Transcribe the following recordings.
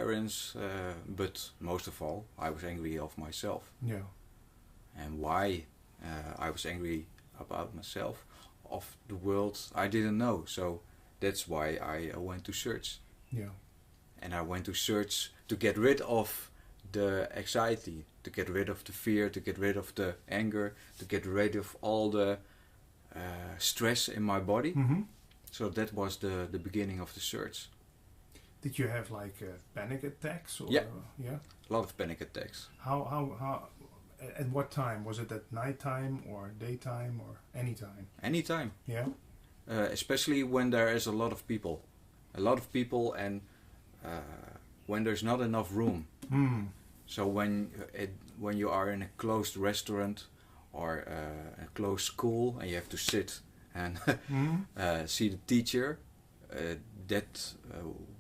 parents, but most of all, I was angry of myself. Yeah. And why I was angry about myself, of the world, I didn't know. So that's why I went to search. Yeah. And I went to search to get rid of the anxiety, to get rid of the fear, to get rid of the anger, to get rid of all the stress in my body. Mm-hmm. So that was the beginning of the search. Did you have like panic attacks? Or, Yeah. Yeah. A lot of panic attacks. How? At what time? Was it at nighttime or daytime or any time? Anytime. Yeah. Especially when there is a lot of people. A lot of people, and when there's not enough room. Mm. So when you are in a closed restaurant or a closed school and you have to sit and see the teacher, that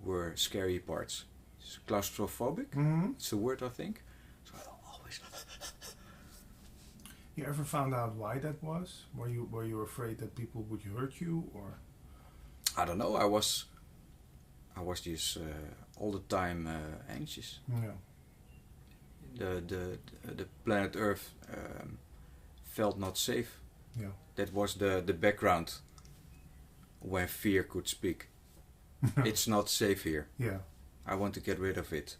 were scary parts. It's claustrophobic. Mm-hmm. It's the word, I think. So I always. You ever found out why that was? Were you afraid that people would hurt you, or? I don't know. I was just all the time anxious. Yeah. The planet Earth felt not safe. Yeah. That was the background when fear could speak. It's not safe here. Yeah. I want to get rid of it.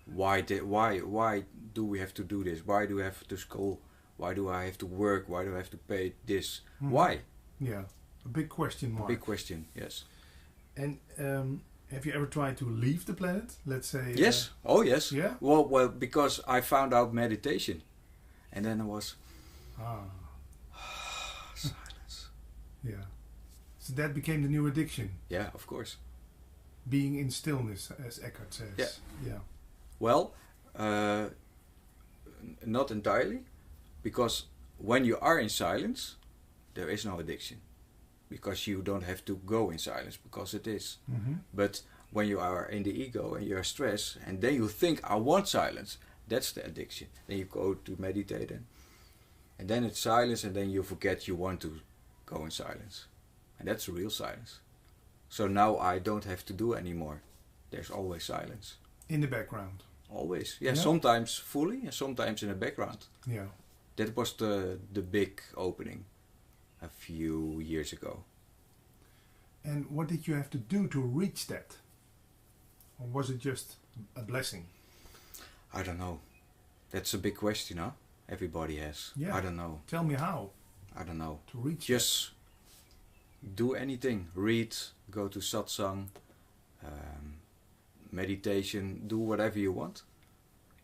Why do we have to do this? Why do we have to school? Why do I have to work? Why do I have to pay this? Mhm. Why? Yeah. A big question mark. Big question. Yes. And have you ever tried to leave the planet? Let's say. Yes. Oh yes. Yeah. Well, because I found out meditation, and then I was silence. Yeah. So that became the new addiction. Yeah, of course. Being in stillness, as Eckhart says. Yeah. Yeah. Well, not entirely, because when you are in silence, there is no addiction, because you don't have to go in silence, because it is. Mm-hmm. But when you are in the ego and you're stressed, and then you think, I want silence, that's the addiction. Then you go to meditate, and then it's silence, and then you forget you want to go in silence. And that's real silence. So now I don't have to do anymore. There's always silence. In the background. Always. Yeah, Yeah. sometimes fully and sometimes in the background. Yeah. That was the big opening a few years ago. And what did you have to do to reach that? Or was it just a blessing? I don't know. That's a big question, huh? Everybody has. Yeah. I don't know. Tell me how I don't know. to reach Just do anything. Read, go to satsang, meditation, do whatever you want.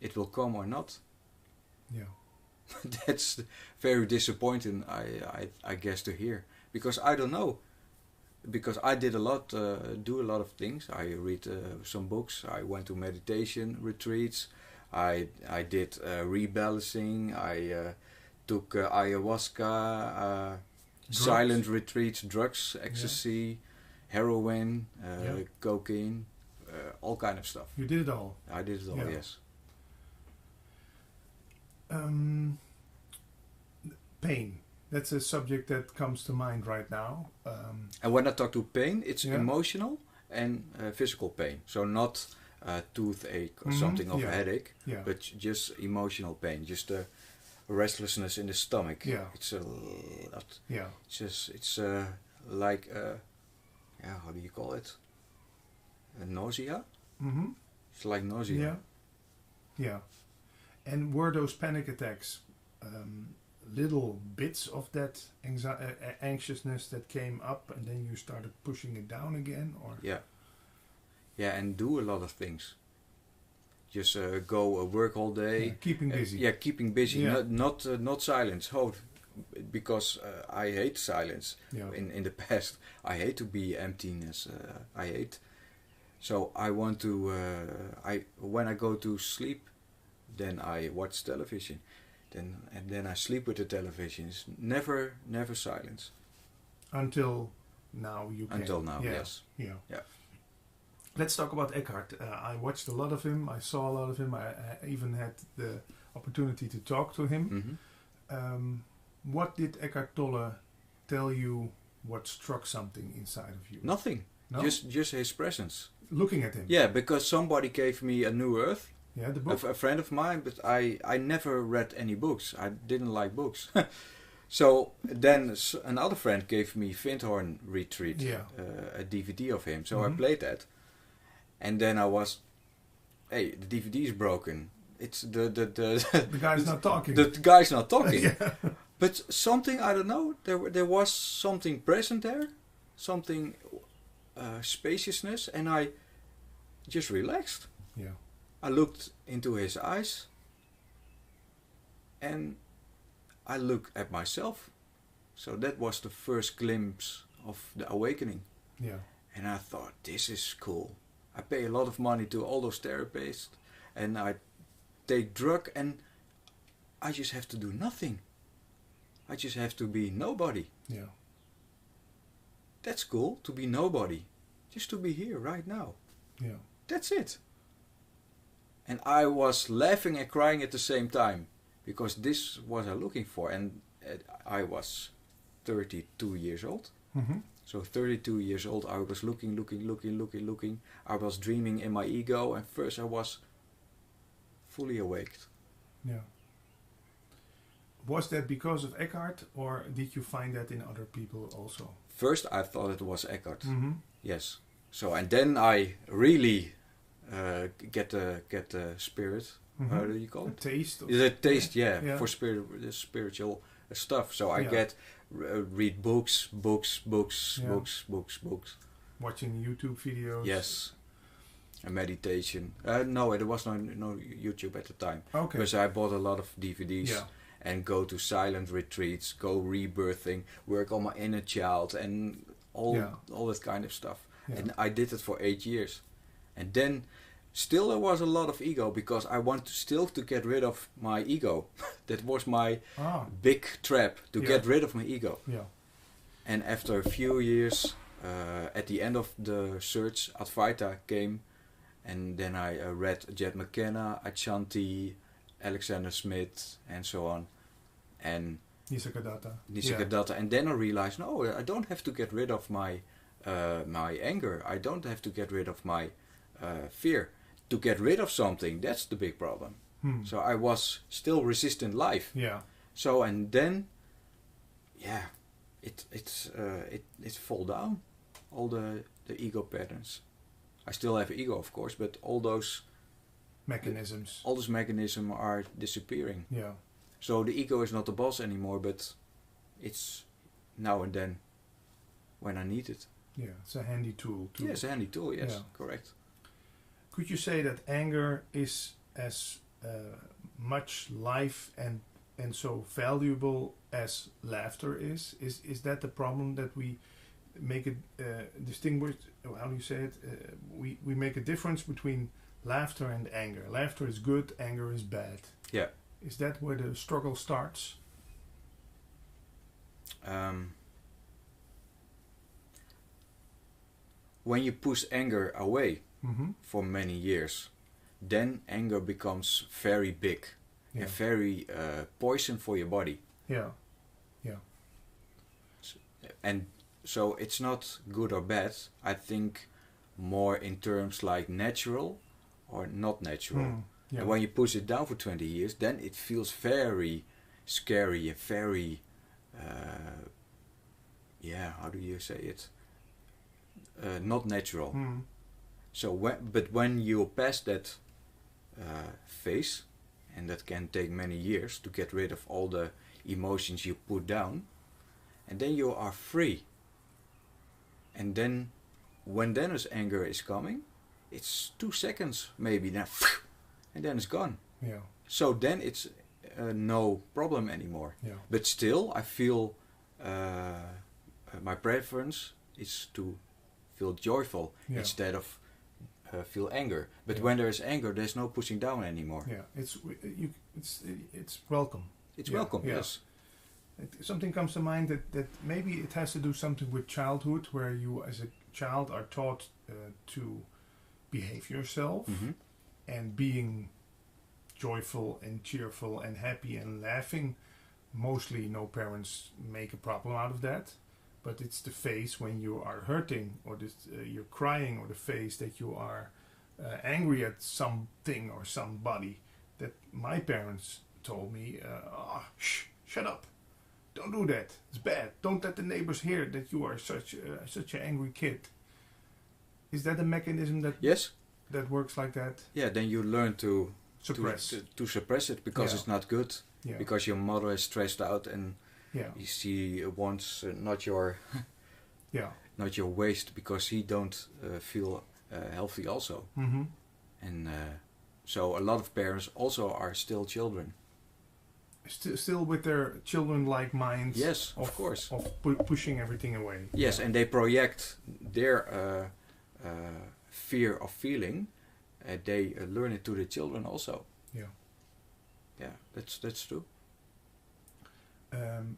It will come or not. that. Yeah. That's very disappointing, I guess, to hear. Because I don't know. Because I did do a lot of things. I read some books. I went to meditation retreats. I did rebalancing. I took ayahuasca, silent retreats, drugs, ecstasy, heroin, cocaine, all kind of stuff. You did it all. I did it all, Yeah. yes. Pain. That's a subject that comes to mind right now. And when I talk to pain, it's Yeah. emotional and physical pain. So not toothache or Mhm, something of yeah. a headache, Yeah. but just emotional pain, just a restlessness in the stomach. Yeah. It's a lot. Yeah. It's like how do you call it? A nausea. Mm-hmm. It's like nausea. Yeah. Yeah. And were those panic attacks little bits of that anxiousness that came up, and then you started pushing it down again, or? Yeah, and do a lot of things. Just go work all day. Yeah, keeping busy. Keeping busy. Yeah. Not silence. Because I hate silence. Yeah. In the past, I hate to be emptiness. I hate. So I want to. When I go to sleep, then I watch television. Then I sleep with the television. It's never silence. Until now you can. Until now, Yeah. yes. Yeah. Yeah. Let's talk about Eckhart. I watched a lot of him. I saw a lot of him. I even had the opportunity to talk to him. Mm-hmm. What did Eckhart Tolle tell you? What struck something inside of you? Nothing. No? Just his presence. Looking at him. Yeah, because somebody gave me A New Earth, Yeah, the book. a friend of mine, but I never read any books. I didn't like books. So then another friend gave me Vindhorn Retreat, Yeah. a DVD of him. So I Mhm. played that, and then I was, hey, the DVD is broken. It's the The guy's not talking. the guy's not talking. Yeah. But something, I don't know. There was something present there, something spaciousness, and I just relaxed. Yeah. I looked into his eyes, and I looked at myself. So that was the first glimpse of the awakening. Yeah. And I thought, this is cool. I pay a lot of money to all those therapists, and I take drug, and I just have to do nothing. I just have to be nobody. Yeah. That's cool, to be nobody. Just to be here right now. Yeah. That's it. And I was laughing and crying at the same time, because this was I looking for, and I was 32 years old. Mm-hmm. So 32 years old, I was looking. I was dreaming in my ego, and first I was fully awake. Yeah. Was that because of Eckhart, or did you find that in other people also? First I thought it was Eckhart. Mm-hmm. Yes. So and then I really get the spirit. Mm-hmm. How do you call A it? taste. Of, The taste, yeah, Yeah. for spiritual stuff. So I Yeah. get read books, Yeah. books. watching YouTube videos. Yes. A meditation. No, there was no YouTube at the time. Okay. Because I bought a lot of DVDs. Yeah. And go to silent retreats, go rebirthing, work on my inner child, and all that kind of stuff. Yeah. And I did it for 8 years. And then still there was a lot of ego, because I want to get rid of my ego. That was my big trap, to get rid of my ego. Yeah. And after a few years, at the end of the search, Advaita came, and then I read Jet McKenna, Ashanti, Alexander Smith, and so on, and Nisargadatta. and then I realized, no, I don't have to get rid of my anger. I don't have to get rid of my fear. To get rid of something, that's the big problem. So I was still resisting life. Yeah. So and then, yeah, it fall down, all the ego patterns. I still have ego, of course, but all those mechanisms are disappearing. Yeah. So the ego is not the boss anymore, but it's now and then when I need it. Yeah, it's a handy tool. Yeah, it's a handy tool, yes, Yeah. correct. Could you say that anger is as much life and so valuable as laughter is? Is that the problem, that we make it distinguish? How do you say it? We make a difference between laughter and anger. Laughter is good, anger is bad. Yeah. Is that where the struggle starts? When you push anger away Mm-hmm. for many years, then anger becomes very big Yeah. and very poison for your body. Yeah. And so it's not good or bad. I think more in terms like natural or not natural. Yeah. And when you push it down for 20 years, then it feels very scary and very, how do you say it? Not natural. Mm. So when you pass that phase, and that can take many years to get rid of all the emotions you put down, and then you are free. And then when Dennis' anger is coming, it's 2 seconds maybe, then, and then it's gone. Yeah. So then it's no problem anymore. Yeah. But still, I feel my preference is to feel joyful Yeah. instead of feel anger. But Yeah. when there is anger, there's no pushing down anymore. Yeah. It's welcome. It's Yeah, welcome, yeah. yes. Something comes to mind that maybe it has to do something with childhood, where you as a child are taught to behave yourself, Mhm. and being joyful and cheerful and happy and laughing. Mostly no parents make a problem out of that. but it's the face when you are hurting, or you're crying, or the face that you are angry at something or somebody. That my parents told me, shut up, don't do that, it's bad, don't let the neighbors hear that you are such an angry kid. Is that a mechanism that Yes. that works like that? Yeah, then you learn to Suppress. to suppress it because Yeah. it's not good. Yeah. Because your mother is stressed out and Yeah. she wants not your Yeah. not your waste because he don't feel healthy also. Mm-hmm. And so a lot of parents also are still children. Still with their children-like minds. Yes, of course. Of pushing everything away. Yes, Yeah. and they project their fear of feeling. They learn it to the children also. Yeah. Yeah, that's true.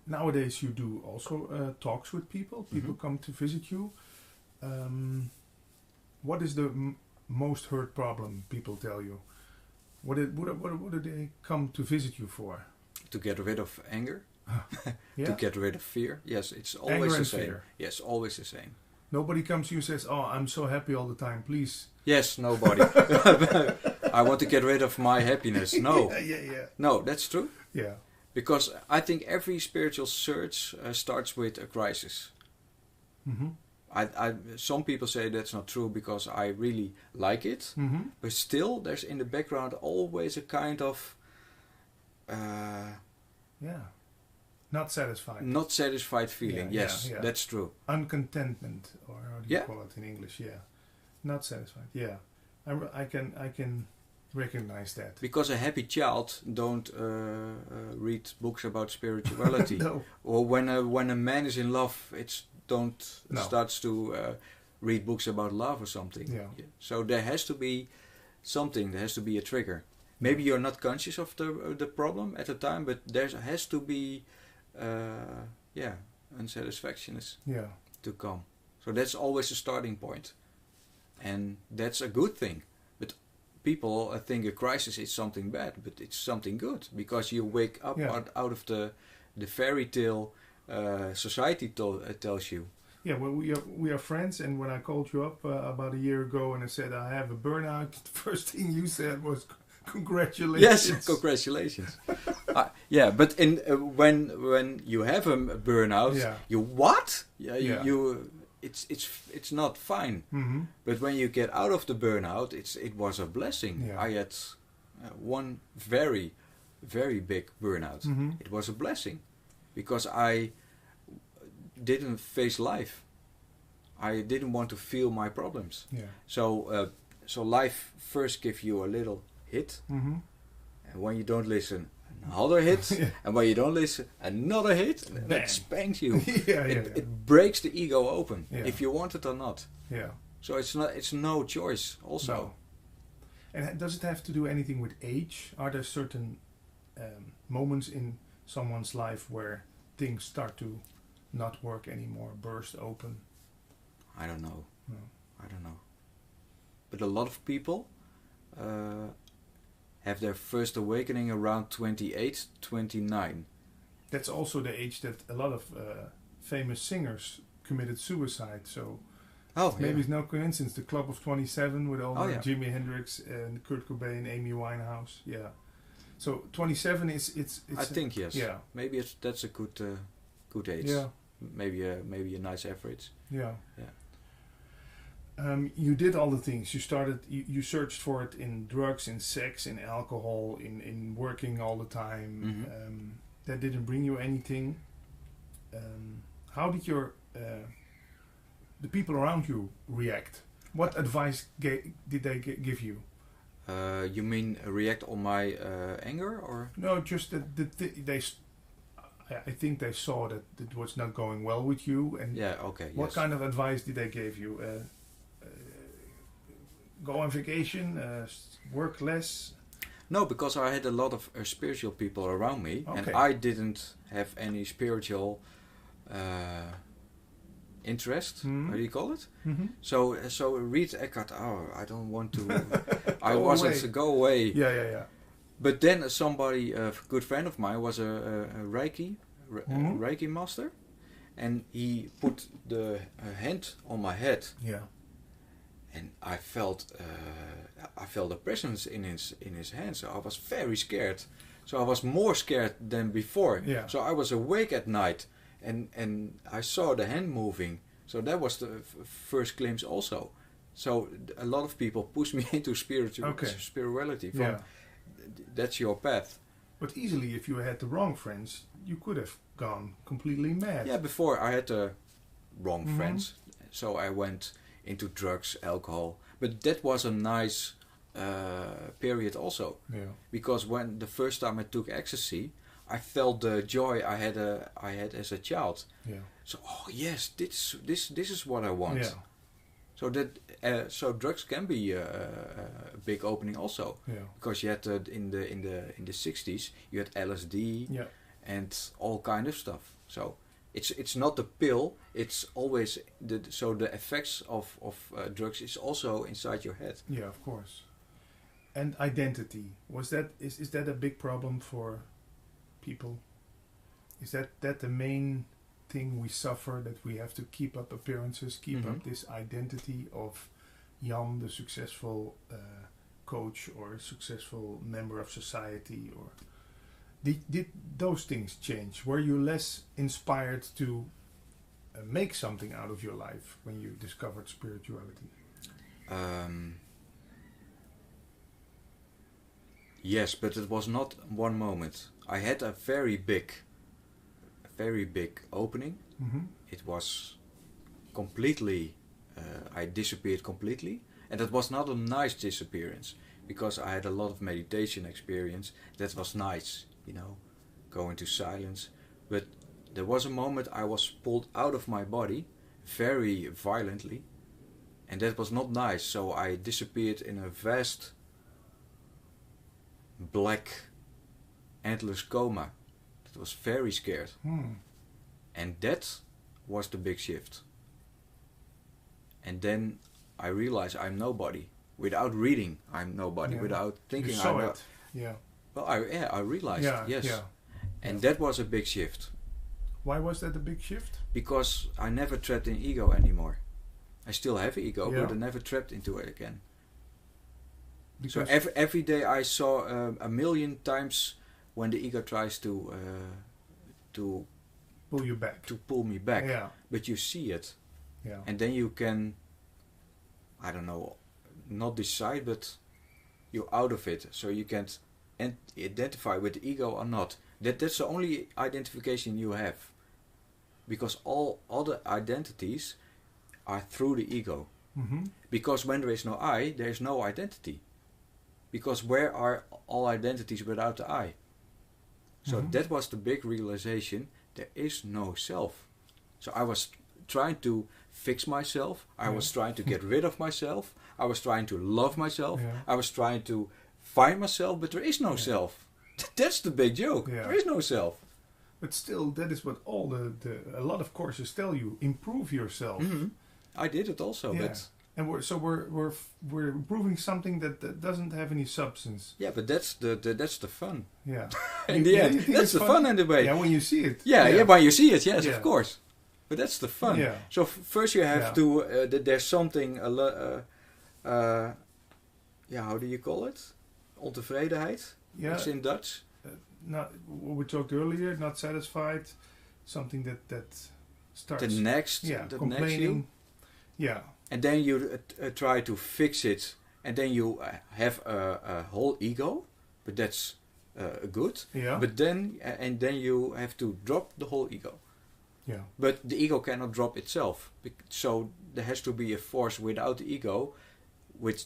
Nowadays, you do also talks with people. People come to visit you. What is the most heard problem people tell you? What do they come to visit you for? To get rid of anger, Yeah. to get rid of fear. Yes, it's always Anger the and same. fear. Yes, always the same. Nobody comes to you and says, "Oh, I'm so happy all the time. Please." Yes, nobody. I want to get rid of my happiness. No, Yeah. no, that's true. Yeah. Because I think every spiritual search starts with a crisis. Mm-hmm. Some people say that's not true because I really like it, Mm-hmm. but still there's in the background always a kind of Yeah. Not satisfied. not satisfied feeling. Yeah, Yes, yeah. that's true. Uncontentment, or how do you Yeah. call it in English? Yeah. Not satisfied. Yeah. I can recognize that. Because a happy child don't read books about spirituality. No. Or when a man is in love, No. starts to read books about love or something. Yeah. So there has to be something. There has to be a trigger. Maybe you're not conscious of the problem at the time, but there has to be unsatisfaction Yeah. to come. So that's always a starting point, and that's a good thing. But people think a crisis is something bad, but it's something good because you wake up Yeah. out of the fairy tale society tells you. Yeah, well, we are friends, and when I called you up about a year ago and I said I have a burnout, the first thing you said was congratulations. Yes, congratulations. Yeah, but when you have a burnout, Yeah. you what? Yeah, Yeah. it's not fine. Mm-hmm. But when you get out of the burnout, it was a blessing. Yeah. I had one very, very big burnout. Mm-hmm. It was a blessing because I didn't face life. I didn't want to feel my problems. Yeah. So life first gives you a little hit, Mm-hmm. and when you don't listen, another hit, Yeah. and when you don't listen, another hit, and Bang. it spanks you. Yeah. It breaks the ego open, Yeah. if you want it or not. Yeah. So it's no choice. Also, No. And does it have to do anything with age? Are there certain moments in someone's life where things start to not work anymore, burst open? I don't know. No. I don't know. But a lot of people have their first awakening around 28, 29. That's also the age that a lot of famous singers committed suicide. So Oh, maybe yeah. it's no coincidence. The Club of 27 with all Yeah. Jimi Hendrix and Kurt Cobain, Amy Winehouse. Yeah. So 27 is it's I think yes. Yeah. Maybe that's a good age. Yeah. Maybe a nice average. Yeah. Yeah. You did all the things. You started. You searched for it in drugs, in sex, in alcohol, in working all the time. Mhm. That didn't bring you anything. How did the people around you react? What advice did they give you? You mean react on my anger or? No, just that I think they saw that it was not going well with you. And Yeah. Okay. what yes. kind of advice did they give you? Go on vacation, work less. No, because I had a lot of spiritual people around me, and Okay. I didn't have any spiritual interest. Mhm. How do you call it? Mm-hmm. So read Eckhart. Oh, I don't want to. I Go wasn't away. go away. Yeah. But then somebody, a good friend of mine, was a Reiki Mhm. Reiki master, and he put the hand on my head, Yeah. and I felt a presence in his hand. So I was very scared. So I was more scared than before. Yeah. So I was awake at night, and I saw the hand moving. So that was the first glimpse also. So a lot of people push me into spirituality. From, Yeah. that's your path. But easily, if you had the wrong friends, you could have gone completely mad. Yeah, before I had the wrong Mhm. friends. So I went into drugs, alcohol. But that was a nice period also. Yeah. Because when the first time I took ecstasy, I felt the joy I had as a child. Yeah. So yes, this is what I want. Yeah. So that so drugs can be a big opening also, Yeah. because you had in the 60s you had LSD Yeah. and all kind of stuff. So it's not the pill. It's always the effects of drugs is also inside your head. Yeah, of course. And identity, is that a big problem for people? Is that the main thing we suffer, that we have to keep up appearances, keep up this identity of Jan, the successful coach or successful member of society? Or did those things change? Were you less inspired to make something out of your life when you discovered spirituality? Yes, but it was not one moment. I had a very big opening. Mm-hmm. It was completely, I disappeared completely. And that was not a nice disappearance, because I had a lot of meditation experience. That was nice, go into silence. But there was a moment I was pulled out of my body very violently. And that was not nice. So I disappeared in a vast black endless coma. That was very scared. And that was the big shift. And then I realized I'm nobody. Without reading, I'm nobody. Yeah. Without thinking, You saw I'm it. Yeah. Well, I realized, yes. Yeah. And that was a big shift. Why was that a big shift? Because I never trapped in ego anymore. I still have ego, Yeah. but I never trapped into it again. Because So every day I saw a million times when the ego tries to pull you back. pull me back. Yeah. But you see it, Yeah. and then you can, I don't know, not decide, but you're out of it, so you can identify with the ego or not. That's the only identification you have, because all other identities are through the ego. Mm-hmm. Because when there is no I, there is no identity. Because where are all identities without the I? So Mhm. that was the big realization. There is no self. So I was trying to fix myself. I was trying to get rid of myself. I was trying to love myself. Yeah. I was trying to find myself, but there is no Yeah. self. That's the big joke. Yeah. There is no self. But still, that is what all a lot of courses tell you. Improve yourself. I did it also, Yeah. but And we're improving something that doesn't have any substance. yeah, but that's the fun. Yeah. In the Yeah, end, you think that's it's the fun in the way. Yeah, when you see it. Yeah, when you see it, yes, Yeah. of course. But that's the fun. Yeah. So first you have Yeah. to, there's something, how do you call it? Ontevredenheid. Yeah. It's in Dutch. Not what we talked earlier. Not satisfied. Something that starts. The next, Yeah. the next Complaining. you. Yeah. And then you try to fix it. And then you have a whole ego. But that's good. Yeah. But then, and then you have to drop the whole ego. Yeah. But the ego cannot drop itself. So there has to be a force without the ego which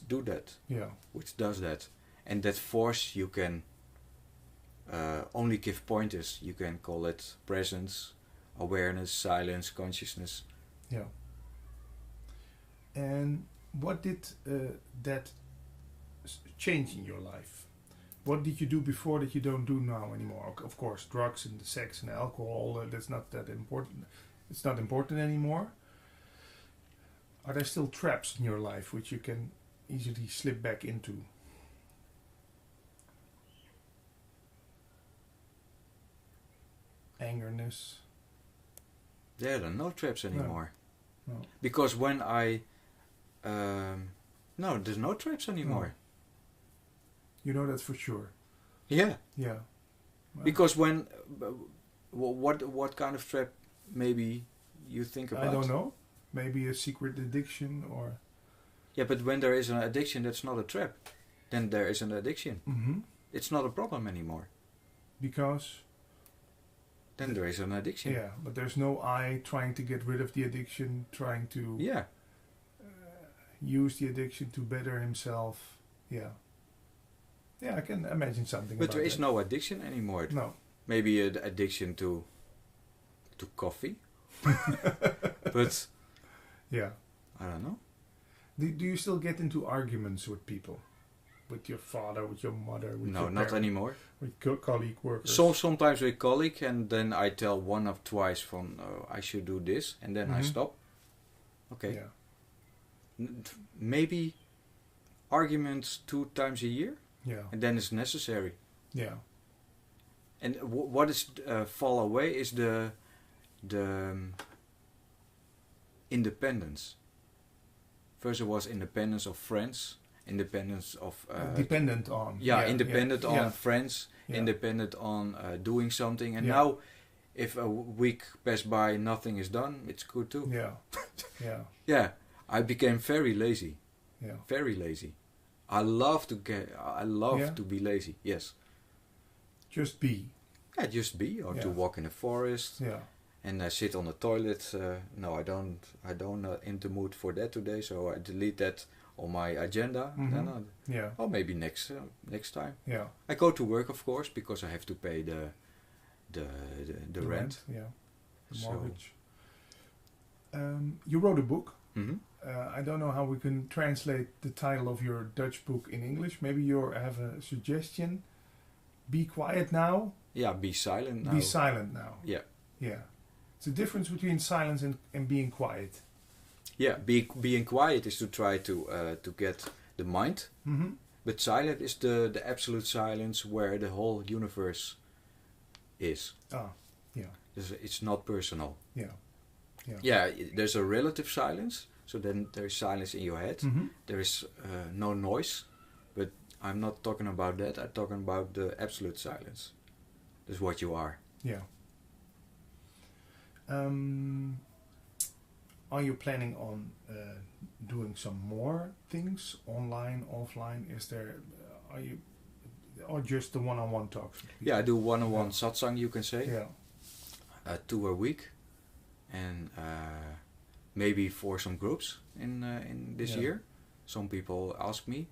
Yeah. does that. And that force you can only give pointers. You can call it presence, awareness, silence, consciousness. Yeah. And what did that change in your life? What did you do before that you don't do now anymore? Of course, drugs and sex and alcohol, that's not that important. It's not important anymore. Are there still traps in your life which you can easily slip back into? Angerness. There are no traps anymore. No. Because when I... no, there's no traps anymore. No. You know that for sure. Yeah. Yeah. Well, Because when... what kind of trap maybe you think about? I don't know. Maybe a secret addiction or... Yeah, but when there is an addiction, that's not a trap. Then there is an addiction. Mm-hmm. It's not a problem anymore. Because... Then there is an addiction. Yeah, but there's no I trying to get rid of the addiction, trying to Yeah. use the addiction to better himself. Yeah. Yeah, I can imagine something But about there is that. no addiction anymore. No. Maybe an addiction to coffee. But Yeah. I don't know. Do you still get into arguments with people? With your father, with your mother, with No, your not parent, anymore. with colleague workers? Sometimes with colleague, and then I tell one or twice from I should do this, and then I Mhm. stop. Okay. Yeah. Maybe arguments 2 times a year, Yeah. and then it's necessary. Yeah. And what is fall away is the independence. First it was independence of friends, independence of Dependent on. independent on yeah. friends, Yeah. independent on doing something. And Yeah. now, if a week pass by, nothing is done, it's good too. Yeah. Yeah. Yeah, I became very lazy, Yeah. very lazy. I love Yeah. to be lazy. Yes, Just be. yeah, just be or to Yeah. walk in the forest Yeah. and sit on the toilet. No, I don't in the mood for that today, so I delete that on my agenda. Mhm. Then Yeah. or maybe next time. Yeah. I go to work, of course, because I have to pay the rent. Yeah. The So- mortgage. You wrote a book. Mhm. I don't know how we can translate the title of your Dutch book in English. Maybe you have a suggestion. Be quiet now. Yeah, be silent now. Be silent now. Yeah. Yeah. It's a difference between silence and being quiet. Yeah, being quiet is to try to get the mind, Mm-hmm. but silent is the absolute silence where the whole universe is. Ah, yeah. It's not personal. Yeah. Yeah. Yeah, there's a relative silence, so then there is silence in your head. Mm-hmm. There is no noise, but I'm not talking about that. I'm talking about the absolute silence. That's what you are. Yeah. Are you planning on doing some more things online, offline? Is there? Are you, or just the one-on-one talks? with people? Yeah, I do one-on-one Yeah. satsang, you can say. Yeah. 2 a week, and maybe for some groups in this Yeah. year. Some people ask me,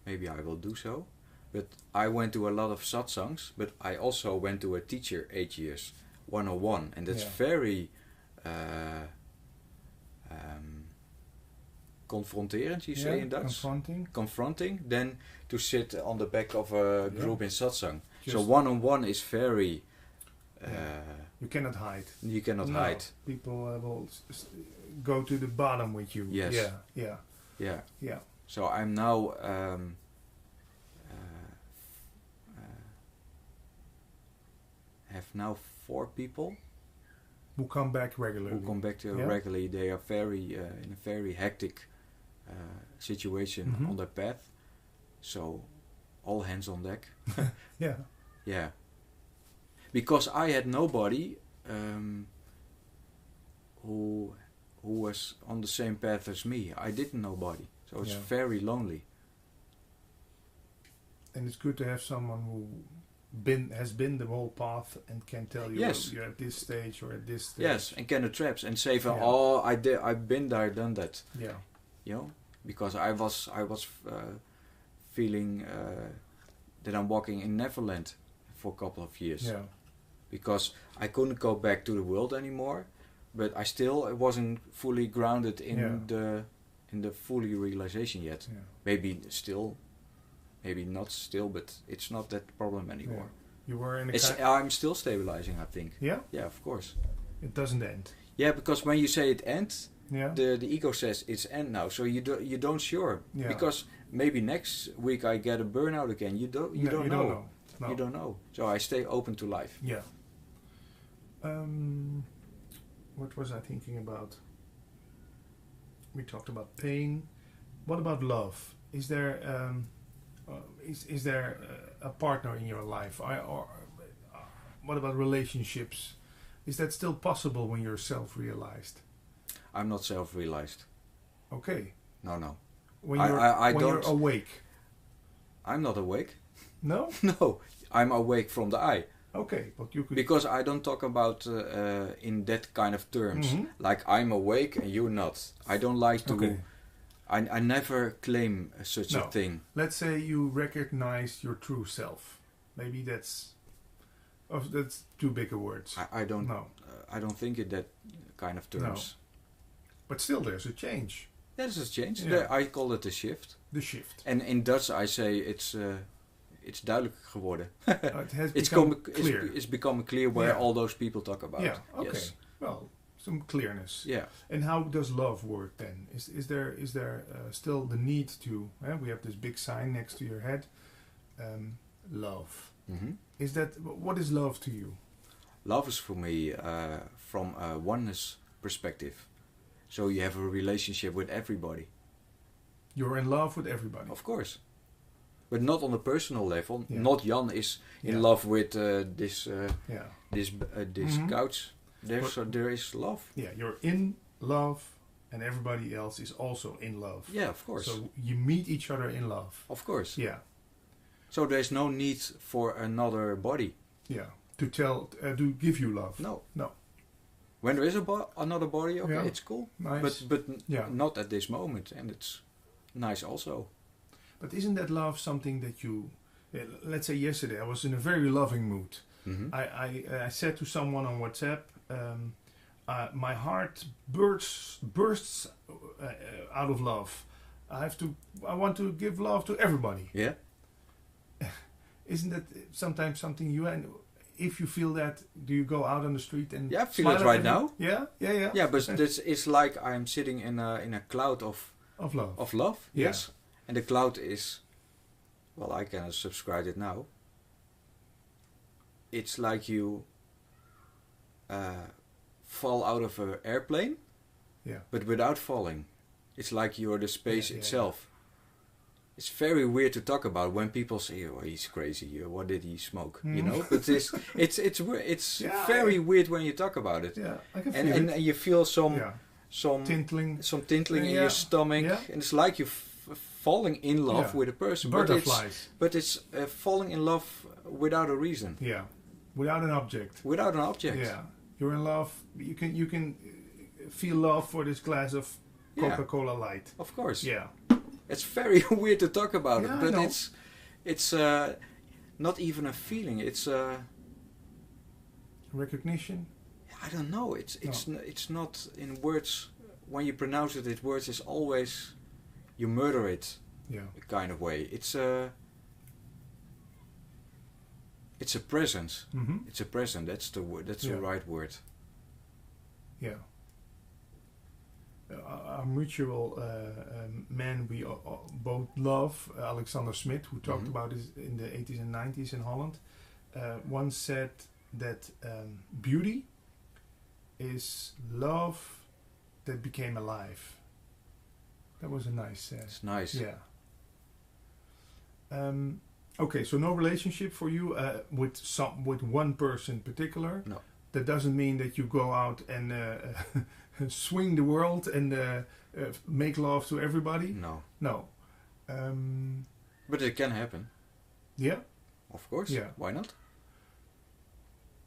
maybe I will do so. But I went to a lot of satsangs, but I also went to a teacher 8 years, 101, and that's Yeah. very confronterend, you say in Dutch? Confronting, than to sit on the back of a group in satsang. So Just- one-on-one is very... You cannot hide. you cannot No. hide. People will go to the bottom with you. Yes. Yeah. Yeah. Yeah. Yeah. So I'm now have now 4 people Who come back regularly. who come back to Yeah. regularly. They are very in a very hectic situation Mhm. on their path. So all hands on deck. Yeah. Yeah. Because I had nobody who was on the same path as me. I didn't nobody. So it's Yeah. very lonely. And it's good to have someone who has been the whole path and can tell you Yes. you're at this stage or at this stage. Yes, and can the traps and say from, Yeah. oh, I've been there, done that. Yeah. You know, because I was feeling that I'm walking in Neverland for a couple of years. Yeah. Because I couldn't go back to the world anymore, but I still wasn't fully grounded in Yeah. the fully realization yet. Yeah. Maybe still, maybe not still, but it's not that problem anymore. You were in a I'm still stabilizing, I think. Yeah? Yeah, of course. It doesn't end. Yeah, because when you say it ends, Yeah. the ego says it's end now, so you don't sure. Yeah. Because maybe next week I get a burnout again. You don't know. No. You don't know. So I stay open to life. Yeah. what was I thinking about? We talked about pain. What about love? Is there is there a partner in your life? What about relationships? Is that still possible when you're self-realized? I'm not self-realized. Okay. No. When I when don't. you're awake. I'm not awake. No. No, I'm awake from the eye. Okay, but you could. Because I don't talk about in that kind of terms. Like I'm awake and you're not. I don't like to. Okay. I never claim such a No. thing. Let's say you recognize your true self. Maybe that's too big a words. I don't. No. I don't think in that kind of terms. But still, there's a change. There's a change. Yeah. I call it a shift. The shift. And in Dutch I say it's duidelijk geworden. It has It's become clear. It's become clear where Yeah. all those people talk about. Yeah. Okay. Yes. Well, some clearness. Yeah. And how does love work then? Is there still the need to? We have this big sign next to your head. Love. Hmm. What is love to you? Love is for me from a oneness perspective. So you have a relationship with everybody. You're in love with everybody. Of course. But not on a personal level. Yeah. Not Jan is in love with this Mhm. couch. There is love. Yeah, you're in love, and everybody else is also in love. Yeah, of course. So you meet each other in love. Of course. Yeah, So there's no need for another body. yeah. To give you love. No. When there is another body, okay, Yeah. it's cool. Nice. But Yeah. not at this moment, and it's nice also. But isn't that love something that you? Let's say yesterday I was in a very loving mood. Hmm. I said to someone on WhatsApp, my heart bursts out of love. I want to give love to everybody. Yeah. Isn't that sometimes something you and if you feel that, do you go out on the street and Yeah, I feel smile it at right every- now. Yeah. Yeah, but it's like I'm sitting in a cloud of Of love. love. Yeah. Yes. And the cloud is, well, I can subscribe it now. It's like you fall out of an airplane, Yeah. but without falling. It's like you're the space Yeah, itself. It's very weird to talk about when people say, "Oh, he's crazy. What did he smoke?" You Mm. know. But it's Yeah, very weird when you talk about it, Yeah, I can and feel it. and you feel some Tinkling. tinkling in Yeah. your stomach, Yeah. and it's like you falling in love Yeah. with a person. Butterflies. But it's falling in love without a reason, Yeah. Without an object. without an object. Yeah. You're in love. You can feel love for this glass of Yeah. Coca-Cola Light. Of course. Yeah. It's very weird to talk about Yeah, it, I but know. it's not even a feeling. It's Recognition. I don't know. It's not in words. When you pronounce it in words, it's always you murder it Yeah. kind of way. It's a presence. Mm-hmm. It's a present. That's the word. That's the Yeah. right word. Yeah. Our mutual man we both love, Alexander Smith, who talked Mhm. about this in the 80s and 90s in Holland, once said that beauty is love that became alive. That was a nice. It's nice. Yeah. Okay, so no relationship for you with one person in particular. No. That doesn't mean that you go out and swing the world and make love to everybody. No. No. But it can happen. Yeah. Of course. Yeah. Why not?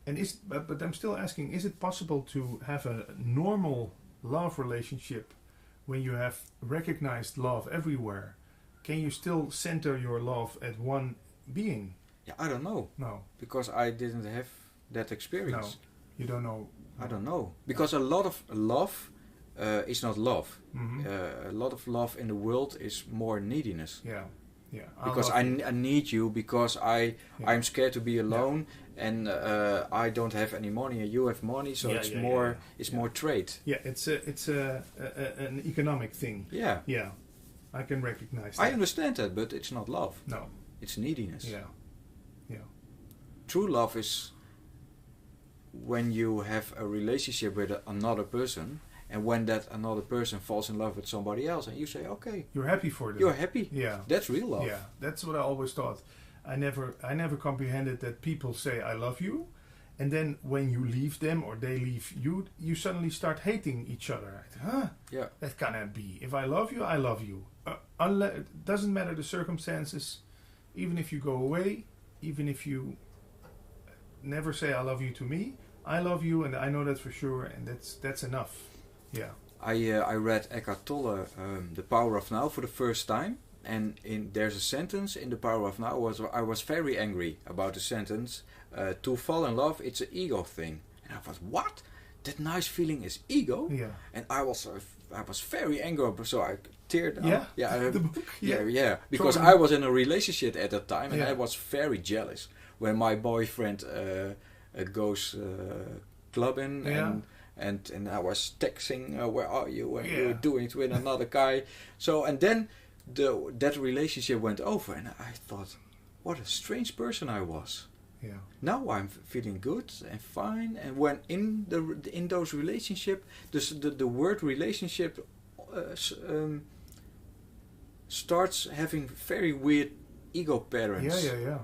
And but I'm still asking: is it possible to have a normal love relationship when you have recognized love everywhere? Can you still center your love at one being? Yeah, I don't know. No. Because I didn't have that experience. No. You don't know. I don't know. Because a lot of love is not love. Mm-hmm. A lot of love in the world is more neediness. Yeah. Yeah. Because I need you, because I'm scared to be alone, and I don't have any money and you have money, so it's more trade. Yeah, it's an economic thing. Yeah. Yeah. I can recognize that. I understand that, but it's not love. No. It's neediness. Yeah. Yeah. True love is when you have a relationship with another person, and when that another person falls in love with somebody else, and you say, okay, You're happy for them. you're happy. Yeah. That's real love. Yeah, that's what I always thought. I never comprehended that people say I love you, and then when you leave them or they leave you, you suddenly start hating each other. Huh? Yeah. That cannot be. If I love you, I love you. It doesn't matter the circumstances. Even if you go away, even if you never say I love you to me, I love you, and I know that for sure, and that's enough. Yeah. I read Eckhart Tolle, The Power of Now, for the first time, and there's a sentence in The Power of Now. I was very angry about the sentence. To fall in love, it's an ego thing, and I thought, what? That nice feeling is ego? Yeah. And I was very angry, so I teared up. Yeah. Yeah. The book. Yeah. Because Totally. I was in a relationship at that time, and Yeah. I was very jealous when my boyfriend goes clubbing Yeah. and I was texting, where are you? And you Yeah. were doing it with another guy. So and then that relationship went over, and I thought, what a strange person I was. Yeah. Now I'm feeling good and fine. And when in those relationship, the word relationship starts having very weird ego patterns. Yeah.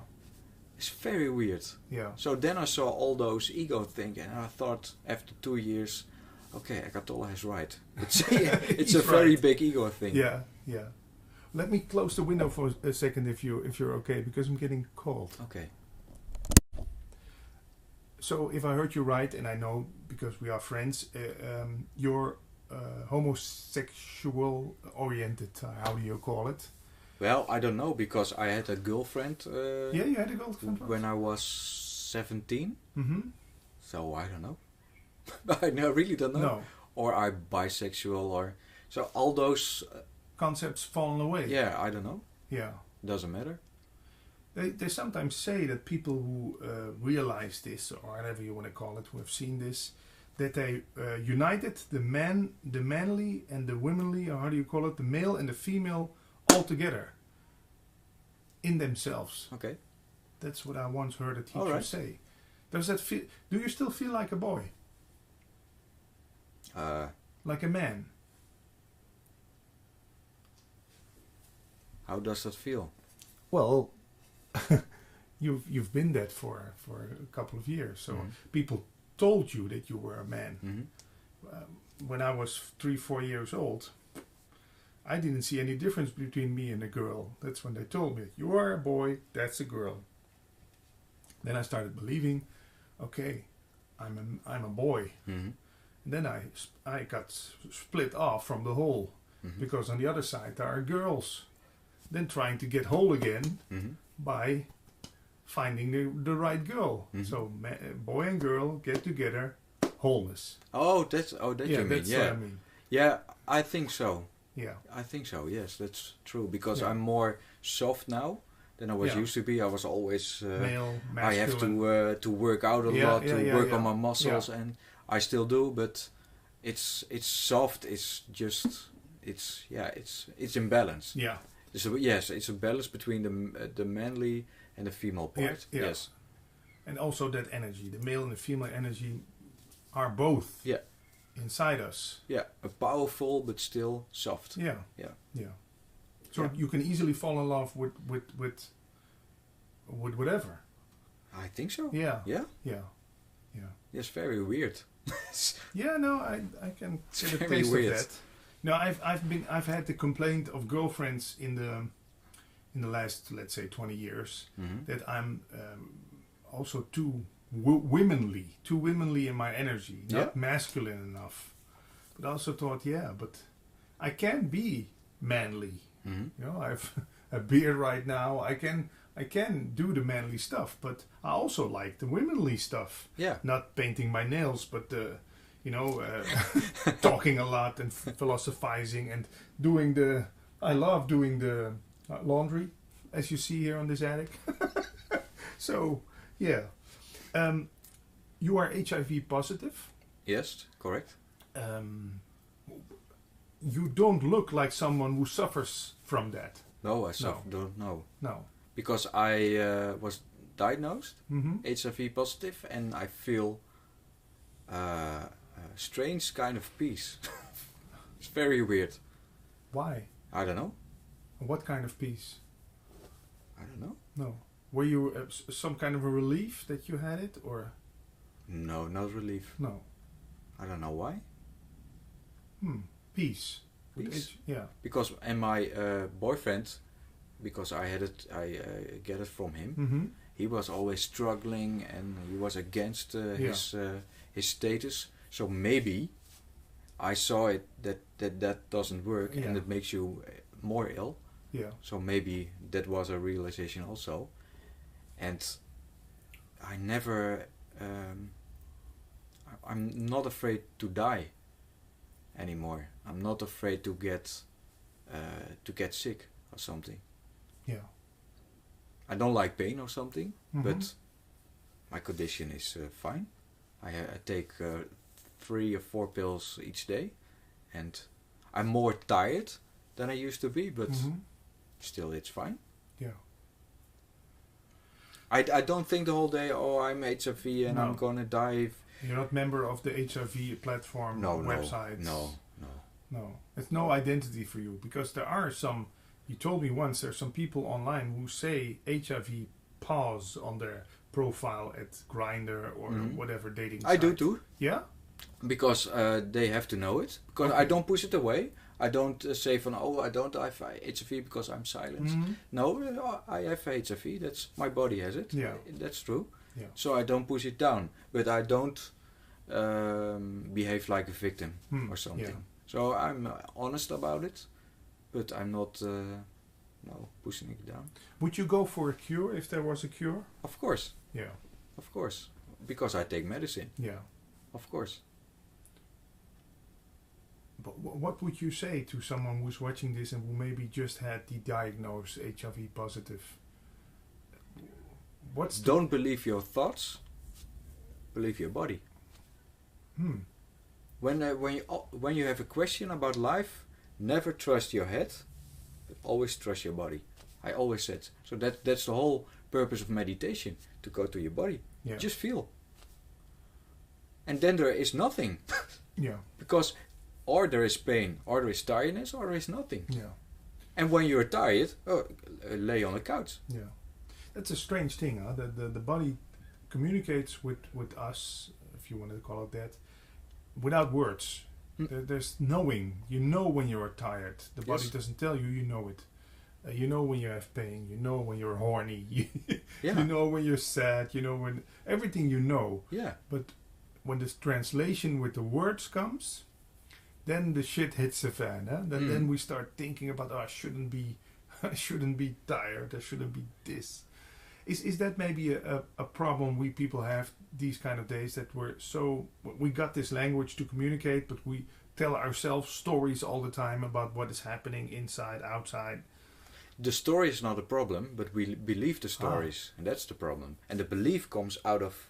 It's very weird. Yeah. So then I saw all those ego things, and I thought after 2 years, okay, Eckhart Tolle is right. It's a He's very right. big ego thing. Yeah. Let me close the window for a second, if you're okay, because I'm getting cold. Okay. So if I heard you right, and I know because we are friends, you're homosexual oriented. How do you call it? Well, I don't know, because I had a girlfriend Yeah, you had a girlfriend. when I was 17. Mm-hmm. So I don't know. I really don't know. No. Or I'm bisexual, or so all those. Concepts fallen away. Yeah, I don't know. Yeah. Doesn't matter. They sometimes say that people who realize this, or whatever you want to call it, who have seen this, that they united the manly and the womanly, or how do you call it, the male and the female, all together in themselves. Okay. That's what I once heard a teacher All right. say. Does that feel? Do you still feel like a boy, like a man? How does that feel? Well, you've been that for a couple of years. So people told you that you were a man. When I was 3-4 years old, I didn't see any difference between me and a girl. That's when they told me, you are a boy, that's a girl. Then I started believing, okay, I'm a boy. Mm-hmm. Then I got split off from the whole, because on the other side there are girls. Then trying to get whole again by finding the right girl. So boy and girl get together, wholeness. Oh, that's you mean. That's Yeah, what I mean. yeah, I think so. Yeah, I think so. Yes, that's true. Because Yeah. I'm more soft now than I was Yeah. used to be. I was always male, I masculine. have to work out a lot, to work on my muscles, Yeah. and I still do. But it's soft. It's just it's in balance. Yeah, So yes, it's a balance between the manly and the female part. Yeah. Yes. and also that energy, the male and the female energy, are both inside us. Yeah, a powerful but still soft. Yeah. So Yeah. you can easily fall in love with whatever. I think so. Yeah. Yeah. It's very weird. Yeah, no, I can It's get a very taste weird. of that. No, I've had the complaint of girlfriends in the last, let's say, 20 years that I'm also too womanly in my energy, not masculine enough. But I also thought, but I can be manly. You know, I've a beard right now. I can do the manly stuff, but I also like the womanly stuff. Yeah. Not painting my nails, but talking a lot and philosophizing and doing I love doing the laundry, as you see here on this attic. So, yeah. You are HIV positive. Yes, correct. You don't look like someone who suffers from that. No, I don't know. No. Because I was diagnosed Mm-hmm. HIV positive, and I feel a strange kind of peace. It's very weird. Why? I don't know. What kind of peace? I don't know. No. Were you some kind of a relief that you had it, or? No, not relief. No. I don't know why. Peace. Peace. Yeah. Because and my boyfriend, because I had it, I get it from him. Mm-hmm. He was always struggling and he was against his status. So maybe I saw it that doesn't work and it makes you more ill. Yeah. So maybe that was a realization also. And I never, I'm not afraid to die anymore. I'm not afraid to get sick or something. Yeah. I don't like pain or something, Mm-hmm. but my condition is fine. I take 3 or 4 pills each day, and I'm more tired than I used to be, but still it's fine. Yeah. I don't think the whole day, oh, I'm HIV and I'm gonna die. You're not member of the HIV platform website. No. It's no identity for you, because there are some, you told me once, there's some people online who say HIV pause on their profile at Grindr or whatever dating site. I do too. Yeah? Because they have to know it. Because I don't push it away. I don't say from, oh, I don't have HIV because I'm silenced. Mm-hmm. No, I have HIV. That's my body has it. Yeah. That's true. Yeah. So I don't push it down. But I don't behave like a victim or something. Yeah. So I'm honest about it. But I'm not pushing it down. Would you go for a cure if there was a cure? Of course. Yeah. Of course. Because I take medicine. Yeah. Of course. But what would you say to someone who's watching this and who maybe just had the diagnosed HIV positive? Don't believe your thoughts. Believe your body. When you have a question about life, never trust your head, but always trust your body. I always said. So that's the whole purpose of meditation, to go to your body. Yeah. Just feel. And then there is nothing. Yeah. Because or there is pain, or there is tiredness, or there is nothing. Yeah. And when you're tired, lay on the couch. Yeah. That's a strange thing, huh? The body communicates with us, if you want to call it that, without words. There's knowing. You know when you are tired. The body doesn't tell you, you know it. You know when you have pain. You know when you're horny. You know when you're sad. You know when everything you know. Yeah. But when this translation with the words comes, then the shit hits the fan. Huh? Then we start thinking about, I shouldn't be tired. I shouldn't be this. Is that maybe a problem we people have these kind of days, that we got this language to communicate, but we tell ourselves stories all the time about what is happening inside, outside? The story is not a problem, but we believe the stories, and that's the problem. And the belief comes out of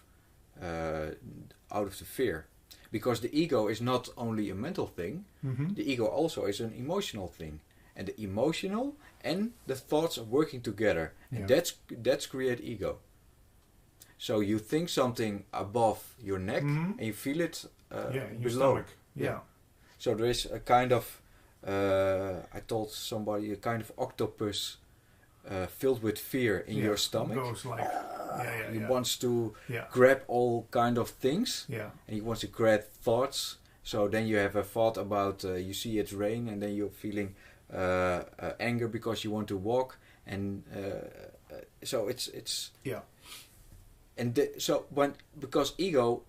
the fear, because the ego is not only a mental thing. The ego also is an emotional thing, and the emotional and the thoughts are working together, and that's create ego. So you think something above your neck, and you feel it in below. your stomach. Yeah. So there is a kind of I told somebody, a kind of octopus filled with fear in your stomach. Goes like, he wants to grab all kind of things, and he wants to grab thoughts. So then you have a thought about, you see it rain, and then you're feeling anger because you want to walk, and so it's and so because ego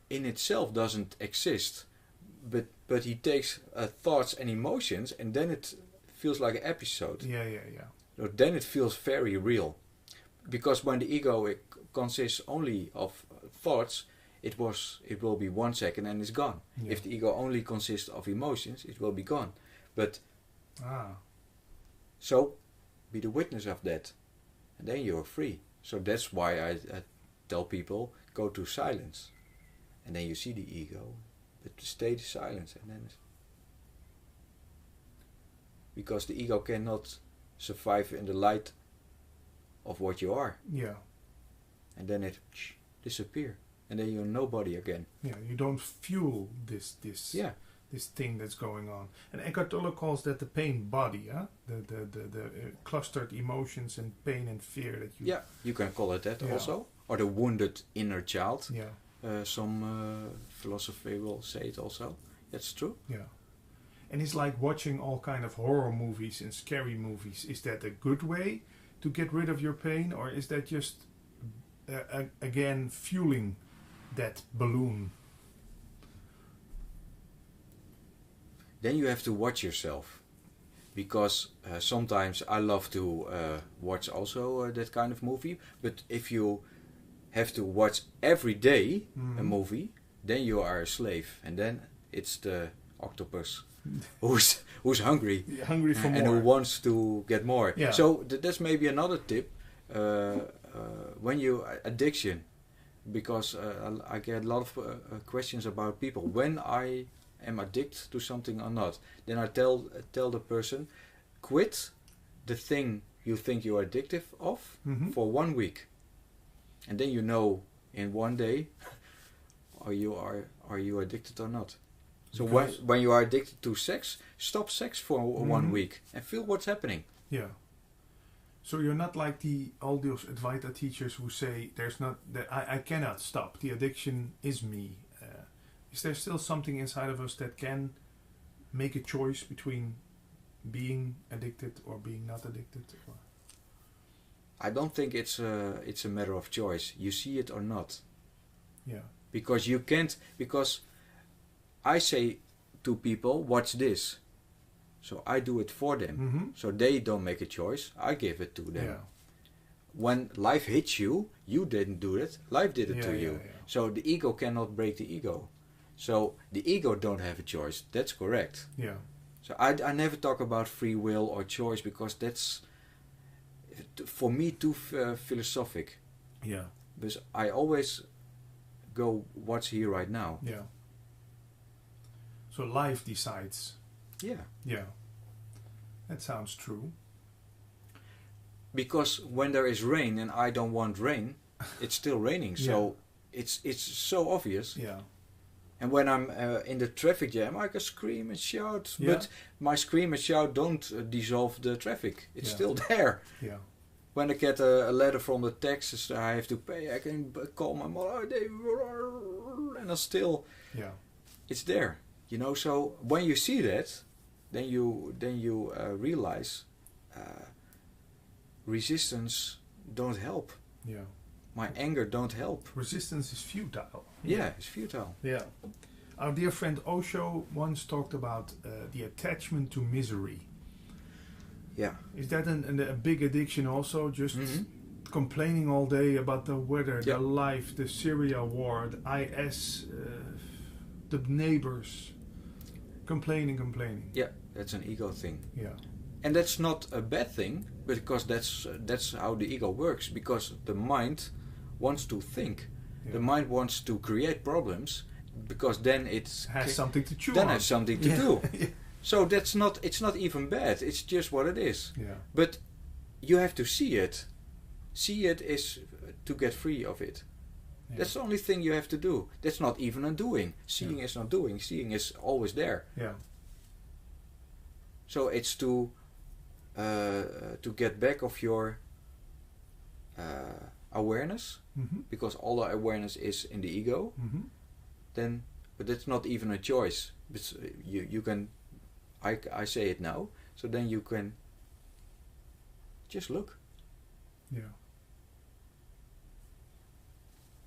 in itself doesn't exist, but he takes thoughts and emotions, and then it feels like an episode. So then it feels very real, because when the ego consists only of thoughts, it will be 1 second and it's gone. If the ego only consists of emotions, it will be gone. But so be the witness of that, and then you're free. So that's why I tell people, go to silence, and then you see the ego, but stay in silence, and then because the ego cannot survive in the light of what you are. And then it disappears. and then you're nobody again. Yeah, you don't fuel this Yeah. this thing that's going on. And Eckhart Tolle calls that the pain body, huh? The clustered emotions and pain and fear that you... Yeah, you can call it that Yeah. also. Or the wounded inner child. Yeah, Some philosophy will say it also. That's true. yeah. And it's like watching all kind of horror movies and scary movies. Is that a good way to get rid of your pain? Or is that just, again, fueling that balloon? Then you have to watch yourself. Because sometimes I love to watch also that kind of movie. But if you have to watch every day a movie, then you are a slave. And then it's the octopus who's hungry. Hungry for and more. who wants to get more. Yeah. So that's maybe another tip. When you addiction, because I get a lot of questions about people when I am addicted to something or not. Then I tell the person, quit the thing you think you're addicted of for 1 week, and then you know in one day are you addicted or not. So when you are addicted to sex, stop sex for 1 week and feel what's happening. Yeah. So you're not like all those Advaita teachers who say there's not that I cannot stop. The addiction is me. Is there still something inside of us that can make a choice between being addicted or being not addicted? Or? I don't think it's a matter of choice. You see it or not. Yeah. Because you can't. Because I say to people, watch this. So I do it for them. So they don't make a choice. I give it to them. Yeah. When life hits you, you didn't do it. Life did it to you. Yeah. So the ego cannot break the ego. So the ego don't have a choice. That's correct. Yeah. So I never talk about free will or choice because that's for me too philosophic. Yeah. Because I always go what's here right now. Yeah. So life decides. Yeah. Yeah. That sounds true. Because when there is rain and I don't want rain, it's still raining. So it's so obvious. Yeah. And when I'm in the traffic jam, I can scream and shout. Yeah. But my scream and shout don't dissolve the traffic. It's still there. Yeah. When I get a letter from the taxes I have to pay, I can call my mother. And I'm still, it's there. You know, so when you see that, then you realize resistance don't help. Yeah. My anger don't help. Resistance is futile. Yeah, it's futile. Yeah. Our dear friend Osho once talked about the attachment to misery. Yeah. Is that a big addiction also? Just complaining all day about the weather, the life, the Syria war, the IS, the neighbors. Complaining. Yeah, that's an ego thing. Yeah. And that's not a bad thing, because that's how the ego works. Because the mind wants to think, the mind wants to create problems, because then it has something to chew then on. has something to do. So it's not even bad. It's just what it is. Yeah. But you have to see it. See it is to get free of it. Yeah. That's the only thing you have to do. That's not even a doing. Seeing is not doing. Seeing is always there. Yeah. So it's to get back of your awareness, because all the awareness is in the ego. Then, but that's not even a choice. But you can. I say it now. So then you can just look. Yeah.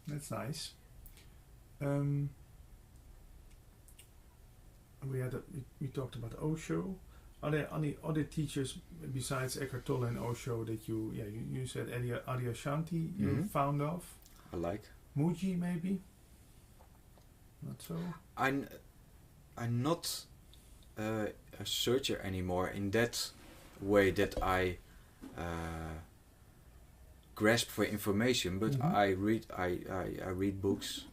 That's nice. We talked about Osho. Are there any other teachers besides Eckhart Tolle and Osho that you said Adyashanti you're fond of? I like. Mooji maybe? Not so? I'm not a searcher anymore in that way that I grasp for information, but I read books,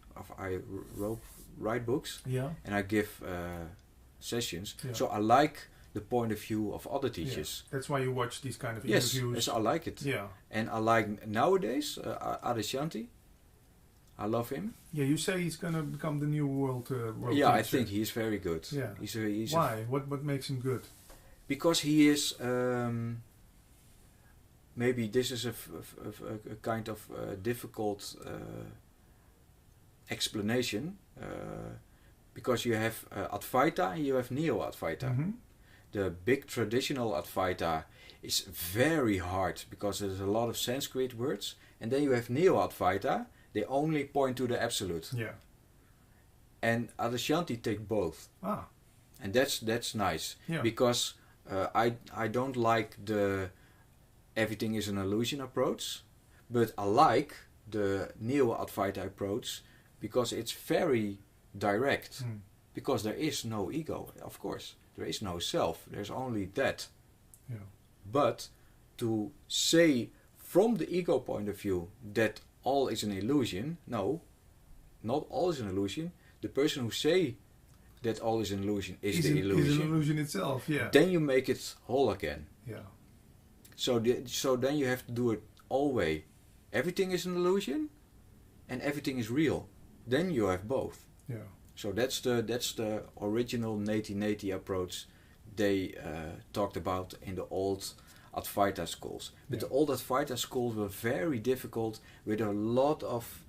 write books, and I give sessions. So I like the point of view of other teachers. That's why you watch these kind of interviews. Yes, I like it. Yeah. And I like nowadays Adyashanti. I love him. Yeah, you say he's going to become the new world Yeah, I teacher. think he's very good. Yeah. He's Why? What makes him good? because he is. Maybe this is a kind of difficult explanation. Because you have Advaita and you have Neo-Advaita. Mm-hmm. The big traditional Advaita is very hard because there's a lot of Sanskrit words. And then you have Neo-Advaita, they only point to the absolute. Yeah. And Adashanti take both. Ah. And that's nice. Yeah. Because I don't like the everything is an illusion approach. But I like the Neo-Advaita approach because it's very direct. Mm. Because there is no ego, of course. There is no self. There's only that. Yeah. But to say from the ego point of view that all is an illusion, no, not all is an illusion. The person who say that all is an illusion is the illusion. Is an illusion itself, yeah. Then you make it whole again. Yeah. So then you have to do it all way. Everything is an illusion and everything is real. Then you have both. Yeah. So that's the original neti approach they talked about in the old Advaita schools. But the old Advaita schools were very difficult with a lot of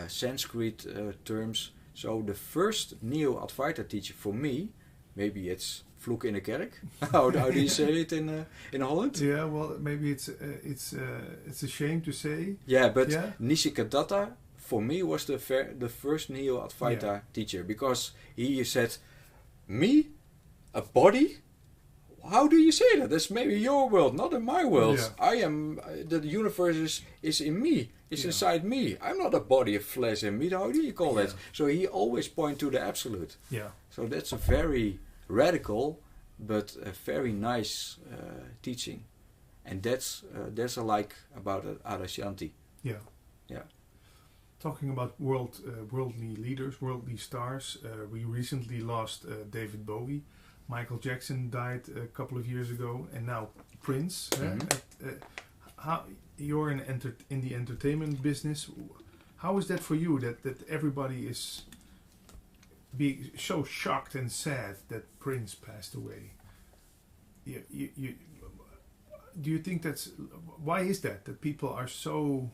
Sanskrit terms. So the first Neo-Advaita teacher for me, maybe it's vloek in de kerk. how do you say it in Holland? Yeah, well, maybe it's a shame to say. Yeah, but Yeah. Nishikadatta for me was the first Neo-Advaita teacher because he said, me, a body? How do you say that? That's maybe your world, not in my world. Yeah. I am, the universe is in me. It's inside me. I'm not a body of flesh and meat. How do you call that? So he always point to the absolute. Yeah. So that's a very radical, but a very nice teaching. And that's I like about Adashanti. Yeah. Yeah. Talking about worldly leaders, worldly stars, we recently lost David Bowie. Michael Jackson died a couple of years ago, and now Prince. How you're in the entertainment business? How is that for you? That everybody is being so shocked and sad that Prince passed away. You do you think that's why is that people are so?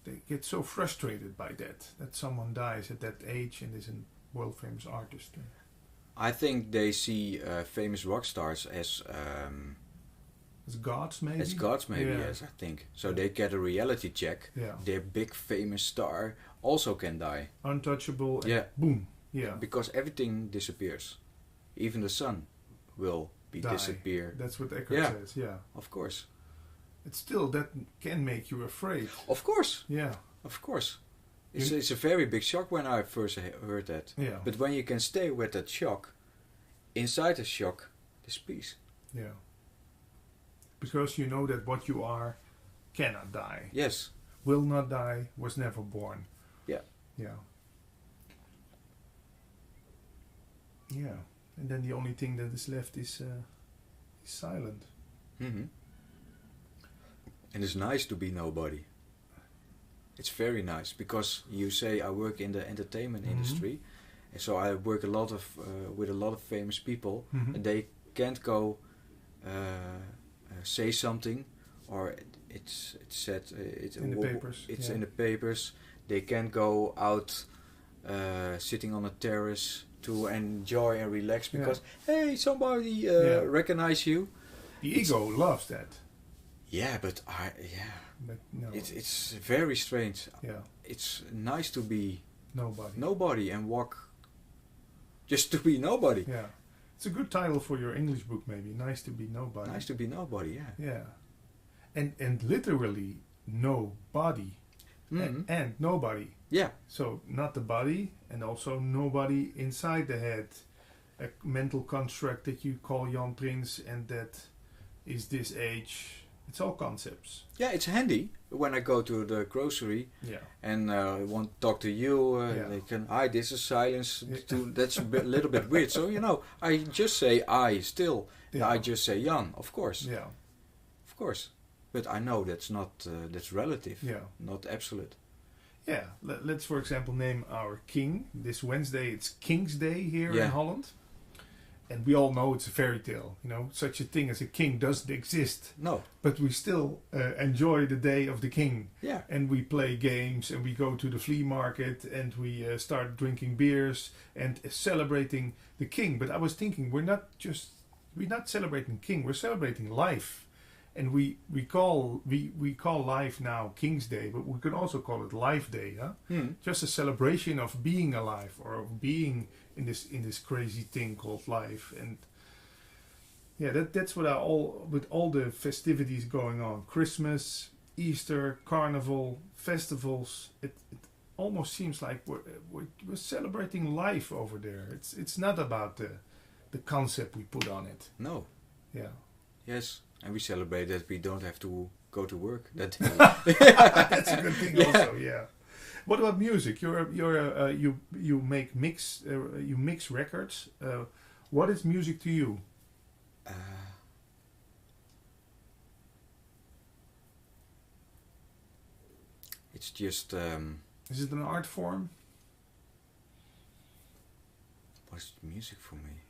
They get so frustrated by that someone dies at that age and is a world famous artist. I think they see famous rock stars as gods, maybe. as gods, maybe. Yes, I think so. They get a reality check. Yeah. Their big famous star also can die. Untouchable. And Yeah. Boom. Yeah. Because everything disappears. Even the sun will disappear. That's what Eckhart says. Yeah. Of course. It's still that can make you afraid. Of course. Yeah. Of course. It's a very big shock when I first heard that. Yeah. But when you can stay with that shock, inside the shock, there's peace. Yeah. Because you know that what you are cannot die. Yes. Will not die, was never born. Yeah. Yeah. Yeah. And then the only thing that is left is silent. Mm-hmm. And it's nice to be nobody. It's very nice because you say I work in the entertainment industry, and so I work with a lot of famous people, and they can't go say something, or it's said in the papers. It's in the papers. They can't go out sitting on a terrace to enjoy and relax because hey, somebody recognize you. The ego loves that. Yeah, but But no. it's very strange. Yeah. It's nice to be nobody and walk just to be nobody. Yeah. It's a good title for your English book, maybe. Nice to be nobody. Nice to be nobody, yeah. Yeah. And literally nobody. And nobody. Yeah. So not the body and also nobody inside the head. A mental construct that you call Jan Prins and that is this age. It's all concepts. Yeah, it's handy when I go to the grocery and want to talk to you. They can, this is silence. That's a little bit weird. So, I just say I still. Yeah. I just say Jan, of course. Yeah. Of course. But I know that's not, that's relative. Yeah. Not absolute. Yeah, let's for example name our king. This Wednesday it's King's Day here in Holland. And we all know it's a fairy tale. You know, such a thing as a king doesn't exist. No. But we still enjoy the day of the king. Yeah. And we play games and we go to the flea market and we start drinking beers and celebrating the king. But I was thinking, we're not celebrating king, we're celebrating life. And we call life now King's Day, but we could also call it Life Day, huh? Just a celebration of being alive or of being in this crazy thing called life. And yeah, that's what with all the festivities going on, Christmas, Easter, Carnival, festivals, it almost seems like we're celebrating life over there. It's not about the concept we put on it. No. Yeah. Yes. And we celebrate that we don't have to go to work that day. That's a good thing also, yeah. What about music? You mix records. What is music to you? It's just... is it an art form? What's music for me?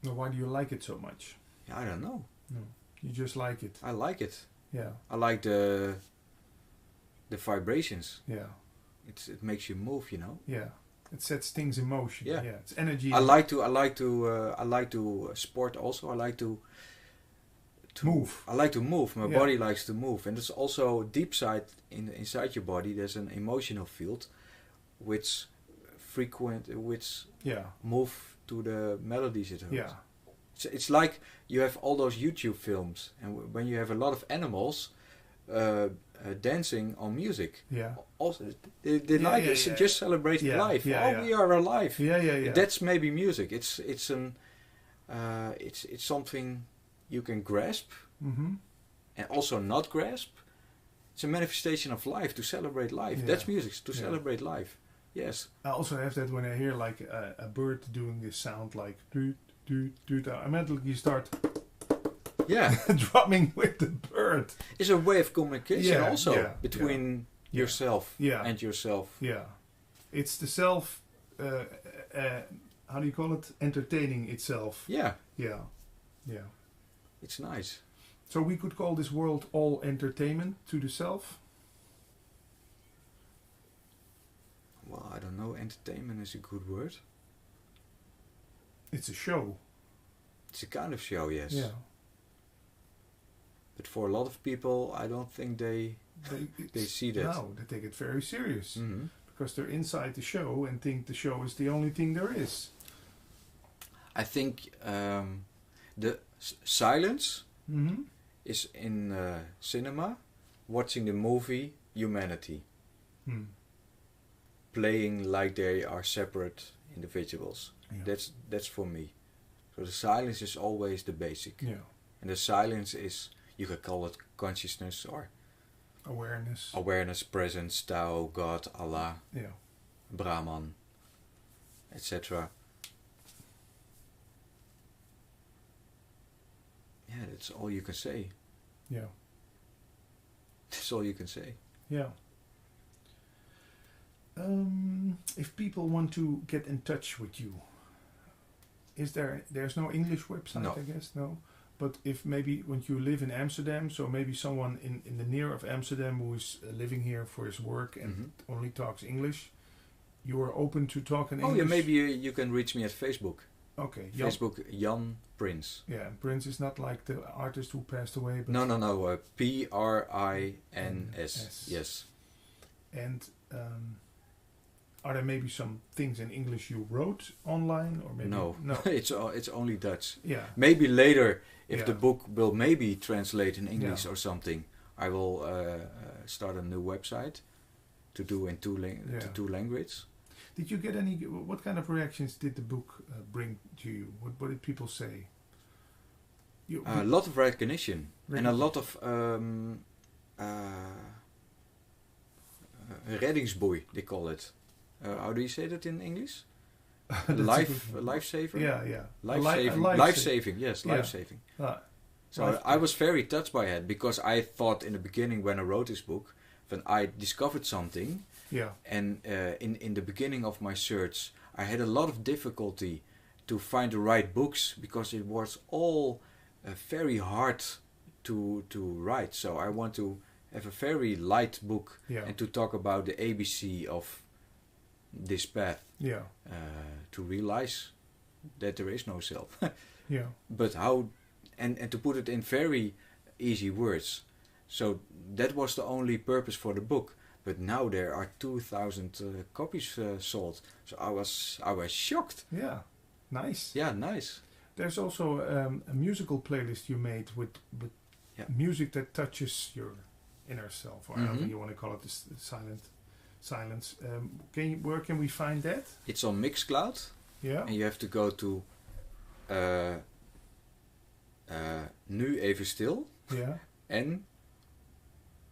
Well, why do you like it so much? I don't know. No, you just like it. I like it. Yeah. I like the vibrations. Yeah. It makes you move, you know. Yeah. It sets things in motion. Yeah. Yeah. It's energy. I like to sport also. I like to move. I like to move. My body likes to move, and it's also deep inside your body. There's an emotional field, which move to the melodies it hurts. Yeah. It's like you have all those YouTube films, and when you have a lot of animals dancing on music. Yeah. Also, they just celebrate life. We are alive. Yeah. That's maybe music. It's something you can grasp, and also not grasp. It's a manifestation of life, to celebrate life. That's music, to celebrate life. Yes. I also have that when I hear like a bird doing this sound like doot doot doot. I mentally start drumming with the bird. It's a way of communication also between yourself and yourself. Yeah. It's the self how do you call it? Entertaining itself. Yeah. Yeah. Yeah. It's nice. So we could call this world all entertainment to the self? Well, I don't know. Entertainment is a good word. It's a show. It's a kind of show, yes. Yeah. But for a lot of people, I don't think they see that. No, they take it very serious. Mm-hmm. Because they're inside the show and think the show is the only thing there is. I think the silence Mm-hmm. is in cinema, watching the movie Humanity. Playing like they are separate individuals. Yeah. That's for me. So the silence is always the basic. Yeah. And the silence is, you could call it consciousness or awareness, presence, Tao, God, Allah, Brahman, etc. Yeah, that's all you can say. Yeah. That's all you can say. Yeah. If people want to get in touch with you, there's no English website, No. I guess, no? But if maybe when you live in Amsterdam, so maybe someone in the near of Amsterdam who is living here for his work and only talks English, you are open to talk in English? Oh yeah, maybe you can reach me at Facebook. Okay. Facebook, Jan Prins. Yeah, Prince is not like the artist who passed away. But No. Prins. Yes. And are there maybe some things in English you wrote online, or maybe No. It's only Dutch. Yeah. Maybe later, if the book will maybe translate in English Yeah. or something, I will start a new website to do in two languages. Did you get any? What kind of reactions did the book bring to you? What did people say? A lot of recognition and a lot of reddingsboei, they call it. How do you say that in English? Life saver. Yeah. Life saving. Yes, life saving. So Life I was very touched by it, because I thought in the beginning when I wrote this book, when I discovered something, Yeah. and in the beginning of my search, I had a lot of difficulty to find the right books, because it was all very hard to write. So I want to have a very light book, Yeah. and to talk about the ABC of this path, Yeah. to realize that there is no self. Yeah. But how, and to put it in very easy words. So that was the only purpose for the book. But now there are 2,000 copies sold. So I was shocked. Yeah. Nice. Yeah, nice. There's also a musical playlist you made with Yeah. music that touches your inner self, or however Mhm. you want to call it, this silence. Where can we find that? It's on Mixcloud, Yeah. and you have to go to Nu Even Stil, Yeah. N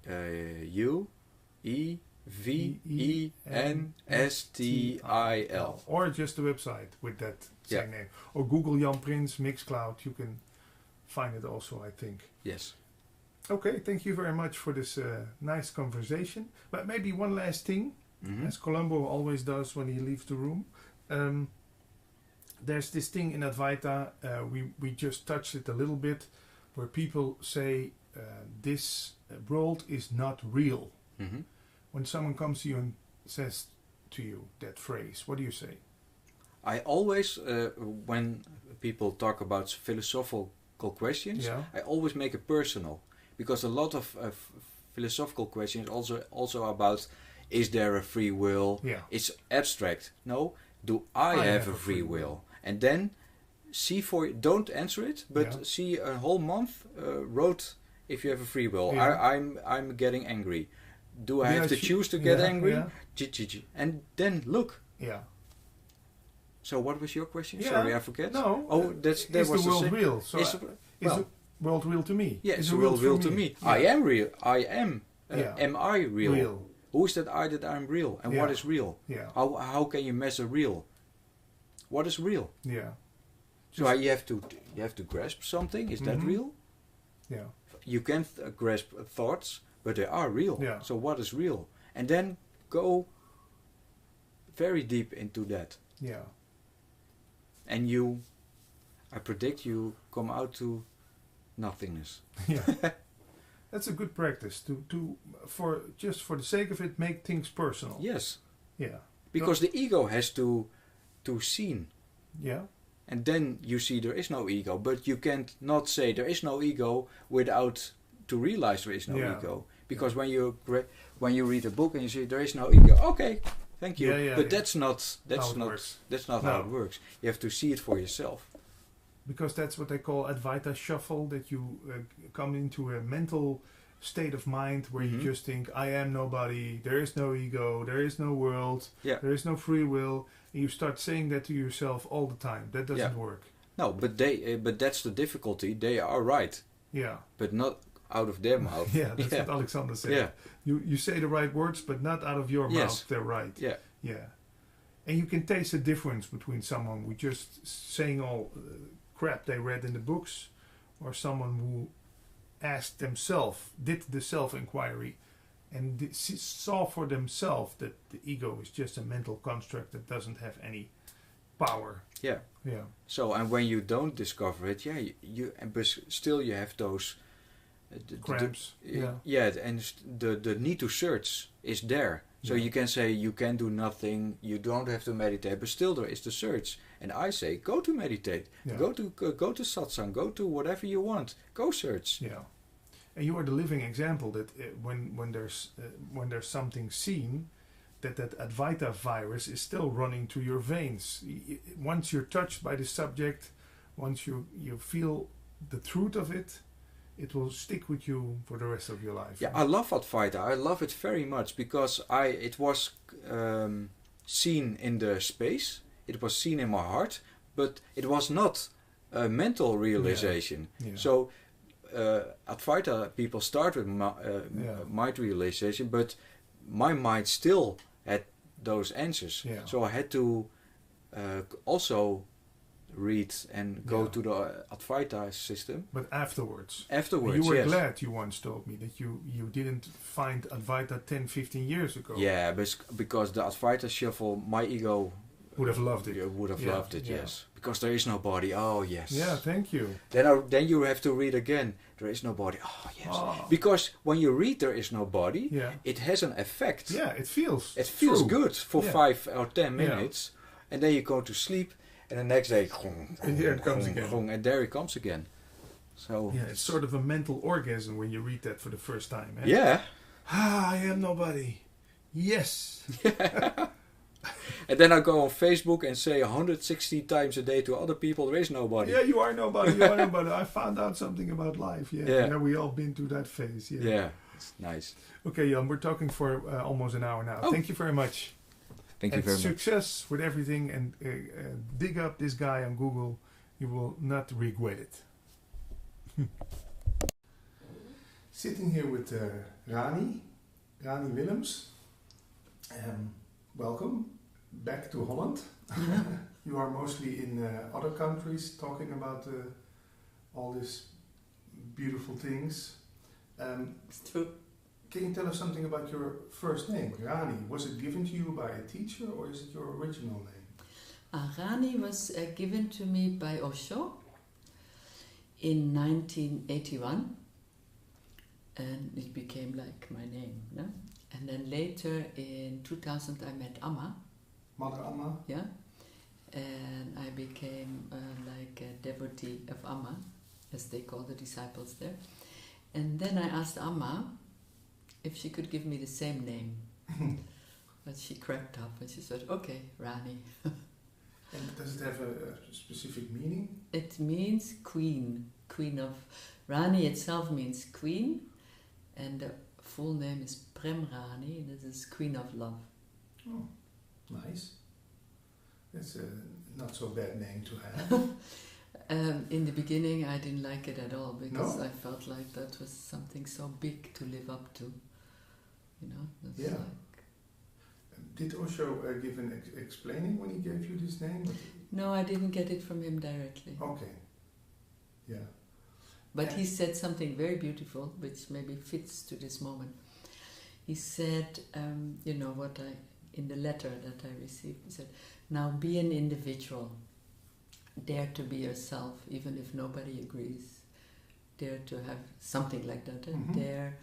U E V E N S T I L. Or just the website with that same Yeah. name. Or Google Jan Prins Mixcloud. You can find it also, I think. Yes. Okay, thank you very much for this nice conversation. But maybe one last thing, Mhm. as Columbo always does when he leaves the room. There's this thing in Advaita, we just touched it a little bit, where people say this world is not real. Mhm. When someone comes to you and says to you that phrase, what do you say? I always, when people talk about philosophical questions, Yeah. I always make it personal, because a lot of philosophical questions also about, is there a free will? Yeah. It's abstract. No, do I have a free will? And then don't answer it, but Yeah. see a whole month wrote if you have a free will. Yeah. I'm getting angry. Do I Yeah, have to choose to get angry? Yeah. And then look. Yeah. So what was your question? Yeah. Sorry, I forget. No. Oh, that is was the the world same. real? So Is is well, the world real to me? yeah, Is it's the real for to me. Yeah. I am real. I am. Yeah. Am I real? Real. Who is that I that I'm real? And what Yeah. is real? Yeah. How can you measure real? What is real? Yeah. So you have to grasp something. Is that Mhm. real? Yeah. You can grasp thoughts, but they are real. Yeah. So what is real? And then go very deep into that. Yeah. And I predict you come out to nothingness. Yeah. That's a good practice for the sake of it, make things personal. Yes, Yeah. because the ego has to seen, Yeah. and then you see there is no ego. But you can't not say there is no ego without to realize there is no Yeah. ego. Because when you read a book and you say there is no ego, okay, thank you. Yeah, but yeah. that's not works. that's not No. how it works. You have to see it for yourself. Because that's what they call Advaita shuffle, that you come into a mental state of mind where you Mhm. just think, I am nobody, there is no ego, there is no world, Yeah. there is no free will, and you start saying that to yourself all the time. That doesn't Yeah. work. No, but that's the difficulty. They are right, Yeah. but not out of their mouth. Yeah, that's what Alexander said. Yeah. You say the right words, but not out of your Yes. mouth, they're right. Yeah. Yeah. And you can taste the difference between someone who just saying all crap they read in the books, or someone who asked themselves, did the self-inquiry, and saw for themselves that the ego is just a mental construct that doesn't have any power. Yeah. Yeah. So, and when you don't discover it, but still you have those Cramps. and the need to search is there. So Yeah. you can say you can do nothing, you don't have to meditate, but still there is the search. And I say, go to meditate, Yeah. go to satsang, go to whatever you want, go search. Yeah. And you are the living example that when there's something seen, that Advaita virus is still running through your veins. Once you're touched by the subject, once you feel the truth of it, it will stick with you for the rest of your life. Yeah, I love Advaita. I love it very much because it was seen in the space, it was seen in my heart, but it was not a mental realization. Yeah. So Advaita people start with mind realization, but my mind still had those answers. Yeah. So I had to also read and go to the Advaita system. But afterwards. Afterwards, you were yes. glad, you once told me, that you didn't find Advaita 10, 15 years ago. Yeah, because the Advaita shuffle, my ego Would have loved it. would have loved it, yes. Because there is nobody. Oh, yes. Yeah, thank you. Then you have to read again. There is nobody. Oh, yes. Oh. Because when you read there is nobody, Yeah. it has an effect. Yeah, it feels. It feels true. good for Yeah. 5 or 10 Yeah. minutes. And then you go to sleep. And the next day, And here it comes again. and there it comes again. So Yeah, it's sort of a mental orgasm when you read that for the first time. Eh? yeah. I am nobody. Yes. And then I go on Facebook and say 160 times a day to other people, there is nobody. Yeah, you are nobody. You are nobody. I found out something about life. Yeah. Yeah. We all been through that phase. Yeah. Yeah, it's nice. Okay, Jan, we're talking for almost an hour now. Oh. Thank you very much. Thank you And very much. success with everything, and dig up this guy on Google. You will not regret it. Sitting here with Rani Willems. Welcome back to Holland. You are mostly in other countries talking about all these beautiful things. It's true. Can you tell us something about your first name, Rani? Was it given to you by a teacher or is it your original name? Rani was given to me by Osho in 1981, and it became like my name. No? And then later in 2000 I met Amma, Mother Amma? yeah, and I became like a devotee of Amma, as they call the disciples there. And then I asked Amma if she could give me the same name. But she cracked up and she said, okay, Rani. And does it have a specific meaning? It means queen. Queen of... Rani itself means queen, and the full name is Prem Rani, and this is Queen of Love. Oh, nice. That's a not so bad name to have. In the beginning I didn't like it at all, because No? I felt like that was something so big to live up to. You know? That's Yeah. like, Did Osho give an explaining when he gave you this name? no, I didn't get it from him directly. Okay. Yeah. But he said something very beautiful, which maybe fits to this moment. He said, you know, in the letter that I received, he said, now be an individual. Dare to be yourself, even if nobody agrees. Dare to have something like that. And dare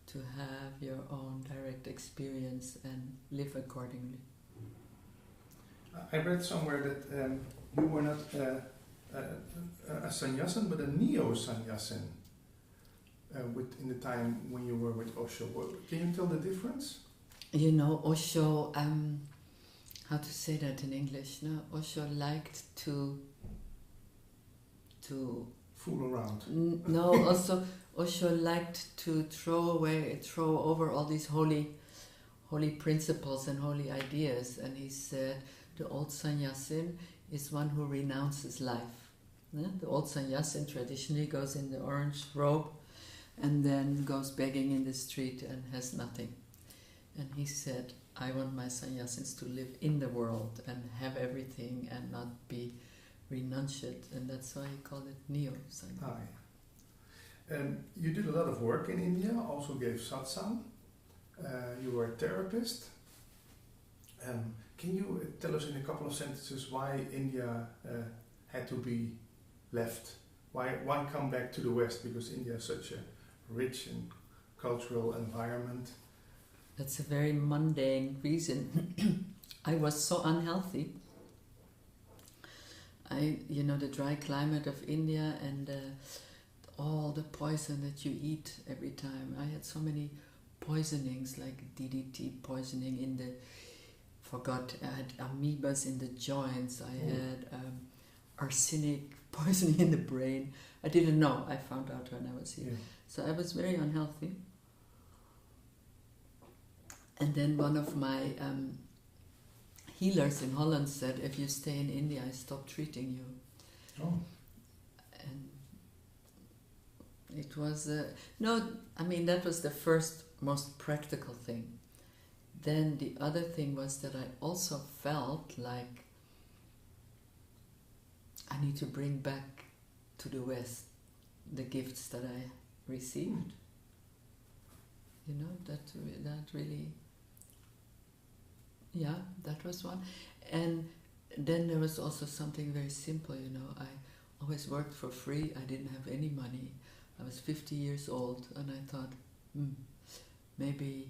to have your own direct experience and live accordingly. I read somewhere that you were not a sannyasin, but a neo-sannyasin in the time when you were with Osho. Can you tell the difference? You know, Osho, how to say that in English? No, Osho liked to Fool around. no, also Osho liked to throw over all these holy principles and holy ideas, and he said the old sannyasin is one who renounces life. Yeah? The old sannyasin traditionally goes in the orange robe and then goes begging in the street and has nothing. And he said, I want my sannyasins to live in the world and have everything and not be renunciate, and that's why he called it neo-sannyasa. Ah, yeah. You did a lot of work in India, also gave satsang. You were a therapist. Can you tell us in a couple of sentences why India had to be left? Why come back to the West? Because India is such a rich and cultural environment. That's a very mundane reason. I was so unhealthy. The dry climate of India and all the poison that you eat every time. I had so many poisonings, like DDT poisoning I had amoebas in the joints. I had arsenic poisoning in the brain. I didn't know. I found out when I was here. Yeah. So I was very unhealthy. And then one of my healers in Holland said, if you stay in India, I stop treating you. Oh. And it was, that was the first most practical thing. Then the other thing was that I also felt like I need to bring back to the West the gifts that I received. You know, that really, yeah, that was one. And then there was also something very simple, you know. I always worked for free. I didn't have any money. I was 50 years old, and I thought, maybe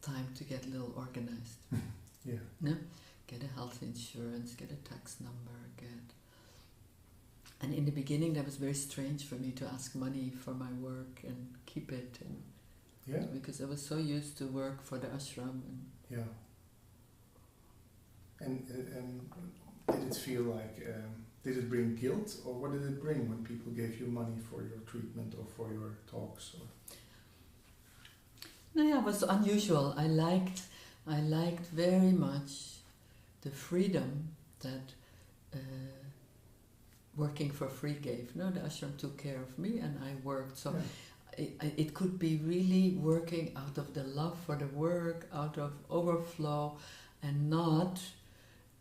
time to get a little organized. Yeah. No? Get a health insurance, get a tax number, And in the beginning, that was very strange for me to ask money for my work and keep it, because I was so used to work for the ashram. And did it feel like, did it bring guilt, or what did it bring when people gave you money for your treatment or for your talks? Or? No, yeah, it was unusual. I liked very much the freedom that working for free gave. No, the ashram took care of me, and I worked. So it could be really working out of the love for the work, out of overflow, and not.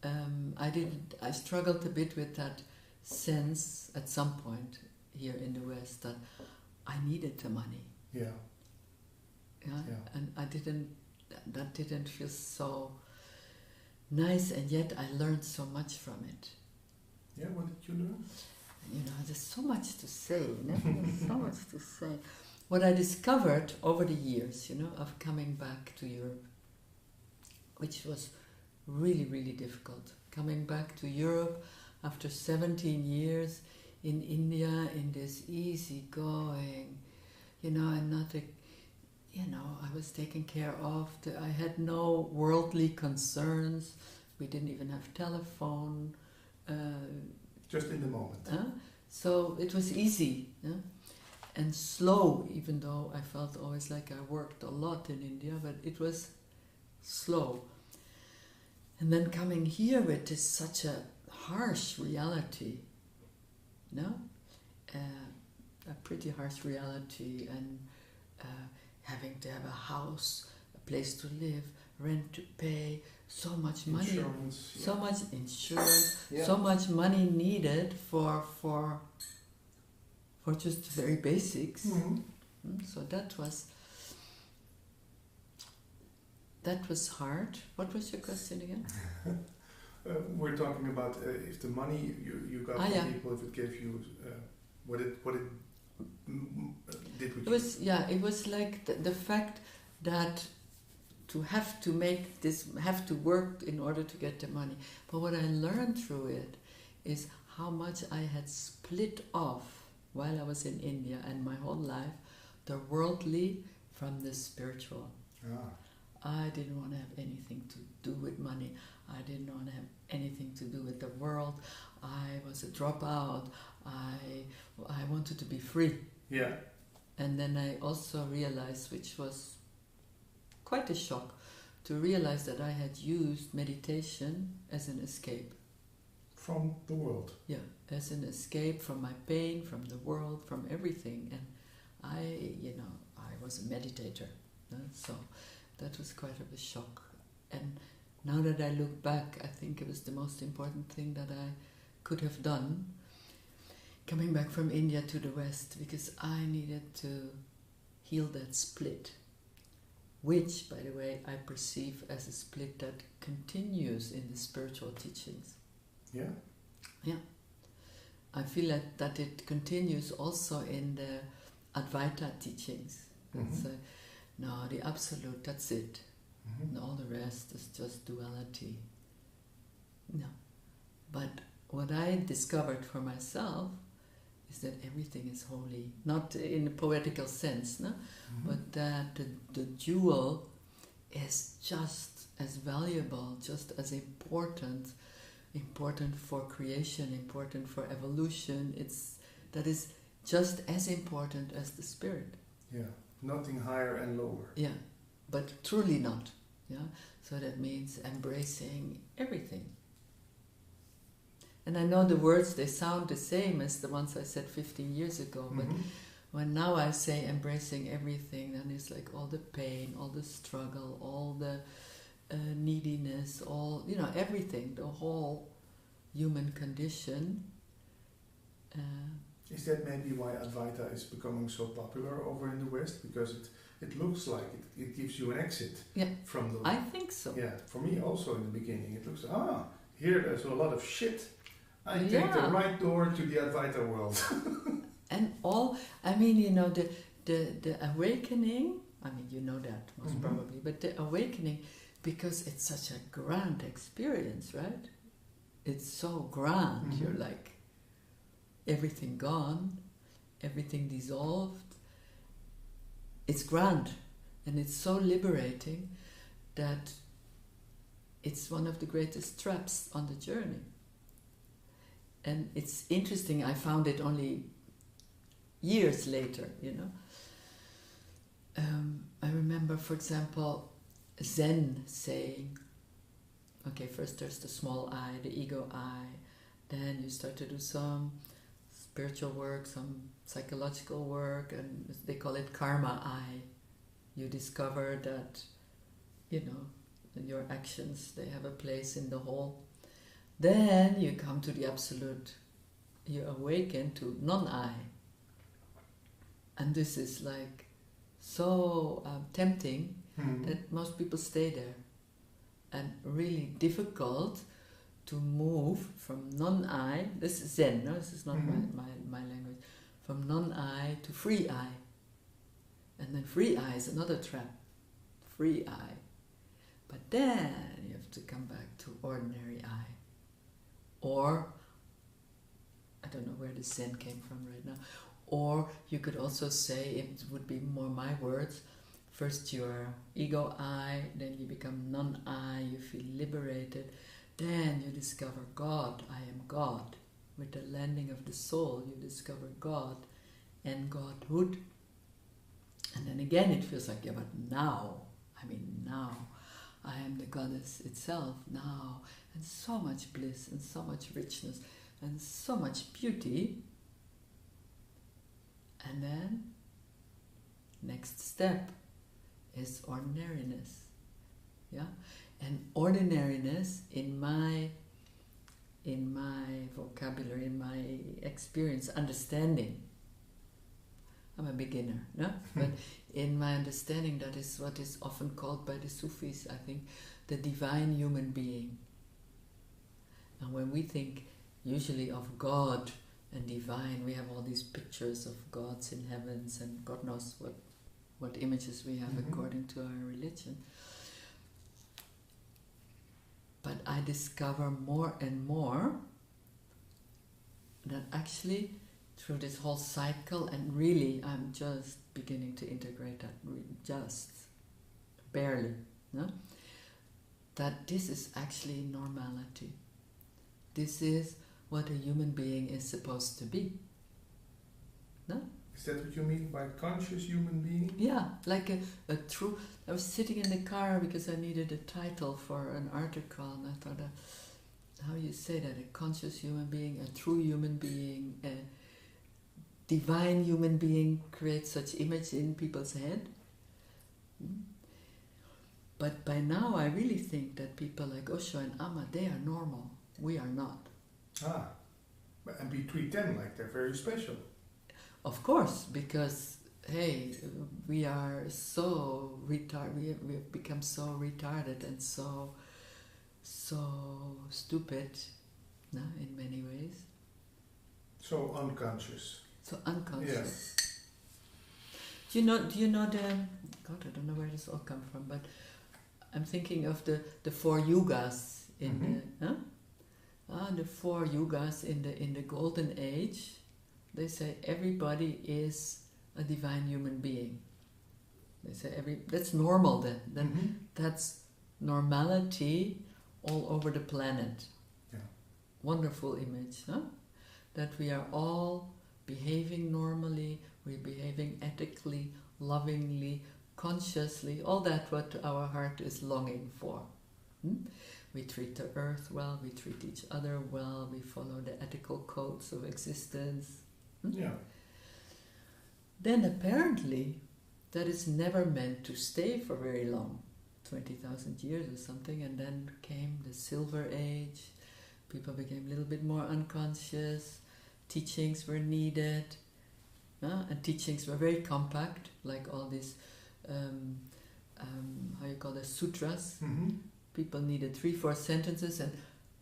I struggled a bit with that sense at some point here in the West that I needed the money. Yeah. And that didn't feel so nice, and yet I learned so much from it. Yeah, what did you learn? You know, there's so much to say, there's so much to say. What I discovered over the years, you know, of coming back to Europe, which was really, really difficult. Coming back to Europe after 17 years in India, in this easygoing, you know, and not a, you know, I was taken care of. I had no worldly concerns. We didn't even have telephone. Just in the moment. So it was easy, and slow, even though I felt always like I worked a lot in India, but it was slow. And then coming here with this such a harsh reality, a pretty harsh reality, and having to have a house, a place to live, rent to pay, so much money, insurance, so much insurance, so much money needed for just the very basics. So that was hard. What was your question again? We're talking about if the money you got from people, if it gave you what it did with you. It was like the fact that to have to make this, have to work in order to get the money. But what I learned through it is how much I had split off while I was in India and my whole life, the worldly from the spiritual. I didn't want to have anything to do with money. I didn't want to have anything to do with the world. I was a dropout. I wanted to be free. Yeah. And then I also realized, which was quite a shock, to realize that I had used meditation as an escape. From the world. Yeah, as an escape from my pain, from the world, from everything. And I was a meditator. So that was quite of a shock. And now that I look back, I think it was the most important thing that I could have done, coming back from India to the West, because I needed to heal that split, which, by the way, I perceive as a split that continues in the spiritual teachings. Yeah? Yeah. I feel that it continues also in the Advaita teachings. So, no, the absolute, that's it. And all the rest is just duality. No. But what I discovered for myself is that everything is holy. Not in a poetical sense, no? But that the jewel is just as valuable, just as important for creation, important for evolution. That is just as important as the spirit. Yeah. Nothing higher and lower. Yeah, but truly not. Yeah, so that means embracing everything. And I know the words, they sound the same as the ones I said 15 years ago, but when now I say embracing everything, then it's like all the pain, all the struggle, all the neediness, all, everything, the whole human condition. Is that maybe why Advaita is becoming so popular over in the West? Because it looks like it gives you an exit from the... I think so. Yeah, for me also in the beginning. It looks, here there's a lot of shit. I take the right door to the Advaita world. And I mean, you know, the awakening, I mean, you know that most probably, but the awakening, because it's such a grand experience, right? It's so grand. You're like, everything gone, everything dissolved. It's grand, and it's so liberating that it's one of the greatest traps on the journey. And it's interesting, I found it only years later, you know. I remember, for example, Zen saying, okay, first there's the small I, the ego I, then you start to do some spiritual work, some psychological work, and they call it karma I. You discover that, you know, your actions, they have a place in the whole. Then you come to the absolute, you awaken to non-I. And this is like so tempting that most people stay there. And really difficult to move from non-I, this is Zen, no? This is not my language, from non-I to free I. And then free I is another trap, free I. But then you have to come back to ordinary I. Or, I don't know where the Zen came from right now, or you could also say, it would be more my words, first you are ego I, then you become non-I, you feel liberated, then you discover God, I am God. With the landing of the soul, you discover God and Godhood. And then again it feels like, yeah, but now I am the goddess itself now. And so much bliss and so much richness and so much beauty. And then, next step is ordinariness. Yeah? And ordinariness in my vocabulary, in my experience, understanding. I'm a beginner, no? But in my understanding, that is what is often called by the Sufis, I think, the divine human being. And when we think usually of God and divine, we have all these pictures of gods in heavens and God knows what images we have according to our religion. But I discover more and more that actually through this whole cycle, and really I'm just beginning to integrate that, just barely, no? That this is actually normality. This is what a human being is supposed to be. No? Is that what you mean by conscious human being? Yeah, like a true... I was sitting in the car because I needed a title for an article, and I thought, how you say that? A conscious human being, a true human being, a divine human being creates such image in people's head. But by now I really think that people like Osho and Amma, they are normal. We are not. And we treat them like they're very special. Of course, because, hey, we are so retarded, we have become so retarded and so stupid, no, in many ways. So unconscious. So unconscious. Yeah. Do you know the, God, I don't know where this all come from, but I'm thinking of the four yugas in the four yugas in the golden age. They say everybody is a divine human being. They say that's normal then. Then that's normality all over the planet. Yeah. Wonderful image, huh? That we are all behaving normally, we're behaving ethically, lovingly, consciously, all that what our heart is longing for. We treat the earth well, we treat each other well, we follow the ethical codes of existence. Yeah. Then apparently that is never meant to stay for very long, 20,000 years or something, and then came the Silver Age, People became a little bit more unconscious. Teachings were needed. And teachings were very compact, like all these, how you call it, sutras. Mm-hmm. People needed 3-4 sentences and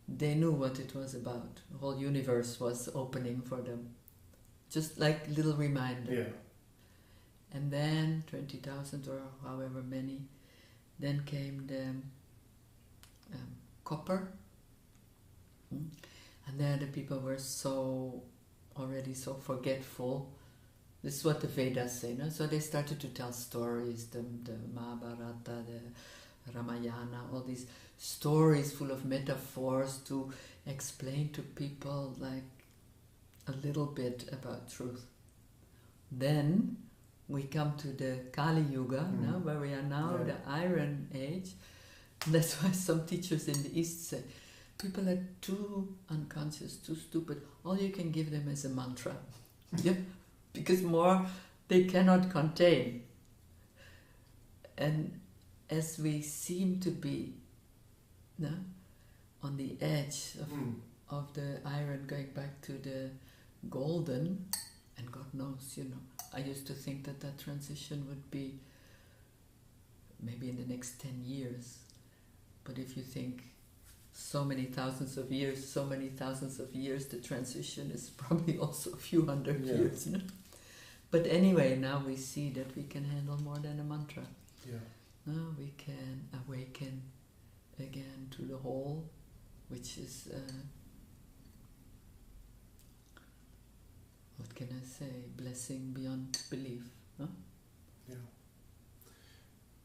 they knew what it was about. The whole universe was opening for them. Just like little reminder. Yeah. And then 20,000 or however many, then came the copper. And there the people were already so forgetful. This is what the Vedas say, no? So they started to tell stories, the Mahabharata, the Ramayana, all these stories full of metaphors to explain to people like a little bit about truth. Then we come to the Kali Yuga, now, where we are now, the Iron Age. That's why some teachers in the East say, people are too unconscious, too stupid. All you can give them is a mantra. Yeah, because more they cannot contain. And as we seem to be on the edge of the iron, going back to the golden, and God knows, I used to think that that transition would be maybe in the next 10 years. But if you think so many thousands of years, the transition is probably also a few hundred years. But anyway, now we see that we can handle more than a mantra. Yeah. Now we can awaken again to the whole, which is, what can I say, blessing beyond belief. Huh? Yeah.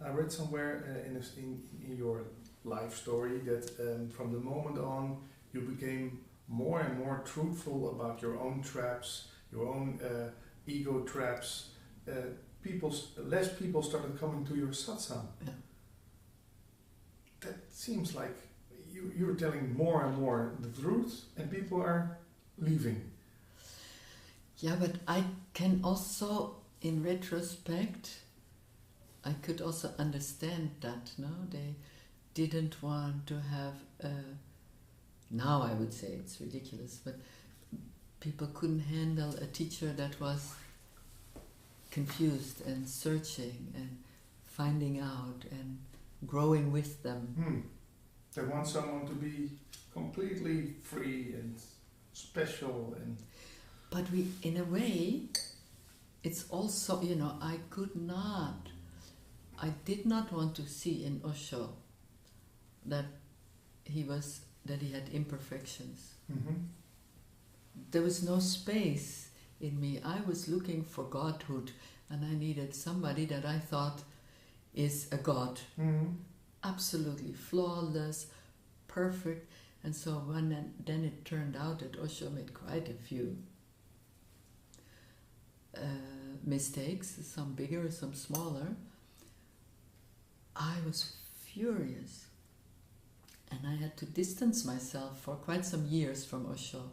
I read somewhere in your life story that from the moment on you became more and more truthful about your own traps, your own ego traps. Less people started coming to your satsang. Yeah. That seems like you're telling more and more the truth, and people are leaving. Yeah, but I can also, in retrospect, I could also understand that. No, they didn't want to have. Now I would say it's ridiculous, but people couldn't handle a teacher that was confused and searching and finding out and growing with them. They want someone to be completely free and special and. But we, in a way, it's also, I did not want to see in Osho that he had imperfections. Mm-hmm. There was no space in me. I was looking for godhood, and I needed somebody that I thought is a god. Mm-hmm. Absolutely flawless, perfect. And so then it turned out that Osho made quite a few mistakes, some bigger, some smaller. I was furious, and I had to distance myself for quite some years from Osho.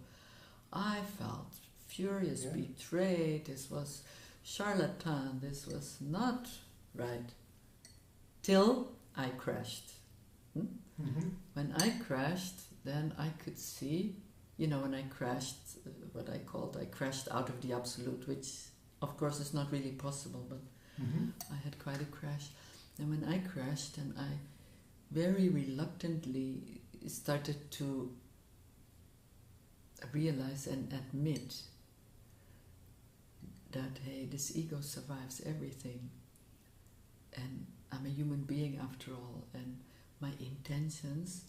I felt furious, betrayed. This was charlatan, this was not right, till I crashed. Mm-hmm. When I crashed, then I could see, when I crashed, I crashed out of the absolute, which of course is not really possible, but I had quite a crash. And when I crashed, and I very reluctantly started to realize and admit that, hey, this ego survives everything, and I'm a human being after all, and my intentions,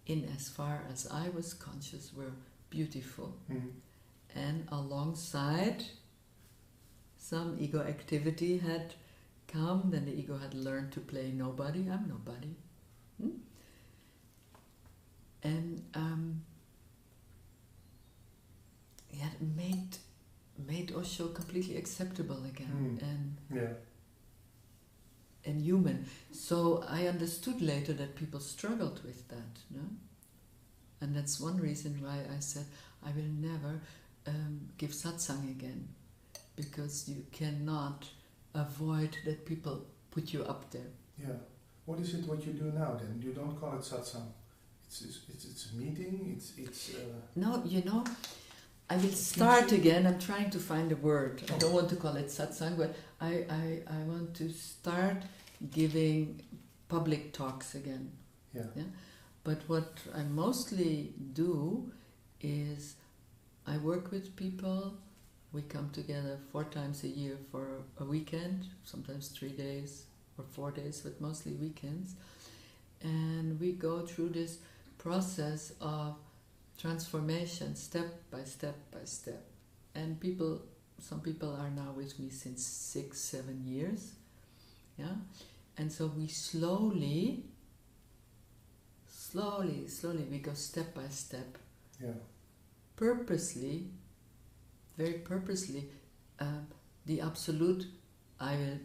in as far as I was conscious, were beautiful. And alongside, some ego activity had come, then the ego had learned to play nobody. I'm nobody. And it made Osho completely acceptable again and human. So I understood later that people struggled with that, no? And that's one reason why I said I will never give satsang again, because you cannot avoid that people put you up there. Yeah. What is it what you do now then? You don't call it satsang. It's a meeting. It's. No, you know, I will start again. I'm trying to find a word. I don't want to call it satsang, but I want to start giving public talks again. Yeah. But what I mostly do is I work with people. We come together 4 times a year for a weekend, sometimes 3 days or 4 days, but mostly weekends. And we go through this process of transformation step by step by step. And some people are now with me since 6-7 years. Yeah. And so we slowly, we go step by step. Yeah. Purposely, very purposely, the absolute I will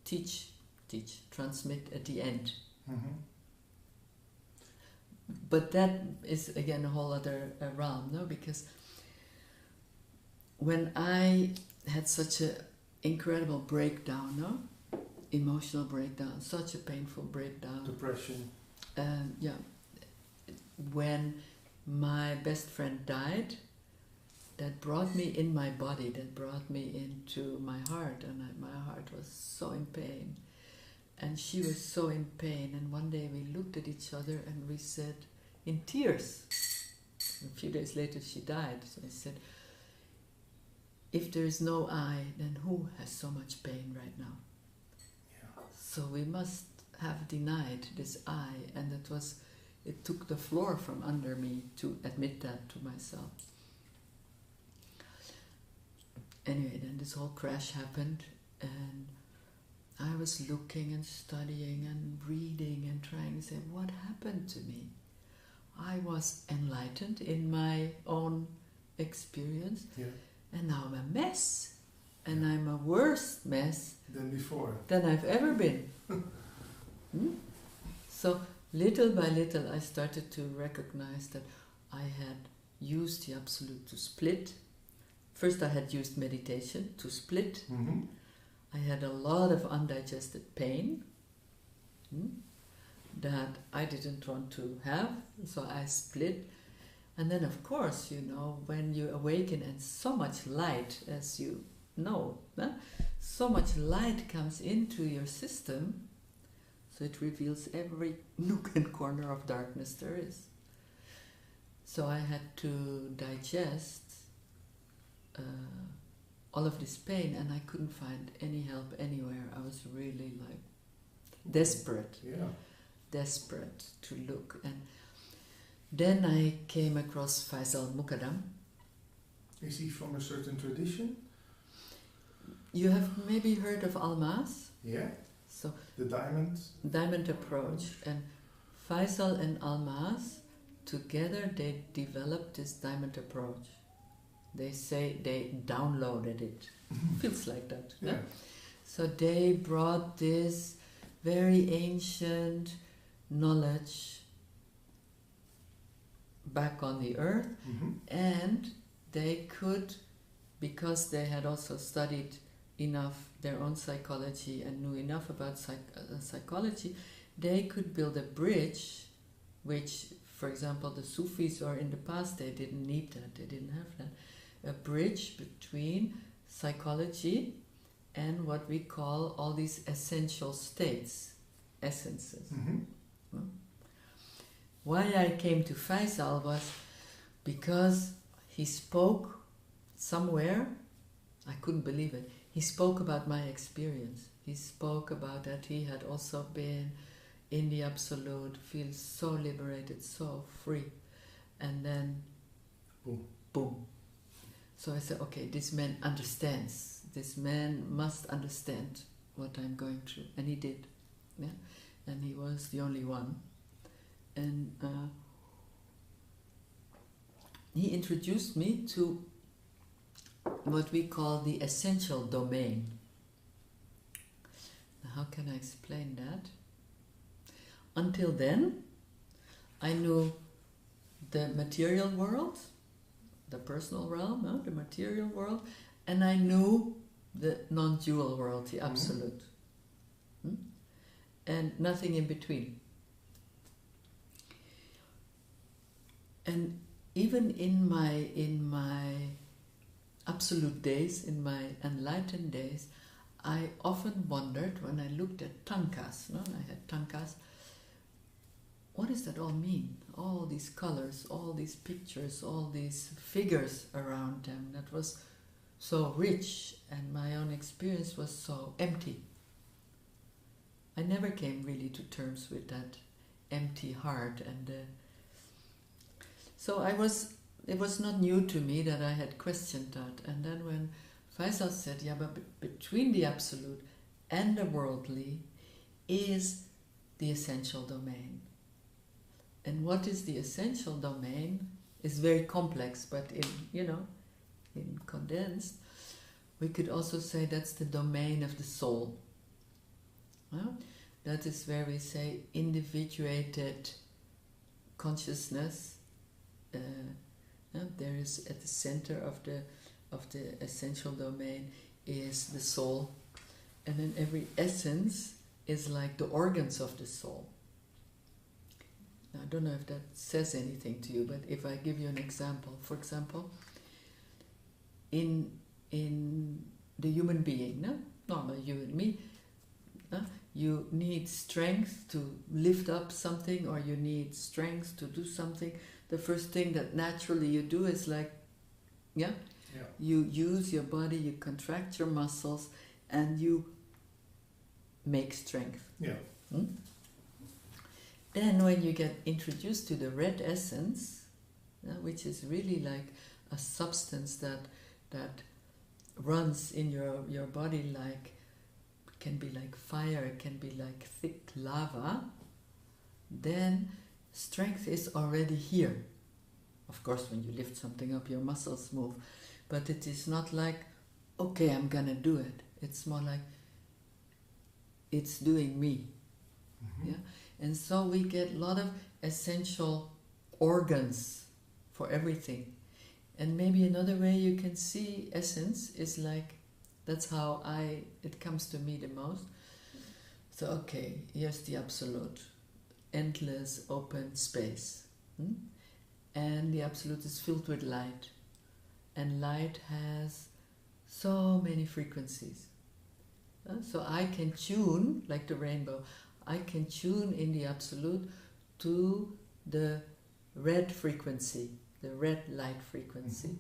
teach, transmit at the end. Mm-hmm. But that is again a whole other realm, no? Because when I had such an incredible breakdown, no? Emotional breakdown, such a painful breakdown. Depression. Yeah. When my best friend died, that brought me in my body, that brought me into my heart, and my heart was so in pain. And she was so in pain, and one day we looked at each other and we said, in tears, a few days later she died, so I said, if there is no I, then who has so much pain right now? Yeah. So we must have denied this I, and it took the floor from under me to admit that to myself. Anyway, then this whole crash happened, and I was looking and studying and reading and trying to say, what happened to me? I was enlightened in my own experience, and now I'm a mess, and I'm a worse mess than I've ever been. So little by little I started to recognize that I had used the Absolute to split. First I had used meditation to split. Mm-hmm. I had a lot of undigested pain that I didn't want to have, so I split. And then of course, you know, when you awaken and so much light, as you know, so much light comes into your system, so it reveals every nook and corner of darkness there is. So I had to digest all of this pain, and I couldn't find any help anywhere. I was really like desperate to look. And then I came across Faisal Muqaddam. Is he from a certain tradition? You have maybe heard of Almaas? Yeah. So the diamond approach. And Faisal and Almaas together, they developed this diamond approach. They say they downloaded it. Feels like that. Yeah. So they brought this very ancient knowledge back on the earth, and they could, because they had also studied enough their own psychology and knew enough about psychology, they could build a bridge, which, for example, the Sufis, or in the past, they didn't need that, they didn't have that, a bridge between psychology and what we call all these essential states, essences. Why I came to Faisal was because he spoke somewhere, I couldn't believe it, he spoke about my experience. He spoke about that he had also been in the Absolute, feels so liberated, so free. And then, boom. So I said, okay, this man understands. This man must understand what I'm going through. And he did. Yeah? And he was the only one. And he introduced me to what we call the essential domain. Now, how can I explain that? Until then, I knew the material world, the personal realm, the material world, and I knew the non-dual world, the Absolute. And nothing in between. And even in my absolute days, in my enlightened days, I often wondered when I looked at tankas, no? I had tankas, what does that all mean? All these colors, all these pictures, all these figures around them, that was so rich, and my own experience was so empty. I never came really to terms with that empty heart, and so it was not new to me that I had questioned that. And then when Faisal said, yeah, but between the absolute and the worldly is the essential domain. And what is the essential domain is very complex, but in condensed, we could also say that's the domain of the soul. Well, that is where we say individuated consciousness. There is at the center of the essential domain is the soul, and then every essence is like the organs of the soul. Now, I don't know if that says anything to you, but if I give you an example, for example, in the human being, no? Normal you and me, you need strength to lift up something, or you need strength to do something. The first thing that naturally you do is you use your body, you contract your muscles, and you make strength. Yeah. Then when you get introduced to the red essence, which is really like a substance that runs in your body, like can be like fire, it can be like thick lava, then strength is already here. Of course, when you lift something up, your muscles move, but it is not like, okay, I'm gonna do it. It's more like, it's doing me. Mm-hmm. Yeah, and so we get a lot of essential organs for everything. And maybe another way you can see essence is like, that's how it comes to me the most. So, okay, here's the absolute. Endless open space. And the absolute is filled with light. And light has so many frequencies. So I can tune, like the rainbow, I can tune in the absolute to the red frequency, the red light frequency.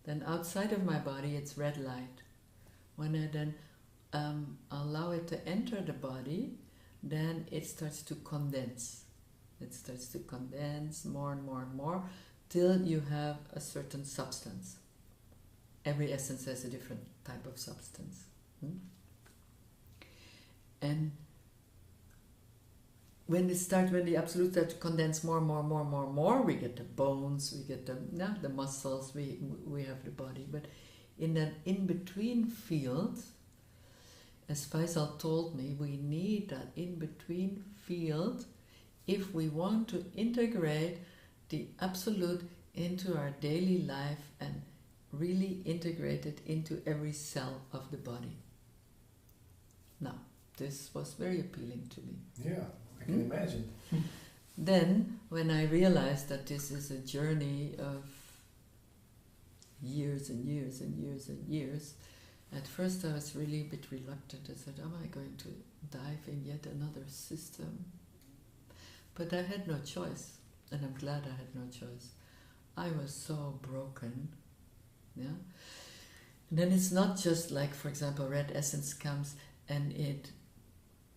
Then outside of my body it's red light. When I then allow it to enter the body, then it starts to condense. It starts to condense more and more and more till you have a certain substance. Every essence has a different type of substance. And when the absolute starts to condense more, we get the bones, we get the muscles, we have the body. But in that in-between field, as Faisal told me, we need that in-between field if we want to integrate the absolute into our daily life and really integrate it into every cell of the body. Now, this was very appealing to me. Yeah, I can imagine. Then, when I realized that this is a journey of years and years and years and years, at first I was really a bit reluctant. I said, am I going to dive in yet another system? But I had no choice, and I'm glad I had no choice. I was so broken, yeah? And then it's not just like, for example, red essence comes and it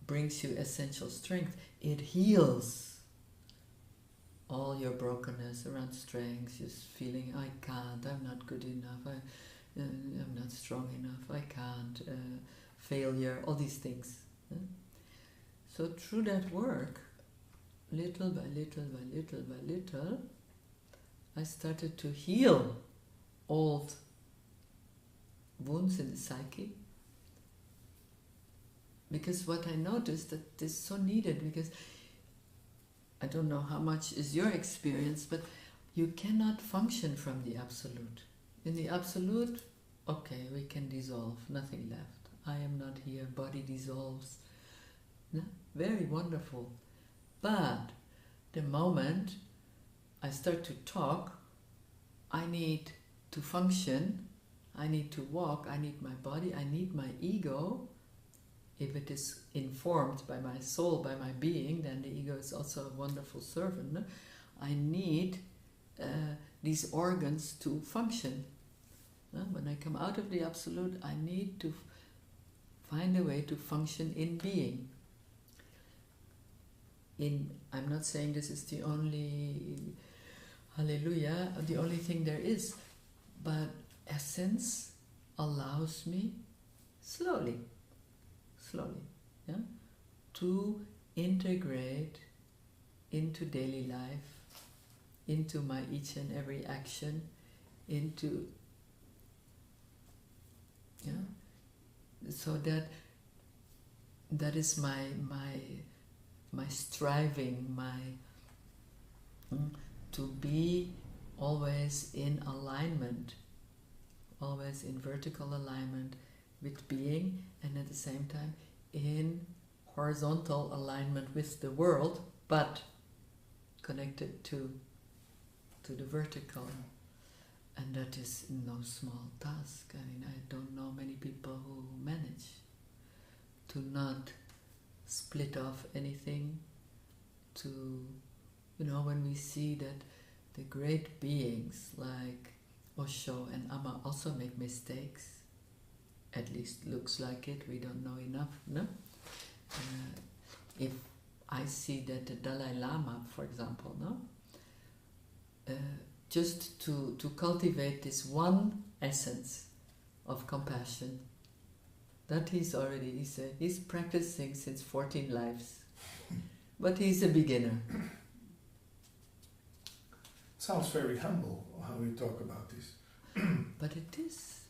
brings you essential strength. It heals all your brokenness around strengths, just feeling, I can't, I'm not good enough, I'm not strong enough, I can't, failure, all these things. So through that work, little by little by little by little, I started to heal old wounds in the psyche. Because what I noticed that this is so needed, because I don't know how much is your experience, but you cannot function from the absolute. In the absolute, okay, we can dissolve, nothing left. I am not here, body dissolves. No? Very wonderful. But the moment I start to talk, I need to function, I need to walk, I need my body, I need my ego. If it is informed by my soul, by my being, then the ego is also a wonderful servant. No? I need these organs to function. No? When I come out of the Absolute, I need to find a way to function in being. I'm not saying this is the only hallelujah, the only thing there is, but essence allows me slowly, yeah, to integrate into daily life, into my each and every action, into, yeah, so that is my striving, to be always in alignment, always in vertical alignment with being, and at the same time in horizontal alignment with the world, but connected to the vertical. And that is no small task. I mean, I don't know many people who manage to not split off anything, to, you know, when we see that the great beings like Osho and Amma also make mistakes, at least looks like it, we don't know enough, no? If I see that the Dalai Lama, for example, no? Just to cultivate this one essence of compassion, that he's practicing since 14 lives, but he's a beginner. Sounds very humble how you talk about this. But it is.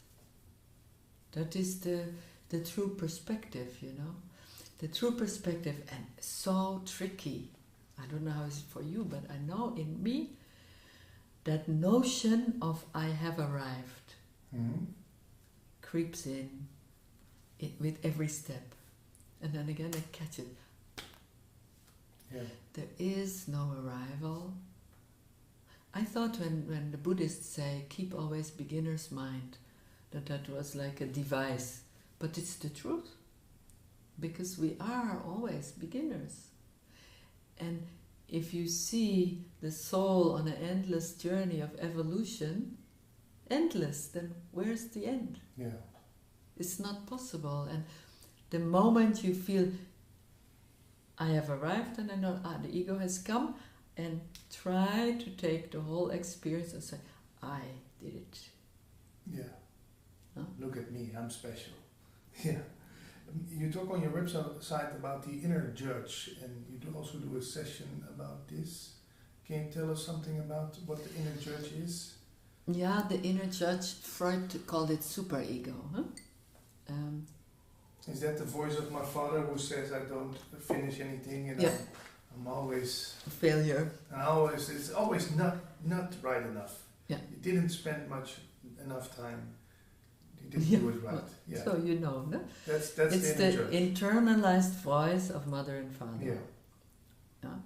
That is the true perspective, you know. The true perspective, and so tricky. I don't know how it's for you, but I know in me that notion of I have arrived creeps in with every step. And then again I catch it. Yeah. There is no arrival. I thought when the Buddhists say, keep always beginner's mind, that was like a device. But it's the truth. Because we are always beginners. And if you see the soul on an endless journey of evolution, endless, then where's the end? Yeah. It's not possible. And the moment you feel, I have arrived and I know, the ego has come, and try to take the whole experience and say, I did it. Yeah. Huh? Look at me, I'm special. Yeah. You talk on your website about the inner judge, and you also do a session about this. Can you tell us something about what the inner judge is? Yeah, the inner judge, Freud called it superego. Huh? Is that the voice of my father who says I don't finish anything and yeah. I'm always a failure? It's always not right enough. Yeah. You didn't spend enough time. You didn't do it right. Well, yeah. So you know, no? That's it's the internalized voice of mother and father. Yeah. Yeah.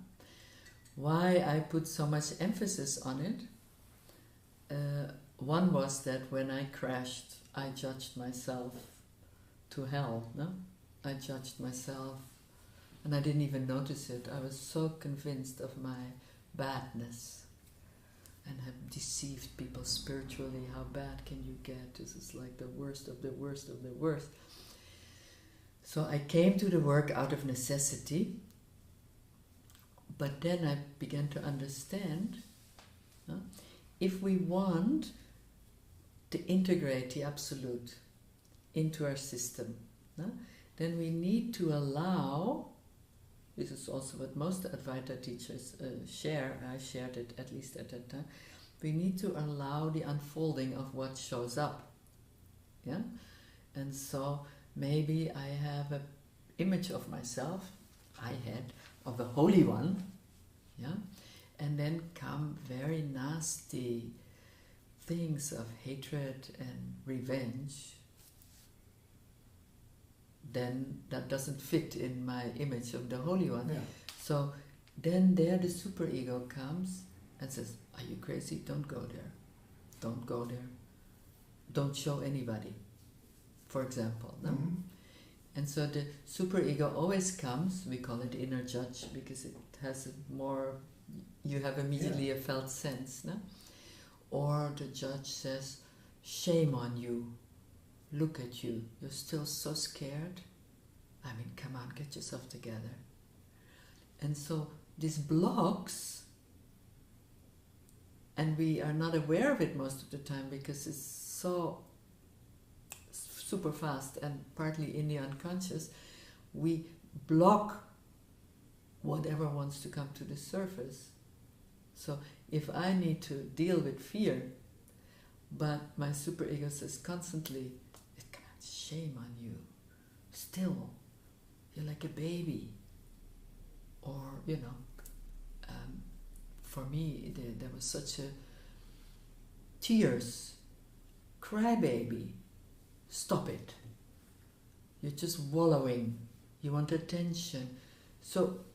Why I put so much emphasis on it? One was that when I crashed, I judged myself to hell. No, I judged myself, and I didn't even notice it. I was so convinced of my badness, and have deceived people spiritually. How bad can you get? This is like the worst of the worst of the worst. So I came to the work out of necessity, but then I began to understand, if we want to integrate the Absolute into our system, then we need to allow, this is also what most Advaita teachers share, I shared it at least at that time, we need to allow the unfolding of what shows up. Yeah? And so maybe I have an image of myself, of a holy one, yeah? And then come very nasty things of hatred and revenge, then that doesn't fit in my image of the Holy One. Yeah. So then there the superego comes and says, "Are you crazy? Don't go there. Don't go there. Don't show anybody," for example. No? Mhm. And so the superego always comes, we call it inner judge because it has a more, you have immediately a felt sense. No? Or the judge says, "Shame on you. Look at you. You're still so scared. I mean, come on, get yourself together." And so these blocks, and we are not aware of it most of the time because it's so super fast and partly in the unconscious, we block whatever wants to come to the surface. So if I need to deal with fear, but my superego says constantly, "Come on, shame on you. Still, you're like a baby." Or, for me, there was such a tears, crybaby. Stop it. You're just wallowing. You want attention. So,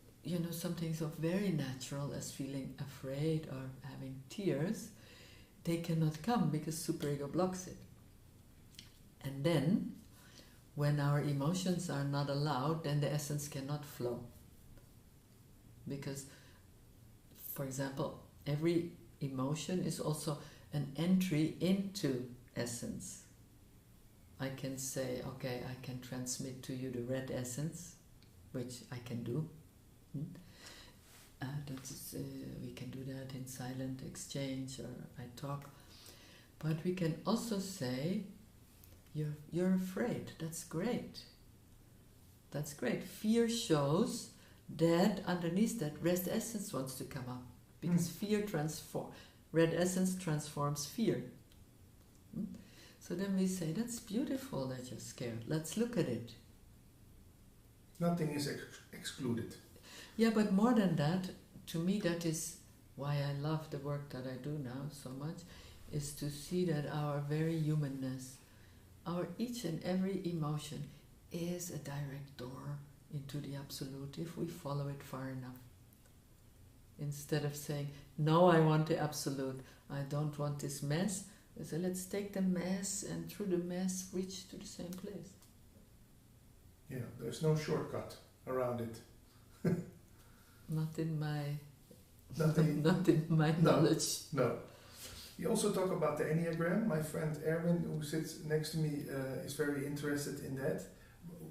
something so very natural as feeling afraid or having tears, they cannot come because superego blocks it. And then, when our emotions are not allowed, then the essence cannot flow. Because, for example, every emotion is also an entry into essence. I can say, okay, I can transmit to you the red essence, which I can do. We can do that in silent exchange, or I talk. But we can also say, you're afraid. That's great. That's great. Fear shows that underneath that red essence wants to come up, because red essence transforms fear. So then we say, that's beautiful that you're scared. Let's look at it. Nothing is excluded. Yeah, but more than that, to me that is why I love the work that I do now so much, is to see that our very humanness, our each and every emotion is a direct door into the Absolute if we follow it far enough. Instead of saying, no, I want the Absolute, I don't want this mess, I say, let's take the mess and through the mess reach to the same place. Yeah, there's no shortcut around it. Not in my No. knowledge. No. You also talk about the Enneagram. My friend Erwin, who sits next to me, is very interested in that.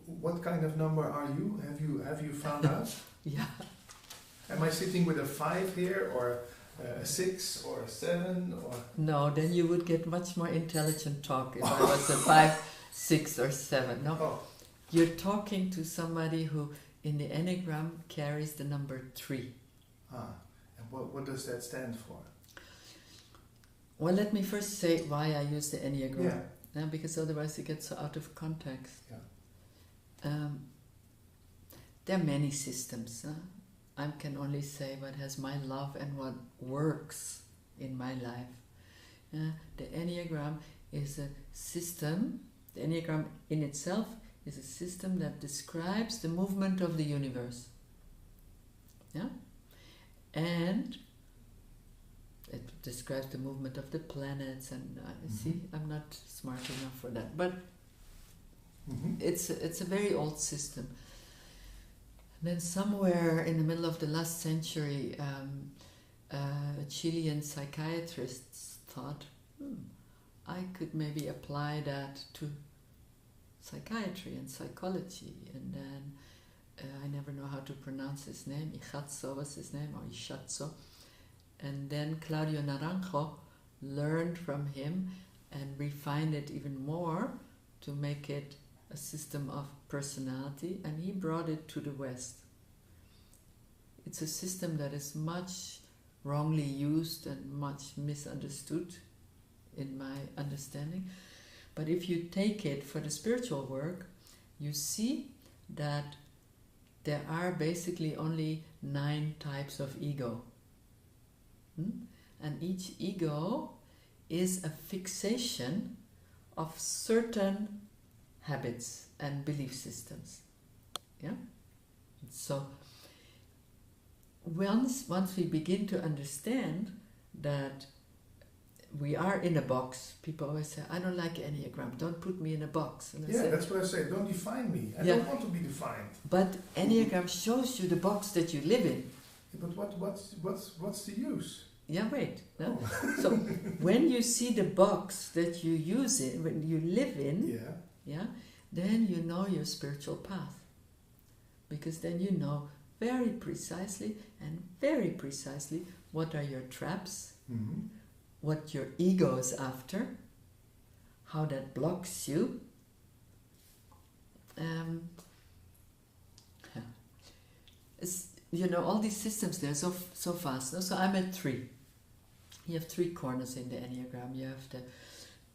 What kind of number are you? Have you found out? Yeah. Am I sitting with a 5 here, or a 6, or a 7, or? No, then you would get much more intelligent talk if I was a 5, 6 or 7. No, You're talking to somebody who in the Enneagram carries the number 3. And what does that stand for? Well, let me first say why I use the Enneagram. Yeah. Because otherwise it gets so out of context. Yeah. There are many systems. I can only say what has my love and what works in my life. The Enneagram is a system. The Enneagram in itself is a system that describes the movement of the universe. Yeah? And it describes the movement of the planets, and see, I'm not smart enough for that. But it's a very old system. And then somewhere in the middle of the last century, Chilean psychiatrists thought, I could maybe apply that to psychiatry and psychology. And then I never know how to pronounce his name. Ichatso was his name, or Ichatso. And then Claudio Naranjo learned from him and refined it even more to make it a system of personality, and he brought it to the West. It's a system that is much wrongly used and much misunderstood in my understanding. But if you take it for the spiritual work, you see that there are basically only 9 types of ego. And each ego is a fixation of certain habits and belief systems. Yeah? So once we begin to understand that we are in a box. People always say, I don't like Enneagram, don't put me in a box. And I say, that's what I say, don't define me. I Yeah. don't want to be defined. but Enneagram shows you the box that you live in. But what's the use? Yeah, wait. No? Oh. So when you see the box that you use in, when you live in, Yeah. then you know your spiritual path. Because then you know very precisely what are your traps, Mm-hmm. what your ego is after, how that blocks you. All these systems there so fast. No? So I'm at 3. You have 3 corners in the Enneagram. You have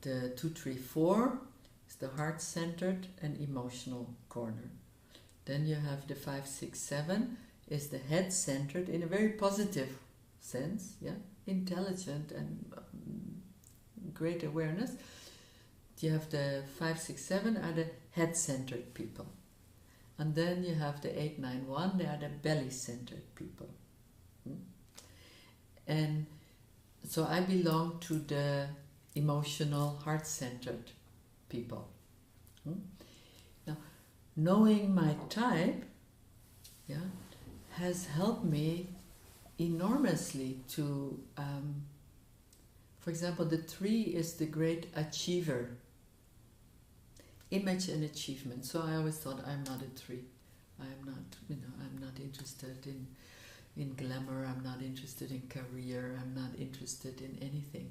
the 2, 3, 4, it's the heart-centered and emotional corner. Then you have the 5, 6, 7, is the head-centered in a very positive sense, intelligent and great awareness. You have the 5, 6, 7 are the head-centered people. And then you have the 8, 9, 1, they are the belly-centered people. And so I belong to the emotional, heart-centered people. Now, knowing my type has helped me enormously to, for example, the 3 is the great achiever. Image and achievement. So I always thought I'm not a 3. I'm not interested in glamour, I'm not interested in career, I'm not interested in anything.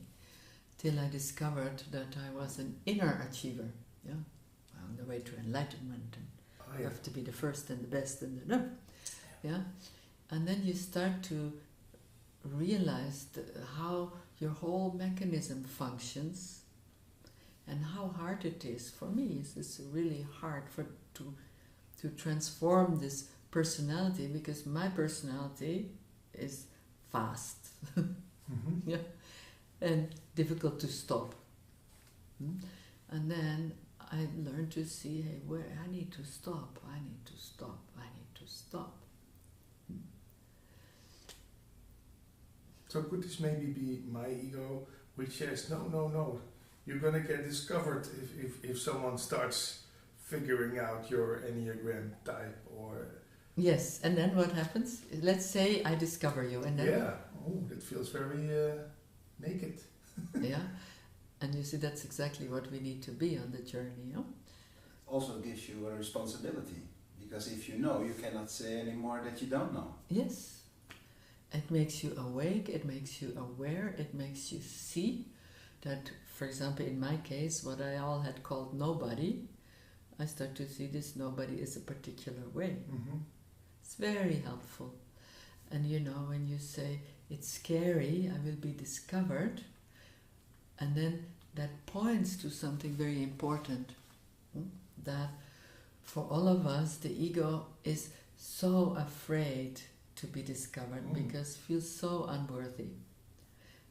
Till I discovered that I was an inner achiever, on the way to enlightenment, and you have to be the first and the best and and then you start to realize how your whole mechanism functions and how hard it is. For me, it's really hard to transform this personality, because my personality is fast and difficult to stop. And then I learned to see, hey, where I need to stop. So could this maybe be my ego, which says, no, you're going to get discovered if someone starts figuring out your Enneagram type, or... Yes, and then what happens? Let's say I discover you, and then... that feels very naked. And you see, that's exactly what we need to be on the journey, Also gives you a responsibility, because if you know, you cannot say anymore that you don't know. Yes. It makes you awake, it makes you aware, it makes you see that, for example, in my case, what I all had called nobody, I start to see this nobody is a particular way. It's very helpful. And when you say, it's scary, I will be discovered, and then that points to something very important, that for all of us, the ego is so afraid to be discovered because feels so unworthy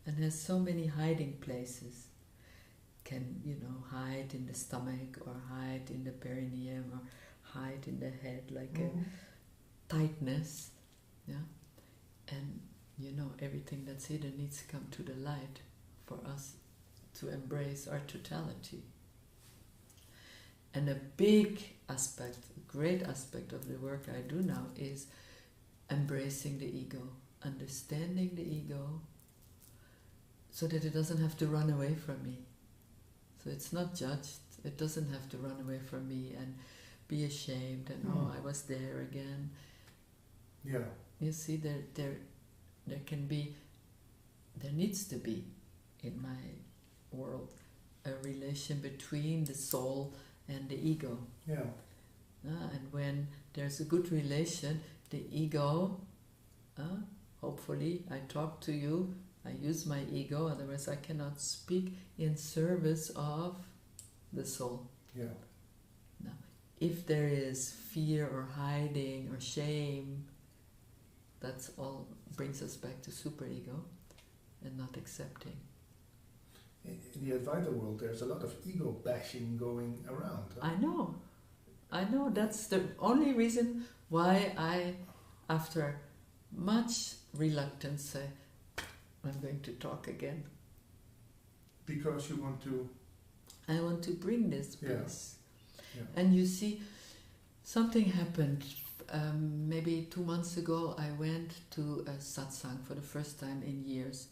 and has so many hiding places. Can, hide in the stomach, or hide in the perineum, or hide in the head, like a tightness, and everything that's hidden needs to come to the light for us to embrace our totality. And a big aspect, a great aspect of the work I do now is embracing the ego, understanding the ego, so that it doesn't have to run away from me. So it's not judged, it doesn't have to run away from me and be ashamed and I was there again. You see, there needs to be, in my world, a relation between the soul and the ego. And when there's a good relation, the ego, hopefully I talk to you, I use my ego, otherwise I cannot speak in service of the soul. Now, if there is fear or hiding or shame, that's all brings us back to superego and not accepting. In the Advaita world, there's a lot of ego bashing going around. I know, that's the only reason why I, after much reluctance, say, I'm going to talk again. Because you want to... I want to bring this Yeah. peace. Yeah. And you see, something happened. Maybe 2 months ago, I went to a satsang for the first time in years.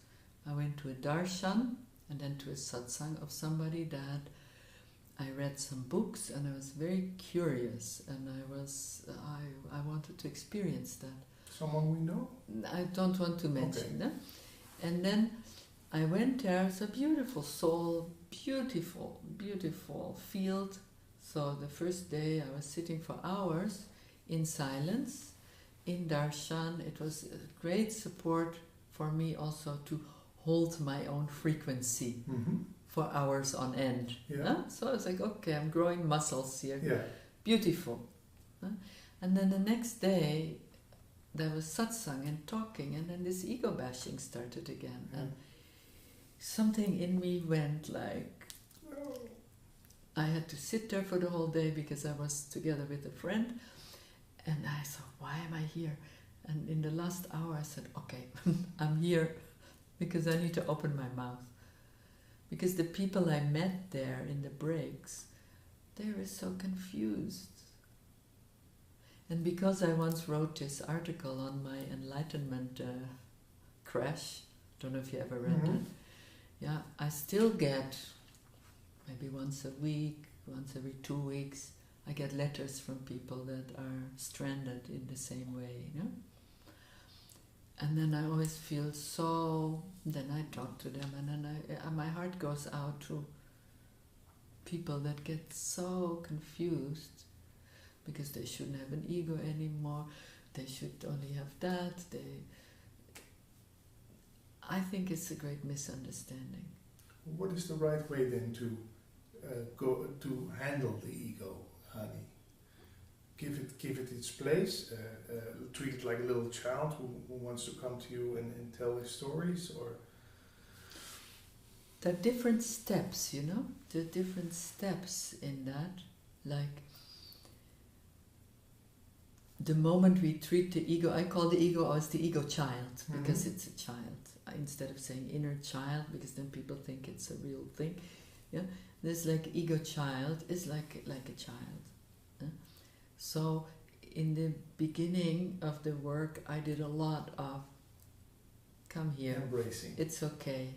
I went to a darshan and then to a satsang of somebody that I read some books, and I was very curious, and I wanted to experience that. Someone we know? I don't want to mention them. And then I went there. It's a beautiful soul, beautiful, beautiful field. So the first day I was sitting for hours in silence, in darshan. It was a great support for me also to hold my own frequency for hours on end. Yeah. Huh? So I was like, okay, I'm growing muscles here. Yeah. Beautiful. Huh? And then the next day there was satsang and talking, and then this ego bashing started again. Yeah. And something in me went like, I had to sit there for the whole day because I was together with a friend, and I thought, why am I here? And in the last hour I said, okay, I'm here because I need to open my mouth. Because the people I met there in the breaks, they were so confused. And because I once wrote this article on my enlightenment crash, don't know if you ever read that, yeah, I still get, maybe once a week, once every 2 weeks, I get letters from people that are stranded in the same way, you know? And then I always feel so, then I talk to them, and then my heart goes out to people that get so confused because they shouldn't have an ego anymore, they should only have that. I think it's a great misunderstanding. What is the right way then to go to handle the ego, Hani? Give it its place. Treat it like a little child who wants to come to you and tell his stories, or. There are different steps, you know. There are different steps in that. Like the moment we treat the ego, I call the ego as the ego child because it's a child. Instead of saying inner child, because then people think it's a real thing. Yeah, this like ego child is like a child. So in the beginning of the work, I did a lot of come here. Embracing. It's okay.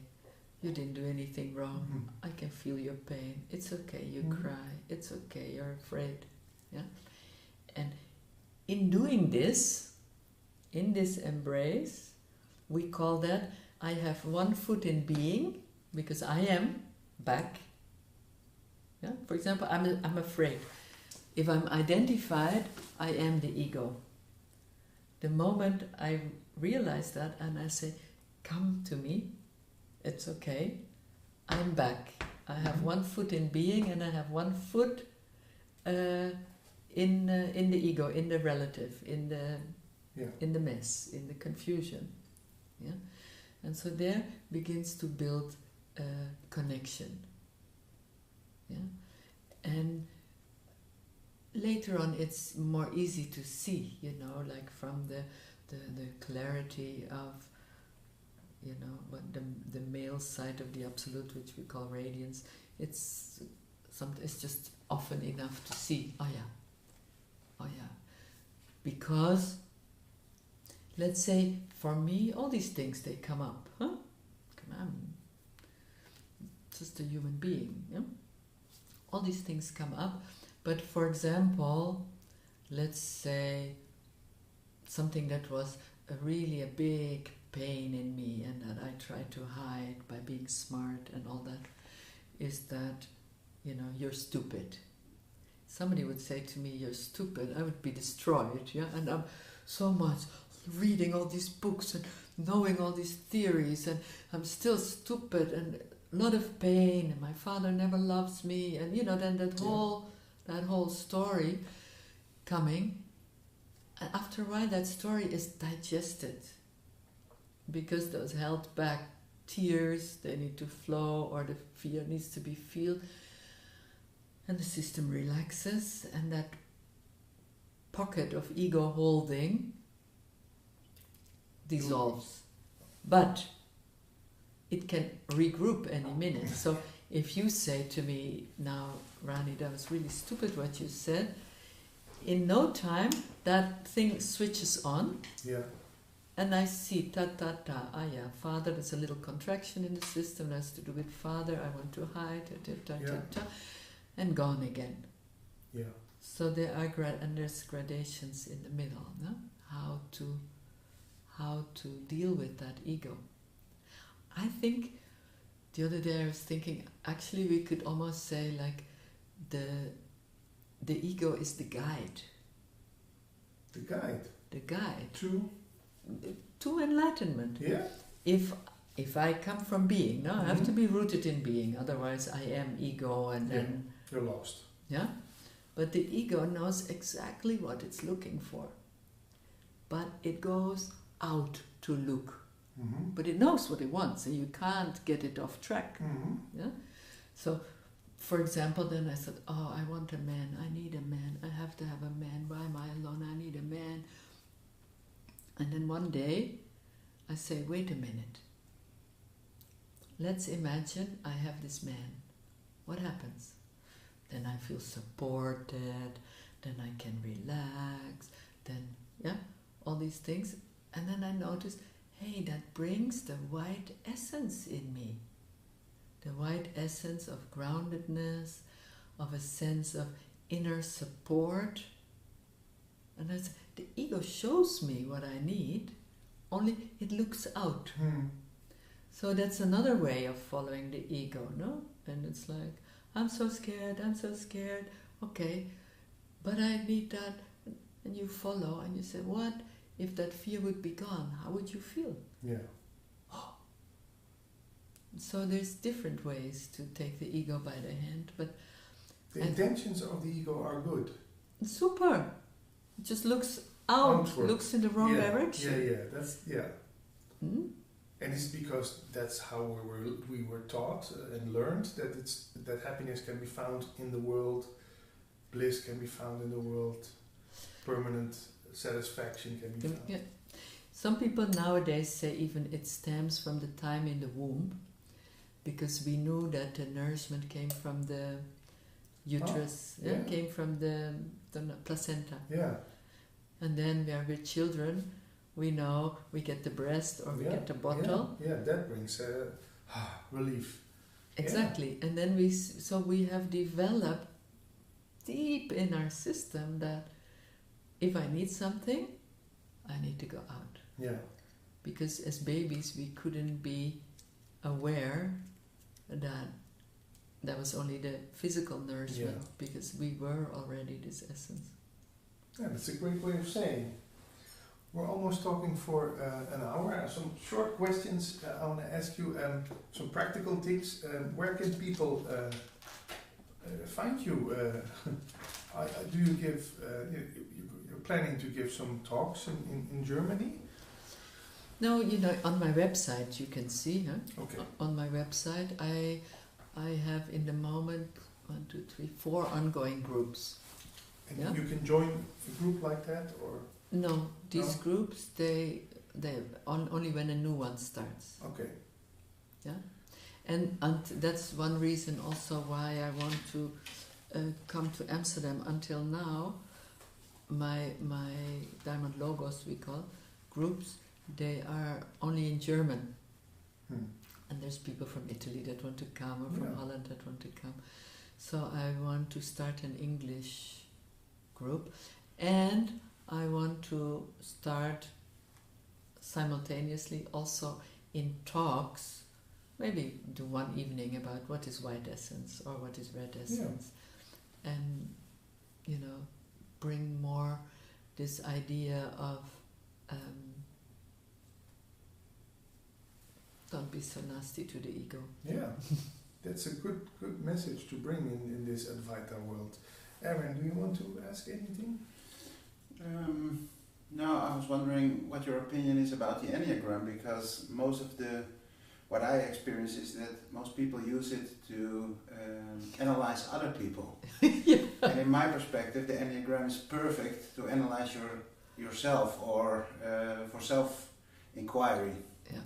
You didn't do anything wrong. I can feel your pain. It's okay. You cry. It's okay. You're afraid. Yeah. And in doing this, in this embrace, we call that I have one foot in being because I am back. Yeah. For example, I'm afraid. If I'm identified, I am the ego. The moment I realize that and I say, come to me, it's okay, I'm back. I have one foot in being and I have one foot in the ego, in the relative, in the mess, in the confusion. Yeah? And so there begins to build a connection. Yeah? And later on it's more easy to see, you know, like from the clarity of, you know, what the male side of the absolute, which we call radiance. It's just often enough to see, oh yeah, because let's say for me all these things, they come up, I'm just a human being, yeah? All these things come up. But for example, let's say something that was really a big pain in me and that I tried to hide by being smart and all that, is that, you know, you're stupid. Somebody would say to me, you're stupid, I would be destroyed, yeah? And I'm so much reading all these books and knowing all these theories, and I'm still stupid and a lot of pain, and my father never loves me, and you know, then that whole story coming. And after a while that story is digested because those held back tears, they need to flow, or the fear needs to be felt, and the system relaxes, and that pocket of ego holding dissolves. But it can regroup any minute. So if you say to me now, Rani, that was really stupid what you said, in no time that thing switches on. Yeah. And I see ta ta ta, yeah, father, there's a little contraction in the system, that has to do with father, I want to hide, ta ta ta ta, and gone again. Yeah. So there are and there's gradations in the middle, no? How to deal with that ego. I think the other day I was thinking, actually we could almost say like the ego is the guide. The guide. The guide. To enlightenment. Yeah. If I come from being, no, I have to be rooted in being, otherwise I am ego and then you're lost. Yeah. But the ego knows exactly what it's looking for. But it goes out to look. Mm-hmm. But it knows what it wants and you can't get it off track. Mm-hmm. Yeah. So for example, then I said, oh, I want a man, I need a man, I have to have a man, why am I alone, I need a man. And then one day I say, wait a minute, let's imagine I have this man. What happens? Then I feel supported, then I can relax, then, all these things. And then I notice, hey, that brings the white essence in me. The white essence of groundedness, of a sense of inner support. And I say, the ego shows me what I need, only it looks out. So that's another way of following the ego, no? And it's like, I'm so scared, okay, but I need that. And you follow and you say, what if that fear would be gone? How would you feel? Yeah. So there's different ways to take the ego by the hand, but the intentions of the ego are good. Super. It just looks out, Outward. looks in the wrong direction. And it's because that's how we were taught and learned that happiness can be found in the world, bliss can be found in the world, permanent satisfaction can be found. Yeah. Some people nowadays say even it stems from the time in the womb, because we knew that the nourishment came from the uterus, came from the placenta. Yeah. And then when we're children, we know we get the breast or we get the bottle. Yeah, that brings relief. Exactly. And then we have developed deep in our system that if I need something, I need to go out. Yeah. Because as babies we couldn't be aware that was only the physical nourishment, because we were already this essence. Yeah, that's a great way of saying. We're almost talking for an hour. Some short questions. I want to ask you some practical things. Where can people find you? Do you give? You're planning to give some talks in Germany? No, on my website you can see. Okay. On my website, I have in the moment 1, 2, 3, 4 ongoing groups. And you can join a group like that, or? No, these groups they only when a new one starts. Okay. Yeah, and that's one reason also why I want to come to Amsterdam. Until now, my Diamond Logos, we call groups, they are only in German. And there's people from Italy that want to come, or from Holland that want to come. So I want to start an English group, and I want to start simultaneously also in talks, maybe do one evening about what is white essence or what is red essence, and bring more this idea of don't be so nasty to the ego. Yeah, that's a good message to bring in this Advaita world. Aaron, do you want to ask anything? No, I was wondering what your opinion is about the Enneagram, because most of what I experience is that most people use it to analyze other people. And in my perspective, the Enneagram is perfect to analyze yourself or for self-inquiry. Yeah.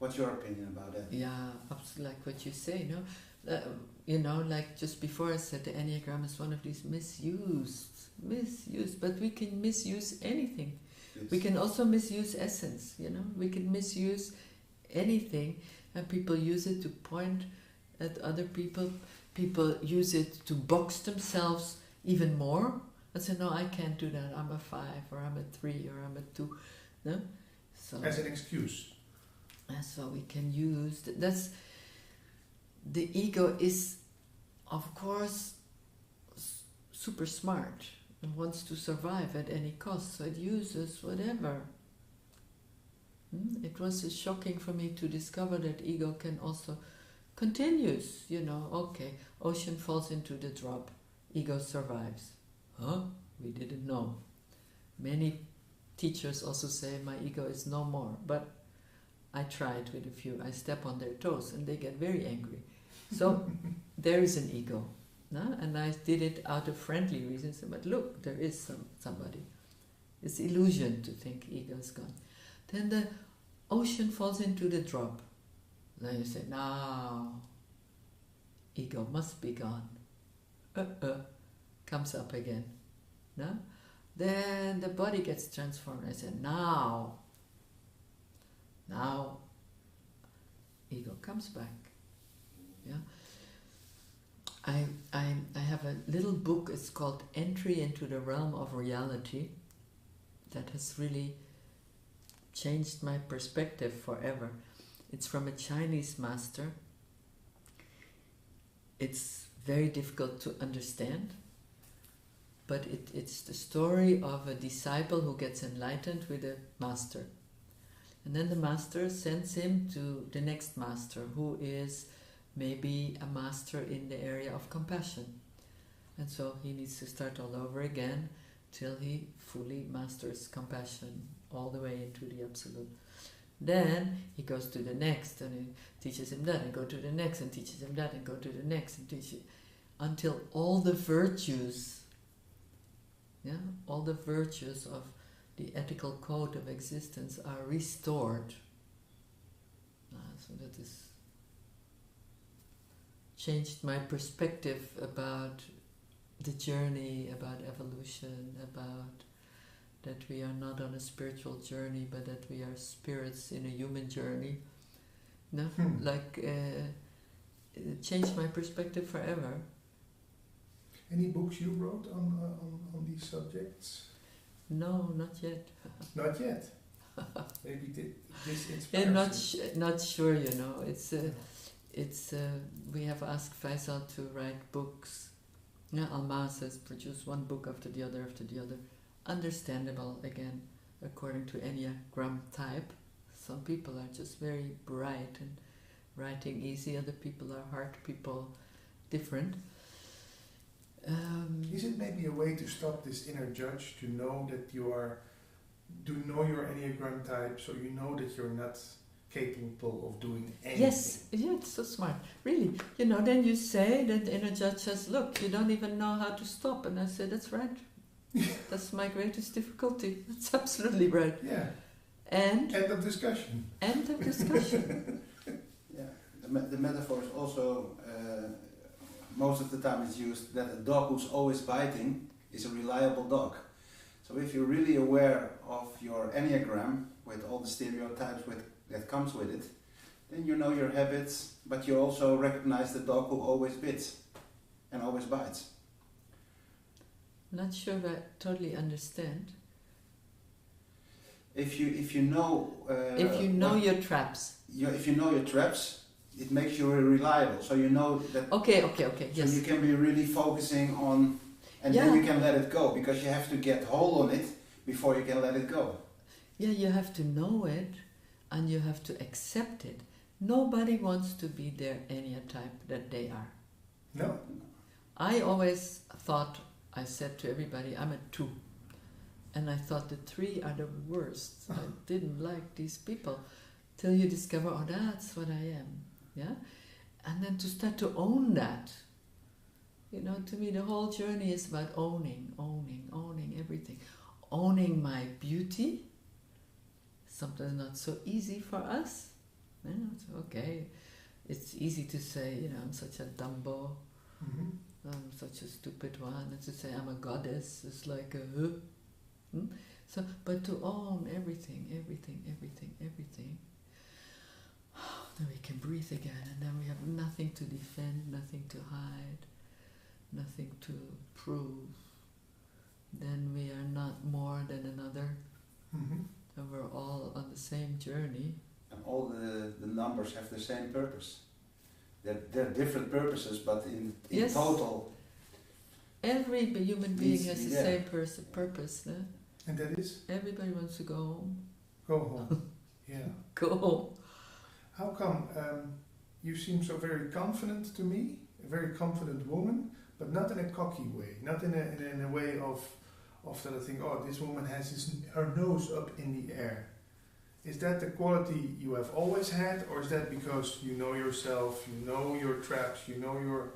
What's your opinion about that? Yeah, absolutely, like what you say, no? You know, like just before I said the Enneagram is one of these misused, but we can misuse anything. We can also misuse essence, you know? We can misuse anything, and people use it to point at other people. People use it to box themselves even more and say, no, I can't do that. I'm a 5, or I'm a 3, or I'm a 2. No? So, As an excuse. and so we can use that's the ego is, of course, super smart and wants to survive at any cost, so it uses whatever. It was shocking for me to discover that ego can also continues, you know, okay, ocean falls into the drop, ego survives. Huh? We didn't know. Many teachers also say my ego is no more, but I tried with a few. I step on their toes and they get very angry. So there is an ego. No? And I did it out of friendly reasons, but look, there is somebody. It's illusion to think ego is gone. Then the ocean falls into the drop. Then you say, now, ego must be gone. Comes up again. No? Then the body gets transformed. I say, now, ego comes back. Yeah. I have a little book. It's called Entry into the Realm of Reality. That has really changed my perspective forever. It's from a Chinese master. It's very difficult to understand, but it's the story of a disciple who gets enlightened with a master. And then the master sends him to the next master, who is maybe a master in the area of compassion. And so he needs to start all over again till he fully masters compassion all the way into the Absolute. Then he goes to the next and he teaches him that, and go to the next and teaches him that, and go to the next and teaches, until all the virtues, all the virtues of the ethical code of existence are restored. So that has changed my perspective about the journey, about evolution, about that we are not on a spiritual journey, but that we are spirits in a human journey. No, it changed my perspective forever. Any books you wrote on these subjects? No, not yet. Not yet. Maybe this inspires you. Not sure. You know, it's we have asked Faisal to write books. Yeah, Almas has produced one book after the other. Understandable, again, according to Enneagram type. Some people are just very bright and writing easy, other people are hard people, different. Is it maybe a way to stop this inner judge, to know that to know your Enneagram type, so you know that you're not capable of doing anything? Yes, yeah, it's so smart. Really, you know, then you say that the inner judge says, look, you don't even know how to stop. And I say, that's right. That's my greatest difficulty. That's absolutely right. Yeah. And end of discussion. End of discussion. Yeah. The metaphor is also most of the time it's used that a dog who's always biting is a reliable dog. So if you're really aware of your Enneagram with all the stereotypes that comes with it, then you know your habits, but you also recognize the dog who always bits and always bites. Not sure I totally understand. If you know your traps. If you know your traps, it makes you reliable. So you know that. Okay. Yes. So you can be really focusing on, and then you can let it go, because you have to get hold on it before you can let it go. Yeah, you have to know it, and you have to accept it. Nobody wants to be their Enneatype that they are. No. I always thought, I said to everybody, I'm a 2. And I thought the 3 are the worst. I didn't like these people. Till you discover, oh, that's what I am. Yeah? And then to start to own that. You know, to me the whole journey is about owning everything. Owning my beauty. Sometimes not so easy for us. It's okay. It's easy to say, I'm such a dumbo, I'm such a stupid one, and to say I'm a goddess is like a So, but to own everything, then we can breathe again, and then we have nothing to defend, nothing to hide, nothing to prove. Then we are not more than another, and we're all on the same journey. And all the numbers have the same purpose. They're different purposes, but in Yes. total... Every human being Needs to has be the there. same purpose. No? And that is Everybody wants to go home. go home. Yeah. Go home. How come you seem so very confident to me, a very confident woman, but not in a cocky way, not in a way of that I think, oh, this woman has her nose up in the air. Is that the quality you have always had, or is that because you know yourself, you know your traps, you know your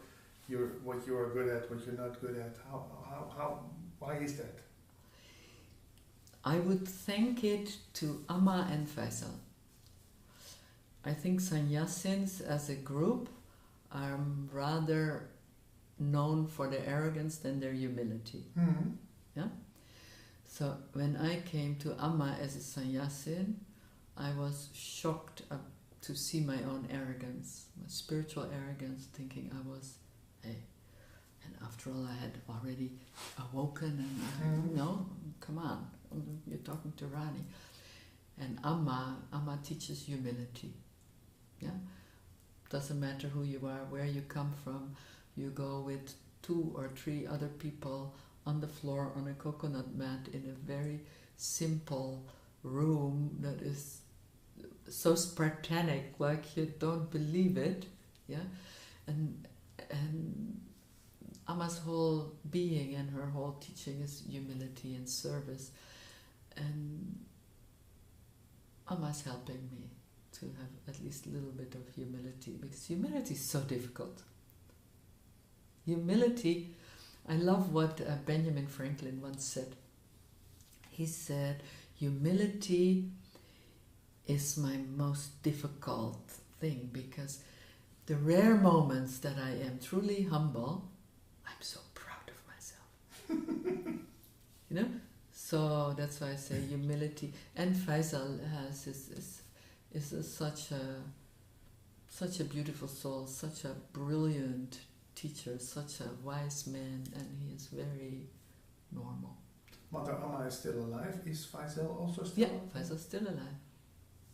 what you are good at, what you're not good at? Why is that? I would thank it to Amma and Faisal. I think sannyasins as a group are rather known for their arrogance than their humility. Yeah? So when I came to Amma as a sannyasin, I was shocked to see my own arrogance, my spiritual arrogance, thinking I was, hey, and after all I had already awoken and come on, you're talking to Rani. And Amma teaches humility. Yeah, doesn't matter who you are, where you come from, you go with 2 or 3 other people on the floor on a coconut mat in a very simple room that is so Spartanic, like you don't believe it. Yeah, and Amma's whole being and her whole teaching is humility and service, and Amma's helping me to have at least a little bit of humility, because humility is so difficult. Humility, I love what Benjamin Franklin once said. He said, humility is my most difficult thing, because the rare moments that I am truly humble, I'm so proud of myself. So that's why I say humility. And Faisal has such a beautiful soul, such a brilliant teacher, such a wise man, and he is very normal. Mother Amma is still alive. Is Faisal also still alive? Yeah, Faisal's still alive.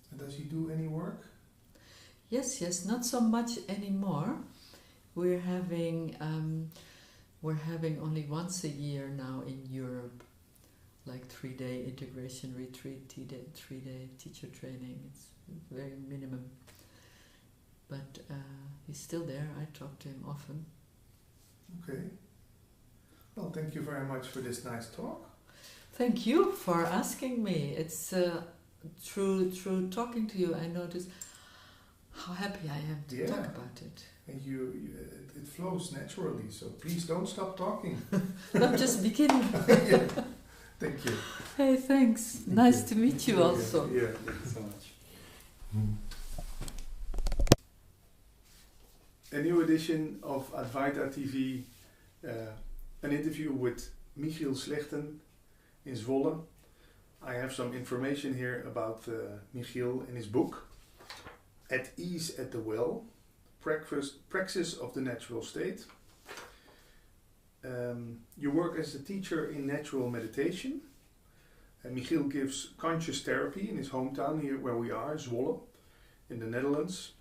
And does he do any work? Yes, not so much anymore. We're having only once a year now in Europe, like 3-day integration retreat, 3-day teacher training. It's very minimum. But he's still there. I talk to him often. Okay. Well, thank you very much for this nice talk. Thank you for asking me. It's through talking to you, I notice how happy I am to talk about it. And it flows naturally, so please don't stop talking. I'm just beginning. Yeah. Thank you. Hey, thanks. Nice to meet you also. Yeah, thank you so much. A new edition of Advaita TV, an interview with Michiel Slechten in Zwolle. I have some information here about Michiel and his book, At Ease at the Well, Praxis of the Natural State. You work as a teacher in natural meditation. Michiel gives conscious therapy in his hometown here where we are, Zwolle, in the Netherlands.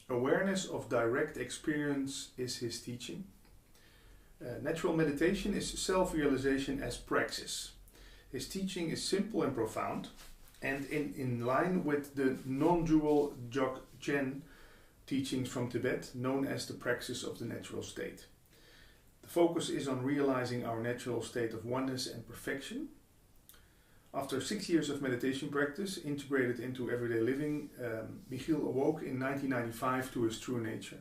Awareness of direct experience is his teaching. Natural meditation is self-realization as praxis. His teaching is simple and profound, and in line with the non-dual Dzogchen teachings from Tibet, known as the praxis of the natural state. The focus is on realizing our natural state of oneness and perfection. After 6 years of meditation practice integrated into everyday living, Michiel awoke in 1995 to his true nature.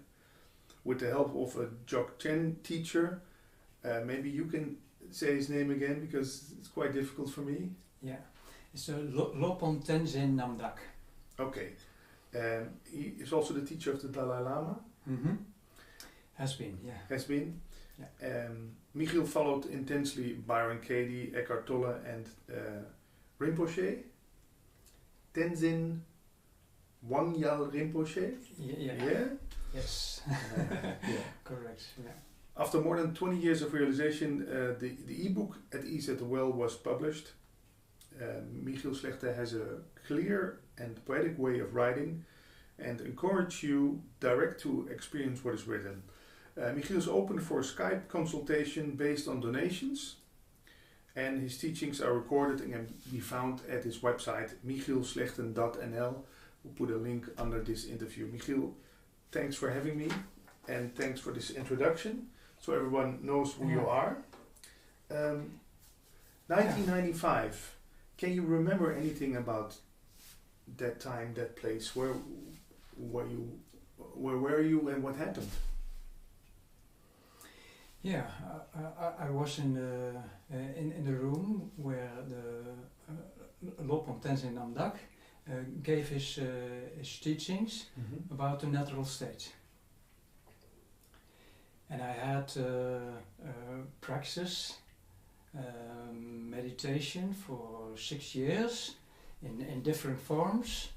With the help of a Dzogchen teacher, maybe you can say his name again because it's quite difficult for me. Yeah, it's Lopon Tenzin Namdak. Okay, He is also the teacher of the Dalai Lama. Mm-hmm. Has been, yeah. Has been. Yeah. Michiel followed intensely Byron Katie, Eckhart Tolle, and Rinpoche. Tenzin Wangyal Rinpoche. Yeah. Yes. Yeah. Correct. Yeah. After more than 20 years of realization, the ebook At Ease at the Well was published. Michiel Slechte has a clear and poetic way of writing and encourage you direct to experience what is written. Michiel is open for Skype consultation based on donations, and his teachings are recorded and can be found at his website michielslechten.nl. We'll put a link under this interview. Michiel, thanks for having me, and thanks for this introduction, so everyone knows who you are. 1995. Can you remember anything about that time, that place? Where were you, and what happened? Yeah, I was in the room where the Lopon Tenzin Namdak gave his teachings about the natural state. And I had practice meditation for 6 years in different forms,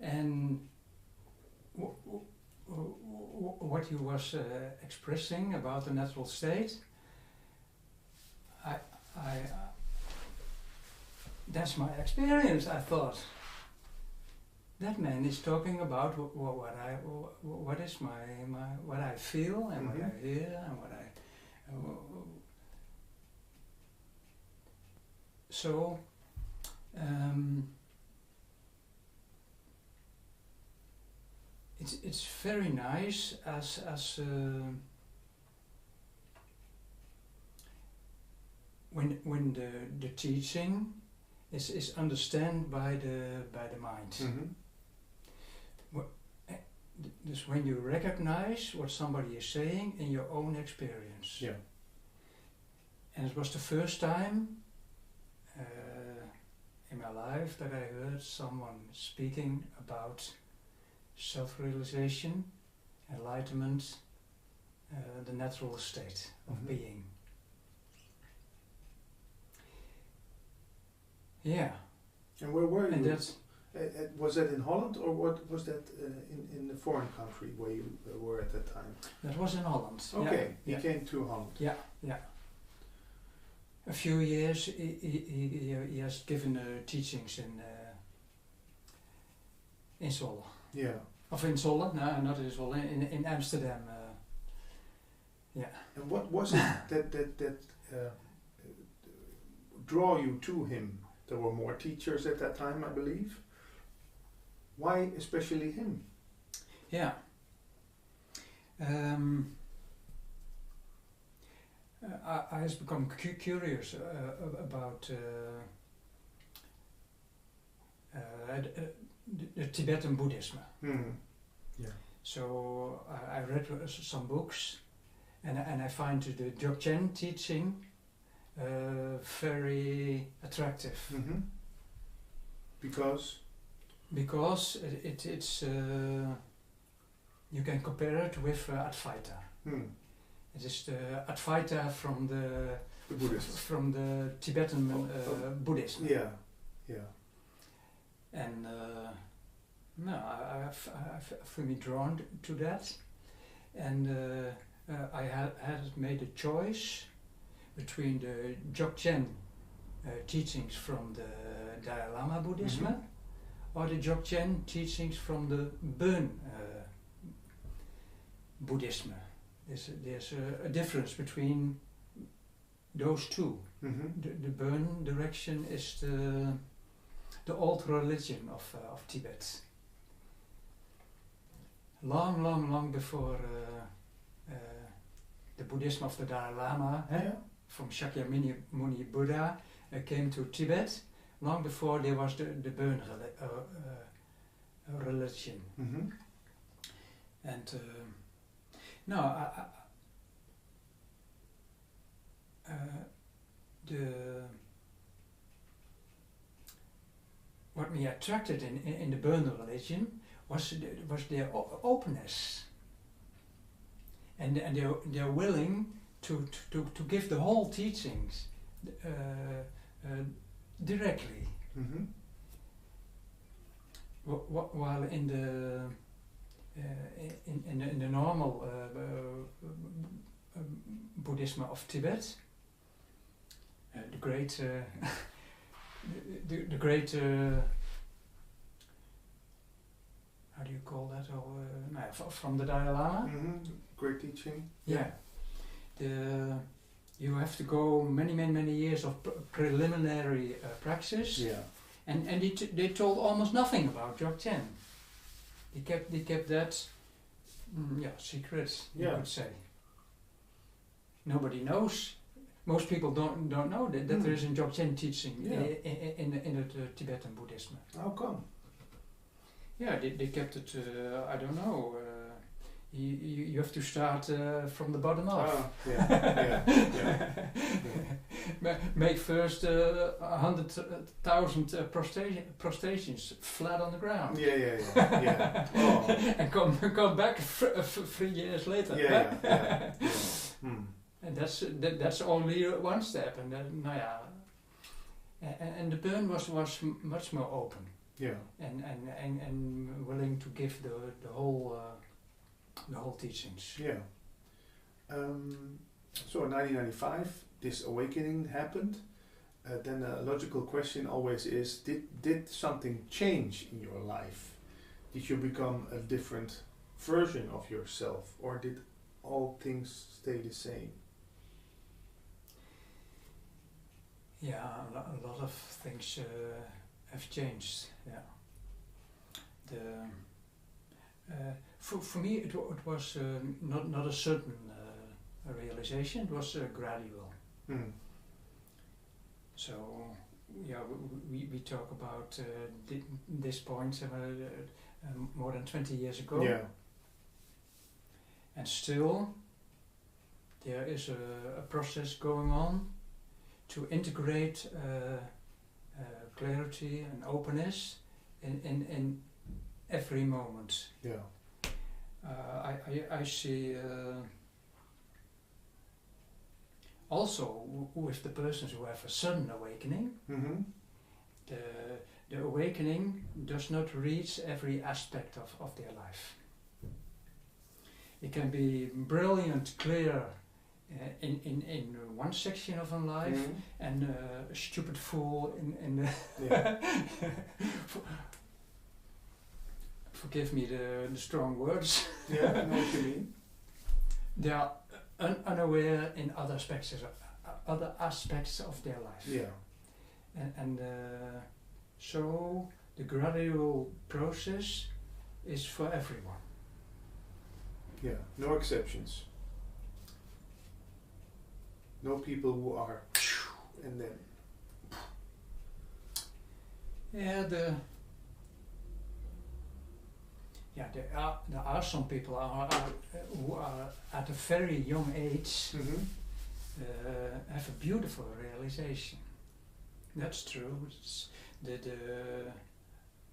and what he was expressing about the natural state, that's my experience. I thought that man is talking about what is what I feel and what I hear and what I. So it's very nice as when the teaching is understood by the mind. Just when you recognize what somebody is saying in your own experience. Yeah. And it was the first time in my life that I heard someone speaking about self-realization, enlightenment, the natural state of being. Yeah. And where were you? And that's was that in Holland, or what was that in a foreign country where you were at that time? That was in Holland. Okay, yeah. you came to Holland. Yeah. A few years he has given teachings in Zwolle. Yeah. Of in Zwolle? No, not in Zwolle. In Amsterdam. Yeah. And what was it that draw you to him? There were more teachers at that time, I believe. Why especially him? Yeah. I has become curious about the Tibetan Buddhism. Yeah. So I read some books, and I find the Dzogchen teaching very attractive. Because it's you can compare it with Advaita. It is the Advaita from the Buddhists. from the Tibetan Buddhism. Yeah. And no, I feel me drawn to that, and I had made a choice between the Dzogchen teachings from the Dalai Lama Buddhism or the Dzogchen teachings from the Bön Buddhism. There's a difference between those two. The Bön direction is the old religion of Tibet. Long before the Buddhism of the Dalai Lama, from Shakyamuni Buddha came to Tibet, long before there was the Bön religion. And no, what me attracted in the Burner religion was their openness, and they're willing to give the whole teachings directly. Mm-hmm. While in the normal Buddhism of Tibet, the great the great how do you call that? From the Dalai Lama. Mm-hmm. Great teaching. Yeah. You have to go many years of preliminary praxis. Yeah. And they told almost nothing about Dzogchen. They kept that secret, you could say. Nobody knows. Most people don't know that there is a Dzogchen teaching in the Tibetan Buddhism. How come? Yeah, they kept it. I don't know. You have to start from the bottom up. Oh, yeah. Make first 100,000 prostrations flat on the ground. Yeah. Oh. And come back 3 years later. Yeah. And that's only one step. And then, and the Burn was much more open. Yeah. And willing to give the whole teachings. Yeah. So in 1995, this awakening happened. Then a logical question always is: Did something change in your life? Did you become a different version of yourself, or did all things stay the same? Yeah, a lot of things have changed. Yeah. For me, it was not a certain realization. It was gradual. Mm. So, yeah, we talk about this point more than 20 years ago. Yeah. And still, there is a process going on to integrate clarity and openness in every moment. Yeah. I see also with the persons who have a sudden awakening, Mm-hmm. the awakening does not reach every aspect of their life. It can be brilliant, clear in one section of a life, Mm-hmm. and a stupid fool in forgive me the strong words. Yeah, I know what you mean. They are unaware in other aspects of their life. Yeah. And so the gradual process is for everyone. Yeah. No exceptions. No people who are and then. Yeah, there are some people who are at a very young age Mm-hmm. have a beautiful realization. That's true. It's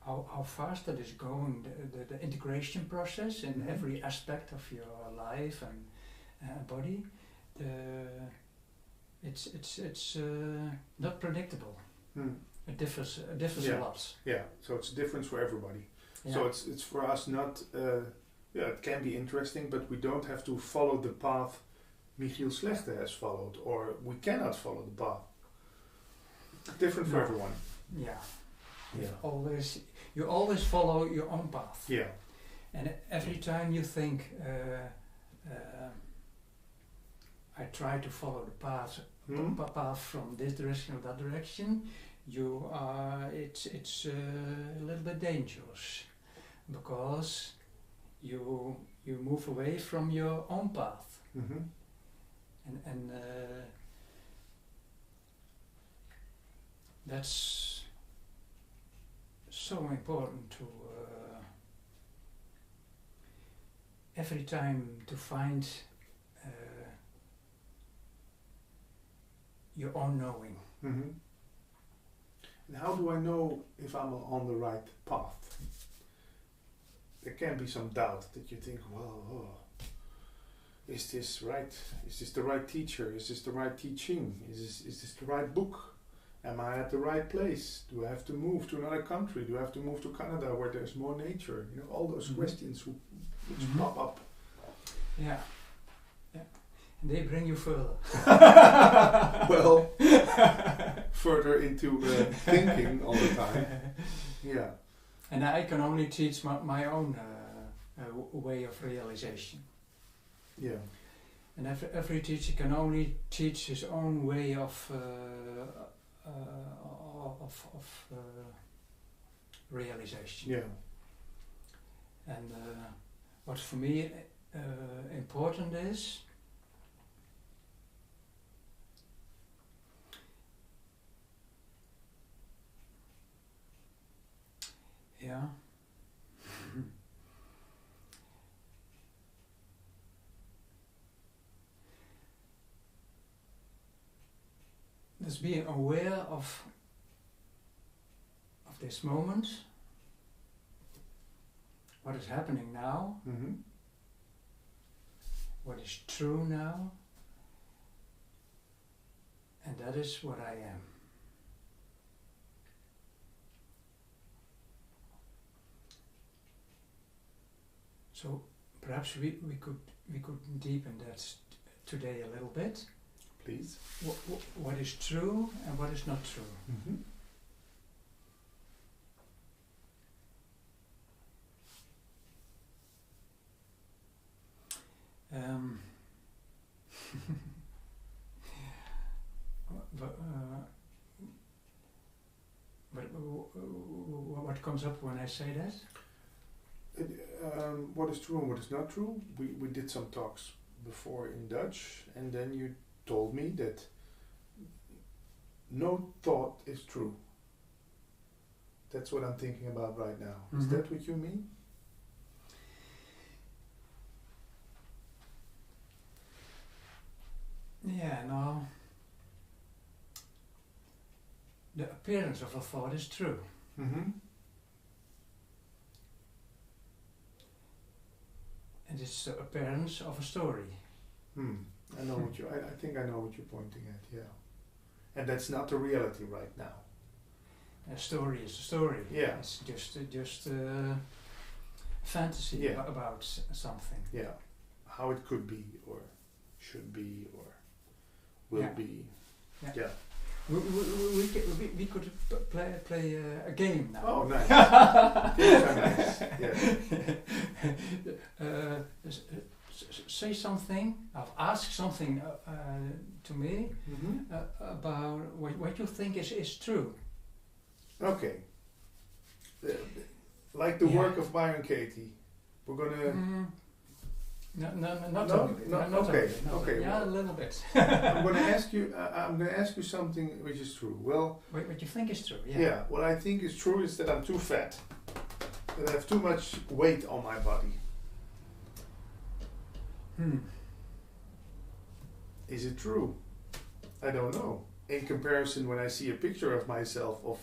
how fast that is going, the integration process in Mm-hmm. every aspect of your life and body. It's not predictable. Mm. It differs Yeah. a lot. Yeah. So it's a difference for everybody. Yeah. So it's for us not. It can be interesting, but we don't have to follow the path Michiel Slechte has followed, or we cannot follow the path. Different for No. everyone. Yeah. Yeah. You always follow your own path. Yeah. And every time you think, I try to follow the path from this direction or that direction, it's a little bit dangerous, because you move away from your own path, Mm-hmm. and that's so important to every time to find your own knowing. Mm-hmm. And how do I know if I'm on the right path? There can be some doubt that you think, well, is this right? Is this the right teacher? Is this the right teaching? Is this the right book? Am I at the right place? Do I have to move to another country? Do I have to move to Canada where there's more nature? You know, all those questions which pop up. Yeah. Yeah. And they bring you further. Well, further into thinking all the time. Yeah. And I can only teach my own way of realization. Yeah. And every teacher can only teach his own way of realization. Yeah. And what for me important is just being aware of this moment, what is happening now, what is true now, and that is what I am. So perhaps we could deepen that today a little bit. Please. What is true and what is not true. Mm-hmm. But what comes up when I say that? What is true and what is not true? We did some talks before in Dutch, and then you told me that no thought is true. That's what I'm thinking about right now. Is that what you mean? Yeah, no. The appearance of a thought is true. Mm-hmm. And it's the appearance of a story. I know what you. I think I know what you're pointing at. Yeah, and that's not the reality right now. A story is a story. Yeah, it's just fantasy about something. Yeah, how it could be or should be or will be. Yeah. We could play a game now. Oh, nice. Nice. Yeah. Say something, or ask something to me about what you think is true. Okay. Like the work of Byron Katie. We're gonna... Not okay. Yeah, a little bit. I'm gonna ask you something which is true. Well, what you think is true? Yeah. Yeah. What I think is true is that I'm too fat. That I have too much weight on my body. Is it true? I don't know. In comparison, when I see a picture of myself of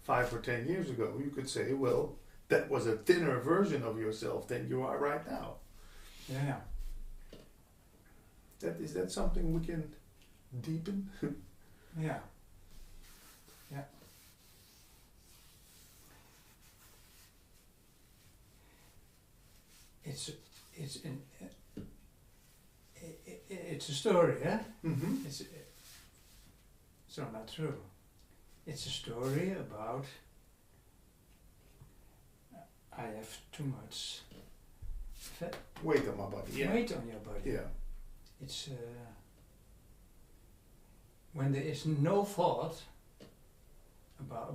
5 or 10 years ago, you could say, well, that was a thinner version of yourself than you are right now. Yeah. Is that something we can deepen? Yeah. It's a story, yeah. Mm-hmm. It's not true. It's a story about I have too much fat. Weight on my body. Yeah. Weight on your body. Yeah. It's when there is no thought about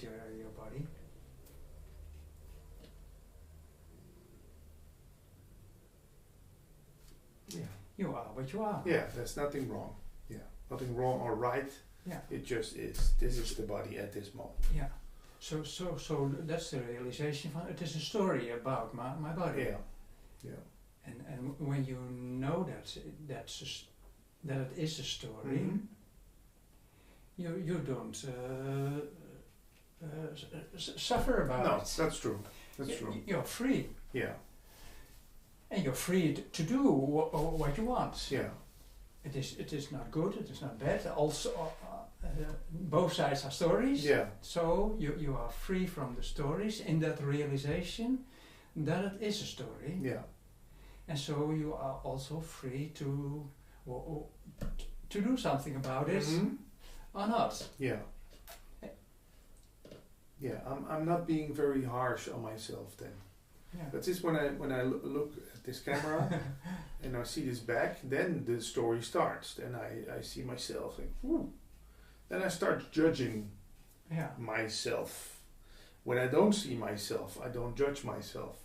your body. Yeah. You are what you are. Yeah, there's nothing wrong. Yeah. Nothing wrong or right. Yeah. It just is. This is the body at this moment. Yeah. So that's the realization from it is a story about my body. Yeah. Yeah. And when you know that it is a story, you don't suffer about No, it. that's true. That's true. You're free, Yeah, and you're free to do what you want. yeah, It is not good. It is not bad. Also, both sides are stories. yeah, So you are free from the stories in that realization that it is a story, yeah, and so you are also free to do something about it Mhm. or not. yeah. Yeah, I'm not being very harsh on myself then. Yeah. But just when I look at this camera and I see this back, then the story starts. Then I see myself like, ooh. Then I start judging Yeah. myself. When I don't see myself, I don't judge myself.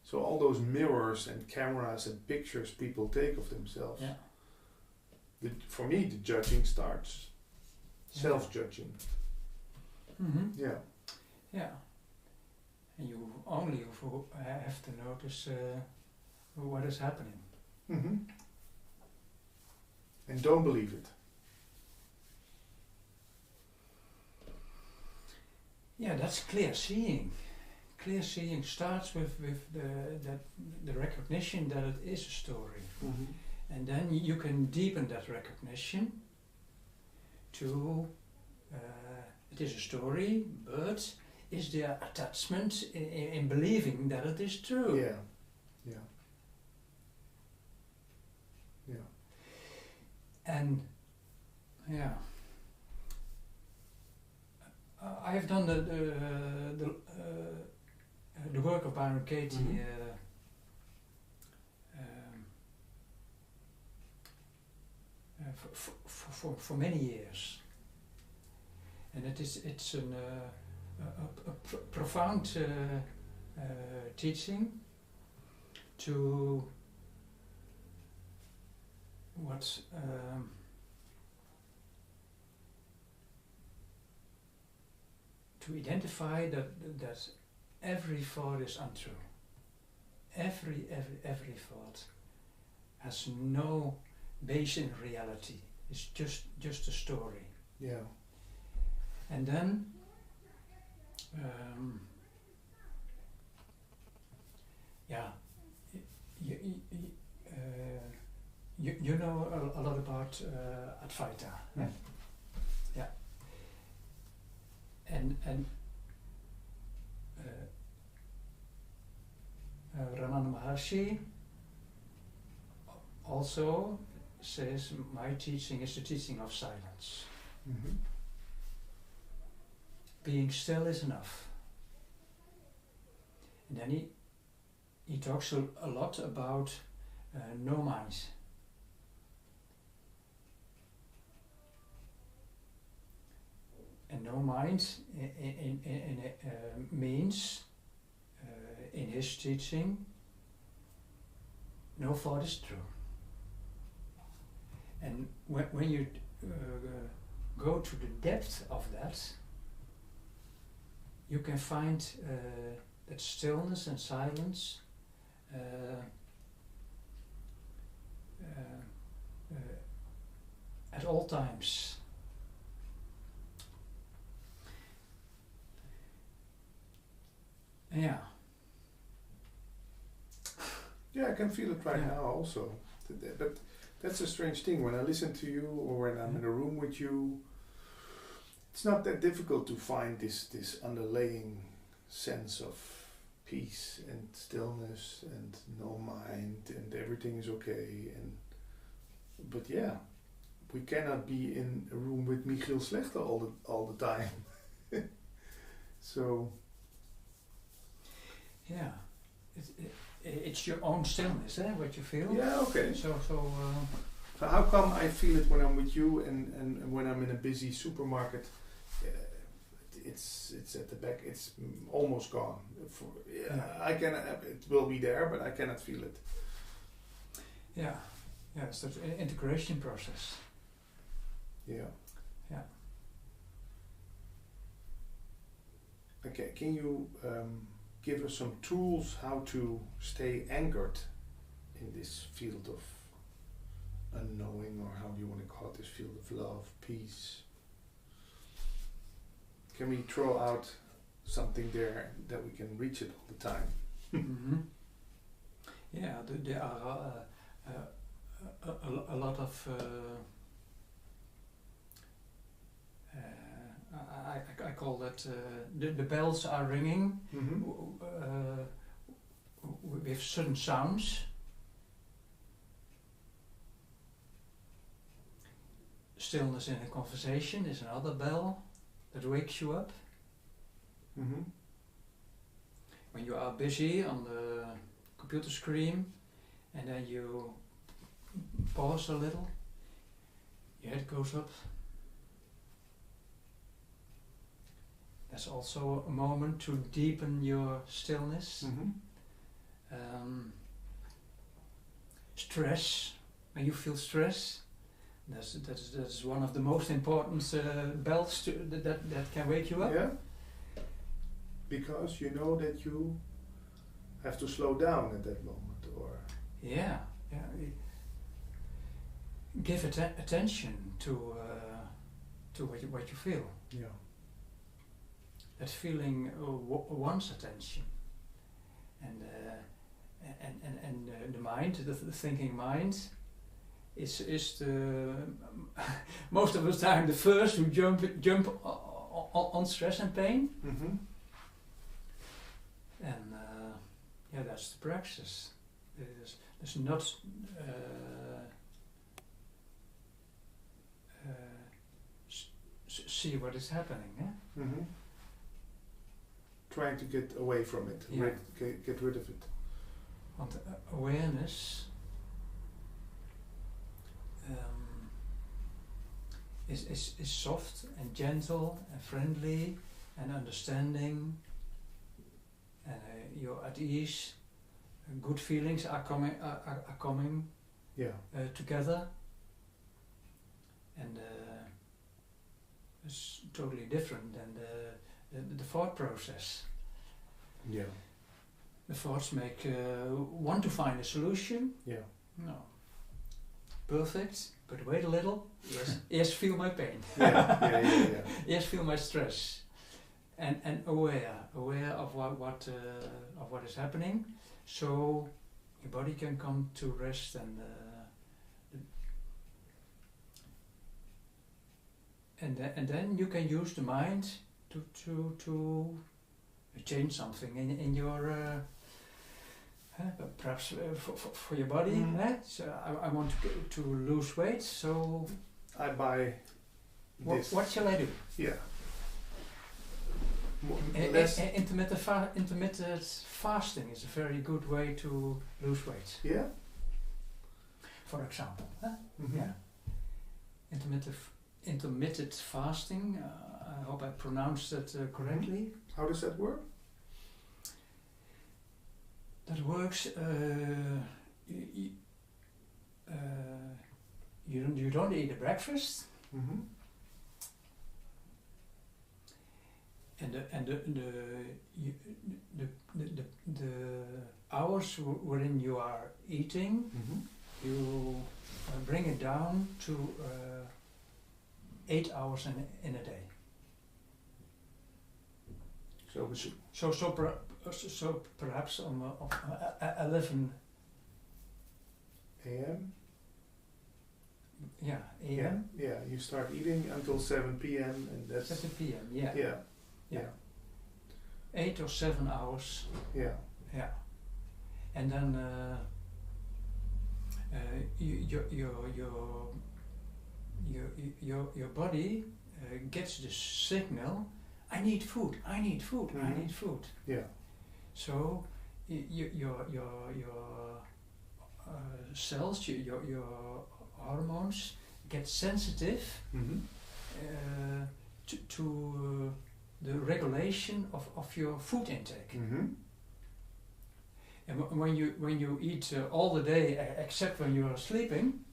So all those mirrors and cameras and pictures people take of themselves, Yeah. for me the judging starts. Self-judging. Mm-hmm. Yeah. Yeah. And you only have to notice what is happening. Mm-hmm. And don't believe it. Yeah, that's clear seeing. Clear seeing starts with the recognition that it is a story. Mm-hmm. And then you can deepen that recognition to it is a story, but is there attachment in believing that it is true? Yeah. Yeah. Yeah. And yeah, I have done the work of Byron Katie Mhm. for many years, and it's a profound teaching to what to identify that every thought is untrue. Every thought has no base in reality. It's just a story. Yeah. And then yeah, you know a lot about Advaita. Mm. Yeah. And Ramana Maharshi also says my teaching is the teaching of silence. Mm-hmm. Being still is enough. And then he talks a lot about no mind. And no mind means, in his teaching, no thought is true. And when you go to the depth of that, you can find that stillness and silence at all times. Yeah. Yeah, I can feel it right Yeah. now also. But that's a strange thing. When I listen to you or when I'm in a room with you, it's not that difficult to find this underlying sense of peace and stillness and no mind and everything is okay. But yeah, we cannot be in a room with Michiel Slechter all the time. So Yeah. It's your own stillness, what you feel. yeah, okay. So So how come I feel it when I'm with you and when I'm in a busy supermarket? It's at the back. It's almost gone. I can. It will be there, but I cannot feel it. yeah, it's that integration process. Yeah. Yeah. Okay. Can you give us some tools how to stay anchored in this field of unknowing, or how do you want to call it, this field of love, peace? Can we throw out something there that we can reach it all the time? Mm-hmm. Yeah, there are a lot of I call that the bells are ringing with certain sounds. Stillness in a conversation is another bell that wakes you up. Mm-hmm. When you are busy on the computer screen and then you pause a little, your head goes up. That's also a moment to deepen your stillness. Mm-hmm. Stress, when you feel stress, that's one of the most important bells that can wake you up. Yeah. Because you know that you have to slow down at that moment, or Yeah. Give attention to what you feel. yeah. That feeling wants attention, and the mind, the thinking mind, is the most of the time the first to jump on stress and pain, Mm-hmm. and that's the praxis. There's not see what is happening. Eh? Mm-hmm. Trying to get away from it, Yeah. get rid of it. Want awareness is soft and gentle and friendly and understanding, and you're at ease. Good feelings are coming Yeah. together, and it's totally different than the thought process. Yeah. The thoughts want to find a solution. Yeah. No. Perfect, but wait a little. Yes, feel my pain. Yeah. Yes, feel my stress, and aware of what is happening, so your body can come to rest, and then you can use the mind to change something in your perhaps for your body. Mm. So I want to lose weight, so I buy this. what shall I do? Yeah. Intermittent fasting is a very good way to lose weight, Yeah. for example. Mm-hmm. Yeah. Intermittent fasting, I hope I pronounced that correctly. How does that work? That works. You don't eat a breakfast, Mm-hmm. and the hours wherein you are eating, Mm-hmm. you bring it down to 8 hours in a day. So perhaps on 11 a.m. Yeah, a.m. Yeah. You start eating until 7 p.m. and that's 7 p.m. Yeah. Yeah. 8 or 7 hours. Yeah. Yeah. And then your body gets the signal. I need food. I need food. I Mhm. need food. Yeah. So your cells, your hormones get sensitive Mm-hmm. to the regulation of your food intake. Mm-hmm. And when you eat all the day except when you are sleeping,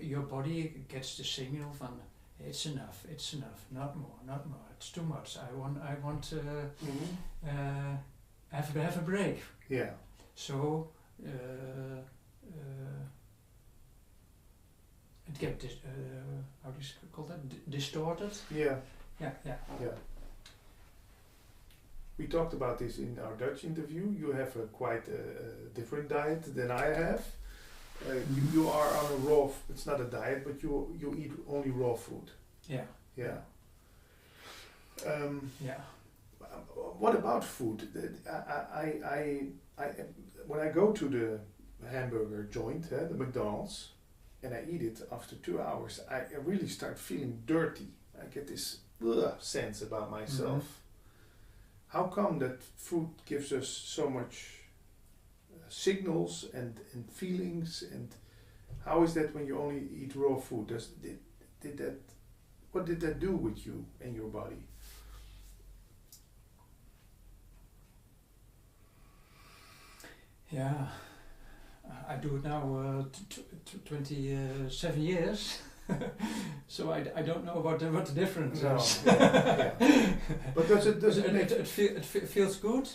your body gets the signal from it's enough, not more, it's too much. I want to Mm-hmm. have a break. Yeah. So it gets how do you call that? Distorted. Yeah. Yeah. Yeah. We talked about this in our Dutch interview. You have a quite different diet than I have. You are on a raw. It's not a diet, but you eat only raw food. Yeah. Yeah. Yeah. What about food? I when I go to the hamburger joint, the McDonald's, and I eat it after 2 hours, I really start feeling dirty. I get this sense about myself. How come that food gives us so much signals and feelings, and how is that when you only eat raw food? What did that do with you and your body? Yeah, I do it now 27 years, so I don't know what the difference is. Yeah. But does it make it feels good,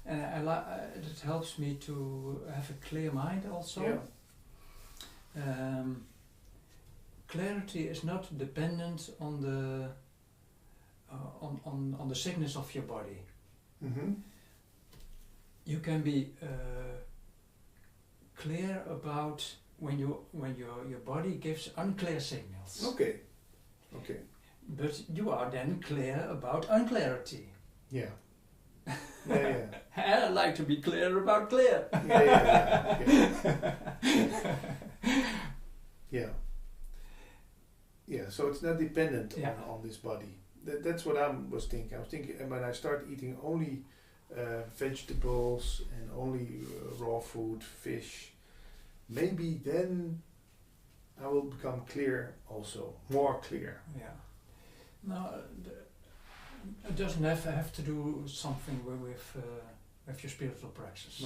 and it helps me to have a clear mind also. Yeah. Clarity is not dependent on the sickness of your body. Mm-hmm. You can be clear about when your body gives unclear signals. Okay. But you are then clear about unclarity. Yeah. Yeah. I like to be clear about clear. Yeah. Yeah. So it's not dependent on this body. That's what I was thinking. I was thinking when I start eating only vegetables and only raw food, fish, maybe then I will become clear also, more clear. Yeah. No, it doesn't have to do something with your spiritual practice.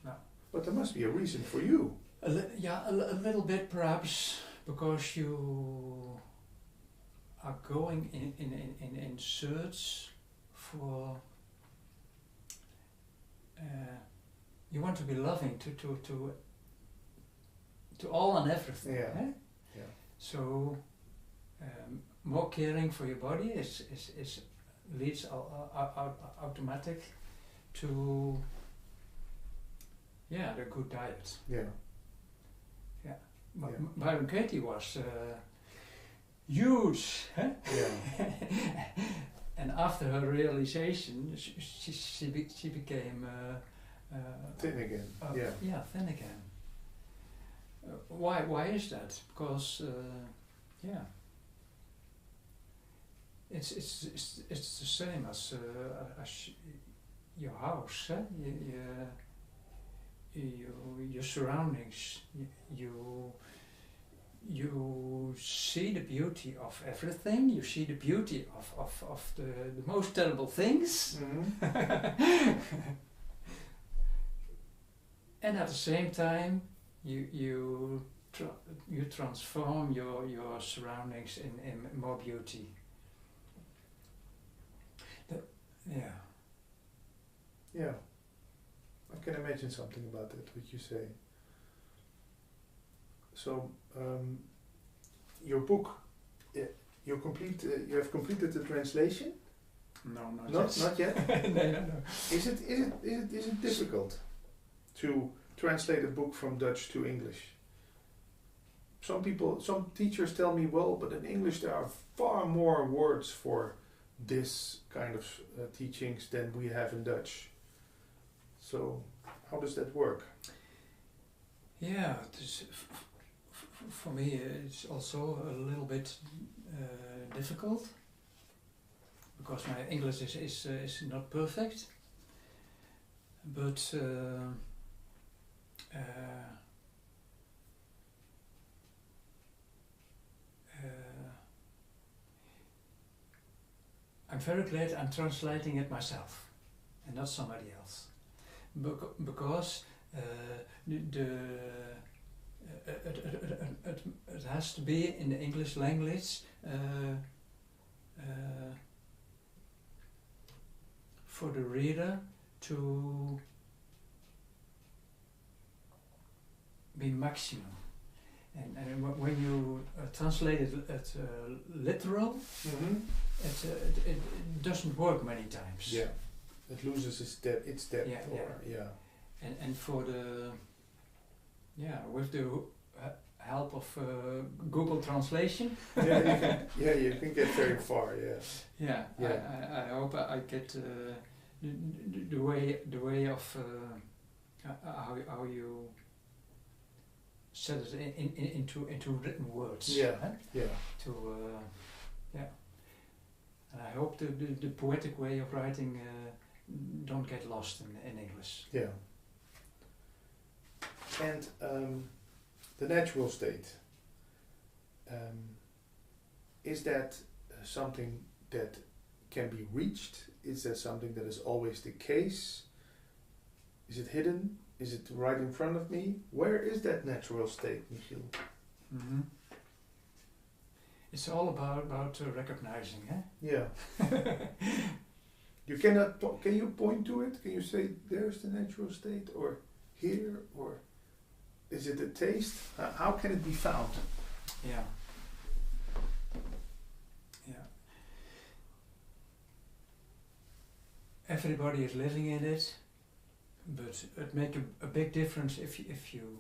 No. But there must be a reason for you. A little bit perhaps, because you are going in search for. You want to be loving to all and everything. Yeah. Eh? Yeah. So more caring for your body leads automatic to the good diet. Yeah. Byron Katie was huge. Eh? Yeah. And after her realization, she became Thin again. Thin again. Why is that? Because it's the same as your house. Eh? Your surroundings. You see the beauty of everything. You see the beauty of the most terrible things. Mm-hmm. And at the same time, you transform your surroundings in more beauty. Yeah. I can imagine something about that, what you say. So, your book, you have completed the translation? No, Not yet. No. Is it difficult to translate a book from Dutch to English? Some teachers tell me, well, but in English there are far more words for this kind of teachings than we have in Dutch. So, how does that work? Yeah, for me it's also a little bit difficult, because my English is not perfect, but I'm very glad I'm translating it myself and not somebody else, because it has to be in the English language for the reader to be maximum. And when you translate it literal, it doesn't work many times. Yeah, it loses its depth. Yeah. And for the with the help of Google Translation. You can get very far. Yeah. I hope I get the way of how you set it into written words. Yeah. And I hope the poetic way of writing don't get lost in English. Yeah. And the natural state, is that something that can be reached? Is that something that is always the case? Is it hidden? Is it right in front of me? Where is that natural state, Michiel? Mm-hmm. It's all about recognizing, eh? Yeah. You cannot. Can you point to it? Can you say there's the natural state, or here, or is it a taste? How can it be found? Yeah. Everybody is living in it, but it makes a big difference if you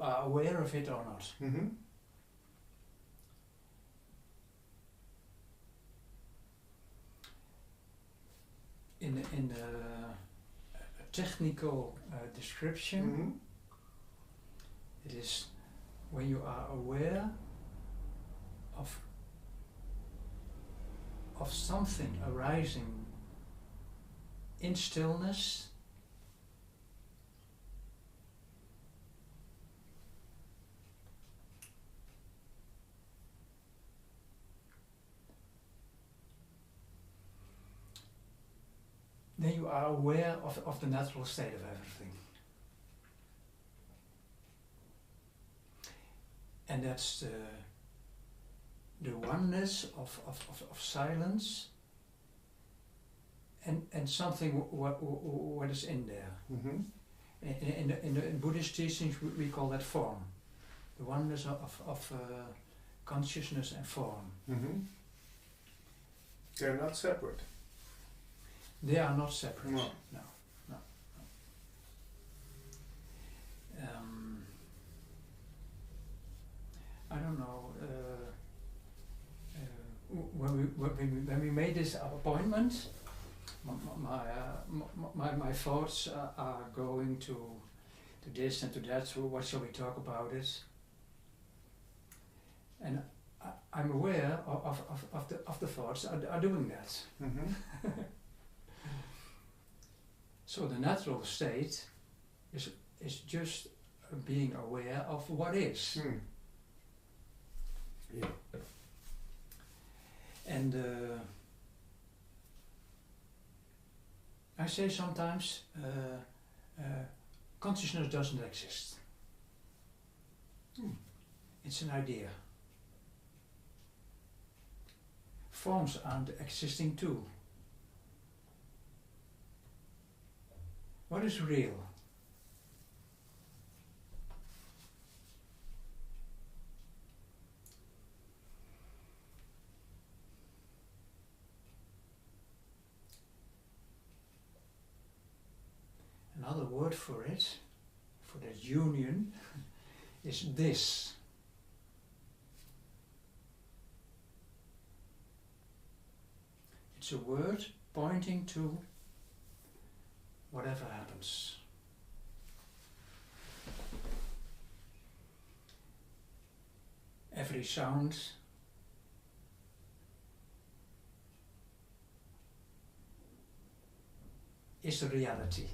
are aware of it or not. Mm-hmm. In a technical description, Mm-hmm. it is when you are aware of something arising in stillness, then you are aware of the natural state of everything. And that's the oneness of silence and something what is in there. Mm-hmm. In the Buddhist teachings we call that form. The oneness of consciousness and form. Mm-hmm. They're not separate. They are not separate. No. I don't know. When we made this appointment, my thoughts are going to this and to that. So what shall we talk about it? And I'm aware of the thoughts are doing that. Mm-hmm. So the natural state is just being aware of what is. Mm. Yeah. And I say sometimes consciousness doesn't exist. It's an idea. Forms aren't existing too. What is real? Another word for it, for that union, is this. It's a word pointing to whatever happens. Every sound is a reality.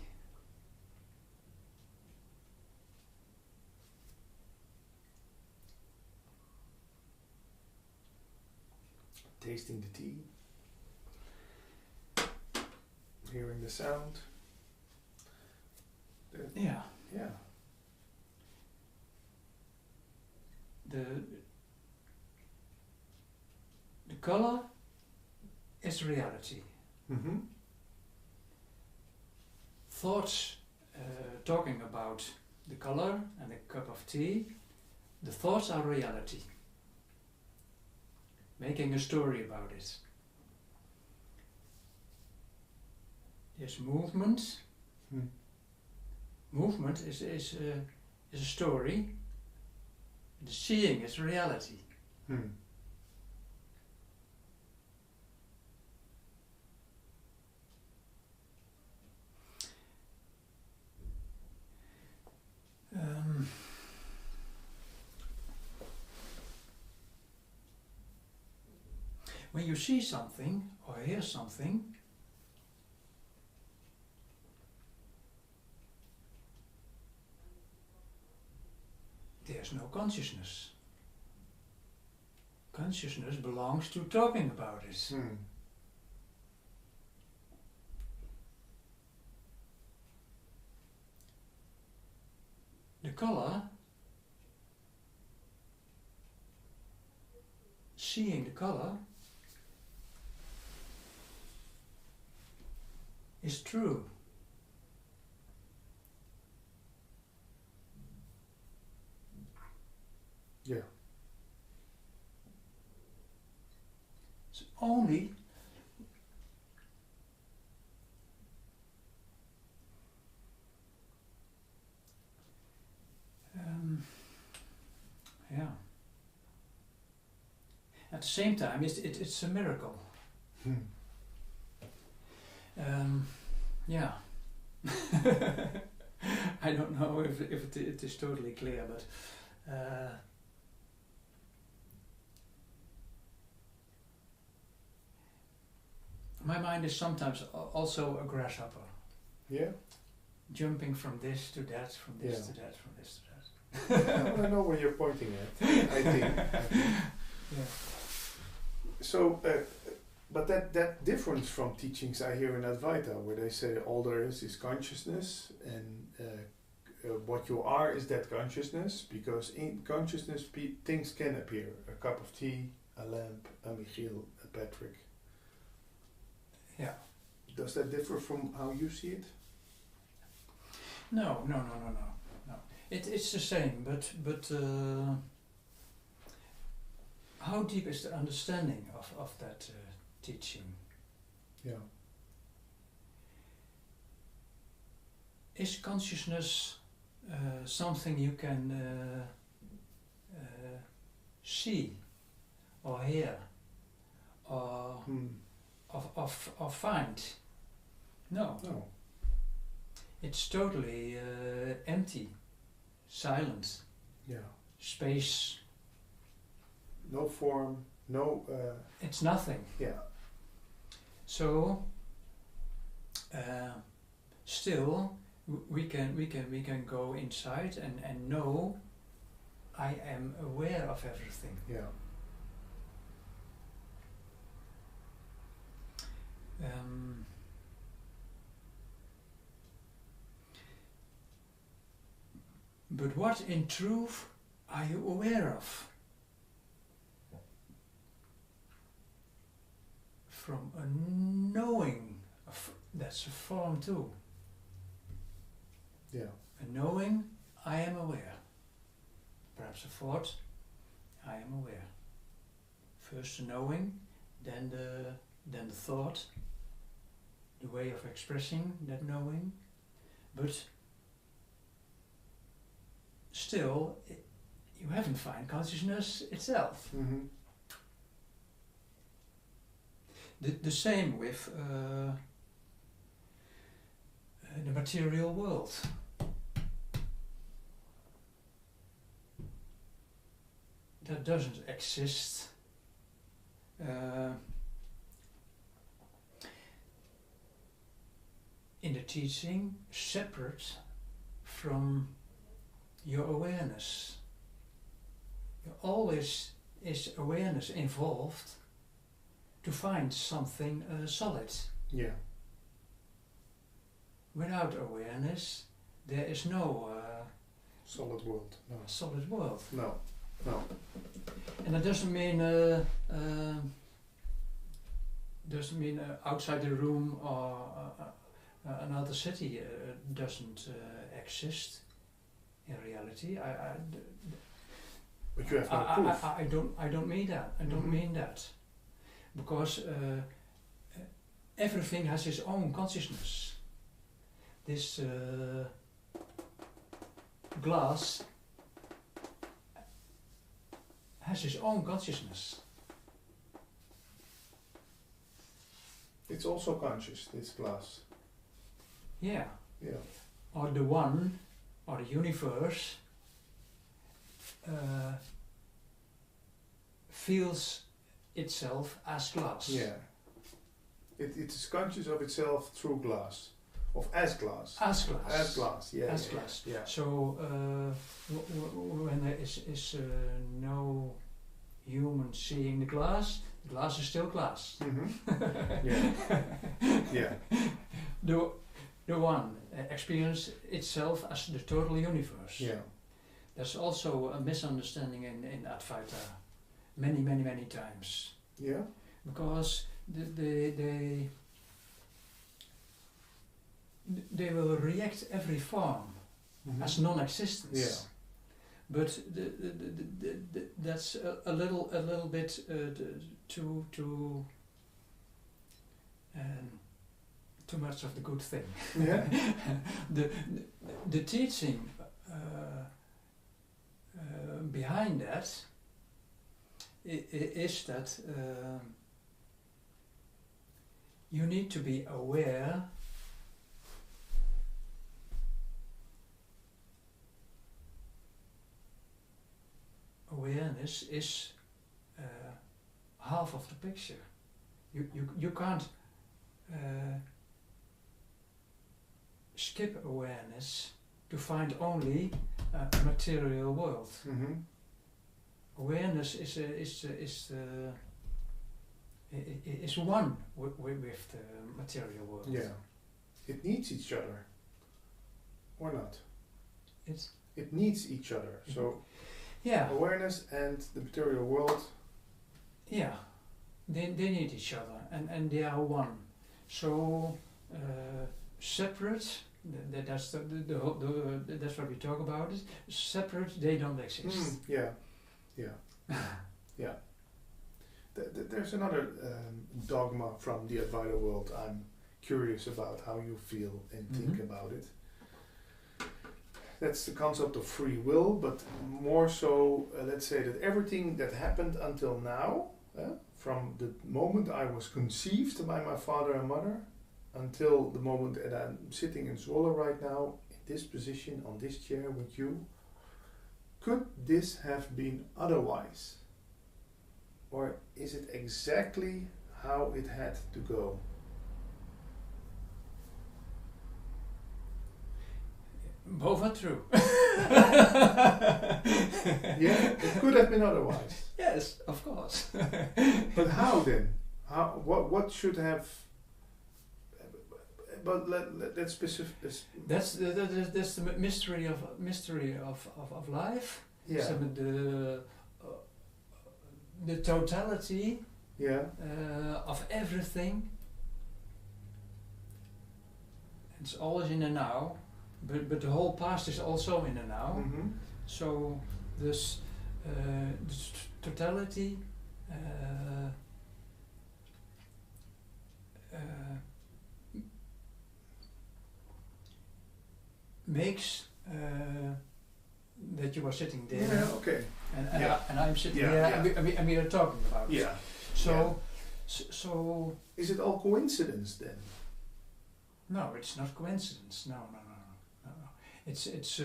Tasting the tea, hearing the sound. Yeah. Yeah. The color is reality. Mm-hmm. Thoughts talking about the color and the cup of tea, the thoughts are reality. Making a story about it. There's movement. Movement is a story. The seeing is reality. When you see something or hear something, there's no consciousness. Consciousness belongs to talking about it. The color, seeing the color, is true. Yeah. It's only yeah. At the same time, it's a miracle. Yeah. I don't know if it is totally clear, but my mind is sometimes also a grasshopper. Yeah. Jumping from this to that, from this to that, from this to that. I know where you're pointing at. I think. Yeah. So, but that difference from teachings I hear in Advaita, where they say all there is consciousness, and what you are is that consciousness, because in consciousness things can appear. A cup of tea, a lamp, a Michiel, a Patrick. Yeah. Does that differ from how you see it? No. It's the same, but how deep is the understanding of that teaching? Yeah. Is consciousness something you can see or hear or find? No. It's totally empty, silent. Yeah. Space. No form, no. It's nothing. Yeah. So still we can go inside and know I am aware of everything. Yeah. But what in truth are you aware of? From a knowing, that's a form too. Yeah. A knowing, I am aware. Perhaps a thought, I am aware. First a knowing, then the thought, the way of expressing that knowing, but still, you haven't found consciousness itself. Mm-hmm. The same with the material world. That doesn't exist in the teaching separate from your awareness. There always is awareness involved to find something solid. Yeah. Without awareness, there is no solid world. No. Solid world. No. And that doesn't mean outside the room or another city doesn't exist in reality. But you have no proof. I don't mean that. I don't mean that, because everything has its own consciousness. This glass has its own consciousness. It's also conscious, this glass. Yeah. Yeah. Or the one, or the universe, feels itself as glass. Yeah. It is conscious of itself through glass. Of as glass. As glass. As glass, yeah. As yeah, glass. Yeah. So when there is no human seeing the glass is still glass. Yeah. Yeah. The one experience itself as the total universe. Yeah. There's also a misunderstanding in Advaita many times. Yeah. Because they will react every form as non-existence. Yeah. But that's a little bit too much of the good thing. Yeah. the teaching behind that is that you need to be aware awareness is half of the picture. You can't skip awareness to find only a material world. Awareness is one with the material world. Yeah. It needs each other. Or not. It needs each other. So yeah. Awareness and the material world. Yeah. They need each other and they are one. So separate, that's that's what we talk about. Separate, they don't exist. Yeah. Yeah. There's another dogma from the Advaita world. I'm curious about how you feel and think about it. That's the concept of free will, but more so, let's say that everything that happened until now, from the moment I was conceived by my father and mother, until the moment that I'm sitting in Zwolle right now, in this position, on this chair with you, could this have been otherwise? Or is it exactly how it had to go? Both are true. Yeah, it could have been otherwise. Yes, of course. But how then? How? What should have? But let's specific. That's the mystery of life. Yeah. So the totality. Yeah. Of everything. It's always in the now, but the whole past is also in the now. So this totality makes that you are sitting there. Yeah. Okay. And I'm sitting Yeah, there, yeah. and we are talking about it. Yeah. So, Yeah. so is it all coincidence then? no, it's not coincidence. No. It's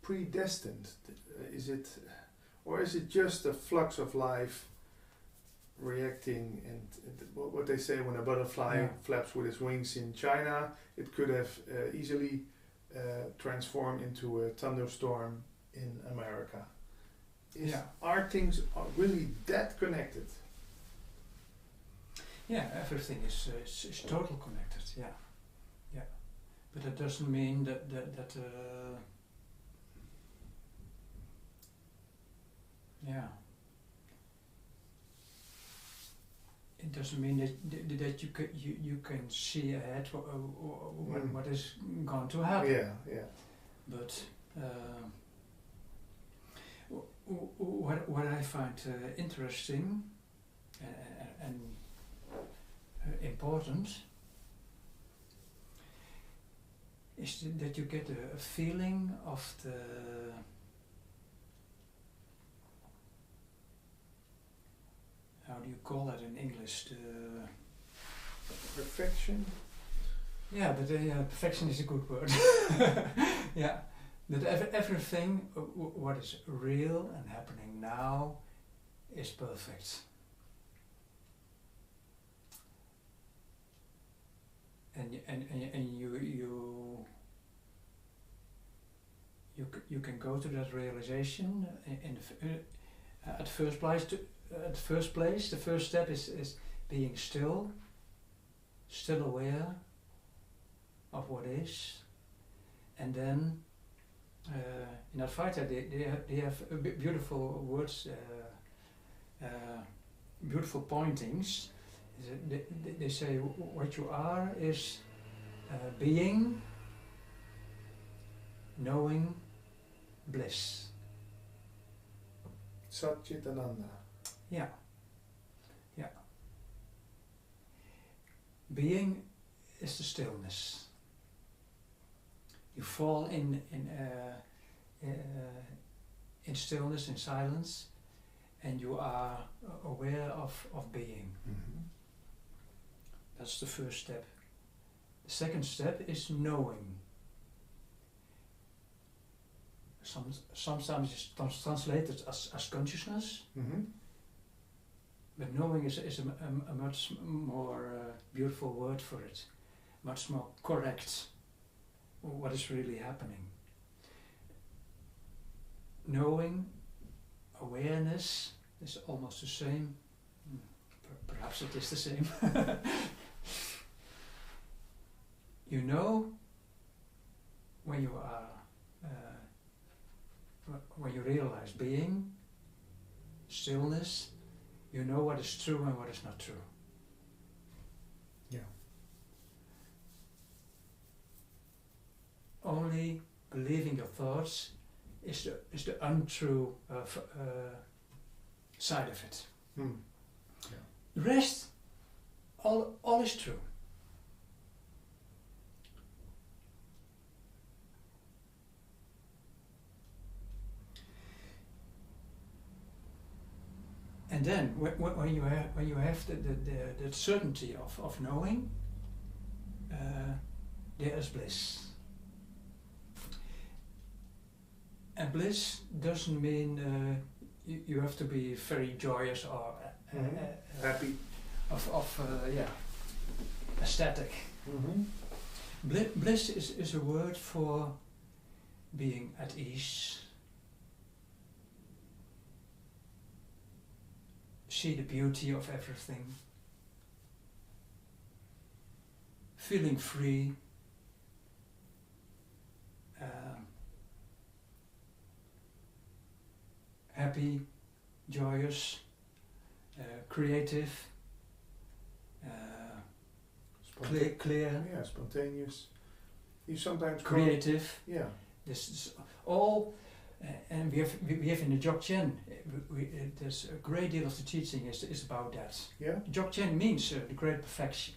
Predestined? Is it, or is it just a flux of life reacting? And what they say when a butterfly flaps with its wings in China, it could have easily transformed into a thunderstorm in America. Are things really that connected? Yeah, everything is total connected. Yeah. But that doesn't mean that it doesn't mean that you can see ahead what is going to happen. Yeah, yeah. But what I find interesting and important is that you get a feeling of the how do you call that in English? The Perfection. yeah, but perfection is a good word. Yeah, that everything what is real and happening now is perfect. And you can go to that realization at first place. The first step is being still aware of what is, and then in Advaita they have beautiful words, beautiful pointings. They say what you are is being, knowing, bliss. Sat Chit Ananda. Yeah. Being is the stillness. You fall in stillness, in silence, and you are aware of being. Mm-hmm. That's the first step. The second step is knowing. Sometimes it's translated as consciousness, Mm-hmm. but knowing is a much more beautiful word for it, much more correct what is really happening. Knowing, awareness is almost the same. Perhaps it is the same. You know when you are when you realize being, stillness, you know what is true and what is not true. Yeah. Only believing your thoughts is the untrue side of it. Hmm. Yeah. The rest, all is true. And then, when you have the certainty of knowing, there is bliss. And bliss doesn't mean you have to be very joyous or happy, ecstatic. Mm-hmm. Bliss is a word for being at ease. See the beauty of everything. Feeling free. Happy, joyous, creative, clear. Yeah, spontaneous. You sometimes creative. Yeah. This is all, and we have in the Dzogchen. There's a great deal of the teaching is about that. Yeah. Dzogchen means the great perfection.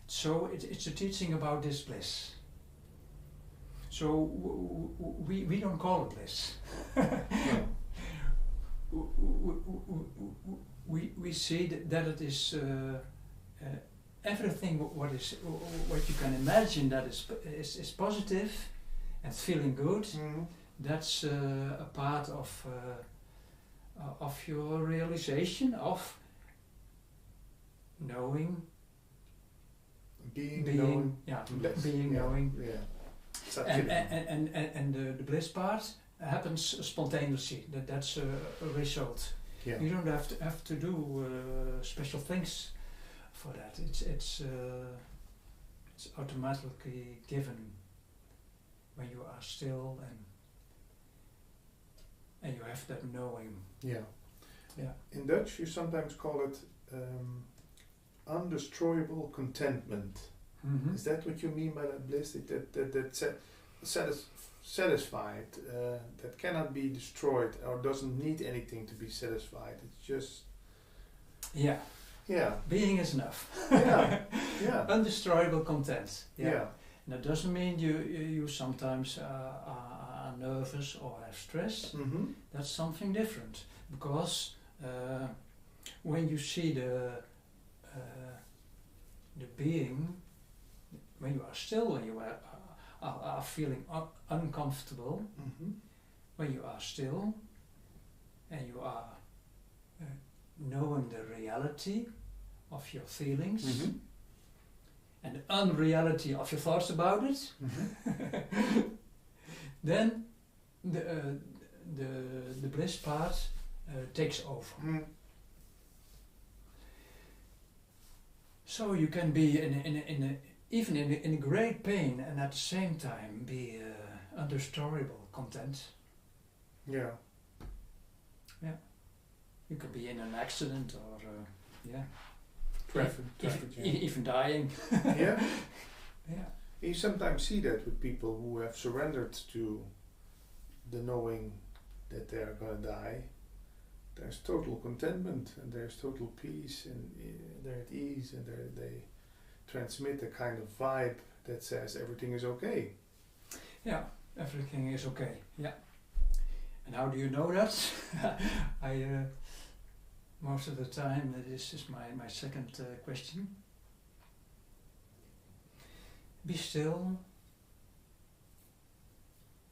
So it's a teaching about this bliss. So we don't call it bliss. Yeah. We see that it is everything what you can imagine that is positive and feeling good. Mm-hmm. That's a part of your realization of knowing, being knowing. Yeah. And the bliss part happens spontaneously. That's a result. Yeah. You don't have to do special things for that. It's automatically given when you are still and you have that knowing. Yeah. Yeah. In Dutch, you sometimes call it undestroyable contentment. Mhm. Is that what you mean by that bliss? Satisfied, that cannot be destroyed or doesn't need anything to be satisfied. It's just, Yeah, yeah, being is enough. yeah, yeah, Undestroyable content. yeah, And that doesn't mean you sometimes are nervous or have stress. mm-hmm. That's something different, because when you see the being, when you are still, when you are feeling uncomfortable, Mm-hmm. when you are still and you are knowing the reality of your feelings Mm-hmm. and the unreality of your thoughts about it, Mm-hmm. then the bliss part takes over. Mm. So you can be even in a great pain and at the same time be undestroyable content. Yeah, You can be in an accident or traffic jam. even dying. Yeah. Yeah. You sometimes see that with people who have surrendered to the knowing that they are going to die. There's total contentment and there's total peace and they're at ease and they transmit a kind of vibe that says everything is okay. Yeah, everything is okay. Yeah. And how do you know that? I most of the time, this is my second question. Be still,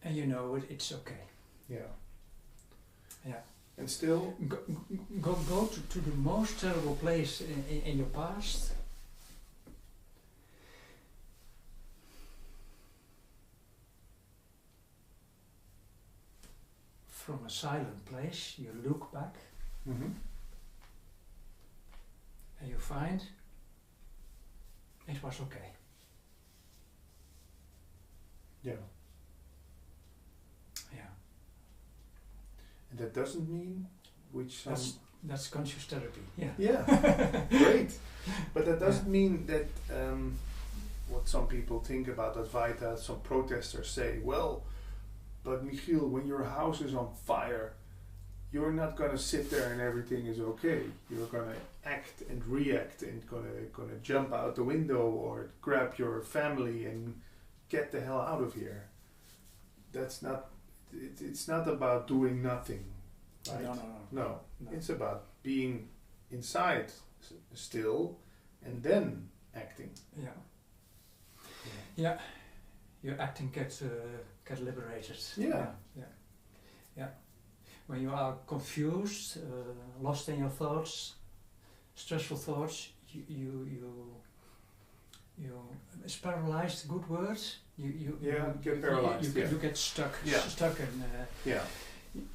and you know it's okay. Yeah. Yeah. And still, Go to the most terrible place in your past. From a silent place, you look back mm-hmm. and you find it was okay. Yeah. Yeah. And that doesn't mean which some... That's conscious therapy. Yeah. Yeah, great. But that doesn't mean that what some people think about Advaita, some protesters say, well, but Michiel, when your house is on fire, you're not going to sit there and everything is okay. You're going to act and react and going to jump out the window or grab your family and get the hell out of here. That's not, it's not about doing nothing, right? No. It's about being inside still and then acting. Yeah. Yeah. Your acting gets liberated. Yeah. Yeah. When you are confused, lost in your thoughts, stressful thoughts, you is paralyzed. Good word. You get paralyzed. You get stuck. Yeah. Stuck in.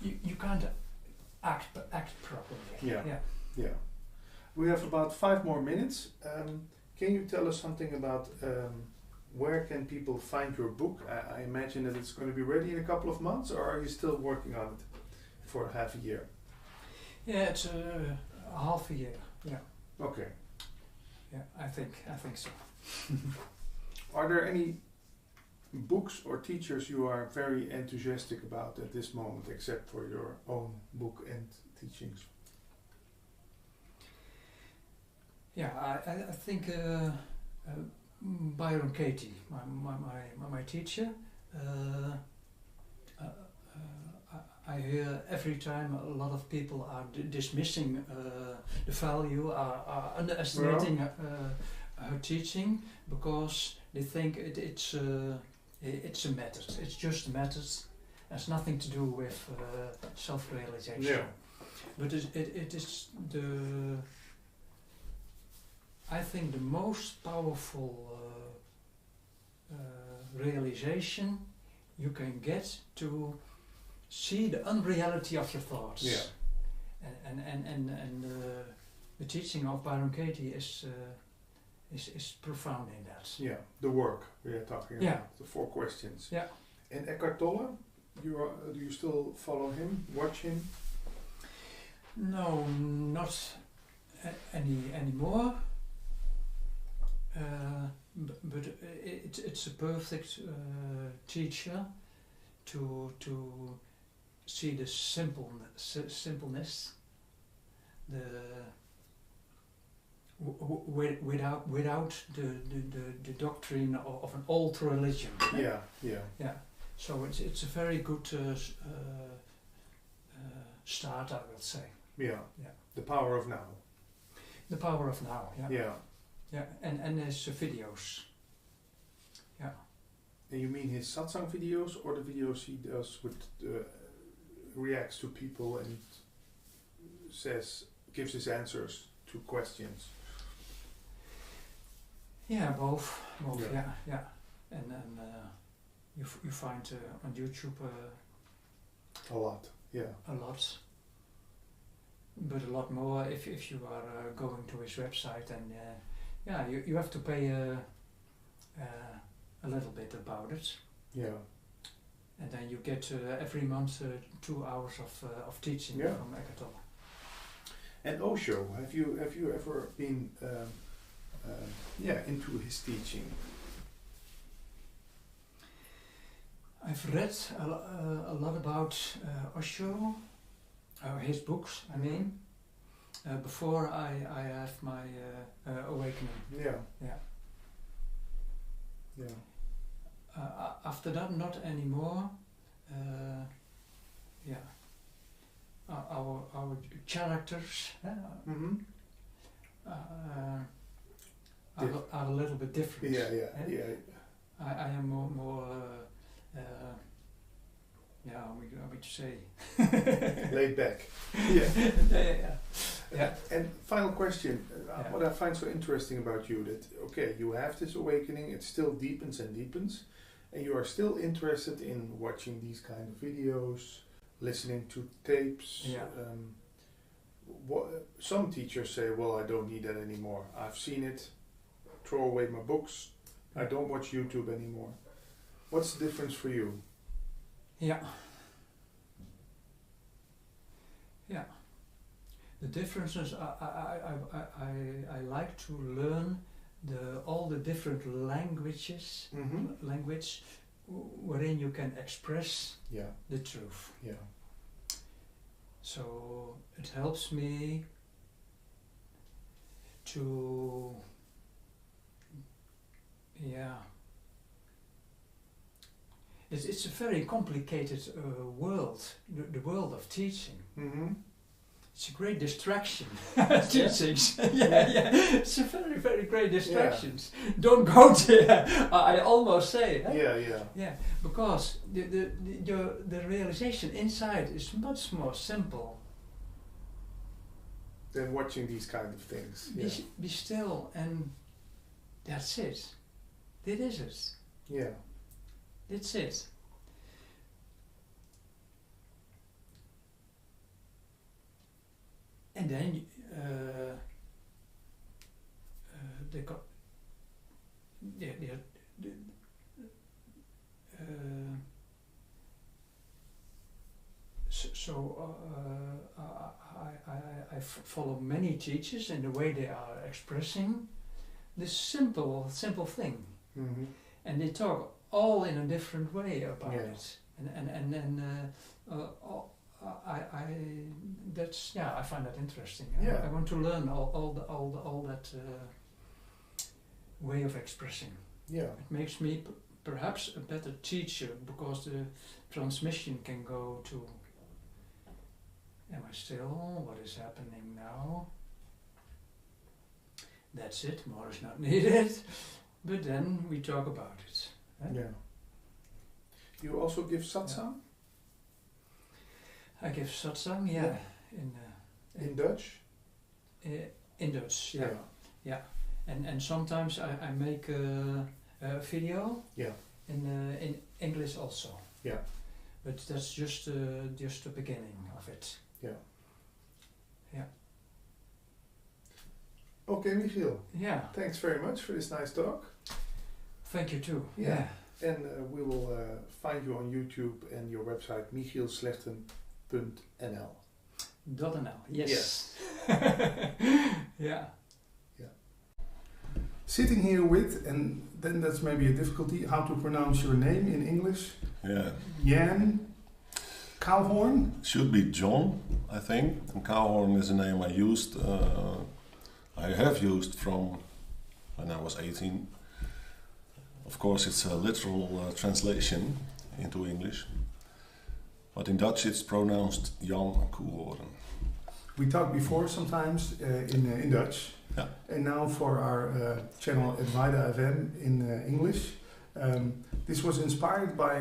You can't act properly. Yeah. We have about 5 more minutes. Can you tell us something about where can people find your book? I imagine that it's going to be ready in a couple of months, or are you still working on it for half a year? Yeah, it's half a year. Yeah. Okay. Yeah, I think so. Are there any books or teachers you are very enthusiastic about at this moment, except for your own book and teachings? Yeah, I think Byron Katie, my teacher. I hear every time a lot of people are dismissing the value, are underestimating her teaching because they think it's a method. It's just a method. It has nothing to do with self-realization. Yeah. But it is I think the most powerful realization you can get to see the unreality of your thoughts. Yeah. And the teaching of Byron Katie is profound in that. Yeah, the work we are talking about, the 4 questions. Yeah. And Eckhart Tolle, do you still follow him, watch him? No, not anymore. But it's a perfect teacher to see the simpleness, without the doctrine of an old religion. Yeah. So it's a very good start, I will say. Yeah. Yeah. The power of now. The power of now. Yeah. Yeah. Yeah. And his videos. Yeah. And you mean his satsang videos or the videos he does with reacts to people and gives his answers to questions? Yeah, both. Yeah. Yeah. And then you find on YouTube A lot. Yeah. a lot, but a lot more if you are going to his website, and you have to pay a little bit about it, Yeah. and then you get every month 2 hours of teaching Yeah. from Eckhart Tolle. And Osho, have you ever been into his teaching? I've read a lot about Osho, his books, I mean, before I have my awakening. Yeah. Yeah. Yeah. After that, not anymore. Our characters Mm-hmm. are a little bit different. Yeah. I am more how would you say? Laid back. Yeah. And final question, Yeah. what I find so interesting about you, that okay, you have this awakening, it still deepens and deepens, and you are still interested in watching these kind of videos, listening to tapes. Yeah. Some teachers say, well, I don't need that anymore. I've seen it, throw away my books, I don't watch YouTube anymore. What's the difference for you? Yeah. The difference is I like to learn all the different languages, Mm-hmm. language wherein you can express Yeah. the truth. Yeah. So it helps me to It's a very complicated world, the world of teaching. Mm-hmm. It's a great distraction, teachings. Yeah. It's a very, very great distractions. Don't go there. I almost say. Yeah. Because the realization inside is much more simple. Than watching these kind of things. Be still, and that's it. This is it. Yeah. That's it. And then they got I follow many teachers in the way they are expressing this simple thing, Mm-hmm. and they talk all in a different way about it, I find that interesting. Yeah. I want to learn all that way of expressing. Yeah. It makes me perhaps a better teacher, because the transmission can go to, am I still? What is happening now? That's it, more is not needed. But then we talk about it. Yeah. You also give satsang? I give satsang, In Dutch? In Dutch, yeah. And sometimes I make a video. Yeah. In English also. Yeah. But that's just the beginning of it. Yeah. Yeah. Okay, Michiel. Yeah. Thanks very much for this nice talk. Thank you too. Yeah. And we will find you on YouTube and your website michielslechten.nl. .nl. Yes. Yeah. Sitting here with, and then that's maybe a difficulty, how to pronounce your name in English. Yeah. Jan Cowhorn? Should be John, I think. And Cowhorn is a name I used. I have used from when I was 18. Of course, it's a literal translation into English. But in Dutch, it's pronounced Jan Cowhorn. We talked before sometimes in Dutch. Yeah. And now for our channel Advaita FM in English. This was inspired by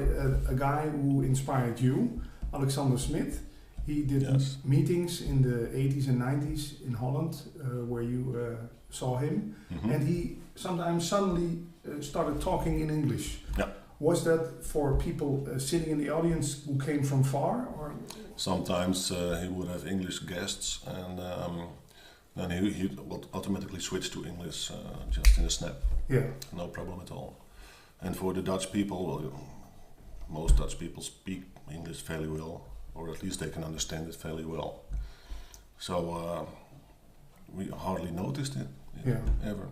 a guy who inspired you, Alexander Smith. He did Yes. meetings in the 80s and 90s in Holland where you saw him. Mhm. And he sometimes suddenly started talking in English. Yeah. Was that for people sitting in the audience who came from far? Or? Sometimes he would have English guests, and then he would automatically switch to English just in a snap. Yeah. No problem at all. And for the Dutch people, well, most Dutch people speak English fairly well, or at least they can understand it fairly well. So we hardly noticed it ever.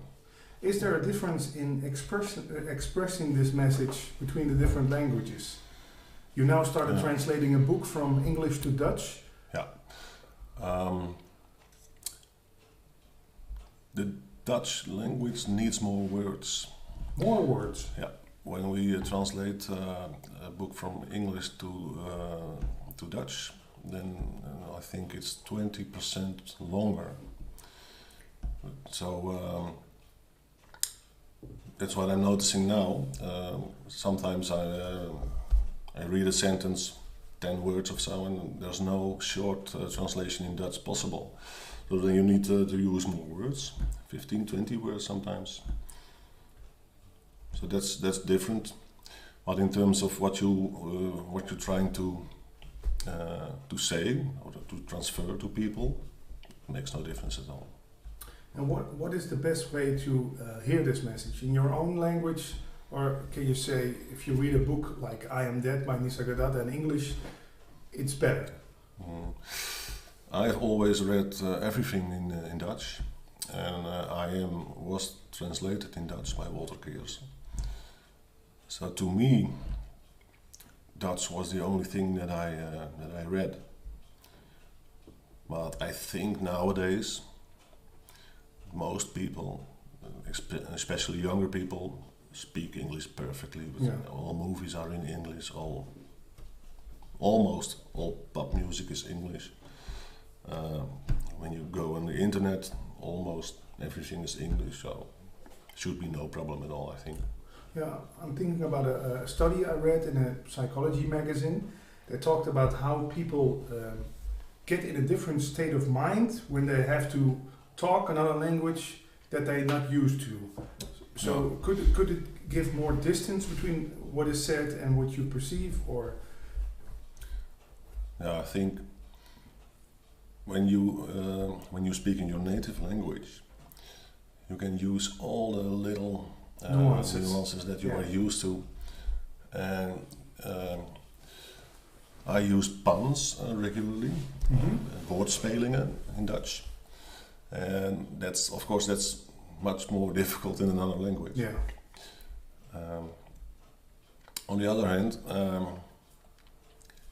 Is there a difference in expressing this message between the different languages? You now started translating a book from English to Dutch. Yeah. The Dutch language needs more words. More words. Yeah. When we translate a book from English to Dutch, then I think it's 20% longer. So that's what I'm noticing now. Sometimes I read a sentence, 10 words or so, and there's no short translation in Dutch possible. So then you need to use more words, 15, 20 words sometimes. So that's different. But in terms of what you're trying to say or to transfer to people, it makes no difference at all. And what is the best way to hear this message? In your own language, or can you say, if you read a book like I Am Dead by Nisargadatta in English, it's better? I've always read everything in Dutch, and I Am was translated in Dutch by Walter Keers. So to me, Dutch was the only thing that I read. But I think nowadays, most people, especially younger people, speak English perfectly. All movies are in English. Almost all pop music is English. When you go on the internet, almost everything is English. So should be no problem at all, I think. Yeah, I'm thinking about a study I read in a psychology magazine. They talked about how people get in a different state of mind when they have to talk another language that they're not used to. So could it give more distance between what is said and what you perceive, or? Yeah, I think when you speak in your native language, you can use all the little nuances that you are used to, and I use puns regularly, woordspelingen in Dutch. And that's, of course, that's much more difficult in another language. Yeah. On the other hand,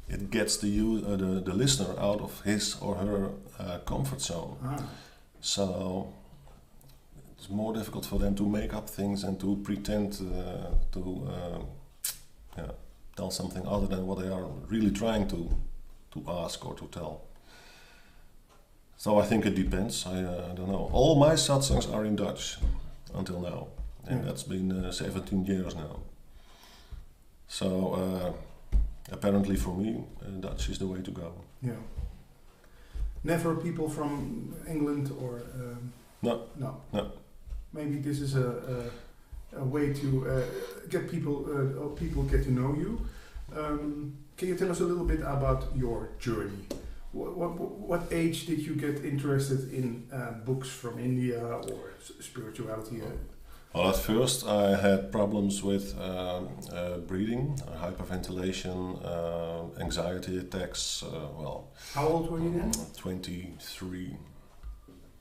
it gets the listener out of his or her comfort zone. So it's more difficult for them to make up things and to pretend to tell something other than what they are really trying to ask or to tell. So I think it depends. I don't know. All my satsangs are in Dutch until now, and that's been 17 years now. So apparently for me, Dutch is the way to go. Yeah. Never people from England or No. Maybe this is a way to get people get to know you. Can you tell us a little bit about your journey? What age did you get interested in books from India or spirituality? Well, at first I had problems with breathing, hyperventilation, anxiety attacks. How old were you then? 23.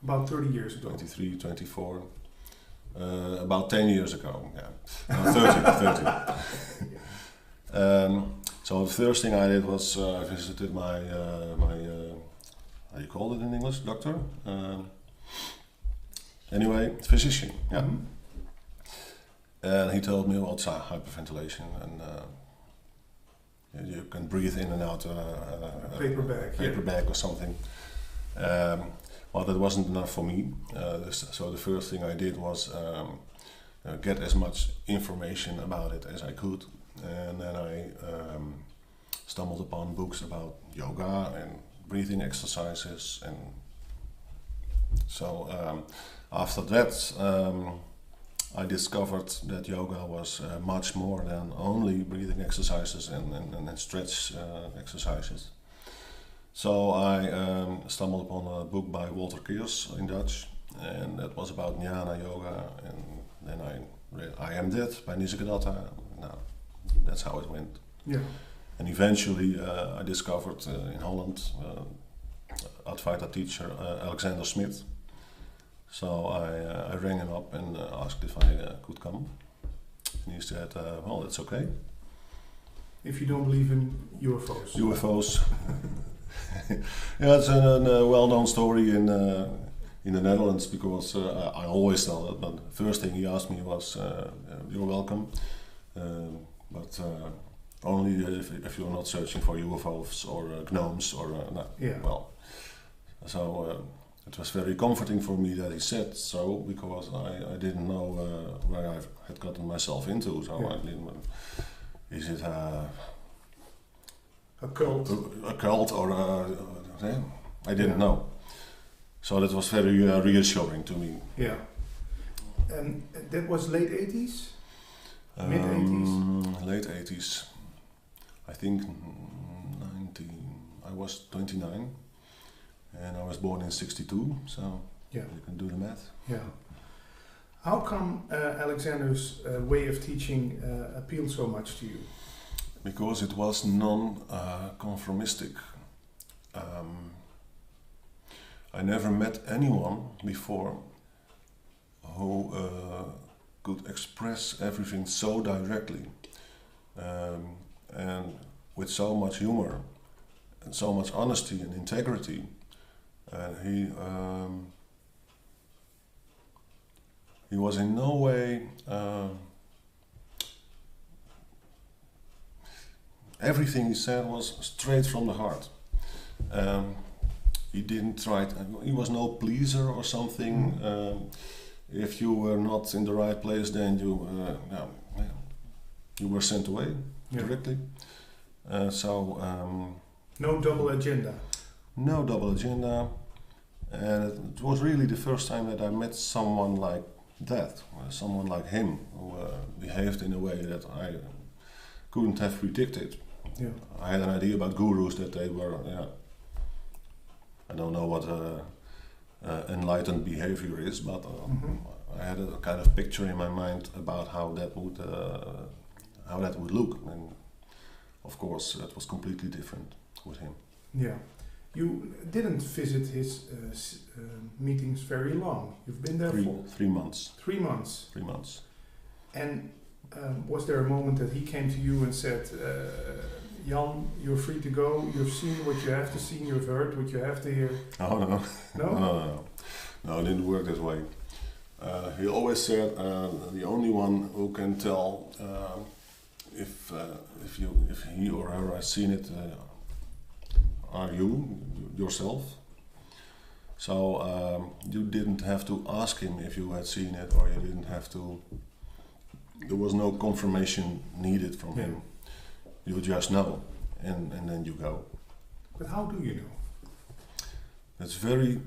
About 30 years ago. 23, 24. About 10 years ago, yeah. No, 30. So the first thing I did was I visited my how you call it in English, doctor? Anyway, physician, yeah. Mhm. And he told me about hyperventilation and you can breathe in and out Paper bag, paper bag or something. Well, that wasn't enough for me. So the first thing I did was get as much information about it as I could, and then I stumbled upon books about yoga and breathing exercises, and so after that I discovered that yoga was much more than only breathing exercises and stretch exercises. So I stumbled upon a book by Walter Keers in Dutch, and that was about Jnana Yoga, and then I read I Am That by Nisargadatta. Now, that's how it went. Yeah. And eventually I discovered in Holland Advaita teacher Alexander Smith. So I rang him up and asked if I could come. And he said, well, that's okay. If you don't believe in UFOs. UFOs. Yeah, it's a well-known story in the Netherlands, because I always tell it, but the first thing he asked me was, you're welcome, but only if you're not searching for UFOs or gnomes or no. Yeah. Well, so it was very comforting for me that he said so, because I didn't know where I had gotten myself into, so Yeah. I didn't. Is it A cult. a cult or I didn't know. So that was very reassuring to me. Yeah. And that was late 80s? Mid-80s? Late 80s. I think I was 29 and I was born in 62, so Yeah. you can do the math. Yeah. How come Alexander's way of teaching appealed so much to you? Because it was non-conformistic. I never met anyone before who could express everything so directly and with so much humor and so much honesty and integrity. And he was in no way everything he said was straight from the heart. He didn't try he was no pleaser or something. If you were not in the right place, then you were sent away directly. No double agenda. No double agenda. And it was really the first time that I met someone like that, someone like him, who behaved in a way that I couldn't have predicted. Yeah. I had an idea about gurus that they were, I don't know what enlightened behavior is, but I had a kind of picture in my mind about how that would look, and of course it was completely different with him. Yeah. You didn't visit his meetings very long. You've been there for 3 months. 3 months. 3 months. And was there a moment that he came to you and said, Jan, you're free to go, you've seen what you have to see, you've heard what you have to hear? Oh, no. No? No, it didn't work this way. He always said the only one who can tell if he or her has seen it are you, yourself. So you didn't have to ask him if you had seen it, or you didn't have to, there was no confirmation needed from him. You just know, and then you go. But how do you know? It's very,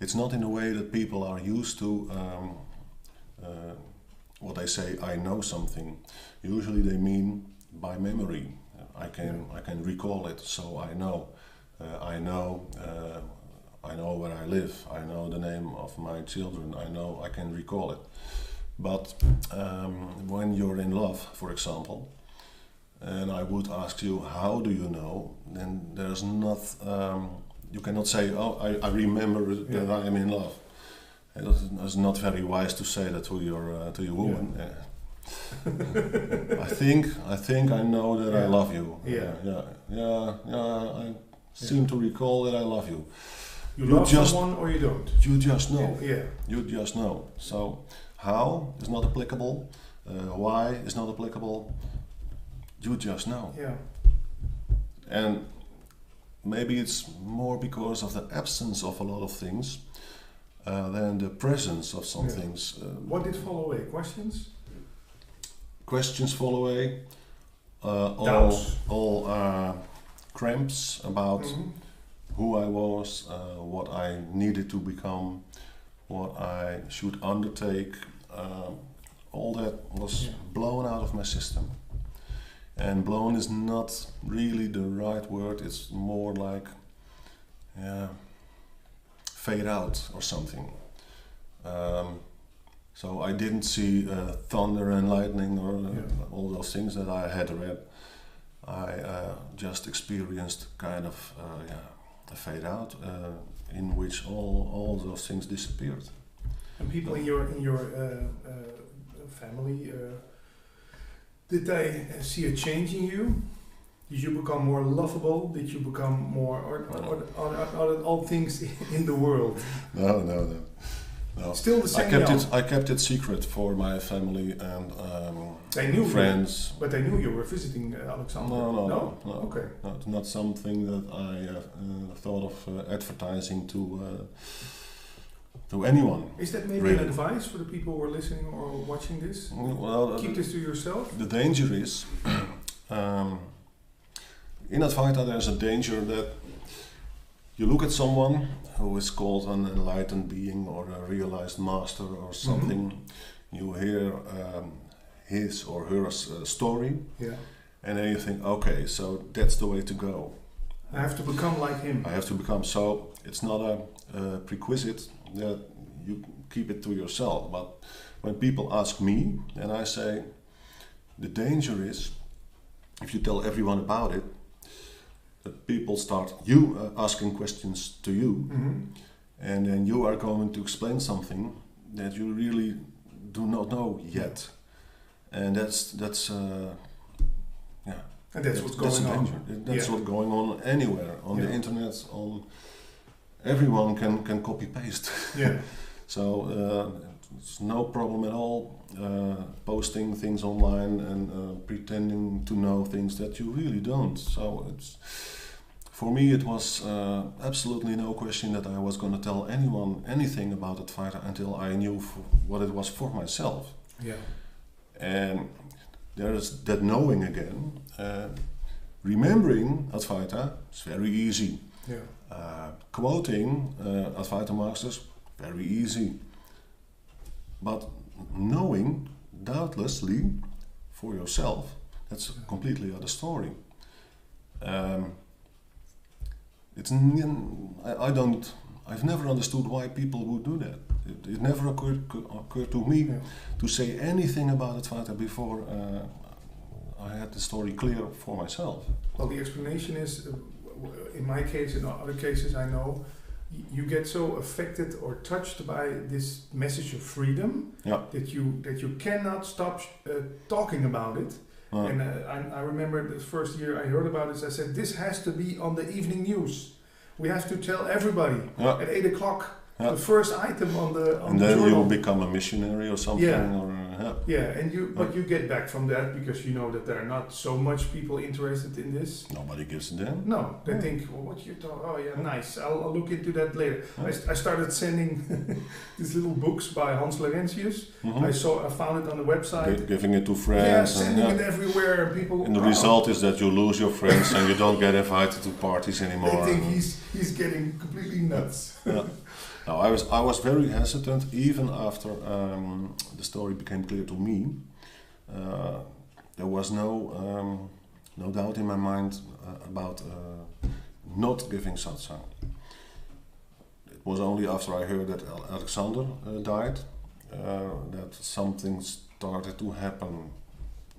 it's not in a way that people are used to what they say, I know something. Usually they mean by memory. I can recall it, so I know. I know where I live. I know the name of my children. I can recall it. But when you're in love, for example, and I would ask you, how do you know? Then there's not you cannot say, "Oh, I remember that I am in love." It's not very wise to say that to your woman. Yeah. I think I know that I love you. Yeah. I seem to recall that I love you. You love someone or you don't. You just know. Yeah. You just know. So how is not applicable. Why is not applicable. You just know. Yeah. And maybe it's more because of the absence of a lot of things than the presence of some things. What did fall away? Questions? Questions fall away. All cramps about who I was, what I needed to become, what I should undertake. All that was blown out of my system. And blown is not really the right word. It's more like fade out or something. So I didn't see thunder and lightning or all those things that I had read. I just experienced kind of a fade out in which all those things disappeared. And people in your family, did they see a change in you? Did you become more lovable? Did you become more, or all things in the world? No. Still the same. I kept it secret for my family and they knew friends. But they knew you were visiting Alexander. No. Okay. No, not something that I thought of advertising to anyone. Is that maybe really an advice for the people who are listening or watching this? Well, keep this to yourself. The danger is in Advaita there's a danger that you look at someone who is called an enlightened being or a realized master or something. You hear his or her story, and then you think, okay, so that's the way to go. I have to become like him. I have to become. So it's not a prerequisite that you keep it to yourself. But when people ask me, and I say, the danger is if you tell everyone about it, that people start asking questions to you, and then you are going to explain something that you really do not know yet, and that's and that's what's going on. That's what's going on anywhere on the internet. Everyone can copy paste. So it's no problem at all posting things online and pretending to know things that you really don't. So for me it was absolutely no question that I was going to tell anyone anything about Advaita until I knew what it was for myself. And there is that knowing again. Remembering Advaita is very easy. Quoting Advaita masters, very easy. But knowing, doubtlessly, for yourself, that's a completely other story. I've never understood why people would do that. It never occurred to me to say anything about Advaita before I had the story clear for myself. Well, the explanation is, in my case, in other cases I know, you get so affected or touched by this message of freedom that you cannot stop talking about it. And I remember the first year I heard about this, I said, this has to be on the evening news. We have to tell everybody at 8 o'clock. The first item on the and then journal. you will become a missionary or something. But you get back from that because you know that there are not so much people interested in this. Nobody gives a damn. No, they think, well, what you talk? Oh yeah, nice. I'll look into that later. I started sending these little books by Hans Laurentius. I found it on the website. Giving it to friends. Sending it everywhere. And people. And the result is that you lose your friends and you don't get invited to parties anymore. They think he's getting completely nuts. Now, I was very hesitant even after the story became clear to me. There was no doubt in my mind about not giving satsang. It was only after I heard that Alexander died that something started to happen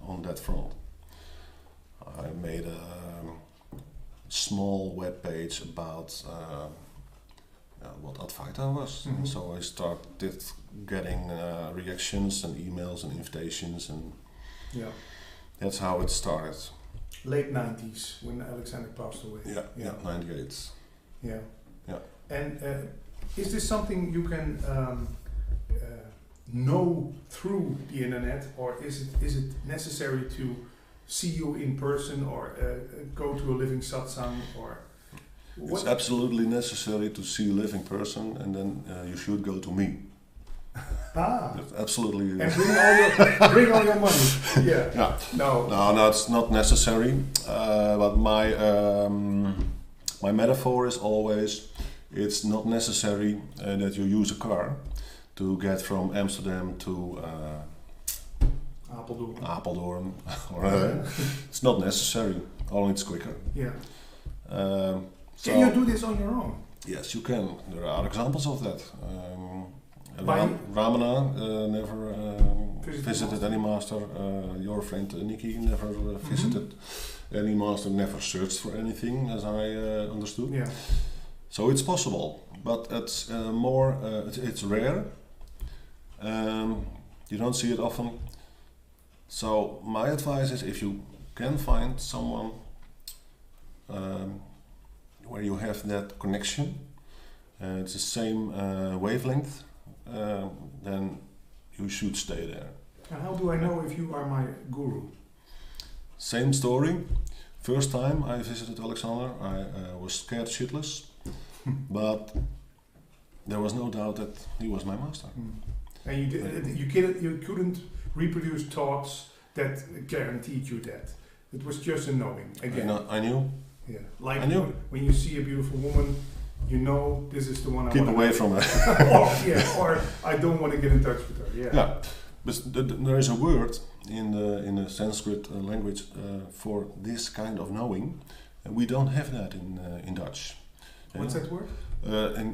on that front. I made a small web page about what Advaita was. Mhm. So I started getting reactions and emails and invitations, and Yeah. that's how it started. Late 90s when Alexander passed away. Yeah, 98. Yeah. Yeah. And is this something you can know through the internet, or is it necessary to see you in person, or go to a living satsang, or what? It's absolutely necessary to see a living person, and then you should go to me. That's absolutely. And bring all your money. Yeah. Yeah. No. It's not necessary. But my metaphor is always, it's not necessary that you use a car to get from Amsterdam to Apeldoorn. It's not necessary. Only it's quicker. Yeah. So Can you do this on your own? Yes, you can. There are examples of that. By- Ramana never Visited visited any master. Your friend Nikki never visited any master, never searched for anything, as I understood. Yeah. So it's possible, but it's more. It's rare. You don't see it often. So my advice is, if you can find someone where you have that connection, it's the same wavelength, then you should stay there. And how do I know if you are my guru? Same story. First time I visited Alexander, I was scared shitless, but there was no doubt that he was my master. And you couldn't reproduce thoughts that guaranteed you that. It was just a knowing again. I knew. Yeah. Like I knew. when you see a beautiful woman, you know this is the one I Keep want away from her. or I don't want to get in touch with her. Yeah. Yeah, but there is a word in the Sanskrit language for this kind of knowing, and we don't have that in Dutch. What's that word?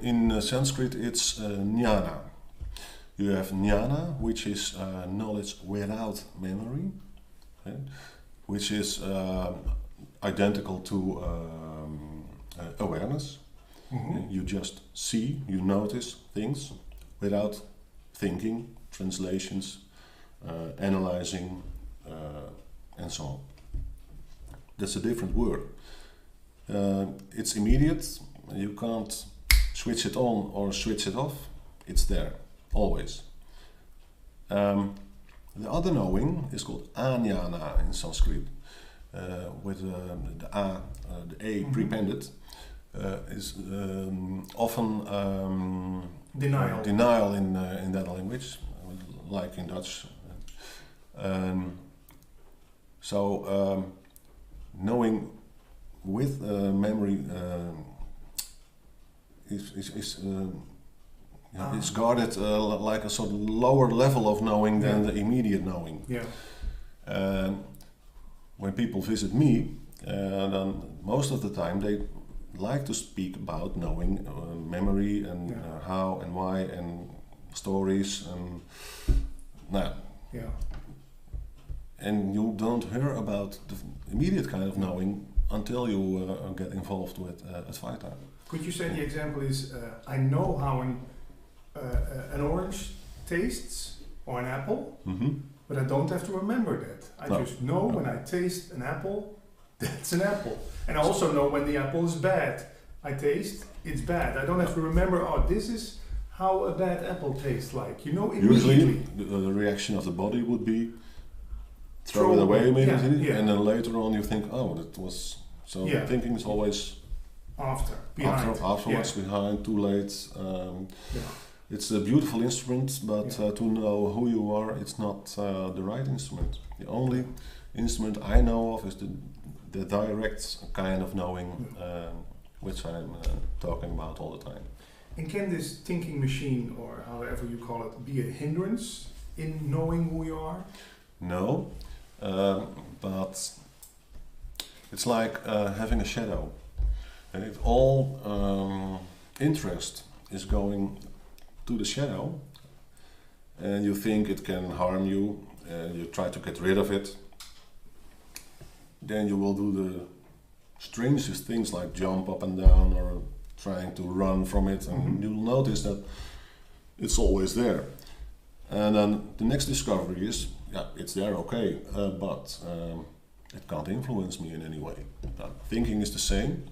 In Sanskrit, it's jnana. You have jnana, which is knowledge without memory, which is identical to awareness. Mm-hmm. You just see, you notice things without thinking, translations, analyzing, and so on. That's a different word. It's immediate. You can't switch it on or switch it off. It's there, always. The other knowing is called ajnana in Sanskrit, with the a, the a prepended. Is often denial in that language, like in Dutch. Knowing with memory is guarded like a sort of lower level of knowing than the immediate knowing. Yeah. When people visit me, then most of the time they like to speak about knowing memory and how and why and stories and and you don't hear about the immediate kind of knowing until you get involved with Advaita. Could you say the example is I know how an orange tastes or an apple, but I don't have to remember that. I just know when I taste an apple, that's an apple. And I also know when the apple is bad. I taste, it's bad. I don't have to remember, this is how a bad apple tastes like. You know immediately. Usually the reaction of the body would be throw it away immediately, and then later on you think, that was... So thinking is always... Afterwards, behind, too late. It's a beautiful instrument, but to know who you are, it's not the right instrument. The only instrument I know of is the direct kind of knowing, which I'm talking about all the time. And can this thinking machine, or however you call it, be a hindrance in knowing who you are? No, but it's like having a shadow. And if all interest is going to the shadow, and you think it can harm you, and you try to get rid of it, then you will do the strangest things like jump up and down or trying to run from it, and you'll notice that it's always there. And then the next discovery is, yeah, it's there, okay, but it can't influence me in any way. Thinking is the same.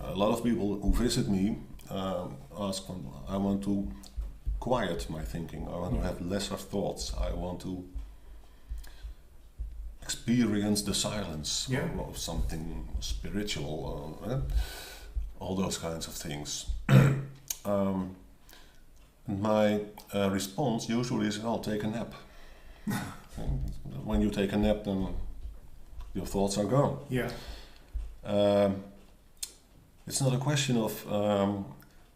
A lot of people who visit me ask, I want to quiet my thinking, I want to have lesser thoughts, I want to experience the silence of something spiritual, all those kinds of things. My response usually is, I'll take a nap. When you take a nap, then your thoughts are gone. Yeah. It's not a question of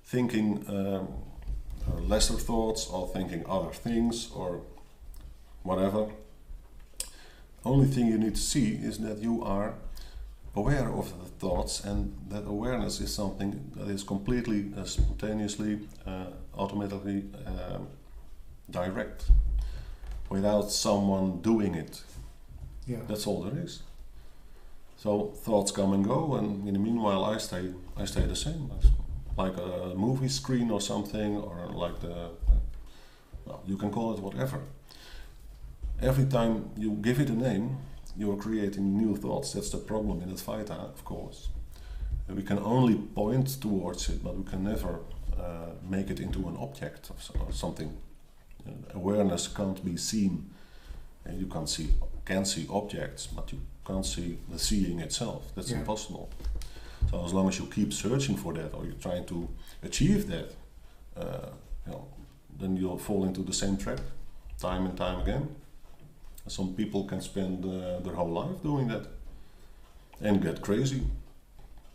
thinking lesser thoughts or thinking other things or whatever. Only thing you need to see is that you are aware of the thoughts, and that awareness is something that is completely spontaneously, automatically direct, without someone doing it. Yeah. That's all there is. So thoughts come and go, and in the meanwhile I stay the same, like a movie screen or something, or like well, you can call it whatever. Every time you give it a name, you are creating new thoughts. That's the problem in Advaita, of course. We can only point towards it, but we can never make it into an object or something. Awareness can't be seen. And you can see objects, but you can't see the seeing itself. That's impossible. So as long as you keep searching for that, or you're trying to achieve that, then you'll fall into the same trap time and time again. Some people can spend their whole life doing that and get crazy.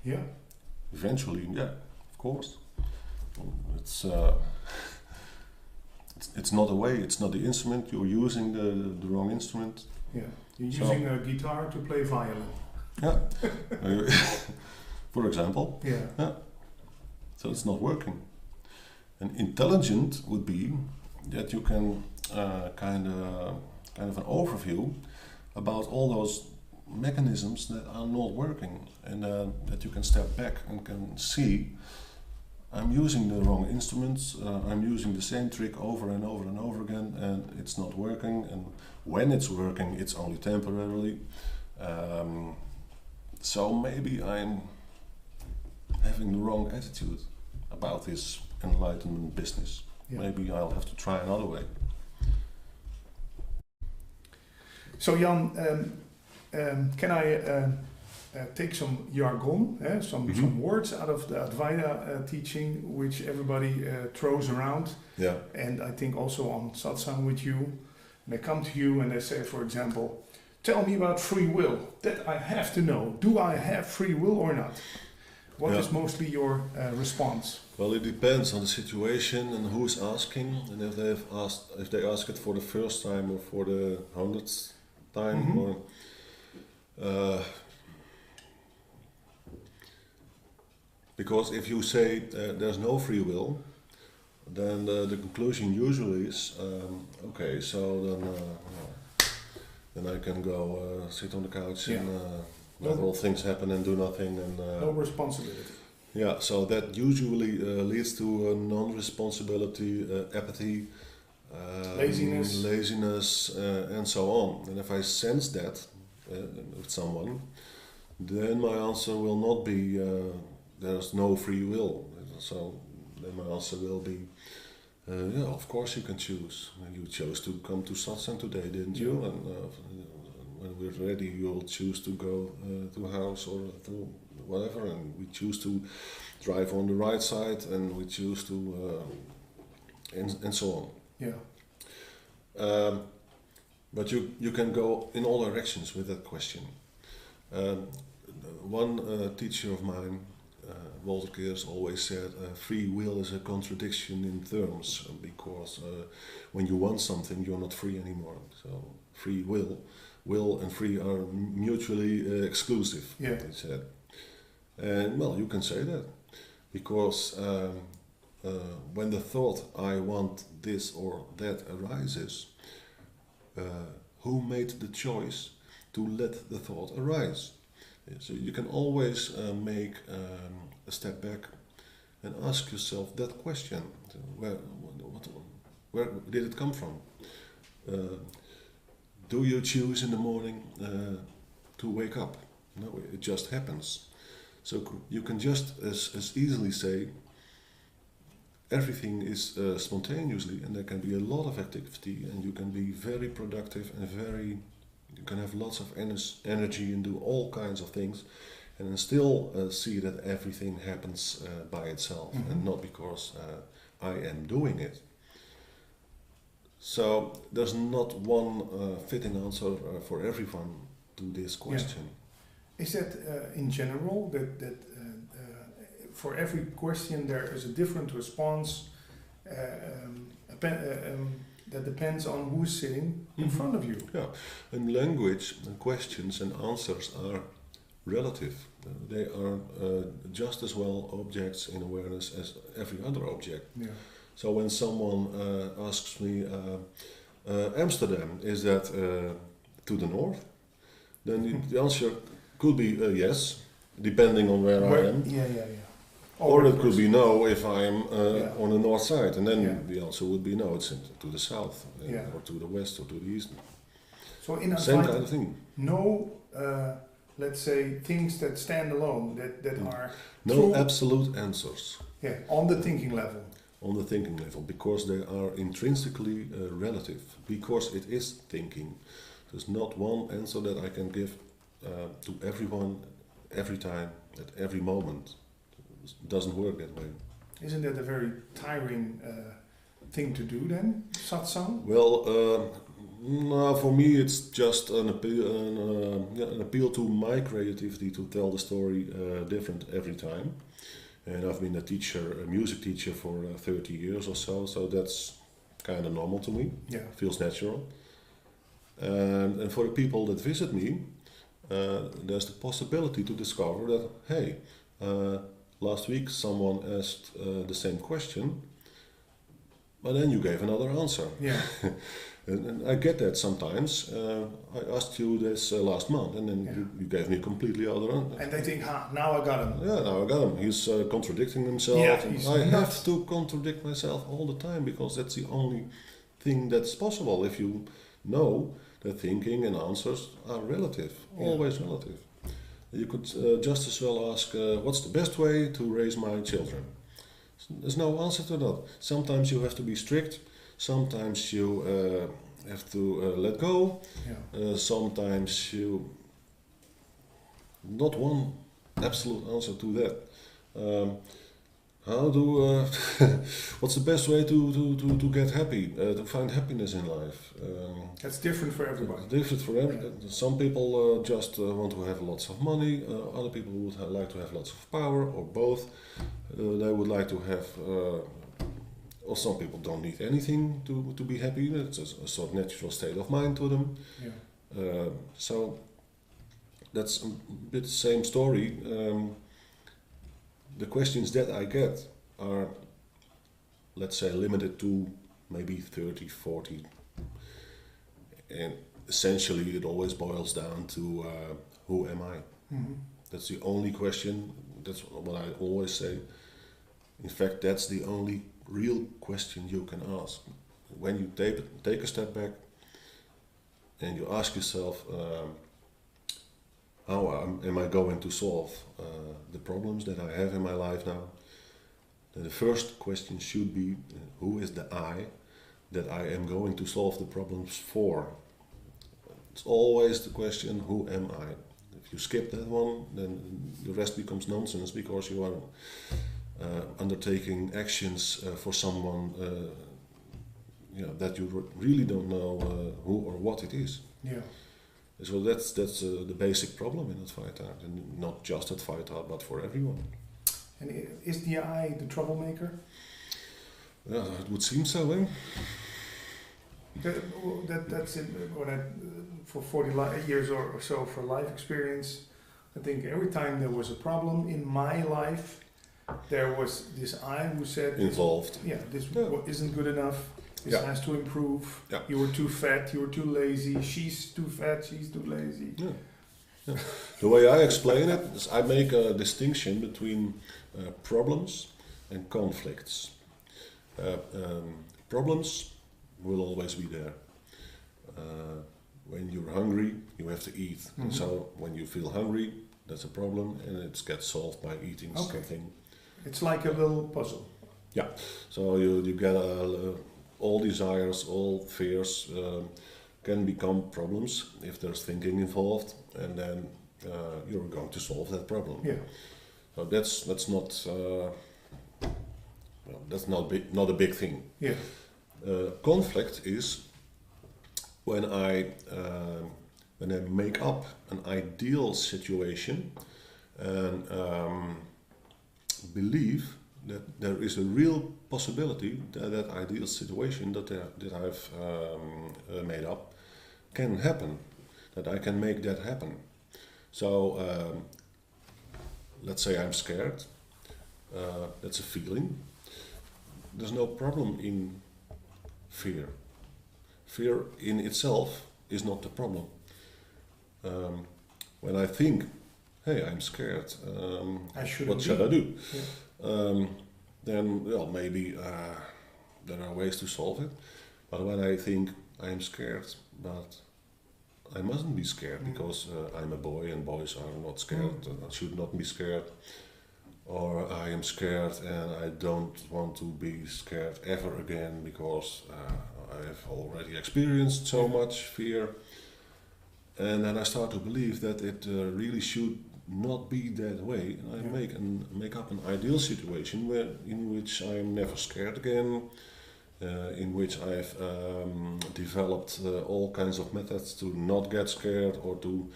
Yeah. Eventually, yeah, of course. It's not a way. It's not the instrument. You're using the wrong instrument. Yeah. You're using a guitar to play violin. Yeah. For example. Yeah. So it's not working. And intelligent would be that you can kind of an overview about all those mechanisms that are not working, and that you can step back and can see, I'm using the wrong instruments, I'm using the same trick over and over and over again, and it's not working, and when it's working it's only temporarily. So maybe I'm having the wrong attitude about this enlightenment business. Maybe I'll have to try another way. So Jan, can I take some jargon, some words out of the Advaita teaching, which everybody throws around? Yeah. And I think also on satsang with you, and they come to you and they say, for example, tell me about free will. That I have to know. Do I have free will or not? What is mostly your response? Well, it depends on the situation and who's asking, and if they ask it for the first time or for the 100th time, or because if you say there's no free will, then the conclusion usually is okay. So then I can go sit on the couch and let all things happen and do nothing, and no responsibility. Yeah, so that usually leads to non-responsibility, apathy, laziness, and so on. And if I sense that with someone, then my answer will not be there's no free will. So then my answer will be, of course you can choose. You chose to come to satsang today, didn't you? And when we're ready, you'll choose to go to a house or to whatever, and we choose to drive on the right side, and we choose to and so on. Yeah. But you can go in all directions with that question. One teacher of mine, Walter Keers, always said free will is a contradiction in terms, because when you want something you're not free anymore. So free will and free are mutually exclusive, he said. And well, you can say that, because when the thought I want this or that arises, who made the choice to let the thought arise? So you can always make a step back and ask yourself that question: where did it come from? Do you choose in the morning to wake up? No, it just happens. So you can just as easily say everything is spontaneously, and there can be a lot of activity, and you can be very productive and you can have lots of energy and do all kinds of things, and then still see that everything happens by itself, and not because I am doing it. So there's not one fitting answer for everyone to this question. Yeah. Is that in general that for every question there is a different response that depends on who's sitting in front of you? Yeah, and language and questions and answers are relative. They are just as well objects in awareness as every other object. Yeah. So when someone asks me, Amsterdam, is that to the north? Then the answer could be yes, depending on where I am. Yeah. Or it could be no if I'm on the north side, and then the answer would be no, it's to the south, or to the west, or to the east. So in same kind of thing. No, let's say things that stand alone, that are no true. Absolute answers. Yeah, on the thinking level. On the thinking level, because they are intrinsically relative, because it is thinking. There's not one answer that I can give to everyone, every time, at every moment. It doesn't work that way. Isn't that a very tiring thing to do then, satsang? Well, no, for me it's just an appeal to my creativity to tell the story different every time. And I've been a music teacher for 30 years or so that's kind of normal to me. Yeah. Feels natural. And for the people that visit me, there's the possibility to discover that, hey, last week someone asked the same question, but then you gave another answer. Yeah. and I get that sometimes. I asked you this last month, and then you gave me a completely other answer. And they think, now I got him. Yeah, now I got him. He's contradicting himself. Yeah, I have to contradict myself all the time because that's the only thing that's possible. If you know that thinking and answers are relative, always relative. You could just as well ask, what's the best way to raise my children? There's no answer to that. Sometimes you have to be strict. Sometimes you have to let go. Yeah. Sometimes you... Not one absolute answer to that. What's the best way to get happy, to find happiness in life? That's different for everybody. Different for everybody. Some people just want to have lots of money, other people would like to have lots of power, or both. They would like to have, or some people don't need anything to be happy. It's a sort of natural state of mind to them. Yeah. So that's a bit the same story. The questions that I get are, let's say, limited to maybe 30, 40. And essentially it always boils down to who am I? Mm-hmm. That's the only question. That's what I always say. In fact, that's the only real question you can ask. When you take a step back and you ask yourself, how am I going to solve the problems that I have in my life now? Then the first question should be, who is the I that I am going to solve the problems for? It's always the question, who am I? If you skip that one, then the rest becomes nonsense because you are undertaking actions for someone that you really don't know who or what it is. Yeah. So that's the basic problem in Advaita, and not just Advaita, but for everyone. And is the I the troublemaker? Yeah, it would seem so, eh? That's it. When for 40 years or so for life experience, I think every time there was a problem in my life, there was this I who said involved. This isn't good enough. This has to improve. Yeah. You were too fat. You were too lazy. She's too fat. She's too lazy. Yeah. The way I explain it is I make a distinction between problems and conflicts. Problems will always be there. When you're hungry, you have to eat. Mm-hmm. And so when you feel hungry, that's a problem, and it gets solved by eating something. It's like a little puzzle. Yeah. So you get all desires, all fears can become problems if there's thinking involved, and then you're going to solve that problem. Yeah. So that's not not a big thing. Yeah. Conflict is when I make up an ideal situation and believe that there is a real possibility that that ideal situation that I've made up can happen, that I can make that happen. So let's say I'm scared. That's a feeling. There's no problem in fear. Fear in itself is not the problem. When I think, hey, I'm scared, what should I do? Yeah. Then, well, maybe there are ways to solve it. But when I think I am scared, but I mustn't be scared because I'm a boy and boys are not scared, and I should not be scared. Or I am scared and I don't want to be scared ever again because I have already experienced so much fear. And then I start to believe that it really should not be that way. I make up an ideal situation in which I am never scared again, in which I've developed all kinds of methods to not get scared or to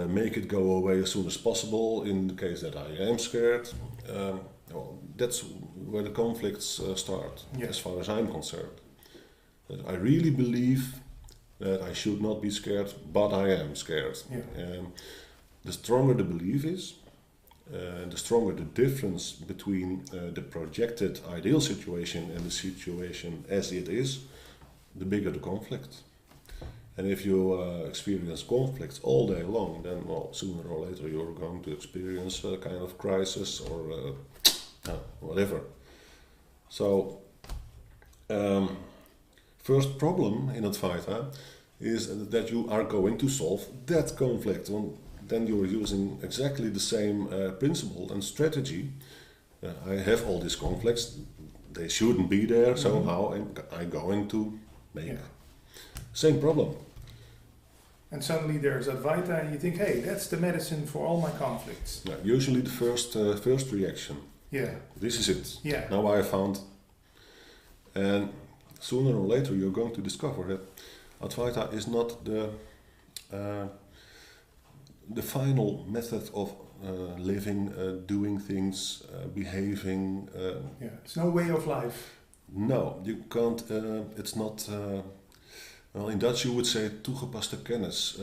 make it go away as soon as possible in the case that I am scared. Well, that's where the conflicts start, as far as I'm concerned. I really believe that I should not be scared, but I am scared. The stronger the belief is, the stronger the difference between the projected ideal situation and the situation as it is, the bigger the conflict. And if you experience conflicts all day long, then well, sooner or later you're going to experience a kind of crisis or whatever. So, first problem in Advaita is that you are going to solve that conflict. Then you're using exactly the same principle and strategy. I have all these conflicts, they shouldn't be there, so how am I going to make same problem? And suddenly there's Advaita and you think, hey, that's the medicine for all my conflicts. Usually the first reaction. Yeah. This is it. Yeah. Now I found. And sooner or later you're going to discover that Advaita is not the final method of living, doing things, behaving. It's no way of life. No, you can't. It's not. Well, in Dutch you would say toegepaste kennis,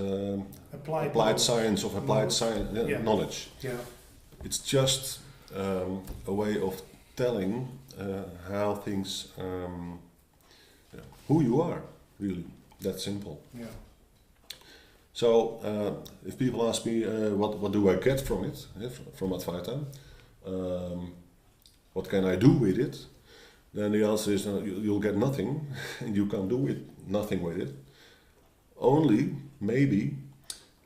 applied science of applied science knowledge. Yeah. It's just a way of telling how things, who you are, really. That simple. Yeah. So if people ask me what do I get from it, from Advaita, what can I do with it? Then the answer is you'll get nothing, and you can't do nothing with it. Only maybe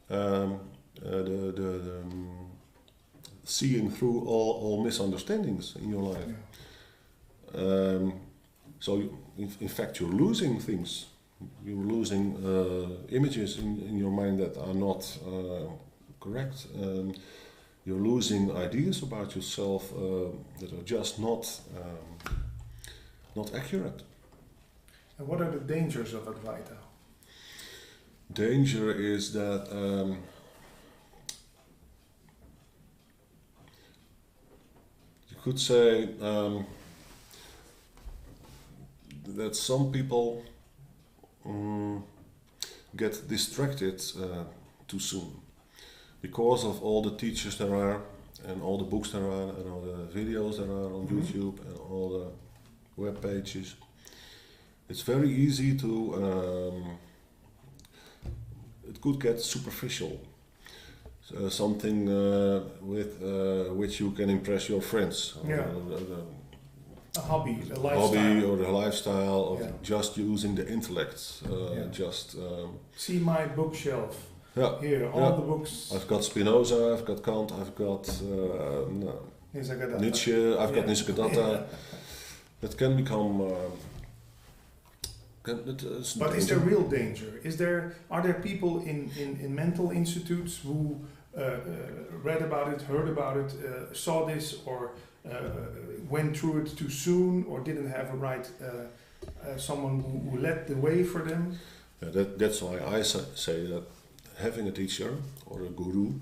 the seeing through all misunderstandings in your life. Yeah. So in fact you're losing things. You're losing images in your mind that are not correct. You're losing ideas about yourself that are just not accurate. And what are the dangers of Advaita? Danger is that you could say that some people get distracted too soon because of all the teachers there are and all the books there are and all the videos there are on YouTube and all the web pages. It's very easy to it could get superficial. something with which you can impress your friends. A hobby, a lifestyle. Hobby or a lifestyle of Yeah. just using the intellect. See my bookshelf. Yeah. Here, all the books. I've got Spinoza, I've got Kant, I've got Nietzsche, I've got Nisargadatta. That can become. But is there real danger? Are there people in mental institutes who read about it, heard about it, saw this, or went through it too soon, or didn't have a right someone who led the way for them? Yeah, that's why I say that having a teacher or a guru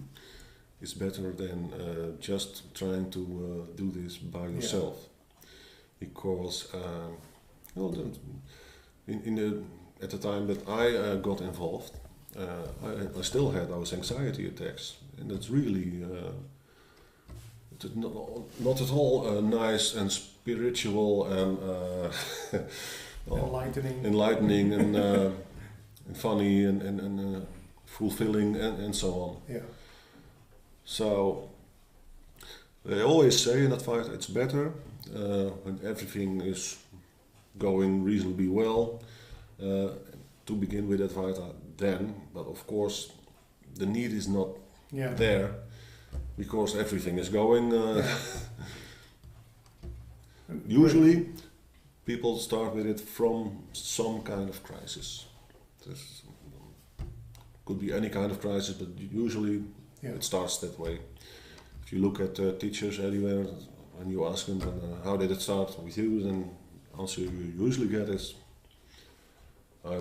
is better than just trying to do this by yourself, because at the time that I got involved, I still had those anxiety attacks, and that's really not at all nice and spiritual and enlightening and funny and fulfilling and so on. Yeah. So they always say in Advaita it's better when everything is going reasonably well to begin with Advaita then, but of course the need is not there because everything is going. Usually people start with it from some kind of crisis. This could be any kind of crisis, but usually it starts that way. If you look at teachers everywhere and you ask them how did it start with you, then answer you usually get is I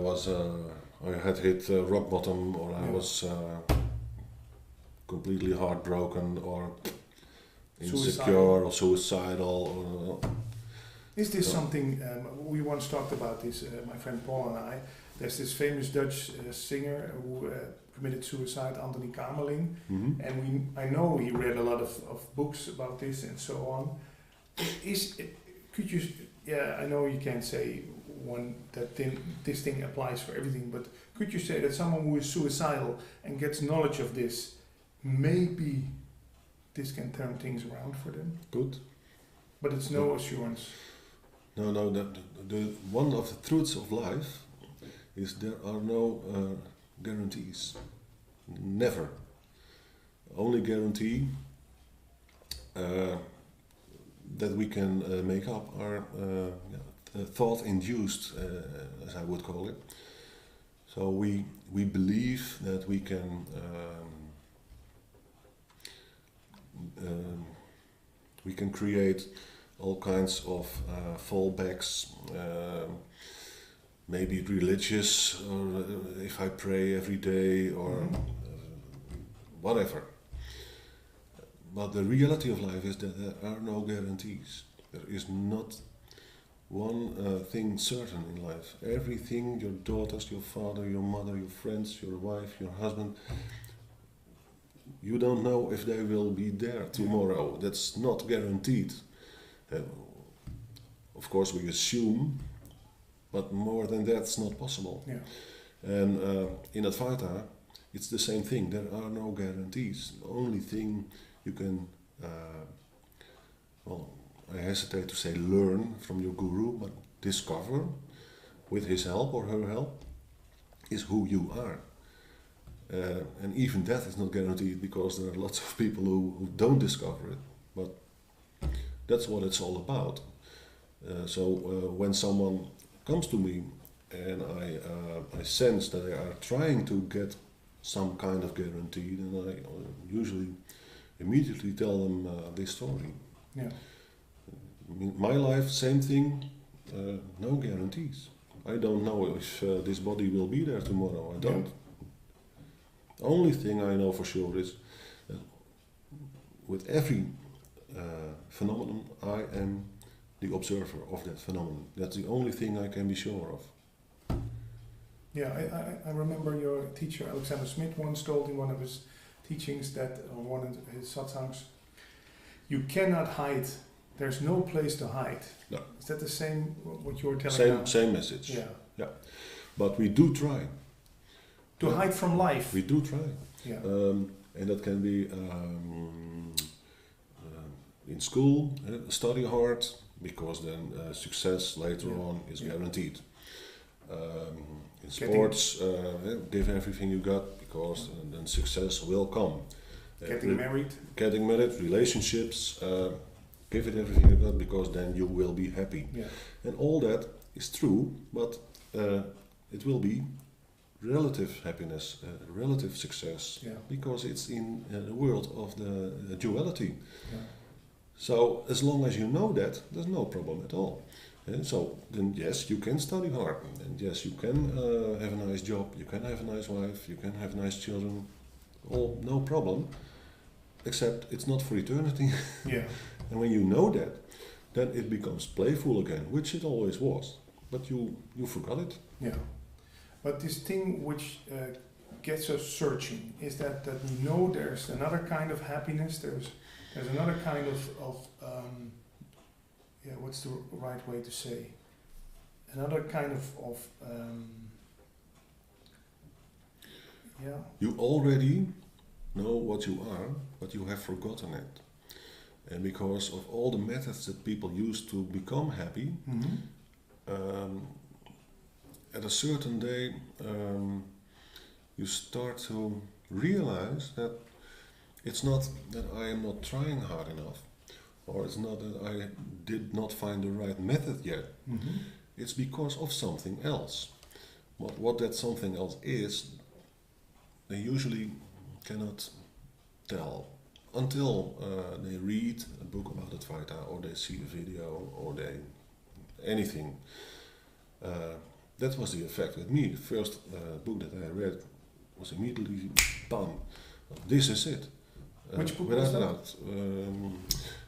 had hit rock bottom, or I was completely heartbroken, or insecure, or suicidal. Is this something, we once talked about this, my friend Paul and I, there's this famous Dutch singer who committed suicide, Anthony Kamerling, and I know he read a lot of books about this and so on. Could you, I know you can't say this thing applies for everything, but could you say that someone who is suicidal and gets knowledge of this, maybe this can turn things around for them? Good. But it's no assurance. No, the one of the truths of life is there are no guarantees. Never. Only guarantee that we can make up are thought-induced, as I would call it. So we believe that we can create all kinds of fallbacks, maybe religious, or if I pray every day, or whatever. But the reality of life is that there are no guarantees. There is not one thing certain in life. Everything, your daughters, your father, your mother, your friends, your wife, your husband, you don't know if they will be there tomorrow. That's not guaranteed. Of course we assume, but more than that's not possible. Yeah. And in Advaita, it's the same thing. There are no guarantees. The only thing you can, I hesitate to say learn from your guru, but discover with his help or her help is who you are. And even that is not guaranteed, because there are lots of people who don't discover it. But that's what it's all about. So when someone comes to me and I sense that they are trying to get some kind of guarantee, then I usually immediately tell them this story. Yeah. In my life, same thing, no guarantees. I don't know if this body will be there tomorrow. I don't. The only thing I know for sure is that with every phenomenon, I am the observer of that phenomenon. That's the only thing I can be sure of. Yeah, I remember your teacher Alexander Smith once told in one of his teachings that, on one of his satsangs, you cannot hide. There's no place to hide. No. Is that the same what you were telling now? Same message. Yeah. But we do try. To hide from life. We do try. Yeah. and that can be in school, study hard, because then success later on is guaranteed. In sports, give everything you got, because then success will come. Getting married, relationships, give it everything you got, because then you will be happy. Yeah. And all that is true, but it will be relative happiness, relative success, because it's in the world of the duality. Yeah. So as long as you know that, there's no problem at all. And so then yes, you can study hard, and yes, you can have a nice job, you can have a nice wife, you can have nice children, all no problem, except it's not for eternity. Yeah. And when you know that, then it becomes playful again, which it always was, but you forgot it. Yeah. But this thing which gets us searching is that we know there's another kind of happiness, there's another kind of what's the right way to say? Another kind of You already know what you are, but you have forgotten it. And because of all the methods that people use to become happy, at a certain day you start to realize that it's not that I am not trying hard enough, or it's not that I did not find the right method yet. It's because of something else. What that something else is, they usually cannot tell until they read a book about Advaita, or they see a video, or anything. That was the effect with me. The first book that I read was immediately done. This is it. Which book was that?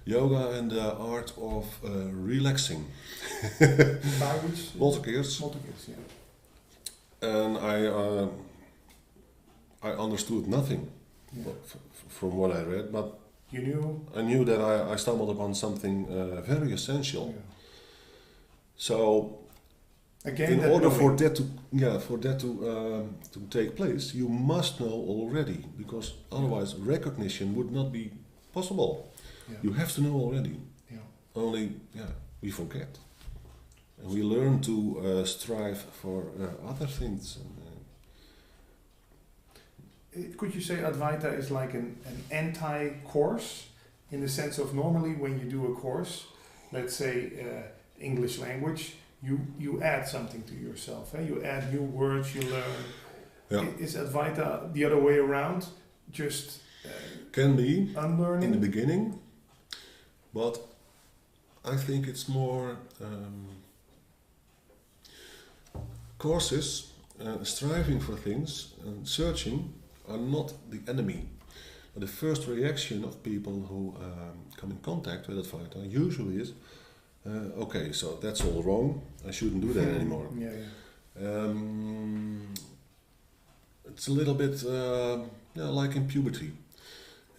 Yoga and the Art of Relaxing. By which? Multigears. Multigears, yeah. And I understood nothing from what I read, but you knew? I knew that I stumbled upon something very essential. Yeah. So, again, in order for that to take place, you must know already, because otherwise recognition would not be possible. Yeah. You have to know already. Yeah. Only, we forget, and we learn to strive for other things. Could you say Advaita is like an anti-course, in the sense of normally when you do a course, let's say English language, you add something to yourself, you add new words, you learn. Yeah. Is Advaita the other way around? Just can be unlearning in the beginning, but I think it's more courses, striving for things and searching are not the enemy. The first reaction of people who come in contact with Advaita usually is, okay, so that's all wrong, I shouldn't do that anymore. It's a little bit like in puberty.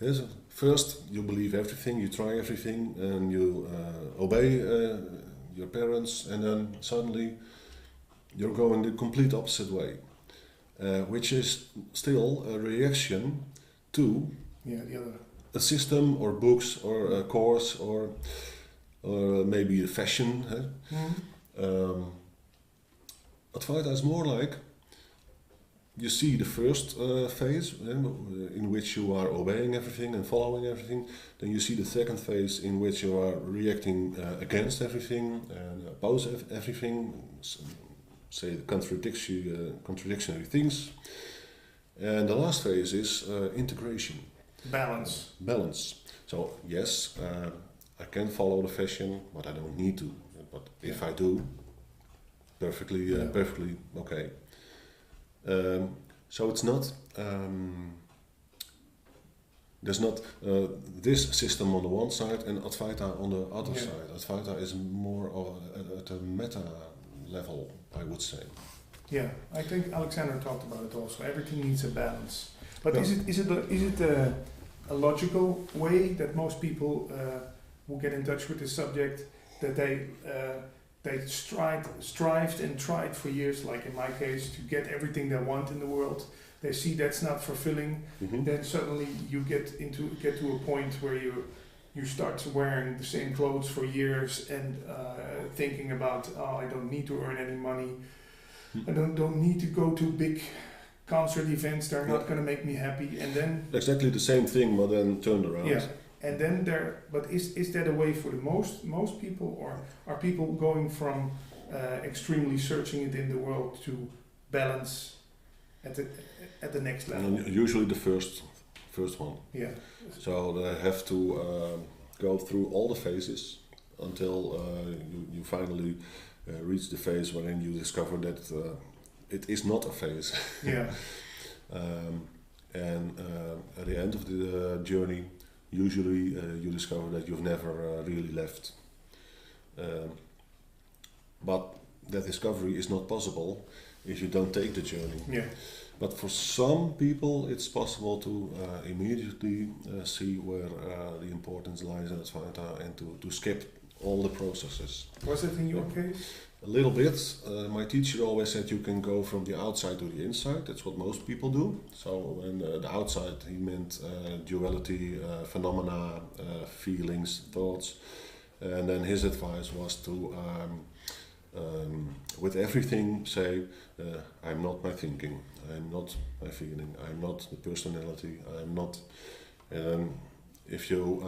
Yes, first you believe everything, you try everything, and you obey your parents, and then suddenly you're going the complete opposite way, which is still a reaction to a system or books or a course or maybe a fashion. Advaita is more like, you see the first phase in which you are obeying everything and following everything. Then you see the second phase in which you are reacting against everything and oppose everything, say contradictory things. And the last phase is integration. Balance. So yes, I can follow the fashion, but I don't need to. But if I do, perfectly okay. So it's not, there's not this system on the one side and Advaita on the other side. Advaita is more at a meta level, I would say. Yeah, I think Alexander talked about it also. Everything needs a balance. But is it a logical way that most people who get in touch with this subject, that they strived and tried for years, like in my case, to get everything they want in the world, they see that's not fulfilling, then suddenly you get to a point where you start wearing the same clothes for years and thinking about, oh, I don't need to earn any money. I don't need to go to big concert events. They're not going to make me happy. And then exactly the same thing, but then turned around. Yeah. And then but is that a way for the most people, or are people going from extremely searching it in the world to balance at the next level? And usually the first one. Yeah. So they have to go through all the phases until you finally reach the phase wherein you discover that it is not a phase. Yeah. And at the end of the journey, usually you discover that you've never really left. But that discovery is not possible if you don't take the journey. Yeah. But for some people, it's possible to immediately see where the importance lies in Advaita and to skip all the processes. Was it in your case? A little bit. My teacher always said you can go from the outside to the inside. That's what most people do. So when the outside, he meant duality, phenomena, feelings, thoughts. And then his advice was to, with everything, say, I'm not my thinking, I'm not my feeling, I'm not the personality, I'm not... if you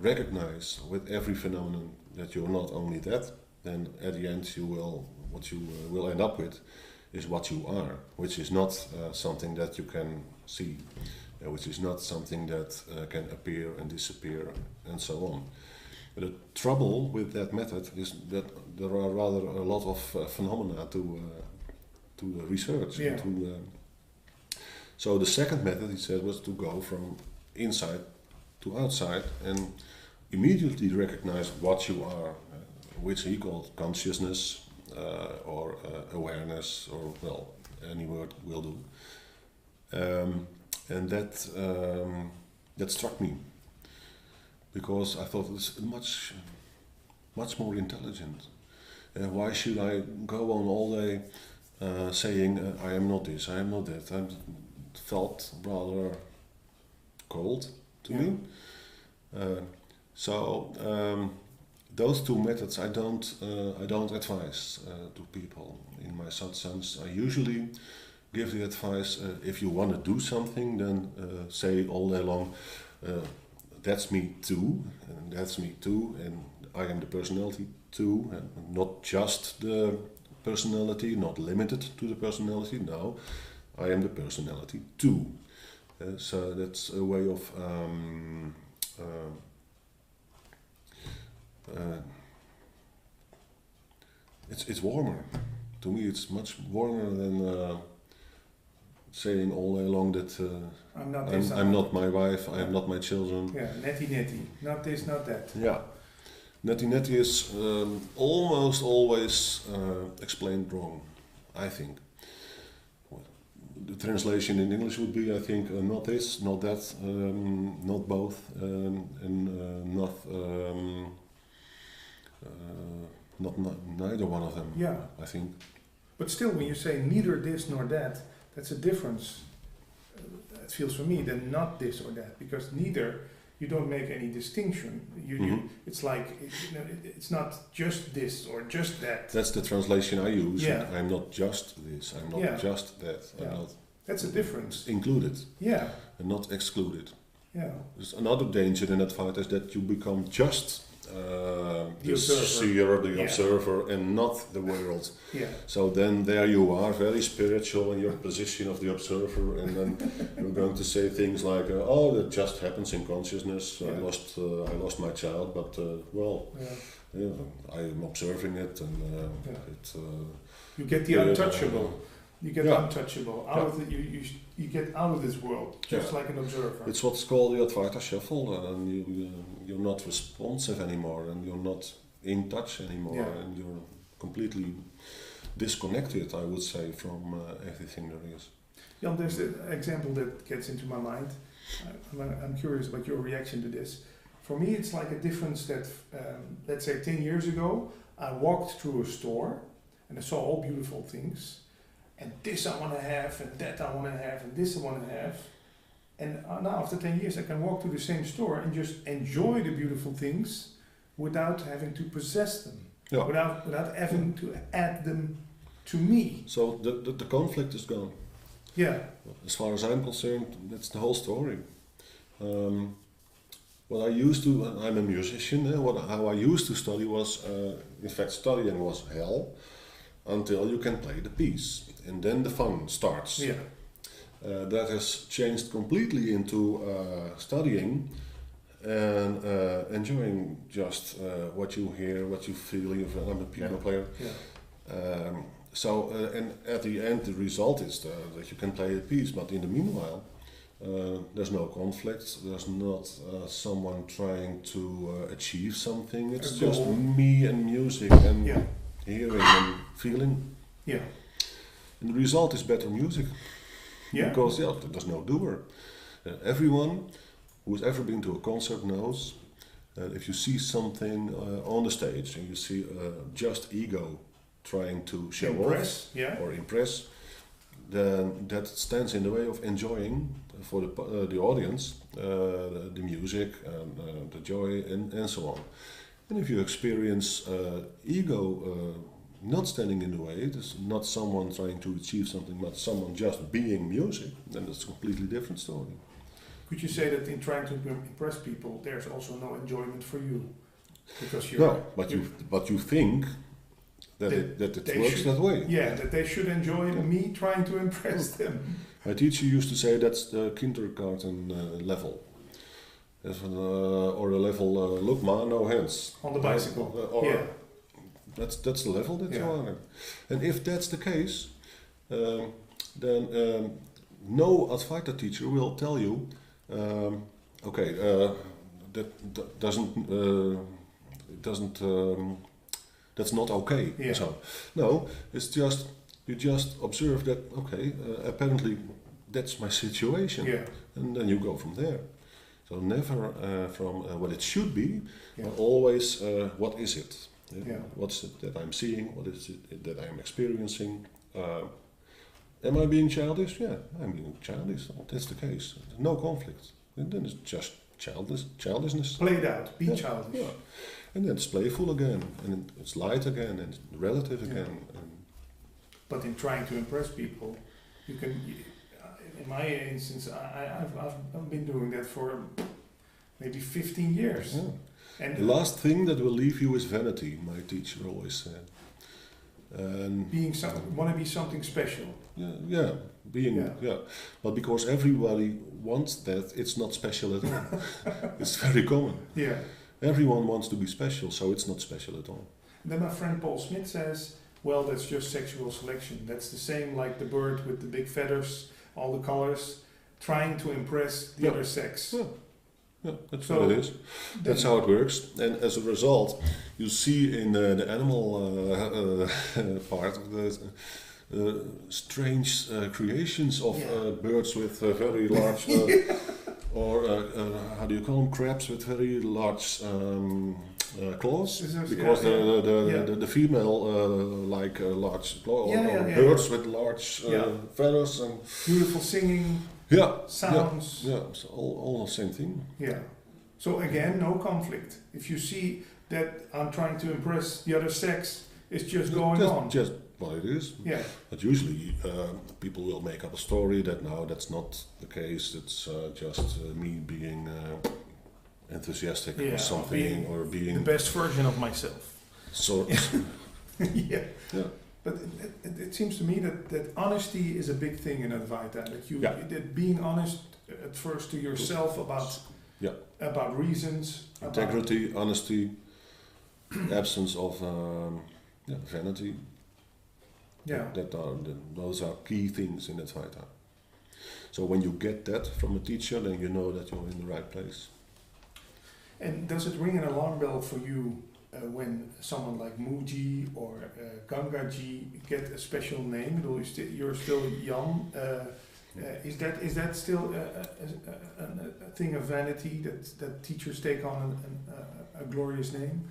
recognize with every phenomenon that you're not only that, then at the end what you will end up with is what you are, which is not something that you can see, which is not something that can appear and disappear and so on. But the trouble with that method is that there are rather a lot of phenomena to research. Yeah. So the second method, he said, was to go from inside to outside and immediately recognize what you are, which he called consciousness or awareness, or well, any word will do. And that struck me, because I thought it's much more intelligent. Why should I go on all day saying I am not this, I am not that? I felt rather cold to me. Those two methods I don't advise to people in my satsangs. I usually give the advice, if you want to do something, then say all day long, that's me too, and that's me too, and I am the personality too, and not just the personality, not limited to the personality, no, I am the personality too. So that's a way of it's warmer. To me, it's much warmer than saying all day long that I'm not my wife, I'm not my children. Yeah, netty, not this, not that. Yeah, netty is almost always explained wrong, I think. The translation in English would be, I think, not this, not that, not both, and not neither one of them. Yeah, I think. But still, when you say neither this nor that, that's a difference. It feels for me than not this or that, because neither, you don't make any distinction. It's like it's not just this or just that. That's the translation I use. Yeah. I'm not just this. I'm not just that. I'm not. That's a difference. Included. Yeah. And not excluded. Yeah. There's another danger in Advaita is that you become just the seer, the observer, and not the world. Yeah. So then there you are, very spiritual in your position of the observer, and then you're going to say things like, "Oh, that just happens in consciousness. I lost my child, but I am observing it, and you get the untouchable." You get untouchable out of the, you get out of this world, just like an observer. It's what's called the Advaita shuffle, and you're not responsive anymore, and you're not in touch anymore, and you're completely disconnected, I would say, from everything there is. Jan, there's an example that gets into my mind. I'm curious about your reaction to this. For me, it's like a difference that, let's say 10 years ago, I walked through a store and I saw all beautiful things. and this I want to have, and that I want to have, and this I want to have. And now after 10 years I can walk to the same store and just enjoy the beautiful things without having to possess them, Yeah. without having to add them to me. So the conflict is gone. Yeah, As far as I'm concerned, that's the whole story. What I used to, I'm a musician, how I used to study was, in fact studying was hell until you can play the piece. And then the fun starts. yeah, That has changed completely into studying and enjoying just what you hear, what you feel. I'm a piano player. yeah. And at the end, the result is that you can play a piece. But in the meanwhile, there's no conflict. There's not someone trying to achieve something. It's A just goal. me and music and Yeah. hearing and feeling. Yeah, And the result is better music. yeah, Because there's no doer. Everyone who's ever been to a concert knows that if you see something on the stage and you see just ego trying to show impress, off yeah, or impress, then that stands in the way of enjoying for the audience the music and the joy and so on. And if you experience ego not standing in the way, it's not someone trying to achieve something, but someone just being music, then it's a completely different story. Could you say that in trying to impress people, there's also no enjoyment for you? Because you're... No, but you think that it they works should- that way. Yeah, that they should enjoy me trying to impress them. My teacher used to say that's the kindergarten level. Or a level, look ma, no hands. On the bicycle, Or yeah. That's the level that you Yeah. are in. And if that's the case, then no Advaita teacher will tell you, okay, that doesn't that's not okay. Yeah. So no, it's just you just observe that. Okay, apparently that's my situation, Yeah, and then you go from there. So never from what it should be, yeah, but always what is it? Yeah. What's it that I'm seeing? What is it that I'm experiencing? Am I being childish? Yeah, I'm being childish. That's the case. No conflict. And then it's just childishness. play it out, be Yeah, childish. Yeah. And then it's playful again, and it's light again, and relative Yeah. again. And But in trying to impress people, you can. In my instance, I've been doing that for maybe 15 years. yeah. And The last thing that will leave you is vanity, my teacher always said. And want to be something special. yeah, being Yeah. but because everybody wants that, it's not special at all. It's very common. Yeah. Everyone wants to be special, so it's not special at all. Then my friend Paul Smith says, well, that's just sexual selection. That's the same like the bird with the big feathers, all the colors, trying to impress the Yeah. other sex. Yeah. Yeah, that's So what it is. That's how it works. And as a result, you see in the animal part of the strange creations of Yeah. birds with very large, or how do you call them, crabs with very large claws, Scissors, because yeah. the female like large claws, or birds with large feathers and Beautiful singing, sounds. yeah, so all the same thing. Yeah. So again, no conflict. If you see that I'm trying to impress the other sex, it's just going on. Just what it is. Yeah. But usually people will make up a story that no, that's not the case. It's just me being enthusiastic Yeah, or something, or The being best version of myself. sort. Yeah. Yeah. But it seems to me that honesty is a big thing in Advaita. That being honest at first to yourself about reasons, Integrity, honesty, absence of vanity. Yeah. Those are key things in Advaita. So when you get that from a teacher, then you know that you're in the right place. And does it ring an alarm bell for you when someone like Muji or Gangaji get a special name? You're still Jan. Is that still a thing of vanity that teachers take on a glorious name?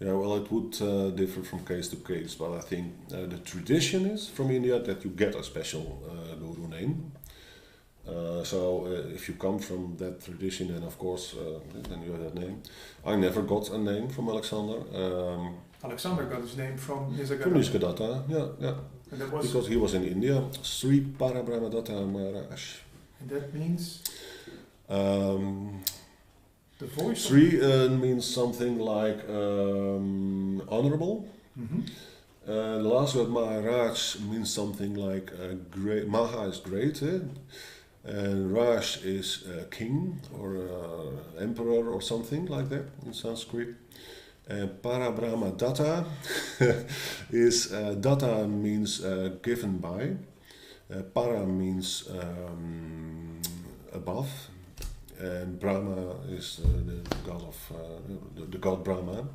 Yeah, well, it would differ from case to case, but I think the tradition is from India that you get a special guru name. So if you come from that tradition, then of course, then you have that name. I never got a name from Alexander. Alexander got his name from Nisargadatta. From Nisargadatta, yeah. And that was Because he was in India, Sri Parabrahmadatta Maharaj. And that means the voice. Sri means something like honorable. Mm-hmm. The last word Maharaj means something like great. Maha is great, and Raj is king or emperor or something like that in Sanskrit. And Parabrahmadatta is datta means given by. Para means above, and Brahma is the god of the god Brahma.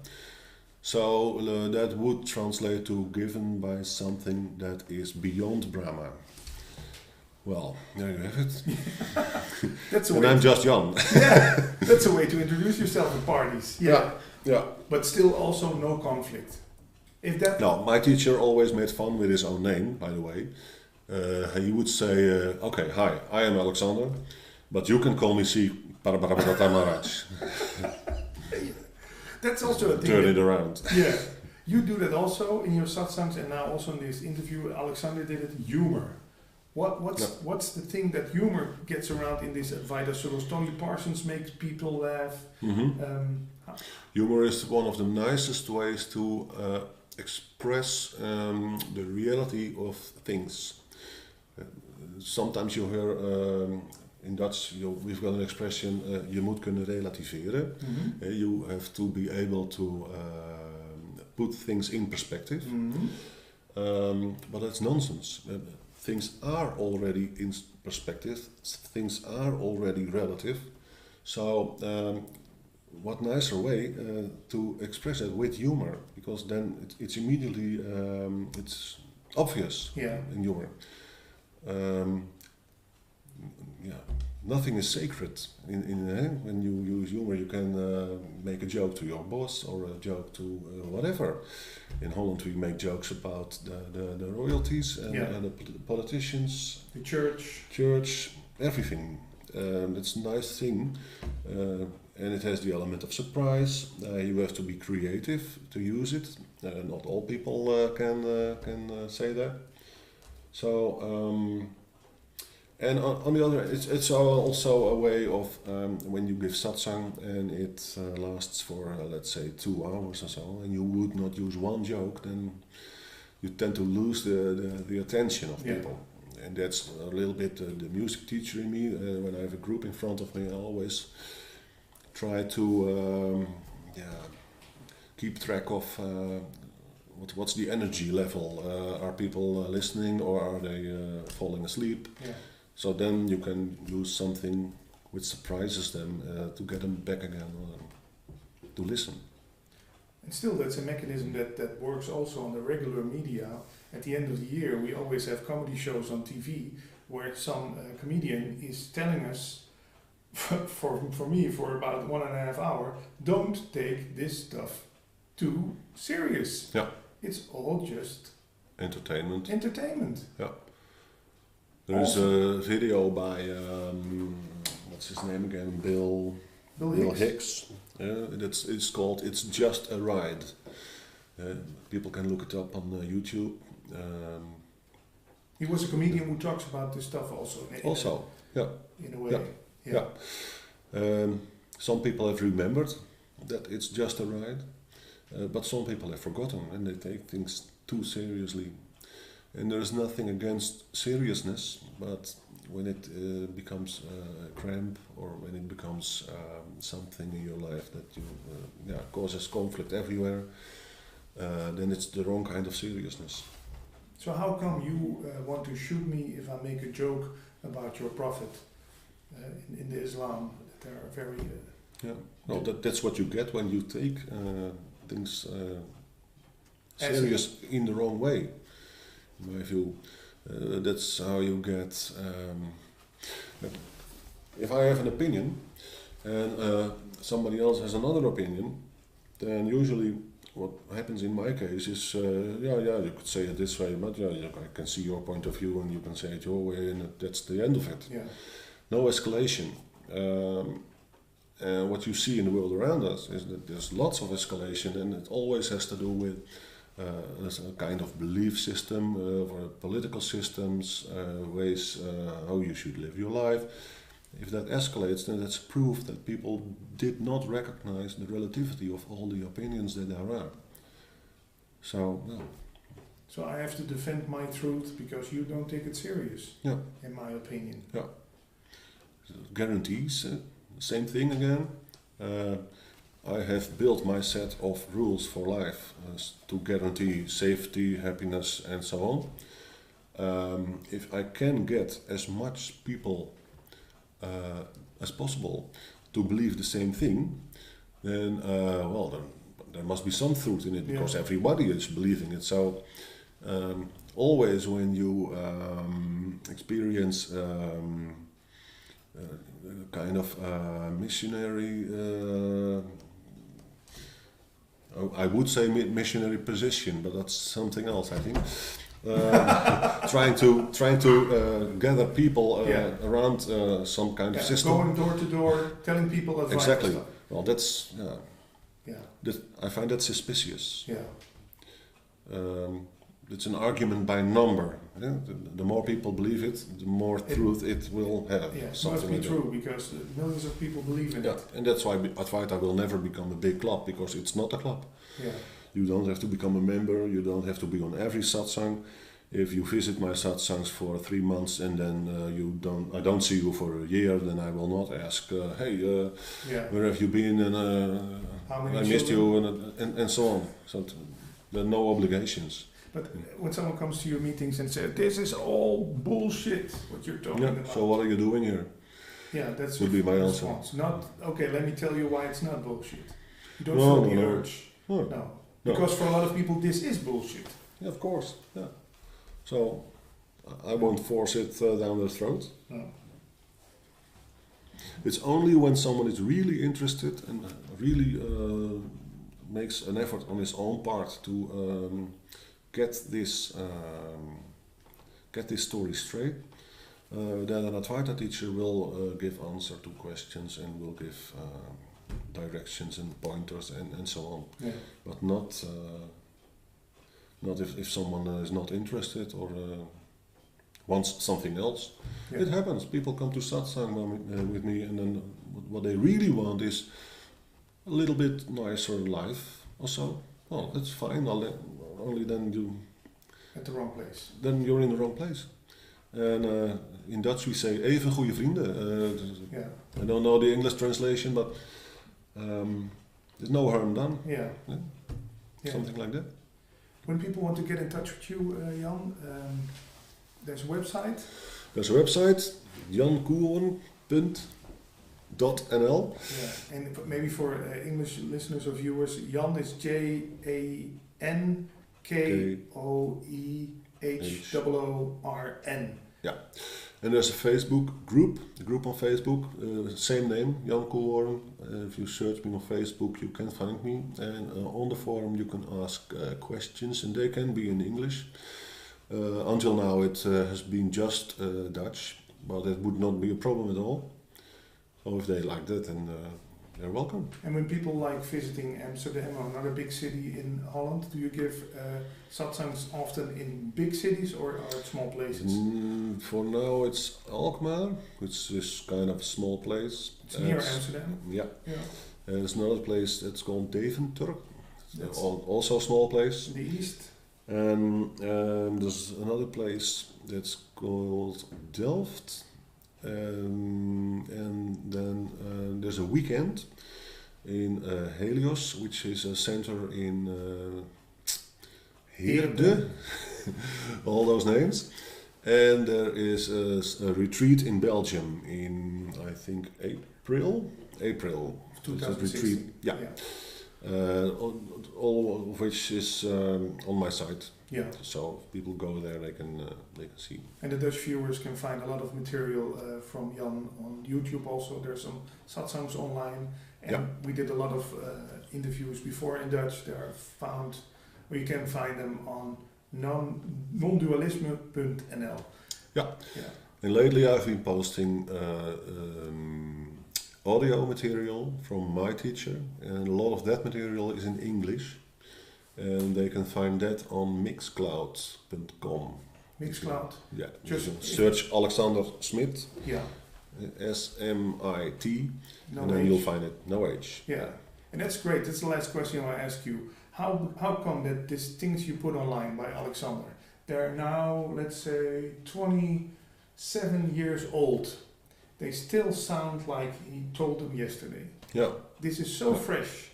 So that would translate to given by something that is beyond Brahma. Well, there you have it. That's a And way. I'm just young. Yeah, that's a way to introduce yourself at parties. Yeah. Yeah. But still, also no conflict. If that. No, my teacher always made fun with his own name, by the way. He would say, okay, hi, I am Alexander, but you can call me Sri Parabrahmadatta Maharaj. That's also a thing. Turn it around. Yeah. You do that also in your satsangs, and now also in this interview, Alexander did it. Humor. What's the thing that humor gets around in this Advaita circles? Tony Parsons makes people laugh. Mm-hmm. Humor is one of the nicest ways to express the reality of things. Sometimes you hear in Dutch, we've got an expression, je moet kunnen relativeren. Mm-hmm. You have to be able to put things in perspective. Mm-hmm. But that's nonsense. Things are already in perspective, things are already relative. So what nicer way to express it with humor, because then it's immediately it's obvious in humor. Nothing is sacred. When you use humor, you can make a joke to your boss or a joke to whatever. In Holland, we make jokes about the royalties and the politicians, the church, everything. It's a nice thing, and it has the element of surprise. You have to be creative to use it. Not all people can say that. So. And on the other hand, it's also a way of when you give satsang and it lasts for let's say 2 hours or so, and you would not use one joke, then you tend to lose the attention of people. And that's a little bit the music teacher in me. When I have a group in front of me, I always try to keep track of what's the energy level. Are people listening or are they falling asleep? Yeah. So then you can use something which surprises them to get them back again to listen. And still, that's a mechanism that works also on the regular media. At the end of the year, we always have comedy shows on TV where some comedian is telling us, for me, for about 1.5 hours, don't take this stuff too serious. Yeah. It's all just entertainment. Yeah. There is a video by what's his name again? Bill Hicks. It's called "It's Just a Ride." People can look it up on YouTube. He was a comedian who talks about this stuff also. In a way. Yeah. Some people have remembered that it's just a ride, but some people have forgotten and they take things too seriously. And there is nothing against seriousness, but when it becomes a cramp or when it becomes something in your life that causes conflict everywhere, then it's the wrong kind of seriousness. So how come you want to shoot me if I make a joke about your prophet in the Islam? That are very... that's what you get when you take things serious in the wrong way. In my view, that's how you get. If I have an opinion and somebody else has another opinion, then usually what happens in my case is, you could say it this way, but I can see your point of view and you can say it your way, and that's the end of it. Yeah. No escalation. What you see in the world around us is that there's lots of escalation, and it always has to do with a kind of belief system, or political systems, ways how you should live your life. If that escalates, then that's proof that people did not recognize the relativity of all the opinions that there are. So, well. So I have to defend my truth because you don't take it serious, Yeah. in my opinion. Yeah. Guarantees, same thing again. I have built my set of rules for life to guarantee safety, happiness, and so on. If I can get as much people as possible to believe the same thing, then there must be some truth in it, because everybody is believing it. So always when you experience kind of missionary, I would say missionary position, but that's something else, I think. Trying to gather people around some kind of system. Going door to door, telling people advice. Exactly. Stuff. Well, that's I find that suspicious. Yeah. It's an argument by number. Yeah? The more people believe it, the more truth it will have. Yeah, it something must be like true, because millions of people believe in it. And that's why Advaita will never become a big club, because it's not a club. Yeah. You don't have to become a member, you don't have to be on every satsang. If you visit my satsangs for 3 months and then I don't see you for a year, then I will not ask, where have you been, and I missed you, and so on. So there are no obligations. But when someone comes to your meetings and says, "This is all bullshit," what you're talking about. So what are you doing here? Yeah, that's would be my answer. Not, okay, let me tell you why it's not bullshit. You don't feel the urge. No. Because for a lot of people this is bullshit. Yeah, of course. Yeah. So I won't force it down their throat. No. It's only when someone is really interested and really makes an effort on his own part to get this story straight, that an Advaita teacher will give answer to questions and will give directions and pointers and so on. Yeah. But not if someone is not interested or wants something else. Yeah. It happens. People come to satsang with me, and then what they really want is a little bit nicer life or so. Well, that's fine. Only then you at the wrong place. Then you're in the wrong place. And in Dutch we say even goede vrienden. I don't know the English translation, but there's no harm done. Yeah. Something like that. When people want to get in touch with you, Jan, there's a website. There's a website, jankoeren.nl. Yeah, and maybe for English listeners or viewers, Jan is JANKOEHOORN. Yeah, and there's a Facebook group, a group on Facebook, same name, Jan Koolhoorn. If you search me on Facebook, you can find me. And on the forum, you can ask questions, and they can be in English. Until now, it has been just Dutch, but that would not be a problem at all. So if they like that, then they're welcome. And when people like visiting Amsterdam or another big city in Holland, do you give satsangs often in big cities or small places? For now, it's Alkmaar, which is kind of a small place. It's near Amsterdam? Yeah. There's another place that's called Deventer, also a small place. In the east? And there's another place that's called Delft. And then there's a weekend in Helios, which is a center in Heerde, all those names. And there is a retreat in Belgium in, I think, April 2016. Yeah. All of which is on my site. Yeah. So if people go there, they can see. And the Dutch viewers can find a lot of material from Jan on YouTube also. There's some satsangs online, And we did a lot of interviews before in Dutch. They are found, or you can find them on nondualisme.nl. Yeah. And lately I've been posting audio material from my teacher, and a lot of that material is in English. And they can find that on mixcloud.com. Mixcloud? Yeah. Just search Alexander Smit. Yeah. S-M-I-T. No and then H. you'll find it. No H. Yeah. And that's great. That's the last question I ask you. How come that these things you put online by Alexander, they're now, let's say, 27 years old. They still sound like he told them yesterday. Yeah. This is so fresh.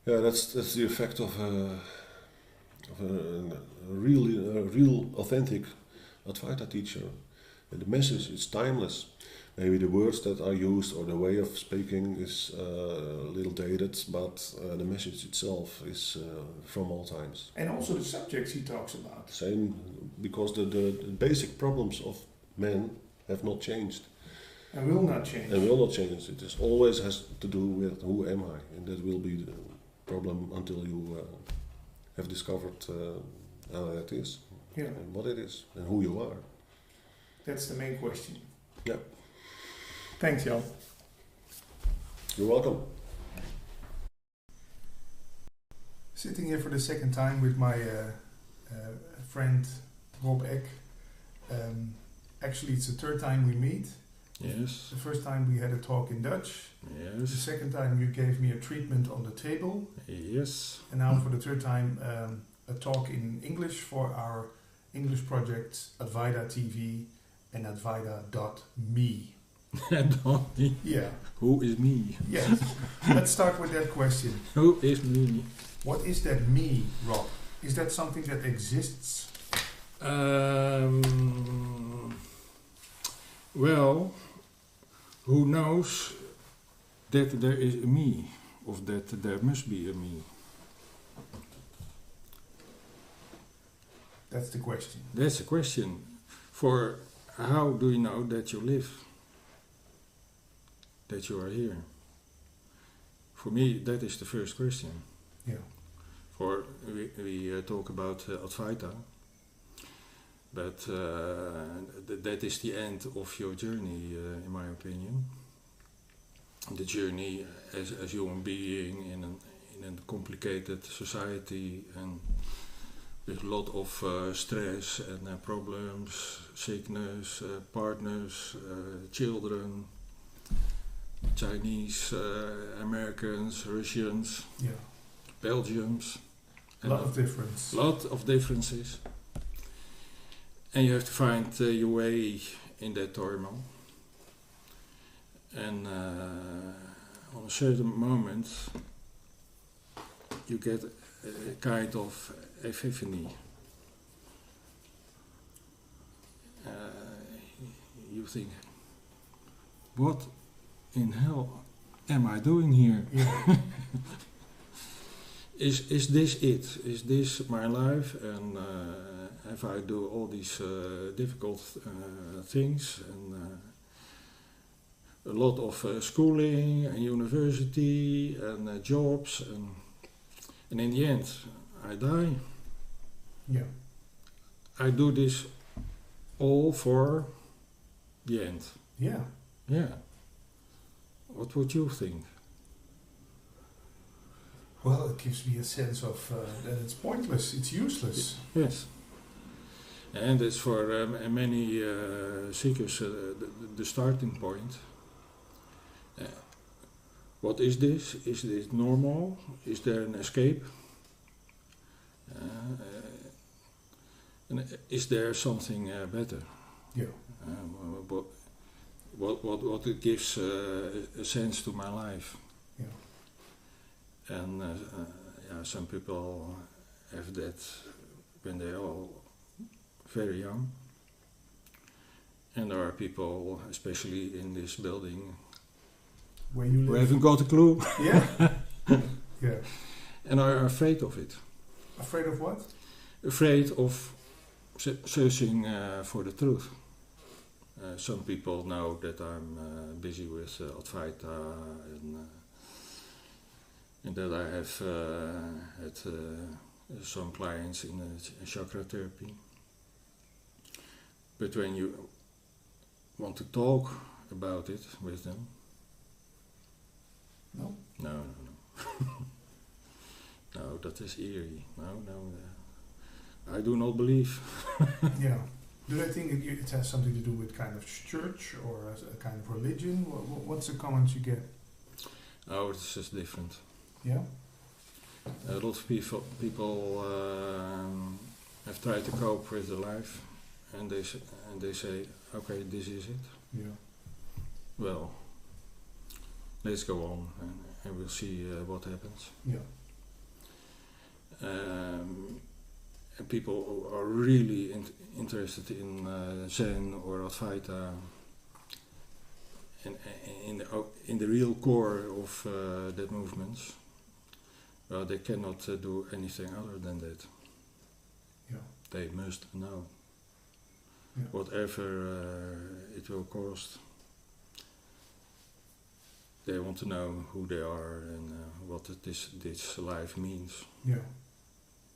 Yeah, that's the effect of a real authentic Advaita teacher. And the message is timeless. Maybe the words that are used or the way of speaking is a little dated, but the message itself is from all times. And also the subjects he talks about. Same, because the basic problems of men have not changed. And will not change. And will not change. It is always has to do with who am I, and that will be the problem until you have discovered how that is, and what it is, and who you are. That's the main question. Yeah. Thanks, Jan. You're welcome. Sitting here for the second time with my friend Rob Eck. Actually, it's the third time we meet. Yes. The first time we had a talk in Dutch. Yes. The second time you gave me a treatment on the table. Yes. And now for the third time a talk in English for our English projects Advaita TV and Advaita.me. .me. Yeah. Who is me? Yes. Let's start with that question. Who is me? What is that me, Rob? Is that something that exists? Well, who knows that there is a me, or that there must be a me? That's the question. That's a question. For how do you know that you live? That you are here? For me, that is the first question. Yeah. For we talk about Advaita, but that is the end of your journey, in my opinion. The journey as a human being in a complicated society and with a lot of stress and problems, sickness, partners, children, Chinese, Americans, Russians, Belgians. A lot of difference. Lot of differences. And you have to find your way in that turmoil. And on a certain moment, you get a kind of epiphany. You think, what in hell am I doing here? Yeah. Is this it? Is this my life? And if I do all these difficult things and a lot of schooling and university and jobs and in the end I die. Yeah. I do this all for the end. Yeah. Yeah. What would you think? Well, it gives me a sense of that it's pointless, it's useless. Yes. And it's for many seekers the starting point. What is this? Is this normal? Is there an escape? And is there something better? Yeah. What it gives a sense to my life? Yeah. And some people have that when they are very young. And there are people, especially in this building, where you who live. haven't got a clue. Yeah. Yeah. And are afraid of it. Afraid of what? Afraid of searching for the truth. Some people know that I'm busy with Advaita and And that I have had some clients in chakra therapy. But when you want to talk about it with them, No? no. No, that is eerie. No. I do not believe. Yeah. Do they think it has something to do with kind of church or as a kind of religion? What's the comments you get? Oh, it's just different. Yeah? A lot of people have tried to cope with their life, and they say, okay, this is it. Yeah. Well, let's go on, and we'll see what happens. Yeah. And people are really interested in Zen or Advaita, and in the real core of that movement. Well, they cannot do anything other than that. Yeah. They must know. Yeah. Whatever it will cost. They want to know who they are and what this life means. Yeah.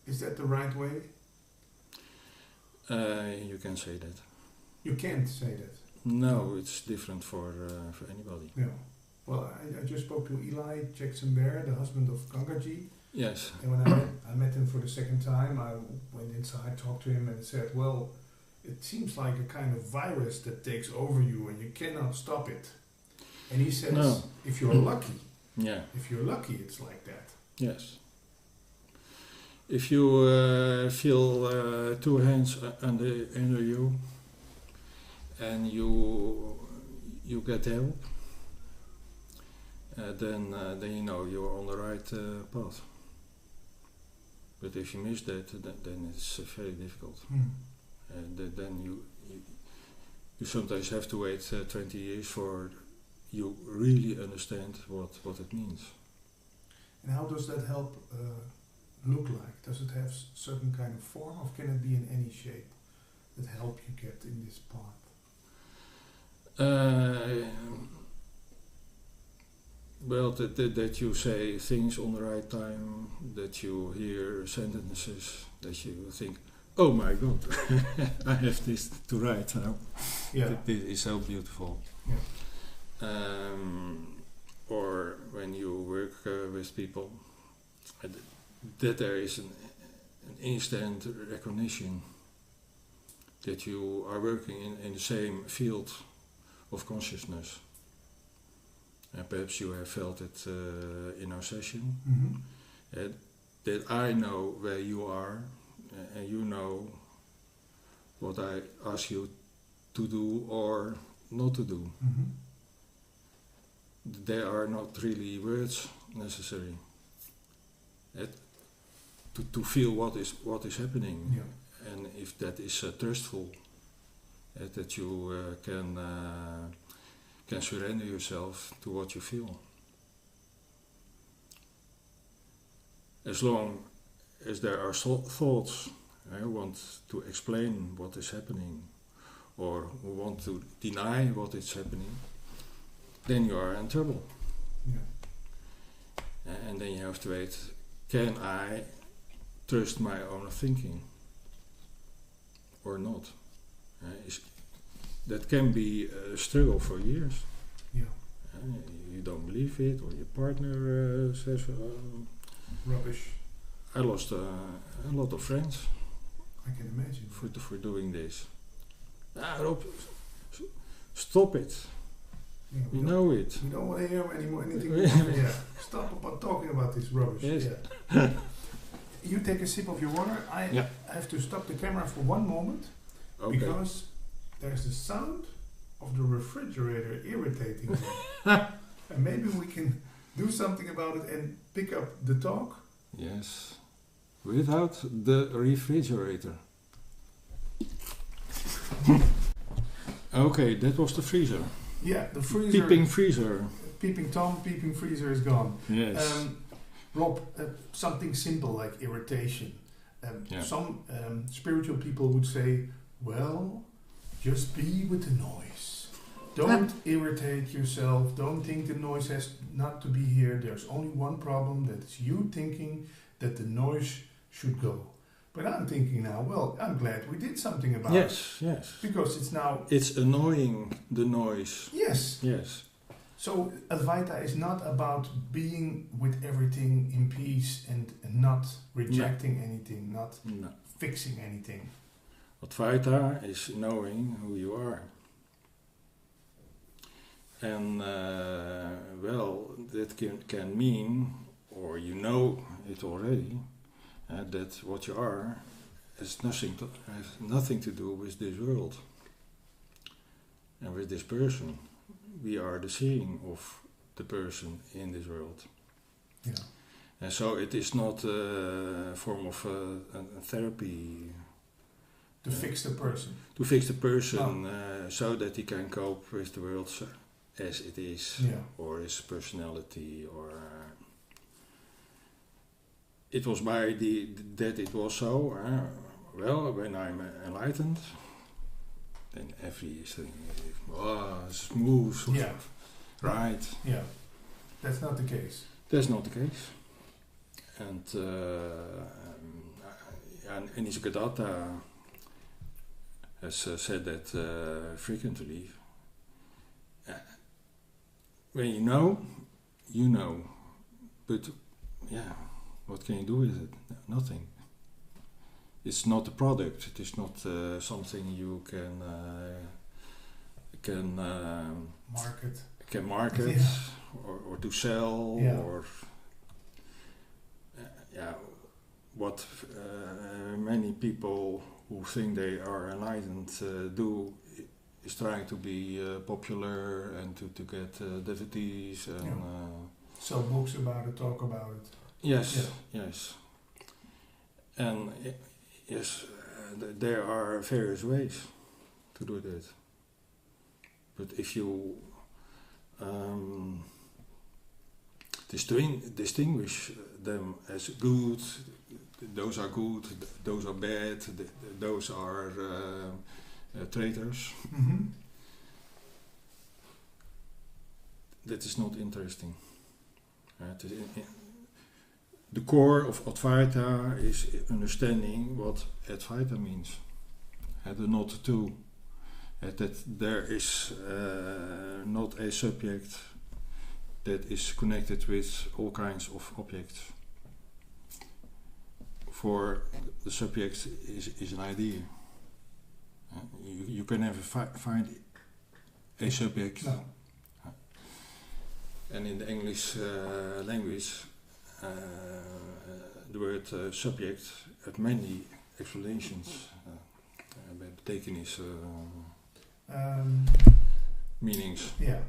Is that the right way? You can say that. You can't say that. No, it's different for anybody. Yeah. Well, I just spoke to Eli Jackson Bear, the husband of Gangaji. Yes. And when I met him for the second time, I went inside, talked to him and said, well, it seems like a kind of virus that takes over you and you cannot stop it. And he says, No. if you're lucky, Yeah. it's like that. Yes. If you feel two hands under you and you get help, then you know you're on the right path. But if you miss that, then it's very difficult. And then you sometimes have to wait 20 years for you really understand what it means. And how does that help look like? Does it have certain kind of form, or can it be in any shape that help you get in this path? Well, that you say things on the right time, that you hear sentences, that you think, oh my God, I have this to write now. Yeah. This is so beautiful. Yeah. Or when you work with people, that there is an instant recognition that you are working in the same field of consciousness. And perhaps you have felt it in our session. Mm-hmm. That I know where you are, and you know what I ask you to do or not to do. Mm-hmm. There are not really words necessary to feel what is happening. Yeah. And if that is trustful, that you can surrender yourself to what you feel. As long as there are thoughts who want to explain what is happening or who want to deny what is happening, then you are in trouble. Yeah. And then you have to wait, can I trust my own thinking or not? That can be a struggle for years. Yeah. You don't believe it, or your partner says, Rubbish. I lost a lot of friends I can imagine. for doing this. Rob, stop it. Yeah, We know it. We don't want to hear anything. Yeah. Stop about talking about this rubbish. Yes. Yeah. You take a sip of your water. I Yeah. have to stop the camera for one moment Okay. because there's the sound of the refrigerator irritating me. And maybe we can do something about it and pick up the talk. Yes. Without the refrigerator. Okay, that was the freezer. Yeah, the freezer. Peeping freezer. Peeping Tom, peeping freezer is gone. Yes. Rob, something simple like irritation. Yeah. Some spiritual people would say, well, just be with the noise. Don't irritate yourself. Don't think the noise has not to be here. There's only one problem. That's you thinking that the noise should go. But I'm thinking now, well, I'm glad we did something about it. Yes. Because it's now... It's annoying, the noise. Yes. Yes. So Advaita is not about being with everything in peace and not rejecting anything, not fixing anything. Advaita is knowing who you are. And, well, that can mean, or you know it already, that what you are has nothing to do with this world and with this person. We are the seeing of the person in this world. Yeah. And so it is not a form of a therapy. To fix the person. To fix the person so that he can cope with the world as it is, or his personality, or... It was by that it was so. Well, when I'm enlightened, then everything is smooth. Yeah. Right. Yeah. That's not the case. That's not the case. And Nisargadatta has said that frequently. When you know. But, yeah. What can you do with it? Nothing. It's not a product. It is not something you can market or to sell or what many people who think they are enlightened do is trying to be popular and to get devotees and sell books about it, talk about it. Yes. And yes, there are various ways to do that. But if you distinguish them as good, those are good, those are bad, those are traitors, that is not interesting. The core of Advaita is understanding what Advaita means. The not to. That there is not a subject that is connected with all kinds of objects. For the subject is an idea. You can never find a subject. No. And in the English language, the word subject has many explanations, betekenis, meanings. Yeah.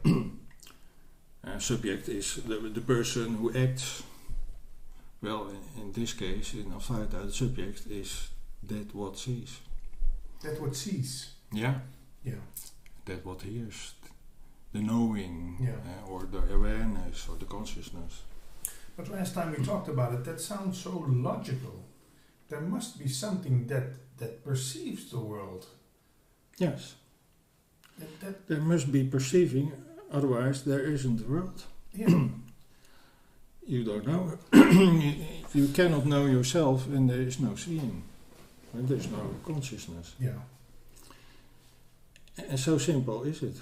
Subject is the person who acts. Well, in this case, in Advaita, the subject is that what sees. That what sees. Yeah. Yeah. That what hears. The knowing, or the awareness, or the consciousness. But last time we talked about it, that sounds so logical. There must be something that perceives the world. Yes. That There must be perceiving, otherwise there isn't a world. yeah. You don't know. You cannot know yourself when there is no seeing. When there is no consciousness. Yeah. And so simple is it.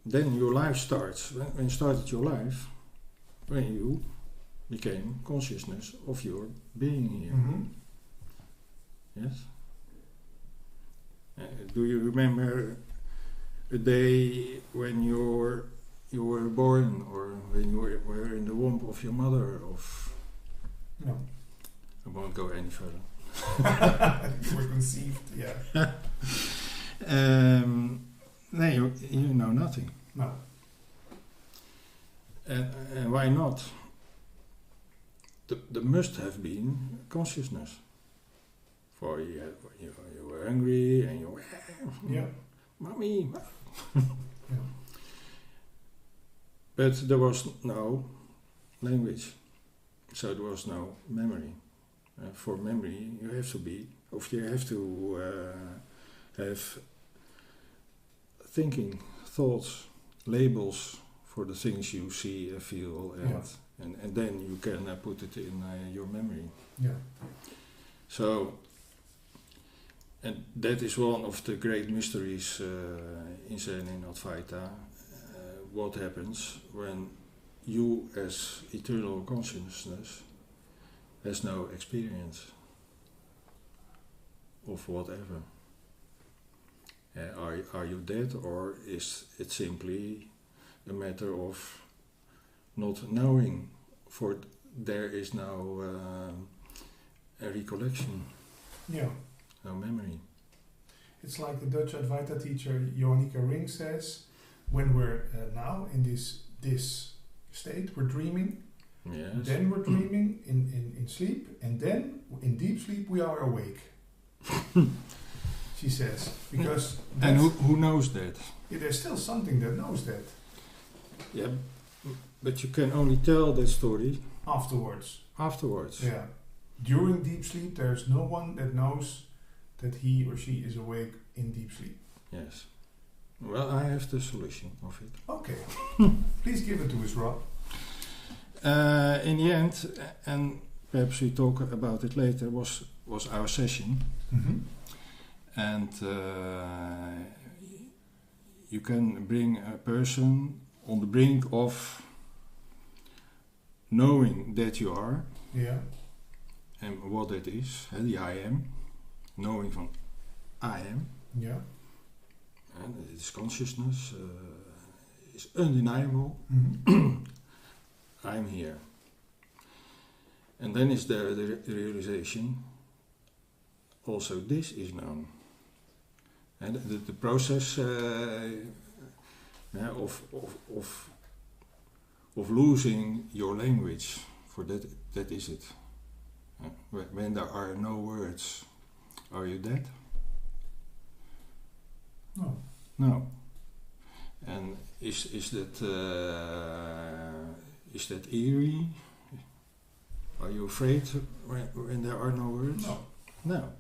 Then your life starts. When you started your life, when you became consciousness of your being here. Yes? Do you remember a day when you were born, or when you were in the womb of your mother? No. I won't go any further. You were conceived, yeah. No, you know nothing. No. And why not? There must have been consciousness. For you were hungry and you were, Mommy. Yeah. But there was no language, so there was no memory. For memory, you have to have thinking, thoughts, labels for the things you see and feel, and then you can put it in your memory. Yeah. So, and that is one of the great mysteries in Zen in Advaita. What happens when you, as eternal consciousness, has no experience of whatever? Are you dead, or is it simply a matter of not knowing? For there is no a recollection, Yeah. no memory. It's like the Dutch Advaita teacher Johannika Ring says, when we're now in this state, we're dreaming. Yes. Then we're dreaming in sleep, and then in deep sleep we are awake. She says, because And who knows that? there's still something that knows that Yeah, but you can only tell that story afterwards. afterwards. Yeah. During deep sleep, there's no one that knows that he or she is awake in deep sleep. Yes. Well, I have the solution of it. Okay. Please give it to us, Rob. In the end, and perhaps we talk about it later, was our session. Mm-hmm. And you can bring a person on the brink of knowing that you are, Yeah. and what that is, the I am, knowing from I am, Yeah. and its consciousness is undeniable. Mm-hmm. I'm here. And then is there the realization, also this is known. And the process of losing your language, for that is it. When there are no words, are you dead? No. No. And is that eerie? Are you afraid when there are no words? No. No.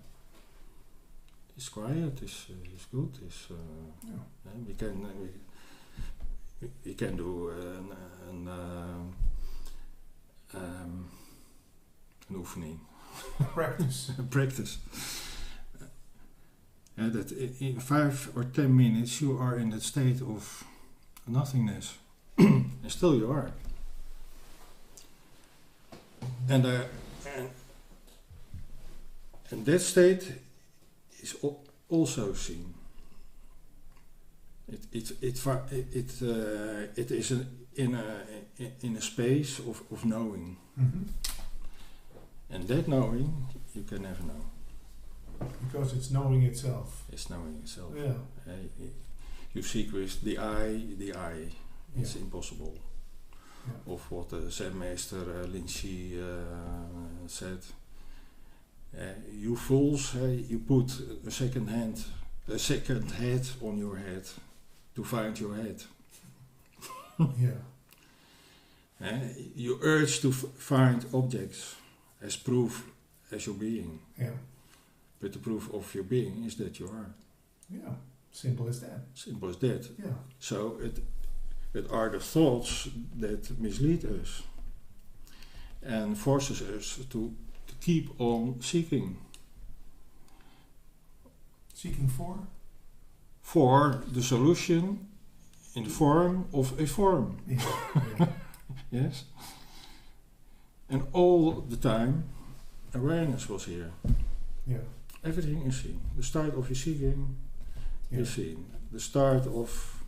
It's quiet. It's good. It's Yeah. we can do an oefening. Practice. Practice. That in 5 or 10 minutes you are in that state of nothingness, and still you are. And that state is also seen. It is in a space of knowing, Mm-hmm. and that knowing you can never know. Because it's knowing itself. It's knowing itself. Yeah. You seek with the eye. It's Yeah. impossible. Yeah. Of what Zen Master Linchi said. You fools, you put a second head on your head to find your head. Yeah. You urge to find objects as proof as your being. Yeah. But the proof of your being is that you are. Yeah. Simple as that. Simple as that. Yeah. So it are the thoughts that mislead us and forces us to keep on seeking Seeking for the solution in the form of a form. Yeah. Yeah. Yes? And all the time awareness was here. Yeah. Everything is seen. The start of your seeking Yeah. is seen. The start of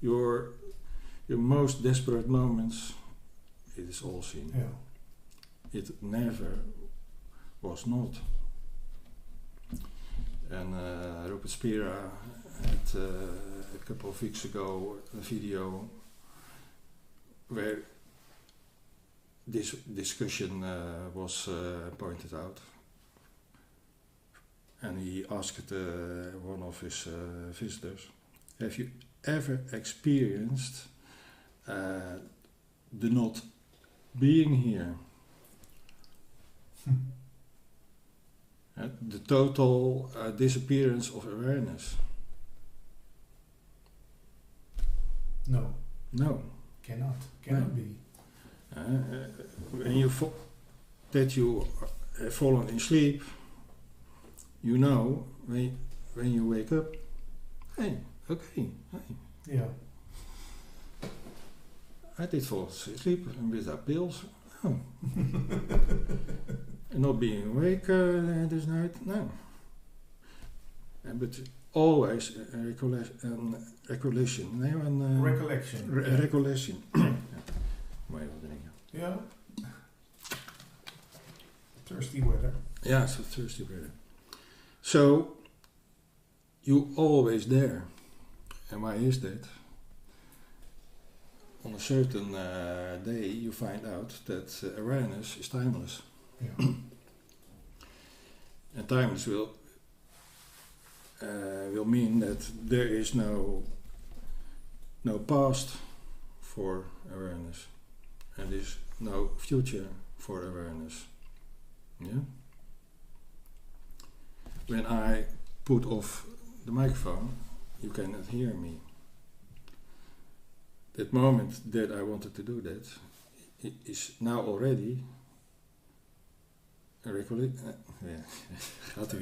your most desperate moments, it is all seen. Yeah. It never was not. And Rupert Spira had a couple of weeks ago a video where this discussion was pointed out. And he asked one of his visitors, have you ever experienced the not being here? The total disappearance of awareness. No. No. Cannot No. be. When you that you have fallen in sleep, you know when you wake up, hey, okay, hey, Yeah. I did fall asleep without pills. Oh. And not being awake this night, no. But always recollection. Nee, Recollection. Recollection. Ja. Moet je wel drinken. Yeah. Thirsty weather. Yeah, so thirsty weather. So, you always there. And why is that? On a certain day you find out that awareness is timeless. Yeah. And timeless will mean that there is no past for awareness. And there is no future for awareness. Yeah? When I put off the microphone, you cannot hear me. That moment that I wanted to do that is now already a recollection.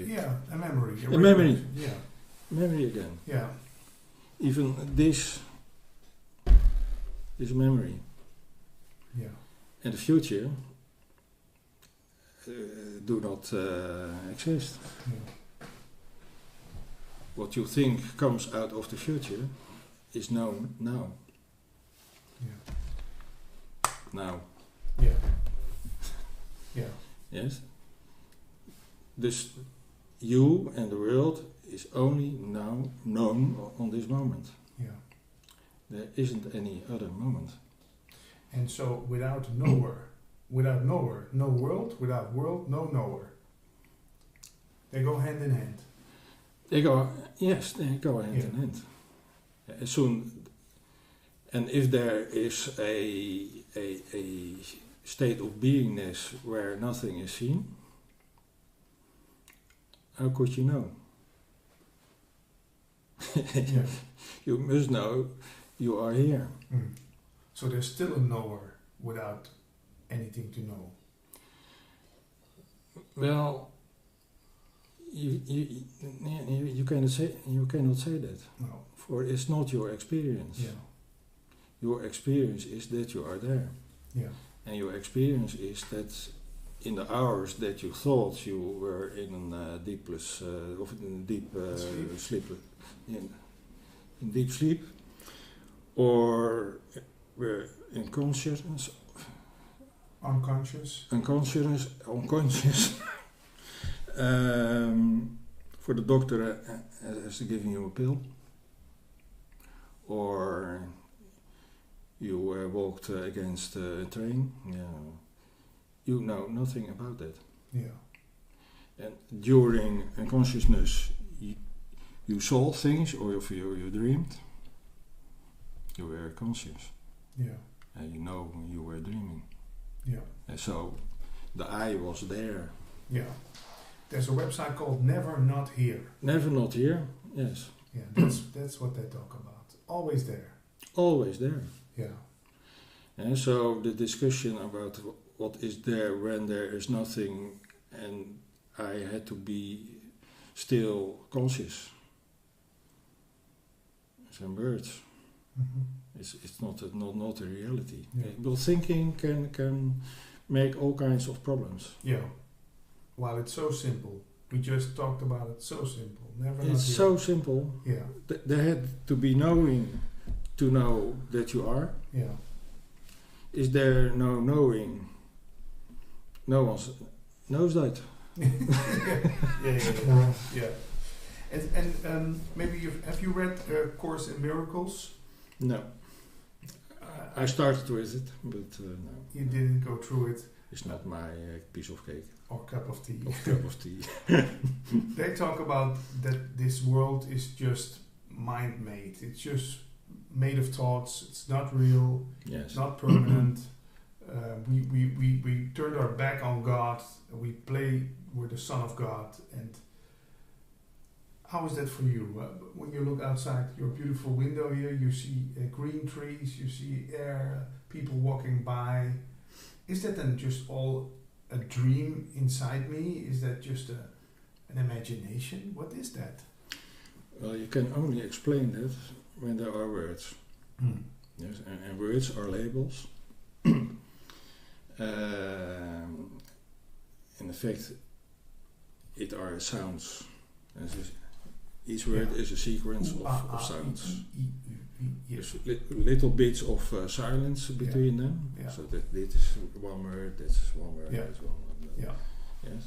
Yeah, a memory. A memory. Yeah. Memory again. Yeah. Even this is a memory. Yeah. And the future do not exist. Yeah. What you think comes out of the future is known now. Yeah. Now. Yeah. Yeah. Yes? Dus you and the world is only now known on this moment. Yeah. There isn't any other moment. And so without nowhere, no world, without world, no nowhere. They go hand in hand. They go hand in hand. As soon, and if there is a state of beingness where nothing is seen, how could you know? Yeah. You must know you are here. Mm. So there's still a nowhere without anything to know. Well, you cannot say that. No. For it's not your experience. Yeah. Your experience is that you are there. Yeah. And your experience is that in the hours that you thought you were in a deep sleep, or were in consciousness, Unconscious. unconscious. For the doctor has given you a pill, or you walked against a train. Yeah. You know nothing about that. Yeah. And during unconsciousness, you saw things, or if you dreamed, you were conscious. Yeah. And you know you were dreaming. Yeah. And so the I was there. Yeah. There's a website called Never Not Here. Never not here, yes. Yeah, that's what they talk about. Always there. Always there. Yeah. And so the discussion about what is there when there is nothing, and I had to be still conscious. Some words. Mm-hmm. It's not a reality. Yeah. But thinking can make all kinds of problems. Yeah. While it's so simple. We just talked about it. So simple. Never not It's here. so simple. Yeah. There had to be knowing to know that you are. Yeah. Is there no knowing? No one knows that. Yeah. And maybe have you read Course in Miracles? No. I started with it, but no. You didn't go through it. It's not my piece of cake. Or cup of tea. Or cup of tea. They talk about that this world is just mind-made. It's just made of thoughts. It's not real. Yes. Not permanent. We turned our back on God. We play with the Son of God. And How is that for you? When you look outside your beautiful window here, you see green trees, you see air, people walking by. Is that then just all a dream inside me? Is that just an imagination? What is that? Well, you can only explain it when there are words. Yes, and words are labels. In effect, it are sounds. Each word is a sequence of sounds. Yes. Little bits of silence between them. Yeah. So that this is one word, that's one word, Yeah. that's one word. Yeah. Yes.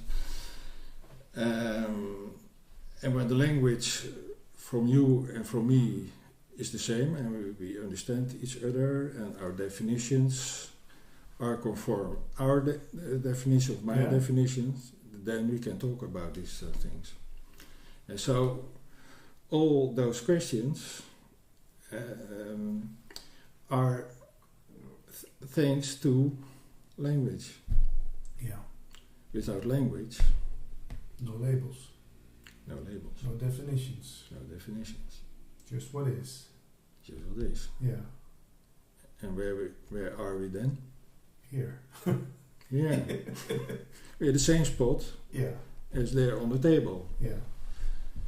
And when the language from you and from me is the same, and we understand each other, and our definitions are conform our definition of my definitions, then we can talk about these things. And so all those questions are thanks to language. Yeah. Without language, No labels. no labels, No definitions. no definitions. Just what is. Just what is. Yeah. And where are we then? Here. Yeah. We're the same spot Yeah. as there on the table Yeah.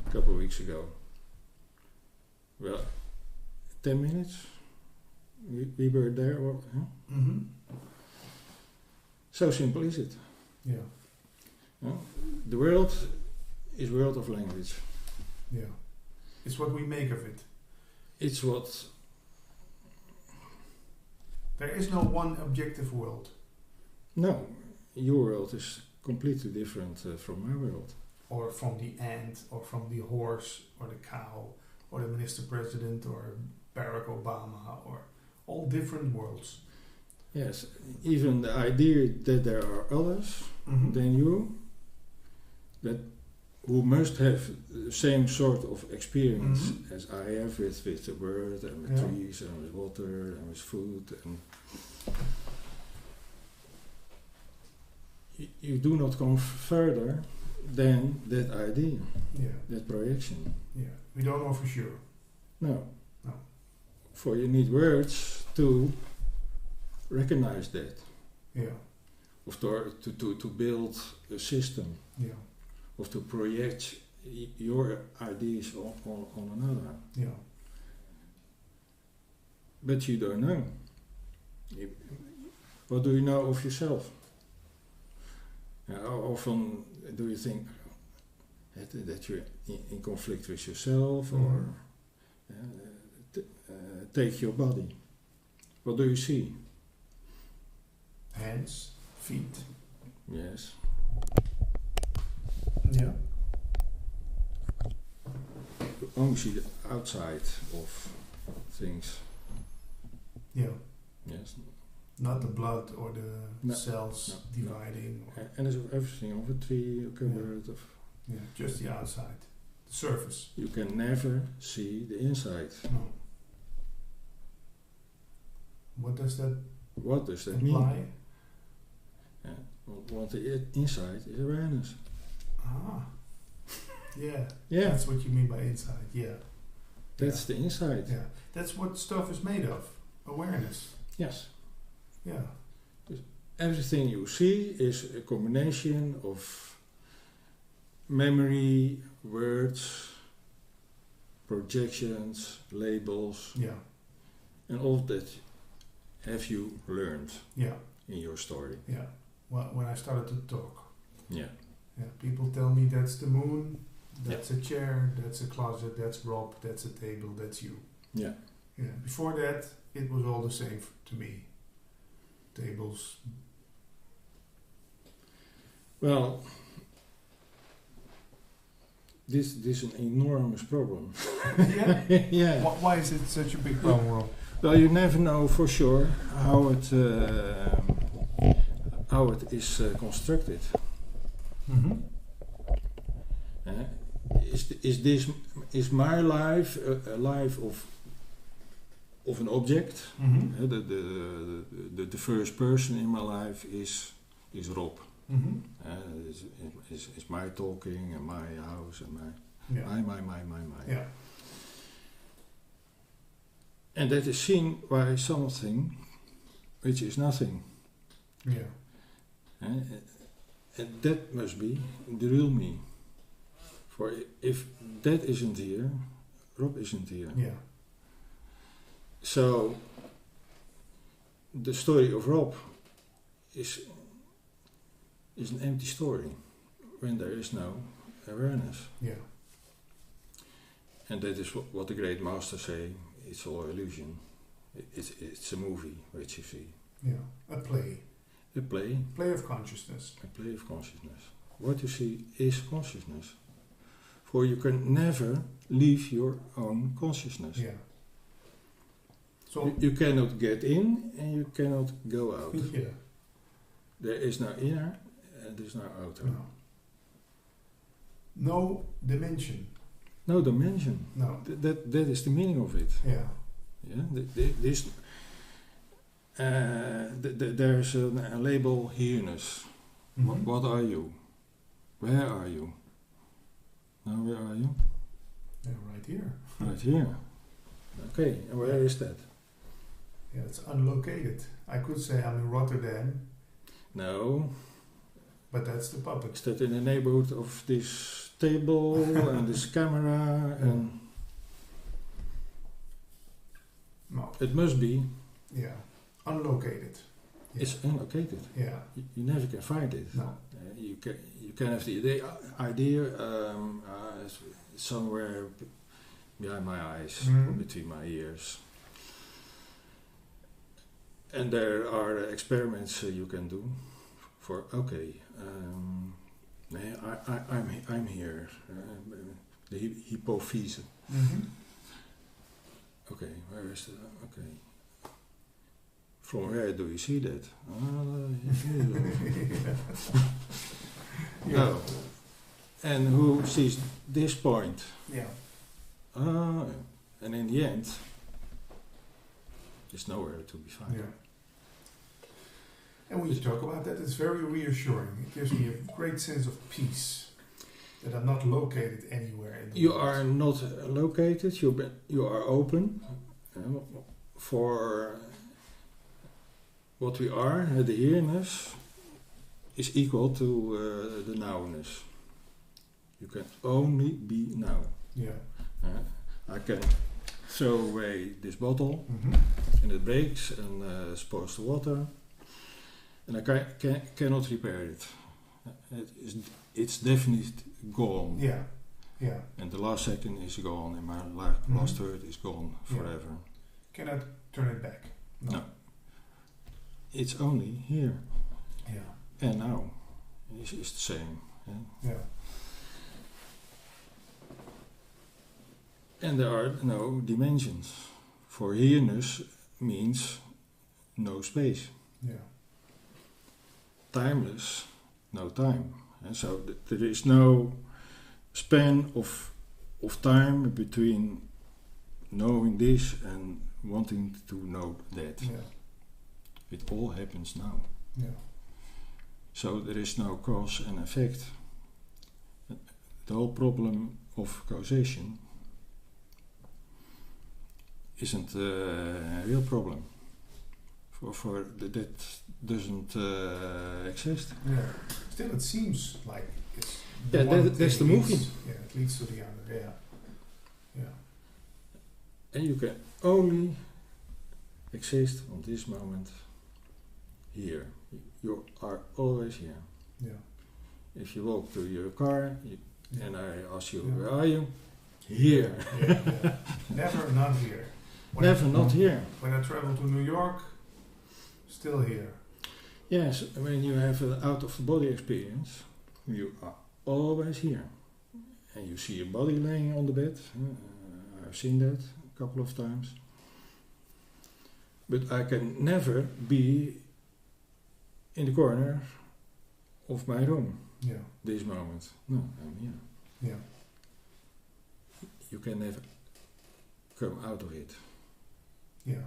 a couple of weeks ago. Well, 10 minutes we were there. Or, huh? Mm-hmm. So simple is it. Yeah. The world is world of language. Yeah. It's what we make of it. It's what... There is no one objective world. No, your world is completely different from my world. Or from the ant, or from the horse, or the cow, or the minister president, or Barack Obama, or all different worlds. Yes, even the idea that there are others than you, that who must have the same sort of experience as I have with the world and with trees and with water and with food. And you do not come further than that idea, that projection. Yeah, we don't know for sure. No. No. For you need words to recognize that. Yeah. Of to build a system. Yeah. Of to project your ideas on another. Yeah. But you don't know. What do you know of yourself? How often do you think that you're in conflict with yourself, or take your body? What do you see? Hands, feet. Yes. Yeah. You only see the outside of things. Yeah. Yes. Not the blood or the cells dividing. And there's everything of a tree, a cupboard, of... Yeah, just the outside. The surface. You can never see the inside. No. What does that mean? imply? Well, the inside is awareness. Ah. Yeah. Yeah. That's what you mean by inside. Yeah. That's the inside. Yeah. That's what stuff is made of. Awareness. Yes. Yeah. Everything you see is a combination of memory, words, projections, labels, and all of that have you learned in your story. Yeah. Well, when I started to talk. Yeah. Yeah. People tell me that's the moon, that's a chair, that's a closet, that's Rob, that's a table, that's you. Yeah. Yeah. Before that, it was all the same to me. Tables. Well, this is an enormous problem. Yeah? Yeah. Why is it such a big problem, Rob? Well, you never know for sure how it is constructed. Mm-hmm. Is my life a life of an object? Mm-hmm. The first person in my life is Rob. Mm-hmm. Is my talking and my house and my... Yeah. My. Yeah. And that is seen by something which is nothing. Yeah. And that must be the real me. For if that isn't here, Rob isn't here. Yeah. So the story of Rob is an empty story when there is no awareness. Yeah. And that is what the great masters say, it's all illusion. It's a movie which you see. Yeah. A play. A play. Play of consciousness. A play of consciousness. What you see is consciousness. For you can never leave your own consciousness. Yeah. So You cannot get in and you cannot go out. yeah. There is no inner and there is no outer. No. No dimension. No dimension. No. That is the meaning of it. Yeah. Yeah. There's a label here-ness. Mhm. What are you? Where are you? Now where are you? Yeah, right here. Right here. Okay, and where is that? Yeah, it's unlocated. I could say I'm in Rotterdam, No, but that's the is puppet. that in the neighborhood of this table and this camera and No. it must be, Yeah. Unlocated. Yeah. it's unlocated. Yeah. You never can find it. No. You can have the idea it's somewhere behind my eyes, Mhm. between my ears. And there are experiments you can do for I'm here, the hypophyse. Mm-hmm. Okay, where is the okay? From where do you see that? Yeah. Oh, and who sees this point? Yeah. And in the end, it's nowhere to be found. Yeah. And when you talk about that, it's very reassuring. It gives me a great sense of peace that I'm not located anywhere in the You world. are not located. You are open for what we are. The here-ness is equal to the now-ness. You can only be now. Yeah. I can throw away this bottle Mm-hmm. and it breaks and spoils the water, and I cannot repair it. It's definitely gone. Yeah. Yeah. And the last second is gone, and my last third is gone forever. Cannot turn it back. No. It's only here Yeah. and now. It's the same. Yeah? Yeah. And there are no dimensions. For here-ness means no space. Yeah. Timeless, no time. And so there is no span of time between knowing this and wanting to know that. Yeah. It all happens now. Yeah. So there is no cause and effect. The whole problem of causation isn't a real problem. For that doesn't exist. Yeah. Still, it seems like it's. Yeah, one that's thing the movie. leads- Yeah, it leads to the other. Yeah. Yeah. And you can only exist on this moment here. You are always here. Yeah. If you walk to your car and I ask you, Yeah. where are you? Here. Yeah, yeah. Never not here. Never not here. When I travel to New York, still here. Yes, when you have an out-of-the-body experience, you are always here. And you see a body laying on the bed. I've seen that a couple of times. But I can never be in the corner of my room Yeah. this moment. No, I'm here. Yeah. You can never come out of it. Yeah.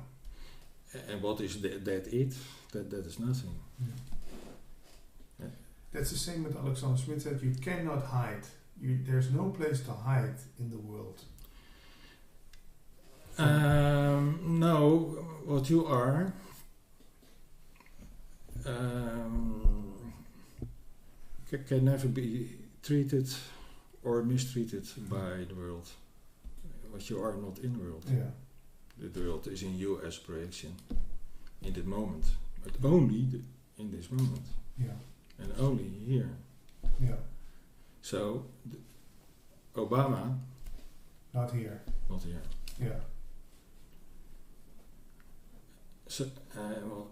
And what is that it? That is nothing. Yeah. That's the same with Alexander Smith said. You cannot hide There's no place to hide in the world. No, what you are can never be treated or mistreated by the world. What you are not in the world. Yeah. The world is in you as projection in that moment, but only in this moment. Yeah. And only here. Yeah. So, Obama, Not here. not here. Yeah. So, well,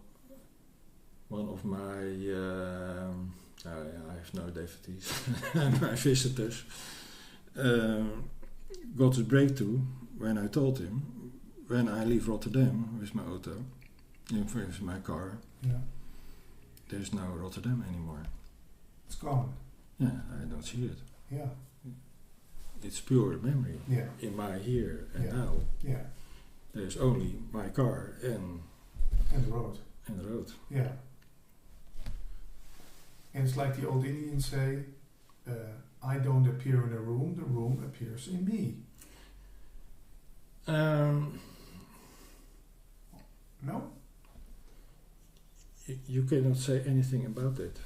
one of my, I have no devotees, my visitors, got his breakthrough when I told him, when I leave Rotterdam with my auto, with my car, Yeah. there's no Rotterdam anymore. It's gone. Yeah, I don't see it. Yeah. It's pure memory. Yeah. In my here and Yeah. now, Yeah. there's only my car and And the road. the road. Yeah. And it's like the old Indians say, I don't appear in a room, the room appears in me. No? You cannot say anything about it.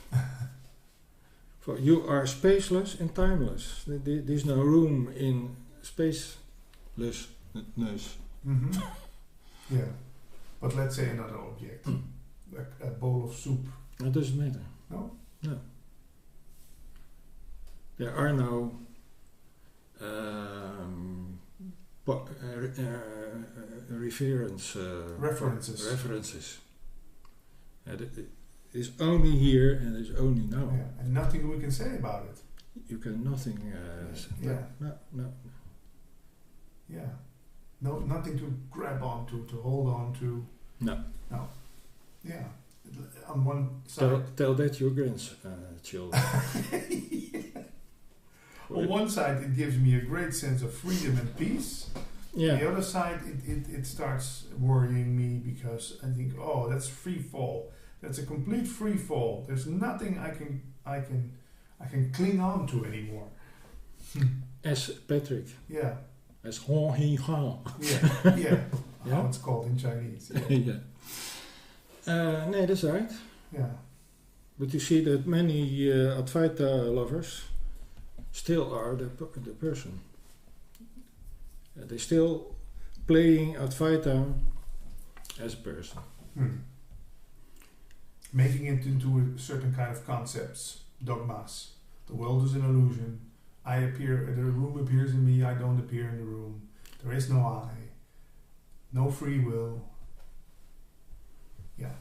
For you are spaceless and timeless. There's no room in spacelessness. Mm-hmm. Yeah. But let's say another object. A bowl of soup. It doesn't matter. No? No. There are no references. And it is only here and it's only now. Yeah. And nothing we can say about it. You can nothing. Yeah. No. Yeah. No, nothing to grab onto, to hold on to. No. No. Yeah. On one side. Tell that your grandchildren. On one side, it gives me a great sense of freedom and peace. Yeah. On the other side, it starts worrying me because I think, oh, that's free fall. That's a complete free fall. There's nothing I can cling on to anymore. As Patrick. Yeah. As Hong Hing Hong. Yeah. Yeah. Yeah? How it's called in Chinese. Yeah. Nee, that's right. Yeah. But you see that many Advaita lovers still are the person. They're still playing Advaita as a person. Making it into a certain kind of concepts, dogmas. The world is an illusion. I appear, the room appears in me, I don't appear in the room. There is no I. No free will. Yeah.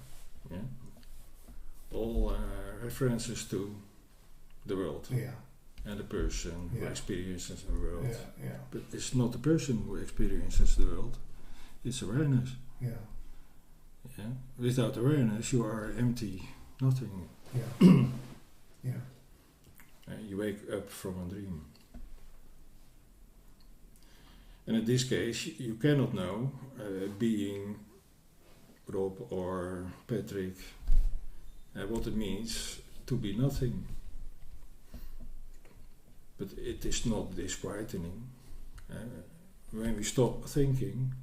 Yeah. All references to the world Yeah. and the person who Yeah. experiences the world. Yeah. Yeah. But it's not the person who experiences the world, it's awareness. Yeah. Yeah. Without awareness, you are empty, nothing. Yeah. Yeah. You wake up from a dream. And in this case, you cannot know, being Rob or Patrick, what it means to be nothing. But it is not disquieting. When we stop thinking,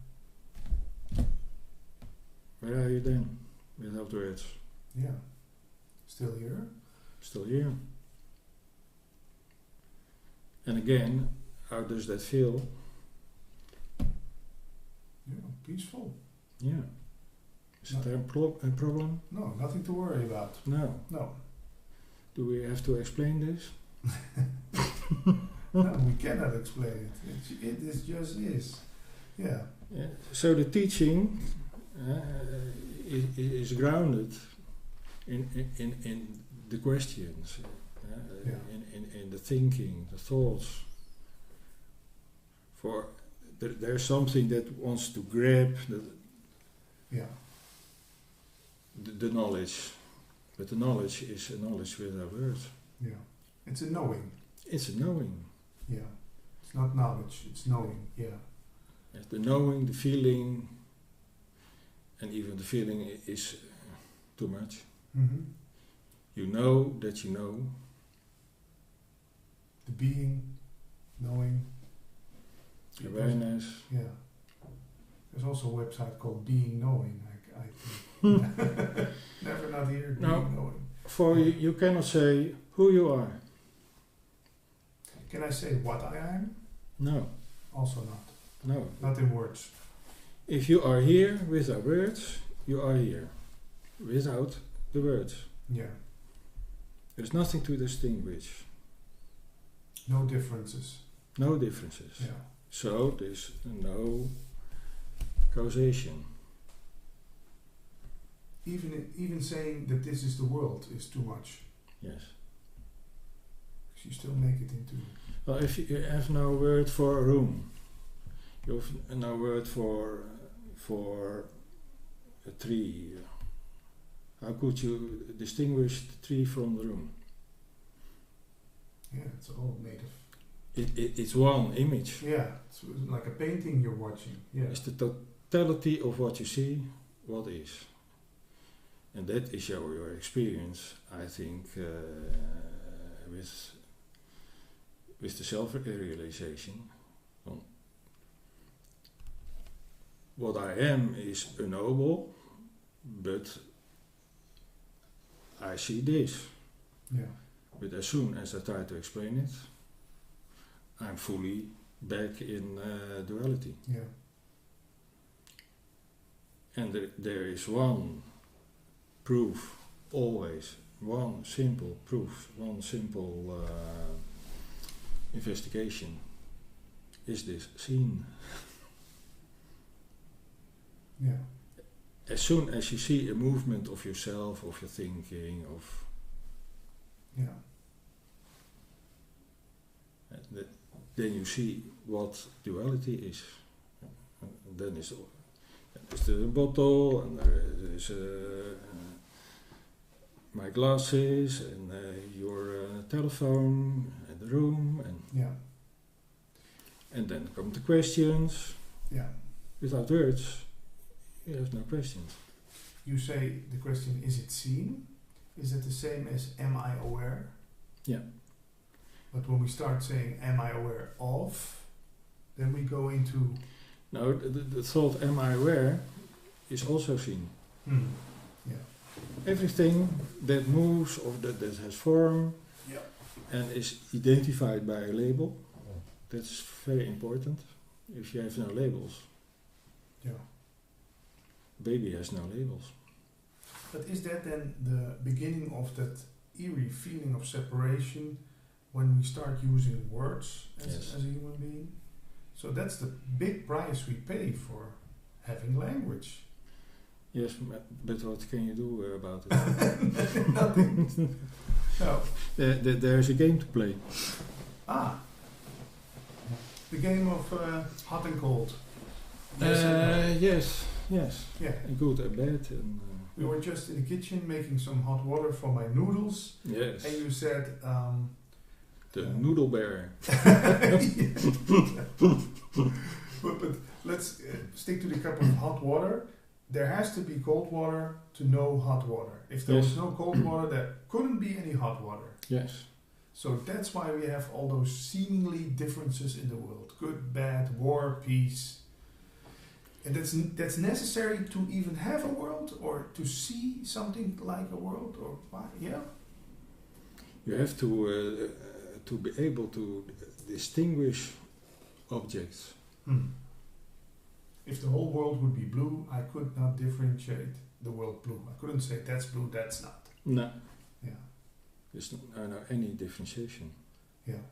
where are you then? Without words. Yeah. Still here? Still here. And again, how does that feel? Yeah. Peaceful. Yeah. Is there a problem? No, nothing to worry about. No. No. Do we have to explain this? No, we cannot explain it. It is just is. Yeah. Yeah. So the teaching is grounded in the questions, Yeah. in the thinking, the thoughts. For there's something that wants to grab Yeah. the knowledge, but the knowledge is a knowledge without words. Yeah. It's a knowing. It's a knowing. Yeah. It's not knowledge, it's knowing. Yeah. Yes, the knowing, the feeling, and even the feeling is too much. Mm-hmm. You know that you know. The being, knowing. Awareness. Yeah. There's also a website called Being Knowing. I think. Never not here. Being No. Knowing. For you cannot say who you are. Can I say what I am? No, Also not. no. Not in words. If you are here without words, you are here. Without the words. Yeah. There's nothing to distinguish. No differences. No differences. Yeah. So there's no causation. Even saying that this is the world is too much. Yes. 'Cause you still make it into. Well, if you have no word for a room, you have no word for a tree. How could you distinguish the tree from the room? Yeah, it's all made of. It's one image. Yeah, it's like a painting you're watching. Yeah. It's the totality of what you see, what is. And that is your experience, I think, with the self-realization. What I am is unknowable, but I see this. Yeah. But as soon as I try to explain it, I'm fully back in duality. Yeah. And there is one proof, always, one simple proof, one simple investigation. Is this seen? Yeah. As soon as you see a movement of yourself, of your thinking, of Yeah. then you see what duality is. Then is the bottle, and there is my glasses, and your telephone, and the room, Yeah. and then come the questions. Yeah. Without words, you have no questions. You say the question, is it seen? Is it the same as am I aware? Yeah. But when we start saying am I aware of, then we go into. No, the thought am I aware is also seen. Yeah. Everything that moves or that has form Yeah. and is identified by a label, that's very important. If you have no labels, Yeah. baby has no labels. But is that then the beginning of that eerie feeling of separation when we start using words as, Yes. as a human being? So that's the big price we pay for having language. Yes, but what can you do about it? Nothing. No. There's a game to play. Ah. The game of hot and cold. Yes and no. Yes. Yeah. And good and bad. And, We were just in the kitchen making some hot water for my noodles, yes. and you said, The noodle bear. but let's stick to the cup of hot water. There has to be cold water to know hot water. If there Yes. was no cold water, there couldn't be any hot water. Yes. So that's why we have all those seemingly differences in the world: good, bad, war, peace. And that's necessary to even have a world, or to see something like a world, or why? Yeah. You have to be able to distinguish objects. If the whole world would be blue, I could not differentiate the world blue. I couldn't say that's blue, that's not. No. Yeah. There's no any differentiation. Yeah.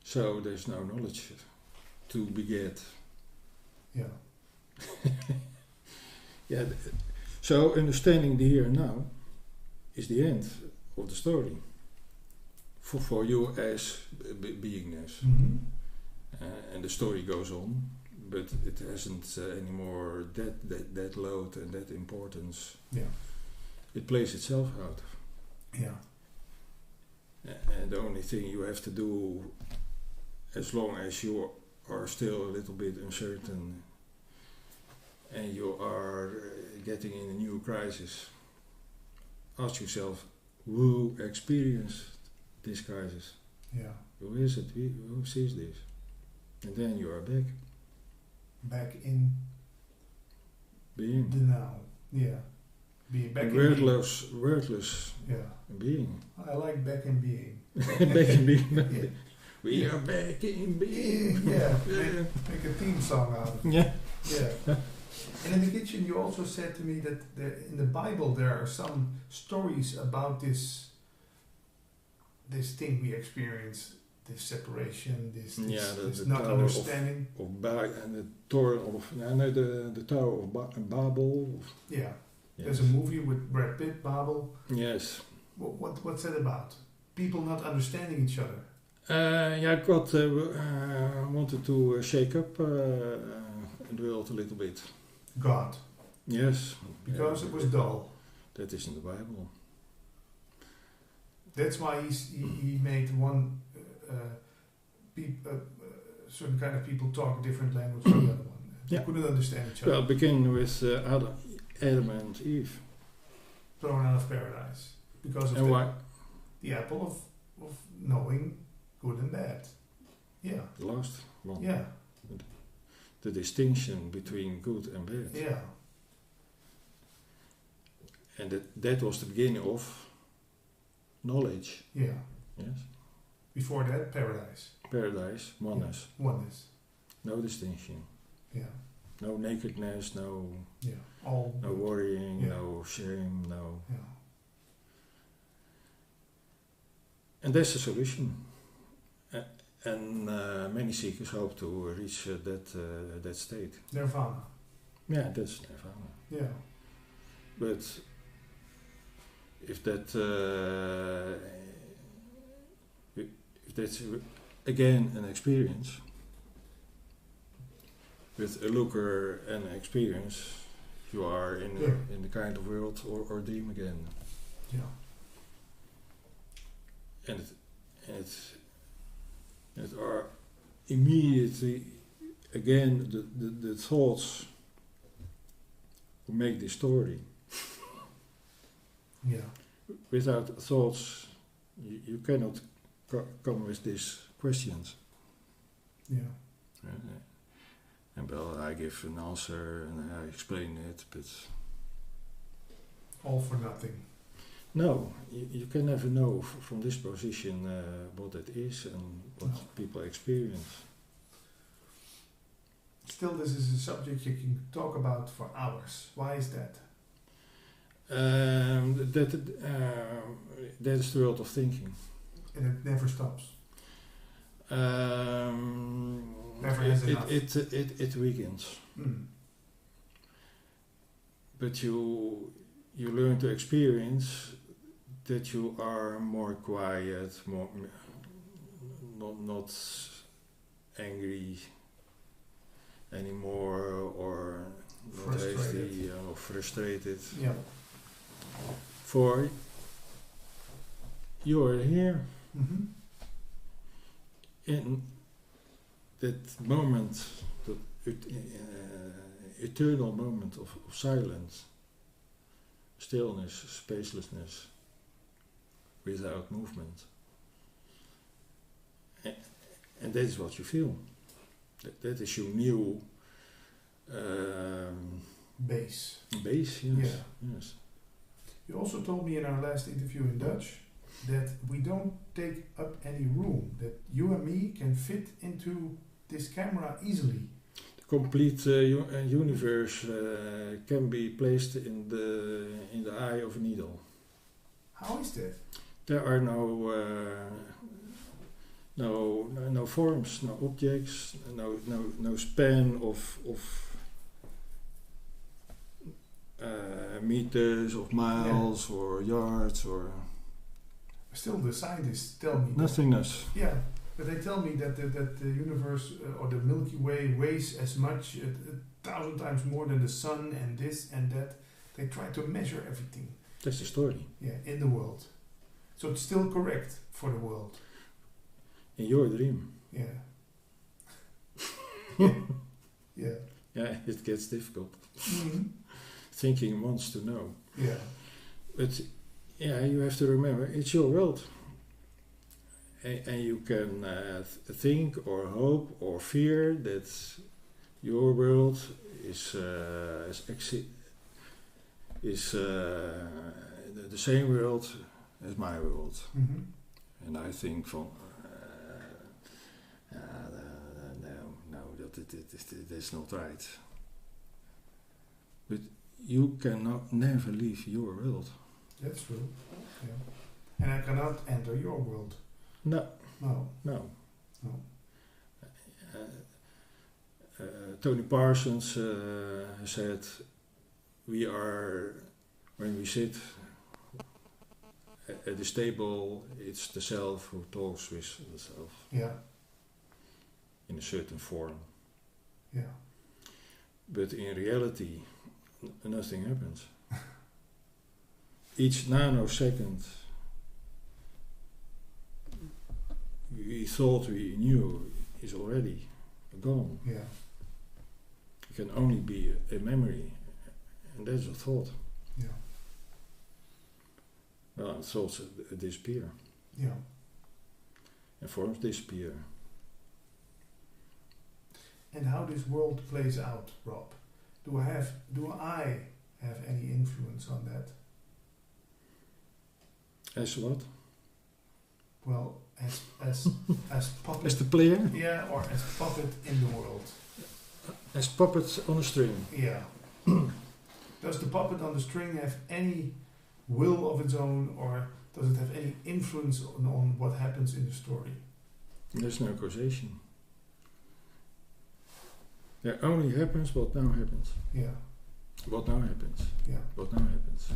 So there's no knowledge to beget. Yeah. Yeah. So understanding the here and now is the end of the story. For you as beingness. Mm-hmm. And the story goes on, but it hasn't anymore that load and that importance. Yeah. It plays itself out. Yeah. And the only thing you have to do, as long as you are still a little bit uncertain and you are getting in a new crisis, ask yourself, who experienced this crisis? Yeah. Who is it? Who sees this? And then you are back. Back in Being. the now. Yeah. Being back A in wordless being. being. Yeah. I like back in being. Back in being. Yeah. We are back in being. Yeah. Yeah. Make a theme song out of it. Yeah. Yeah. And in the kitchen, you also said to me that in the Bible there are some stories about this thing we experience, this separation, this the not Tower understanding. of and the Tower of the Tower of Babel. Yeah. Yes. There's a movie with Brad Pitt, Babel. Yes. What's that about? People not understanding each other. God wanted to shake up the world a little bit. God. Yes. Because it was dull. That is in the Bible. That's why he made one certain kind of people talk a different language from the other one. They Yeah. couldn't understand each other. Well, begin with Adam and Eve. Thrown out of paradise. Because of And why? the apple of knowing good and bad. Yeah. The last one. Yeah. The distinction between good and bad. Yeah. And that was the beginning of knowledge. Yeah. Yes. Before that, paradise. Paradise, oneness. Oneness. No distinction. Yeah. No nakedness, no Yeah. All. no worrying, Yeah. no shame, no. Yeah. And that's the solution. And many seekers hope to reach that state. Nirvana. Yeah, that's nirvana. Yeah. But if that's again an experience with a looker and an experience, you are in the kind of world or dream again. Yeah. And it are immediately again the thoughts who make this story. Yeah. Without thoughts, you cannot come with these questions. Yeah. And well, I give an answer and I explain it, but All for nothing. no, you can never know from this position what it is and what people experience. Still, this is a subject you can talk about for hours. Why is that? That's the world of thinking. And it never stops. Never has enough. It weakens, Mm. but you learn to experience that you are more quiet, more not angry anymore, or not hasty or frustrated. Yeah. For you are here Mm-hmm. in that moment, that eternal moment of silence, stillness, spacelessness, without movement. And that is what you feel. That is your new Base. base, yes. Yeah. Yes. You also told me in our last interview in Dutch that we don't take up any room, that you and me can fit into this camera easily. The complete universe can be placed in the eye of a needle. How is that? There are no forms, no objects, no span of meters, of miles, or yards, or Still, the scientists tell me nothingness. That, yeah, but they tell me that the universe or the Milky Way weighs as much, 1,000 times more than the sun, and this and that. They try to measure everything. That's the story. Yeah, in the world. So it's still correct for the world. In your dream. Yeah. Yeah. Yeah, it gets difficult. Mm-hmm. Thinking wants to know. Yeah. But yeah, you have to remember, it's your world. and you can think or hope or fear that your world is the same world as my world. Mm-hmm. And I think van, that's not right. But you cannot never leave your world. That's true. Yeah. And I cannot enter your world. No. No. No. No. Tony Parsons said, when we sit at this table, it's the self who talks with the self. Yeah. In a certain form. Yeah. But in reality, nothing happens. Each nanosecond, we thought we knew is already gone. Yeah. It can only be a memory, and that's a thought. Yeah. Well, thoughts disappear, Yeah. and forms disappear. And how this world plays out, Rob? Do I have any influence on that? As what? Well, as puppet. As the player? Yeah, or as puppet in the world. As puppets on a string. Yeah. Does the puppet on the string have any will of its own, or does it have any influence on what happens in the story? There's no causation. There only happens what now happens. Yeah. What now happens. Yeah. What now happens.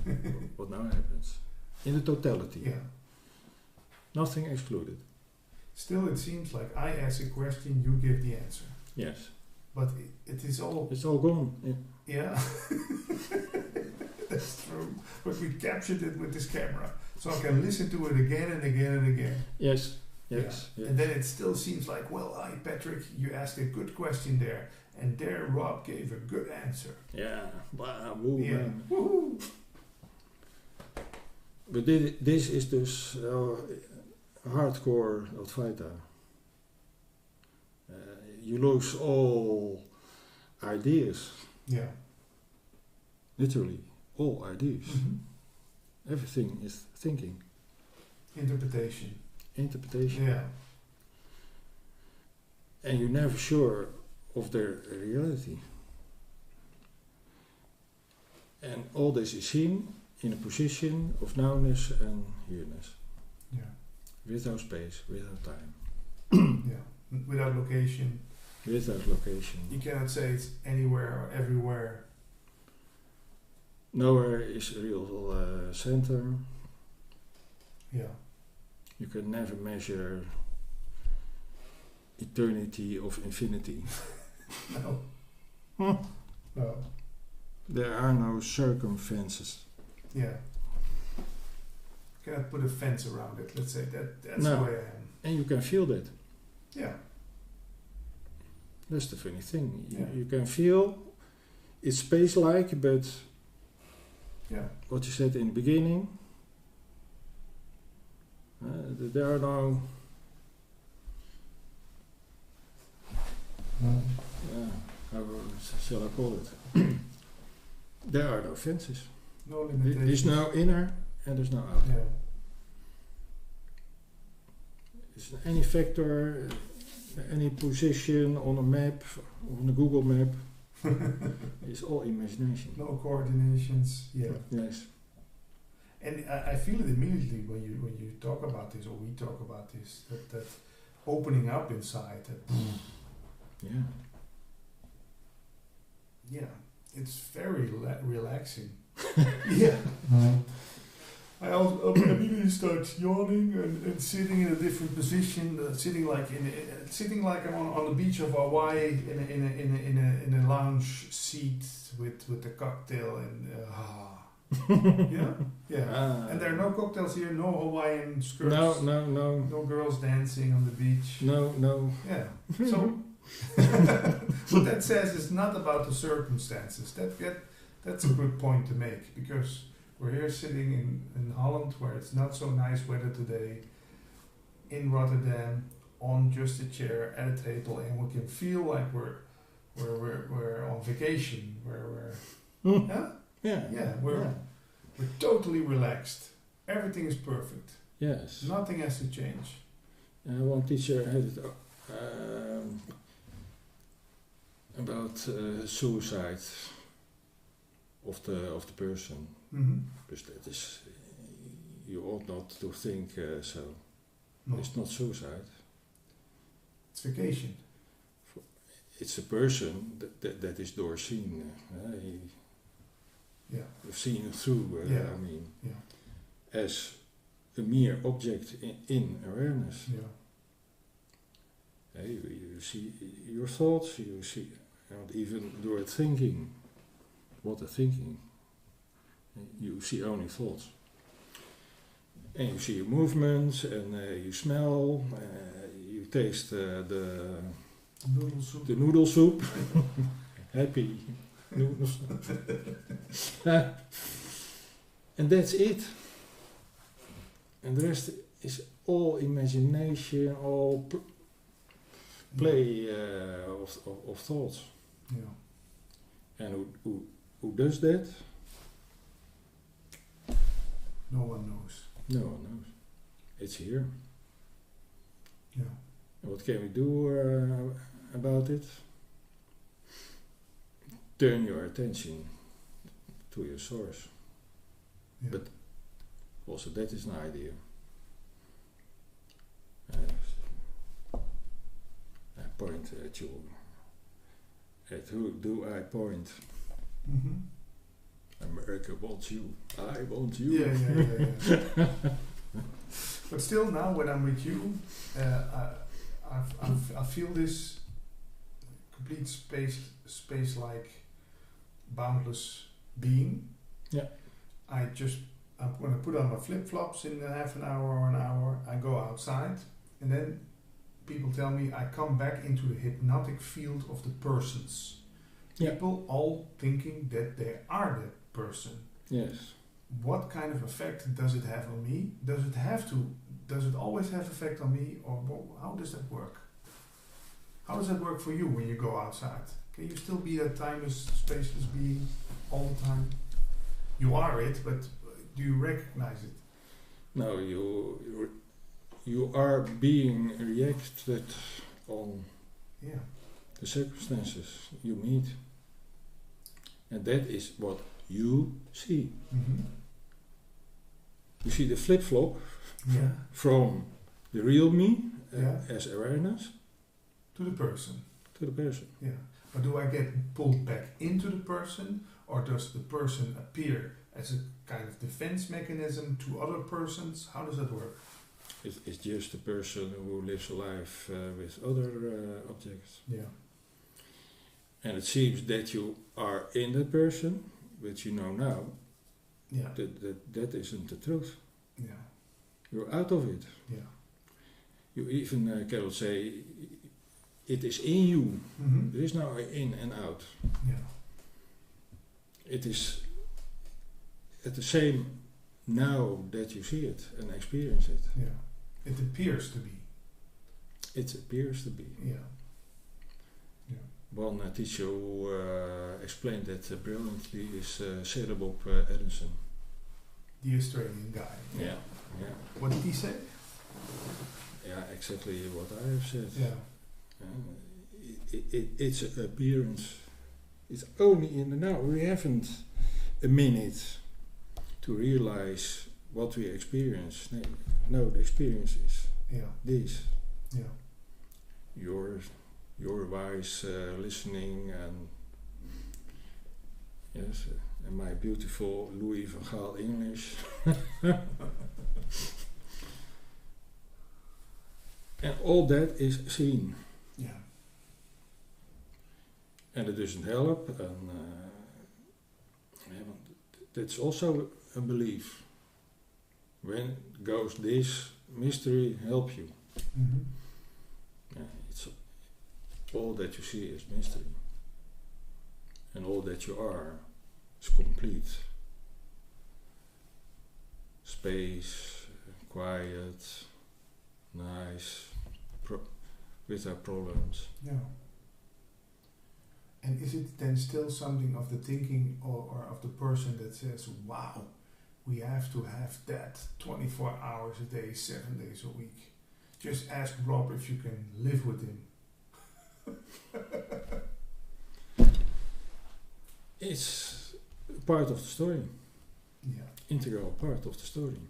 What now happens. In the totality. Yeah. Nothing excluded. Still, it seems like I ask a question, you give the answer. Yes. But it is all... It's all gone. Yeah. That's true. But we captured it with this camera. So I can listen to it again and again and again. Yes. Yes. Yeah. Yes. And then it still seems like, well, Patrick, you asked a good question there. And there Rob gave a good answer. Yeah. Wow, woo, Yeah. man. Woohoo! But this is dus hardcore Advaita. You lose all ideas. Yeah. Literally, all ideas. Mm-hmm. Everything is thinking. Interpretation. Interpretation. Yeah. And you're never sure of their reality. And all this is seen in a position of nowness and here-ness. Yeah. Without space, without time. Yeah. Without location. Without location. You cannot say it's anywhere or everywhere. Nowhere is a real center. Yeah. You can never measure eternity of infinity. No. No. There are no circumferences. Yeah. Cannot put a fence around it. Let's say that's No. the way I am. And you can feel that. Yeah. That's the funny thing. Yeah. You can feel it's space-like, but Yeah. what you said in the beginning, there are no... how shall I call it? There are no fences. No limitations. There's no inner and there's no outer. Yeah. It's any vector, any position on a map, on a Google map, it's all imagination. No coordinations. Yeah. Yes. And I feel it immediately when you talk about this, or we talk about this, that opening up inside. That Yeah. yeah, it's very relaxing. Yeah. I also immediately start yawning and sitting in a different position, sitting like I'm on the beach of Hawaii in a lounge seat with a cocktail and yeah. And there are no cocktails here, no Hawaiian skirts, no girls dancing on the beach. No. Yeah. So what that says is not about the circumstances. That's a good point to make, because we're here sitting in Holland where it's not so nice weather today, in Rotterdam on just a chair at a table, and we can feel like we're on vacation, where we're we're totally relaxed. Everything is perfect. Yes. Nothing has to change. One teacher had it about suicide of the person. Mm-hmm. Because that is, you ought not to think so. No, It's not suicide. it's vacation. It's a person that is doorseen. You've seen through, I mean, as a mere object in awareness. Yeah. You see your thoughts, you see, and even door thinking, what a thinking. You see only thoughts. And you see your movements, and you smell, you taste the Noodle soup. the noodle soup. Happy noodles. And that's it. And the rest is all imagination, all play of thoughts. Yeah. And who does that? No one knows. No one knows. It's here. Yeah. And what can we do about it? Turn your attention to your source. Yeah. But also that is an idea. I point at you. At who do I point? Mm-hmm. America wants you. I want you. Yeah. But still, now when I'm with you, I feel this complete space-like, boundless being. Yeah. I'm gonna put on my flip-flops in half an hour or an hour. I go outside, and then people tell me I come back into the hypnotic field of the persons. Yeah. People all thinking that they are that person. Yes. What kind of effect does it have on me? Does it always have effect on me, or how does that work? How does that work for you when you go outside? Can you still be that timeless, spaceless being all the time? You are it, but do you recognize it? No, you are being reacted on the circumstances you meet. And that is what you see. Mm-hmm. You see the flip-flop Yeah. from the real me Yeah. as awareness To the person. to the person. Yeah. But do I get pulled back into the person, or does the person appear as a kind of defense mechanism to other persons? How does that work? It's just a person who lives a life with other objects. Yeah. And it seems that you are in that person, which you know now, Yeah. that isn't the truth. Yeah. You're out of it. Yeah. You even cannot say it is in you. Mm-hmm. There is no in and out. Yeah. It is at the same now that you see it and experience it. Yeah. It appears to be. It appears to be. Yeah. One teacher who explained that brilliantly is Sarah Bob Edison. The Australian guy. Yeah. What did he say? Yeah, exactly what I have said. Yeah. It's an appearance. It's only in the now. We haven't a minute to realize what we experience. No, the experience is this. Yeah. Your wise listening and yes, and my beautiful Louis van Gaal English. And all that is seen. Yeah. And it doesn't help, and that's also a belief. When goes this mystery help you? Mm-hmm. It's all that you see is mystery, and all that you are is complete. Space, quiet, nice, without problems. Yeah. And is it then still something of the thinking or of the person that says, wow, we have to have that 24 hours a day, 7 days a week? Just ask Rob if you can live with him. It's part of the story, Yeah. integral part of the story.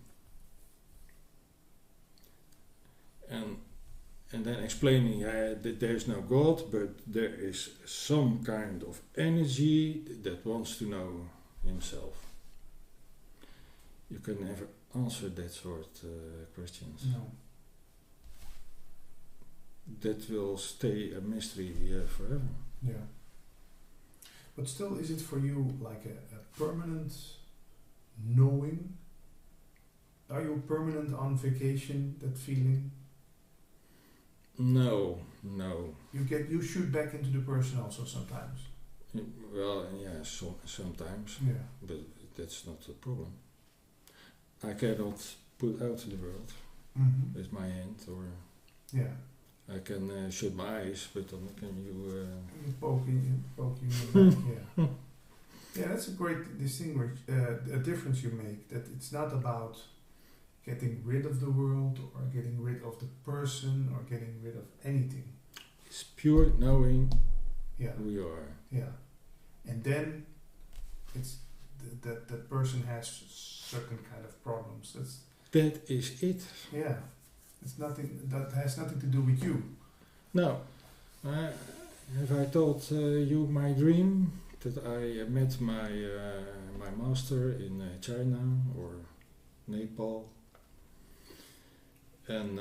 And then explaining that there is no God, but there is some kind of energy that wants to know himself. You can never answer that sort questions. No. That will stay a mystery forever. Yeah. But still, is it for you like a permanent knowing? Are you permanent on vacation, that feeling? No. You shoot back into the person also sometimes. Well, yeah, sometimes, Yeah. but that's not the problem. I cannot put out to the world Mm-hmm. with my hand, or Yeah. I can shut my eyes, but then can you... You poke in the back, yeah. Yeah, that's a great a difference you make. That it's not about getting rid of the world or getting rid of the person or getting rid of anything. It's pure knowing Yeah. who you are. Yeah. And then it's that person has certain kind of problems. That is it. Yeah. It's nothing that has nothing to do with you. Now, have I told you my dream that I met my master in China or Nepal, and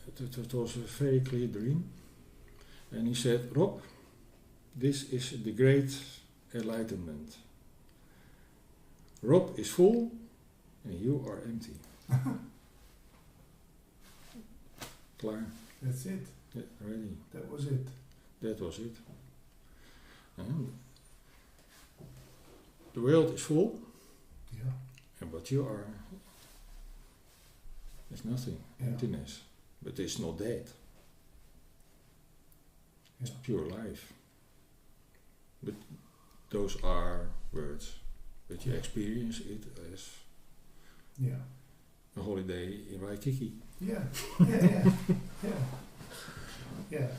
it was a very clear dream. And he said, Rob, this is the great enlightenment. Rob is full and you are empty. Klaar. That's it. Yeah, ready. That was it. That was it. And the world is full, Yeah. and what you are is nothing, Yeah. emptiness. But it's not dead. It's Yeah. pure life. But those are words. But you experience it as Yeah. a holiday in Waikiki. Yeah. Yeah. Yeah.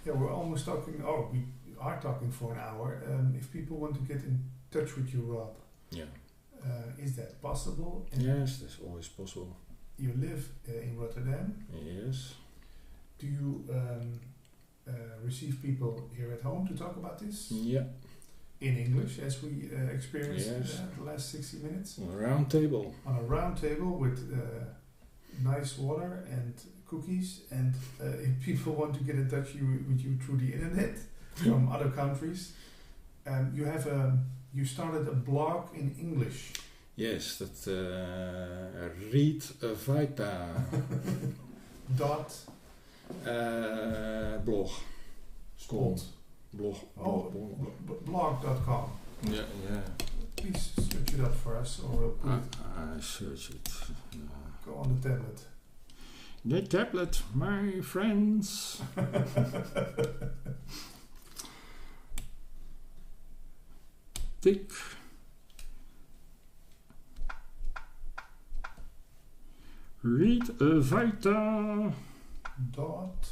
Yeah, we're almost talking. Oh, we are talking for an hour. If people want to get in touch with you, Rob, Yeah. is that possible? And Yes, that's always possible. you live in Rotterdam. Yes. Do you receive people here at home to talk about this Yeah. in English, as we experienced Yes. the last 60 minutes? On a round table. On a round table with nice water and cookies, and if people want to get in touch with you through the internet from other countries, you started a blog in English. Yes, that read Advaita Dot blog. spot. Blog. Oh, blog.com. Yeah, yeah. Please search it up for us, or we'll put it. I search it. Go on the tablet. The tablet, my friends. Tick. Read Advaita. Dot.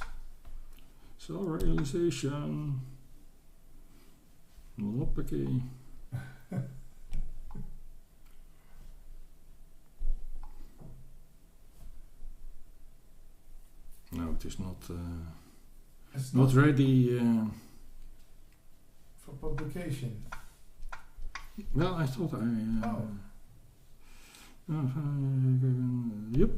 Self-realization. Hoppakee. No, it is not It's not ready. for publication. Well, I thought yep.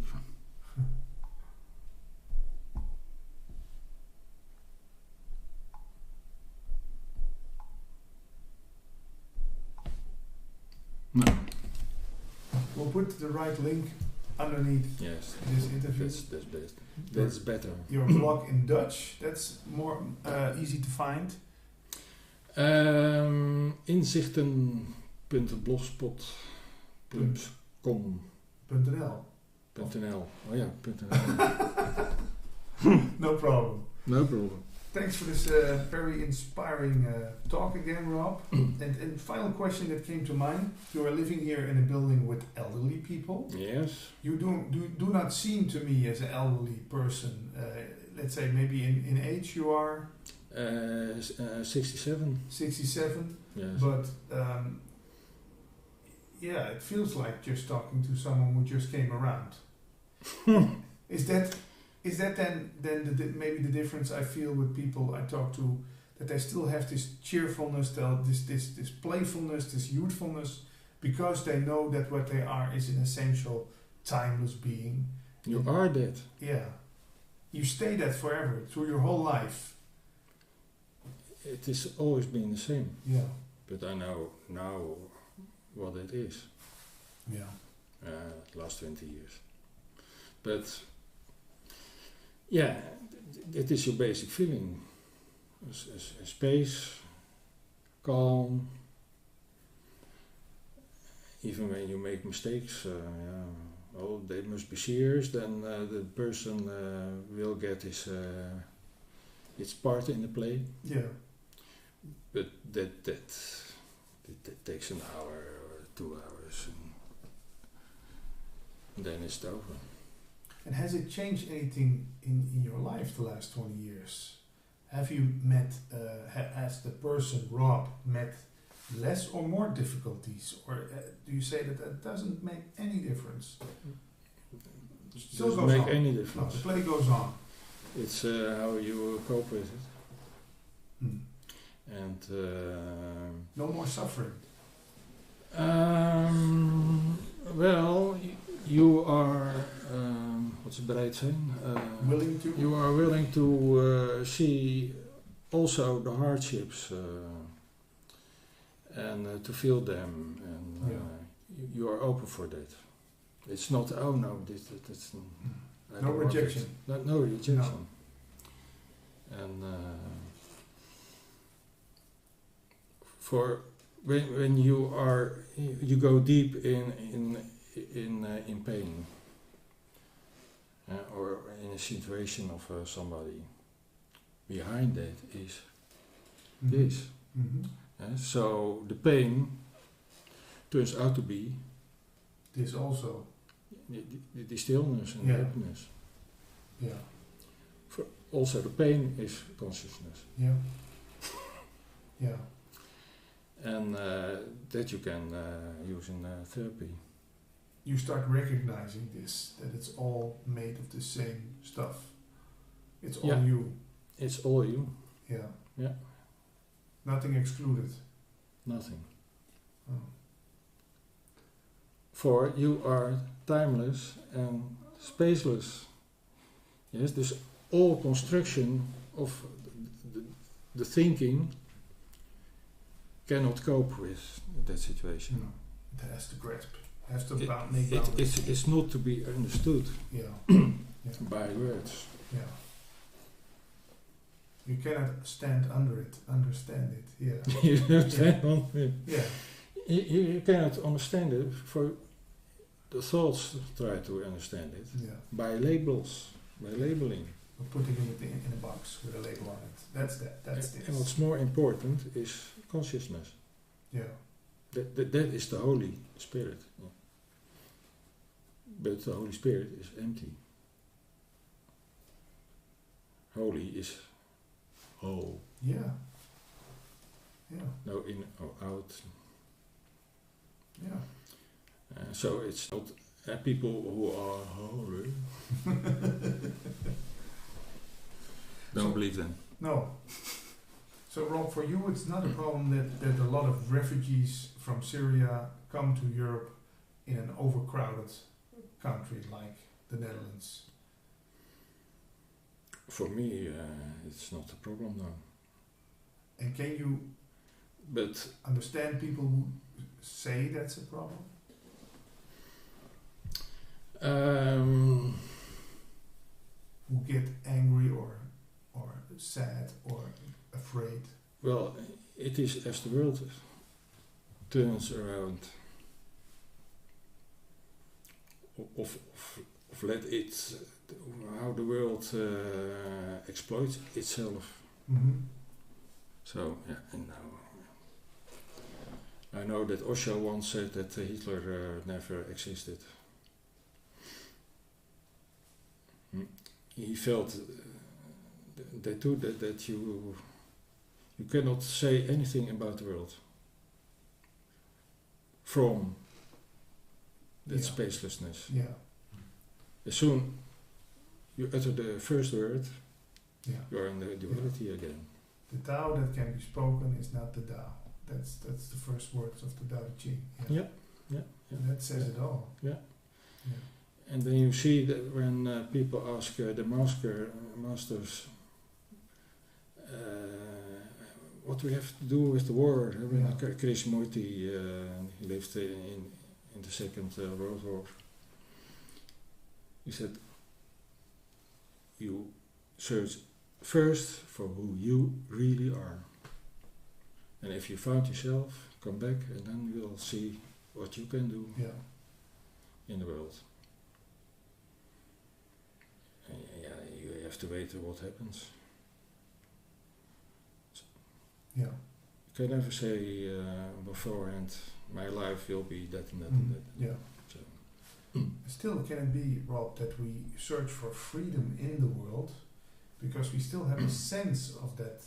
No. We'll put the right link underneath Yes. this interview. That's best. That's better. Your blog in Dutch, that's more easy to find. Inzichten.blogspot.com .nl. .nl. Oh yeah, .nl. No problem. No problem. Thanks for this very inspiring talk again, Rob. And final question that came to mind. You are living here in a building with elderly people. Yes. You do not seem to me as an elderly person. Let's say maybe in age you are? 67. 67. Yes. But yeah, it feels like just talking to someone who just came around. Is that then maybe the difference I feel with people I talk to, that they still have this cheerfulness, this playfulness, this youthfulness, because they know that what they are is an essential, timeless being. You are that. Yeah. You stay that forever, through your whole life. It has always been the same. Yeah. But I know now what it is. Yeah. Last 20 years. But yeah, it is your basic feeling. A space, calm. Even when you make mistakes, they must be serious. Then the person will get his part in the play. Yeah. But that takes an hour or 2 hours, and then it's over. And has it changed anything in your life the last 20 years? Have you met, has the person, Rob, met less or more difficulties? Or do you say that doesn't make any difference? Still Doesn't goes make on. any No, difference. the play goes on. It's how you cope with it. Hmm. And No more suffering. well, you are what's het bereid zijn? Willing to? You are willing to see also the hardships and to feel them, and you are open for that. It's not that's I No don't want rejection. it. No rejection. No. And for when you go deep in pain or in a situation of somebody, behind that is this. Mm-hmm. So the pain turns out to be This also. the stillness and Yeah. happiness. Yeah. Also the pain is consciousness. Yeah. Yeah. And that you can use in therapy. You start recognizing this, that it's all made of the same stuff. It's all Yeah. you. It's all you, Yeah. Yeah. Nothing excluded. nothing. Oh. For you are timeless and spaceless. Yes, this all construction of the thinking cannot cope with that situation. No. It has to grasp. Has to make It, boundaries. it's not to be understood Yeah. Yeah. by words. Yeah. You cannot stand under it, understand it. Yeah. You understand? Yeah. You cannot understand it, for the thoughts try to understand it Yeah. by labels, by labeling. Or putting it in a box with a label on it. That's that. That's And this. what's more important is consciousness. Yeah. That is the Holy Spirit. Yeah. But the Holy Spirit is empty. Holy is whole. Yeah. Yeah. No in or out. Yeah. So it's not people who are holy. Don't believe them. No. So Rob, for you it's not a problem that a lot of refugees from Syria come to Europe in an overcrowded country like the Netherlands. For me, it's not a problem now. And can you But understand people who say that's a problem? Who get angry or sad or afraid? well, it is as the world turns around of let it, how the world exploits itself. Mm-hmm. So, yeah, and now I know that Osho once said that Hitler never existed. He felt that too, that you cannot say anything about the world from that spacelessness. Yeah. As soon you utter the first word, Yeah. you are in the duality again. The Tao that can be spoken is not the Tao. That's the first words of the Tao Te Ching. Yeah. And that says it all. Yeah. Yeah. And then you see that when people ask the masters, what do we have to do with the war? When Krishnamurti he lived in the Second World War. He said, you search first for who you really are. And if you found yourself, come back and then you'll see what you can do in the world. And you have to wait what happens. Yeah. You can never say beforehand, my life will be that and that and that. Yeah. So. Still, can it be, Rob, that we search for freedom in the world because we still have a sense of that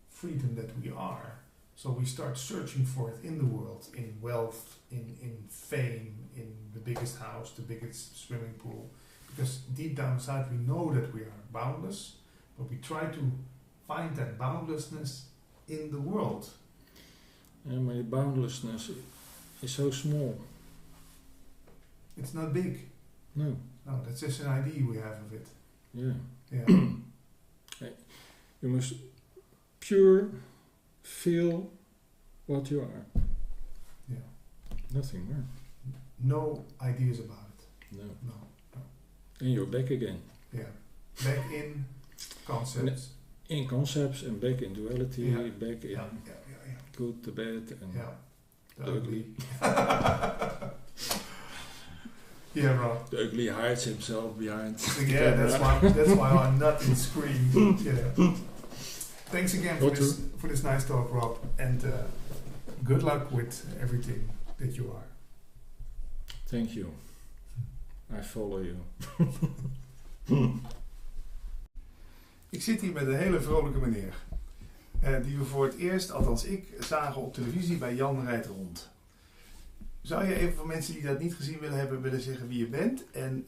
freedom that we are? So we start searching for it in the world, in wealth, in fame, in the biggest house, the biggest swimming pool. Because deep down inside we know that we are boundless, but we try to find that boundlessness in the world. And my boundlessness is so small. It's not big. No. No, that's just an idea we have of it. Yeah. Yeah. You must pure feel what you are. Yeah. Nothing more. No ideas about it. No. No. And you're back again. Yeah. Back in concepts. In concepts and back in duality, back in good, the bad, and the ugly. Yeah, Rob. The ugly hides himself behind. Yeah, that's why I'm not in screen. Yeah. Thanks again for this nice talk, Rob, and good luck with everything that you are. Thank you. I follow you. Ik zit hier met een hele vrolijke meneer. Die we voor het eerst, althans ik, zagen op televisie bij Jan Rijdt Rond. Zou je even voor mensen die dat niet gezien willen hebben, willen zeggen wie je bent en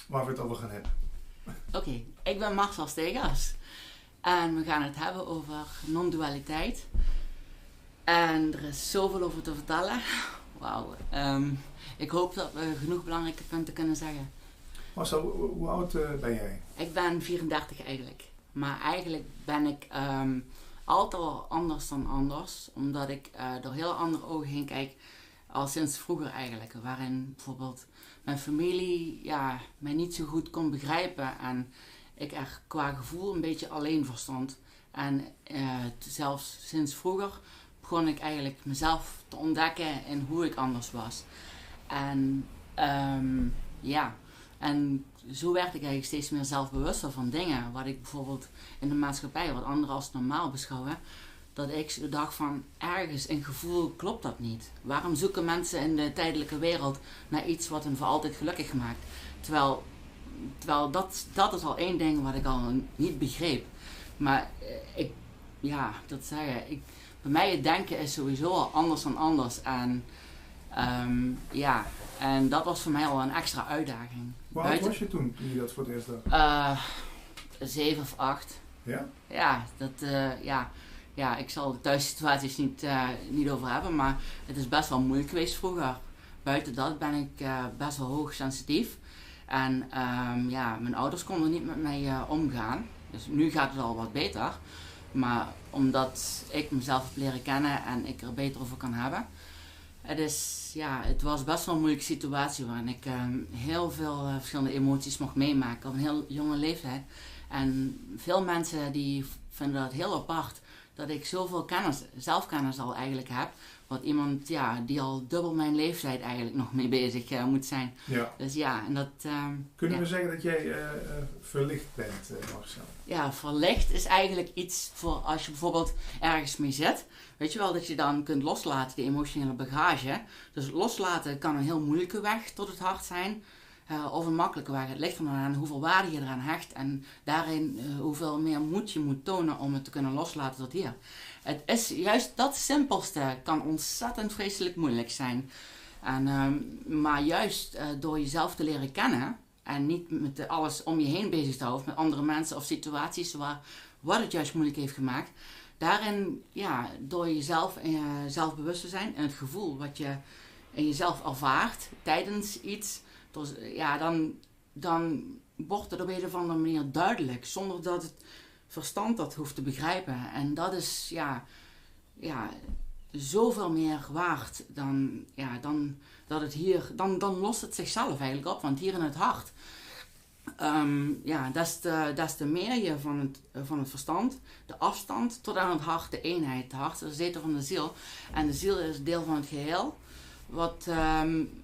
waar we het over gaan hebben? Oké, ik ben Marcel Stegers. En we gaan het hebben over non-dualiteit. En er is zoveel over te vertellen. Wauw. Ik hoop dat we genoeg belangrijke punten kunnen zeggen. Marcel, hoe oud ben jij? Ik ben 34 eigenlijk. Maar eigenlijk ben ik altijd wel anders dan anders. Omdat ik door heel andere ogen heen kijk. Al sinds vroeger eigenlijk. Waarin bijvoorbeeld mijn familie mij niet zo goed kon begrijpen. En ik er qua gevoel een beetje alleen voor stond. En zelfs sinds vroeger begon ik eigenlijk mezelf te ontdekken in hoe ik anders was. En en zo werd ik eigenlijk steeds meer zelfbewuster van dingen. Wat ik bijvoorbeeld in de maatschappij, wat anderen als normaal beschouwen. Dat ik zo dacht van, ergens in gevoel klopt dat niet. Waarom zoeken mensen in de tijdelijke wereld naar iets wat hen voor altijd gelukkig maakt? Terwijl dat is al één ding wat ik al niet begreep. Maar bij mij het denken is sowieso al anders dan anders. En en dat was voor mij al een extra uitdaging. Hoe oud was je toen je dat voor het eerst dacht? 7 of 8. Ja? Ja, ik zal de thuissituaties niet over hebben, maar het is best wel moeilijk geweest vroeger. Buiten dat ben ik best wel hoogsensitief. En mijn ouders konden niet met mij omgaan. Dus nu gaat het al wat beter. Maar omdat ik mezelf heb leren kennen en ik er beter over kan hebben. Het was best wel een moeilijke situatie waarin ik heel veel verschillende emoties mocht meemaken op een heel jonge leeftijd. En veel mensen die vinden dat heel apart dat ik zoveel zelfkennis al eigenlijk heb. Wat iemand die al dubbel mijn leeftijd eigenlijk nog mee bezig moet zijn. Ja. Dus ja, en dat... Kunnen we zeggen dat jij verlicht bent, Marcel? Ja, verlicht is eigenlijk iets voor als je bijvoorbeeld ergens mee zit. Weet je wel, dat je dan kunt loslaten, die emotionele bagage. Dus loslaten kan een heel moeilijke weg tot het hart zijn. Of een makkelijke weg. Het ligt er aan hoeveel waarde je eraan hecht. En daarin hoeveel meer moed je moet tonen om het te kunnen loslaten tot hier. Het is juist dat simpelste kan ontzettend vreselijk moeilijk zijn. Maar juist door jezelf te leren kennen. En niet met alles om je heen bezig te houden. Met andere mensen of situaties wat het juist moeilijk heeft gemaakt. Daarin, door jezelf en zelfbewust te zijn. En het gevoel wat je in jezelf ervaart tijdens iets. Dus, dan wordt het op een of andere manier duidelijk. Zonder dat het verstand dat hoeft te begrijpen. En dat is zoveel meer waard dan dat het hier... Dan lost het zichzelf eigenlijk op. Want hier in het hart... des te meer je van het verstand, de afstand tot aan het hart, de eenheid. Het hart is de zetel van de ziel. En de ziel is deel van het geheel. Wat, hoe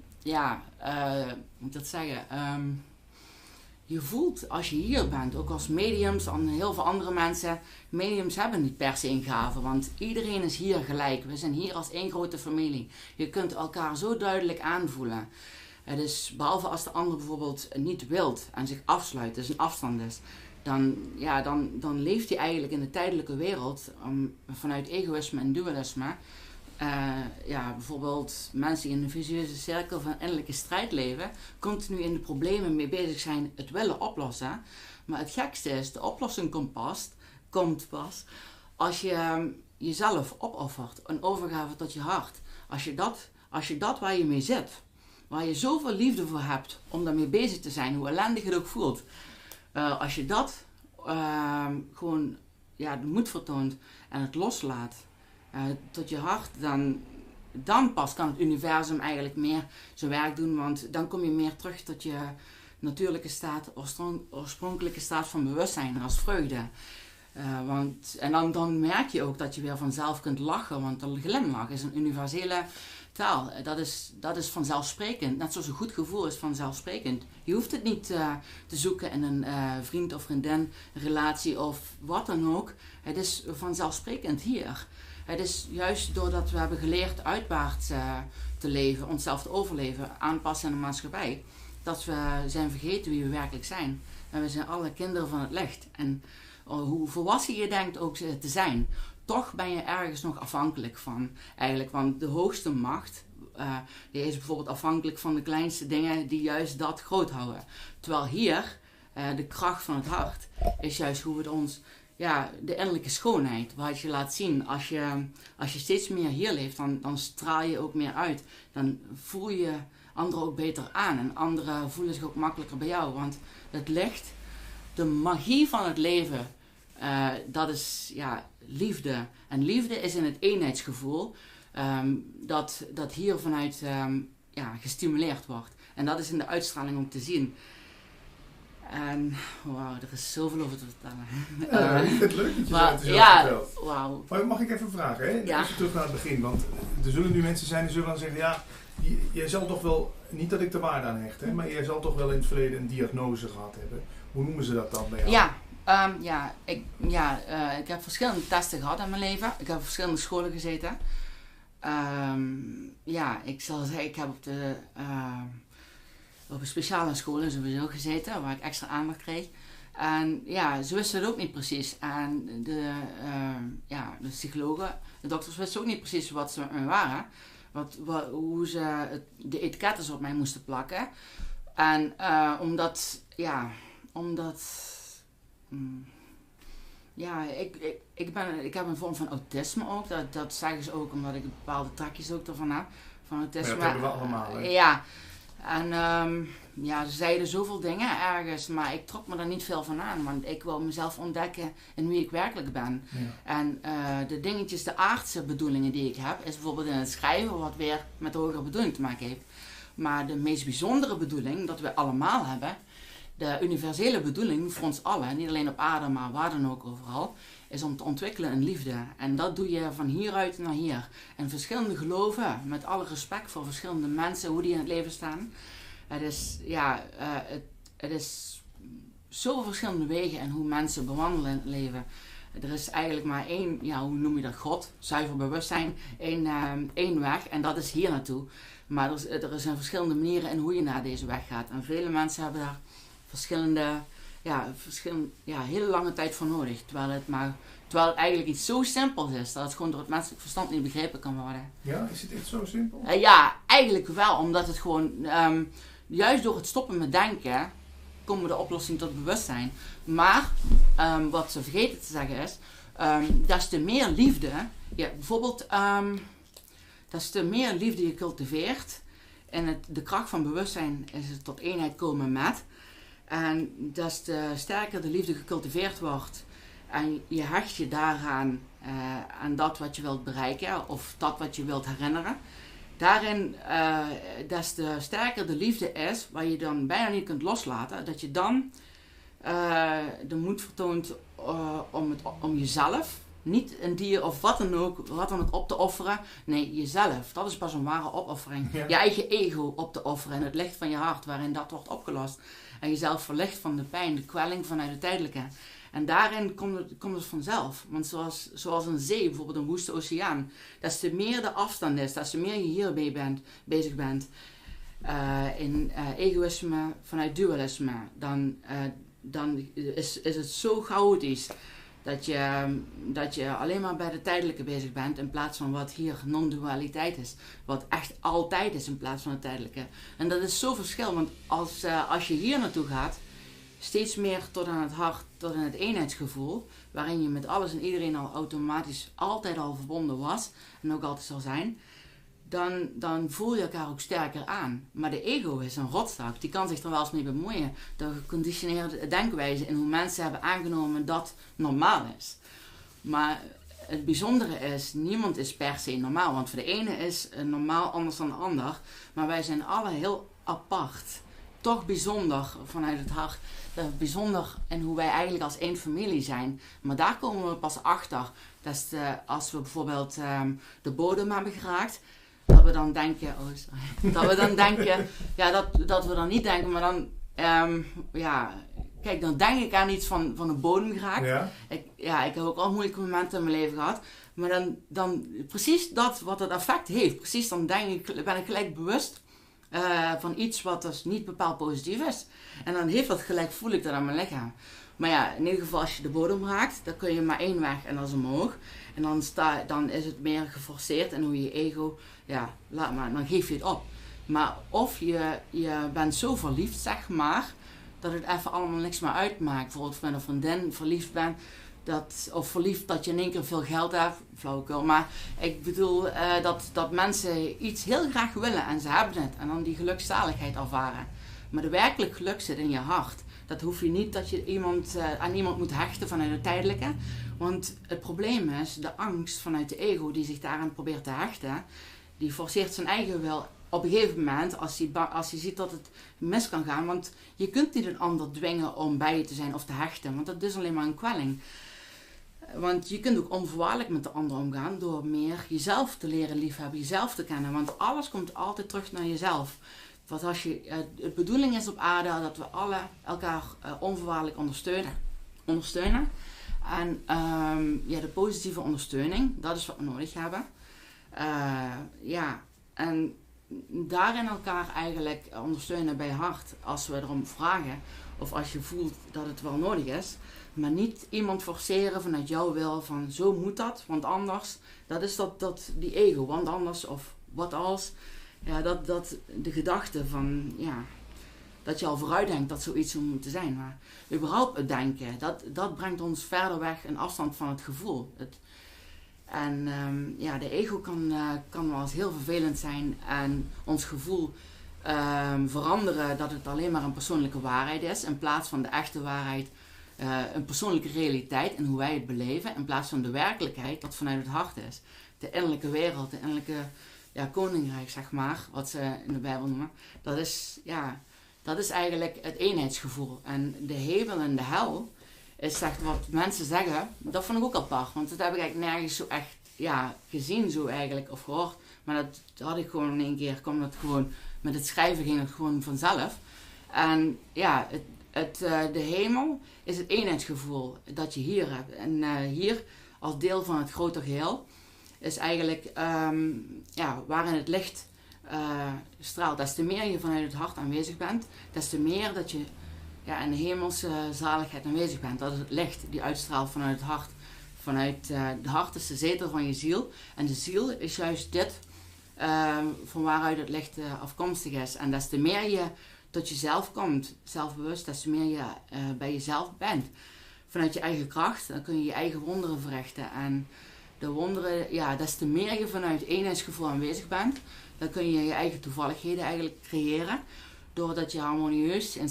moet ik dat zeggen? Je voelt als je hier bent, ook als mediums en heel veel andere mensen. Mediums hebben niet per se een gave, want iedereen is hier gelijk. We zijn hier als één grote familie. Je kunt elkaar zo duidelijk aanvoelen. Dus behalve als de ander bijvoorbeeld niet wilt en zich afsluit, dus een afstand is, dan leeft hij eigenlijk in de tijdelijke wereld vanuit egoïsme en dualisme. Bijvoorbeeld mensen die in een vicieuze cirkel van innerlijke strijd leven, continu in de problemen mee bezig zijn, het willen oplossen. Maar het gekste is, de oplossing komt pas als je jezelf opoffert, een overgave tot je hart. Als je dat waar je mee zit, waar je zoveel liefde voor hebt om daarmee bezig te zijn, hoe ellendig het ook voelt. Als je dat gewoon de moed vertoont en het loslaat tot je hart, dan pas kan het universum eigenlijk meer zijn werk doen. Want dan kom je meer terug tot je natuurlijke staat, oorspronkelijke staat van bewustzijn als vreugde. Dan merk je ook dat je weer vanzelf kunt lachen, want een glimlach is een universele taal. Dat is vanzelfsprekend. Net zoals een goed gevoel is vanzelfsprekend. Je hoeft het niet te zoeken in een vriend of vriendin, relatie of wat dan ook. Het is vanzelfsprekend hier. Het is juist doordat we hebben geleerd uitwaarts te leven, onszelf te overleven, aanpassen aan de maatschappij, dat we zijn vergeten wie we werkelijk zijn. En we zijn alle kinderen van het licht. En hoe volwassen je denkt ook te zijn, toch ben je ergens nog afhankelijk van. Eigenlijk, want de hoogste macht, die is bijvoorbeeld afhankelijk van de kleinste dingen die juist dat groot houden. Terwijl hier, de kracht van het hart, is juist hoe het ons, de innerlijke schoonheid, wat je laat zien. Als je steeds meer hier leeft, dan straal je ook meer uit. Dan voel je anderen ook beter aan. En anderen voelen zich ook makkelijker bij jou. Want het licht, de magie van het leven, dat is liefde. En liefde is in het eenheidsgevoel dat hier vanuit gestimuleerd wordt. En dat is in de uitstraling ook te zien. En wauw, er is zoveel over te vertellen. Ik vind het leuk dat je zo enthousiast vertelt. Wauw. Maar mag ik even vragen, hè? Even terug naar het begin. Want er zullen nu mensen zijn die zullen dan zeggen, jij zal toch wel, niet dat ik er waarde aan hecht, hè, maar jij zal toch wel in het verleden een diagnose gehad hebben. Hoe noemen ze dat dan bij jou? Ik heb verschillende testen gehad in mijn leven. Ik heb op verschillende scholen gezeten. Ik zal zeggen, ik heb op een speciale school sowieso gezeten, waar ik extra aandacht kreeg. En ze wisten het ook niet precies. En de psychologen, de dokters wisten ook niet precies wat ze me waren. Hoe ze de etiketten op mij moesten plakken. En ik heb een vorm van autisme ook. Dat zeggen ze ook omdat ik bepaalde trekjes ook ervan heb. Van autisme. Maar dat hebben we allemaal, hè? Ja. En ze zeiden zoveel dingen ergens, maar ik trok me er niet veel van aan, want ik wil mezelf ontdekken in wie ik werkelijk ben. Ja. En de dingetjes, de aardse bedoelingen die ik heb, is bijvoorbeeld in het schrijven, wat weer met de hogere bedoeling te maken heeft. Maar de meest bijzondere bedoeling, dat we allemaal hebben, de universele bedoeling voor ons allen, niet alleen op aarde, maar waar dan ook overal, is om te ontwikkelen in liefde. En dat doe je van hieruit naar hier. En verschillende geloven, met alle respect voor verschillende mensen, hoe die in het leven staan. Het is zoveel verschillende wegen en hoe mensen bewandelen in het leven. Er is eigenlijk maar één, hoe noem je dat, God, zuiver bewustzijn, één weg en dat is hier naartoe. Maar er zijn verschillende manieren in hoe je naar deze weg gaat. En vele mensen hebben daar hele lange tijd voor nodig. Terwijl het eigenlijk iets zo simpels is, dat het gewoon door het menselijk verstand niet begrepen kan worden. Ja, is het echt zo simpel? Ja, eigenlijk wel, omdat het gewoon, juist door het stoppen met denken, komen we de oplossing tot bewustzijn. Maar, wat ze vergeten te zeggen is, des te meer liefde, bijvoorbeeld, des te meer liefde je cultiveert, en de kracht van bewustzijn is het tot eenheid komen met, en des te sterker de liefde gecultiveerd wordt, en je hecht je daaraan, aan dat wat je wilt bereiken, of dat wat je wilt herinneren, daarin, des te sterker de liefde is, waar je dan bijna niet kunt loslaten, dat je dan de moed vertoont om jezelf, niet een dier of wat dan ook op te offeren. Nee, jezelf. Dat is pas een ware opoffering. Ja. Je eigen ego op te offeren in het licht van je hart, waarin dat wordt opgelost. En jezelf verlicht van de pijn, de kwelling vanuit het tijdelijke. En daarin komt het vanzelf. Want zoals een zee, bijvoorbeeld een woeste oceaan. Des te meer de afstand is, des te meer je hiermee bezig bent. In egoïsme vanuit dualisme. Dan is het zo chaotisch. Dat je alleen maar bij de tijdelijke bezig bent. In plaats van wat hier non-dualiteit is. Wat echt altijd is in plaats van het tijdelijke. En dat is zo verschil. Want als je hier naartoe gaat. Steeds meer tot aan het hart, tot aan het eenheidsgevoel, waarin je met alles en iedereen al automatisch altijd al verbonden was en ook altijd zal zijn, dan voel je elkaar ook sterker aan. Maar de ego is een rotstak, die kan zich er wel eens mee bemoeien door geconditioneerde denkwijze en hoe mensen hebben aangenomen dat normaal is. Maar het bijzondere is, niemand is per se normaal, want voor de ene is normaal anders dan de ander, maar wij zijn alle heel apart. Toch bijzonder vanuit het hart. Bijzonder in hoe wij eigenlijk als één familie zijn. Maar daar komen we pas achter. Dat als we bijvoorbeeld de bodem hebben geraakt. Dat we dan denken... dat we dan denken... dat we dan niet denken. Maar dan... kijk, dan denk ik aan iets van de bodem geraakt. Ja. Ik heb ook al moeilijke momenten in mijn leven gehad. Maar dan precies dat wat het effect heeft. Precies dan ben ik gelijk bewust... van iets wat dus niet bepaald positief is. En dan heeft dat gelijk, voel ik dat aan mijn lichaam. Maar ja, in ieder geval als je de bodem raakt, dan kun je maar één weg en dat is omhoog. En dan is het meer geforceerd en hoe je ego, laat maar, dan geef je het op. Maar of je bent zo verliefd, zeg maar, dat het even allemaal niks meer uitmaakt. Bijvoorbeeld met een vriendin verliefd bent, of verliefd dat je in één keer veel geld hebt, flauwekul. Maar ik bedoel dat mensen iets heel graag willen en ze hebben het. En dan die gelukzaligheid ervaren. Maar de werkelijk geluk zit in je hart. Dat hoef je niet dat je aan iemand moet hechten vanuit het tijdelijke. Want het probleem is, de angst vanuit de ego die zich daaraan probeert te hechten, die forceert zijn eigen wil op een gegeven moment als hij ziet dat het mis kan gaan. Want je kunt niet een ander dwingen om bij je te zijn of te hechten. Want dat is alleen maar een kwelling. Want je kunt ook onvoorwaardelijk met de ander omgaan door meer jezelf te leren liefhebben, jezelf te kennen. Want alles komt altijd terug naar jezelf. Want als de bedoeling is op aarde dat we alle elkaar onvoorwaardelijk ondersteunen. En de positieve ondersteuning, dat is wat we nodig hebben. En daarin elkaar eigenlijk ondersteunen bij hart als we erom vragen. Of als je voelt dat het wel nodig is. Maar niet iemand forceren vanuit jouw wil van zo moet dat, want anders. Dat is die ego, want anders of wat als. Ja, de gedachte van, dat je al vooruit denkt dat zoiets zou moeten zijn. Maar überhaupt het denken, dat brengt ons verder weg in afstand van het gevoel. De ego kan wel eens heel vervelend zijn en ons gevoel veranderen dat het alleen maar een persoonlijke waarheid is. In plaats van de echte waarheid, een persoonlijke realiteit en hoe wij het beleven. In plaats van de werkelijkheid dat vanuit het hart is. De innerlijke wereld, de innerlijke koninkrijk, zeg maar, wat ze in de Bijbel noemen. Dat is eigenlijk het eenheidsgevoel. En de hemel en de hel is echt wat mensen zeggen. Dat vond ik ook apart. Want dat heb ik eigenlijk nergens zo echt gezien zo eigenlijk. Of gehoord. Maar dat had ik gewoon in één keer. Kwam dat gewoon, met het schrijven ging het gewoon vanzelf. En ja, de hemel is het eenheidsgevoel dat je hier hebt. En hier, als deel van het grote geheel, is eigenlijk waarin het licht straalt. Des te meer je vanuit het hart aanwezig bent, des te meer dat je in de hemelse zaligheid aanwezig bent. Dat is het licht die uitstraalt vanuit het hart. Vanuit het hart is de zetel van je ziel. En de ziel is juist dit van waaruit het licht afkomstig is. En des te meer je tot jezelf komt, zelfbewust, des te meer je bij jezelf bent. Vanuit je eigen kracht, dan kun je je eigen wonderen verrichten. En de wonderen, des te meer je vanuit eenheidsgevoel aanwezig bent, dan kun je je eigen toevalligheden eigenlijk creëren. Doordat je harmonieus in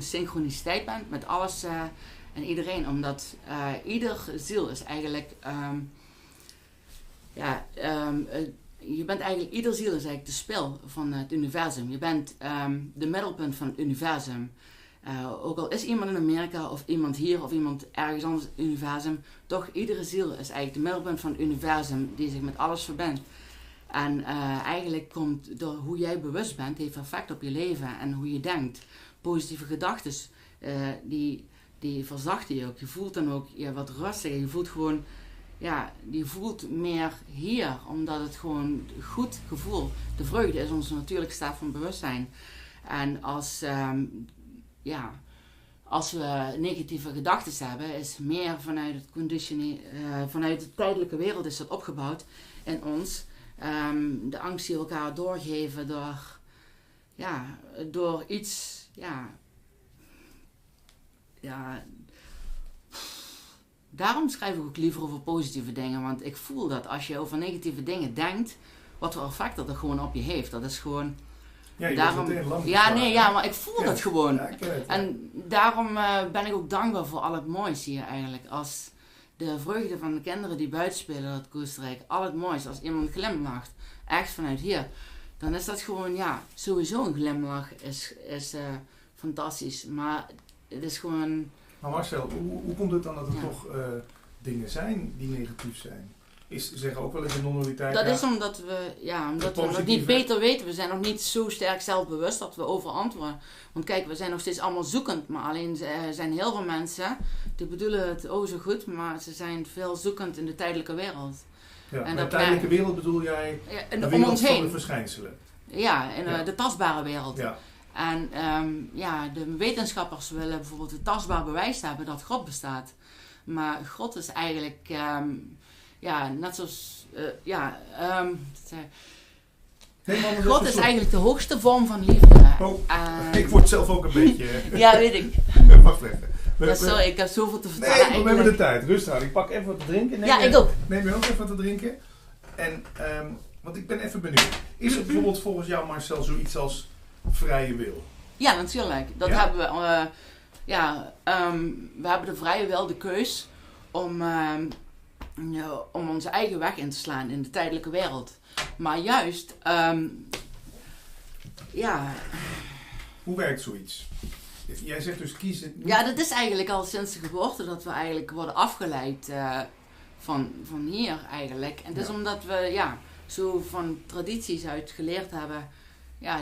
synchroniciteit bent met alles en iedereen. Omdat ieder ziel is eigenlijk... ieder ziel is eigenlijk de spil van het universum. Je bent de middelpunt van het universum. Ook al is iemand in Amerika of iemand hier of iemand ergens anders in het universum, toch iedere ziel is eigenlijk de middelpunt van het universum die zich met alles verbindt. En eigenlijk komt door hoe jij bewust bent, heeft effect op je leven en hoe je denkt. Positieve gedachten, die verzachten je ook. Je voelt dan ook wat rustiger. Je voelt gewoon, je voelt meer hier, omdat het gewoon goed gevoel, de vreugde is onze natuurlijke staat van bewustzijn. En als we negatieve gedachten hebben, is meer vanuit het vanuit de tijdelijke wereld is dat opgebouwd in ons. De angst die we elkaar doorgeven door iets, Daarom schrijf ik ook liever over positieve dingen, want ik voel dat als je over negatieve dingen denkt, wat voor effect dat er gewoon op je heeft. Dat is gewoon... Ja, je daarom, maar ik voel dat gewoon. Ja, en daarom ben ik ook dankbaar voor al het moois hier eigenlijk. Als de vreugde van de kinderen die buiten spelen, dat Oostenrijk, al het moois. Als iemand glimlacht, echt vanuit hier, dan is dat gewoon, sowieso een glimlach is fantastisch. Maar het is gewoon... Maar Marcel, hoe komt het dan dat er toch dingen zijn die negatief zijn? Zeggen ook wel eens de non-dualiteit. Dat is omdat we nog niet beter weten. We zijn nog niet zo sterk zelfbewust dat we over antwoorden. Want kijk, we zijn nog steeds allemaal zoekend. Maar alleen zijn heel veel mensen, die bedoelen het zo goed, maar ze zijn veel zoekend in de tijdelijke wereld. Ja, en de tijdelijke wereld bedoel jij de wereld om ons heen. Van de verschijnselen? Ja, de tastbare wereld. Ja. En de wetenschappers willen bijvoorbeeld het tastbaar bewijs hebben dat God bestaat. Maar God is eigenlijk... net zoals... God is eigenlijk de hoogste vorm van liefde. Ik word zelf ook een beetje... Ja, weet ik. Wacht even. Sorry, ik heb zoveel te vertellen. Nee, we hebben de tijd. Rustig aan. Ik pak even wat te drinken. Ik ook. Neem je ook even wat te drinken. En, want ik ben even benieuwd. Is er bijvoorbeeld volgens jou, Marcel, zoiets als vrije wil? Ja, natuurlijk. Dat hebben we. We hebben de vrije wil, de keus om onze eigen weg in te slaan in de tijdelijke wereld. Maar juist, Hoe werkt zoiets? Jij zegt dus kiezen... Ja, dat is eigenlijk al sinds de geboorte dat we eigenlijk worden afgeleid van hier eigenlijk. En dat is omdat we zo van tradities uit geleerd hebben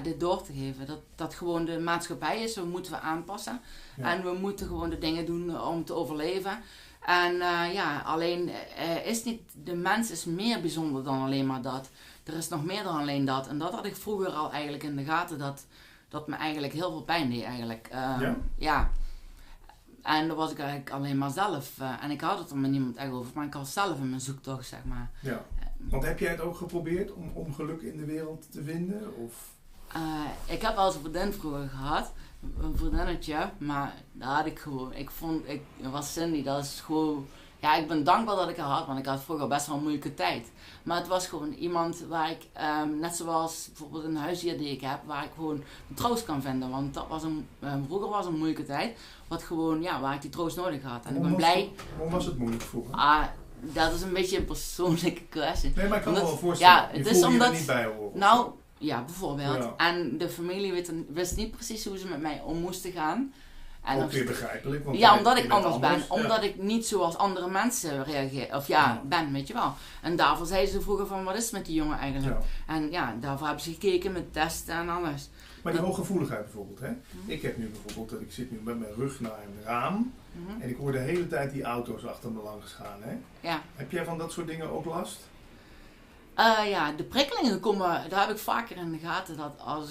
dit door te geven. Dat gewoon de maatschappij is, we moeten we aanpassen. Ja. En we moeten gewoon de dingen doen om te overleven. En alleen is niet, de mens is meer bijzonder dan alleen maar dat. Er is nog meer dan alleen dat. En dat had ik vroeger al eigenlijk in de gaten, dat me eigenlijk heel veel pijn deed eigenlijk. En dat was ik eigenlijk alleen maar zelf. En ik had het er met niemand echt over, maar ik was zelf in mijn zoektocht, zeg maar. Ja. Want heb jij het ook geprobeerd om geluk in de wereld te vinden? Of? Ik heb wel eens een vriendin vroeger gehad. Een vriendinnetje, maar daar had ik gewoon... Ik was Cindy, dat is gewoon... Ja, ik ben dankbaar dat ik haar had, want ik had vroeger best wel een moeilijke tijd. Maar het was gewoon iemand waar ik, net zoals bijvoorbeeld een huisdier die ik heb, waar ik gewoon troost kan vinden. Want dat was vroeger was een moeilijke tijd, wat gewoon, waar ik die troost nodig had. En ik ben blij... Waarom was het moeilijk vroeger? Dat is een beetje een persoonlijke kwestie. Nee, maar ik kan me wel voorstellen. Ja, het is omdat... niet bij horen. Nou, Ja, bijvoorbeeld. Ja. En de familie wist niet precies hoe ze met mij om moesten gaan. En Ook weer begrijpelijk. Want ja, je omdat bent ik anders ben. Ja. Omdat ik niet zoals andere mensen reageer. Of ben, weet je wel. En daarvoor zeiden ze vroeger van, wat is het met die jongen eigenlijk? Ja. En ja, daarvoor hebben ze gekeken met testen en alles. Maar die hooggevoeligheid bijvoorbeeld. Hè? Ik heb nu bijvoorbeeld, ik zit nu met mijn rug naar een raam. En ik hoor de hele tijd die auto's achter me langs gaan. Hè? Ja. Heb jij van dat soort dingen ook last? Ja, de prikkelingen komen, daar heb ik vaker in de gaten. Dat als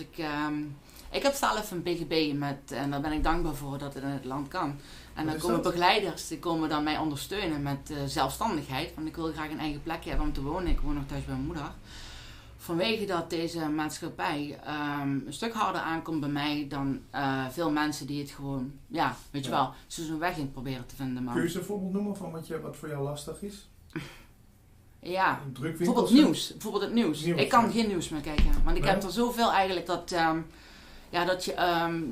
ik heb zelf een BGB en daar ben ik dankbaar voor dat het in het land kan. En dan komen begeleiders, die komen dan mij ondersteunen met zelfstandigheid. Want ik wil graag een eigen plekje hebben om te wonen. Ik woon nog thuis bij mijn moeder. Vanwege dat deze maatschappij een stuk harder aankomt bij mij dan veel mensen die het gewoon, weet je wel, zo'n weg in proberen te vinden. Man. Kun je eens een voorbeeld noemen van wat voor jou lastig is? Ja, Drukwinkels? bijvoorbeeld het nieuws. Ik kan geen nieuws meer kijken, want ik heb er zoveel eigenlijk dat je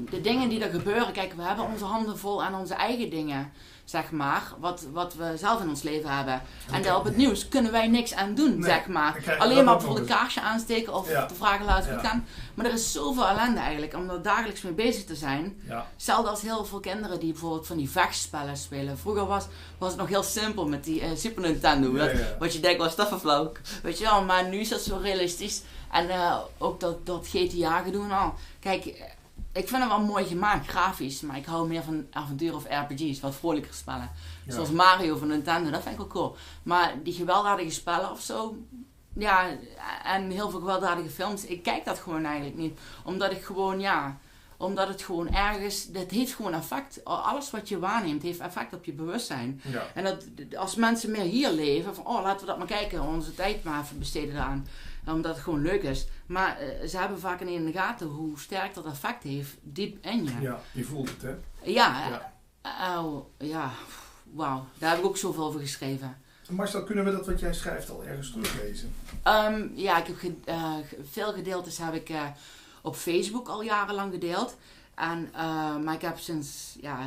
de dingen die er gebeuren, kijk, we hebben onze handen vol aan onze eigen dingen, zeg maar, wat we zelf in ons leven hebben. En daar op het nieuws kunnen wij niks aan doen, zeg maar. Alleen maar bijvoorbeeld een kaarsje aansteken of te vragen laten we gaan. Maar er is zoveel ellende eigenlijk, om er dagelijks mee bezig te zijn. Ja. Hetzelfde als heel veel kinderen die bijvoorbeeld van die vechtspellen spelen. Vroeger was het nog heel simpel met die Super Nintendo. Wat je denkt, was dat voor flauw. Weet je wel, maar nu is dat zo realistisch. En ook dat GTA gedoe en al. Kijk, ik vind het wel mooi gemaakt, grafisch, maar ik hou meer van avontuur of RPG's, wat vrolijker spellen. Ja. Zoals Mario van Nintendo, dat vind ik ook cool. Maar die gewelddadige spellen of zo, en heel veel gewelddadige films, ik kijk dat gewoon eigenlijk niet. Omdat het gewoon ergens, dat heeft gewoon effect. Alles wat je waarneemt heeft effect op je bewustzijn. Ja. En dat als mensen meer hier leven, van laten we dat maar kijken, onze tijd maar even besteden eraan. Omdat het gewoon leuk is. Maar ze hebben vaak niet in de gaten hoe sterk dat effect heeft diep in je. Ja, je voelt het, hè? Wauw. Daar heb ik ook zoveel over geschreven. Marcel, kunnen we dat wat jij schrijft al ergens teruglezen? Ik heb veel gedeeltes heb ik op Facebook al jarenlang gedeeld. Maar ik heb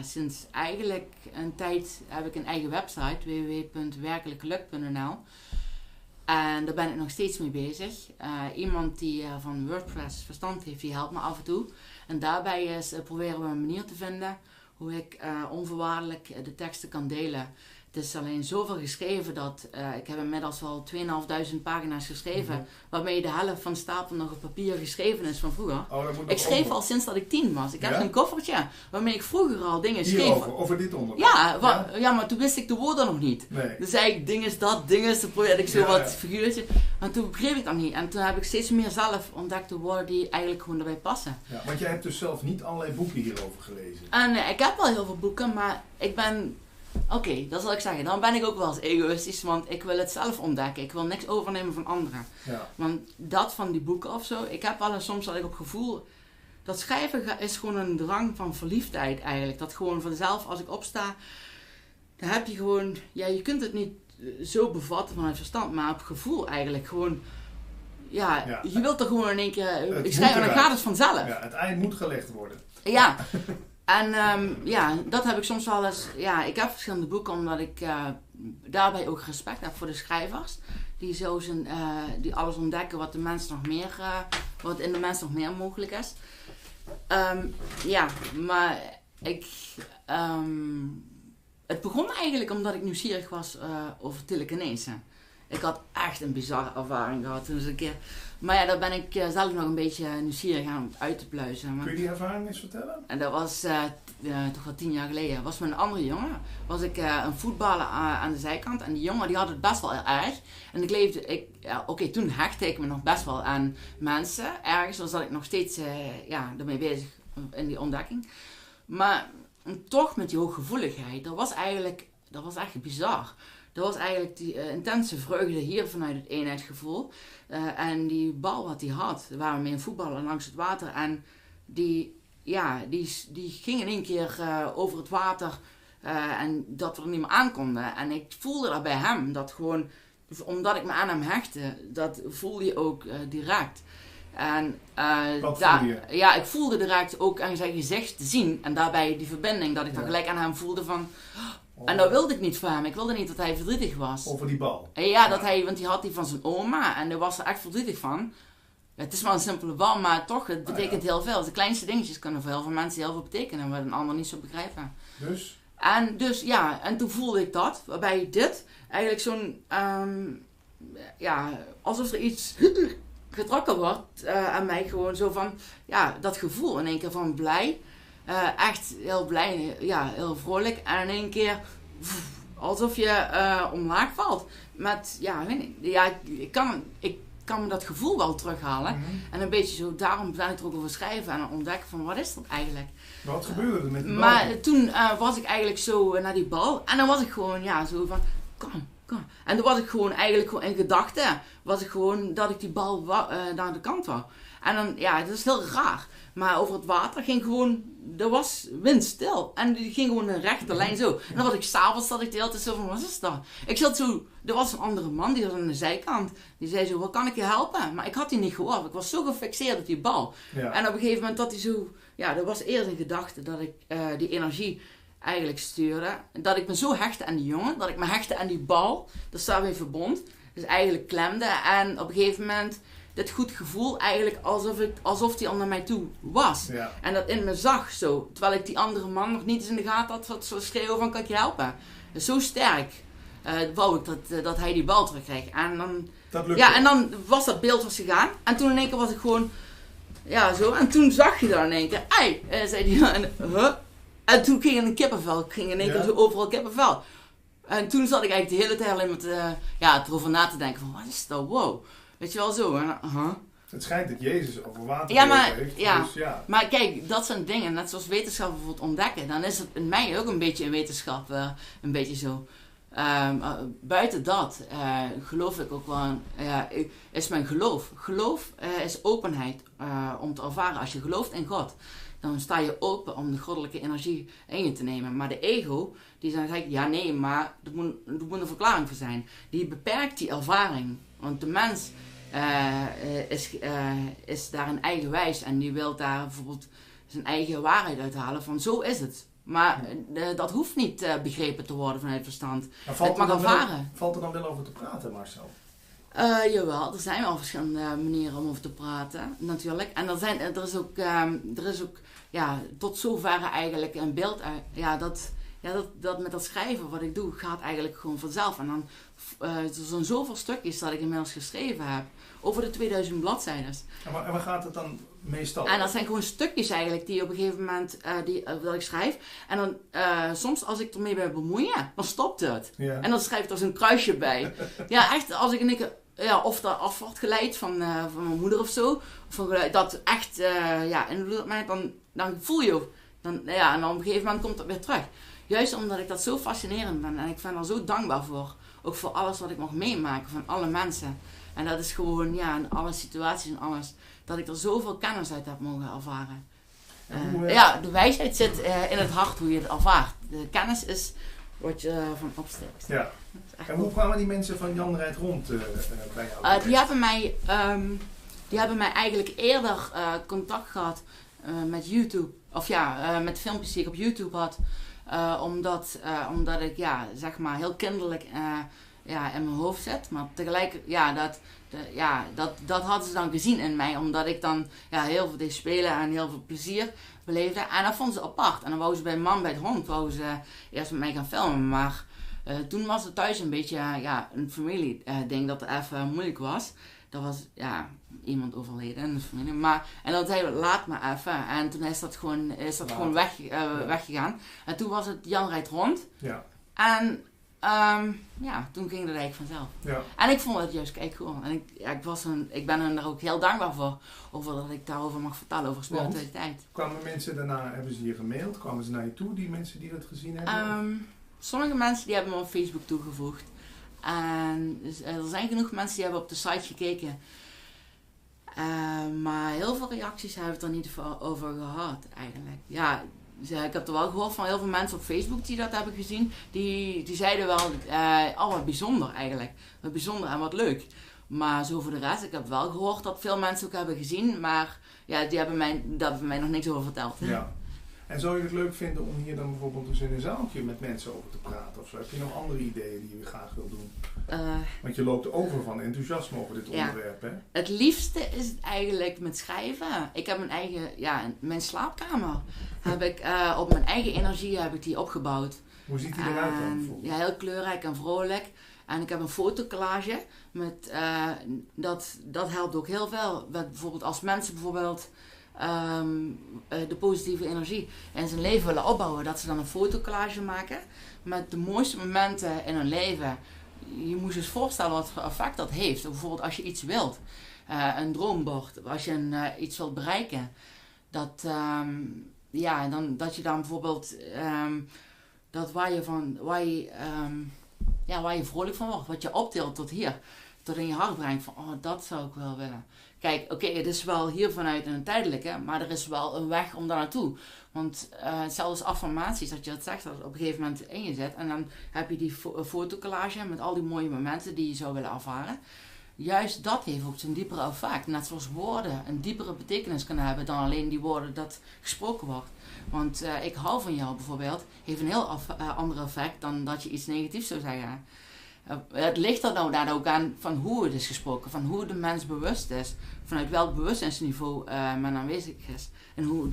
sinds eigenlijk een tijd heb ik een eigen website, www.werkelijkgeluk.nl. En daar ben ik nog steeds mee bezig. Iemand die van WordPress verstand heeft, die helpt me af en toe. En daarbij proberen we een manier te vinden hoe ik onvoorwaardelijk de teksten kan delen. Het is alleen zoveel geschreven dat ik heb inmiddels wel 2500 pagina's geschreven. Waarmee de helft van de stapel nog op papier geschreven is van vroeger. Ik schreef al sinds dat ik 10 was. Ik heb een koffertje waarmee ik vroeger al dingen schreef. Over dit onderwerp? Ja, maar toen wist ik de woorden nog niet. Nee. Dus zei ik, ding is dat, ding is, dan probeerde ik zo wat figuurtje. En toen begreep ik dat niet. En toen heb ik steeds meer zelf ontdekt de woorden die eigenlijk gewoon erbij passen. Ja, want jij hebt dus zelf niet allerlei boeken hierover gelezen? Nee, ik heb wel heel veel boeken, maar ik ben... Oké, dat zal ik zeggen. Dan ben ik ook wel eens egoïstisch, want ik wil het zelf ontdekken. Ik wil niks overnemen van anderen. Ja. Want dat van die boeken of zo, ik heb wel eens soms dat ik op gevoel... Dat schrijven is gewoon een drang van verliefdheid eigenlijk. Dat gewoon vanzelf, als ik opsta, dan heb je gewoon... Ja, je kunt het niet zo bevatten vanuit verstand, maar op gevoel eigenlijk gewoon... Ja, je wilt er gewoon in één keer... Ik schrijf en dan gaat het vanzelf. Ja, het ei moet gelegd worden. Ja. En dat heb ik soms wel eens... Ja, ik heb verschillende boeken omdat ik daarbij ook respect heb voor de schrijvers. Die die alles ontdekken wat wat in de mens nog meer mogelijk is. Maar het begon eigenlijk omdat ik nieuwsgierig was over telekinese. Ik had echt een bizarre ervaring gehad toen eens een keer. Maar ja, daar ben ik zelf nog een beetje nieuwsgierig aan uit te pluizen. Kun je die ervaring eens vertellen? En dat was toch wel 10 jaar geleden. Was met een andere jongen. Was ik een voetballer aan de zijkant. En die jongen die had het best wel erg. En ik leefde... toen hechtte ik me nog best wel aan mensen. Ergens was dat ik nog steeds ermee bezig in die ontdekking. Maar toch met die hooggevoeligheid. Dat was echt bizar. Dat was eigenlijk die intense vreugde hier vanuit het eenheidsgevoel. En die bal wat hij had, daar waren we mee voetballen langs het water. En die ging in één keer over het water en dat we er niet meer aan konden. En ik voelde dat bij hem, dat gewoon, omdat ik me aan hem hechtte, dat voelde je ook direct. En wat voelde je? Ja, ik voelde direct ook aan zijn gezicht te zien. En daarbij die verbinding, dat ik dan gelijk aan hem voelde van... En dat wilde ik niet voor hem. Ik wilde niet dat hij verdrietig was. Over die bal? Want die had die van zijn oma. En daar was er echt verdrietig van. Het is maar een simpele bal, maar toch, het betekent heel veel. De kleinste dingetjes kunnen voor heel veel mensen heel veel betekenen, wat een ander niet zo begrijpen. Dus? En toen voelde ik dat, waarbij dit eigenlijk zo'n, alsof er iets getrokken wordt aan mij, gewoon zo van, dat gevoel in één keer van blij, echt heel blij, heel vrolijk, en in één keer alsof je omlaag valt. Met, ik kan me dat gevoel wel terughalen. En een beetje zo, daarom ben ik er ook over schrijven en ontdekken van, wat is dat eigenlijk? Wat gebeurde er met die bal? Maar toen was ik eigenlijk zo naar die bal. En dan was ik gewoon, zo van, kom. En toen was ik gewoon eigenlijk in gedachten, was ik gewoon dat ik die bal naar de kant wou. En dan, dat is heel raar. Maar over het water ging gewoon, er was windstil. En die ging gewoon een rechte lijn zo. En dan was ik s'avonds, dat ik de hele tijd zo van, wat is dat? Ik zat zo, er was een andere man, die was aan de zijkant. Die zei zo, wat kan ik je helpen? Maar ik had die niet gehoord. Ik was zo gefixeerd op die bal. Ja. En op een gegeven moment dat hij zo, er was eerst een gedachte dat ik die energie eigenlijk stuurde. Dat ik me zo hechtte aan die jongen, dat ik me hechtte aan die bal. Dat daar weer verbond. Dus eigenlijk klemde. En op een gegeven moment dit goed gevoel eigenlijk alsof die al naar mij toe was. Ja. En dat in me zag zo. Terwijl ik die andere man nog niet eens in de gaten had wat zo schreeuwen van, kan ik je helpen? Dus zo sterk wou ik dat hij die bal terugkreeg. En dan, en dan was dat beeld gegaan. En toen in één keer was ik gewoon, zo. En toen zag je daar in één keer, zei hij. En toen ging er een kippenvel. Ik ging in één keer zo overal kippenvel. En toen zat ik eigenlijk de hele tijd alleen met erover na te denken van, wat is dat? Wow. Weet je wel zo. Het schijnt dat Jezus over water heeft. Dus, maar kijk, dat zijn dingen. Net zoals wetenschap bijvoorbeeld ontdekken. Dan is het in mij ook een beetje in wetenschap. Een beetje zo. Buiten dat geloof ik ook wel. Is mijn geloof. Geloof is openheid om te ervaren. Als je gelooft in God, dan sta je open om de goddelijke energie in je te nemen. Maar de ego, die zegt, maar er moet een verklaring voor zijn. Die beperkt die ervaring. Want de mens is daarin eigenwijs en die wil daar bijvoorbeeld zijn eigen waarheid uithalen van zo is het. Maar dat hoeft niet begrepen te worden vanuit verstand. Het mag ervaren. Valt er dan wel over te praten, Marcel? Jawel, er zijn wel verschillende manieren om over te praten, natuurlijk. En er is ook tot zover eigenlijk een beeld uit. Dat met dat schrijven wat ik doe gaat eigenlijk gewoon vanzelf. En dan er zijn zoveel stukjes dat ik inmiddels geschreven heb. Over de 2000 bladzijdes. En waar gaat het dan meestal? En dat zijn gewoon stukjes eigenlijk die op een gegeven moment dat ik schrijf. En dan soms als ik ermee ben bemoeien, dan stopt het. Ja. En dan schrijf ik er zo'n kruisje bij. Echt als ik een keer, of dat af wordt geleid van mijn moeder of zo. Of dat echt invloed op mij, dan voel je ook. En dan op een gegeven moment komt dat weer terug. Juist omdat ik dat zo fascinerend ben en ik ben er zo dankbaar voor. Ook voor alles wat ik mag meemaken van alle mensen. En dat is gewoon, in alle situaties en alles, dat ik er zoveel kennis uit heb mogen ervaren. De wijsheid zit in het hart hoe je het ervaart. De kennis is wat je van opsteekt. Ja. En hoe kwamen die mensen van Jan rijdt rond bij jou? Die hebben mij eigenlijk eerder contact gehad met YouTube. Of met filmpjes die ik op YouTube had. Omdat ik zeg maar heel kinderlijk in mijn hoofd zit. Maar tegelijk, dat hadden ze dan gezien in mij. Omdat ik dan heel veel deed spelen en heel veel plezier beleefde. En dat vonden ze apart. En dan wou ze bij Man bij het Hond eerst met mij gaan filmen. Maar toen was het thuis een beetje een familieding dat even moeilijk was. Er was iemand overleden in de familie. En dan zei we, laat maar even. En toen is dat gewoon weggegaan. En toen was het Jan rijdt rond. Ja. En toen ging het eigenlijk vanzelf. Ja. En ik vond het juist cool. En ik ben hen daar ook heel dankbaar voor. Over dat ik daarover mag vertellen, over spiritualiteit. Kwamen mensen daarna, hebben ze je gemaild? Kwamen ze naar je toe, die mensen die dat gezien hebben? Sommige mensen die hebben me op Facebook toegevoegd. En er zijn genoeg mensen die hebben op de site gekeken. Maar heel veel reacties hebben het er niet over gehad eigenlijk. Ja, ik heb er wel gehoord van heel veel mensen op Facebook die dat hebben gezien. Die zeiden wel, wat bijzonder eigenlijk. Wat bijzonder en wat leuk. Maar zo voor de rest, ik heb wel gehoord dat veel mensen ook hebben gezien. Maar die hebben mij nog niks over verteld. Ja. En zou je het leuk vinden om hier dan bijvoorbeeld eens in een zaaltje met mensen over te praten of zo? Heb je nog andere ideeën die je graag wil doen? Want je loopt over van enthousiasme over dit onderwerp, hè? Het liefste is het eigenlijk met schrijven. Ik heb mijn eigen, mijn slaapkamer heb ik op mijn eigen energie heb ik die opgebouwd. Hoe ziet die eruit dan bijvoorbeeld? Ja, heel kleurrijk en vrolijk. En ik heb een fotocollage met, dat helpt ook heel veel. Bijvoorbeeld als mensen bijvoorbeeld de positieve energie in zijn leven willen opbouwen, dat ze dan een fotocollage maken met de mooiste momenten in hun leven. Je moet je eens voorstellen wat voor effect dat heeft. Bijvoorbeeld als je iets wilt, een droombord, als je iets wilt bereiken, dat je dan bijvoorbeeld dat waar je vrolijk van wordt, wat je optilt tot hier, tot in je hart brengt van, dat zou ik wel willen. Kijk, oké, het is wel hier vanuit een tijdelijke, maar er is wel een weg om daar naartoe. Want hetzelfde als affirmaties, dat je het zegt, dat het op een gegeven moment in je zit. En dan heb je die fotocollage met al die mooie momenten die je zou willen ervaren. Juist dat heeft ook zo'n diepere effect. Net zoals woorden een diepere betekenis kunnen hebben dan alleen die woorden dat gesproken wordt. Want ik hou van jou bijvoorbeeld, heeft een heel ander effect dan dat je iets negatiefs zou zeggen. Het ligt er nou daar ook aan van hoe het is gesproken, van hoe de mens bewust is, vanuit welk bewustzijnsniveau men aanwezig is en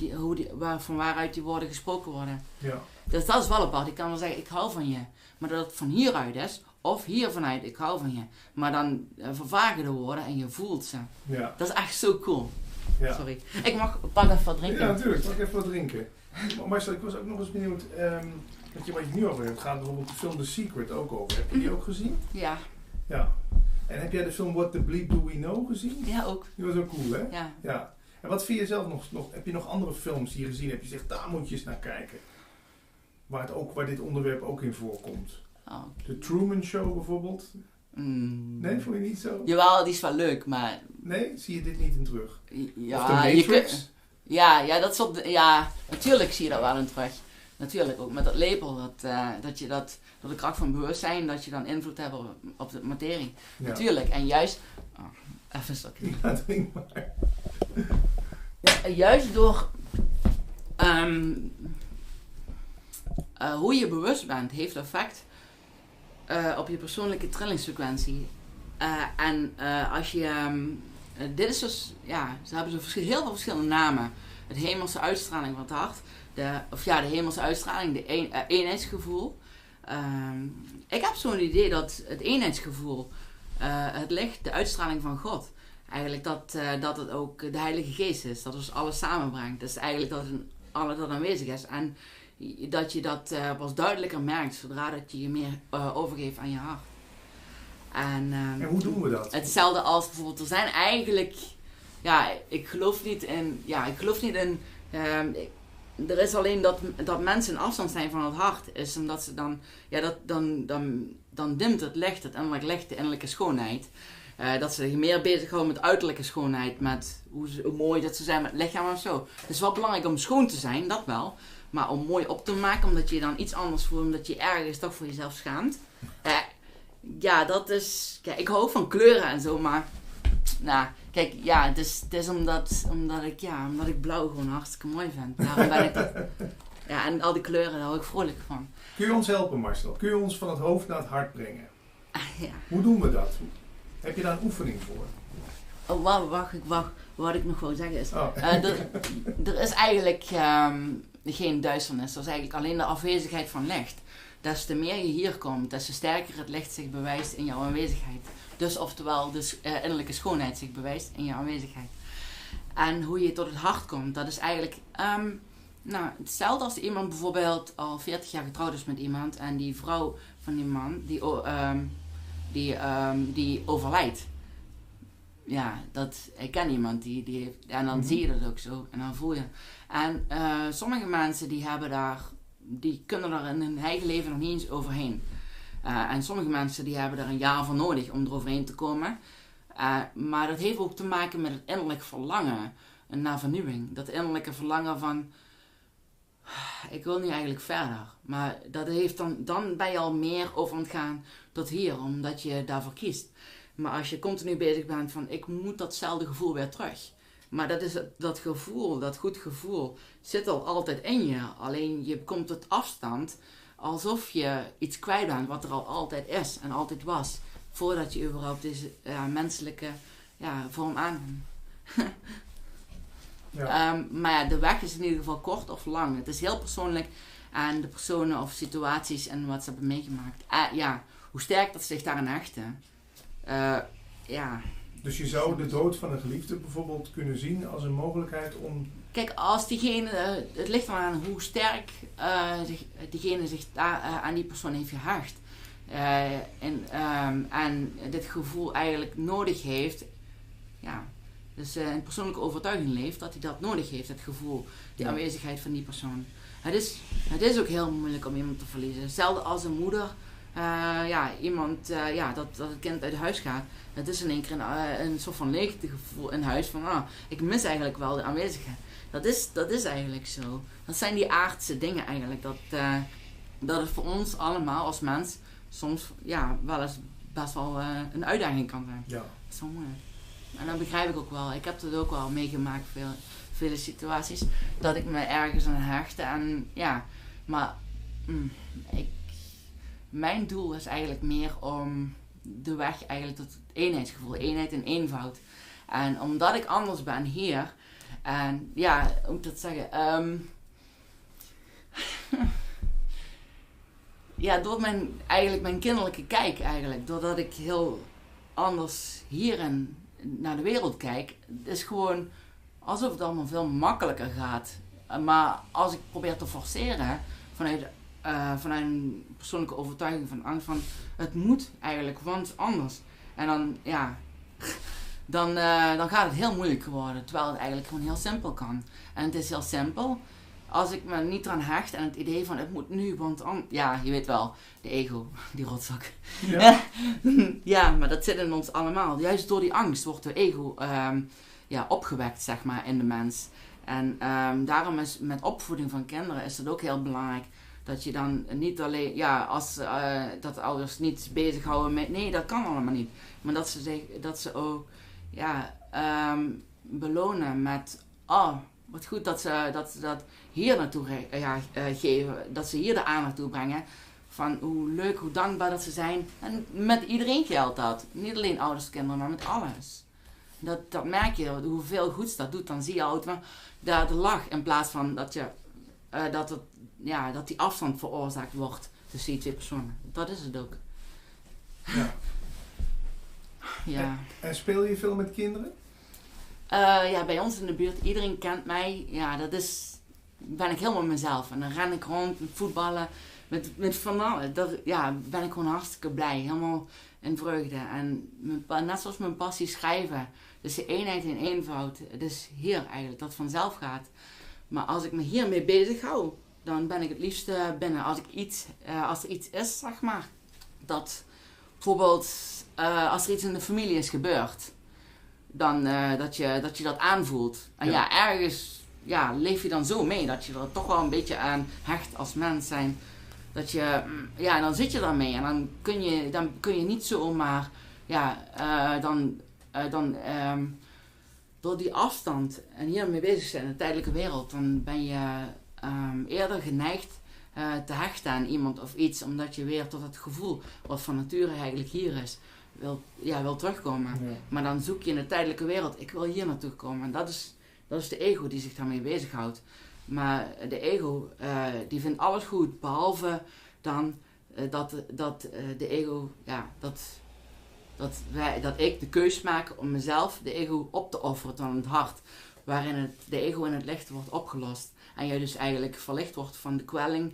van waaruit die woorden gesproken worden. Ja. Dus dat is wel apart. Ik kan wel zeggen, ik hou van je, maar dat het van hieruit is, of hier vanuit, ik hou van je. Maar dan vervagen de woorden en je voelt ze. Ja. Dat is echt zo cool. Ja. Sorry. Ik pak even wat drinken. Ja, natuurlijk. Pak even wat drinken. Maar Marcel, ik was ook nog eens benieuwd, wat je nu over hebt, gaat bijvoorbeeld de film The Secret ook over. Heb je die ook gezien? Ja. Ja. En heb jij de film What the Bleep Do We Know gezien? Ja, ook. Die was ook cool, hè? Ja. Ja. En wat vind je zelf nog? Heb je nog andere films hier gezien? Heb je gezegd, daar moet je eens naar kijken? Waar dit onderwerp ook in voorkomt. Oh. The Truman Show bijvoorbeeld? Nee, vond je niet zo? Jawel, die is wel leuk, maar... Nee? Zie je dit niet in terug? Ja, of The Matrix? Dat soort... Ja, natuurlijk zie je dat wel in terug. Natuurlijk, ook met dat label, dat door de kracht van bewustzijn, dat je dan invloed hebt op de materie. Ja. Natuurlijk, en juist... even een stokje. Ja, drink maar. Ja, juist door hoe je bewust bent, heeft effect op je persoonlijke trillingsfrequentie. Als je... dit is dus... Ja, ze hebben heel veel verschillende namen. Het hemelse uitstraling van het hart. De hemelse uitstraling, de eenheidsgevoel. Ik heb zo'n idee dat het eenheidsgevoel, het licht, de uitstraling van God, eigenlijk dat het ook de Heilige Geest is. Dat dus alles samenbrengt. Dus eigenlijk dat alles dat aanwezig is. En dat je dat pas duidelijker merkt zodra dat je je meer overgeeft aan je hart. En hoe doen we dat? Hetzelfde als bijvoorbeeld, er zijn eigenlijk... Ja, ik geloof niet in... Er is alleen dat mensen in afstand zijn van het hart, is omdat ze dan... Ja, dan dimt het licht, het innerlijk licht, de innerlijke schoonheid. Dat ze zich meer bezighouden met uiterlijke schoonheid, met hoe mooi dat ze zijn met het lichaam of zo. Het is wel belangrijk om schoon te zijn, dat wel. Maar om mooi op te maken, omdat je dan iets anders voelt, omdat je ergens toch voor jezelf schaamt. Ja, dat is... Kijk, ik hou ook van kleuren en zo, maar... Nou, kijk, ja, het is omdat ik blauw gewoon hartstikke mooi vind. Daarom ben ik dat... Ja, en al die kleuren, daar hou ik vrolijk van. Kun je ons helpen, Marcel? Kun je ons van het hoofd naar het hart brengen? Ja. Hoe doen we dat? Heb je daar een oefening voor? Oh, wacht. Wat ik nog wil zeggen is... er is eigenlijk geen duisternis. Er is eigenlijk alleen de afwezigheid van licht. Des te meer je hier komt, des te sterker het licht zich bewijst in jouw aanwezigheid. Dus oftewel, de innerlijke schoonheid zich bewijst in jouw aanwezigheid. En hoe je tot het hart komt, dat is eigenlijk... hetzelfde als iemand bijvoorbeeld al 40 jaar getrouwd is met iemand en die vrouw van die man, die overlijdt. Ja, ik ken iemand die heeft... En dan zie je dat ook zo en dan voel je. En sommige mensen die kunnen er in hun eigen leven nog niet eens overheen. En sommige mensen die hebben er een jaar voor nodig om eroverheen te komen. Maar dat heeft ook te maken met het innerlijk verlangen naar vernieuwing. Dat innerlijke verlangen van... Ik wil nu eigenlijk verder. Maar dat heeft dan ben je al meer over aan het gaan tot hier. Omdat je daarvoor kiest. Maar als je continu bezig bent van... Ik moet datzelfde gevoel weer terug. Maar dat is dat gevoel, dat goed gevoel, zit al altijd in je. Alleen je komt tot afstand alsof je iets kwijt bent wat er al altijd is en altijd was. Voordat je überhaupt deze menselijke vorm aan. Ja. Maar ja, de weg is in ieder geval kort of lang. Het is heel persoonlijk aan de personen of situaties en wat ze hebben meegemaakt. Hoe sterk dat ze zich daaraan hechten. Dus je zou de dood van een geliefde bijvoorbeeld kunnen zien als een mogelijkheid om... Kijk, als diegene, het ligt er aan hoe sterk diegene zich aan die persoon heeft gehecht. En dit gevoel eigenlijk nodig heeft. Ja, dus een persoonlijke overtuiging leeft dat hij dat nodig heeft, het gevoel, die aanwezigheid van die persoon. Het is ook heel moeilijk om iemand te verliezen. Hetzelfde als een moeder, dat het kind uit huis gaat. Het is in één keer een soort van leegtegevoel in huis van, ik mis eigenlijk wel de aanwezigheid. Dat is eigenlijk zo. Dat zijn die aardse dingen eigenlijk. Dat het voor ons allemaal als mens soms wel eens best wel een uitdaging kan zijn. Ja. Dat is wel moeilijk. En dat begrijp ik ook wel. Ik heb het ook wel meegemaakt, vele situaties, dat ik me ergens aan hechtte. En maar mijn doel is eigenlijk meer om de weg eigenlijk tot het eenheidsgevoel, eenheid en eenvoud. En omdat ik anders ben hier, en hoe moet ik dat zeggen? Door mijn kinderlijke kijk eigenlijk, doordat ik heel anders hierin naar de wereld kijk, is gewoon alsof het allemaal veel makkelijker gaat. Maar als ik probeer te forceren vanuit een persoonlijke overtuiging van angst van het moet eigenlijk, want het is anders. En dan gaat het heel moeilijk worden, terwijl het eigenlijk gewoon heel simpel kan. En het is heel simpel als ik me niet eraan hecht en het idee van het moet nu, want je weet wel, de ego, die rotzak. Ja. Maar dat zit in ons allemaal. Juist door die angst wordt de ego opgewekt, zeg maar, in de mens. En daarom is met opvoeding van kinderen is het ook heel belangrijk dat je dan niet alleen, dat de ouders niet bezighouden met, nee, dat kan allemaal niet. Maar dat ze ook belonen met, wat goed dat ze dat hier naartoe geven, dat ze hier de aandacht toe brengen. Van hoe leuk, hoe dankbaar dat ze zijn. En met iedereen geldt dat. Niet alleen ouders, kinderen, maar met alles. Dat merk je, hoeveel goeds dat doet. Dan zie je altijd de lach in plaats van dat die afstand veroorzaakt wordt tussen die twee personen. Dat is het ook. Ja. Ja. En speel je veel met kinderen? Bij ons in de buurt, iedereen kent mij. Ben ik helemaal mezelf. En dan ren ik rond met voetballen, met van alles. Ben ik gewoon hartstikke blij. Helemaal in vreugde. En net zoals mijn passie schrijven. Dus de eenheid en eenvoud. Het is hier eigenlijk, dat vanzelf gaat. Maar als ik me hiermee bezig hou, dan ben ik het liefst binnen. Als er iets is, zeg maar. Dat bijvoorbeeld, als er iets in de familie is gebeurd. Dan dat je dat aanvoelt. En ergens leef je dan zo mee dat je er toch wel een beetje aan hecht als mens zijn. Dat je, dan zit je daarmee en dan kun je niet zomaar, door die afstand en hiermee bezig zijn in de tijdelijke wereld, dan ben je eerder geneigd te hechten aan iemand of iets, omdat je weer tot het gevoel wat van nature eigenlijk hier is, wil terugkomen. Ja. Maar dan zoek je in de tijdelijke wereld, ik wil hier naartoe komen. En dat is de ego die zich daarmee bezighoudt. Maar de ego, die vindt alles goed, behalve dan dat de ego, dat ik de keus maak om mezelf, de ego, op te offeren dan het hart. Waarin de ego in het licht wordt opgelost. En je dus eigenlijk verlicht wordt van de kwelling,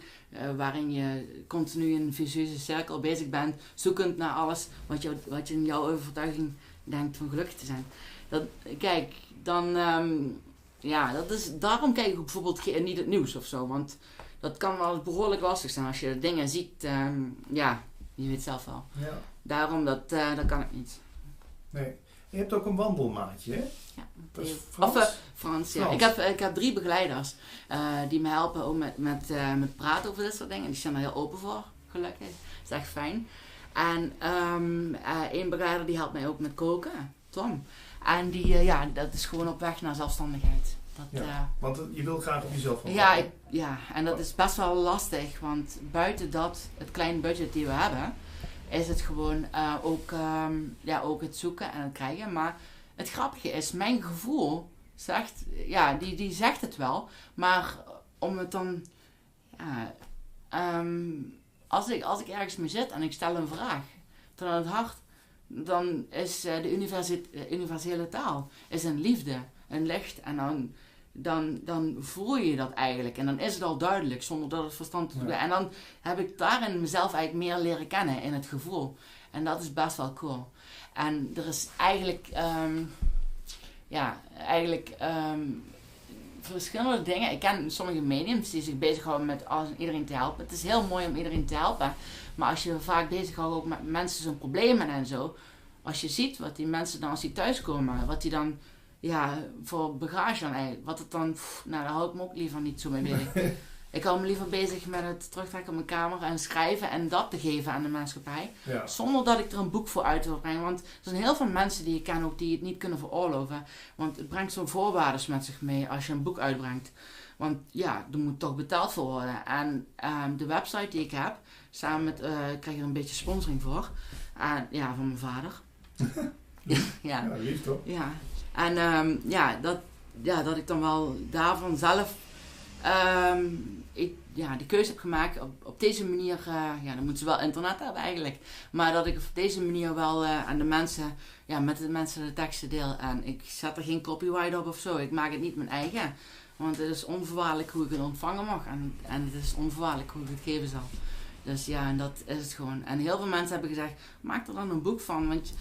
waarin je continu in een vicieuze cirkel bezig bent, zoekend naar alles wat je in jouw overtuiging denkt van gelukkig te zijn. Daarom kijk ik bijvoorbeeld niet het nieuws of zo, want dat kan wel behoorlijk lastig zijn als je dingen ziet, je weet zelf wel. Ja. Daarom, dat kan ik niet. Nee. Je hebt ook een wandelmaatje, hè? Ja. Dat is Frans? Frans, ja. Ik heb 3 begeleiders die me helpen ook met praten over dit soort dingen. Die zijn er heel open voor, gelukkig. Dat is echt fijn. En 1 begeleider die helpt mij ook met koken, Tom. En dat is gewoon op weg naar zelfstandigheid. Want je wil graag op jezelf van en dat is best wel lastig, want buiten het kleine budget die we hebben, is het gewoon ook het zoeken en het krijgen. Maar het grappige is, mijn gevoel zegt, die zegt het wel, maar om het dan, als ik ergens mee zit en ik stel een vraag, dan aan het hart, dan is de universele taal is een liefde, een licht, en dan voel je dat eigenlijk. En dan is het al duidelijk, zonder dat het verstand te doen. En dan heb ik daarin mezelf eigenlijk meer leren kennen, in het gevoel. En dat is best wel cool. En er is eigenlijk, verschillende dingen. Ik ken sommige mediums die zich bezighouden met iedereen te helpen. Het is heel mooi om iedereen te helpen. Maar als je vaak bezighoudt ook met mensen zijn problemen en zo. Als je ziet wat die mensen dan, als die thuiskomen, wat die dan, voor bagage dan eigenlijk. Wat het dan, daar hou ik me ook liever niet zo mee bezig. Ik hou me liever bezig met het terugtrekken op mijn kamer en schrijven en dat te geven aan de maatschappij. Ja. Zonder dat ik er een boek voor uit wil brengen. Want er zijn heel veel mensen die ik ken ook die het niet kunnen veroorloven. Want het brengt zo'n voorwaarden met zich mee als je een boek uitbrengt. Want er moet toch betaald voor worden. En de website die ik heb, samen met, ik krijg er een beetje sponsoring voor. Van mijn vader. Ja, lief toch? Ja. En dat ik dan wel daarvan zelf die keuze heb gemaakt op deze manier. Dan moeten ze wel internet hebben eigenlijk. Maar dat ik op deze manier wel aan de mensen, met de mensen de teksten deel. En ik zet er geen copyright op of zo. Ik maak het niet mijn eigen. Want het is onvoorwaardelijk hoe ik het ontvangen mag. En het is onvoorwaardelijk hoe ik het geven zal. Dus en dat is het gewoon. En heel veel mensen hebben gezegd, maak er dan een boek van. Want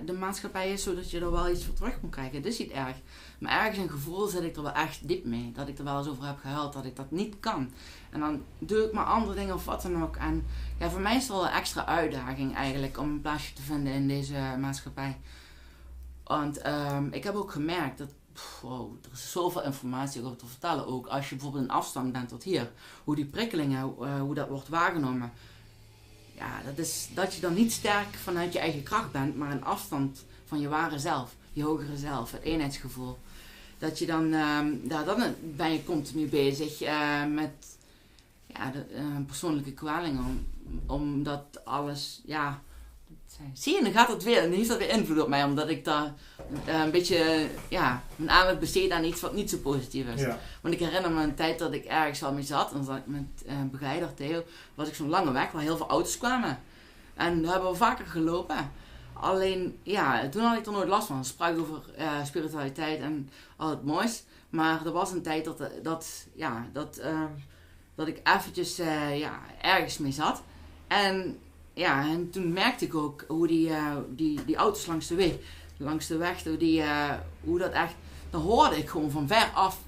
de maatschappij is zo dat je er wel iets voor terug moet krijgen. Dat is niet erg. Maar ergens een gevoel zit ik er wel echt diep mee. Dat ik er wel eens over heb gehuild, dat ik dat niet kan. En dan doe ik maar andere dingen of wat dan ook. En voor mij is het wel een extra uitdaging eigenlijk om een plaatsje te vinden in deze maatschappij. Want ik heb ook gemerkt dat er is zoveel informatie over te vertellen ook. Als je bijvoorbeeld een afstand bent tot hier. Hoe die prikkelingen, hoe dat wordt waargenomen. Dat is dat je dan niet sterk vanuit je eigen kracht bent, maar een afstand van je ware zelf. Je hogere zelf, het eenheidsgevoel. Dat je dan ben je continu bezig met persoonlijke kwalingen. Omdat alles, zie je, dan gaat het weer, en dan heeft dat weer invloed op mij, omdat ik daar een beetje, mijn aandacht besteed aan iets wat niet zo positief is. Ja. Want ik herinner me een tijd dat ik ergens al mee zat, en dan zat ik met begeleider Theo, was ik zo'n lange weg waar heel veel auto's kwamen. En daar hebben we vaker gelopen. Alleen, toen had ik er nooit last van. Ik sprak over spiritualiteit en al het moois. Maar er was een tijd dat ik eventjes ergens mee zat. En toen merkte ik ook hoe die auto's langs de weg, hoe dat echt, dan hoorde ik gewoon van ver af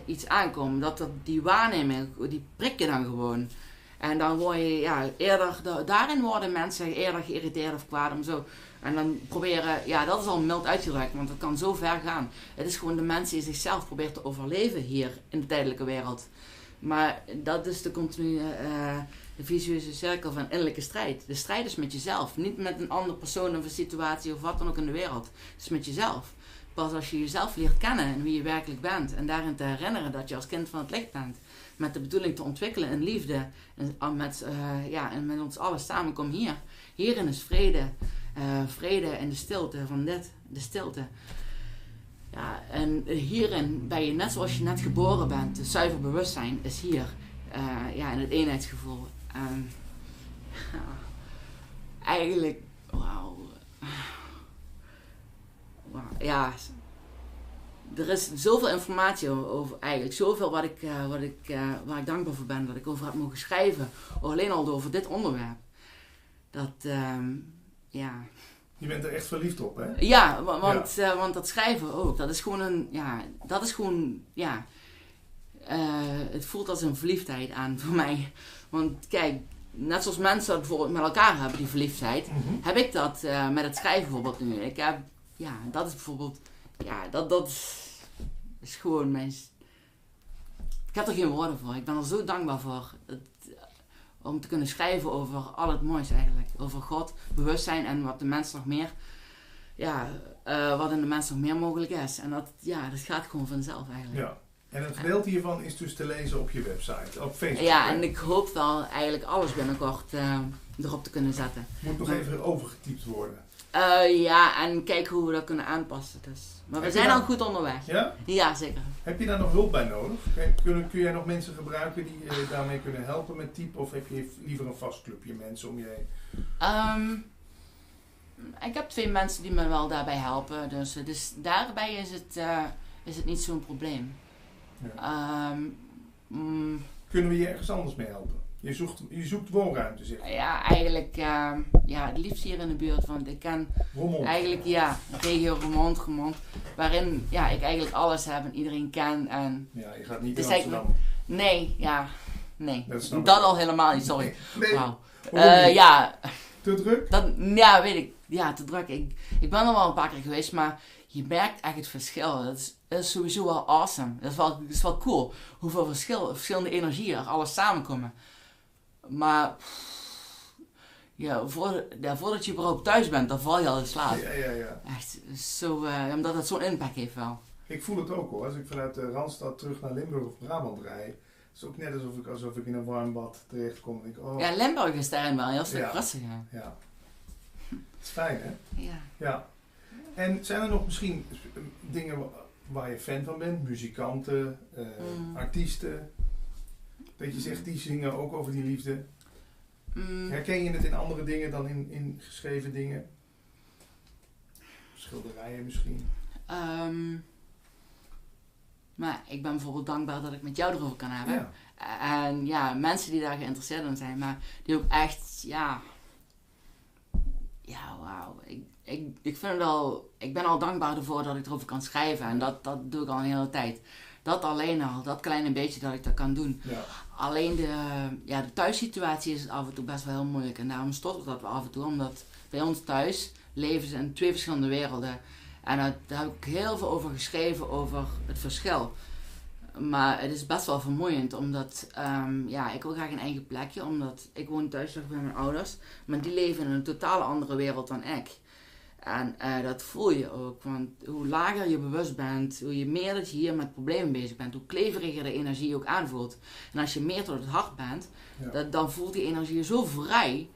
iets aankomen. Dat die waarneming, die prikken dan gewoon. En dan word je, daarin worden mensen eerder geïrriteerd of kwaad om zo. En dan proberen, dat is al mild uitgedrukt, want het kan zo ver gaan. Het is gewoon de mensen die zichzelf proberen te overleven hier in de tijdelijke wereld. Maar dat is de continue de vicieuze cirkel van innerlijke strijd. De strijd is met jezelf, niet met een andere persoon of een situatie of wat dan ook in de wereld. Het is met jezelf. Pas als je jezelf leert kennen en wie je werkelijk bent en daarin te herinneren dat je als kind van het licht bent, met de bedoeling te ontwikkelen in liefde en met ons allen samen, kom hier. Hierin is vrede. Vrede in de stilte van de stilte. Ja, en hierin ben je net zoals je net geboren bent. Het zuiver bewustzijn is hier. In het eenheidsgevoel. Eigenlijk, wauw. Ja, er is zoveel informatie over eigenlijk. Zoveel waar ik dankbaar voor ben. Dat ik over heb mogen schrijven. Alleen al over dit onderwerp. Dat, Je bent er echt verliefd op, hè? Ja, want dat schrijven ook. Dat is gewoon, het voelt als een verliefdheid aan voor mij. Want kijk, net zoals mensen bijvoorbeeld met elkaar hebben, die verliefdheid, heb ik dat met het schrijven bijvoorbeeld nu. Ik heb, dat is bijvoorbeeld, dat is gewoon mijn... Ik heb er geen woorden voor. Ik ben er zo dankbaar voor. Om te kunnen schrijven over al het moois eigenlijk. Over God, bewustzijn en wat de mens nog meer wat in de mens nog meer mogelijk is. En dat gaat gewoon vanzelf eigenlijk. Ja. En een gedeelte hiervan is dus te lezen op je website, op Facebook. Ja, en ik hoop wel eigenlijk alles binnenkort erop te kunnen zetten. Moet nog even overgetypt worden. En kijken hoe we dat kunnen aanpassen. Dus. Maar we zijn al goed onderweg. Ja? Ja, zeker. Heb je daar nog hulp bij nodig? Kun jij nog mensen gebruiken die daarmee kunnen helpen met typen? Of heb je liever een vast clubje mensen om je heen? Ik heb 2 mensen die me wel daarbij helpen. Dus daarbij is het niet zo'n probleem. Ja. Kunnen we je ergens anders mee helpen? Je zoekt woonruimte, zeg je? Ja, eigenlijk het liefst hier in de buurt. Want ik ken Roermond. eigenlijk regio Roermond. Waarin ik eigenlijk alles heb en iedereen ken. En ja, je gaat niet dus in Amsterdam. Nee. Dat al helemaal niet, sorry. Nee. Wauw. Te druk? Weet ik. Ja, te druk. Ik ben er wel een paar keer geweest, maar je merkt echt het verschil. Dat is sowieso wel awesome. Dat is wel cool. Hoeveel verschillende energieën er alles samenkomen. Maar voordat je überhaupt thuis bent, dan val je al in slaap. Ja. Echt zo, omdat het zo'n impact heeft wel. Ik voel het ook hoor. Als ik vanuit Randstad terug naar Limburg of Brabant rijd, het is ook net alsof ik in een warm bad terechtkom. Ja, Limburg is daarin wel een heel stuk rustiger. Ja. Het is fijn hè? Ja. En zijn er nog misschien dingen waar je fan van bent? Muzikanten, artiesten? Dat je zegt, die zingen ook over die liefde. Herken je het in andere dingen dan in geschreven dingen? Schilderijen misschien? Maar ik ben bijvoorbeeld dankbaar dat ik met jou erover kan hebben. Ja. En mensen die daar geïnteresseerd in zijn, maar die ook echt, wauw. Ik vind het al, ik ben al dankbaar ervoor dat ik erover kan schrijven. En dat doe ik al een hele tijd. Dat alleen al, dat kleine beetje dat ik dat kan doen. Ja. Alleen de thuissituatie is af en toe best wel heel moeilijk. En daarom stottert dat wel af en toe. Omdat bij ons thuis leven ze in 2 verschillende werelden. En daar heb ik heel veel over geschreven, over het verschil. Maar het is best wel vermoeiend. Omdat ik wil graag een eigen plekje. Omdat ik woon thuis bij mijn ouders. Maar die leven in een totale andere wereld dan ik. En dat voel je ook, want hoe lager je bewust bent, hoe je meer dat je hier met problemen bezig bent, hoe kleveriger de energie ook aanvoelt. En als je meer tot het hart bent, dan voelt die energie zo vrij.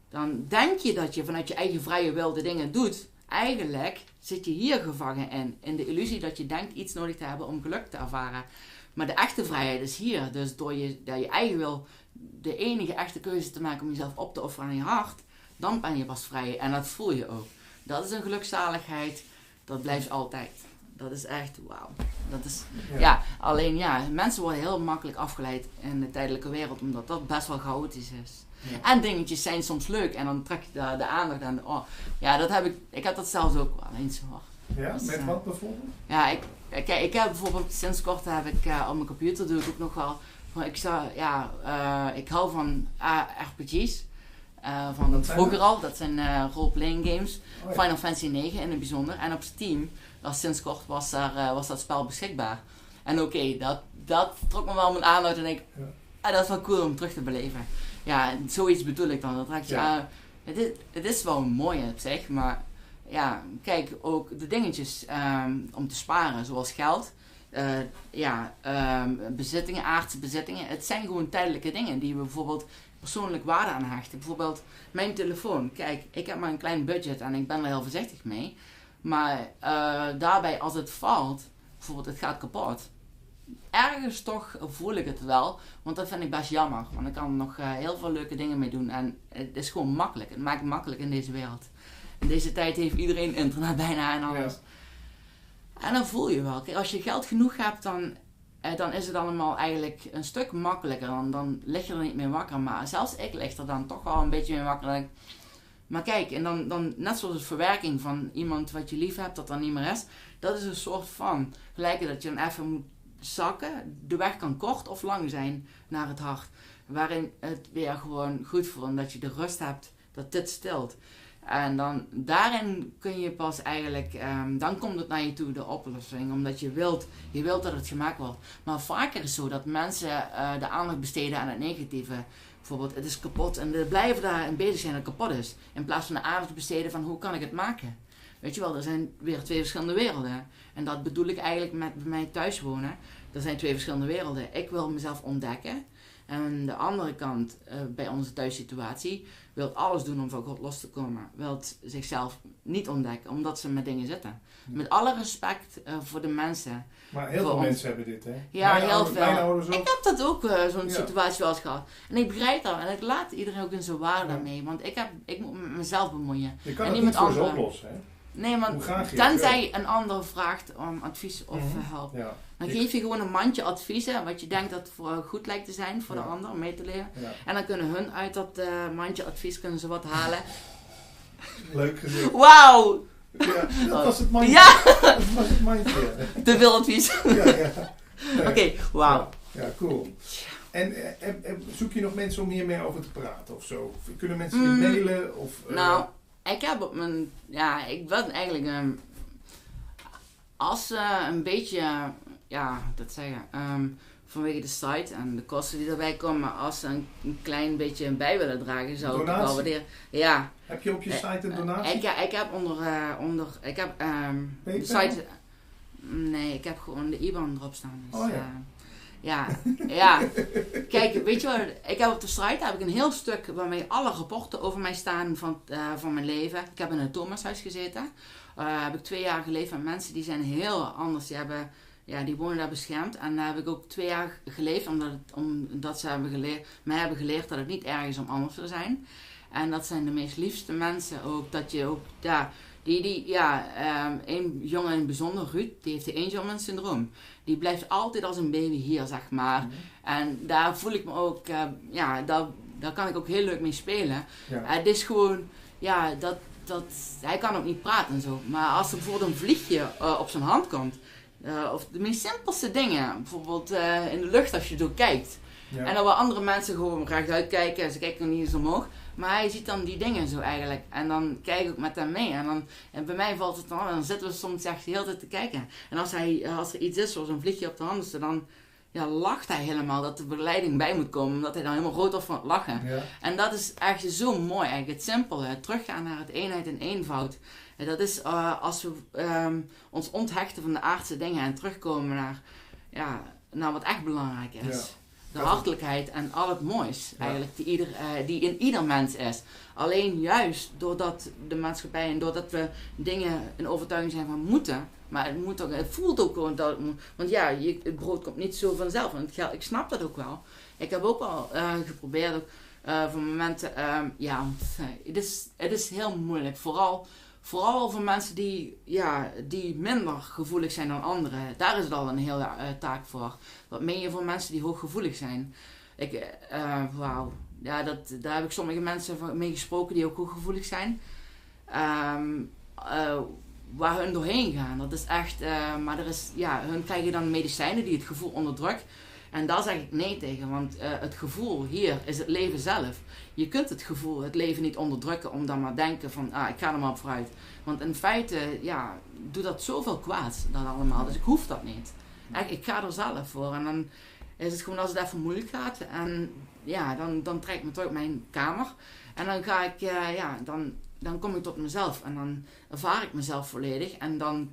Dan denk je dat je vanuit je eigen vrije wil de dingen doet. Eigenlijk zit je hier gevangen in de illusie dat je denkt iets nodig te hebben om geluk te ervaren. Maar de echte vrijheid is hier. Dus door je eigen wil de enige echte keuze te maken om jezelf op te offeren aan je hart, dan ben je pas vrij. En dat voel je ook. Dat is een gelukzaligheid, dat blijft altijd. Dat is echt wauw. Dat is, alleen mensen worden heel makkelijk afgeleid in de tijdelijke wereld, omdat dat best wel chaotisch is. Ja. En dingetjes zijn soms leuk en dan trek je de aandacht aan. Ik heb dat zelfs ook wel eens hoor. Ja, dus, met wat bijvoorbeeld? Ja, ik heb bijvoorbeeld sinds kort op mijn computer doe ik ook nog wel. Ik hou van RPG's. Van vroeger al, dat zijn role-playing games. Final Fantasy 9 in het bijzonder. En op Steam, sinds kort was dat spel beschikbaar. En dat trok me wel mijn aandacht en ik, dat is wel cool om terug te beleven. Ja, zoiets bedoel ik dan. Dat raakt het is wel mooi op zich, maar kijk, ook de dingetjes om te sparen, zoals geld. Bezittingen, aardse bezittingen. Het zijn gewoon tijdelijke dingen die we bijvoorbeeld persoonlijk waarde aan hechten. Bijvoorbeeld mijn telefoon. Kijk, ik heb maar een klein budget en ik ben er heel voorzichtig mee. Maar daarbij als het valt, bijvoorbeeld het gaat kapot. Ergens toch voel ik het wel, want dat vind ik best jammer. Want ik kan er nog heel veel leuke dingen mee doen en het is gewoon makkelijk. Het maakt het makkelijk in deze wereld. In deze tijd heeft iedereen internet bijna en alles. Ja. En dan voel je wel. Kijk, als je geld genoeg hebt, dan is het allemaal eigenlijk een stuk makkelijker. Dan lig je er niet meer wakker. Maar zelfs ik lig er dan toch wel een beetje mee wakker. Maar kijk, en dan net zoals de verwerking van iemand wat je lief hebt, dat dan niet meer is. Dat is een soort van gelijk dat je dan even moet zakken. De weg kan kort of lang zijn naar het hart. Waarin het weer gewoon goed voelt. En dat je de rust hebt dat dit stilt. En dan daarin kun je pas eigenlijk, dan komt het naar je toe, de oplossing. Omdat je wilt dat het gemaakt wordt. Maar vaker is het zo dat mensen de aandacht besteden aan het negatieve. Bijvoorbeeld, het is kapot. En ze blijven daarin bezig zijn dat het kapot is. In plaats van de aandacht besteden van hoe kan ik het maken. Weet je wel, er zijn weer 2 verschillende werelden. En dat bedoel ik eigenlijk met bij mij thuis wonen. Er zijn 2 verschillende werelden. Ik wil mezelf ontdekken. En aan de andere kant, bij onze thuissituatie, wil alles doen om van God los te komen. Wil zichzelf niet ontdekken, omdat ze met dingen zitten. Met alle respect voor de mensen. Maar heel veel mensen hebben dit, hè? Ja, heel veel. Mijn ouders ook. Ik heb dat ook zo'n situatie wel eens gehad. En ik begrijp dat. En ik laat iedereen ook in zijn waarde daarmee. Want ik moet me met mezelf bemoeien. Je kan en het niet niet met voor ze anderen. oplossen, hè? Nee, maar tenzij een ander vraagt om advies of help. Ja. Dan geef je gewoon een mandje adviezen, wat je denkt dat voor goed lijkt te zijn voor de ander, om mee te leren. Ja. En dan kunnen hun uit dat mandje advies kunnen ze wat halen. Leuk gezegd. Wauw! Ja, dat was het mandje. Ja! Dat was het mandje. Te veel advies. Ja, ja. Nee. Oké, wauw. Ja, cool. En zoek je nog mensen om hiermee over te praten of zo? Kunnen mensen je mailen? Of, Nou, ik heb op mijn... Ja, ik ben eigenlijk... als een beetje... Ja, dat zeggen... vanwege de site en de kosten die erbij komen. Maar als ze een klein beetje bij willen dragen, zou ik het wel waarderen. Ja. Heb je op je site een donatie? Ik heb ik heb de site... Nee, ik heb gewoon de IBAN erop staan. Dus, ja. Kijk, weet je wat? Ik heb op de site heb ik een heel stuk waarmee alle rapporten over mij staan van mijn leven. Ik heb in een Thomashuis gezeten. Heb ik 2 jaar geleefd met mensen die zijn heel anders. Die wonen daar beschermd. En daar heb ik ook 2 jaar geleefd omdat ze mij hebben geleerd dat het niet erg is om anders te zijn. En dat zijn de meest liefste mensen ook. Dat je ook een jongen in het bijzonder, Ruud, die heeft de Angelman syndroom. Die blijft altijd als een baby hier, zeg maar. En daar voel ik me ook, daar kan ik ook heel leuk mee spelen. Ja. Het is gewoon, hij kan ook niet praten en zo. Maar als er bijvoorbeeld een vliegje op zijn hand komt, of de meest simpelste dingen, bijvoorbeeld in de lucht als je zo kijkt. Ja. En dan waar andere mensen gewoon rechtuit kijken en ze kijken niet eens omhoog. Maar hij ziet dan die dingen zo eigenlijk. En dan kijk ik met hem mee. En bij mij valt het dan zitten we soms echt de hele tijd te kijken. En als er iets is, zoals een vliegje op de hand, dan lacht hij helemaal dat de begeleiding bij moet komen. Omdat hij dan helemaal rood wordt van het lachen. Ja. En dat is echt zo mooi eigenlijk. Het simpele. Teruggaan naar het eenheid en eenvoud. En dat is als we ons onthechten van de aardse dingen en terugkomen naar wat echt belangrijk is. Ja. De hartelijkheid en al het moois eigenlijk die in ieder mens is. Alleen juist doordat de maatschappij en doordat we dingen in overtuiging zijn van moeten. Maar het voelt ook gewoon dat het moet. Want het brood komt niet zo vanzelf. En ik snap dat ook wel. Ik heb ook wel geprobeerd voor momenten. Het is heel moeilijk. Vooral voor mensen die minder gevoelig zijn dan anderen. Daar is het al een hele taak voor. Wat meen je voor mensen die hooggevoelig zijn? Daar heb ik sommige mensen mee gesproken die ook hooggevoelig zijn. Waar hun doorheen gaan. Dat is echt... hun krijgen dan medicijnen die het gevoel onderdrukken. En daar zeg ik nee tegen, want het gevoel hier is het leven zelf. Je kunt het leven niet onderdrukken om dan maar denken van, ik ga er maar op vooruit. Want in feite, doet dat zoveel kwaad, dat allemaal. Dus ik hoef dat niet. Ik ga er zelf voor. En dan is het gewoon als het even moeilijk gaat. En dan trek ik me terug op mijn kamer. En dan ga ik, dan kom ik tot mezelf. En dan ervaar ik mezelf volledig. En dan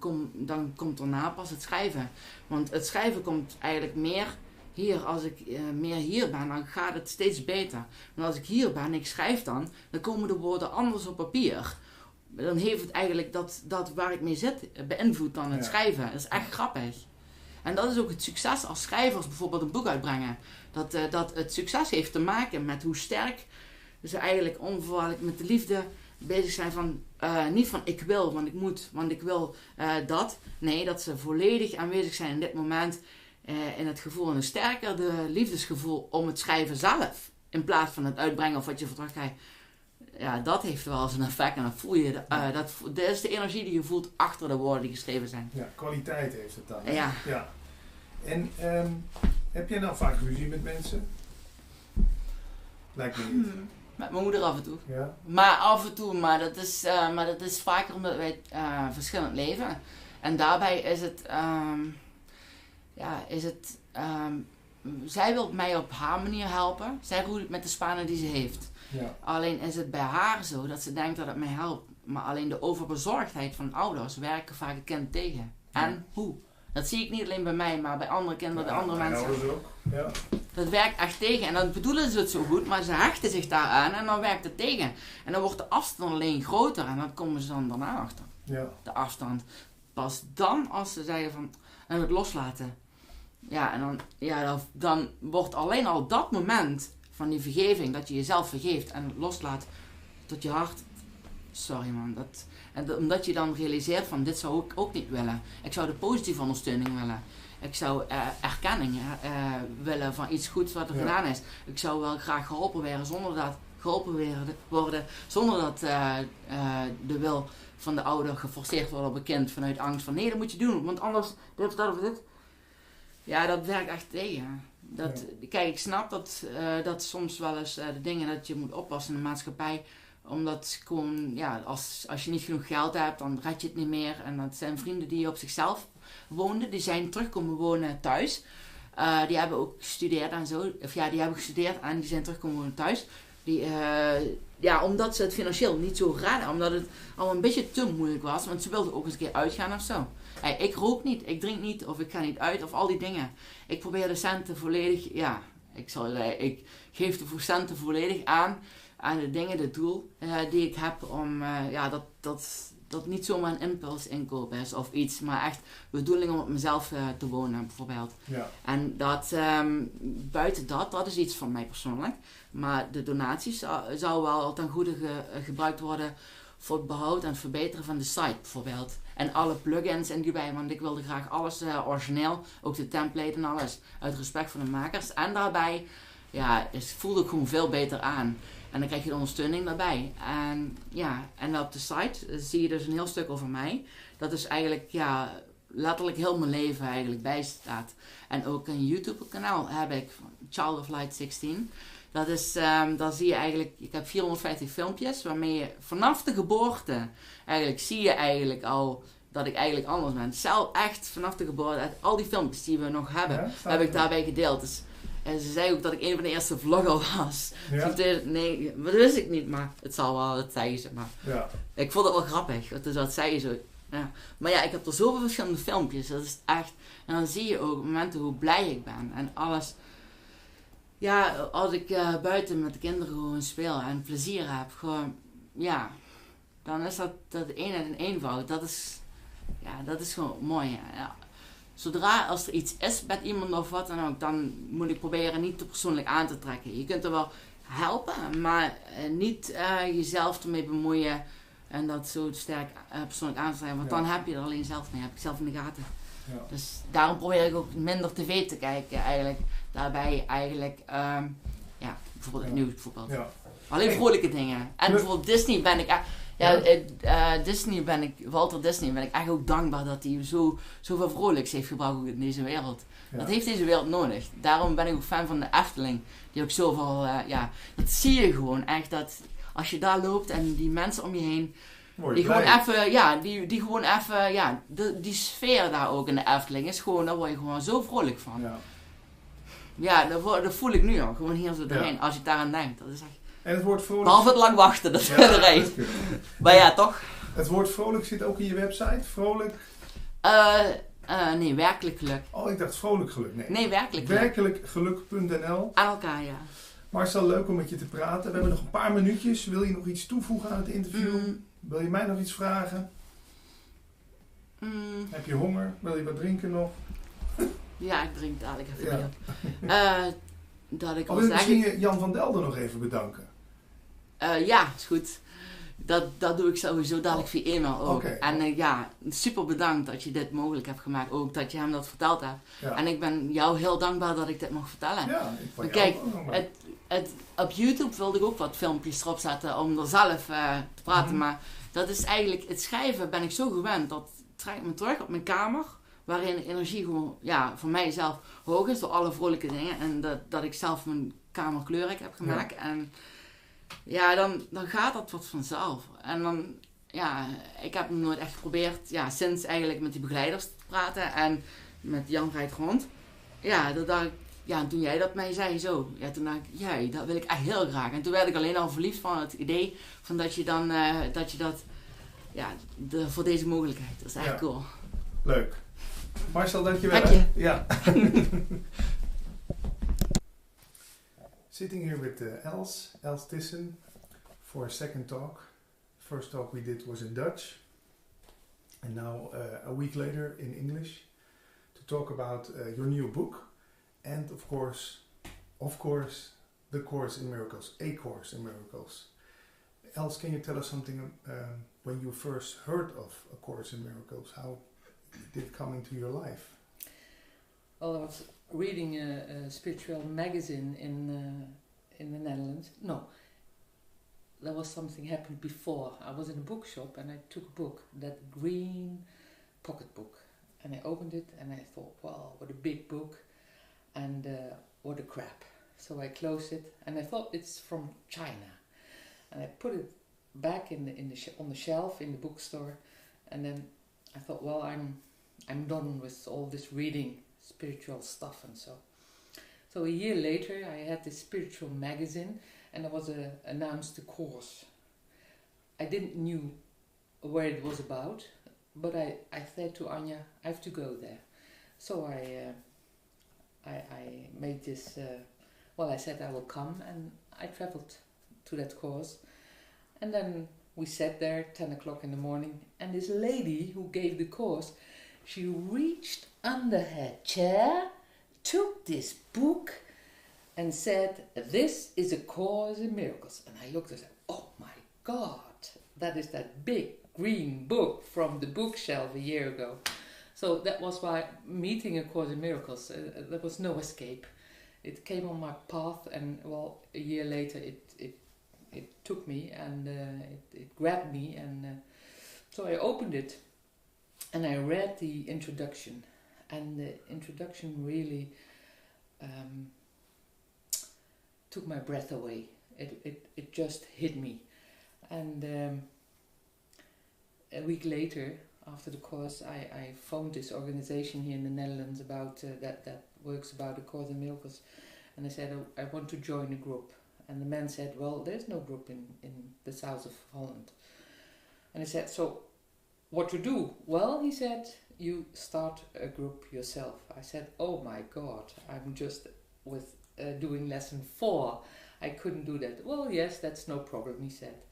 komt daarna pas het schrijven. Want het schrijven komt eigenlijk meer... Hier, als ik meer hier ben, dan gaat het steeds beter. Maar als ik hier ben en ik schrijf dan komen de woorden anders op papier. Dan heeft het eigenlijk dat waar ik mee zit beïnvloed dan het schrijven. Dat is echt grappig. En dat is ook het succes als schrijvers bijvoorbeeld een boek uitbrengen. Dat het succes heeft te maken met hoe sterk ze eigenlijk onvoorwaardelijk met de liefde bezig zijn van... niet van ik wil, want ik moet, want ik wil dat. Nee, dat ze volledig aanwezig zijn in dit moment... in het gevoel en een sterker de liefdesgevoel om het schrijven zelf. In plaats van het uitbrengen of wat je voor terugkrijgt. Ja, dat heeft wel eens een effect. En dan voel je, dat is de energie die je voelt achter de woorden die geschreven zijn. Ja, kwaliteit heeft het dan. Ja. En heb jij nou vaak ruzie met mensen? Lijkt me niet. Met mijn moeder af en toe. Ja. Maar af en toe, maar dat is vaker omdat wij verschillend leven. En daarbij is het... zij wil mij op haar manier helpen. Zij roeit met de spanen die ze heeft. Ja. Alleen is het bij haar zo dat ze denkt dat het mij helpt Maar alleen de overbezorgdheid van ouders werken vaak het kind tegen. En hoe? Dat zie ik niet alleen bij mij, maar bij andere kinderen, bij andere mensen. Ook. Ja. Dat werkt echt tegen. En dan bedoelen ze het zo goed, maar ze hechten zich daaraan en dan werkt het tegen. En dan wordt de afstand alleen groter en dan komen ze dan daarna achter. Ja. De afstand. Pas dan als ze zeggen van, en het loslaten. Ja, en dan wordt alleen al dat moment van die vergeving, dat je jezelf vergeeft en het loslaat tot je hart. Sorry man, omdat je dan realiseert van dit zou ik ook niet willen. Ik zou de positieve ondersteuning willen. Ik zou erkenning willen van iets goeds wat er gedaan is. Ik zou wel graag geholpen worden zonder dat de wil van de ouder geforceerd wordt op een kind vanuit angst van nee, dat moet je doen, want anders dit of dit. Ja, dat werkt echt tegen. Kijk, ik snap dat soms wel eens de dingen dat je moet oppassen in de maatschappij. Omdat gewoon, ja, als je niet genoeg geld hebt, dan red je het niet meer. En dat zijn vrienden die op zichzelf woonden. Die zijn terug komen wonen thuis. Die hebben ook gestudeerd en zo. Of ja, die hebben gestudeerd en die zijn terug komen wonen thuis. Omdat ze het financieel niet zo redden. Omdat het al een beetje te moeilijk was. Want ze wilden ook eens een keer uitgaan of zo. Hey, ik rook niet, ik drink niet of ik ga niet uit of al die dingen. Ik probeer de centen volledig, ik geef de centen volledig aan de dingen, de doel die ik heb om, dat niet zomaar een impulsinkoop is of iets, maar echt bedoeling om op mezelf te wonen bijvoorbeeld. Ja. En dat, buiten dat is iets van mij persoonlijk. Maar de donaties zou wel ten goede gebruikt worden voor het behoud en het verbeteren van de site bijvoorbeeld. En alle plugins en die bij, want ik wilde graag alles origineel, ook de template en alles, uit respect voor de makers. En daarbij, voelde ik gewoon veel beter aan. En dan krijg je de ondersteuning daarbij. En op de site zie je dus een heel stuk over mij. Dat is eigenlijk, letterlijk heel mijn leven eigenlijk bijstaat. En ook een YouTube kanaal heb ik, Child of Light 16. Dat is, daar zie je eigenlijk, ik heb 450 filmpjes waarmee je vanaf de geboorte, eigenlijk zie je eigenlijk al dat ik eigenlijk anders ben. Zelf echt vanaf de geboorte, al die filmpjes die we nog hebben, heb ik daarbij gedeeld. Dus, en ze zei ook dat ik een van de eerste vlogger was. Ja. Nee, dat wist ik niet, maar het zal wel, dat zei ze. Maar Ja. ik vond het wel grappig, dus dat zei ze. Ja. Maar ja, ik heb er zoveel verschillende filmpjes, dat is echt, en dan zie je ook momenten hoe blij ik ben en alles. Ja, als ik buiten met de kinderen gewoon speel en plezier heb, gewoon, dan is dat een en een eenvoud. Dat is gewoon mooi. Ja. Zodra als er iets is met iemand of wat dan ook, dan moet ik proberen niet te persoonlijk aan te trekken. Je kunt er wel helpen, maar niet jezelf ermee bemoeien en dat zo sterk persoonlijk aan te trekken. Want dan heb je er alleen zelf mee, heb ik zelf in de gaten. Ja. Dus daarom probeer ik ook minder tv te kijken eigenlijk. Daarbij eigenlijk, bijvoorbeeld het nieuws bijvoorbeeld. Ja. Alleen vrolijke dingen. En bijvoorbeeld Disney ben ik, Walter Disney ben ik echt ook dankbaar dat hij zoveel vrolijks heeft gebracht ook in deze wereld. Ja. Dat heeft deze wereld nodig. Daarom ben ik ook fan van de Efteling. Die ook zoveel, dat zie je gewoon echt, dat als je daar loopt en die mensen om je heen, die gewoon even, die gewoon even, die sfeer daar ook in de Efteling is gewoon, daar word je gewoon zo vrolijk van. Ja. Ja, dat voel ik nu al, gewoon hier zo doorheen, als je daaraan denkt. Dat is echt, En het woord vrolijk... behalve het lang wachten, dat is de rij. Maar ja, toch? Het woord vrolijk zit ook in je website? Vrolijk? Nee, werkelijk geluk. Oh, ik dacht vrolijk geluk. Nee, werkelijk geluk. Werkelijkgeluk.nl. Aan elkaar, ja. Marcel, leuk om met je te praten. We hebben nog een paar minuutjes. Wil je nog iets toevoegen aan het interview? Wil je mij nog iets vragen? Heb je honger? Wil je wat drinken nog? Ja, ik drink dadelijk even Ja. meer. Dat ik Wil je misschien Jan van Delden nog even bedanken? Ja, is goed. Dat doe ik sowieso dadelijk via e-mail ook. Okay. En super bedankt dat je dit mogelijk hebt gemaakt. Ook dat je hem dat verteld hebt. Ja. En ik ben jou heel dankbaar dat ik dit mag vertellen. Ja, ik van jou Kijk, ook nog. op YouTube wilde ik ook wat filmpjes erop zetten om er zelf te praten. Maar dat is eigenlijk, het schrijven ben ik zo gewend. Dat trekt me terug op mijn kamer. Waarin de energie gewoon, voor mijzelf hoog is door alle vrolijke dingen. En dat ik zelf mijn kamer kleurig heb gemaakt. Ja. En dan gaat dat wat vanzelf. En dan, ik heb nooit echt geprobeerd, sinds eigenlijk met die begeleiders te praten. En met Jan rijdt rond. Dat dacht ik, en toen jij dat mij zei zo. Toen dacht ik, dat wil ik echt heel graag. En toen werd ik alleen al verliefd van het idee van dat je dan, dat ja, voor deze mogelijkheid. Dat is echt cool. Leuk. Marcel, dankjewel. Dank je. Ja. Sitting here with Els Thyssen, for a second talk. First talk we did was in Dutch, and now a week later in English, to talk about your new book, and of course, the Course in Miracles, A Course in Miracles. Els, can you tell us something when you first heard of A Course in Miracles? How did it come into your life? Well, I was reading a spiritual magazine in the Netherlands. No, there was something happened before. I was in a bookshop and I took a book, that green pocket book, and I opened it and I thought, wow, what a big book, and what a crap. So I closed it and I thought it's from China, and I put it back on the shelf in the bookstore, and then I thought, well, I'm done with all this reading spiritual stuff and so. So a year later, I had this spiritual magazine, and there was announced a course. I didn't knew where it was about, but I said to Anja, I have to go there. So I made this. I said I will come, and I traveled to that course, and then we sat there 10 o'clock in the morning, and this lady who gave the course, she reached under her chair, took this book and said, this is A Course in Miracles. And I looked and said, oh my God, that is that big green book from the bookshelf a year ago. So that was why meeting A Course in Miracles, there was no escape. It came on my path, and well, a year later it took me, and it grabbed me, and so I opened it and I read the introduction, and the introduction really took my breath away. It just hit me, and a week later, after the course, I phoned this organization here in the Netherlands about that works about A Course in Miracles, and I said I want to join a group, and the man said, well, there's no group in the south of Holland, and I said, so what to do? Well, he said, you start a group yourself. I said, oh my God, I'm just with doing lesson 4. I couldn't do that. Well, yes, that's no problem, he said.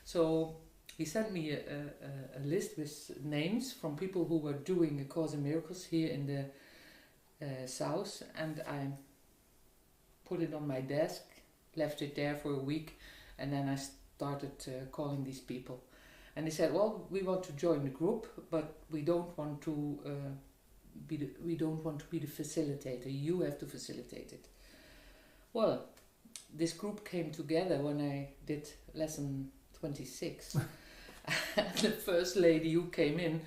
So he sent me a list with names from people who were doing A Course in Miracles here in the south, and I put it on my desk, left it there for a week, and then I started calling these people. And they said, well, we want to join the group, but we don't want to be the facilitator. You have to facilitate it. Well, this group came together when I did lesson 26. The first lady who came in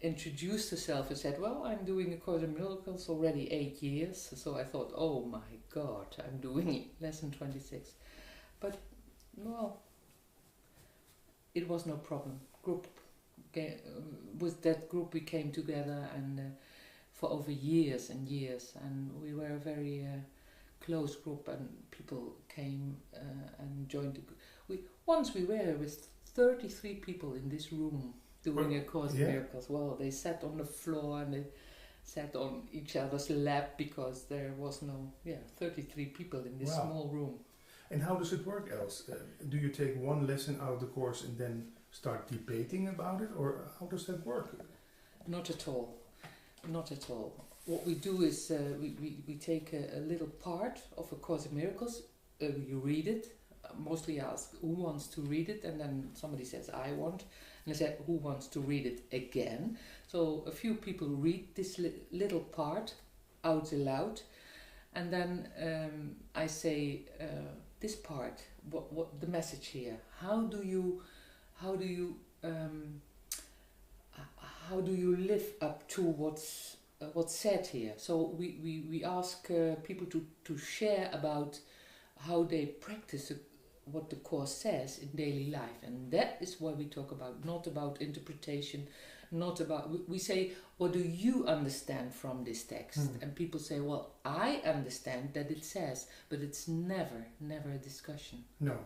introduced herself and said, well, I'm doing A Course in Miracles already 8 years. So I thought, oh my God, I'm doing lesson 26. But, well, it was no problem. With that group we came together, and for over years and years, and we were a very close group, and people came and joined the group. Once we were with 33 people in this room doing A Course in Miracles. Well, they sat on the floor and they sat on each other's lap because there was no 33 people in this small room. And how does it work, Els? Do you take one lesson out of the course and then start debating about it, or how does that work? Not at all. Not at all. What we do is we take a little part of A Course in Miracles, we read it, mostly ask who wants to read it, and then somebody says I want, and I said who wants to read it again. So a few people read this little part out loud, and then I say this part, what the message here, how do you live up to what's said here? So we ask people to share about how they practice what the Course says in daily life, and that is what we talk about, not about interpretation, not about, we say, what do you understand from this text? And people say, well, I understand that it says, but it's never a discussion. No.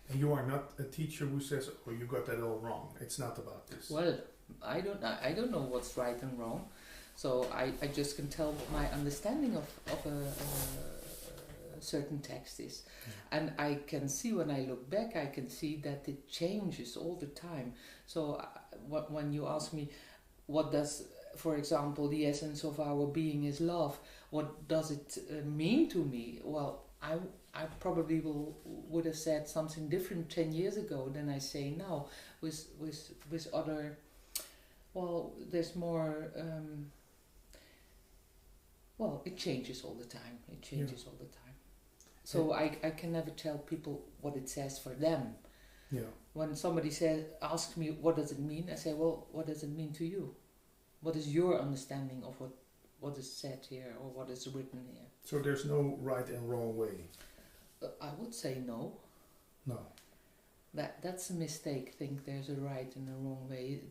And you are not a teacher who says, "Oh, you got that all wrong. It's not about this." Well, I don't know what's right and wrong, so I just can tell what my understanding of a certain text is, and I can see when I look back, I can see that it changes all the time. So when you ask me, what does, for example, the essence of our being is love, what does it mean to me? Well, I probably would have said something different 10 years ago than I say now, with other. Well, there's more. Well, it changes all the time. It changes all the time. So I can never tell people what it says for them. Yeah. When somebody asks me what does it mean, I say, well, what does it mean to you? What is your understanding of what is said here or what is written here? So there's no right and wrong way. I would say no. No. That's a mistake. Think there's a right and a wrong way.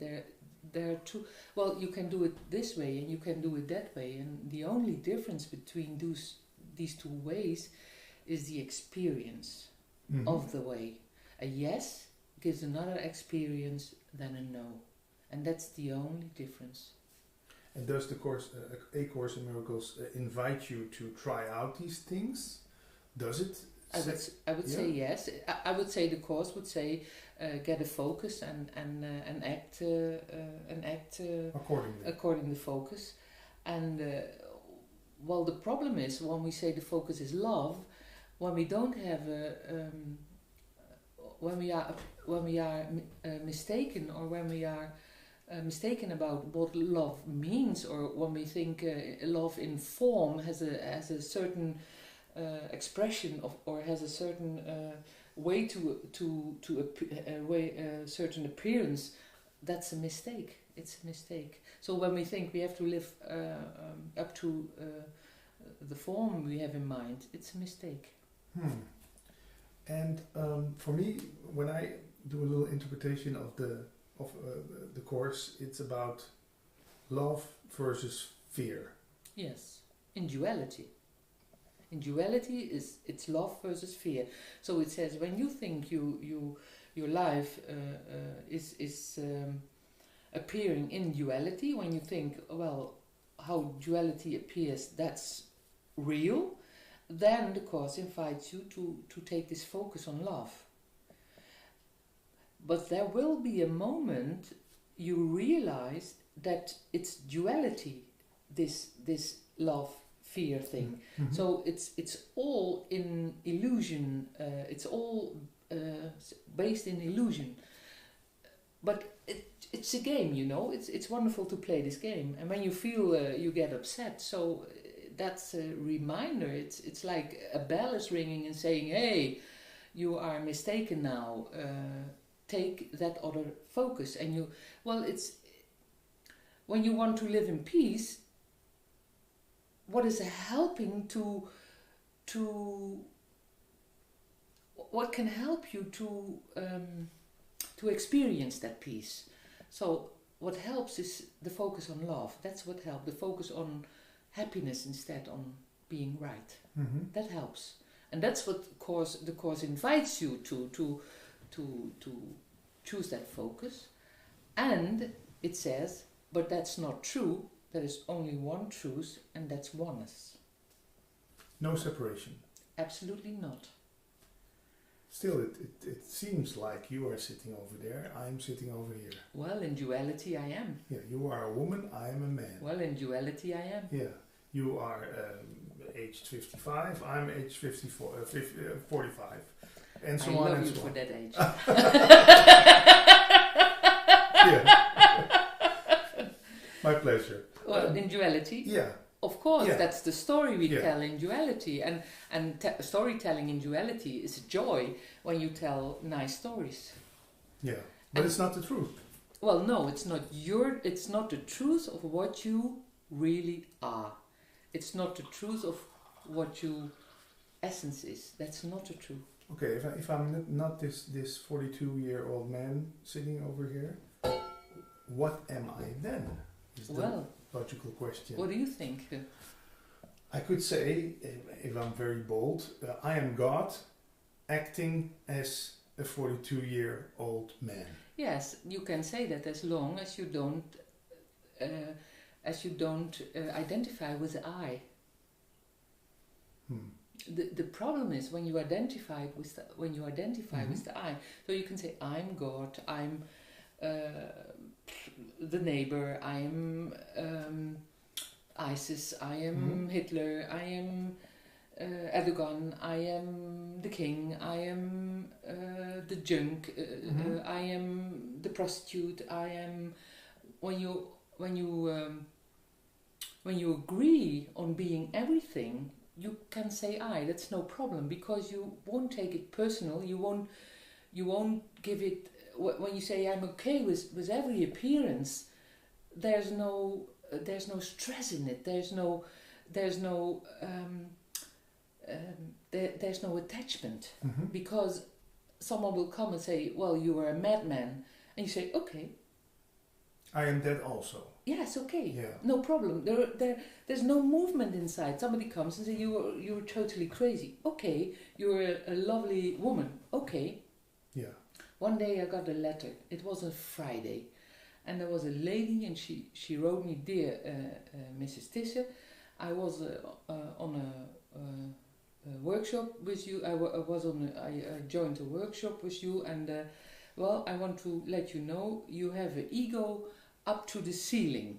There are two. Well, you can do it this way and you can do it that way, and the only difference between these two ways is the experience of the way. A yes gives another experience than a no, and that's the only difference. And does the course, A Course in Miracles, invite you to try out these things? Does it? I would say yes. I would say the course would say get a focus and act according to focus. And well, the problem is when we say the focus is love, when we don't have when we are mistaken, or when we are mistaken about what love means, or when we think love in form has a certain expression of, or has a certain way certain appearance, that's a mistake. It's a mistake. So when we think we have to live up to the form we have in mind, it's a mistake. And for me, when I do a little interpretation of the course, it's about love versus fear. Yes, in duality. In duality, it's love versus fear. So it says when you think your life is appearing in duality, when you think, well, how duality appears, that's real, then the course invites you to take this focus on love. But there will be a moment you realize that it's duality, this love fear thing. So it's all in illusion. It's all based in illusion. But it's a game, you know. It's wonderful to play this game. And when you feel you get upset, so that's a reminder. It's like a bell is ringing and saying, "Hey, you are mistaken now. Take that other focus." And it's when you want to live in peace. What is helping what can help you to experience that peace? So what helps is the focus on love. That's what helps. The focus on happiness instead on being right. That helps, and that's what the course invites you to choose that focus. And it says, but that's not true. There is only one truth, and that's oneness. No separation. Absolutely not. Still, it seems like you are sitting over there, I'm sitting over here. Well, in duality I am. Yeah, you are a woman, I am a man. Well, in duality I am. Yeah, you are aged 55, I'm aged 45. And so I on love and you so for on. that age. Yeah. My pleasure. Well, in duality? Yeah. Of course, Yeah. That's the story we Yeah. tell in duality. And storytelling in duality is a joy when you tell nice stories. Yeah. But it's not the truth. Well, no, it's not the truth of what you really are. It's not the truth of what your essence is. That's not the truth. Okay, if I'm not this 42-year-old man sitting over here, what am I then? Is the logical question. What do you think? I could say, if I'm very bold, I am God acting as a 42-year-old man. Yes, you can say that as long as you don't identify with the I. The problem is when you identify with the I. So you can say I'm God, I'm the neighbor, I'm ISIS, I am Hitler, I am Erdogan, I am the king, I am the junk, I am the prostitute, I am. When you agree on being everything, you can say I. That's no problem, because you won't take it personal. You won't give it. When you say I'm okay with every appearance, there's no stress in it. There's no attachment, because someone will come and say, well, you were a madman, and you say, okay, I am that also. yes, okay, Yeah. no problem. There's no movement inside. Somebody comes and says, you were totally crazy. Okay, you're a lovely woman. Okay. Yeah. One day I got a letter. It was a Friday, and there was a lady, and she wrote me, dear Mrs. Tisse, I was on a workshop with you. I joined a workshop with you, and well, I want to let you know you have an ego up to the ceiling,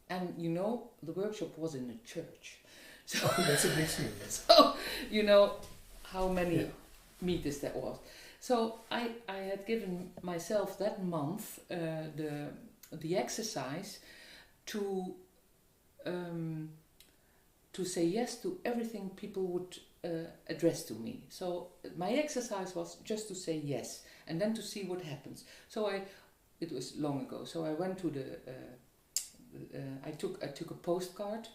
and you know the workshop was in a church. So That's a big scene. so you know how many meters that was. So I had given myself that month the exercise to say yes to everything people would address to me. So my exercise was just to say yes, and then to see what happens. So it was long ago. So I went to I took a postcard.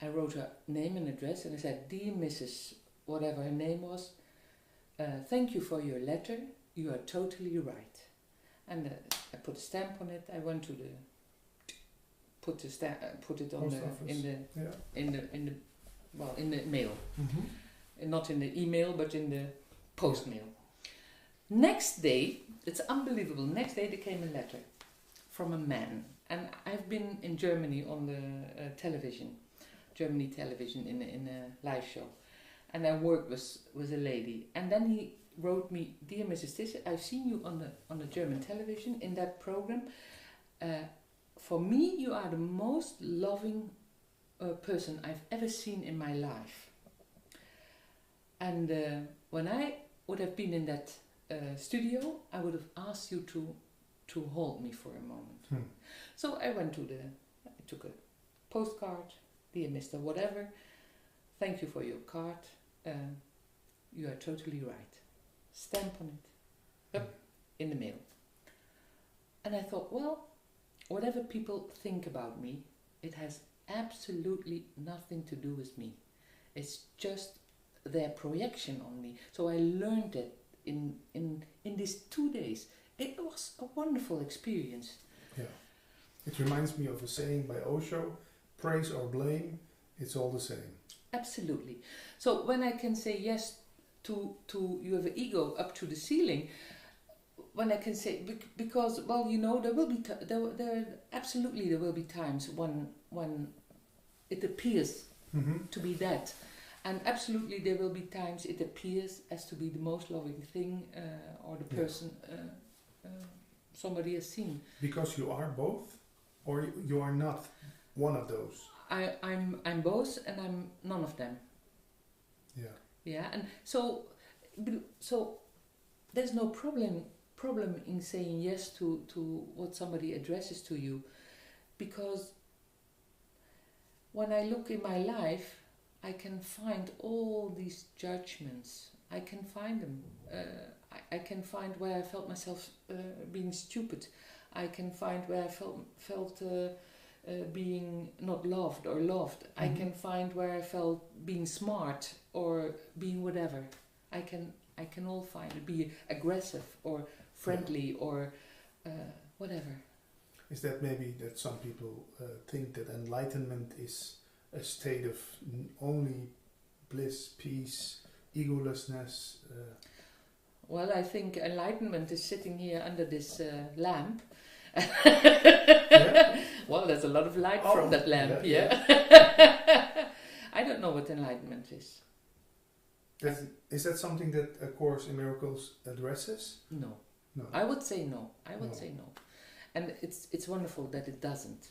I wrote her name and address, and I said, dear Mrs. whatever her name was, thank you for your letter. You are totally right. And I put a stamp on it. I went to put it on Post office. in the mail, and not in the email, but in the post mail. Next day, it's unbelievable. Next day there came a letter from a man, and I've been in Germany on the Germany television in a live show, and I worked with a lady, and then he wrote me, dear Mrs. Tisse, I've seen you on the German television in that program. For me, you are the most loving person I've ever seen in my life. And when I would have been in that studio, I would have asked you to hold me for a moment. So I took a postcard, dear Mr. Whatever, thank you for your card. You are totally right. Stamp on it, up in the mail. And I thought, well, whatever people think about me, it has absolutely nothing to do with me. It's just their projection on me. So I learned it in these 2 days. It was a wonderful experience. Yeah. It reminds me of a saying by Osho, praise or blame, it's all the same. Absolutely. So when I can say yes to you have an ego up to the ceiling, when I can say, because, well, you know, there will be there will be times when it appears to be that, and absolutely there will be times it appears as to be the most loving thing or the person somebody has seen. Because you are both, or you are not one of those. I'm both, and I'm none of them. Yeah. Yeah, and so there's no problem in saying yes to what somebody addresses to you, because when I look in my life, I can find all these judgments. I can find them. I can find where I felt myself being stupid. I can find where I felt being not loved or loved. I can find where I felt being smart or being whatever. I can all find it. Be aggressive or friendly or whatever. Is that maybe that some people think that enlightenment is a state of only bliss, peace, egolessness? Well, I think enlightenment is sitting here under this lamp. Yeah? Well, there's a lot of light Oh, from that lamp, yeah, I don't know what enlightenment is. Is that something that A Course in Miracles addresses? No. No. I would say no. I would No. say no. And it's wonderful that it doesn't.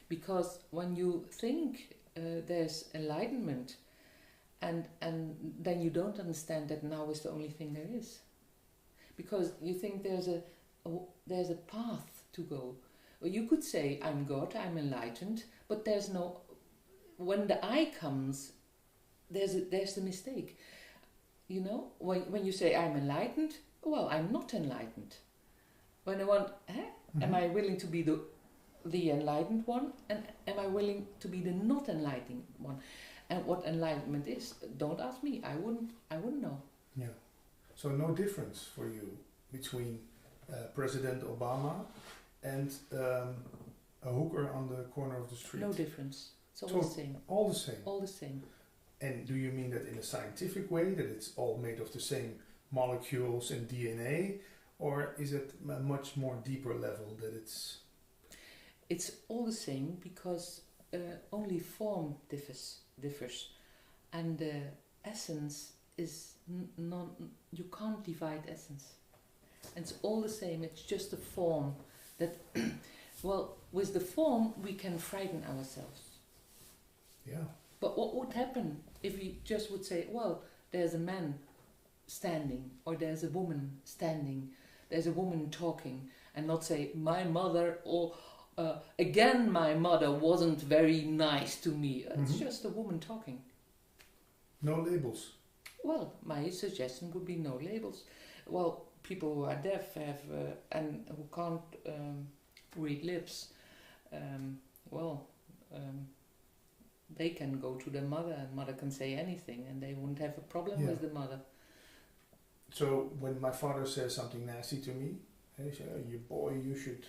Because when you think there's enlightenment, and then you don't understand that now is the only thing there is. Because you think there's a path to go. Or you could say, I'm God, I'm enlightened, but there's no... When the I comes, there's the mistake. You know, when you say I'm enlightened, well, I'm not enlightened. When I want, am I willing to be the enlightened one, and am I willing to be the not enlightened one? And what enlightenment is, don't ask me. I wouldn't know. Yeah. So no difference for you between President Obama and a hooker on the corner of the street? No difference. It's all the same. All the same. All the same. And do you mean that in a scientific way, that it's all made of the same molecules and DNA, or is it a much more deeper level that it's... It's all the same because only form differs, and essence is non. You can't divide essence. And it's all the same. It's just a form that. Well, with the form we can frighten ourselves. Yeah. But what would happen if we just would say, well, there's a man standing, or there's a woman standing, there's a woman talking, and not say, my mother, or again, my mother wasn't very nice to me. It's just a woman talking. No labels. Well, my suggestion would be no labels. Well, people who are deaf have and who can't read lips, they can go to their mother, and mother can say anything, and they wouldn't have a problem with the mother. So when my father says something nasty to me, he says, oh, you boy, you should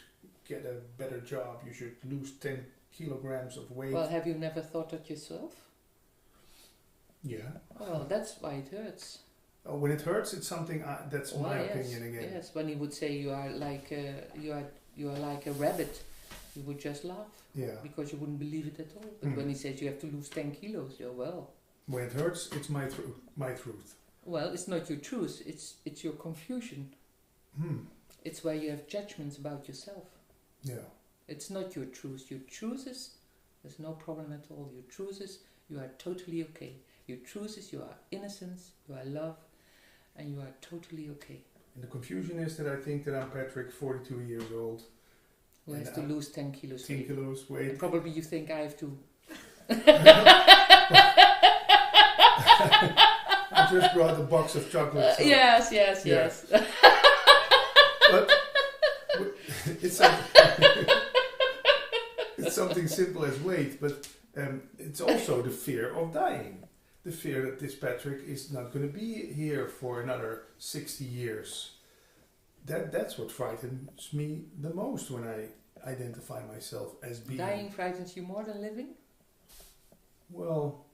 get a better job, you should lose 10 kilograms of weight. Well, have you never thought that yourself? Yeah. Well, that's why it hurts. Oh, when it hurts, it's something that's my opinion again. Yes, when he would say you are like a rabbit, you would just laugh. Yeah. Because you wouldn't believe it at all. But when he says you have to lose 10 kilos, you're well. When it hurts, it's my truth. Well, it's not your truth. It's your confusion. It's where you have judgments about yourself. Yeah. It's not your truth. Your truth is there's no problem at all. Your truth is you are totally okay. Your truth is you are innocence, you are love, and you are totally okay. And the confusion is that I think that I'm Patrick, 42 years old. Who has to lose 10 kilos 10 weight. kilos weight. And probably you think I have to... I just brought a box of chocolates. So Yes. But it's something simple as weight, but it's also the fear of dying. The fear that this Patrick is not going to be here for another 60 years. That's what frightens me the most when I identify myself as being... Dying frightens you more than living? Well,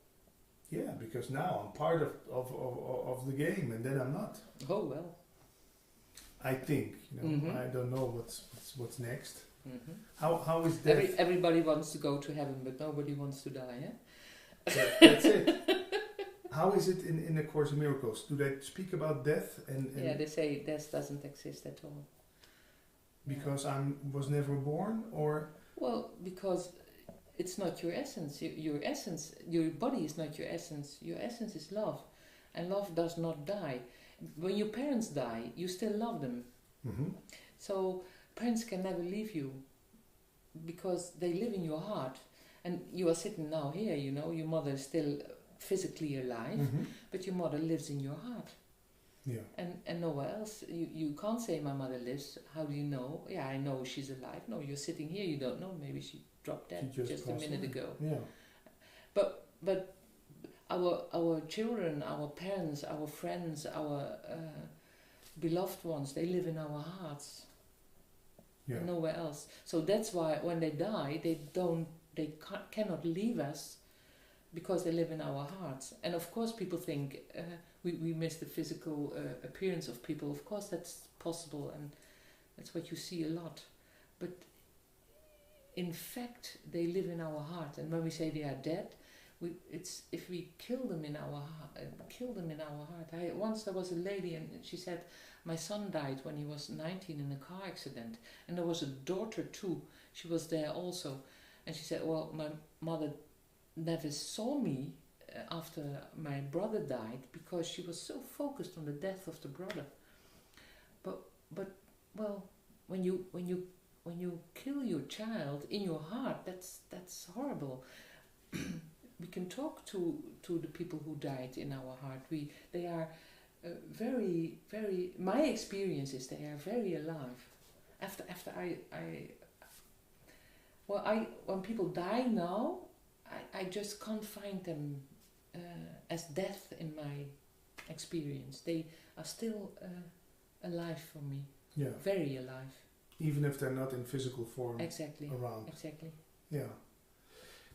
yeah, because now I'm part of the game, and then I'm not. Oh, well. I think, I don't know what's next. Mm-hmm. How is death? Everybody wants to go to heaven, but nobody wants to die, eh? That's it. How is it in the Course in Miracles? Do they speak about death? And yeah, they say death doesn't exist at all. Because I was never born, or? Well, because it's not your essence. Your essence, your body is not your essence. Your essence is love, and love does not die. When your parents die, you still love them. Mm-hmm. So parents can never leave you because they live in your heart. And you are sitting now here, your mother is still physically alive, but your mother lives in your heart. Yeah. And nowhere else. You can't say my mother lives. How do you know? Yeah, I know she's alive. No, you're sitting here, you don't know. Maybe she dropped dead just a minute ago. Yeah. But our children, our parents, our friends, our beloved ones, they live in our hearts. Yeah. Nowhere else. So that's why when they die, they cannot leave us because they live in our hearts. And of course people think, we miss the physical appearance of people. Of course, that's possible, and that's what you see a lot. But in fact, they live in our heart. And when we say they are dead, it's if we kill them in our heart. Once there was a lady, and she said, my son died when he was 19 in a car accident, and there was a daughter too. She was there also, and she said, well, my mother never saw me after my brother died because she was so focused on the death of the brother. But well, when you kill your child in your heart, that's horrible. We can talk to the people who died in our heart. They are very, very. My experience is they are very alive. After when people die now, I just can't find them as death in my experience. They are still alive for me. Yeah. Very alive. Even if they're not in physical form. Exactly. Around. Exactly. Yeah.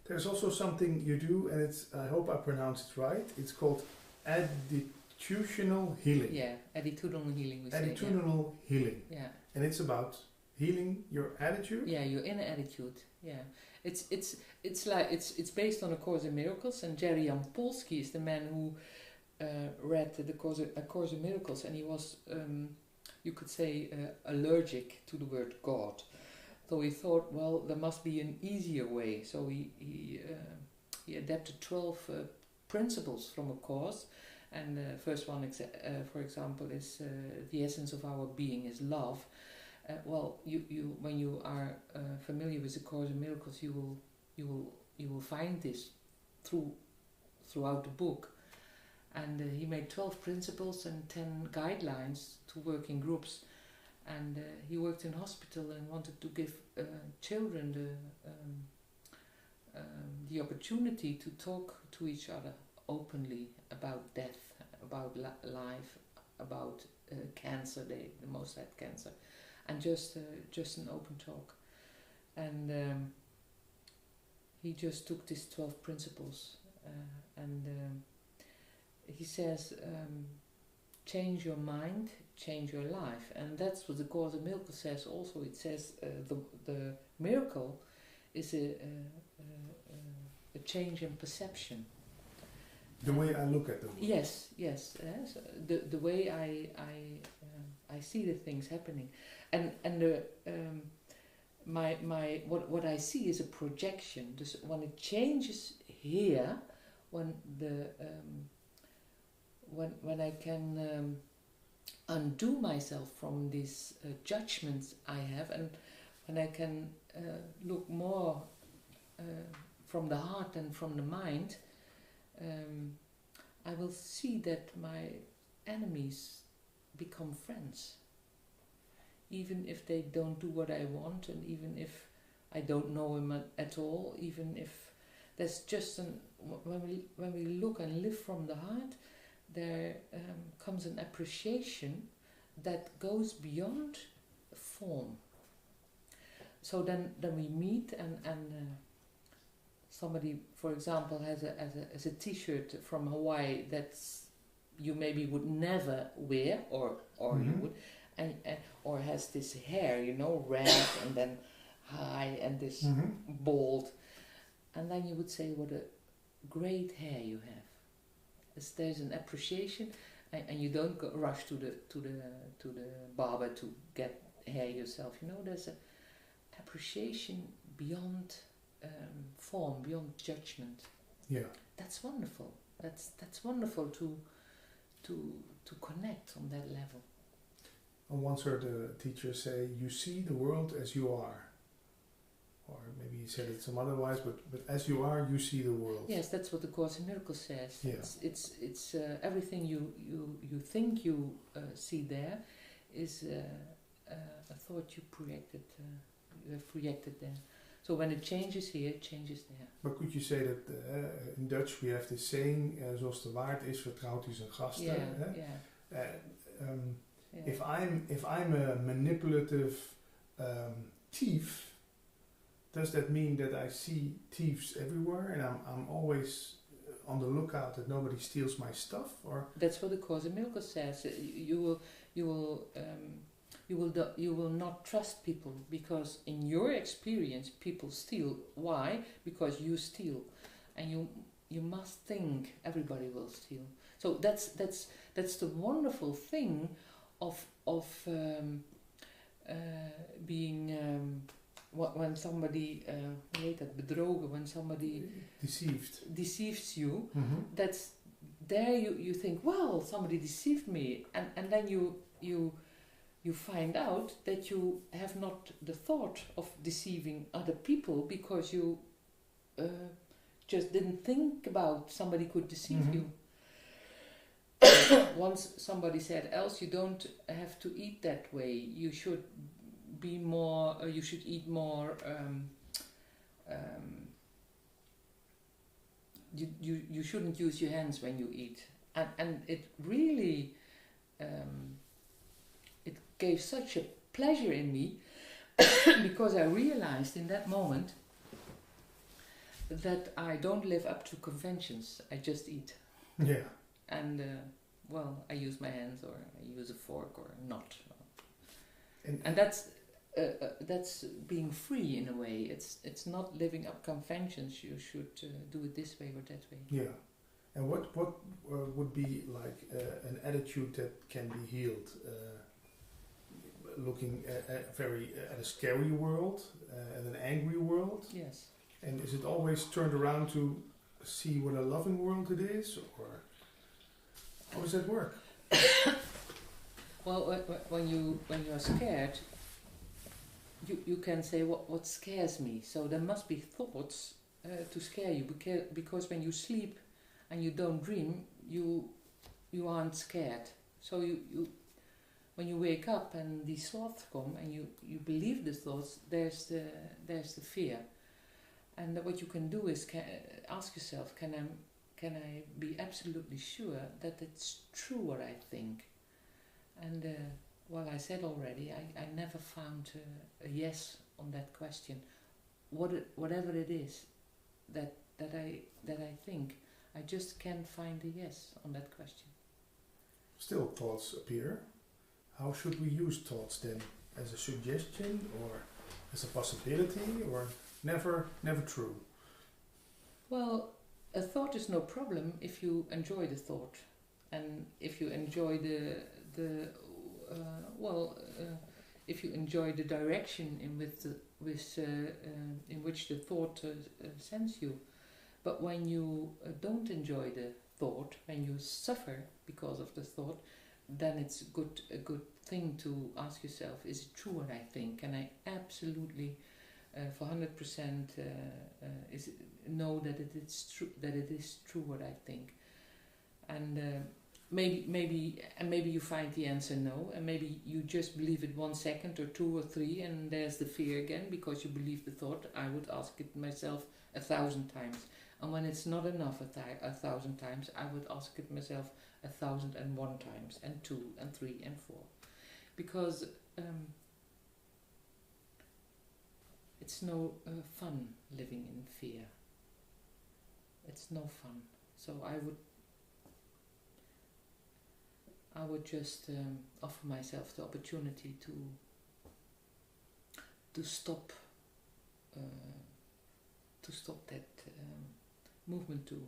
There's also something you do, and it's, I hope I pronounce it right, it's called attitudinal healing. Yeah, attitudinal healing we say. Attitudinal healing. Yeah. And it's about healing your attitude? Yeah, your inner attitude. Yeah. It's based on A Course in Miracles, and Jerry Jampolsky is the man who read A Course in Miracles, and he was, you could say, allergic to the word God. So he thought, well, there must be an easier way. So he adapted 12 principles from A Course, and the first one, for example, is the essence of our being is love. Well, you when you are familiar with the Course in Miracles, you will find this throughout the book. And he made 12 principles and 10 guidelines to work in groups. And he worked in hospital and wanted to give children the opportunity to talk to each other openly about death, about life, about cancer. They the most had cancer, and just an open talk. And he just took these 12 principles and he says, change your mind, change your life. And that's what the Course in Miracles says also. It says the miracle is a change in perception. The way I look at them. Yes. So the way I see the things happening, and what I see is a projection. Dus when it changes here, when I can undo myself from these judgments I have, and when I can look more from the heart and from the mind, I will see that my enemies become friends. Even if they don't do what I want, and even if I don't know him at all, even if there's just when we look and live from the heart, there comes an appreciation that goes beyond form. So then we meet and somebody, for example, has a T-shirt from Hawaii that you maybe would never wear, or you would, and or has this hair, red and then high and this bald, and then you would say, what a great hair you have. There's an appreciation, and you don't rush to the barber to get hair yourself. There's an appreciation beyond form, beyond judgment. Yeah, that's wonderful. That's wonderful to connect on that level. I once heard a teacher say, "You see the world as you are," or maybe he said it some otherwise, but as you are, you see the world. Yes, that's what the Course in Miracles says. Yeah. It's everything you think you see there is a thought you have projected there. So when it changes here, it changes there. But could you say that in Dutch we have this saying, zoals de waard is, vertrouwt hij zijn gasten. Yeah. If I'm a manipulative thief, does that mean that I see thieves everywhere and I'm always on the lookout that nobody steals my stuff, or That's what the Course in Miracles says. You will not trust people because in your experience people steal. Why? Because you steal, and you must think everybody will steal. So that's the wonderful thing of being when somebody bedrogen, when somebody deceives you. That's there you think, well, somebody deceived me, and then you find out that you have not the thought of deceiving other people because you just didn't think about somebody could deceive you. Once somebody said, else you don't have to eat that way, you should be more, you should eat more, you shouldn't use your hands when you eat. And it really, it gave such a pleasure in me because I realized in that moment that I don't live up to conventions, I just eat. Yeah. And well, I use my hands or I use a fork or not. And that's being free in a way. It's not living up conventions. You should do it this way or that way. Yeah. And what would be like an attitude that can be healed? Looking at a scary world, at an angry world. Yes. And is it always turned around to see what a loving world it is, or how does that work? Well, when you are scared, you can say what scares me. So there must be thoughts to scare you, because when you sleep and you don't dream, you aren't scared. So you when you wake up and these thoughts come and you believe the thoughts, there's the fear. And what you can do is ask yourself, can I be absolutely sure that it's true what I think? And well, I said already, I never found a yes on that question. Whatever it is that I think, I just can't find a yes on that question. Still thoughts appear. How should we use thoughts then? As a suggestion, or as a possibility, or never true? If a thought is no problem if you enjoy the thought, and if you enjoy if you enjoy the direction in which the thought sends you. But when you don't enjoy the thought, when you suffer because of the thought, then it's a good thing to ask yourself: is it true what I think? Can I absolutely, for 100%, know that it is true? That it is true what I think, and maybe you find the answer no, and maybe you just believe it 1 second or 2 or 3, and there's the fear again because you believe the thought. I would ask it myself 1,000 times, and when it's not enough 1,000 times, I would ask it myself 1,001 times, and 2 and 3 and 4, because it's no fun living in fear. It's no fun. So I would just offer myself the opportunity to stop that movement to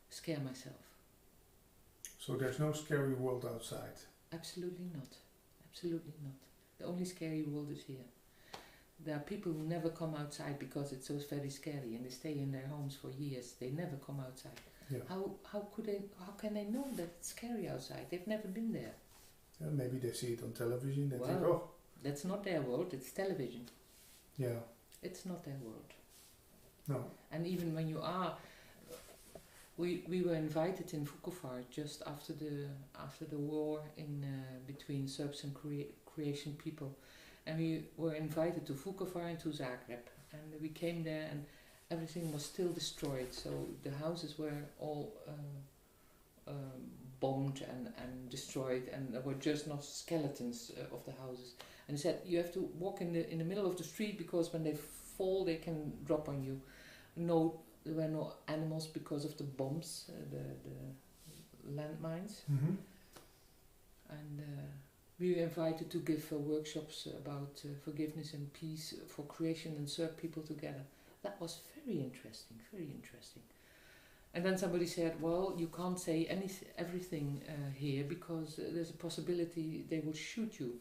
scare myself. So there's no scary world outside? Absolutely not. Absolutely not. The only scary world is here. There are people who never come outside because it's so very scary, and they stay in their homes for years. They never come outside. Yeah. How can they know that it's scary outside? They've never been there. Yeah, maybe they see it on television. They think, oh, that's not their world. It's television. Yeah, it's not their world. No. And even when you are, we were invited in Vukovar just after the war in between Serbs and Croatian people, and we were invited to Vukovar and to Zagreb, and we came there and everything was still destroyed. So the houses were all bombed and destroyed, and there were just not skeletons of the houses. And he said you have to walk in the middle of the street because when they fall they can drop on you. No there were no animals because of the bombs, the landmines. Mm-hmm. And we were invited to give workshops about forgiveness and peace for creation and serve people together. That was very interesting, very interesting. And then somebody said, well, you can't say everything here because there's a possibility they will shoot you.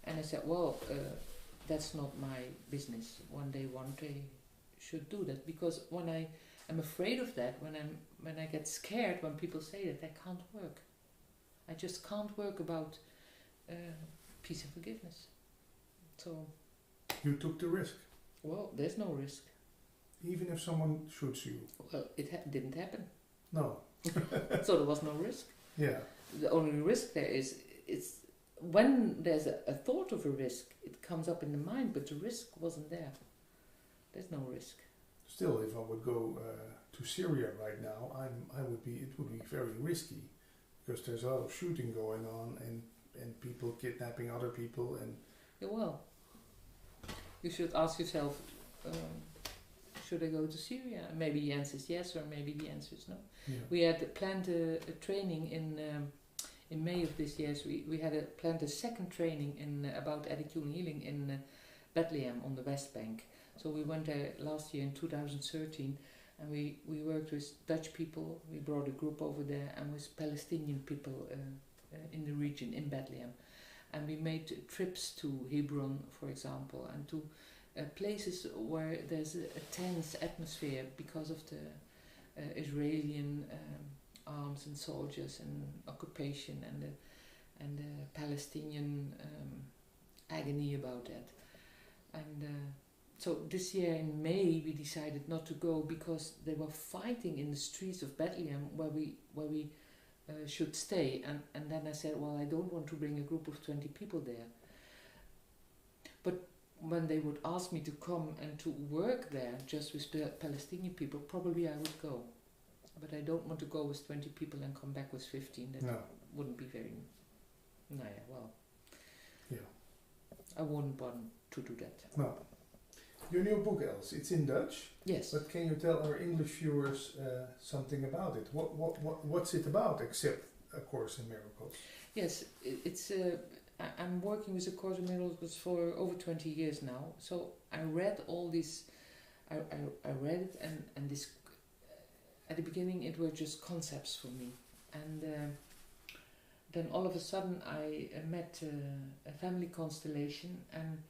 And I said, well, that's not my business. One day should do that, because when I am afraid of that, when I get scared when people say that, I can't work. I just can't work about peace and forgiveness. So You took the risk, well, there's no risk. even if someone shoots you. Well, it didn't happen, No. so there was no risk. Yeah. The only risk there is it's when there's a thought of a risk, it comes up in the mind, but the risk wasn't there. There's no risk. Still, if I would go to Syria right now, it would be very risky, because there's a lot of shooting going on and people kidnapping other people and. Yeah, well, you should ask yourself, should I go to Syria? Maybe the answer is yes, or maybe the answer is no. Yeah. We had planned a training in May of this year. So we had planned a second training about attitude and healing in Bethlehem on the West Bank. So we went there last year in 2013, and we worked with Dutch people. We brought a group over there, and with Palestinian people in the region in Bethlehem. And we made trips to Hebron, for example, and to places where there's a tense atmosphere because of the Israeli arms and soldiers and occupation and the Palestinian agony about that. And so this year in May we decided not to go because they were fighting in the streets of Bethlehem where we should stay, and then I said, well, I don't want to bring a group of 20 people there. But when they would ask me to come and to work there just with Palestinian people, probably I would go. But I don't want to go with 20 people and come back with 15. That wouldn't be very... Yeah. I wouldn't want to do that. No. Your new book, Els, it's in Dutch. Yes. But can you tell our English viewers something about it? What's it about, except A Course in Miracles? Yes, it's. I'm working with A Course in Miracles for over 20 years now. So I read all this. I read it, and this. At the beginning, it were just concepts for me, and then all of a sudden I met a family constellation, and.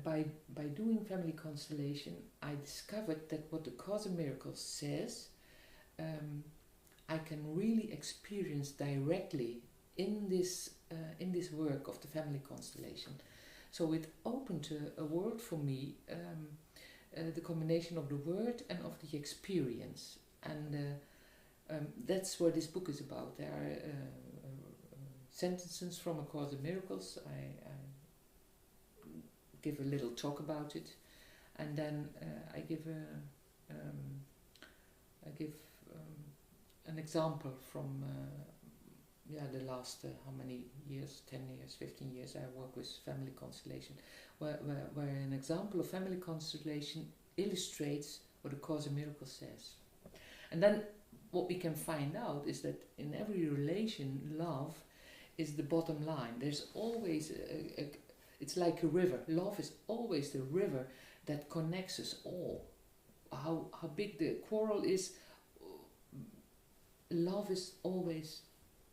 By doing family constellation, I discovered that what the Course in Miracles says, I can really experience directly in this work of the family constellation. So it opened a world for me, the combination of the word and of the experience, and that's what this book is about. There are sentences from A Course in Miracles. I give a little talk about it, and then I give an example from the last how many years, 10 years, 15 years I work with family constellation, where an example of family constellation illustrates what the Course in Miracles says. And then what we can find out is that in every relation, love is the bottom line. There's always it's like a river. Love is always the river that connects us all. How big the quarrel is, love is always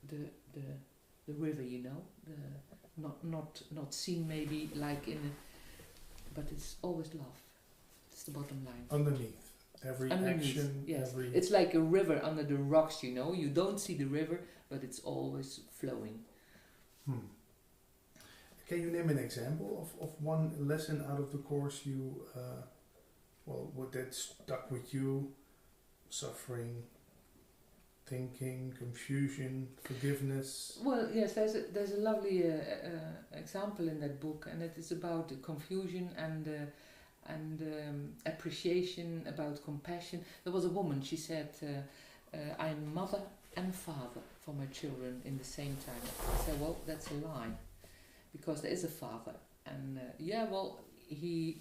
the river, you know. Not seen maybe like in but it's always love. It's the bottom line. Underneath every action, yes. every. It's like a river under the rocks, you know. You don't see the river, but it's always flowing. Can you name an example of one lesson out of the Course you, what that stuck with you? Suffering, thinking, confusion, forgiveness? Well, yes, there's a lovely example in that book, and it is about confusion and appreciation, about compassion. There was a woman, she said, I'm mother and father for my children in the same time. I said, well, that's a lie. Because there is a father, and he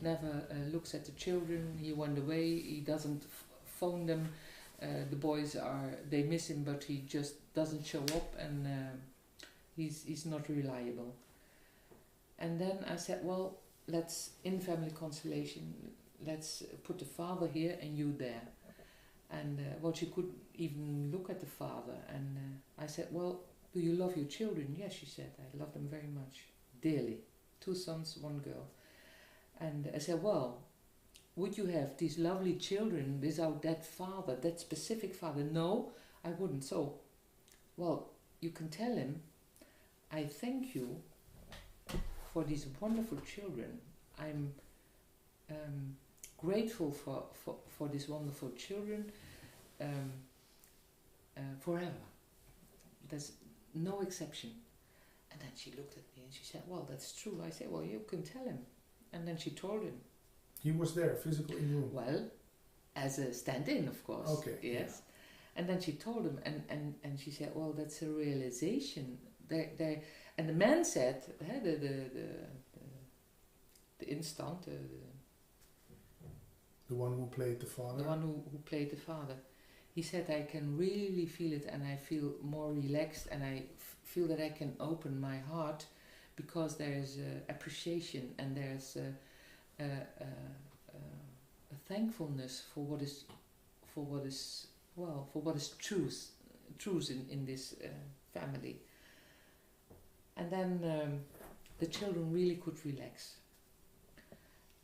never looks at the children. He went away. He doesn't phone them. The boys they miss him, but he just doesn't show up, and he's not reliable. And then I said, well, let's, in family constellation, let's put the father here and you there. And well, she couldn't even look at the father. And I said, well, do you love your children? Yes, she said, I love them very much, dearly. 2 sons, 1 girl. And I said, well, would you have these lovely children without that father, that specific father? No, I wouldn't. So, well, you can tell him, I thank you for these wonderful children. I'm grateful for these wonderful children forever. There's no exception. And then she looked at me and she said, well, that's true. I said, well, you can tell him. And then she told him. He was there, physically in the room? Well, as a stand-in, of course. Okay. Yes. Yeah. And then she told him, and she said, well, that's a realization. And the man said, the instant, the one who played the father? The one who played the father. He said, I can really feel it, and I feel more relaxed, and I feel that I can open my heart because there's appreciation, and there's a thankfulness for what is truth in this family. And then the children really could relax.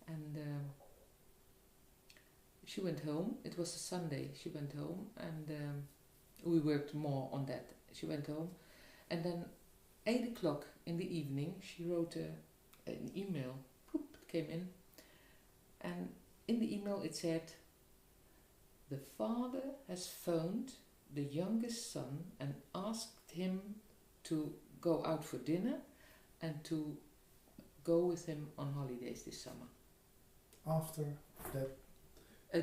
And she went home. It was a Sunday. She went home, and we worked more on that. She went home, and then 8 o'clock in the evening, she wrote an email. Whoop, it came in, and in the email it said, the father has phoned the youngest son and asked him to go out for dinner and to go with him on holidays this summer. After that?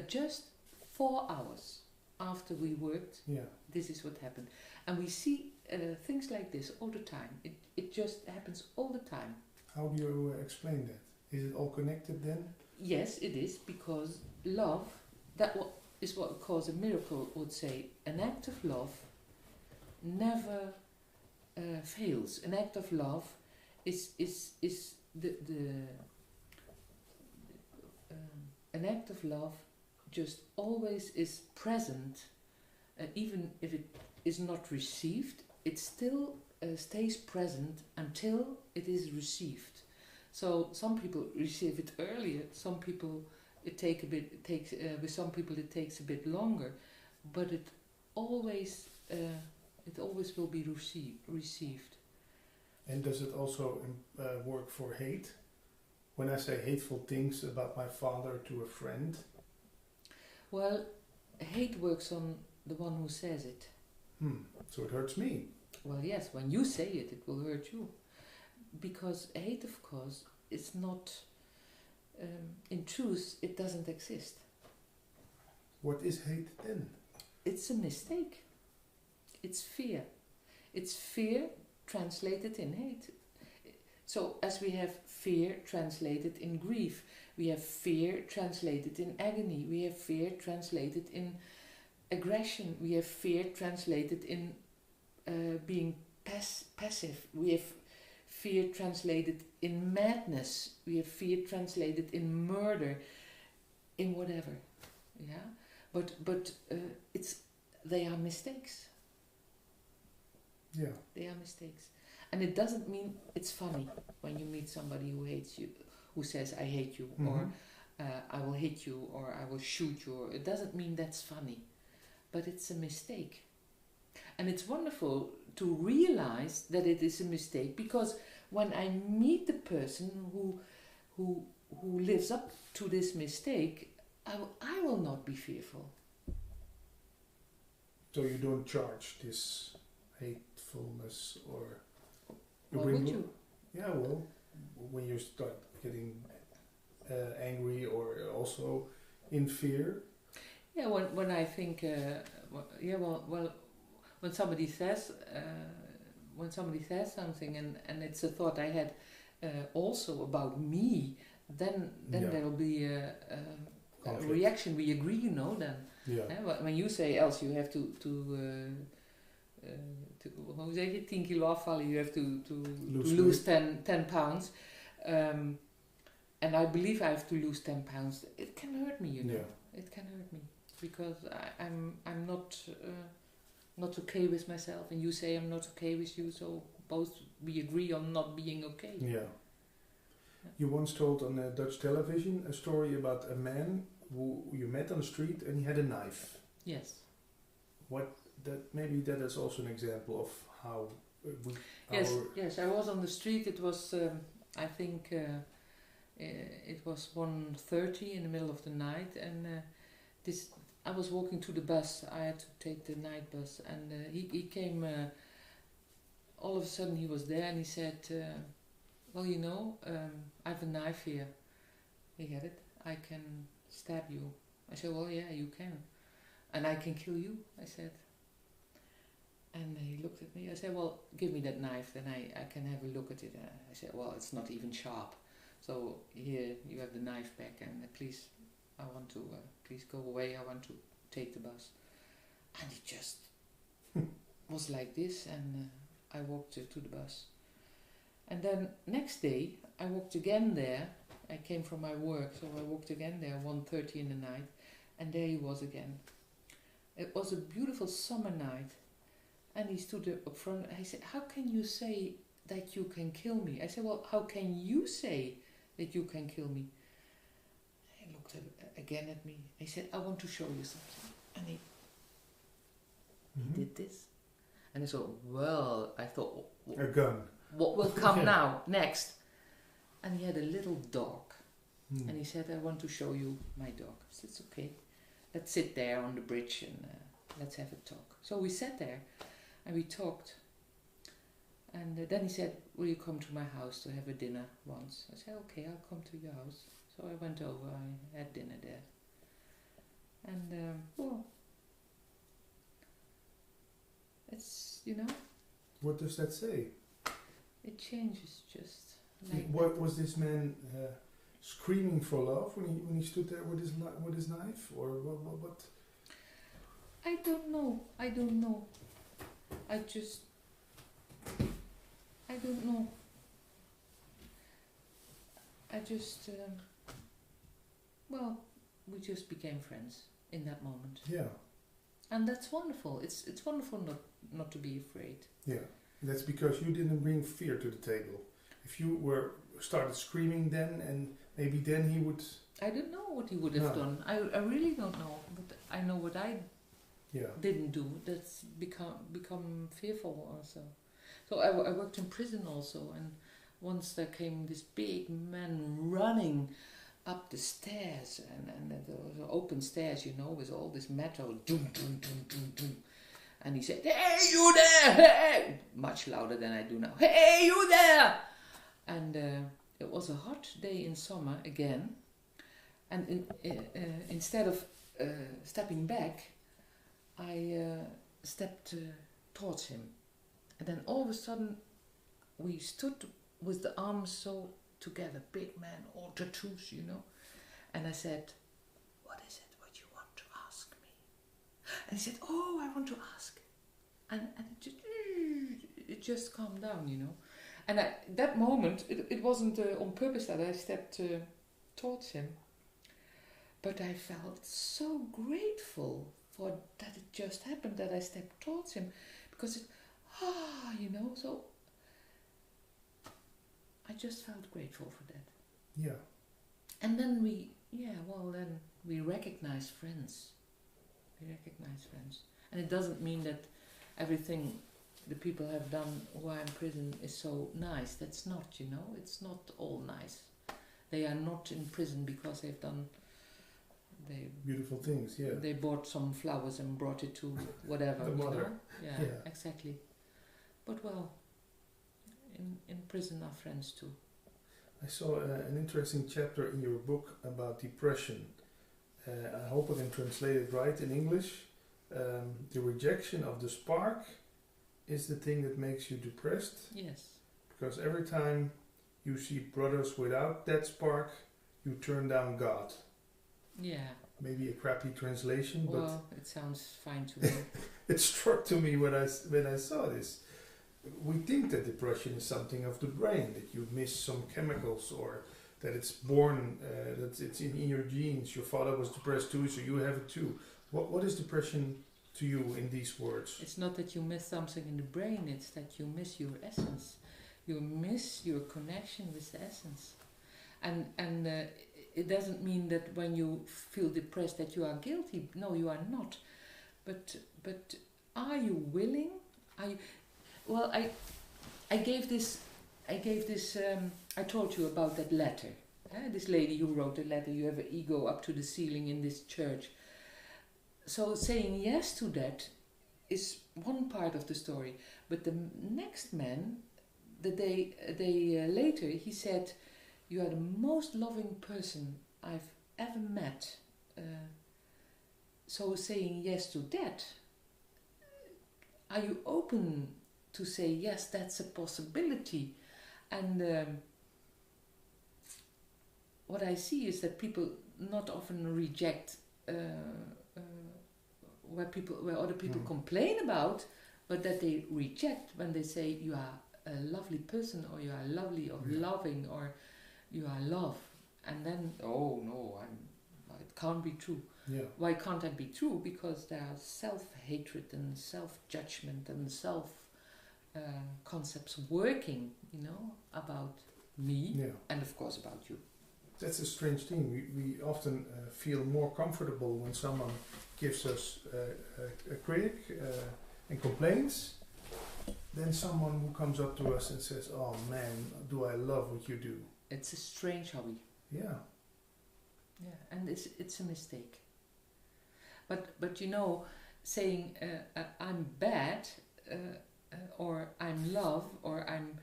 Just 4 hours after we worked, this is what happened. And we see things like this all the time. It just happens all the time. How do you explain that? Is it all connected then? Yes, it is, because love, is what Cause a Miracle would say. An act of love never fails. An act of love is an act of love just always is present, even if it is not received, it still stays present until it is received. So some people receive it earlier, some people with some people it takes a bit longer, but it always will be received. And does it also work for hate? When I say hateful things about my father to a friend? Well, hate works on the one who says it. So it hurts me. Well, yes, when you say it, it will hurt you. Because hate, of course, is not, in truth, it doesn't exist. What is hate then? It's a mistake. It's fear. It's fear translated in hate. So as we have fear translated in grief, we have fear translated in agony, we have fear translated in aggression, we have fear translated in being passive, we have fear translated in madness, we have fear translated in murder, in whatever. Yeah, but they are mistakes. Yeah, they are mistakes. And it doesn't mean it's funny when you meet somebody who hates you, who says, I hate you, or I will hit you, or I will shoot you. Or it doesn't mean that's funny, but it's a mistake. And it's wonderful to realize that it is a mistake, because when I meet the person who lives up to this mistake, I will not be fearful. So you don't charge this hatefulness or... Why would you? Yeah, well, when you start getting angry or also in fear. Yeah, when I think, well, when somebody says something, and it's a thought I had also about me, then Yeah. there will be a Conflict. reaction. We agree, you know. Then when you say else, you have to hoe zeg je, 10 kilo afvallen. You have to lose 10 pounds. And I believe I have to lose 10 pounds. It can hurt me, you know. Yeah. It can hurt me because I'm not okay with myself, and you say I'm not okay with you. So both we agree on not being okay. Yeah. You once told on Dutch television a story about a man who you met on the street and he had a knife. Yes. Maybe that is also an example of how Yes, I was on the street. It was I think it was 1:30 in the middle of the night, and I was walking to the bus. I had to take the night bus, and he came. All of a sudden, he was there, and he said, "Well, you know, I have a knife here. You get it? I can stab you." I said, "Well, yeah, you can, and I can kill you." I said. And he looked at me. I said, "Well, give me that knife, then I can have a look at it." I said, "Well, it's not even sharp. So here you have the knife back, and please, I want to please go away. I want to take the bus." And he just was like this, and I walked to the bus. And then next day, I walked again there. I came from my work, so I walked again there 1:30 in the night, and there he was again. It was a beautiful summer night. And he stood up front. I said, "How can you say that you can kill me?" I said, "Well, how can you say that you can kill me?" He looked again at me. He said, "I want to show you something." And he did this. And I thought, well, a gun. What will come now, next? And he had a little dog. And he said, "I want to show you my dog." I said, "It's okay. Let's sit there on the bridge and let's have a talk." So we sat there. And we talked. And then he said, "Will you come to my house to have a dinner once?" I said, "Okay, I'll come to your house." So I went over, I had dinner there. And, well, it's, you know. What does that say? It changes just like What that. was this man screaming for love when he stood there with his knife? Or what? I don't know. I don't know. Well, we just became friends in that moment. Yeah. And that's wonderful. It's wonderful not to be afraid. Yeah. That's because you didn't bring fear to the table. If you started screaming then, and maybe then he would... I don't know what he would have done. I really don't know. But I know what I didn't do. That's become fearful also. So I worked in prison also, and once there came this big man running up the stairs, and there was open stairs, you know, with all this metal, doom, doom, doom, doom, doom. And he said, "Hey, you there! Hey!" Much louder than I do now. "Hey, you there!" And it was a hot day in summer again. And instead of stepping back, I stepped towards him. And then all of a sudden, we stood with the arms so together, big man, all tattoos, you know. And I said, "What is it what you want to ask me?" And he said, "Oh, I want to ask." And it just calmed down, you know. And that moment, it wasn't on purpose that I stepped towards him. But I felt so grateful for that it just happened, that I stepped towards him. Because you know, so I just felt grateful for that. Yeah. And then we recognize friends. And it doesn't mean that everything the people have done who are in prison is so nice. That's not, you know, it's not all nice. They are not in prison because they've done beautiful things, yeah. They bought some flowers and brought it to whatever. The mother. You know? Yeah, exactly. But well, in prison are friends too. I saw an interesting chapter in your book about depression. I hope I can translate it right in English. The rejection of the spark is the thing that makes you depressed. Yes. Because every time you see brothers without that spark, you turn down God. Yeah. Maybe a crappy translation, but Well, it sounds fine to me. it struck to me when I saw this. We think that depression is something of the brain, that you miss some chemicals, or that it's born, that it's in your genes. Your father was depressed too, so you have it too. What is depression to you in these words? It's not that you miss something in the brain, it's that you miss your essence. You miss your connection with the essence. And it doesn't mean that when you feel depressed that you are guilty. No, you are not. But are you willing? Well, I gave this. I told you about that letter. This lady who wrote the letter. You have an ego up to the ceiling in this church. So saying yes to that is one part of the story. But the next man, the day later, he said, "You are the most loving person I've ever met." So saying yes to that, are you open to say, yes, that's a possibility? And what I see is that people not often reject where other people complain about, but that they reject when they say you are a lovely person, or you are lovely, or loving, or you are love. And then, oh no, it can't be true. Yeah. Why can't that be true? Because there are self-hatred and self-judgment and concepts working, about me and of course about you. That's a strange thing. We often feel more comfortable when someone gives us a critic and complains than someone who comes up to us and says, "Oh man, do I love what you do." It's a strange hobby. Yeah. Yeah, and it's a mistake. But saying I'm bad, or I'm love, or I'm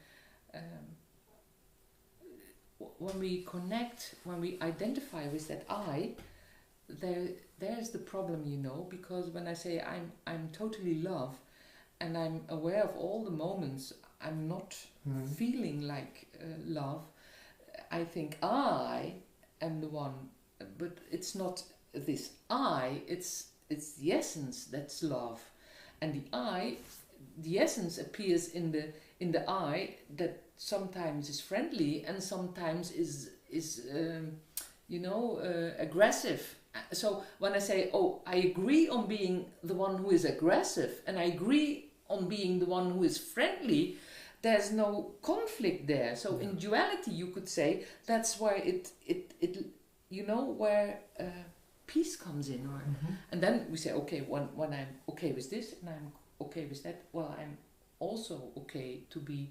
when we connect, when we identify with that I, there's the problem, because when I say I'm totally love, and I'm aware of all the moments I'm not feeling like love, I think I am the one, but it's not this I, it's the essence that's love, and the essence appears in the I that sometimes is friendly and sometimes is aggressive. So when I say, oh, I agree on being the one who is aggressive and I agree on being the one who is friendly, there's no conflict there. So in duality, you could say that's where where peace comes in, and then we say, okay, when I'm okay with this and I'm okay with that, well, I'm also okay to be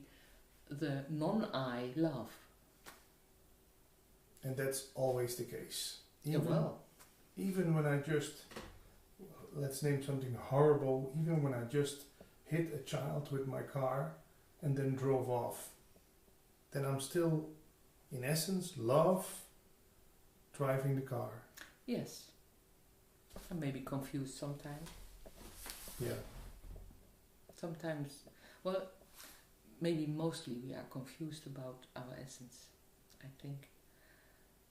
the non-I love. And that's always the case. Even when I just, let's name something horrible, even when I just hit a child with my car and then drove off, then I'm still, in essence, love driving the car. Yes. I may be confused sometimes. Yeah. Sometimes, well, maybe mostly we are confused about our essence, I think.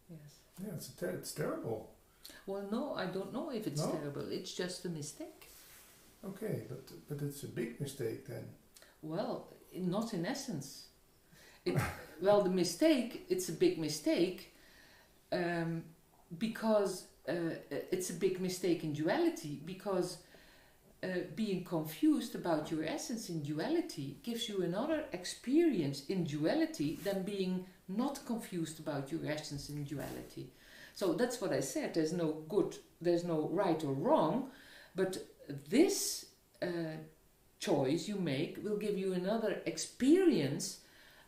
Yes. Yeah, it's terrible. Well, no, I don't know if it's terrible. It's just a mistake. Okay, but it's a big mistake then. Well, not in essence. Well, the mistake, it's a big mistake because it's a big mistake in duality, because being confused about your essence in duality gives you another experience in duality than being not confused about your essence in duality. So that's what I said. There's no good, there's no right or wrong, but this choice you make will give you another experience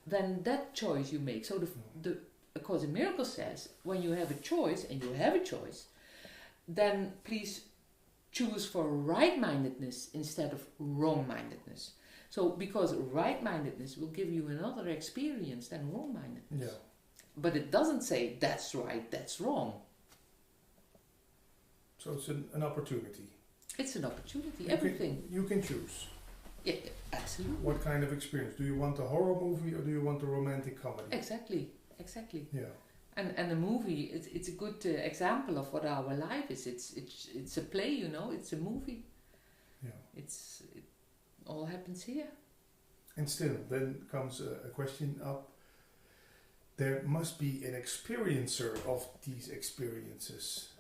than that choice you make. So the Course in Miracles says, when you have a choice, and you have a choice, then please choose for right-mindedness instead of wrong-mindedness. So because right-mindedness will give you another experience than wrong-mindedness. Yeah. But it doesn't say that's right, that's wrong. So it's an opportunity. It's an opportunity, everything. You can choose. Yeah, absolutely. What kind of experience? Do you want a horror movie or do you want a romantic comedy? Exactly. Yeah. And a movie, it's a good example of what our life is. It's a play, you know. It's a movie. Yeah. It all happens here. And still, then comes a question up. There must be an experiencer of these experiences.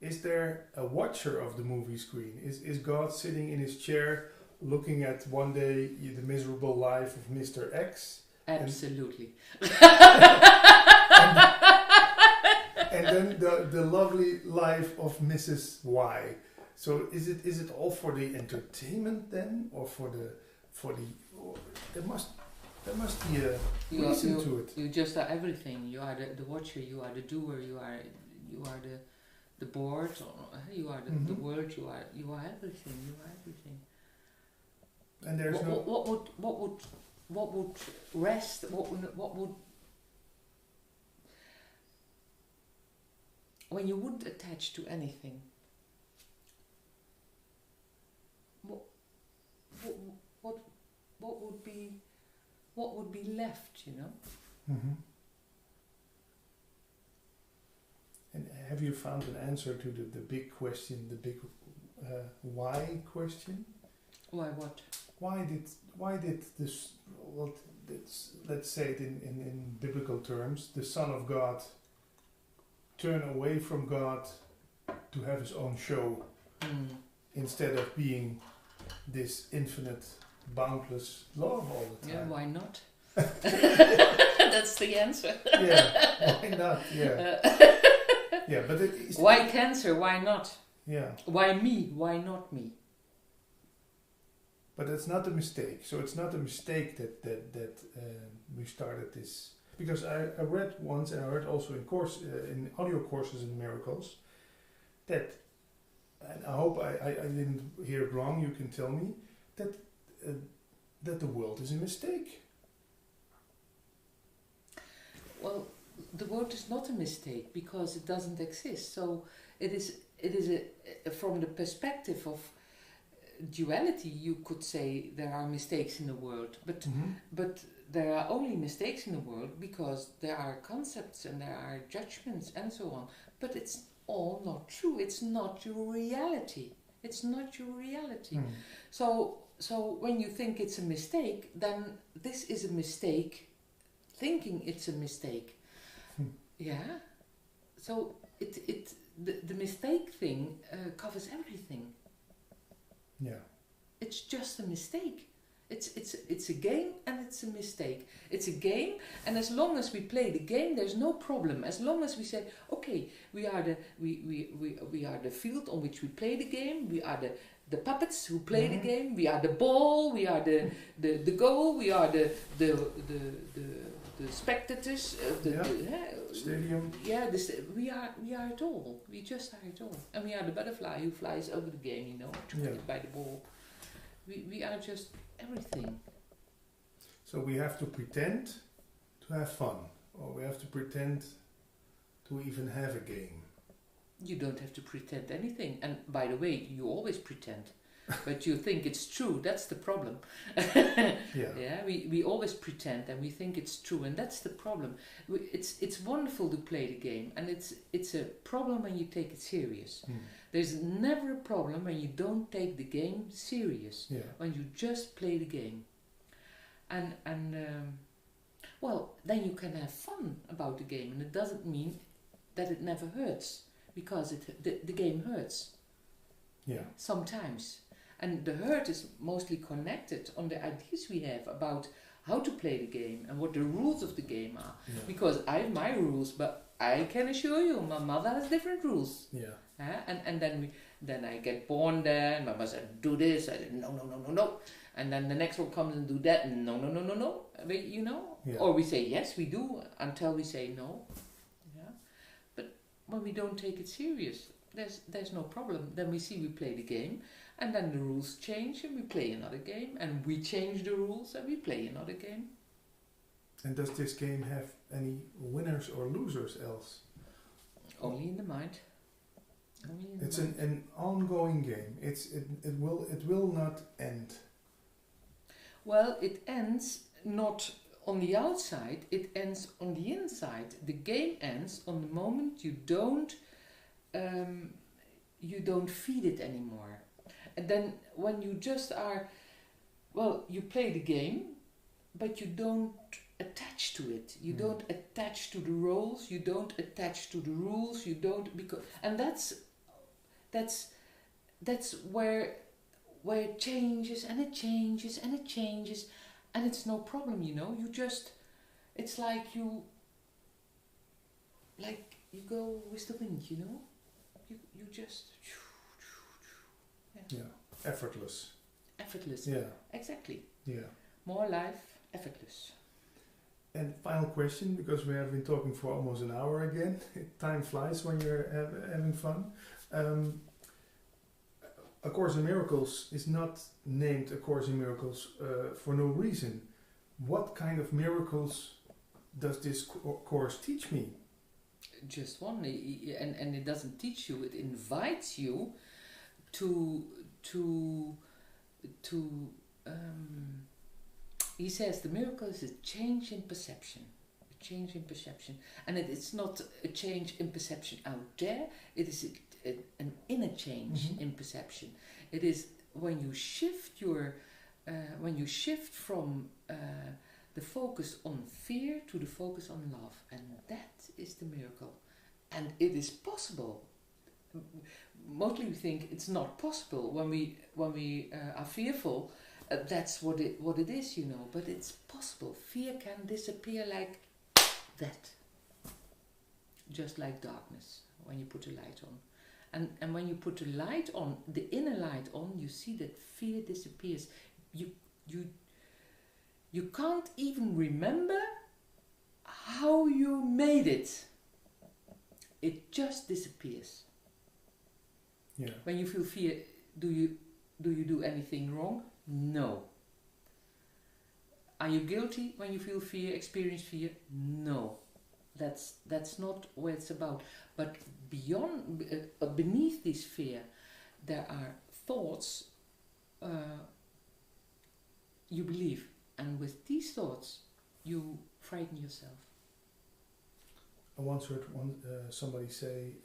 Is there a watcher of the movie screen? Is God sitting in his chair looking at one day the miserable life of Mr. X? Absolutely. And then the lovely life of Mrs. Y. So is it all for the entertainment then, or for the or there must be a reason to it. You just are everything. You are the watcher. You are the doer. You are the board. Or you are the world. You are everything. You are everything. And there's what would rest? What would when you wouldn't attach to anything? What would be left, you know? Mm-hmm. And have you found an answer to the big question, the big why question? Why what? Why did this? Well, let's say it in biblical terms, the Son of God turn away from God to have his own show instead of being this infinite, boundless love all the time. Yeah, why not? That's the answer. Yeah, why not? Yeah, yeah, but it is. Why cancer? Why not? Yeah, Why me? Why not me? but it's not a mistake. So it's not a mistake that we started this, because I read once, and I heard also in audio courses in miracles, that, and I hope I didn't hear it wrong. You can tell me that the world is a mistake. Well, the world is not a mistake because it doesn't exist. So it is from the perspective of duality, you could say there are mistakes in the world, but there are only mistakes in the world because there are concepts and there are judgments and so on. But it's all not true. It's not your reality. It's not your reality. So when you think it's a mistake, then this is a mistake. Thinking it's a mistake. Yeah. So the mistake thing covers everything. Yeah. It's just a mistake. It's a game and it's a mistake. It's a game, and as long as we play the game, there's no problem. As long as we say, okay, we are the field on which we play the game. We are the puppets who play the game. We are the ball. We are the goal. We are the spectators. Stadium. Yeah, we are it all. We just are it all, and we are the butterfly who flies over the game. You know, attracted by the ball. We are just everything. So we have to pretend to have fun, or we have to pretend to even have a game. You don't have to pretend anything. And by the way, you always pretend, but you think it's true. That's the problem. Yeah, we always pretend and we think it's true, and that's the problem. It's wonderful to play the game, and it's a problem when you take it serious. There's never a problem when you don't take the game serious. When you just play the game, and well, then you can have fun about the game, and it doesn't mean that it never hurts, because the game hurts. Yeah. Sometimes. And the hurt is mostly connected on the ideas we have about how to play the game and what the rules of the game are. Yeah. Because I have my rules, but I can assure you, my mother has different rules. Yeah. And then I get born there, and my mother said, do this. I said, no. And then the next one comes and do that. No. You know? Yeah. Or we say, yes, we do, until we say no. Yeah. But when we don't take it serious, there's no problem. Then we play the game, and then the rules change, and we play another game, and we change the rules, and we play another game. And does this game have any winners or losers else? Only in the mind. It's an ongoing game. It will not end. Well, it ends not on the outside, it ends on the inside. The game ends on the moment you don't feed it anymore. And then when you just are, well, you play the game, but you don't attach to it. You don't attach to the roles. You don't attach to the rules. You don't, because, and that's where it changes and it changes and it changes, and it's no problem, you know. You just, it's like you go with the wind, you know. You just. Yeah, effortless. Effortless. Yeah. Exactly. Yeah. More life, effortless. And final question, because we have been talking for almost an hour again. Time flies when you're having fun. A Course in Miracles is not named A Course in Miracles for no reason. What kind of miracles does this course teach me? Just one, and it doesn't teach you. It invites you to he says the miracle is a change in perception. A change in perception. And it's not a change in perception out there, it is an inner change in perception. It is when you shift from the focus on fear to the focus on love, and that is the miracle. And it is possible. Mostly we think it's not possible when we are fearful. That's what it is, you know. But it's possible. Fear can disappear like that, just like darkness when you put a light on. And when you put a light on, the inner light on, you see that fear disappears. You can't even remember how you made it. It just disappears. Yeah. When you feel fear, do you do anything wrong? No. Are you guilty when you feel fear, experience fear? No. That's not what it's about. But beyond, beneath this fear, there are thoughts you believe, and with these thoughts, you frighten yourself. I once heard somebody say,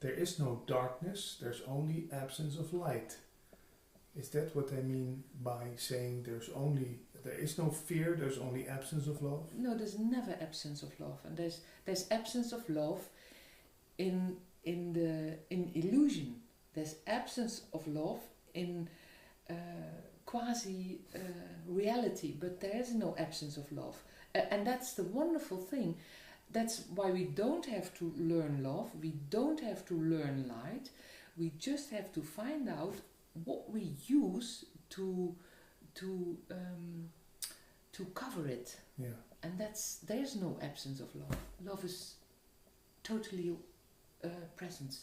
there is no darkness, there's only absence of light. Is that what they mean by saying there is no fear, there's only absence of love? No, there's never absence of love, and there's absence of love in illusion. There's absence of love in quasi reality, but there is no absence of love, and that's the wonderful thing. That's why we don't have to learn love. We don't have to learn light. We just have to find out what we use to cover it. Yeah. And there's no absence of love. Love is totally present.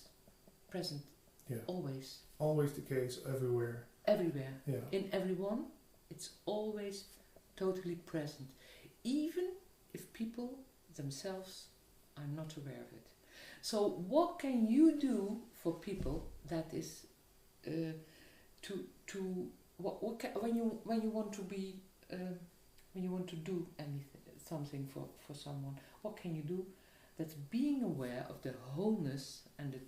Yeah. Always. Always the case, everywhere. Everywhere. Yeah. In everyone, it's always totally present. Even if people themselves are not aware of it. So what can you do for people that is when you want to be when you want to do something for someone, what can you do? That's being aware of the wholeness and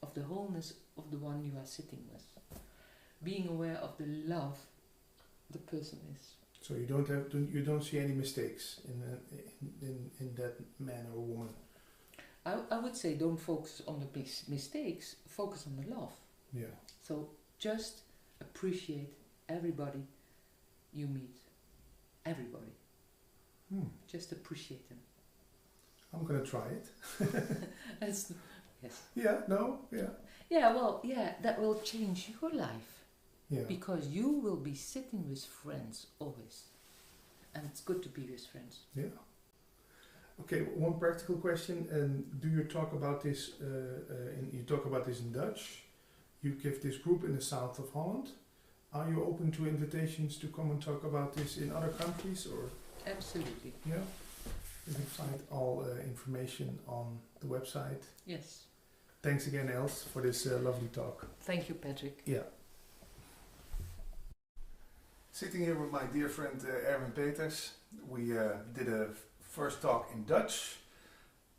of the wholeness of the one you are sitting with. Being aware of the love the person is. So you don't see any mistakes in that man or woman. I would say don't focus on the mistakes, focus on the love. Yeah. So just appreciate everybody you meet. Everybody. Just appreciate them. I'm gonna try it. Yes. Yeah, no, yeah. Yeah, well, yeah, that will change your life. Yeah. Because you will be sitting with friends always. And it's good to be with friends. Yeah. Okay, one practical question. Do you talk about this? You talk about this in Dutch. You give this group in the south of Holland. Are you open to invitations to come and talk about this in other countries, or? Absolutely. Yeah. You can find all information on the website. Yes. Thanks again, Els, for this lovely talk. Thank you, Patrick. Yeah. Sitting here with my dear friend Erwin Peters. We did a first talk in Dutch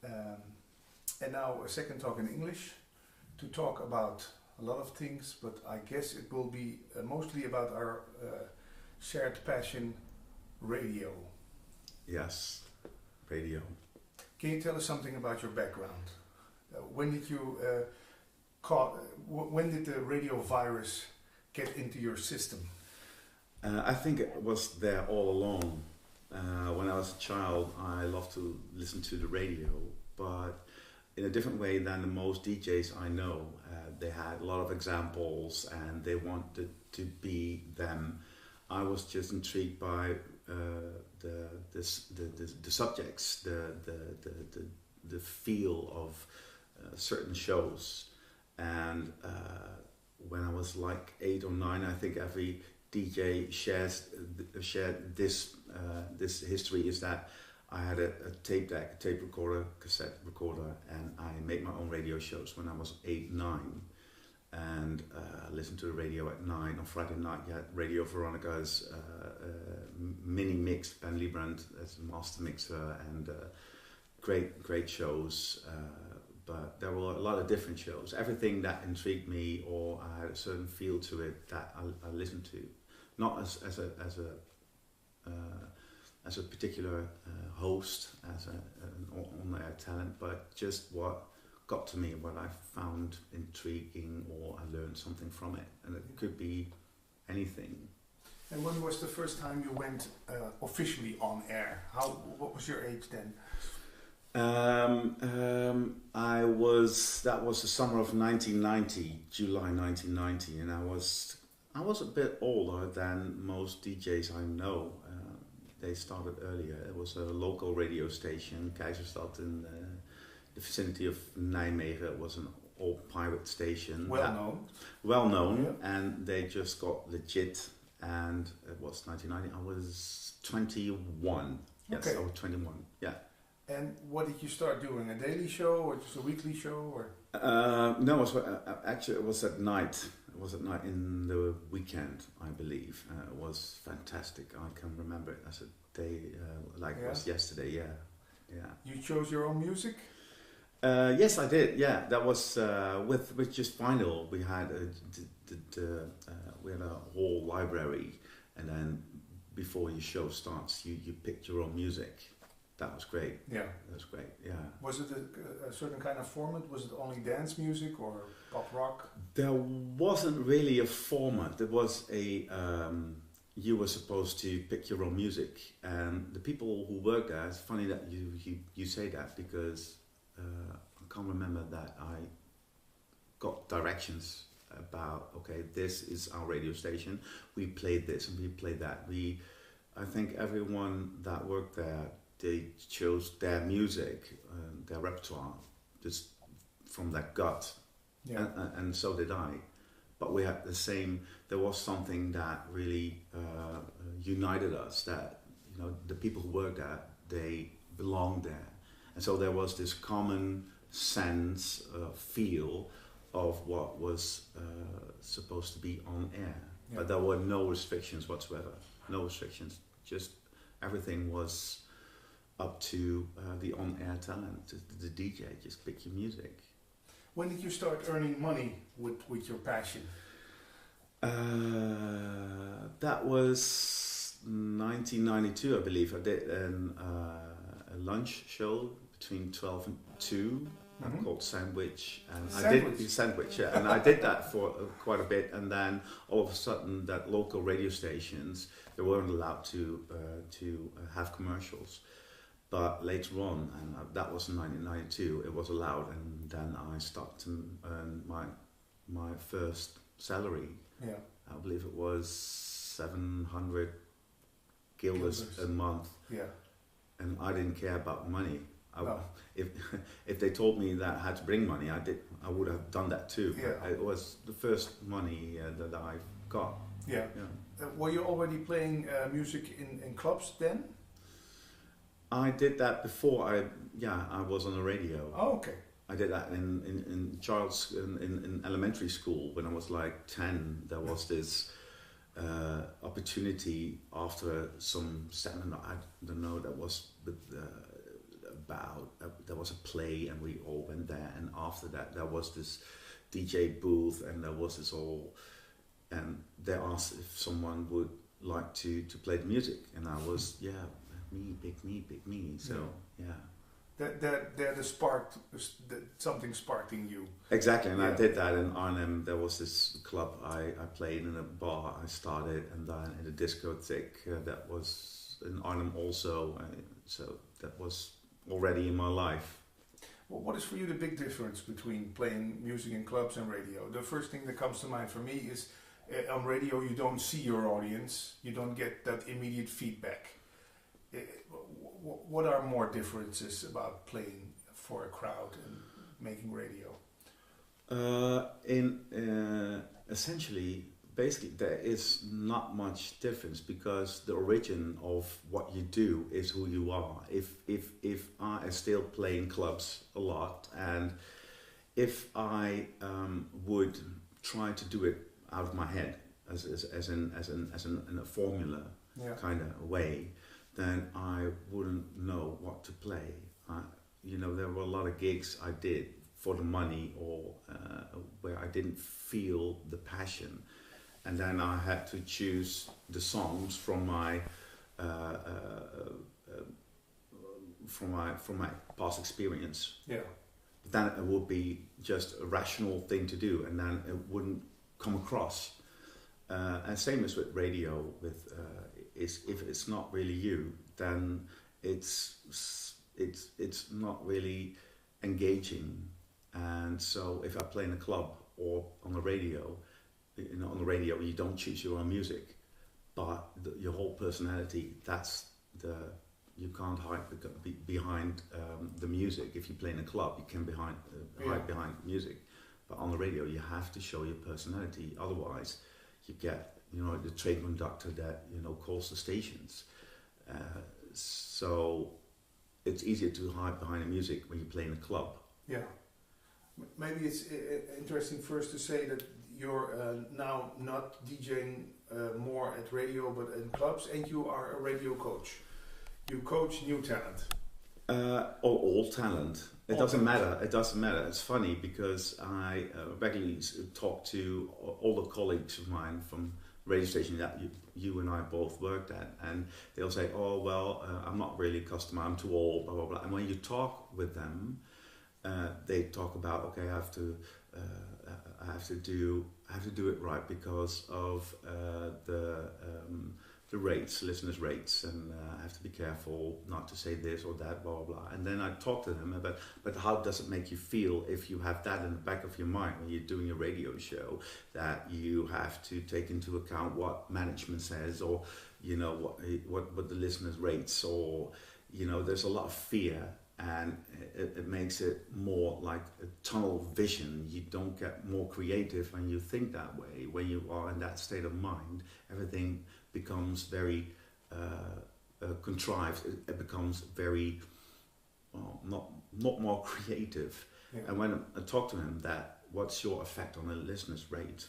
and now a second talk in English to talk about a lot of things, but I guess it will be mostly about our shared passion, radio. Yes, radio. Can you tell us something about your background? When did you when did the radio virus get into your system? I think it was there all along. When I was a child, I loved to listen to the radio, but in a different way than the most DJs I know. They had a lot of examples and they wanted to be them. I was just intrigued by the subjects, the feel of certain shows. And when I was like 8 or 9, I think every DJ shared this history, is that I had a tape deck, a tape recorder, cassette recorder, and I made my own radio shows when I was 8, 9. And listened to the radio at 9 on Friday night. You had Radio Veronica's mini mix, Ben Liebrand as the master mixer, and great shows. But there were a lot of different shows. Everything that intrigued me or I had a certain feel to it that I listened to, not as a particular host, as an on-air talent, but just what got to me, what I found intriguing, or I learned something from it, and it could be anything. And when was the first time you went officially on air? What was your age then? That was the summer of 1990, July 1990, and I was a bit older than most DJs I know. They started earlier. It was a local radio station, Keizerstad, in the vicinity of Nijmegen. It was an old pirate station. Well known, yeah. And they just got legit, and it was 1990. I was 21. Yes, okay. I was 21, yeah. And what did you start doing? A daily show or just a weekly show? Or? No, it was at night. It was at night in the weekend, I believe. It was fantastic. I can remember it as a day it was yesterday. Yeah. You chose your own music? Yes, I did. Yeah, that was with just vinyl. We had we had a whole library, and then before your show starts, you picked your own music. That was great. Yeah, that was great. Yeah. Was it a certain kind of format? Was it only dance music or pop rock? There wasn't really a format. There was a you were supposed to pick your own music, and the people who worked there. It's funny that you say that, because I can't remember that I got directions about, okay, this is our radio station. We played this and we played that. I think everyone that worked there, they chose their music, their repertoire, just from their gut, and so did I. But we had the same. There was something that really united us. That the people who worked there, they belonged there, and so there was this common sense, feel of what was supposed to be on air. Yeah. But there were no restrictions whatsoever. No restrictions. Just everything was up to the on-air talent, the DJ. Just pick your music. When did you start earning money with your passion? That was 1992, I believe. I did a lunch show between 12 and 2 called Sandwich. And I did Sandwich, yeah. And I did that for quite a bit. And then all of a sudden, that local radio stations, they weren't allowed to have commercials. But later on, and that was in 1992, it was allowed, and then I started to earn my first salary. Yeah, I believe it was 700 guilders a month. Yeah, and I didn't care about money. If they told me that I had to bring money, I would have done that too. Yeah, it was the first money that I got. Yeah. Were you already playing music in clubs then? I did that before I was on the radio. Oh, okay. I did that in elementary school when I was like 10. There was this opportunity after some seminar. I don't know. That was with, there was a play, and we all went there. And after that, there was this DJ booth, and there was this all. And they asked if someone would like to play the music, and I was big me. So yeah. That sparked something sparked in you. Exactly, and I did that in Arnhem. There was this club I played in a bar. I started, and then in a discotheque that was in Arnhem also. So that was already in my life. Well, what is for you the big difference between playing music in clubs and radio? The first thing that comes to mind for me is on radio you don't see your audience, you don't get that immediate feedback. What are more differences about playing for a crowd and making radio? Essentially, basically, there is not much difference, because the origin of what you do is who you are. If I still play in clubs a lot, and if I would try to do it out of my head in a formula kind of way, then I wouldn't know what to play. There were a lot of gigs I did for the money, or where I didn't feel the passion, and then I had to choose the songs from my past experience. Yeah. Then it would be just a rational thing to do, and then it wouldn't come across. And same as with radio. If it's not really you, then it's not really engaging. And so if I play in a club or on the radio, on the radio you don't choose your own music, but your whole personality. You can't hide behind the music. If you play in a club, you can hide behind music, but on the radio you have to show your personality. Otherwise, you get the train conductor that calls the stations. So it's easier to hide behind the music when you play in a club. Yeah. Maybe it's interesting first to say that you're now not DJing more at radio but in clubs, and you are a radio coach. You coach new talent. Or all talent. It doesn't matter. It doesn't matter. It's funny because I regularly talk to all the colleagues of mine from radio station that you and I both worked at, and they'll say, "Oh well, I'm not really a customer. I'm too old." Blah blah blah. And when you talk with them, they talk about, okay, I have to do it right because of the rates, listeners' rates, and I have to be careful not to say this or that, blah, blah, blah. And then I talk to them about, but how does it make you feel if you have that in the back of your mind when you're doing a radio show, that you have to take into account what management says, or, what the listeners' rates, or, there's a lot of fear, and it makes it more like a tunnel vision. You don't get more creative when you think that way. When you are in that state of mind, everything becomes very contrived. It becomes very not more creative. Yeah. And when I talk to him, what's your effect on the listeners' rates?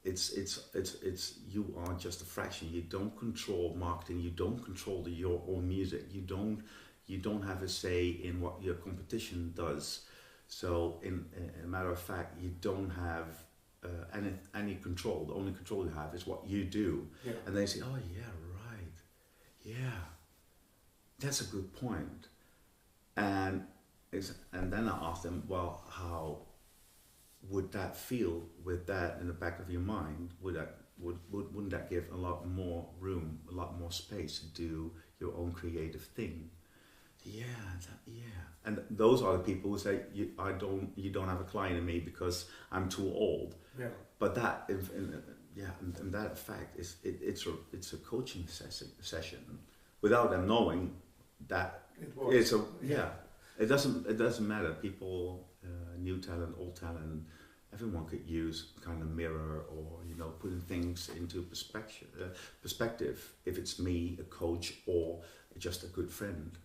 It's you are just a fraction. You don't control marketing. You don't control your own music. You don't have a say in what your competition does. So in a matter of fact, you don't have any control. The only control you have is what you do. Yeah. And they say, "Oh yeah, right, yeah, that's a good point." And then I ask them, "Well, how would that feel with that in the back of your mind? Wouldn't that give a lot more room, a lot more space to do your own creative thing?" Yeah. And those are the people who say, you don't have a client in me because I'm too old. Yeah. But that, and that effect is it's a coaching session without them knowing that it's a It doesn't matter. People, new talent, old talent, everyone could use kind of mirror or putting things into perspective. If it's me, a coach, or just a good friend.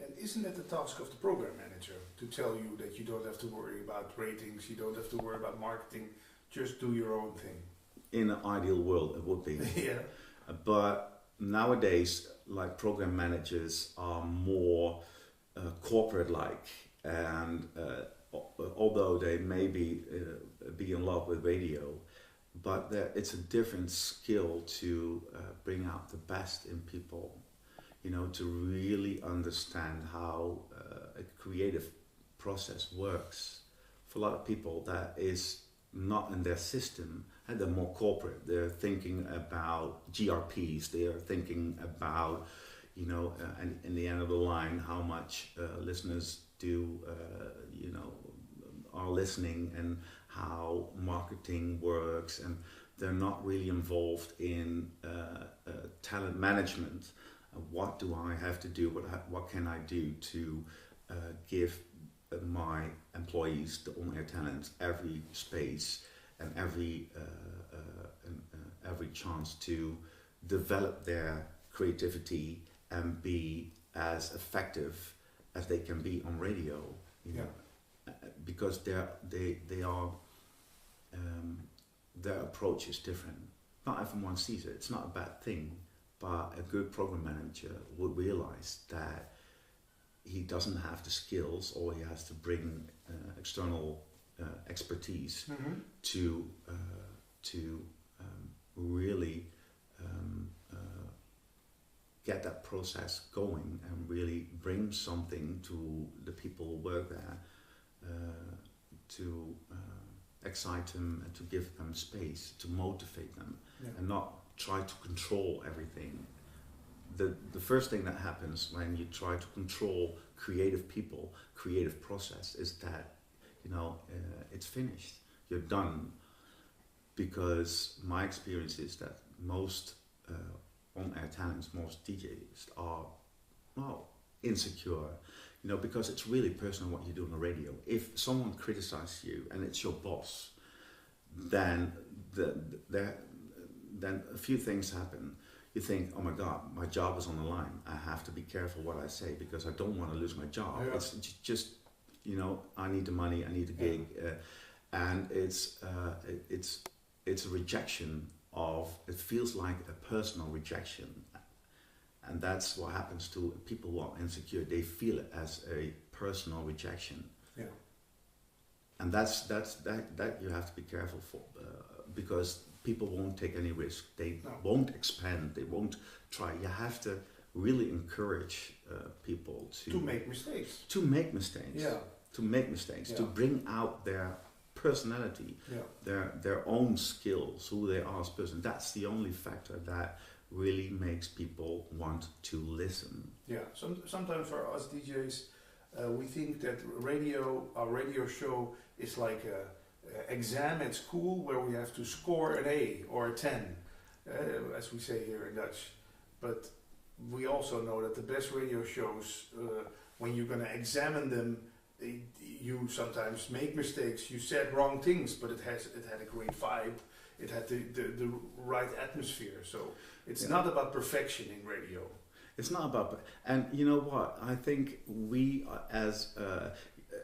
And isn't it the task of the program manager to tell you that you don't have to worry about ratings, you don't have to worry about marketing, just do your own thing? in an ideal world, it would be. Yeah. But nowadays, like program managers are more corporate-like, and although they may be in love with radio, but it's a different skill to bring out the best in people. You know, to really understand how a creative process works. For a lot of people, that is not in their system, and they're more corporate. They're thinking about GRPs. They are thinking about, you know, and in the end of the line, how much listeners do, you know, are listening, and how marketing works, and they're not really involved in talent management. What do I have to do? What can I do to give my employees, the on-air talents, every space and every chance to develop their creativity and be as effective as they can be on radio? You know, because they are their approach is different. Not everyone sees it. It's not a bad thing. But a good program manager would realize that he doesn't have the skills, or he has to bring external expertise to really get that process going and really bring something to the people who work there, to excite them and to give them space, to motivate them, and not try to control everything. The first thing that happens when you try to control creative people, creative process, is that, you know, it's finished. You're done. Because my experience is that most on-air talents, most DJs are, well, insecure. You know, because it's really personal what you do on the radio. If someone criticizes you and it's your boss, then then a few things happen. You think, oh my God, my job is on the line. I have to be careful what I say because I don't want to lose my job. Yeah. It's just, you know, I need the money, I need the gig, and it's a rejection of. It feels like a personal rejection, and that's what happens to people who are insecure. They feel it as a personal rejection. Yeah. And that you have to be careful for, because people won't take any risk. They won't expand. They won't try. You have to really encourage people to make mistakes. To make mistakes. Yeah. To make mistakes. Yeah. To bring out their personality, their own skills, who they are as a person. That's the only factor that really makes people want to listen. Yeah. Sometimes for us DJs, we think that our radio show is like a exam at school where we have to score an A or a 10, as we say here in Dutch. But we also know that the best radio shows, when you're going to examine them, you sometimes make mistakes. You said wrong things, but it had a great vibe. It had the right atmosphere. So it's not about perfection in radio. It's not about, and you know what? I think we as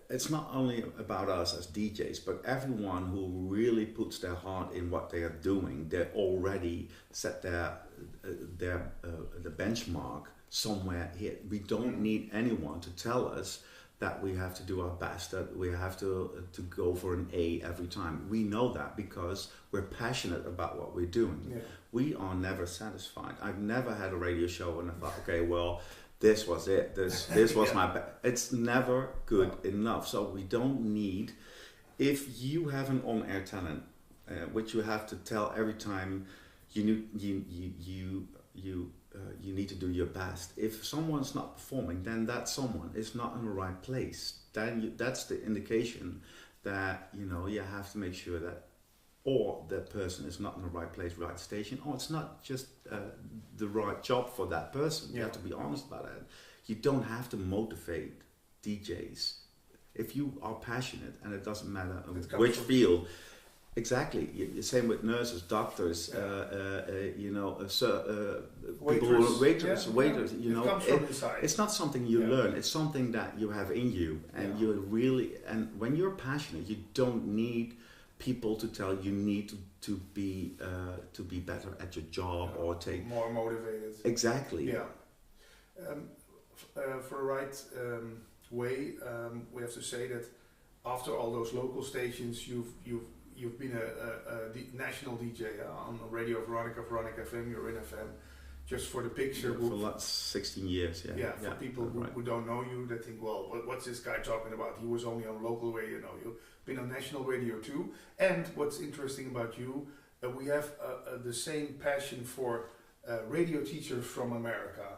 it's not only about us as DJs, but everyone who really puts their heart in what they are doing. They already set the benchmark somewhere here. We don't need anyone to tell us that we have to do our best, that we have to go for an A every time. We know that because we're passionate about what we're doing. Yeah. We are never satisfied. I've never had a radio show and I thought, okay, well, this was it. This was my best. It's never good enough. So we don't need, if you have an on-air talent, which you have to tell every time you need to do your best. If someone's not performing, then that someone is not in the right place. Then that's the indication that, you know, you have to make sure that or that person is not in the right place, right station, or it's not just the right job for that person. You have to be honest about it. You don't have to motivate DJs. If you are passionate, and it doesn't matter which field. Exactly. Same with nurses, doctors, you know, people who are waiters. You know, it's not something you learn. It's something that you have in you, and you really. And when you're passionate, you don't need people to tell you need be better at your job or take more motivated. Exactly. Yeah. For the right way, we have to say that after all those local stations, you've been a national DJ on Radio Veronica FM. You're in FM. Just for the picture, for the last 16 years. Yeah. For people who don't know you, they think, well, what's this guy talking about? He was only on local radio. No, you've been on national radio too. And what's interesting about you, we have the same passion for radio teachers from America.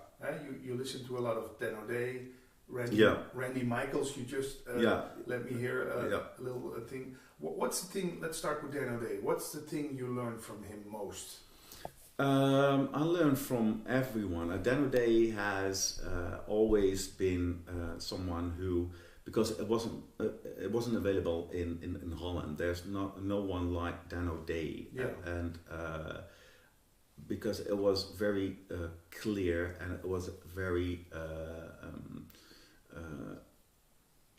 You listen to a lot of Dan O'Day, Randy Michaels. You just let me hear a little thing. What's the thing? Let's start with Dan O'Day. What's the thing you learned from him most? I learned from everyone. Dan O'Day has always been someone who, because it wasn't available in Holland. There's no one like Dan O'Day, and because it was very clear and it was very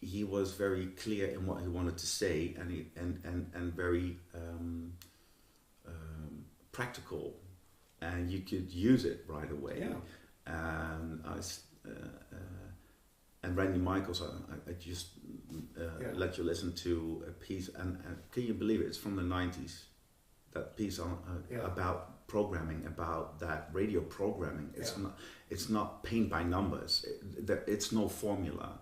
he was very clear in what he wanted to say, and very practical, and you could use it right away. And Randy Michaels, I just let you listen to a piece, and can you believe it? It's from the 90s. That piece on about programming, about that radio programming. It's not paint by numbers. It's no formula,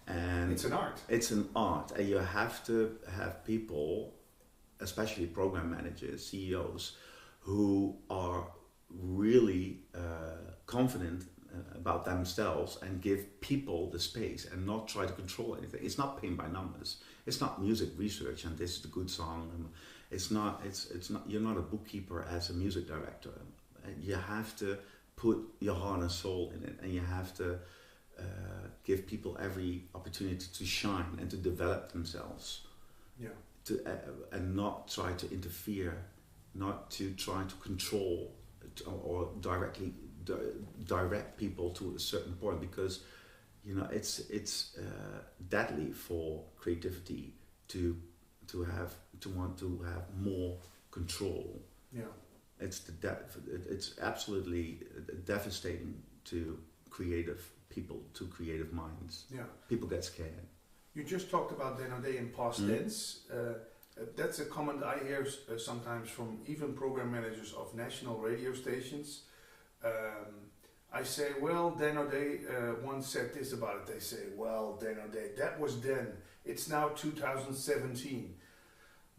and it's an art. It's an art, and you have to have people, especially program managers, CEOs, who are really confident about themselves and give people the space and not try to control anything. It's not paint by numbers. It's not music research and this is the good song. And it's not. You're not a bookkeeper as a music director. You have to put your heart and soul in it, and you have to give people every opportunity to shine and to develop themselves. And not try to interfere, not to try to control or directly direct people to a certain point, because it's deadly for creativity to want to have more control. It's absolutely devastating to creative people, to creative minds. People get scared. You just talked about Dan O'Day in past tense. That's a comment I hear sometimes from even program managers of national radio stations. I say, well, Dan O'Day once said this about it. They say, well, Dan O'Day, that was then. It's now 2017.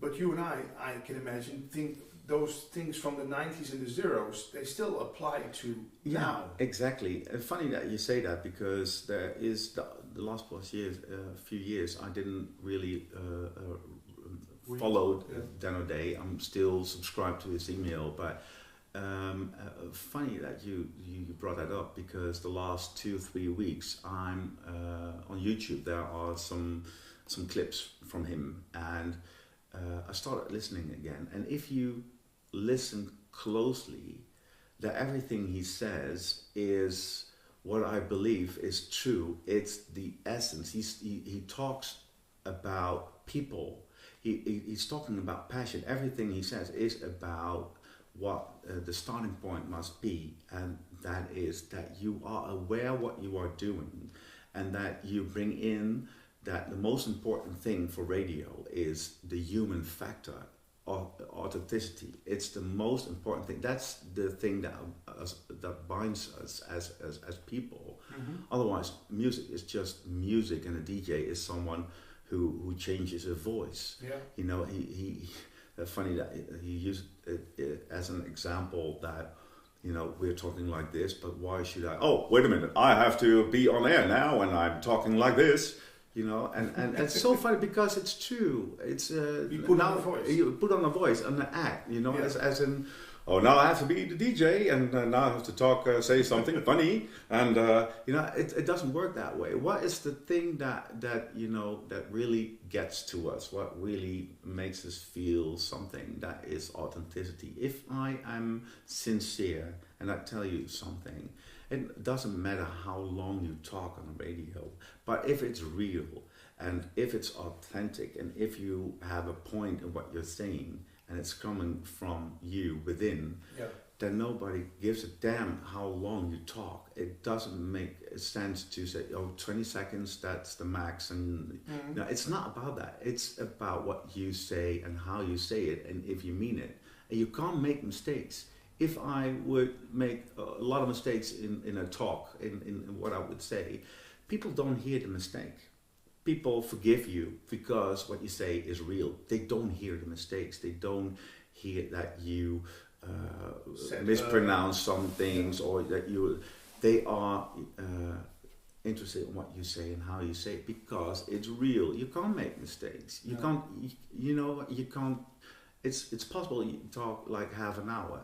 But you and I can imagine, think those things from the 90s and the zeros, they still apply to now. Exactly. Funny that you say that, because there is the last few years, I didn't really follow Dan O'Day. I'm still subscribed to his email, but funny that you brought that up, because the last 2-3 weeks I'm on YouTube. There are some clips from him, and I started listening again. And if you listen closely, that everything he says is what I believe is true. It's the essence. He talks about people. He's talking about passion. Everything he says is about what the starting point must be, and that is that you are aware what you are doing, and that you bring in that the most important thing for radio is the human factor, or authenticity. It's the most important thing. That's the thing that binds us as people. Otherwise, music is just music, and a DJ is someone who changes a voice. He funny that he used it as an example that, we're talking like this, but why should I? Oh, wait a minute, I have to be on air now, and I'm talking like this. And it's so funny, because it's true. It's you put on a voice. You put on a voice and an act. As in, oh, now I have to be the DJ, and now I have to talk, say something funny, and it doesn't work that way. What is the thing that that really gets to us? What really makes us feel something? That is authenticity. If I am sincere and I tell you something, it doesn't matter how long you talk on the radio, but if it's real and if it's authentic and if you have a point in what you're saying and it's coming from you within, Yeah. then nobody gives a damn how long you talk. It doesn't make sense to say, 20 seconds, that's the max. And no, it's not about that. It's about what you say and how you say it and if you mean it. And you can't make mistakes. If I would make a lot of mistakes in a talk, in what I would say, people don't hear the mistake. People forgive you because what you say is real. They don't hear the mistakes. They don't hear that you mispronounce some things, or that they are interested in what you say and how you say it, because it's real. You can't make mistakes. You can't, you can't, it's possible you talk like half an hour.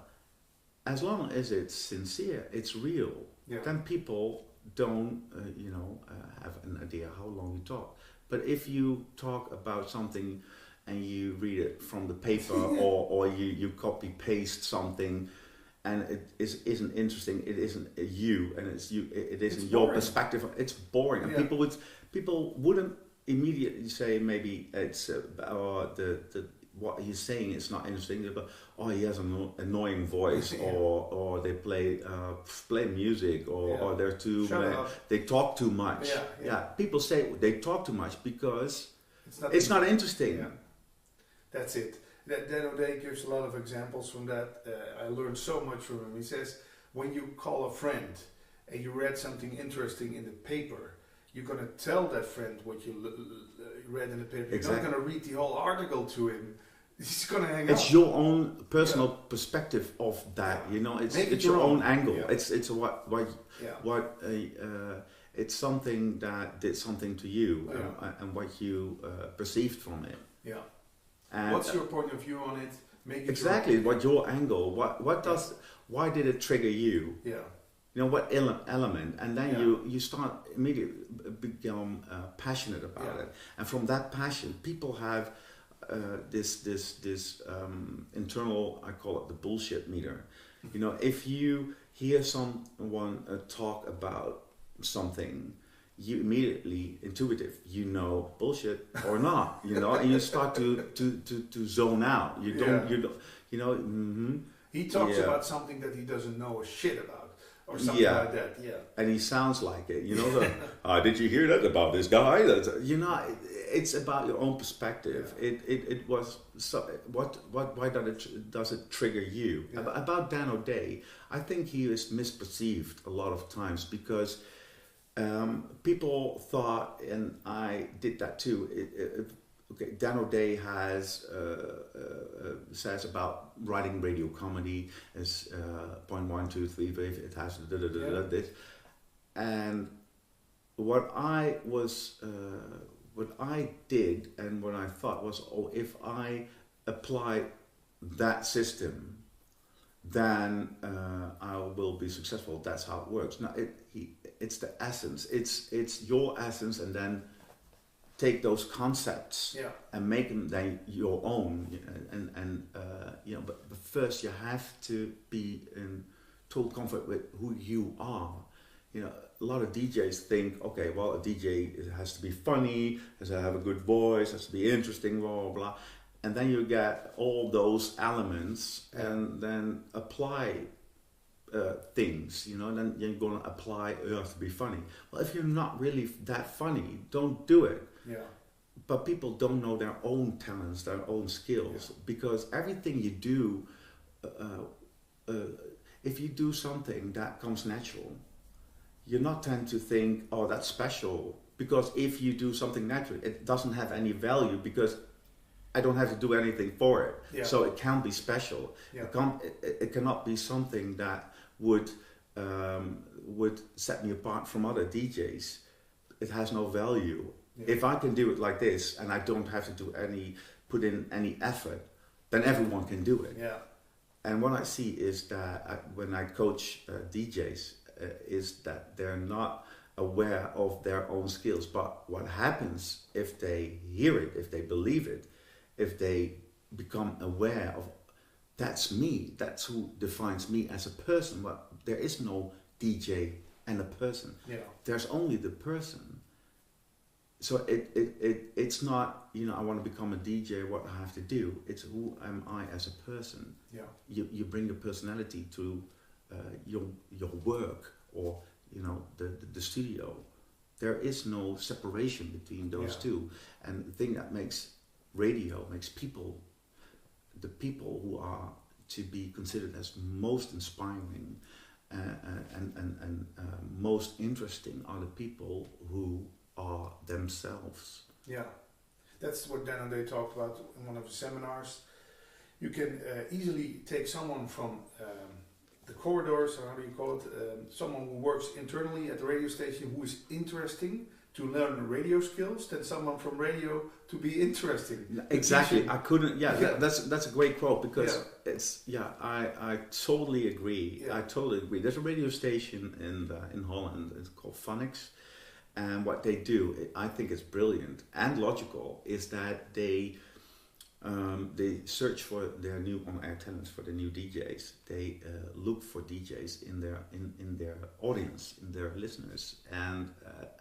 As long as it's sincere, it's real, then people don't, have an idea how long you talk. But if you talk about something and you read it from the paper, or you copy paste something, and it isn't interesting, it isn't you, and it isn't your perspective. It's boring, and people wouldn't immediately say maybe it's what he's saying is not interesting, but he has an annoying voice, or they play music, or they're too they talk too much. People say they talk too much because it's not interesting. Yeah. That's it. Dan O'Day gives a lot of examples from that. I learned so much from him. He says, when you call a friend and you read something interesting in the paper, you're going to tell that friend what you read in the paper. You're not going to read the whole article to him. He's going to hang up. It's your own personal perspective of that. It's your own angle. Yeah. It's it's something that did something to you, and what you perceived from it. Yeah. And what's your point of view on it? Make it exactly. What your angle? Why did it trigger you? Yeah. What element? And then you start immediately become passionate about it. And from that passion, people have this internal, I call it the bullshit meter. If you hear someone talk about something, you immediately bullshit or not, and you start to zone out. You don't. He talks about something that he doesn't know a shit about, or something like that. Yeah. And he sounds like it. Did you hear that about this guy? It's about your own perspective. It was so. Why does it trigger you? Yeah. About Dan O'Day, I think he is misperceived a lot of times because. People thought, and I did that too. Dan O'Day says about writing radio comedy as point 1, 2, 3, it has this, and what I did and what I thought was, if I apply that system, then I will be successful. That's how it works. Now, it's the essence. It's your essence, and then take those concepts and make them then your own. But first you have to be in total comfort with who you are. A lot of DJs think, okay, well, a DJ has to be funny, has to have a good voice, has to be interesting, blah blah blah. And then you get all those elements, and then apply things, and then you're going to apply, you have to be funny. Well, if you're not really that funny, don't do it. Yeah. But people don't know their own talents, their own skills, because everything you do, if you do something that comes natural, you not tend to think, oh, that's special, because if you do something natural, it doesn't have any value, because I don't have to do anything for it. Yeah. So it can't be special. Yeah. It cannot be something that would set me apart from other DJs. It has no value. Yeah. If I can do it like this and I don't have to put in any effort, then everyone can do it. Yeah. And what I see is that when I coach DJs, is that they're not aware of their own skills. But what happens if they hear it, if they believe it, if they become aware of, that's me, that's who defines me as a person. Well, there is no DJ and a person. Yeah. There's only the person. so it's not, you know, I want to become a DJ, what I have to do. It's who am I as a person. Yeah. You bring your personality to your work, or you know, the studio. There is no separation between those two. And the thing that makes radio, makes people, the people who are to be considered as most inspiring and most interesting are the people who are themselves. Yeah, that's what Dan and they talked about in one of the seminars. You can easily take someone from the corridors, or how do you call it, someone who works internally at the radio station who is interesting to learn radio skills, than someone from radio to be interesting. Exactly, I couldn't. That's a great quote, because it's I totally agree. I totally agree. There's a radio station in Holland. It's called Phonics, and what they do, I think is brilliant and logical, is that they search for their new on-air talents, for the new DJs. They look for DJs in their audience, in their listeners, and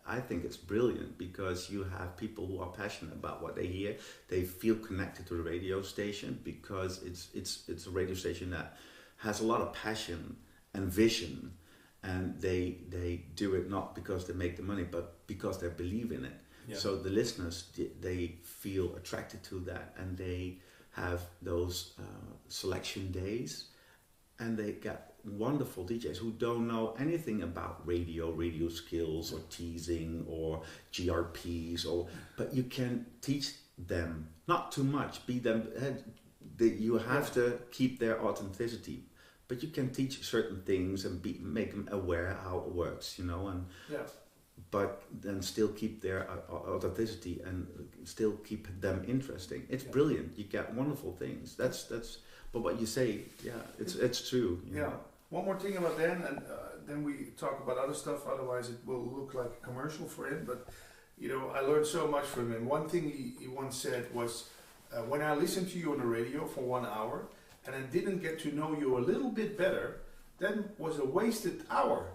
I think it's brilliant, because you have people who are passionate about what they hear. They feel connected to the radio station, because it's a radio station that has a lot of passion and vision, and they do it not because they make the money, but because they believe in it. Yeah. So the listeners, they feel attracted to that, and they have those selection days, and they get wonderful DJs who don't know anything about radio skills or teasing or GRPs, but you can teach them, not too much. You have to keep their authenticity, but you can teach certain things and make them aware how it works, you know, and. Yeah. But then still keep their authenticity and still keep them interesting. It's brilliant. You get wonderful things. That's. But what you say, it's true. You know? One more thing about Dan, and then we talk about other stuff. Otherwise, it will look like a commercial for him. But you know, I learned so much from him. One thing he once said was, "When I listened to you on the radio for 1 hour, and I didn't get to know you a little bit better, that was a wasted hour."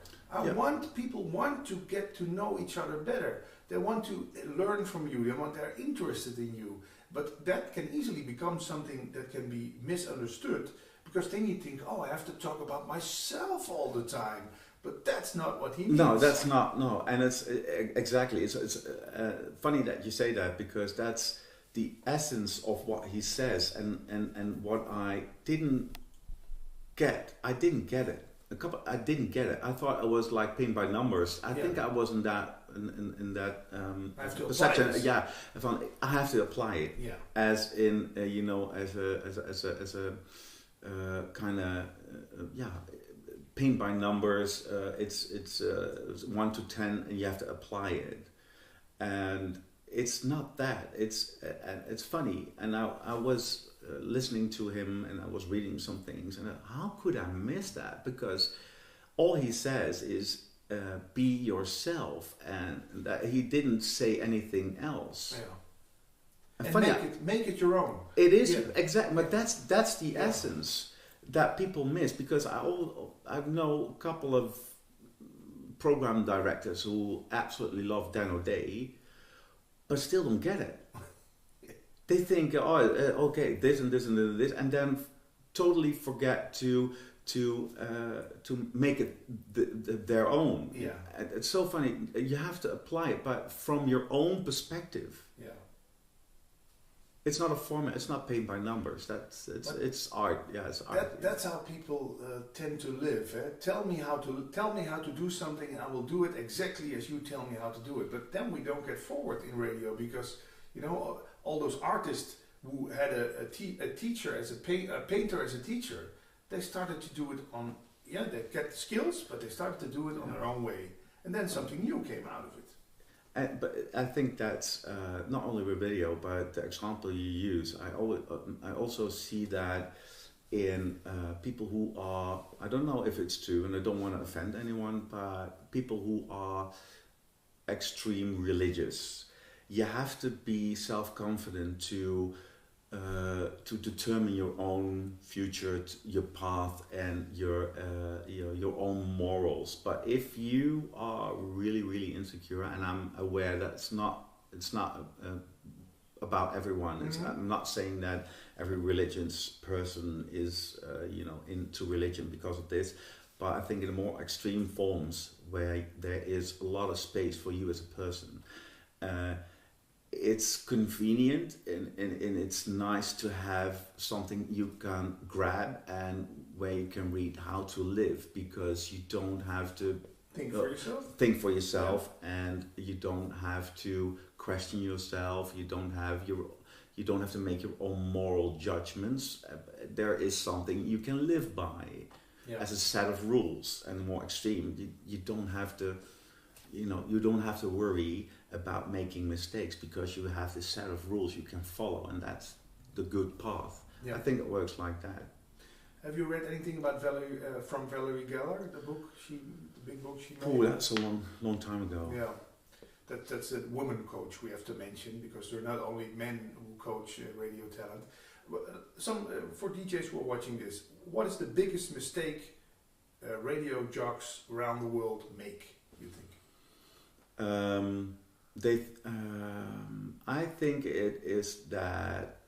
People want to get to know each other better. They want to learn from you. They're interested in you. But that can easily become something that can be misunderstood, because then you think, oh, I have to talk about myself all the time. But that's not what he means. No, that's not. No, and it's exactly. It's funny that you say that, because that's the essence of what he says, and what I didn't get. I didn't get it. I didn't get it. I thought it was like paint by numbers. I think I was in that I have to perception. Apply it. Yeah, I have to apply it. Yeah. As in, you know, as a kind of paint by numbers. It's 1 to 10, and you have to apply it. And it's not that. It's funny. And I was listening to him, and I was reading some things, and how could I miss that? Because all he says is be yourself, and that he didn't say anything else. Yeah. And funny, make it your own. It is exactly, but that's the essence that people miss. Because I know a couple of program directors who absolutely love Dan O'Day, but still don't get it. They think, okay, this and this and this, and then totally forget to make it their own. Yeah, it's so funny. You have to apply it, but from your own perspective. Yeah, it's not a format. It's not paid by numbers. It's art. Yeah, it's art. That's how people tend to live. Tell me how to do something, and I will do it exactly as you tell me how to do it. But then we don't get forward in radio, because you know, all those artists who had a teacher as a painter as a teacher, they started to do it on, they get the skills, but they started to do it on their own way. And then something new came out of it. But I think that's not only with video, but the example you use. I also see that in people who are, I don't know if it's true, and I don't want to offend anyone, but people who are extreme religious. You have to be self-confident to determine your own future, your path, and your own morals. But if you are really, really insecure, and I'm aware that's not about everyone. I'm not saying that every religious person is into religion because of this, but I think in more extreme forms where there is a lot of space for you as a person, it's convenient and it's nice to have something you can grab and where you can read how to live, because you don't have to think for yourself, and you don't have to question yourself. You don't have to make your own moral judgments. There is something you can live by as a set of rules. And more extreme, you don't have to, you don't have to worry about making mistakes, because you have this set of rules you can follow, and that's the good path. I think it works like that. Have you read anything about from Valerie Geller, the big book she made? Oh, that's a long time ago. Yeah, that's a woman coach we have to mention, because there are not only men who coach radio talent. For DJs who are watching this, what is the biggest mistake radio jocks around the world make, you think? I think it is that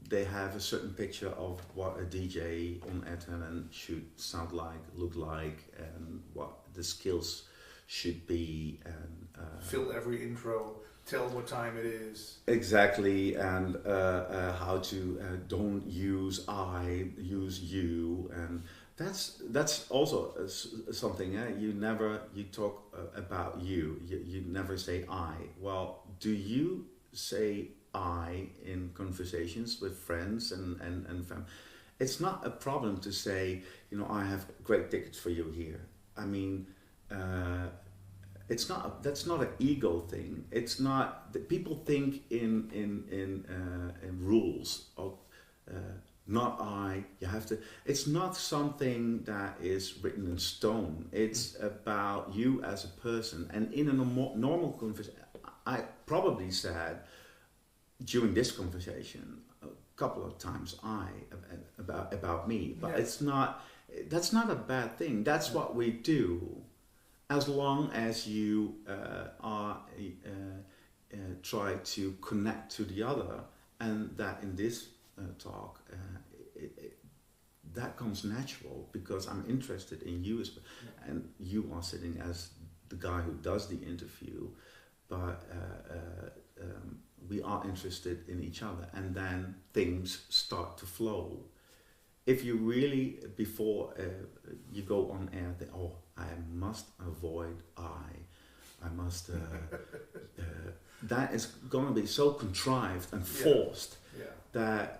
they have a certain picture of what a DJ on air talent should sound like, look like, and what the skills should be, and fill every intro, tell what time it is. Exactly, and how to don't use I, use you, and that's also something. You talk about you. You never say I. Well, do you say I in conversations with friends and family? It's not a problem to say, I have great tickets for you here. I mean, that's not an ego thing. It's not that people think in rules of not I. You have to. It's not something that is written in stone. It's about you as a person. And in a normal conversation, I probably said during this conversation a couple of times about me, but it's not. That's not a bad thing. That's what we do, as long as you try to connect to the other, and that in this talk, that comes natural, because I'm interested in you, and you are sitting as the guy who does the interview, but we are interested in each other, and then things start to flow. If you really, before you go on air, think, I must avoid I must, that is going to be so contrived and forced that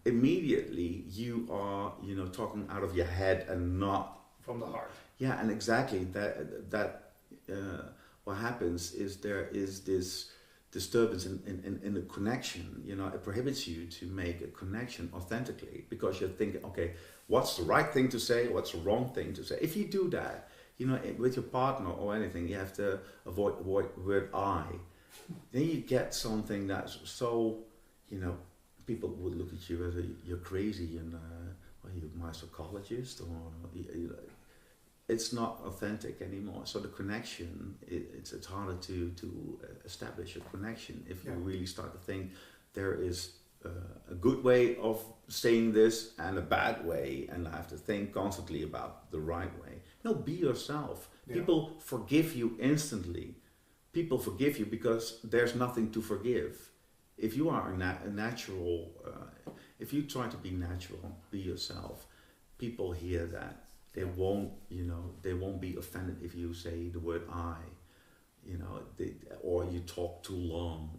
immediately you are, talking out of your head and not from the heart. Yeah, and exactly that. What happens is there is this disturbance in the connection. It prohibits you to make a connection authentically, because you're thinking, okay, what's the right thing to say? What's the wrong thing to say? If you do that, with your partner or anything, you have to avoid word I. Then you get something that's so, people would look at you as you're crazy, and are you my psychologist, or it's not authentic anymore. So the connection, it's harder to establish a connection if you really start to think there is a good way of saying this and a bad way, and I have to think constantly about the right way. No, be yourself. People forgive you instantly. People forgive you because there's nothing to forgive. If you are a natural, if you try to be natural, be yourself, people hear that. They won't, they won't be offended if you say the word I, or you talk too long.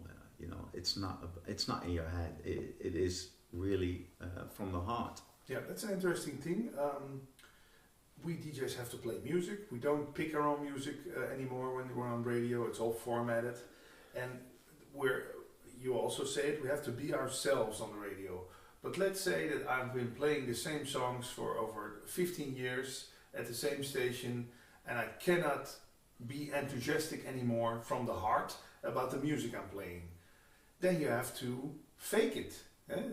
It's not in your head. It is really from the heart. Yeah, that's an interesting thing. We DJs have to play music. We don't pick our own music anymore when we're on radio. It's all formatted, and you also say it, we have to be ourselves on the radio. But let's say that I've been playing the same songs for over 15 years at the same station, and I cannot be enthusiastic anymore from the heart about the music I'm playing. Then you have to fake it.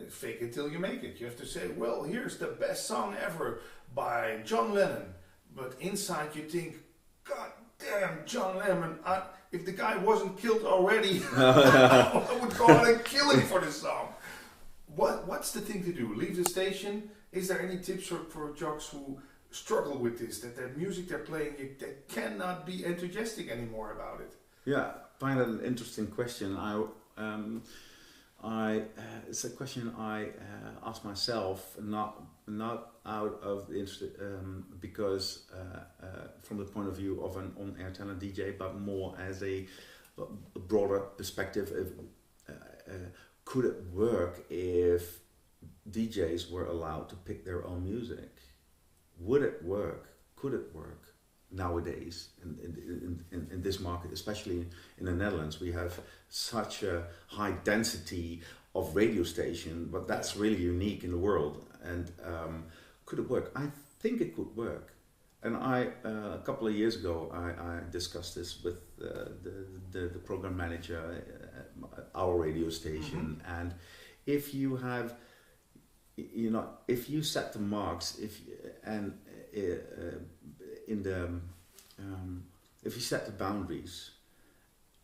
Fake it till you make it. You have to say, well, here's the best song ever by John Lennon. But inside you think, God, damn, John Lemon, if the guy wasn't killed already, I would go out and kill him for this song. What's the thing to do? Leave the station? Is there any tips for jocks who struggle with this, that their music they're playing, they cannot be enthusiastic anymore about it? Yeah, I find that an interesting question. It's a question I ask myself, not out of the interest, because from the point of view of an on-air talent DJ, but more as a broader perspective. Could it work if DJs were allowed to pick their own music? Would it work? Could it work nowadays in this market, especially in the Netherlands? We have such a high density of radio station, but that's really unique in the world. And could it work? I think it could work. And a couple of years ago, I discussed this with the program manager at our radio station. And if you have, if you set the marks, if you set the boundaries,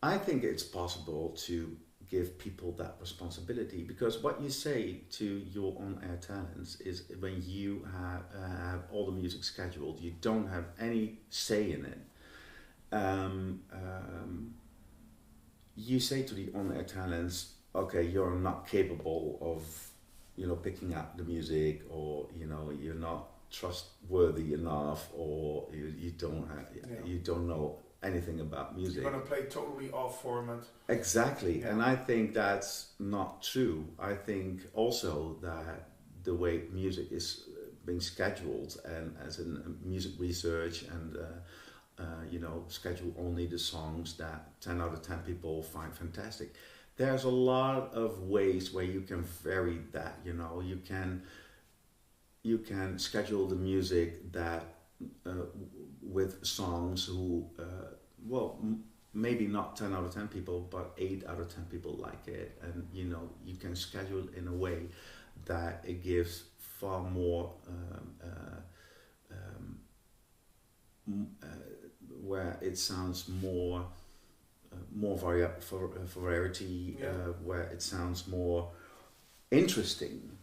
I think it's possible to give people that responsibility, because what you say to your on-air talents is when you have all the music scheduled, you don't have any say in it. You say to the on-air talents, okay, you're not capable of picking up the music, or you're not trustworthy enough, or you don't know anything about music. You're going to play totally off format. Exactly, and I think that's not true. I think also that the way music is being scheduled, and as in music research, and schedule only the songs that 10 out of 10 people find fantastic. There's a lot of ways where you can vary that. You can schedule the music that with songs who, maybe not 10 out of 10 people, but 8 out of 10 people like it. And, you can schedule it in a way that it gives far more, where it sounds more variety, where it sounds more interesting.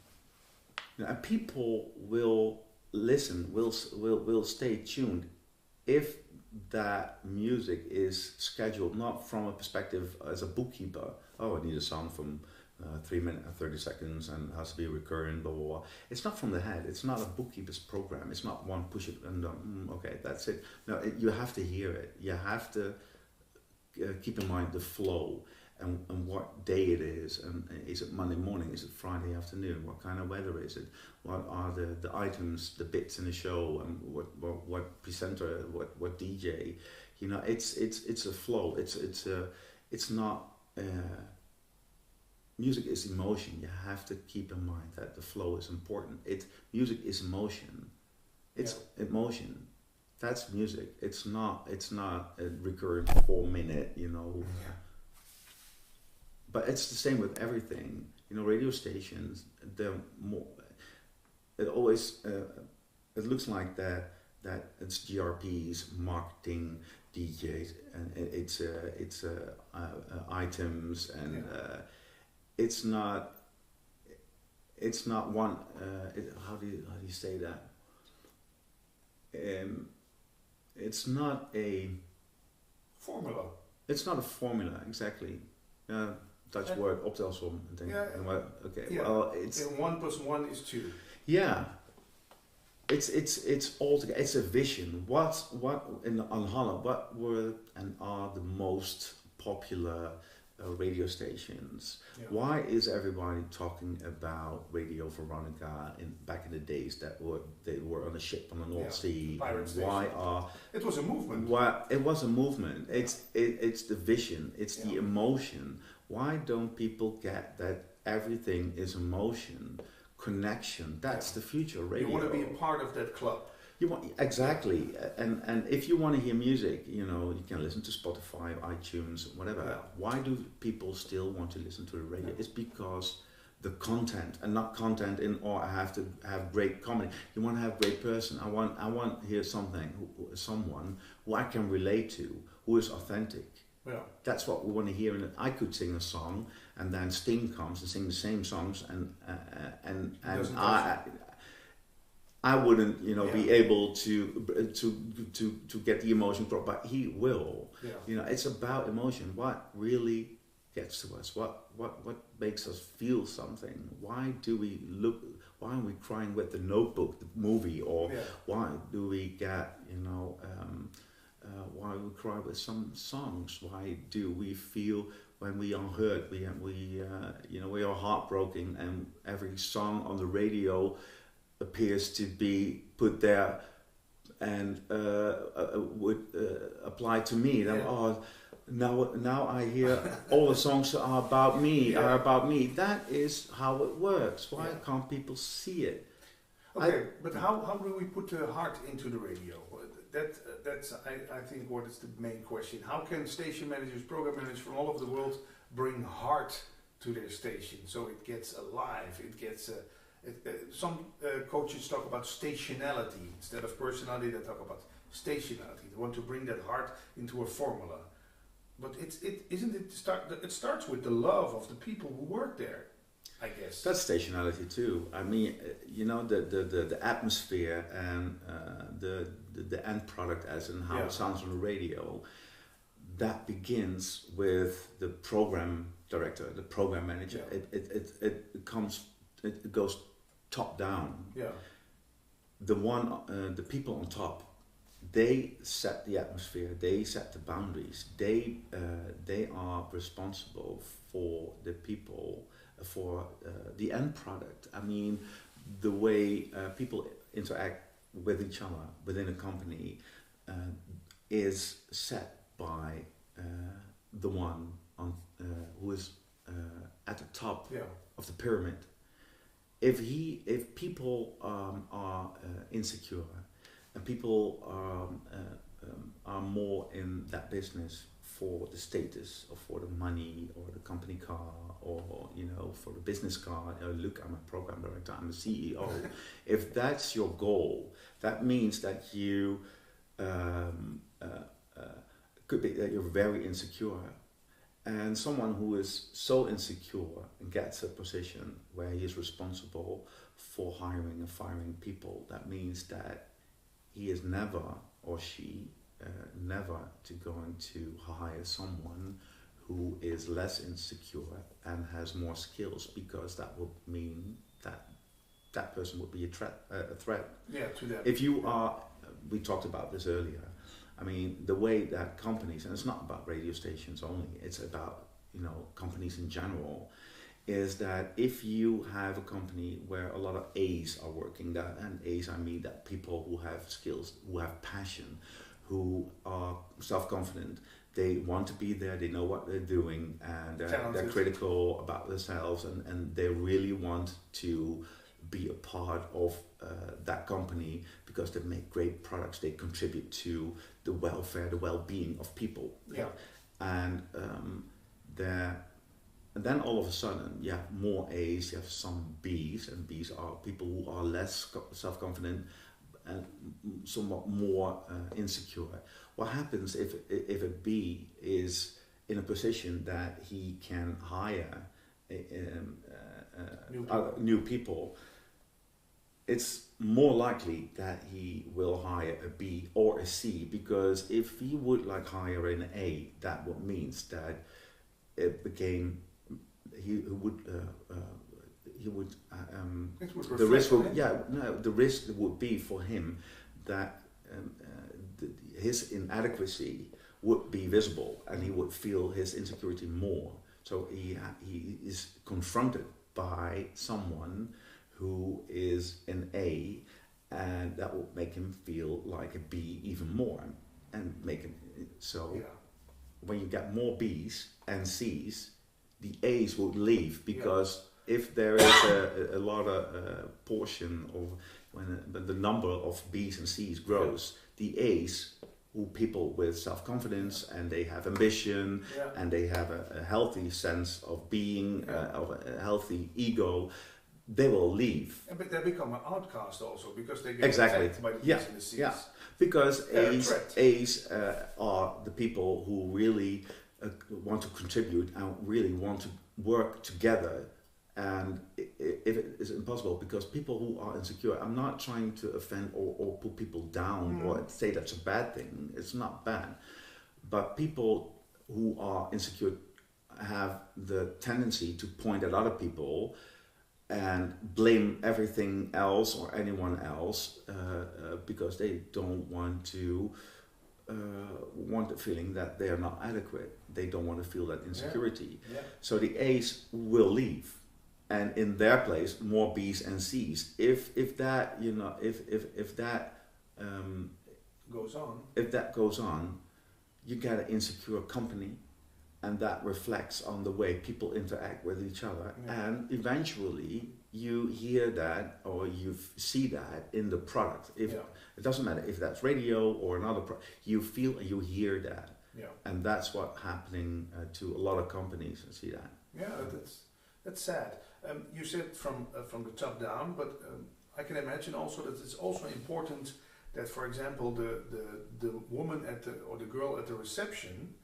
And people will listen, will stay tuned if that music is scheduled not from a perspective as a bookkeeper. Oh, I need a song from 3 minutes and 30 seconds and it has to be recurrent, blah, blah, blah. It's not from the head. It's not a bookkeeper's program. It's not one push it and okay, that's it. No, you have to hear it. You have to keep in mind the flow and what day it is, and is it Monday morning, is it Friday afternoon, what kind of weather is it, what are the items, the bits in the show, and what presenter, what DJ, it's a flow. It's not music is emotion. You have to keep in mind that the flow is important. Music is emotion. It's emotion. That's music. It's not a recurrent 4-minute, But it's the same with everything. Radio stations, they're more. It always it looks like that it's GRPs, marketing, DJs, and it's items, and it's not one. How do you say that? It's not a formula. It's not a formula, exactly. Dutch word, optelsom. Okay. Yeah. Well, it's 1 + 1 is 2. Yeah. It's all together. It's a vision. What on Holland? What were and are the most popular radio stations? Yeah. Why is everybody talking about Radio Veronica back in the days they were on a ship on the North Sea? Why it was a movement. Why it was a movement? It's the vision. It's the emotion. Why don't people get that everything is emotion, connection? That's the future radio. You want to be a part of that club. Exactly, and if you want to hear music, you can listen to Spotify, iTunes, whatever. Yeah. Why do people still want to listen to the radio? It's because the content, and not content in, or I have to have great comedy. You want to have great person. I want to hear someone who I can relate to, who is authentic. Yeah. That's what we want to hear. And I could sing a song, and then Sting comes and sing the same songs, and I wouldn't, be able to get the emotion across, but he will. Yeah. It's about emotion. What really gets to us? What makes us feel something? Why do we look? Why are we crying with The Notebook, the movie, or why do we get, why we cry with some songs? Why do we feel when we are hurt? We are heartbroken, and every song on the radio appears to be put there and would apply to me. Now I hear all the songs are about me, are about me. That is how it works. Why can't people see it? Okay, but how do we put the heart into the radio? That's I think what is the main question. How can station managers, program managers from all over the world bring heart to their station so it gets alive? It gets some coaches talk about stationality instead of personality. They talk about stationality. They want to bring that heart into a formula. But it starts with the love of the people who work there, I guess. That's stationality too. I mean, the atmosphere and the end product, as in how it sounds on the radio, that begins with the program director, the program manager. Yeah. It goes top down. Yeah. The people on top, they set the atmosphere, they set the boundaries, they are responsible for the people, for the end product. I mean, the way people interact with each other within a company is set by the one who is at the top of the pyramid. If people are insecure, and people are more in that business for the status, or for the money, or the company car, or for the business card. Look, I'm a program director, I'm a CEO. If that's your goal, that means that you could be that you're very insecure. And someone who is so insecure and gets a position where he is responsible for hiring and firing people, that means that he is never, or she, never going to hire someone who is less insecure and has more skills, because that would mean that person would be a threat. Yeah, to them. If you are, we talked about this earlier, I mean, the way that companies, and it's not about radio stations only, it's about, companies in general, is that if you have a company where a lot of A's are working, and A's, I mean that people who have skills, who have passion, who are self-confident, they want to be there, they know what they're doing, and they're critical about themselves, and they really want to be a part of that company, because they make great products, they contribute to the welfare, the well-being of people. Yeah. And then all of a sudden you have more A's, you have some B's, and B's are people who are less self-confident and somewhat more insecure. What happens if a B is in a position that he can hire new people? It's more likely that he will hire a B or a C, because if he would hire an A, that would means that it became the risk would be for him that his inadequacy would be visible, and he would feel his insecurity more. So he is confronted by someone who is an A, and that will make him feel like a B even more, and make him so. Yeah. When you get more B's and C's, the A's would leave, because if there is a lot of portion of when the number of B's and C's grows, the A's who people with self-confidence and they have ambition and they have a healthy sense of being, of a healthy ego, they will leave. But they become an outcast also because they get Exactly. attacked by the B's and the C's. Yeah, because They're a A's, threat. A's are the people who really want to contribute and really want to work together. And if it is impossible, because people who are insecure, I'm not trying to offend or put people down or say that's a bad thing. It's not bad. But people who are insecure have the tendency to point at other people and blame everything else or anyone else because they don't want to want the feeling that they are not adequate. They don't want to feel that insecurity. Yeah. So the A's will leave, and in their place more B's and C's. If that if that goes on, you get an insecure company. And that reflects on the way people interact with each other. Yeah. And eventually you hear that or you see that in the product. It doesn't matter if that's radio or another product, you feel and you hear that. Yeah. And that's what's happening to a lot of companies. I see that. Yeah, that's sad. You said from the top down, but I can imagine also that it's also important that, for example, the woman or the girl at the reception,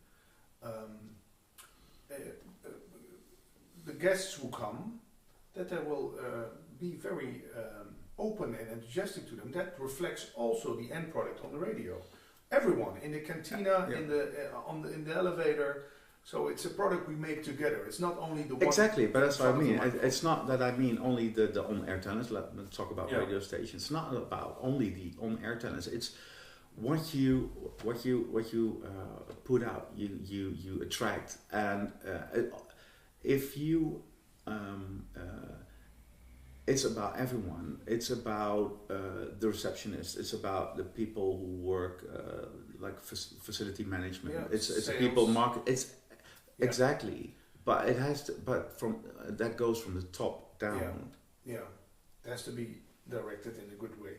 the guests who come, that they will be very open and enthusiastic to them. That reflects also the end product on the radio. Everyone in the cantina, in the elevator. So it's a product we make together. It's not only the one. Exactly, but that's what I mean. It's not that I mean only the on-air talents. Let's talk about radio stations. It's not about only the on-air talents. It's what you put out, you attract, and if you, it's about everyone. It's about the receptionist. It's about the people who work like facility management. Yeah, it's people market. It's exactly, but it has to. But from that goes from the top down. Yeah, it has to be directed in a good way.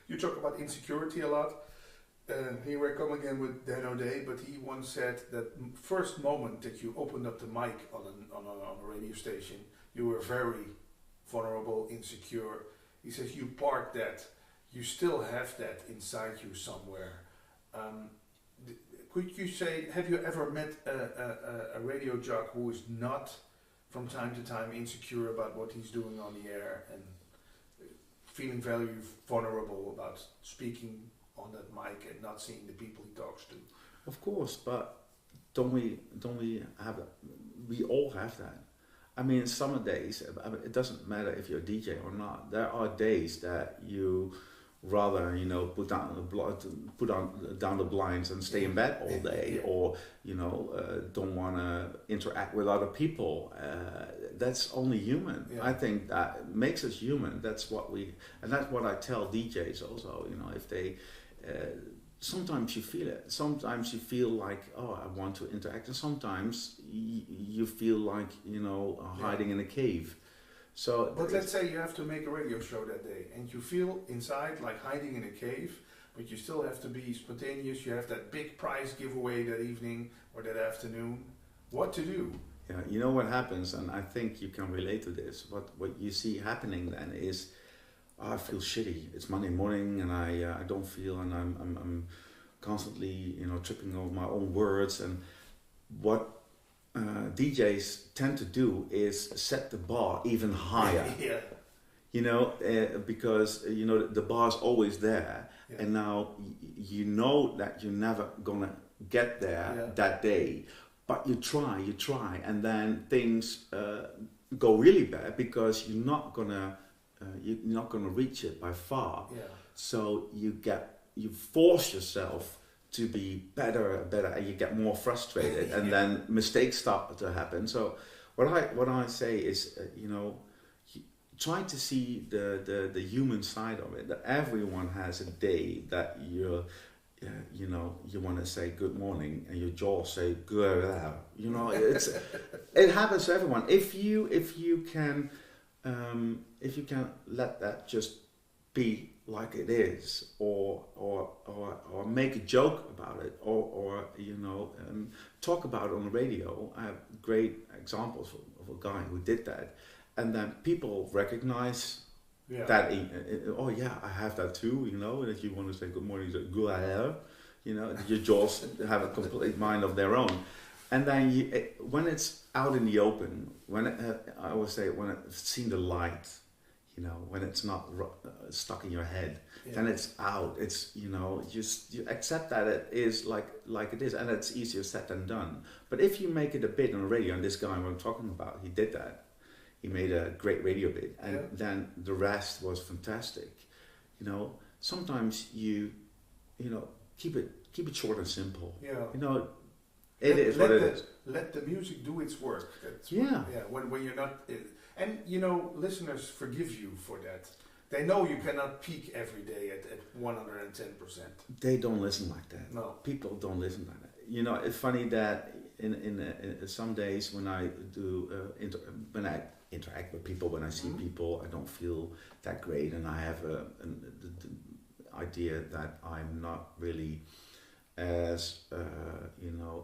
You talk about insecurity a lot. Here I come again with Dan O'Day, but he once said that first moment that you opened up the mic on a radio station, you were very vulnerable, insecure. He says you parked that, you still have that inside you somewhere. Could you say, have you ever met a radio jock who is not from time to time insecure about what he's doing on the air and feeling very vulnerable about speaking on that mic and not seeing the people he talks to? Of course, but don't we have that? We all have that. I mean, summer days, it doesn't matter if you're a DJ or not. There are days that you rather, put down the blinds and stay in bed all day, or don't want to interact with other people. That's only human. I think that makes us human. That's what I tell DJs also. If they sometimes you feel it. Sometimes you feel like, oh, I want to interact, and sometimes you feel like hiding in a cave. So, but let's say you have to make a radio show that day, and you feel inside like hiding in a cave, but you still have to be spontaneous. You have that big prize giveaway that evening or that afternoon. What to do? Yeah, you know what happens, and I think you can relate to this. What you see happening then is, I feel shitty. It's Monday morning, and I don't feel, and I'm constantly tripping over my own words. And what DJs tend to do is set the bar even higher. Because the bar's always there, and now that you're never gonna get there that day, but you try, and then things go really bad because you're not gonna reach it by far. So you force yourself to be better, and you get more frustrated, and then mistakes start to happen. So what I say is, try to see the human side of it. That everyone has a day that you want to say good morning, and your jaw say good. It happens to everyone. If you can let that just be like it is, or make a joke about it, or talk about it on the radio. I have great examples of a guy who did that, and then people recognize that. Oh yeah, I have that too. And if you want to say good morning, you say good air. Your jaws have a complete mind of their own. And then when it's out in the open, I always say when it's seen the light, when it's not stuck in your head, then it's out. It's you accept that it is like it is, and it's easier said than done. But if you make it a bit on the radio, and this guy I'm talking about, he did that. He made a great radio bit, and then the rest was fantastic. Sometimes you keep it short and simple. It is what it is. Let the music do its work. That's when you're not, and listeners forgive you for that. They know you cannot peak every day at 110%. They don't listen like that. No, people don't listen like that. It's funny that in some days when I do when I interact with people, when I see people, I don't feel that great, and I have the idea that I'm not really as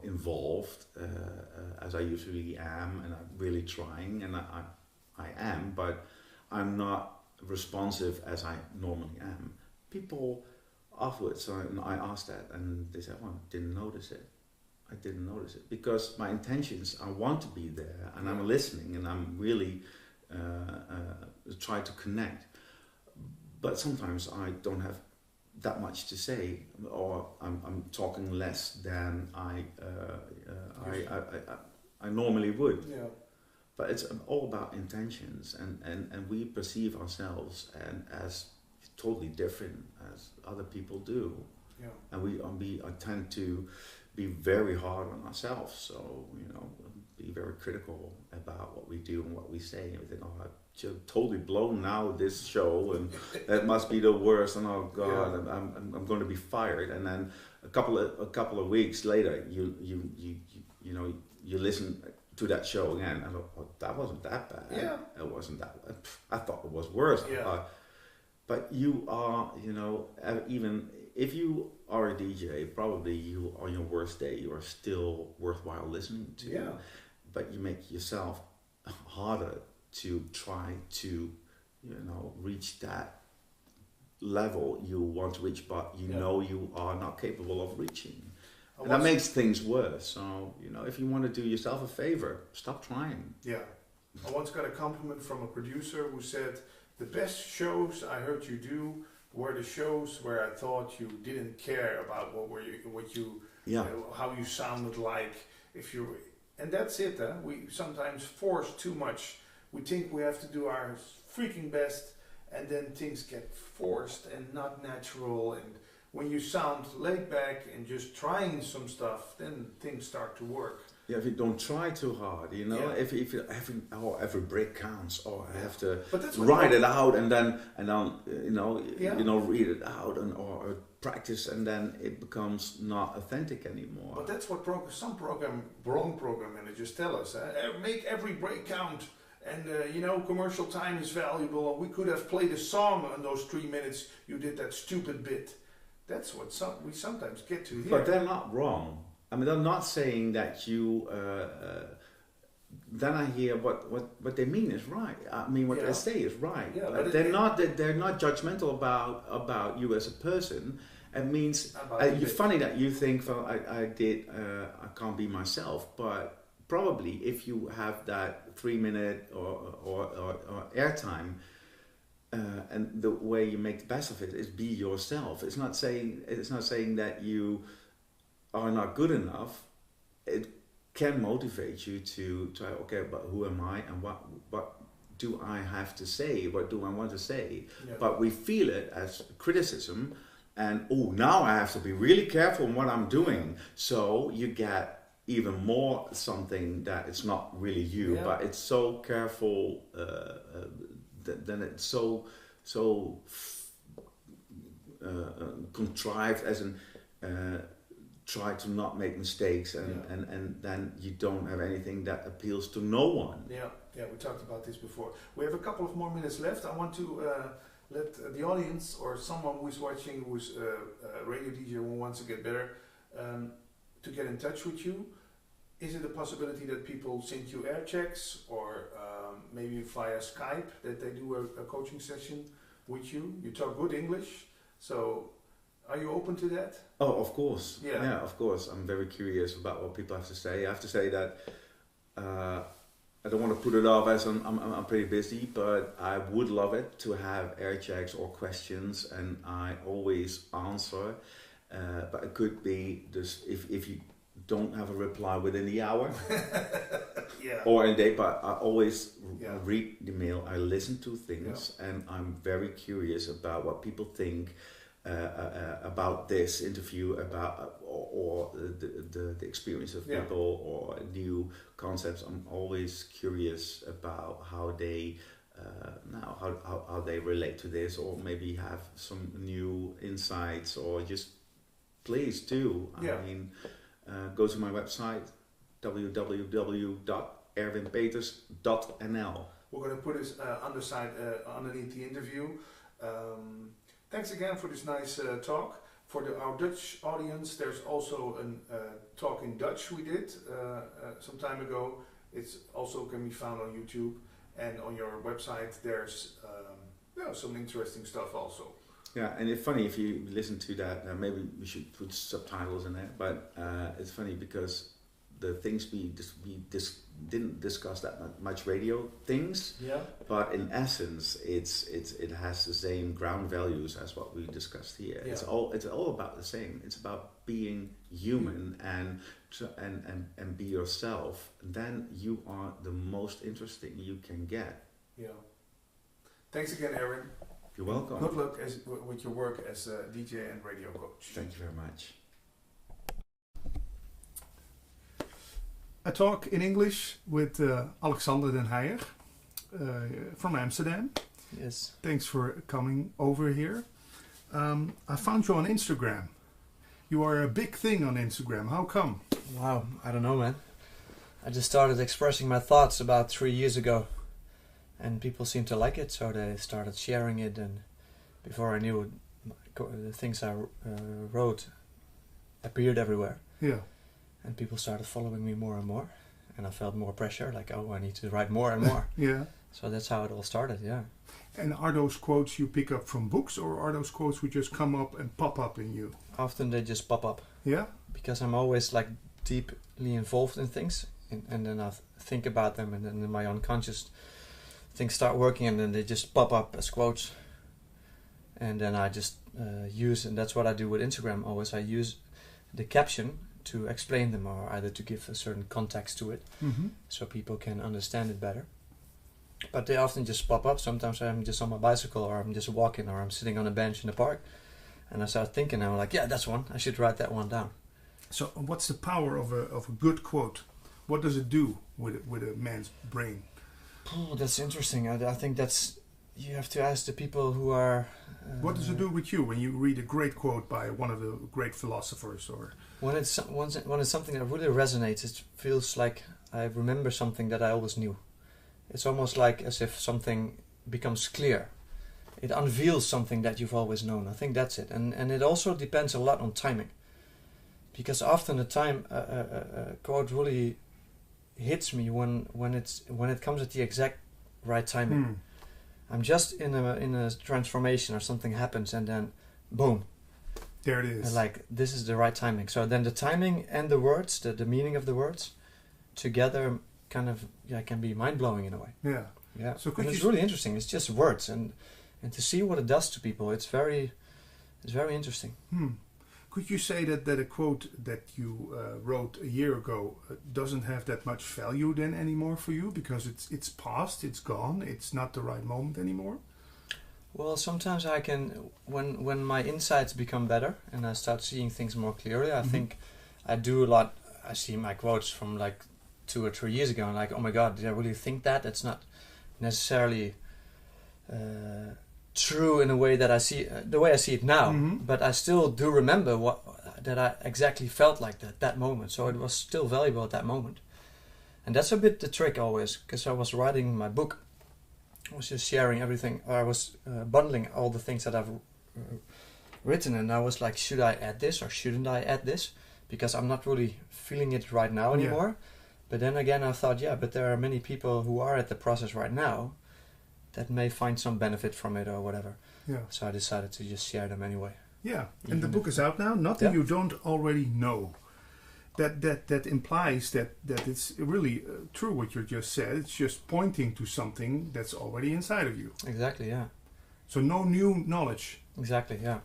involved as I usually am, and I'm really trying, and I am, but I'm not responsive as I normally am. People afterwards, I asked that, and they said, "Well, I didn't notice it. I didn't notice it because my intentions. I want to be there, and I'm listening, and I'm really try to connect. But sometimes I don't have that much to say, or I'm talking less than I normally would. Yeah. But it's all about intentions, and we perceive ourselves as totally different as other people do. Yeah. And we tend to be very hard on ourselves, so be very critical about what we do and what we say. And we think, oh, I've just totally blown now this show, and that must be the worst. And oh God, I'm going to be fired. And then a couple of weeks later, you listen to that show again, and oh, that wasn't that bad. Yeah, it wasn't that bad. I thought it was worse. Yeah. But you are, even if you are a DJ, probably you on your worst day, you are still worthwhile listening to. Yeah. But you make yourself harder to try to, reach that level you want to reach, but you are not capable of reaching. And that makes things worse. So, if you want to do yourself a favor, stop trying. Yeah. I once got a compliment from a producer who said, the best shows I heard you do were the shows where I thought you didn't care about how you sounded like, and that's it. We sometimes force too much. We think we have to do our freaking best, and then things get forced and not natural. And when you sound laid back and just trying some stuff, then things start to work. Yeah, if you don't try too hard, if you every break counts, or I have to write it out and then read it out or practice, and then it becomes not authentic anymore. But that's what some program managers tell us. Make every break count, and commercial time is valuable. We could have played a song in those 3 minutes. You did that stupid bit. That's what we sometimes get to hear. But they're not wrong. I mean, I'm not saying that you. Then I hear what they mean is right. I mean, what they say is right. Yeah, but they're not judgmental about you as a person. It means funny that you think, well, I can't be myself. But probably if you have that 3 minute or airtime. And the way you make the best of it is be yourself. It's not saying that you are not good enough. It can motivate you to try. Okay, but who am I, and what do I have to say? What do I want to say? Yeah. But we feel it as criticism, and now I have to be really careful in what I'm doing. So you get even more something that it's not really you, but it's so careful. Then it's so contrived, as in try to not make mistakes, and then you don't have anything that appeals to no one. Yeah, we talked about this before. We have a couple of more minutes left. I want to let the audience or someone who's watching, who's a radio DJ who wants to get better, to get in touch with you. Is it a possibility that people send you air checks or maybe via Skype that they do a coaching session with you? You talk good English, so are you open to that? Oh, of course. Yeah. Yeah, of course. I'm very curious about what people have to say. I have to say that I don't want to put it off as I'm pretty busy, but I would love it to have air checks or questions, and I always answer. But it could be just if you don't have a reply within the hour Yeah. or a day, but I always Yeah. read the mail. I listen to things, and I'm very curious about what people think about this interview, about or the experience of people or new concepts. I'm always curious about how they how they relate to this, or maybe have some new insights, or just please do. Yeah. I mean, go to my website www.erwinpeters.nl. We're going to put this underneath the interview. Thanks again for this nice talk. For our Dutch audience, there's also a talk in Dutch we did some time ago. It's also can be found on YouTube, and on your website there's some interesting stuff also. Yeah, and it's funny if you listen to that. Maybe we should put subtitles in there. But it's funny because the things we didn't discuss that much radio things. Yeah. But in essence, it has the same ground values as what we discussed here. Yeah. It's all about the same. It's about being human and be yourself. Then you are the most interesting you can get. Yeah. Thanks again, Aaron. You're welcome. Good luck with your work as a DJ and radio coach. Thank you very much. A talk in English with Alexander Den Heijer from Amsterdam. Yes. Thanks for coming over here. I found you on Instagram. You are a big thing on Instagram. How come? Wow, I don't know, man. I just started expressing my thoughts about 3 years ago, and people seemed to like it, so they started sharing it, and before I knew it, the things I wrote appeared everywhere. Yeah. And people started following me more and more, and I felt more pressure, like, oh, I need to write more and more. Yeah. So that's how it all started, yeah. And are those quotes you pick up from books, or are those quotes who just come up and pop up in you? Often they just pop up. Yeah? Because I'm always like deeply involved in things, and then I think about them, and then my unconscious things start working, and then they just pop up as quotes. And then I just use, and that's what I do with Instagram always, I use the caption to explain them, or either to give a certain context to it, so people can understand it better. But they often just pop up. Sometimes I'm just on my bicycle, or I'm just walking, or I'm sitting on a bench in the park, and I start thinking, and I'm like, yeah, that's one. I should write that one down. So what's the power of a good quote? What does it do with a man's brain? Oh, that's interesting. I think that's, you have to ask the people who are... what does it do with you when you read a great quote by one of the great philosophers? Or when it's something that really resonates, it feels like I remember something that I always knew. It's almost like as if something becomes clear. It unveils something that you've always known. I think that's it. And it also depends a lot on timing. Because often the time a quote really hits me when it comes at the exact right timing. I'm just in a transformation, or something happens, and then boom, there it is. And like, this is the right timing. So then the timing and the words, the meaning of the words together kind of can be mind-blowing in a way. Yeah. So and it's really interesting. It's just words, and to see what it does to people, it's very interesting. Could you say that a quote that you wrote a year ago doesn't have that much value then anymore for you, because it's past, it's gone, it's not the right moment anymore? Well, sometimes I can, when my insights become better and I start seeing things more clearly, I think I do a lot. I see my quotes from like 2 or 3 years ago, and like, oh my God, did I really think that? That's not necessarily true in a way that I see the way I see it now, but I still do remember that I exactly felt like that moment. So it was still valuable at that moment, and that's a bit the trick always. Because I was writing my book was just sharing everything. I was bundling all the things that I've written, and I was like, should I add this or shouldn't I add this? Because I'm not really feeling it right now anymore. Yeah. But then again, I thought, yeah, but there are many people who are at the process right now that may find some benefit from it or whatever. Yeah. So I decided to just share them anyway. Yeah, and the book is out now. Nothing you don't already know. That implies that it's really true what you just said. It's just pointing to something that's already inside of you. Exactly, yeah. So no new knowledge. Exactly, yeah.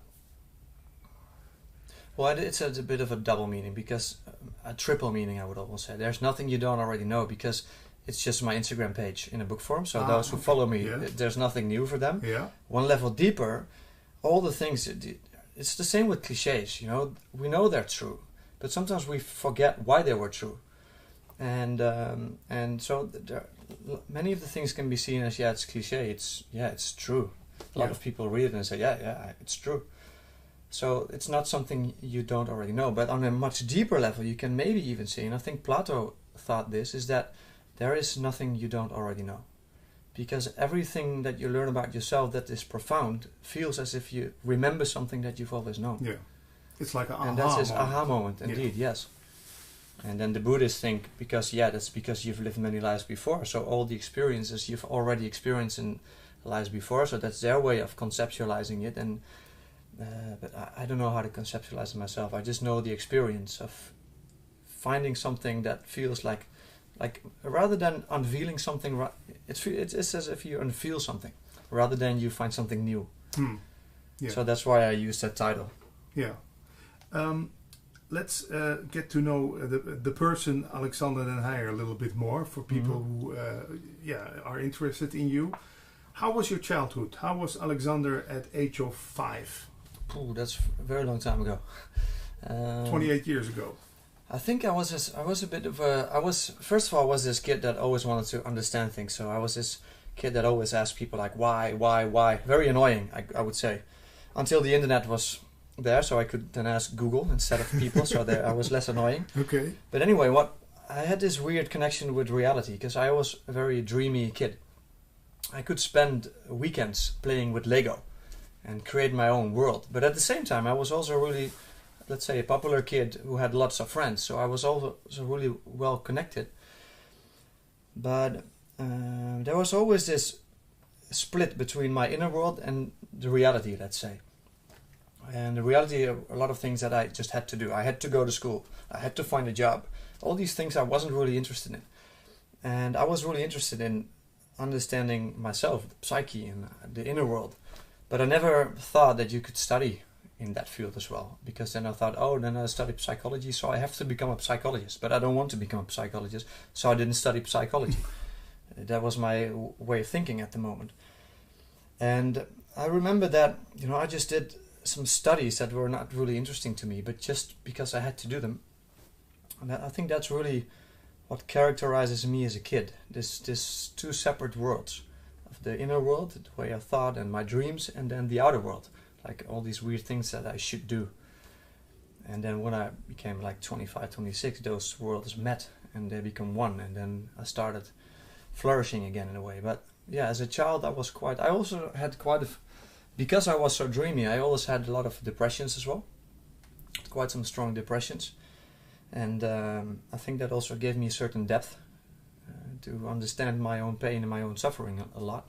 Well, it's a bit of a double meaning, because a triple meaning, I would almost say. There's nothing you don't already know, because it's just my Instagram page in a book form. So those who follow me, there's nothing new for them. Yeah. One level deeper, all the things, it's the same with cliches, you know. We know they're true, but sometimes we forget why they were true. And so many of the things can be seen as, it's cliche, it's true. A lot of people read it and say, it's true. So it's not something you don't already know, but on a much deeper level you can maybe even see, and I think Plato thought this, is that there is nothing you don't already know. Because everything that you learn about yourself that is profound feels as if you remember something that you've always known. Yeah. It's like an aha moment. And that's his moment. aha moment, indeed, yes. And then the Buddhists think, that's because you've lived many lives before, so all the experiences you've already experienced in lives before, so that's their way of conceptualizing it. And but I don't know how to conceptualize it myself. I just know the experience of finding something that feels like rather than unveiling something, it's as if you unveil something rather than you find something new. Yeah. So that's why I use that title. Yeah. Let's get to know the person Alexander Den Heijer a little bit more, for people who are interested in you. How was your childhood? How was Alexander at age of 5? Ooh, that's a very long time ago. 28 years ago. I think I was this kid that always wanted to understand things. So I was this kid that always asked people like, why? Very annoying, I would say. Until the internet was there, so I could then ask Google instead of people, so I was less annoying. Okay. But anyway, I had this weird connection with reality, because I was a very dreamy kid. I could spend weekends playing with Lego and create my own world. But at the same time, I was also really, let's say, a popular kid who had lots of friends. So I was also really well connected. But there was always this split between my inner world and the reality, let's say. And the reality of a lot of things that I just had to do. I had to go to school. I had to find a job. All these things I wasn't really interested in. And I was really interested in understanding myself, the psyche and the inner world. But I never thought that you could study in that field as well, because then I thought, then I studied psychology, so I have to become a psychologist. But I don't want to become a psychologist, so I didn't study psychology. That was my way of thinking at the moment. And I remember that, I just did some studies that were not really interesting to me, but just because I had to do them. And I think that's really what characterizes me as a kid. This two separate worlds. Of the inner world, the way I thought and my dreams, and then the outer world, like all these weird things that I should do. And then when I became like 25, 26, those worlds met and they become one, and then I started flourishing again in a way. But yeah, as a child I also had because I was so dreamy, I always had a lot of depressions as well, quite some strong depressions. And I think that also gave me a certain depth to understand my own pain and my own suffering a lot.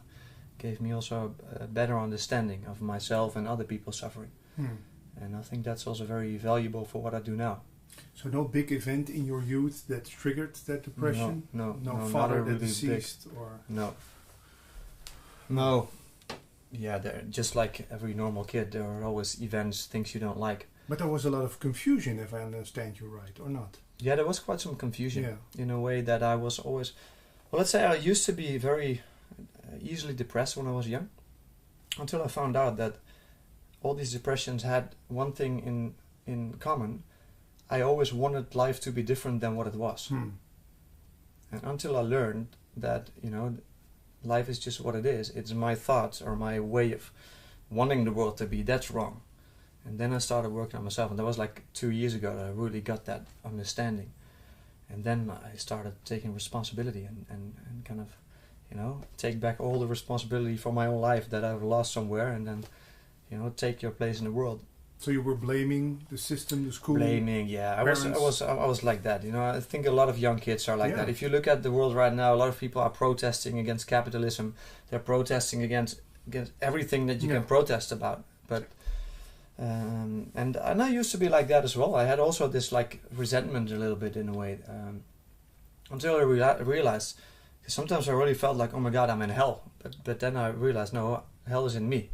Gave me also a better understanding of myself and other people's suffering. And I think that's also very valuable for what I do now. So no big event in your youth that triggered that depression? No, father that deceased? Or No. Yeah, just like every normal kid, there are always events, things you don't like. But there was a lot of confusion, if I understand you right, or not? Yeah, there was quite some confusion in a way that I was always... Well, let's say I used to be very easily depressed when I was young, until I found out that all these depressions had one thing in common. I always wanted life to be different than what it was. And until I learned that, life is just what it is. It's my thoughts or my way of wanting the world to be. That's wrong. And then I started working on myself, and that was like 2 years ago that I really got that understanding. And then I started taking responsibility and kind of, take back all the responsibility for my own life that I've lost somewhere, and then, take your place in the world. So you were blaming the system, the school? Blaming, yeah. I was like that. I think a lot of young kids are like Yeah. that. If you look at the world right now, a lot of people are protesting against capitalism. They're protesting against everything that you Yeah. can protest about. But and I used to be like that as well. I had also this like resentment a little bit in a way, until I realized. Because sometimes I really felt like, oh my God, I'm in hell. But then I realized, no, hell is in me.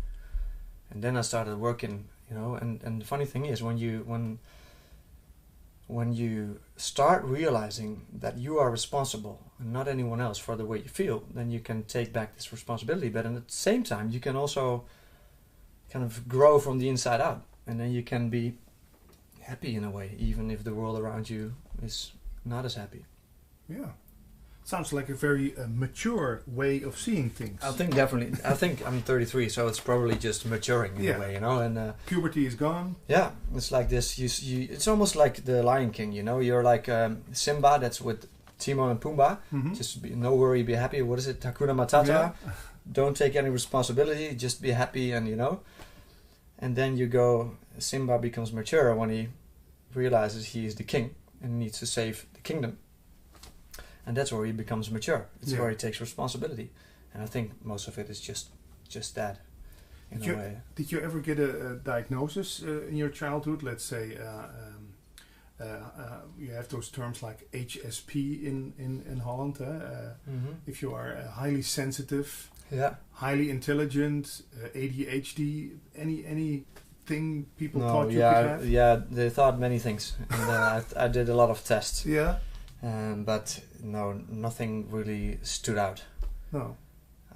And then I started working. And the funny thing is, when you start realizing that you are responsible and not anyone else for the way you feel, then you can take back this responsibility. But at the same time, you can also kind of grow from the inside out, and then you can be happy in a way, even if the world around you is not as happy. Yeah. Sounds like a very mature way of seeing things. I think definitely. I think I'm 33, so it's probably just maturing in a way, And puberty is gone. Yeah, it's like this. It's almost like the Lion King, You're like Simba, that's with Timon and Pumbaa. Mm-hmm. Just no worry, be happy. What is it? Hakuna Matata. Yeah. Don't take any responsibility. Just be happy, and And then you go. Simba becomes mature when he realizes he is the king and needs to save the kingdom. And that's where he becomes mature. It's where he takes responsibility. And I think most of it is just that, in a way. Did you ever get a diagnosis in your childhood? Let's say you have those terms like HSP in Holland. If you are highly sensitive, highly intelligent, ADHD, anything people thought you could have? Yeah, they thought many things. And I did a lot of tests. Yeah. But no, nothing really stood out. No.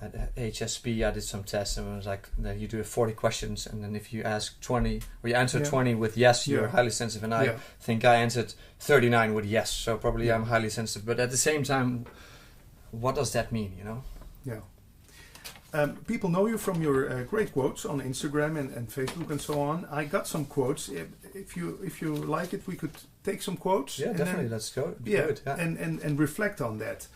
At HSP, I did some tests, and it was like that you do 40 questions, and then if you ask 20, or you answer 20 with yes, you're highly sensitive, and I think I answered 39 with yes, so probably I'm highly sensitive. But at the same time, what does that mean, Yeah. People know you from your great quotes on Instagram and Facebook and so on. I got some quotes. If you like it, we could take some quotes. Yeah, definitely. Let's go. Good. And reflect on that.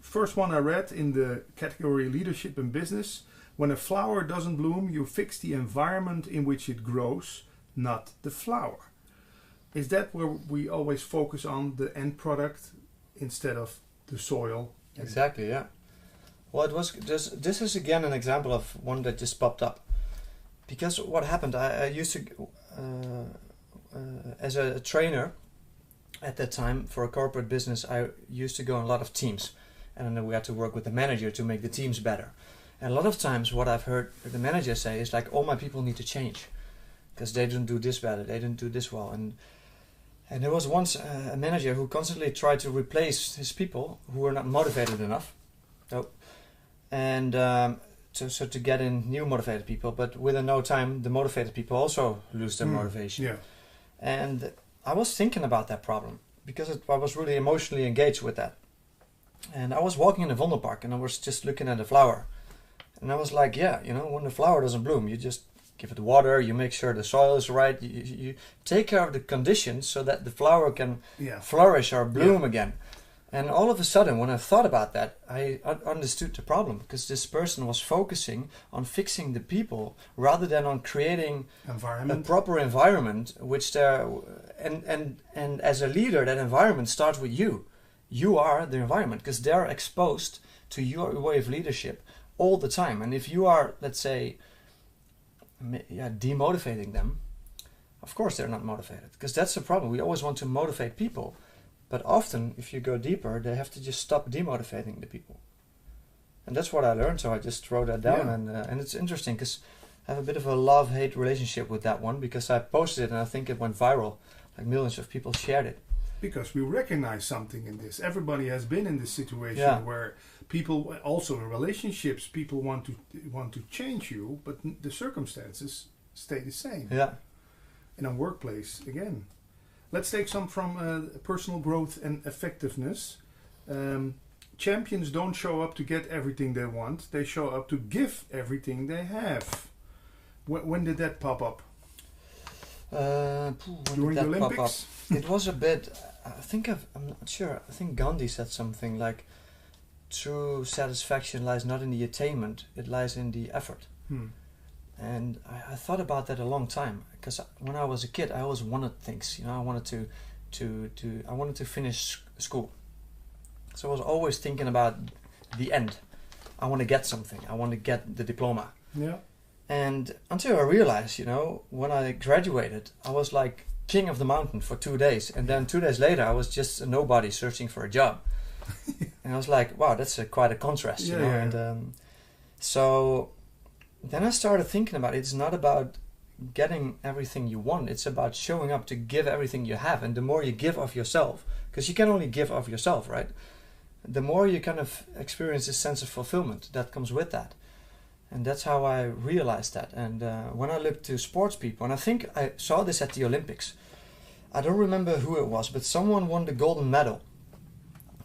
First one I read in the category Leadership and Business. When a flower doesn't bloom, you fix the environment in which it grows, not the flower. Is that where we always focus on the end product instead of the soil? Exactly, yeah. Well, it was this is again an example of one that just popped up. Because what happened, I used to, as a trainer at that time for a corporate business, I used to go on a lot of teams. And then we had to work with the manager to make the teams better. And a lot of times what I've heard the manager say is like, all my people need to change. Because they didn't do this better, they didn't do this well. And there was once a manager who constantly tried to replace his people who were not motivated enough. And so to get in new motivated people, but within no time the motivated people also lose their motivation. Yeah. And I was thinking about that problem because I was really emotionally engaged with that. And I was walking in the Vondelpark and I was just looking at the flower. And I was like, when the flower doesn't bloom, you just give it water, you make sure the soil is right, you take care of the conditions so that the flower can flourish or bloom again. And all of a sudden, when I thought about that, I understood the problem, because this person was focusing on fixing the people rather than on creating a proper environment, which and as a leader, that environment starts with you. You are the environment, because they're exposed to your way of leadership all the time. And if you are, let's say, demotivating them, of course they're not motivated, because that's the problem. We always want to motivate people. But often, if you go deeper, they have to just stop demotivating the people. And that's what I learned, so I just wrote that down. And it's interesting, because I have a bit of a love-hate relationship with that one, because I posted it and I think it went viral. Like millions of people shared it. Because we recognize something in this. Everybody has been in this situation where people, also in relationships, people want to change you, but the circumstances stay the same. Yeah. In a workplace, again. Let's take some from personal growth and effectiveness. Champions don't show up to get everything they want. They show up to give everything they have. When did that pop up? During the Olympics? It was a bit, I'm not sure. I think Gandhi said something like, true satisfaction lies not in the attainment, it lies in the effort. And I thought about that a long time, because when I was a kid, I always wanted things. You know, I wanted I wanted to finish school. So I was always thinking about the end. I want to get something. I want to get the diploma. Yeah. And until I realized, you know, when I graduated, I was like king of the mountain for 2 days, and then 2 days later, I was just a nobody searching for a job. And I was like, wow, that's quite a contrast, you know. Yeah. And so then I started thinking about it. It's not about getting everything you want. It's about showing up to give everything you have. And the more you give of yourself, because you can only give of yourself, right? The more you kind of experience this sense of fulfillment that comes with that. And that's how I realized that. And when I looked to sports people, and I think I saw this at the Olympics, I don't remember who it was, but someone won the golden medal,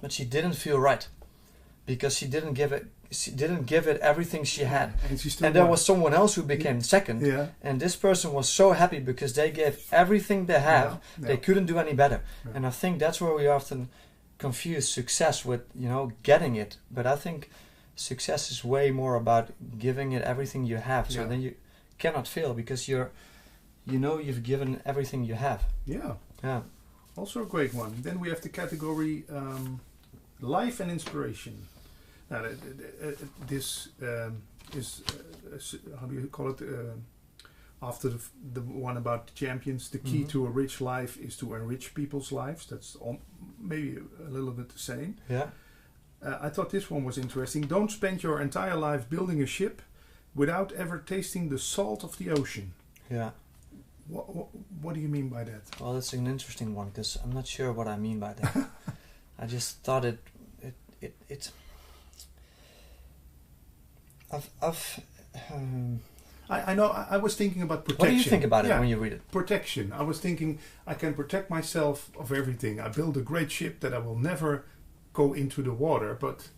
but she didn't feel right because she didn't give it everything she had. And there was someone else who became second, and this person was so happy because they gave everything they have. They couldn't do any better. And I think that's where we often confuse success with, you know, getting it. But I think success is way more about giving it everything you have. So then you cannot fail because you've given everything you have. Yeah. Also a great one. Then we have the category life and inspiration. Now, this is how do you call it? After the one about the champions, the key to a rich life is to enrich people's lives. That's maybe a little bit the same. Yeah. I thought this one was interesting. Don't spend your entire life building a ship without ever tasting the salt of the ocean. Yeah. What do you mean by that? Well, that's an interesting one because I'm not sure what I mean by that. I just thought I know. I was thinking about protection. What do you think about it when you read it? Protection. I was thinking I can protect myself of everything. I build a great ship that I will never go into the water. But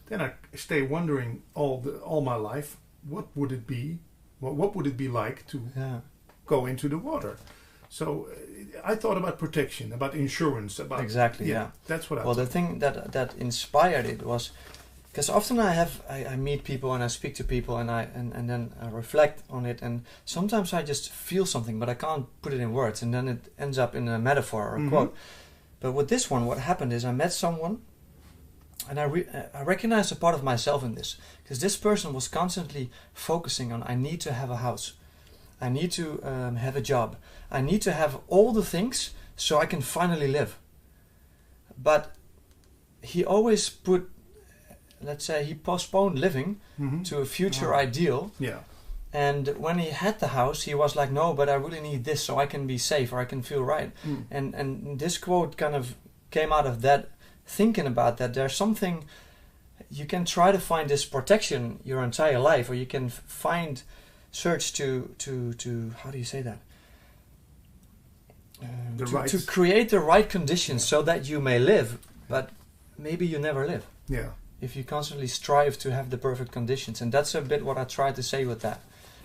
then I stay wondering all my life, what would it be? What would it be like to go into the water? So I thought about protection, about insurance, about exactly. Yeah, that's what I. Well, the thing that inspired it was. Because often I meet people and I speak to people and then I reflect on it, and sometimes I just feel something but I can't put it in words, and then it ends up in a metaphor or a quote. But with this one, what happened is I met someone and I recognized a part of myself in this, because this person was constantly focusing on, I need to have a house, I need to have a job, I need to have all the things so I can finally live. But he always let's say he postponed living to a future ideal. Yeah. And when he had the house, he was like, no, but I really need this so I can be safe or I can feel right. And this quote kind of came out of that, thinking about that there's something, you can try to find this protection your entire life, or you can search to how do you say that? To create the right conditions so that you may live, but maybe you never live. Yeah. If you constantly strive to have the perfect conditions. And that's a bit what I try to say with that.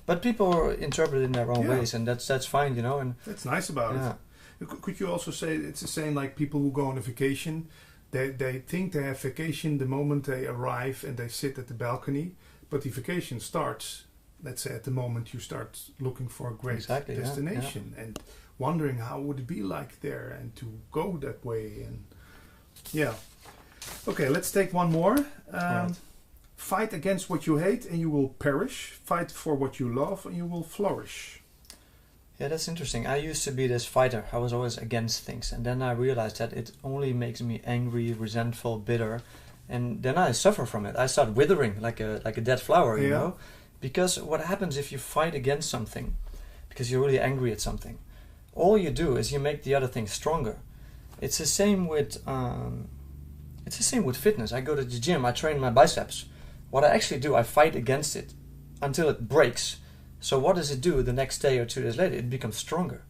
But people interpret it in their own ways, and that's fine, you know. And that's nice about it. Could you also say it's the same like people who go on a vacation? They think they have vacation the moment they arrive and they sit at the balcony, but the vacation starts, let's say, at the moment you start looking for a great destination and wondering how would it be like there, and to go that way. And okay, let's take one more. Fight against what you hate and you will perish. Fight for what you love and you will flourish. Yeah, that's interesting. I used to be this fighter. I was always against things. And then I realized that it only makes me angry, resentful, bitter. And then I suffer from it. I start withering like a dead flower, you know? Because what happens if you fight against something, because you're really angry at something, all you do is you make the other thing stronger. It's the same with... It's the same with fitness. I go to the gym, I train my biceps. What I actually do, I fight against it until it breaks. So what does it do the next day or 2 days later? It becomes stronger.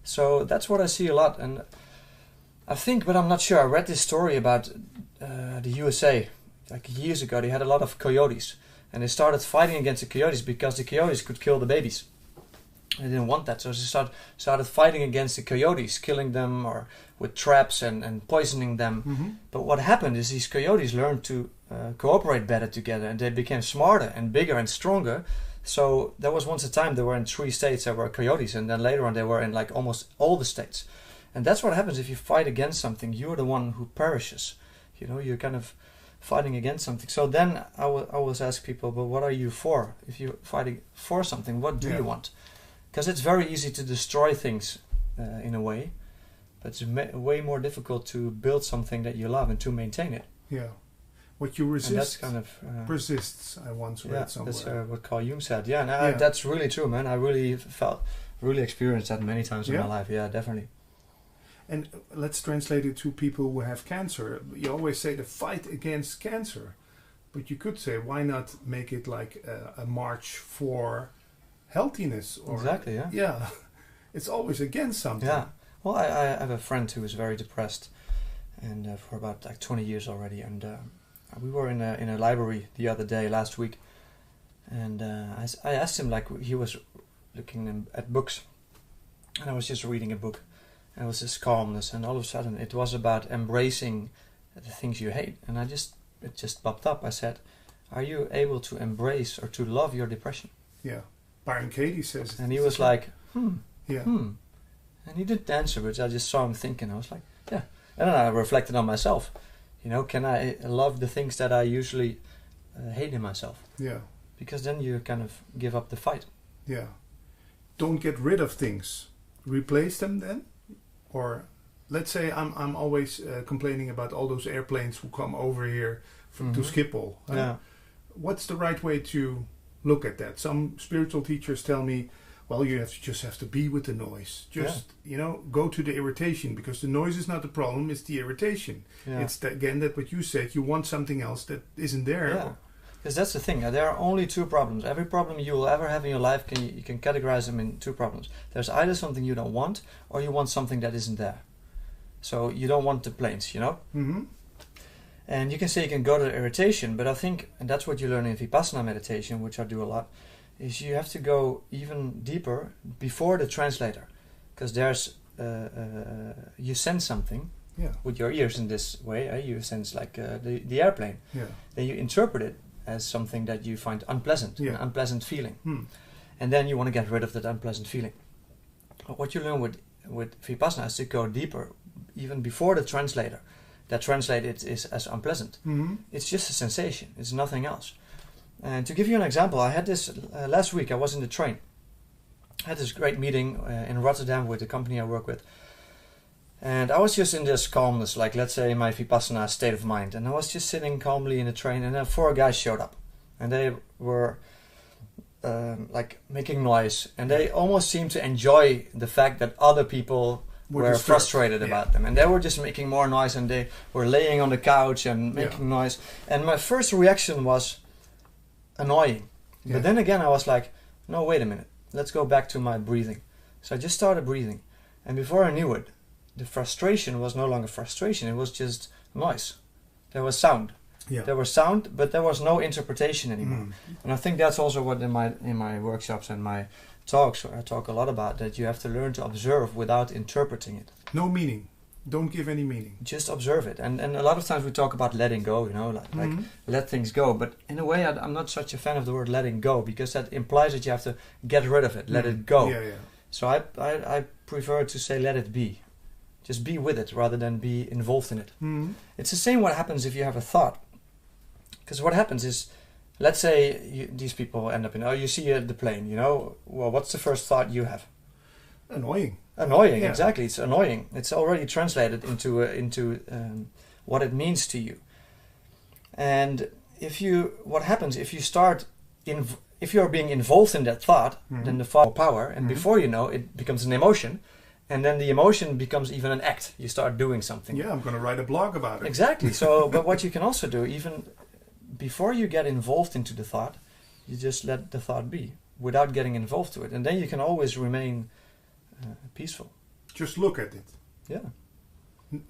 So that's what I see a lot. And I think, but I'm not sure, I read this story about the USA. Like years ago, they had a lot of coyotes. And they started fighting against the coyotes because the coyotes could kill the babies. They didn't want that, so they started fighting against the coyotes, killing them or with traps and poisoning them. But what happened is these coyotes learned to cooperate better together, and they became smarter and bigger and stronger. So there was once a time there were in 3 states there were coyotes, and then later on they were in like almost all the states. And that's what happens if you fight against something. You're the one who perishes. You know, you're kind of fighting against something. So then I always ask people, but what are you for? If you're fighting for something, what do you want? Because it's very easy to destroy things in a way, but it's way more difficult to build something that you love and to maintain it. Yeah. What you resist, and that's kind of persists. I once read somewhere. That's what Carl Jung said. Yeah, that's really true, man. I really experienced that many times in my life. Yeah, definitely. And let's translate it to people who have cancer. You always say the fight against cancer, but you could say, why not make it like a march for healthiness? Or, exactly. Yeah. Yeah, it's always against something. Yeah. Well, I have a friend who is very depressed, and for about like 20 years already, and. We were in a library the other day, last week, and I asked him, like, he was looking at books, and I was just reading a book, and it was this calmness, and all of a sudden it was about embracing the things you hate, and it just popped up. I said, are you able to embrace or to love your depression? Yeah, Byron Katie says it. And he was like, yeah. And he didn't answer, but I just saw him thinking. I was like, yeah. And then I reflected on myself. You know, can I love the things that I usually hate in myself? Yeah. Because then you kind of give up the fight. Yeah. Don't get rid of things. Replace them then? Or let's say I'm always complaining about all those airplanes who come over here to Schiphol. Yeah. What's the right way to look at that? Some spiritual teachers tell me, well, you just have to be with the noise. Just, go to the irritation, because the noise is not the problem, it's the irritation. Yeah. It's, that what you said, you want something else that isn't there. Yeah, because that's the thing. There are only 2 problems. Every problem you will ever have in your life, you can categorize them in 2 problems. There's either something you don't want, or you want something that isn't there. So you don't want the planes, you know? Mm-hmm. And you can say you can go to the irritation, but I think, and that's what you learn in Vipassana meditation, which I do a lot, is you have to go even deeper before the translator, because there's you sense something with your ears in this way. You sense like the airplane. Yeah. Then you interpret it as something that you find unpleasant, an unpleasant feeling, and then you want to get rid of that unpleasant feeling. But what you learn with Vipassana is to go deeper, even before the translator. That translated is as unpleasant. Mm-hmm. It's just a sensation. It's nothing else. And to give you an example, I had this last week. I was in the train. I had this great meeting in Rotterdam with the company I work with. And I was just in this calmness, like let's say my Vipassana state of mind. And I was just sitting calmly in the train, and then 4 guys showed up. And they were like making noise. And they almost seemed to enjoy the fact that other people were frustrated about them. And they were just making more noise, and they were laying on the couch and making noise. And my first reaction was annoying. Yeah. But then again I was like, no, wait a minute, let's go back to my breathing. So I just started breathing, and before I knew it, the frustration was no longer frustration, it was just noise. There was sound. There was sound, but there was no interpretation anymore. And I think that's also what in my workshops and my talks, where I talk a lot about, that you have to learn to observe without interpreting it. No meaning. Don't give any meaning. Just observe it. And a lot of times we talk about letting go, like let things go. But in a way, I'm not such a fan of the word letting go, because that implies that you have to get rid of it, let it go. Yeah. So I prefer to say let it be. Just be with it rather than be involved in it. It's the same what happens if you have a thought. Because what happens is, let's say these people end up you see the plane, well, what's the first thought you have? Annoying, exactly. It's annoying. It's already translated into what it means to you. And what happens if you start if you are being involved in that thought, then the thought power, and before you know, it becomes an emotion, and then the emotion becomes even an act. You start doing something. Yeah, I'm going to write a blog about it. Exactly. So, but what you can also do, even before you get involved into the thought, you just let the thought be without getting involved to it, and then you can always remain peaceful. Just look at it. Yeah.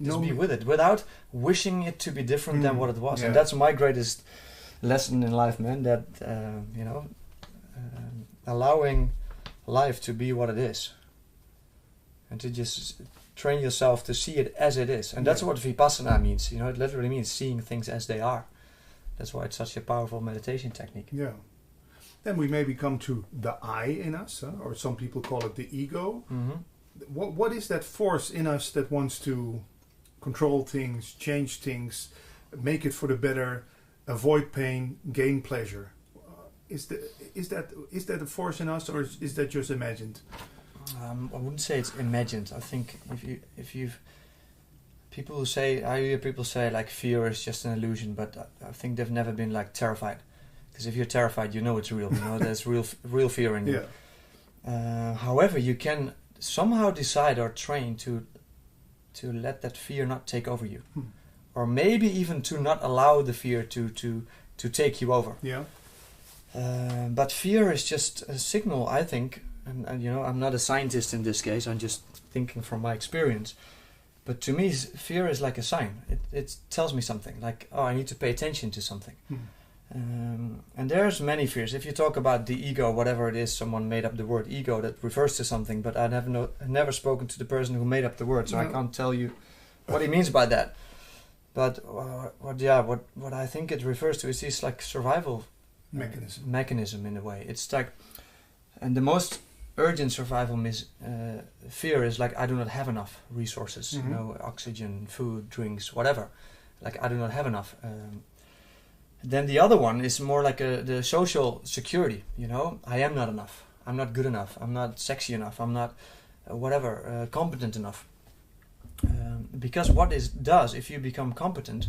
Just be with it without wishing it to be different than what it was. Yeah. And that's my greatest lesson in life, man. That allowing life to be what it is, and to just train yourself to see it as it is. And that's what Vipassana means. It literally means seeing things as they are. That's why it's such a powerful meditation technique. Yeah. Then we maybe come to the I in us, or some people call it the ego. Mm-hmm. What is that force in us that wants to control things, change things, make it for the better, avoid pain, gain pleasure? Is that a force in us, or is that just imagined? I wouldn't say it's imagined. I think if you've people who say, I hear people say like fear is just an illusion, but I think they've never been like terrified. Because if you're terrified, it's real. There's real fear in you. Yeah. However, you can somehow decide or train to let that fear not take over you, or maybe even to not allow the fear to take you over. Yeah. But fear is just a signal, I think. And I'm not a scientist in this case. I'm just thinking from my experience. But to me, fear is like a sign. It tells me something. Like, oh, I need to pay attention to something. And there's many fears. If you talk about the ego, whatever it is, someone made up the word ego that refers to something. But I've never spoken to the person who made up the word, so I can't tell you what he means by that. But what I think it refers to is this like survival mechanism in a way. It's like, and the most urgent survival fear is like, I do not have enough resources, oxygen, food, drinks, whatever. Like, I do not have enough. Then the other one is more like the social security. I am not enough. I'm not good enough. I'm not sexy enough. I'm not competent enough. Because what it does, if you become competent,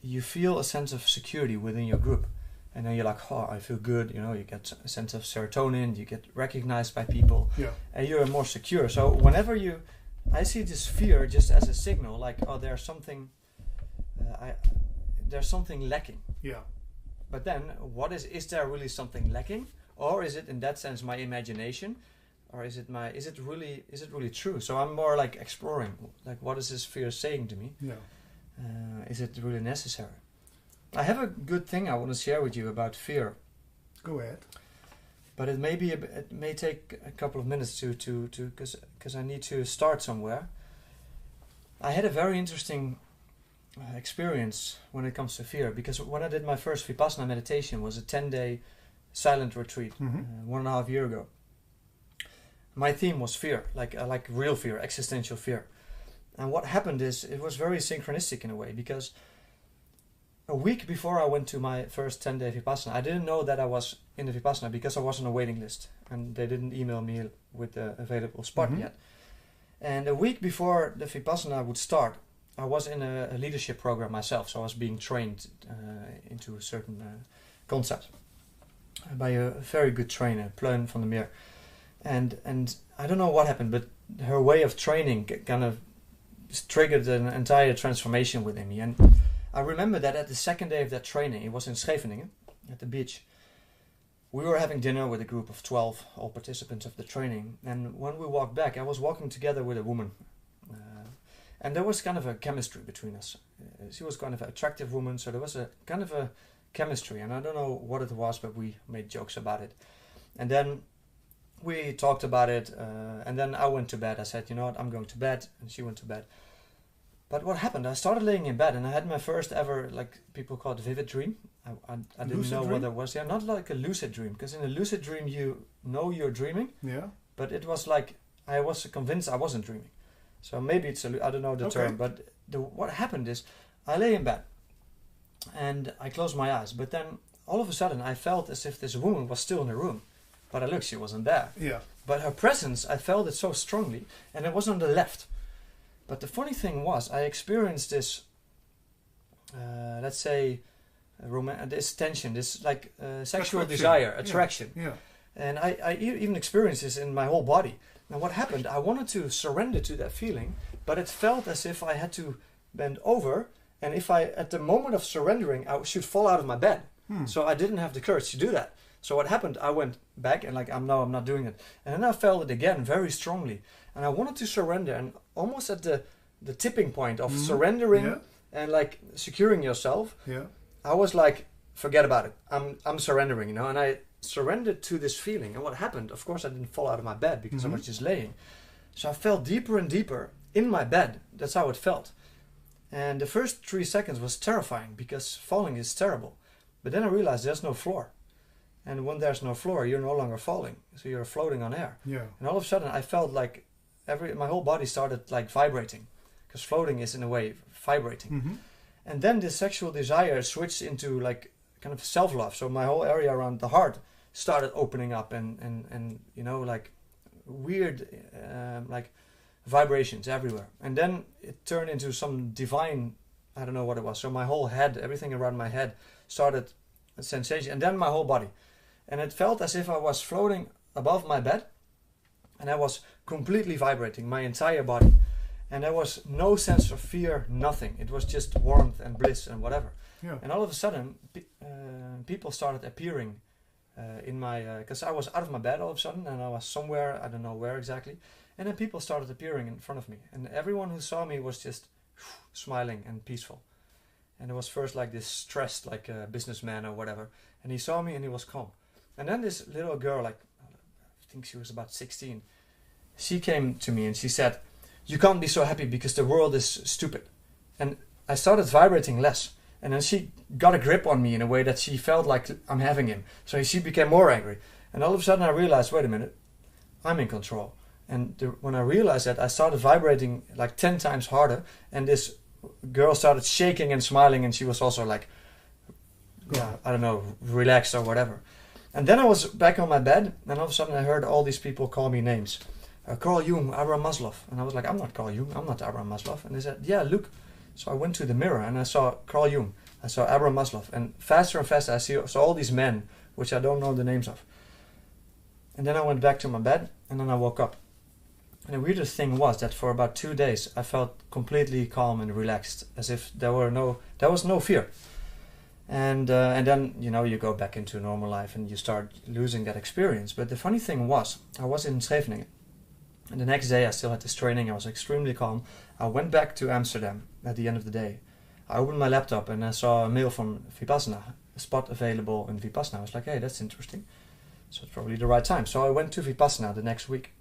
you feel a sense of security within your group. And then you're like, oh, I feel good. You get a sense of serotonin. You get recognized by people. Yeah. And you're more secure. So whenever I see this fear just as a signal, like, oh, there's something lacking. Yeah. But then, is there really something lacking, or is it in that sense my imagination, or is it really true? So I'm more like exploring, like, what is this fear saying to me? Yeah. Is it really necessary? I have a good thing I want to share with you about fear. Go ahead. But it may take a couple of minutes to because I need to start somewhere. I had a very interesting experience when it comes to fear, because when I did my first Vipassana meditation was a 10-day silent retreat 1.5 years ago. My theme was fear, like real fear, existential fear. And what happened is it was very synchronistic in a way, because a week before I went to my first 10-day Vipassana, I didn't know that I was in the Vipassana because I was on a waiting list and they didn't email me with the available spot yet. And a week before the Vipassana would start, I was in a leadership program myself, so I was being trained into a certain concept by a very good trainer, Pleun van der Meer. And I don't know what happened, but her way of training kind of triggered an entire transformation within me. And I remember that at the second day of that training, it was in Scheveningen, at the beach. We were having dinner with a group of 12, all participants of the training. And when we walked back, I was walking together with a woman. And there was kind of a chemistry between us. She was kind of an attractive woman, so there was a kind of a chemistry. And I don't know what it was, but we made jokes about it. And then we talked about it, and then I went to bed. I said, you know what, I'm going to bed, and she went to bed. But what happened, I started laying in bed, and I had my first ever, like people call it vivid dream. I didn't lucid know dream? What it was. Yeah, not like a lucid dream, because in a lucid dream you know you're dreaming. Yeah. But it was like, I was convinced I wasn't dreaming. So maybe it's I don't know the term, but what happened is, I lay in bed, and I closed my eyes, but then all of a sudden I felt as if this woman was still in the room. But I looked, she wasn't there. Yeah. But her presence, I felt it so strongly, and it was on the left. But the funny thing was, I experienced this, let's say, this tension, this like sexual desire, attraction. Yeah. And I even experienced this in my whole body. And what happened, I wanted to surrender to that feeling, but it felt as if I had to bend over, and if at the moment of surrendering, I should fall out of my bed. So I didn't have the courage to do that. So what happened, I went back and like, I'm not doing it. And then I felt it again very strongly. And I wanted to surrender, and almost at the tipping point of surrendering and like securing yourself, I was like, forget about it. I'm surrendering, you know. And surrendered to this feeling. And what happened, of course, I didn't fall out of my bed because I was just laying. So I fell deeper and deeper in my bed. That's how it felt. And the first 3 seconds was terrifying because falling is terrible. But then I realized there's no floor. And when there's no floor, you're no longer falling. So you're floating on air. Yeah. And all of a sudden I felt like my whole body started like vibrating. Because floating is in a way vibrating. And then this sexual desire switched into like kind of self-love. So my whole area around the heart started opening up and you know, like weird like vibrations everywhere. And then it turned into some divine, I don't know what it was. So my whole head, everything around my head started a sensation, and then my whole body. And it felt as if I was floating above my bed, and I was completely vibrating, my entire body. And there was no sense of fear, nothing. It was just warmth and bliss and whatever. Yeah. And all of a sudden, people started appearing in my... Because I was out of my bed all of a sudden, and I was somewhere, I don't know where exactly. And then people started appearing in front of me. And everyone who saw me was just smiling and peaceful. And it was first like this stressed, like a businessman or whatever. And he saw me and he was calm. And then this little girl, like, I think she was about 16, she came to me and she said, "You can't be so happy because the world is stupid." And I started vibrating less. And then she got a grip on me in a way that she felt like I'm having him. So she became more angry. And all of a sudden I realized, wait a minute, I'm in control. And when I realized that, I started vibrating like 10 times harder. And this girl started shaking and smiling. And she was also like, yeah, I don't know, relaxed or whatever. And then I was back on my bed. And all of a sudden I heard all these people call me names. Carl Jung, Abraham Maslow. And I was like, I'm not Carl Jung, I'm not Abraham Maslow. And they said, yeah, look. So I went to the mirror and I saw Carl Jung, I saw Abraham Maslow. And faster I saw all these men, which I don't know the names of. And then I went back to my bed and then I woke up. And the weirdest thing was that for about 2 days I felt completely calm and relaxed, as if there was no fear. And then, you know, you go back into normal life and you start losing that experience. But the funny thing was, I was in Scheveningen. And the next day I still had this training. I was extremely calm. I went back to Amsterdam at the end of the day. I opened my laptop and I saw a mail from Vipassana, a spot available in Vipassana. I was like, hey, that's interesting. So it's probably the right time. So I went to Vipassana the next week.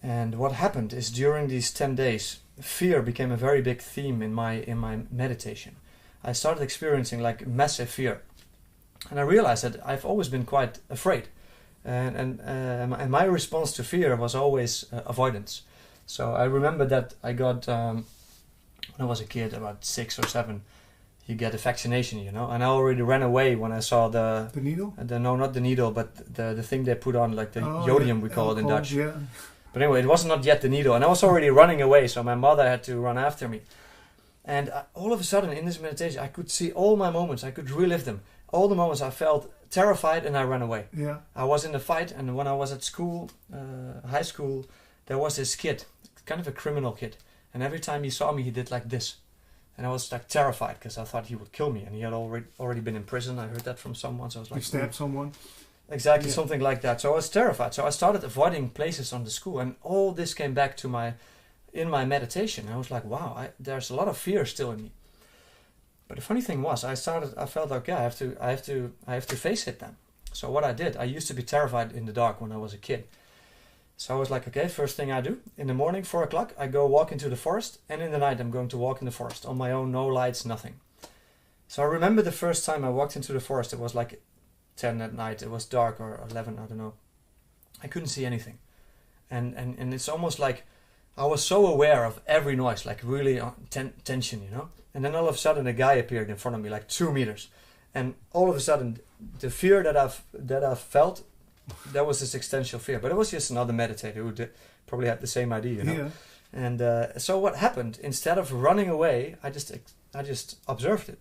And what happened is during these 10 days, fear became a very big theme in my meditation. I started experiencing like massive fear. And I realized that I've always been quite afraid. And my response to fear was always avoidance. So I remember that I got, when I was a kid, about 6 or 7, you get a vaccination, you know. And I already ran away when I saw the needle? No, not the needle, but the thing they put on, like the jodium, we call it in Dutch. Yeah. But anyway, it was not yet the needle. And I was already running away, so my mother had to run after me. And all of a sudden, in this meditation, I could see all my moments. I could relive them. All the moments I felt terrified and I ran away. Yeah. I was in a fight, and when I was at school, high school, there was this kid, kind of a criminal kid. And every time he saw me, he did like this. And I was like terrified because I thought he would kill me. And he had already been in prison. I heard that from someone. So I was like, you stabbed someone? Exactly, something like that. So I was terrified. So I started avoiding places on the school. And all this came back to in my meditation. I was like, wow, there's a lot of fear still in me. But the funny thing was, I felt like, yeah, I have to face it then. So what I did, I used to be terrified in the dark when I was a kid. So I was like, okay, first thing I do, in the morning, 4 o'clock, I go walk into the forest, and in the night I'm going to walk in the forest on my own, no lights, nothing. So I remember the first time I walked into the forest, it was like 10 at night, it was dark, or 11, I don't know. I couldn't see anything. And it's almost like I was so aware of every noise, like really tension, you know. And then all of a sudden a guy appeared in front of me, like 2 meters. And all of a sudden, the fear that I've felt, that was this existential fear. But it was just another meditator who probably had the same idea, you know. Yeah. And so what happened, instead of running away, I just observed it.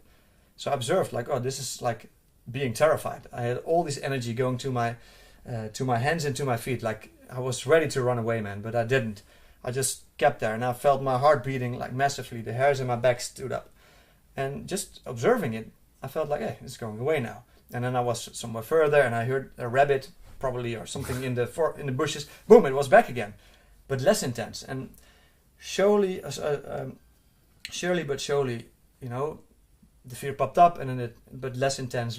So I observed, like, oh, this is like being terrified. I had all this energy going to my hands and to my feet. Like, I was ready to run away, man, but I didn't. I just kept there, and I felt my heart beating like massively. The hairs in my back stood up. And just observing it, I felt like, hey, it's going away now. And then I was somewhere further, and I heard a rabbit, probably, or something in the bushes. Boom, it was back again, but less intense. And surely but surely, you know, the fear popped up, and then but less intense,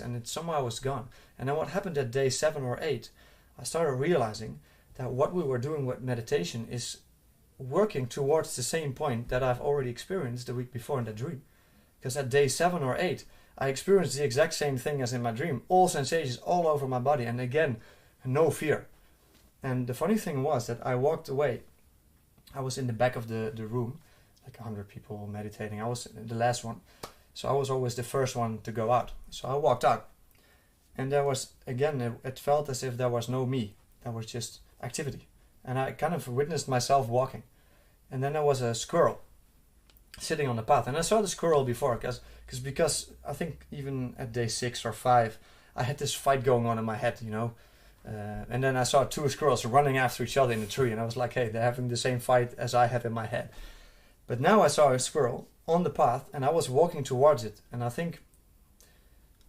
and it somehow was gone. And then what happened at day 7 or 8, I started realizing that what we were doing with meditation is working towards the same point that I've already experienced the week before in that dream. Because at day 7 or 8, I experienced the exact same thing as in my dream. All sensations all over my body, and again, no fear. And the funny thing was that I walked away. I was in the back of the room, like 100 people meditating. I was the last one. So I was always the first one to go out. So I walked out. And there was, again, it felt as if there was no me. There was just activity. And I kind of witnessed myself walking. And then there was a squirrel sitting on the path. And I saw the squirrel before, because I think even at day 6 or 5, I had this fight going on in my head, you know. And then I saw 2 squirrels running after each other in the tree. And I was like, hey, they're having the same fight as I have in my head. But now I saw a squirrel on the path, and I was walking towards it. And I think,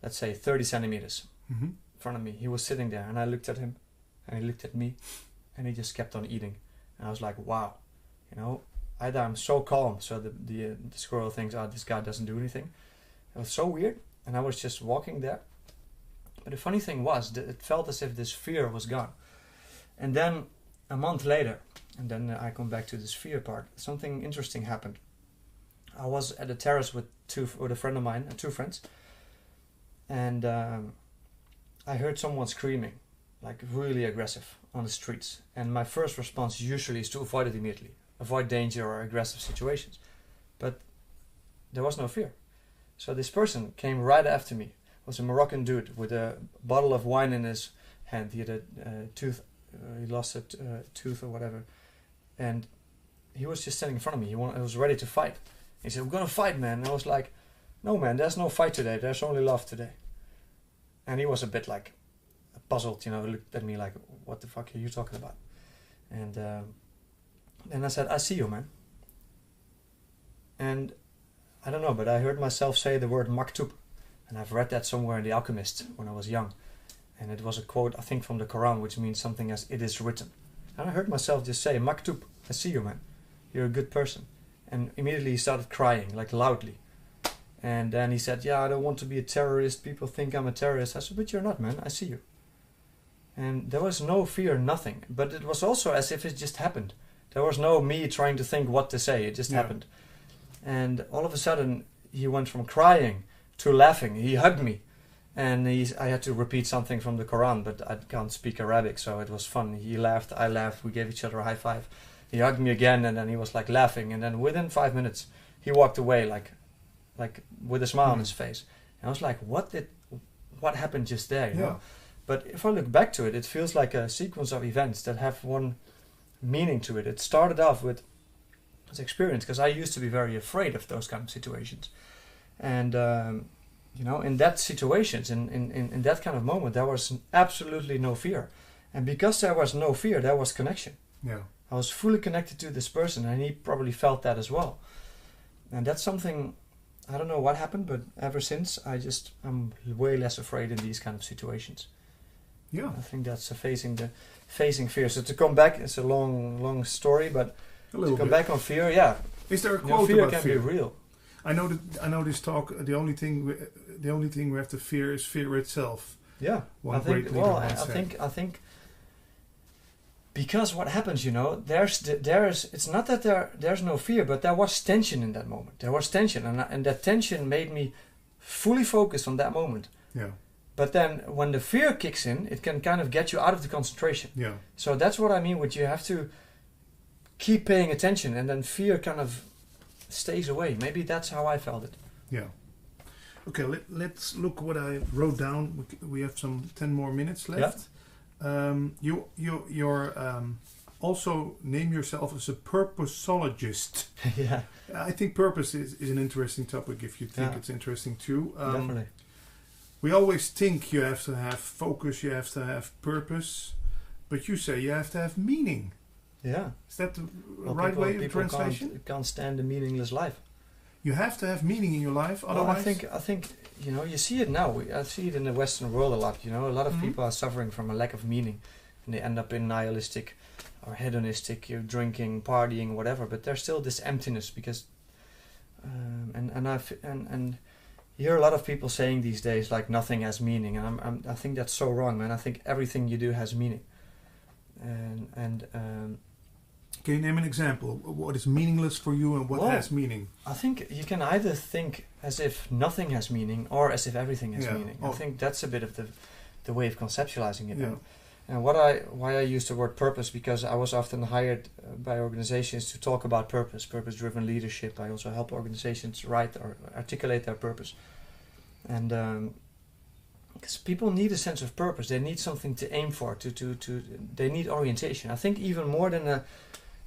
let's say 30 centimeters in front of me. He was sitting there, and I looked at him, and he looked at me, and he just kept on eating. And I was like, wow, you know, either I'm so calm, so the squirrel thinks, oh, this guy doesn't do anything. It was so weird, and I was just walking there. But the funny thing was that it felt as if this fear was gone. And then a month later, and then I come back to this fear part, something interesting happened. I was at a terrace with a friend of mine, 2 friends, and I heard someone screaming, like really aggressive on the streets. And my first response usually is to avoid it immediately, avoid danger or aggressive situations. But there was no fear. So this person came right after me. It was a Moroccan dude with a bottle of wine in his hand. He had a tooth, he lost a tooth or whatever. And he was just standing in front of me. He was ready to fight. He said, we're going to fight, man. And I was like, no, man, there's no fight today. There's only love today. And he was a bit like puzzled, you know, looked at me like, what the fuck are you talking about? And then I said, I see you, man. And I don't know, but I heard myself say the word maktub. And I've read that somewhere in The Alchemist when I was young. And it was a quote, I think, from the Quran, which means something as, it is written. And I heard myself just say, maktub, I see you, man. You're a good person. And immediately he started crying, like loudly. And then he said, yeah, I don't want to be a terrorist. People think I'm a terrorist. I said, but you're not, man. I see you. And there was no fear, nothing. But it was also as if it just happened. There was no me trying to think what to say. It just happened. And all of a sudden, he went from crying to laughing. He hugged me. And I had to repeat something from the Quran, but I can't speak Arabic, so it was fun. He laughed, I laughed, we gave each other a high five. He hugged me again, and then he was like laughing. And then within 5 minutes, he walked away like with a smile on his face. And I was like, what happened just there? You know? But if I look back to it, it feels like a sequence of events that have one meaning to it. It started off with this experience, because I used to be very afraid of those kind of situations. And, you know, in that situations, in that kind of moment, there was absolutely no fear. And because there was no fear, there was connection. Yeah. I was fully connected to this person, and he probably felt that as well. And that's something, I don't know what happened, but ever since, I'm way less afraid in these kind of situations. Yeah. I think that's facing fear. So to come back, it's a long story, but to come back on fear, yeah. Is there a quote fear about can fear? be real. I know this talk. The only thing we have to fear is fear itself. Yeah. I think because what happens, you know, it's not that there's no fear, but there was tension in that moment. There was tension, and that tension made me fully focus on that moment. Yeah. But then when the fear kicks in, it can kind of get you out of the concentration. Yeah. So that's what I mean with you have to keep paying attention, and then fear kind of stays away. Maybe that's how I felt it. Yeah. Okay, let's look what I wrote down. We have some 10 more minutes left. Yeah. You're also name yourself as a purposologist. Yeah. I think purpose is an interesting topic if you think it's interesting too. Definitely. We always think you have to have focus, you have to have purpose, but you say you have to have meaning. Yeah. Is that the right way of translation? Can't stand a meaningless life. You have to have meaning in your life, otherwise... Well, I think you know, you see it now. I see it in the Western world a lot. You know, a lot of people are suffering from a lack of meaning, and they end up in nihilistic or hedonistic, drinking, partying, whatever. But there's still this emptiness because And you hear a lot of people saying these days like nothing has meaning, and I think that's so wrong, man. I think everything you do has meaning. Can you name an example? What is meaningless for you and what has meaning? I think you can either think as if nothing has meaning or as if everything has meaning. I think that's a bit of the way of conceptualizing it. Yeah. And why I use the word purpose, because I was often hired by organizations to talk about purpose, purpose-driven leadership. I also help organizations write or articulate their purpose. And because people need a sense of purpose, they need something to aim for. They need orientation. I think even more than a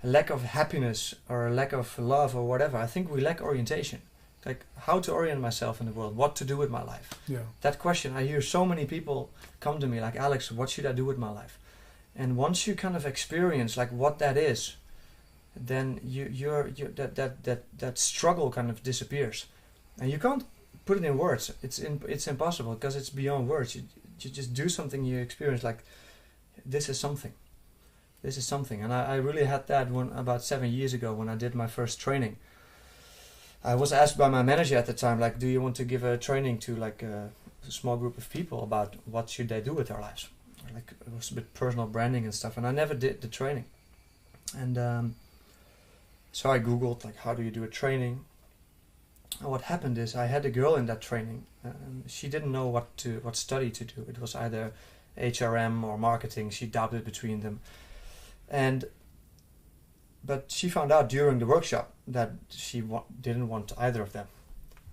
lack of happiness or a lack of love or whatever, I think we lack orientation. Like how to orient myself in the world, what to do with my life. Yeah. That question, I hear so many people come to me like, Alex, what should I do with my life? And once you kind of experience like what that is, then that struggle kind of disappears, and you can't put it in words. It's impossible because it's beyond words. You just do something, you experience like this is something. This is something, and I really had that one about 7 years ago when I did my first training. I was asked by my manager at the time, like, do you want to give a training to like a small group of people about what should they do with their lives? Like it was a bit personal branding and stuff, and I never did the training. And so I googled like how do you do a training. And what happened is I had a girl in that training. She didn't know what study to do. It was either HRM or marketing. She doubted between them. But she found out during the workshop that she didn't want either of them,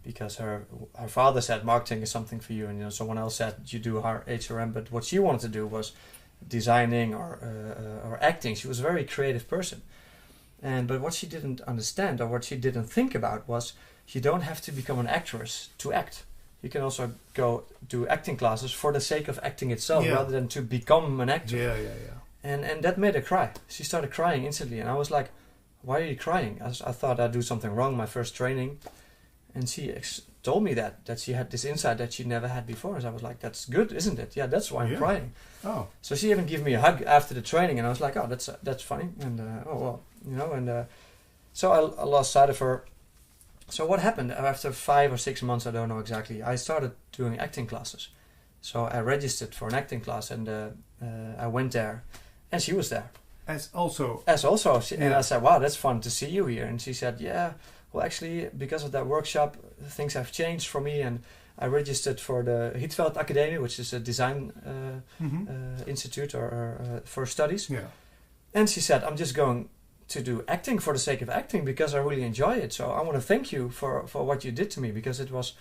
because her father said marketing is something for you, and someone else said you do HRM. But what she wanted to do was designing or acting. She was a very creative person, but what she didn't understand or what she didn't think about was you don't have to become an actress to act. You can also go do acting classes for the sake of acting itself, rather than to become an actor. Yeah. And that made her cry. She started crying instantly, and I was like, why are you crying? I thought I'd do something wrong my first training. And she told me that she had this insight that she never had before. And I was like, that's good, isn't it? Yeah, that's why I'm crying. Oh. So she even gave me a hug after the training, and I was like, oh, that's funny. And so I lost sight of her. So what happened after 5 or 6 months, I don't know exactly, I started doing acting classes. So I registered for an acting class, and I went there, and she was there. As also. And I said, wow, that's fun to see you here. And she said, yeah, well, actually, because of that workshop, things have changed for me. And I registered for the Rietveld Academy, which is a design institute or for studies. Yeah. And she said, I'm just going to do acting for the sake of acting because I really enjoy it. So I want to thank you for what you did to me, because it was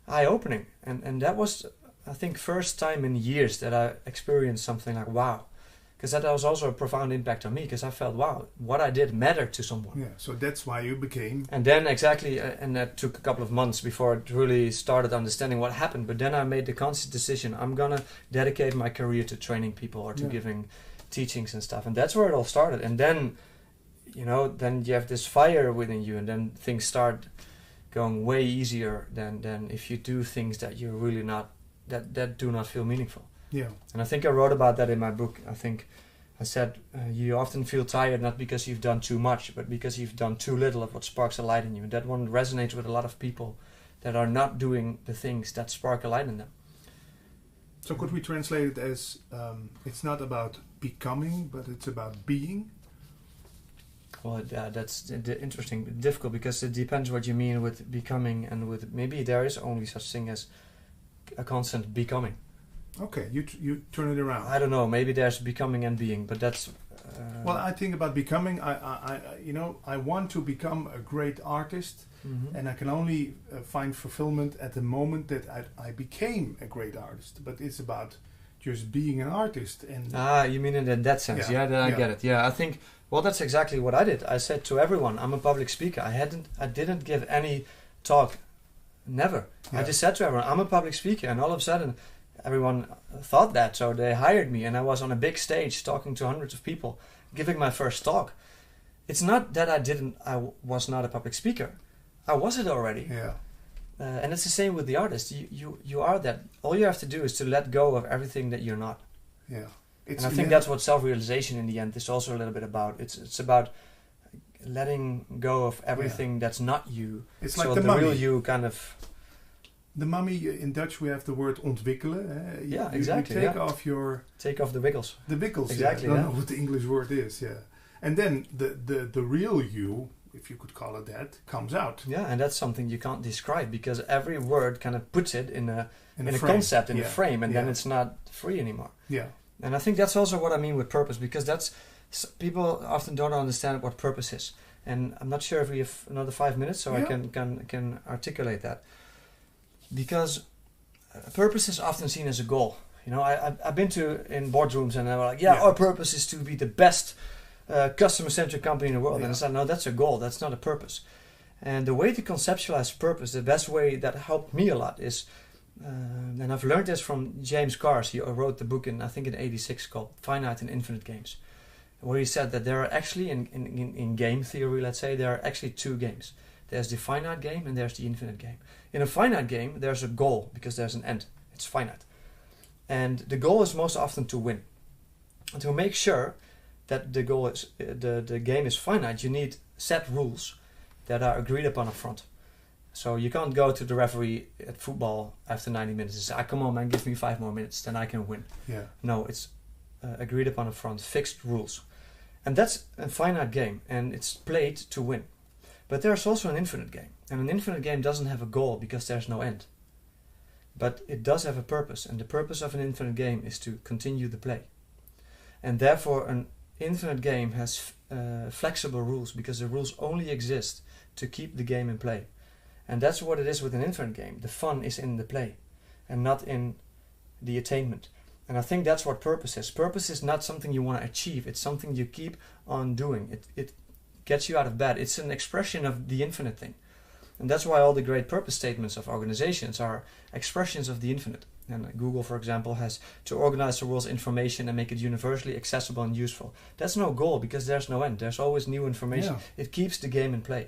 eye-opening. And that was, I think, first time in years that I experienced something like, wow. Because that was also a profound impact on me, because I felt, wow, what I did mattered to someone. Yeah, so that's why you became... And then and that took a couple of months before it really started understanding what happened. But then I made the conscious decision, I'm going to dedicate my career to training people or to giving teachings and stuff. And that's where it all started. And then, then you have this fire within you, and then things start going way easier than if you do things that you're really not, that do not feel meaningful. Yeah. And I think I wrote about that in my book. I said, you often feel tired not because you've done too much, but because you've done too little of what sparks a light in you. And that one resonates with a lot of people that are not doing the things that spark a light in them. So could we translate it as, it's not about becoming, but it's about being? Well, that's interesting, difficult, because it depends what you mean with becoming, and with maybe there is only such thing as a constant becoming. Okay, you turn it around. I don't know. Maybe there's becoming and being, but that's. Well, I think about becoming. I want to become a great artist, and I can only find fulfillment at the moment that I became a great artist. But it's about just being an artist. And you mean in that sense? Yeah, then I get it. Yeah, I think. Well, that's exactly what I did. I said to everyone, I'm a public speaker. I didn't give any talk, never. Yeah. I just said to everyone, I'm a public speaker, and all of a sudden, everyone thought that, so they hired me, and I was on a big stage talking to hundreds of people, giving my first talk. It's not that I was not a public speaker. I was it already. Yeah. And it's the same with the artist. You are that. All you have to do is to let go of everything that you're not. Yeah. And I think that's what self-realization in the end is also a little bit about. It's about letting go of everything that's not you. It's so like the real mummy. you kind of... The mummy, in Dutch we have the word ontwikkelen. Exactly. You take off your... Take off the wiggles. The wiggles, exactly. I don't know what the English word is, And then the real you, if you could call it that, comes out. Yeah, and that's something you can't describe because every word kind of puts it in a concept, in a frame, and then it's not free anymore. Yeah. And I think that's also what I mean with purpose, because that's people often don't understand what purpose is. And I'm not sure if we have another 5 minutes, so I can articulate that. Because purpose is often seen as a goal. You know, I've been in boardrooms and they were like, our purpose is to be the best customer-centric company in the world. And I said, no, that's a goal. That's not a purpose. And the way to conceptualize purpose, the best way that helped me a lot is, and I've learned this from James Cars. He wrote the book I think in '86 called Finite and Infinite Games, where he said that there are actually, in game theory, let's say, there are actually two games. There's the finite game and there's the infinite game. In a finite game, there's a goal because there's an end. It's finite. And the goal is most often to win. And to make sure that the goal is the game is finite, you need set rules that are agreed upon up front. So you can't go to the referee at football after 90 minutes and say, come on man, give me 5 more minutes, then I can win. Yeah. No, it's agreed upon up front, fixed rules. And that's a finite game, and it's played to win. But there's also an infinite game. And an infinite game doesn't have a goal because there's no end. But it does have a purpose, and the purpose of an infinite game is to continue the play. And therefore an infinite game has flexible rules because the rules only exist to keep the game in play. And that's what it is with an infinite game. The fun is in the play and not in the attainment. And I think that's what purpose is. Purpose is not something you want to achieve. It's something you keep on doing. It gets you out of bed. It's an expression of the infinite thing. And that's why all the great purpose statements of organizations are expressions of the infinite. And Google, for example, has to organize the world's information and make it universally accessible and useful. That's no goal because there's no end. There's always new information. Yeah. It keeps the game in play.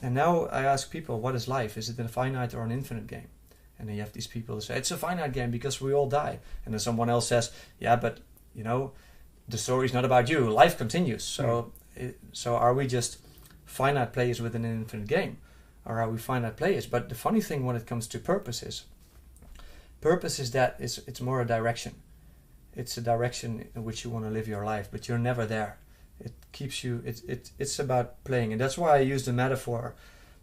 And now I ask people, what is life? Is it a finite or an infinite game? And then you have these people who say, it's a finite game because we all die. And then someone else says, yeah, but, you know, the story's not about you. Life continues. So, so are we just finite players with an infinite game? Or are we finite players? But the funny thing when it comes to purpose is that it's more a direction. It's a direction in which you want to live your life, but you're never there. It keeps you, it's about playing. And that's why I use the metaphor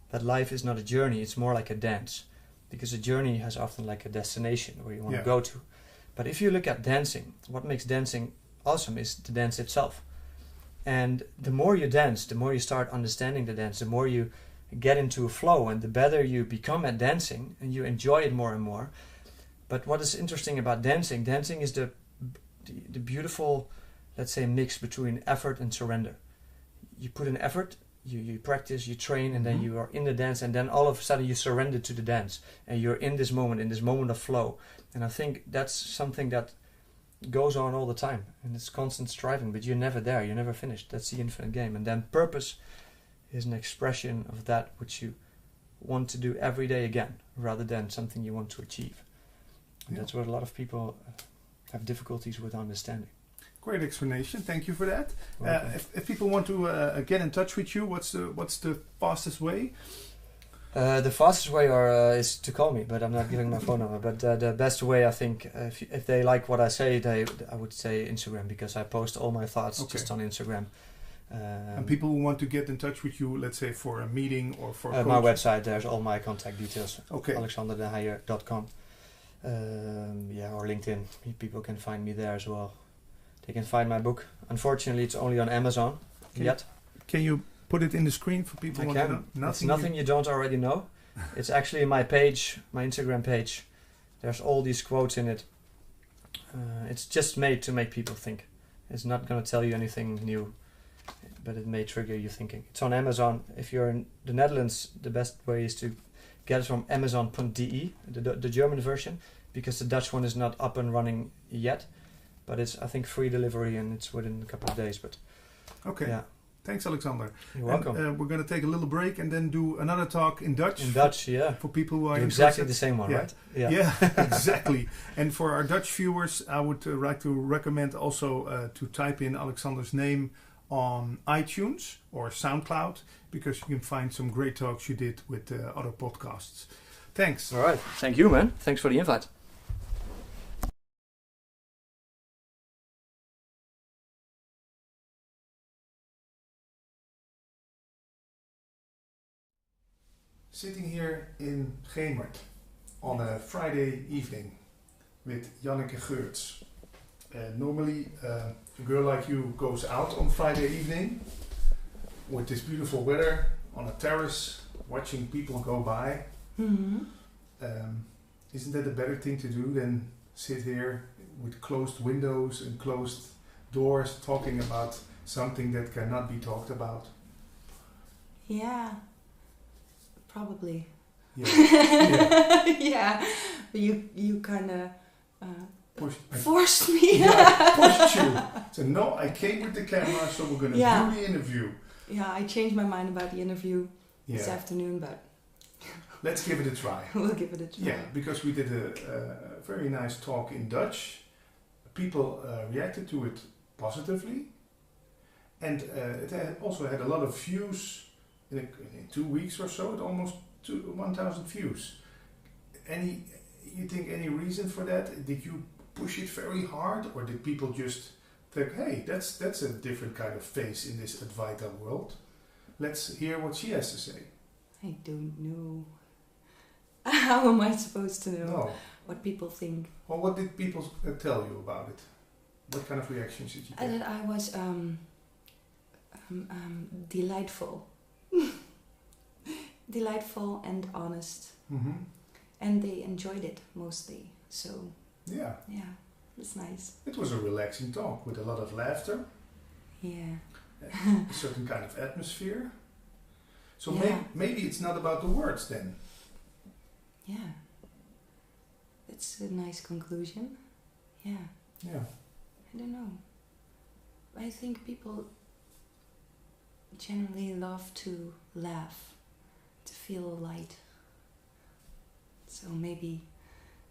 that life is not a journey, it's more like a dance. Because a journey has often like a destination where you want to go to. But if you look at dancing, what makes dancing awesome is the dance itself. And the more you dance, the more you start understanding the dance, the more you get into a flow, and the better you become at dancing, and you enjoy it more and more. But what is interesting about dancing is the beautiful, let's say, mix between effort and surrender. You put in effort, you practice, you train, and then you are in the dance, and then all of a sudden you surrender to the dance, and you're in this moment of flow. And I think that's something that goes on all the time, and it's constant striving, but you're never there, you're never finished. That's the infinite game. And then purpose is an expression of that which you want to do every day again, rather than something you want to achieve. And that's what a lot of people have difficulties with understanding. Great explanation. Thank you for that. If people want to get in touch with you, what's the fastest way? The fastest way is to call me, but I'm not giving my phone number. But the best way, I think, if they like what I say, I would say Instagram, because I post all my thoughts just on Instagram. And people who want to get in touch with you, let's say for a meeting or for my website, there's all my contact details. Okay. alexanderdeheyer.com. Or LinkedIn. People can find me there as well. They can find my book. Unfortunately, it's only on Amazon yet. Can you put it in the screen for people who want to know? It's nothing you don't already know. It's actually my page, my Instagram page. There's all these quotes in it. It's just made to make people think. It's not going to tell you anything new, but it may trigger you thinking. It's on Amazon. If you're in the Netherlands, the best way is to get it from Amazon.de, the German version, because the Dutch one is not up and running yet. But it's, I think, free delivery, and it's within a couple of days. But okay, thanks, Alexander. You're welcome. And, we're going to take a little break and then do another talk in Dutch. In Dutch, for people who are exactly the same one, right? Yeah, exactly. And for our Dutch viewers, I would like to recommend also to type in Alexander's name on iTunes or SoundCloud, because you can find some great talks you did with other podcasts. Thanks. All right. Thank you, man. Thanks for the invite. Sitting here in Gemert on a Friday evening with Janneke Geurts. Normally, a girl like you goes out on Friday evening with this beautiful weather on a terrace, watching people go by. Mm-hmm. Isn't that a better thing to do than sit here with closed windows and closed doors talking about something that cannot be talked about? Yeah, probably. Yeah. Yeah. Yeah, but you kind of Pushed forced me. Yeah, pushed you. So no, I came with the camera, so we're gonna Yeah. do the interview. Yeah, I changed my mind about the interview Yeah. this afternoon, but Let's give it a try. we'll give it a try. Yeah, because we did a very nice talk in Dutch. People reacted to it positively, and it also had a lot of views in 2 weeks or so. It almost 1,000 views. You think any reason for that? Did you push it very hard, or did people just think, "Hey, that's a different kind of face in this Advaita world"? Let's hear what she has to say. I don't know. How am I supposed to know No. what people think? Well, what did people tell you about it? What kind of reactions did you get? That I was delightful. Delightful and honest. Mm-hmm. And they enjoyed it mostly. So, Yeah, yeah, it's nice. it was a relaxing talk with a lot of laughter, Yeah. a certain kind of atmosphere. So Yeah. maybe it's not about the words then. Yeah. That's a nice conclusion. Yeah. Yeah. I don't know. I think people generally love to laugh, to feel light. So maybe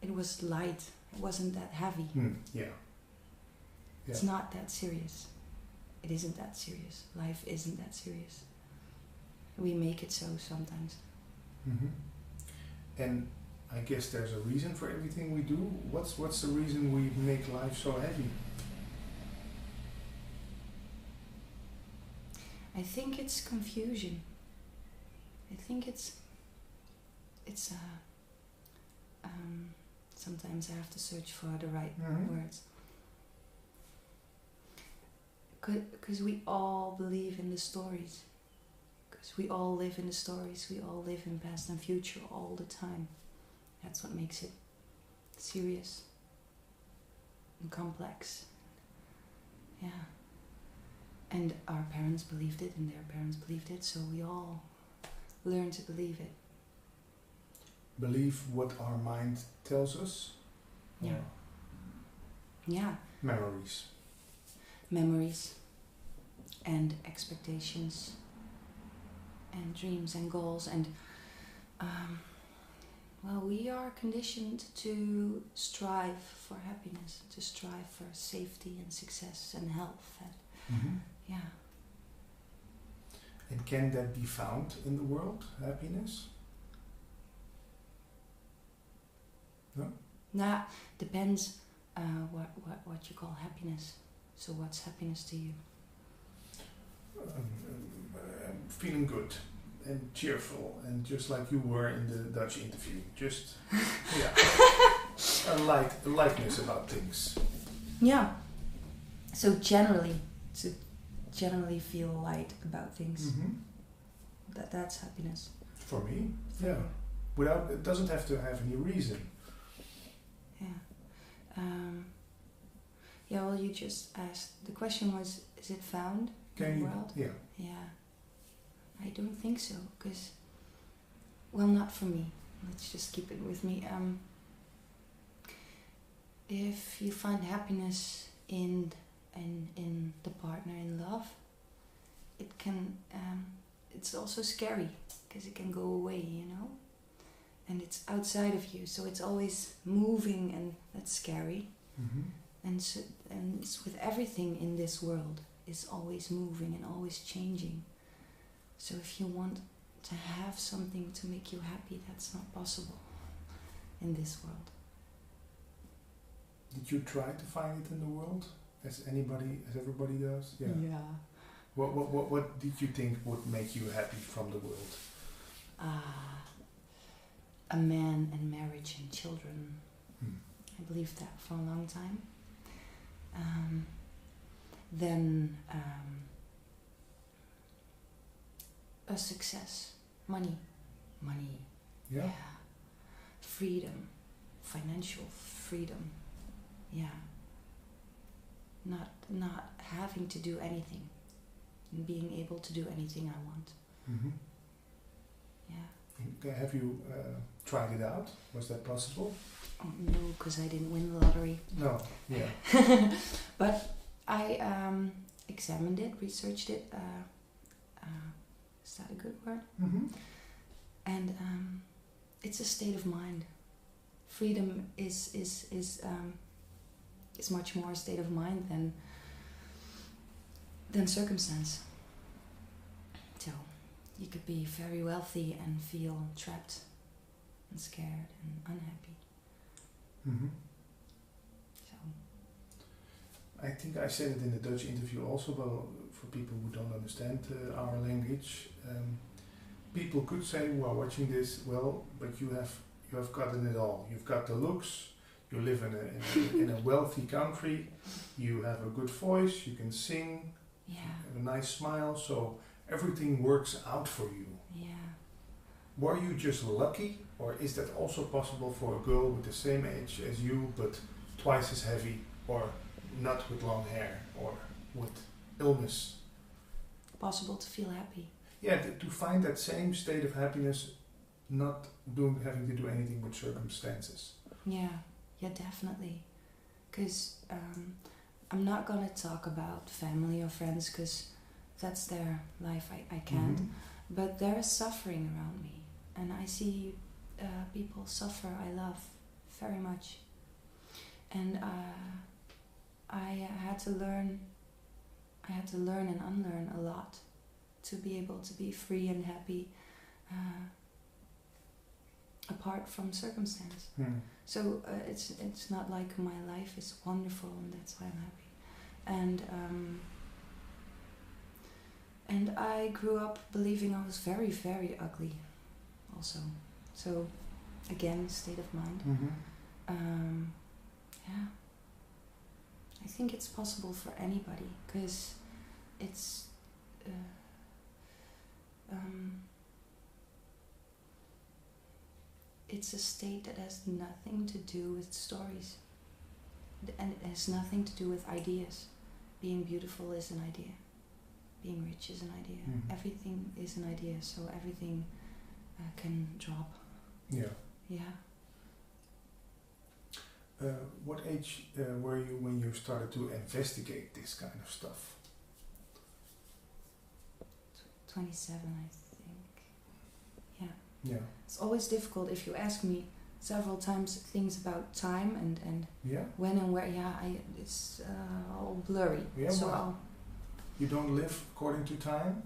it was light. It wasn't that heavy. Yeah. It's not that serious. It isn't that serious. Life isn't that serious. We make it so sometimes. Mm-hmm. And I guess there's a reason for everything we do. What's the reason we make life so heavy? I think it's confusion. I think it's sometimes I have to search for the right words. Because we all believe in the stories. Because we all live in the stories. We all live in past and future all the time. That's what makes it serious and complex. Yeah. And our parents believed it, and their parents believed it, so we all learn to believe it. Believe what our mind tells us? Yeah. Or Yeah. memories. Memories and expectations and dreams and goals, and well, we are conditioned to strive for happiness, to strive for safety and success and health. And Mm-hmm. yeah. And can that be found in the world, happiness? No? Nah, depends what you call happiness. So what's happiness to you? Feeling good and cheerful, and just like you were in the Dutch interview. Just, yeah, a lightness about things. Yeah. So generally, to generally feel light about things. Mm-hmm. That's happiness. For me, yeah. Without, it doesn't have to have any reason. Yeah. Yeah, well, you just asked. The question was, is it found in the world? Yeah. Yeah. I don't think so, because, well, not for me. Let's just keep it with me. If you find happiness in the partner, in love, it can, it's also scary, because it can go away, you know? And it's outside of you, so it's always moving, and that's scary. Mm-hmm. And it's with everything in this world. is always moving and always changing. So if you want to have something to make you happy, that's not possible in this world. Did you try to find it in the world, as everybody does? Yeah. What did you think would make you happy from the world? A man and marriage and children. Hmm. I believed that for a long time. Then a success, money. Yeah. Freedom, financial freedom. Yeah. Not having to do anything, and being able to do anything I want. Mm-hmm. Yeah. Have you tried it out? Was that possible? Oh, no, because I didn't win the lottery. No. Yeah. But I examined it, researched it. Is that a good word? Mm-hmm. And it's a state of mind. Freedom is much more a state of mind than circumstance. So you could be very wealthy and feel trapped and scared and unhappy. Mm-hmm. So I think I said it in the Dutch interview also, but for people who don't understand our language, people could say while watching this, well, but you have gotten it all. You've got the looks. You live in a wealthy country. You have a good voice. You can sing. yeah, You have a nice smile. So everything works out for you. yeah. Were you just lucky, or is that also possible for a girl with the same age as you, but twice as heavy, or not with long hair, or with illness? Possible to feel happy. Yeah, to find that same state of happiness, not having to do anything with circumstances. Yeah, definitely. Because I'm not gonna talk about family or friends, because that's their life. I can't. Mhm. But there is suffering around me, and I see people suffer I love very much. And I had to learn and unlearn a lot to be able to be free and happy apart from circumstance. Hmm. So it's not like my life is wonderful and that's why I'm happy. And I grew up believing I was very, very ugly also. So again, state of mind. Mm-hmm. Yeah. I think it's possible for anybody, because it's it's a state that has nothing to do with stories, and it has nothing to do with ideas. Being beautiful is an idea. Being rich is an idea. Mhm. Everything is an idea, so everything can drop. Yeah. Yeah. What age were you when you started to investigate this kind of stuff? 27, I think. Yeah. Yeah. It's always difficult if you ask me several times things about time and Yeah. when and where. Yeah, it's all blurry. Yeah, so why? You don't live according to time?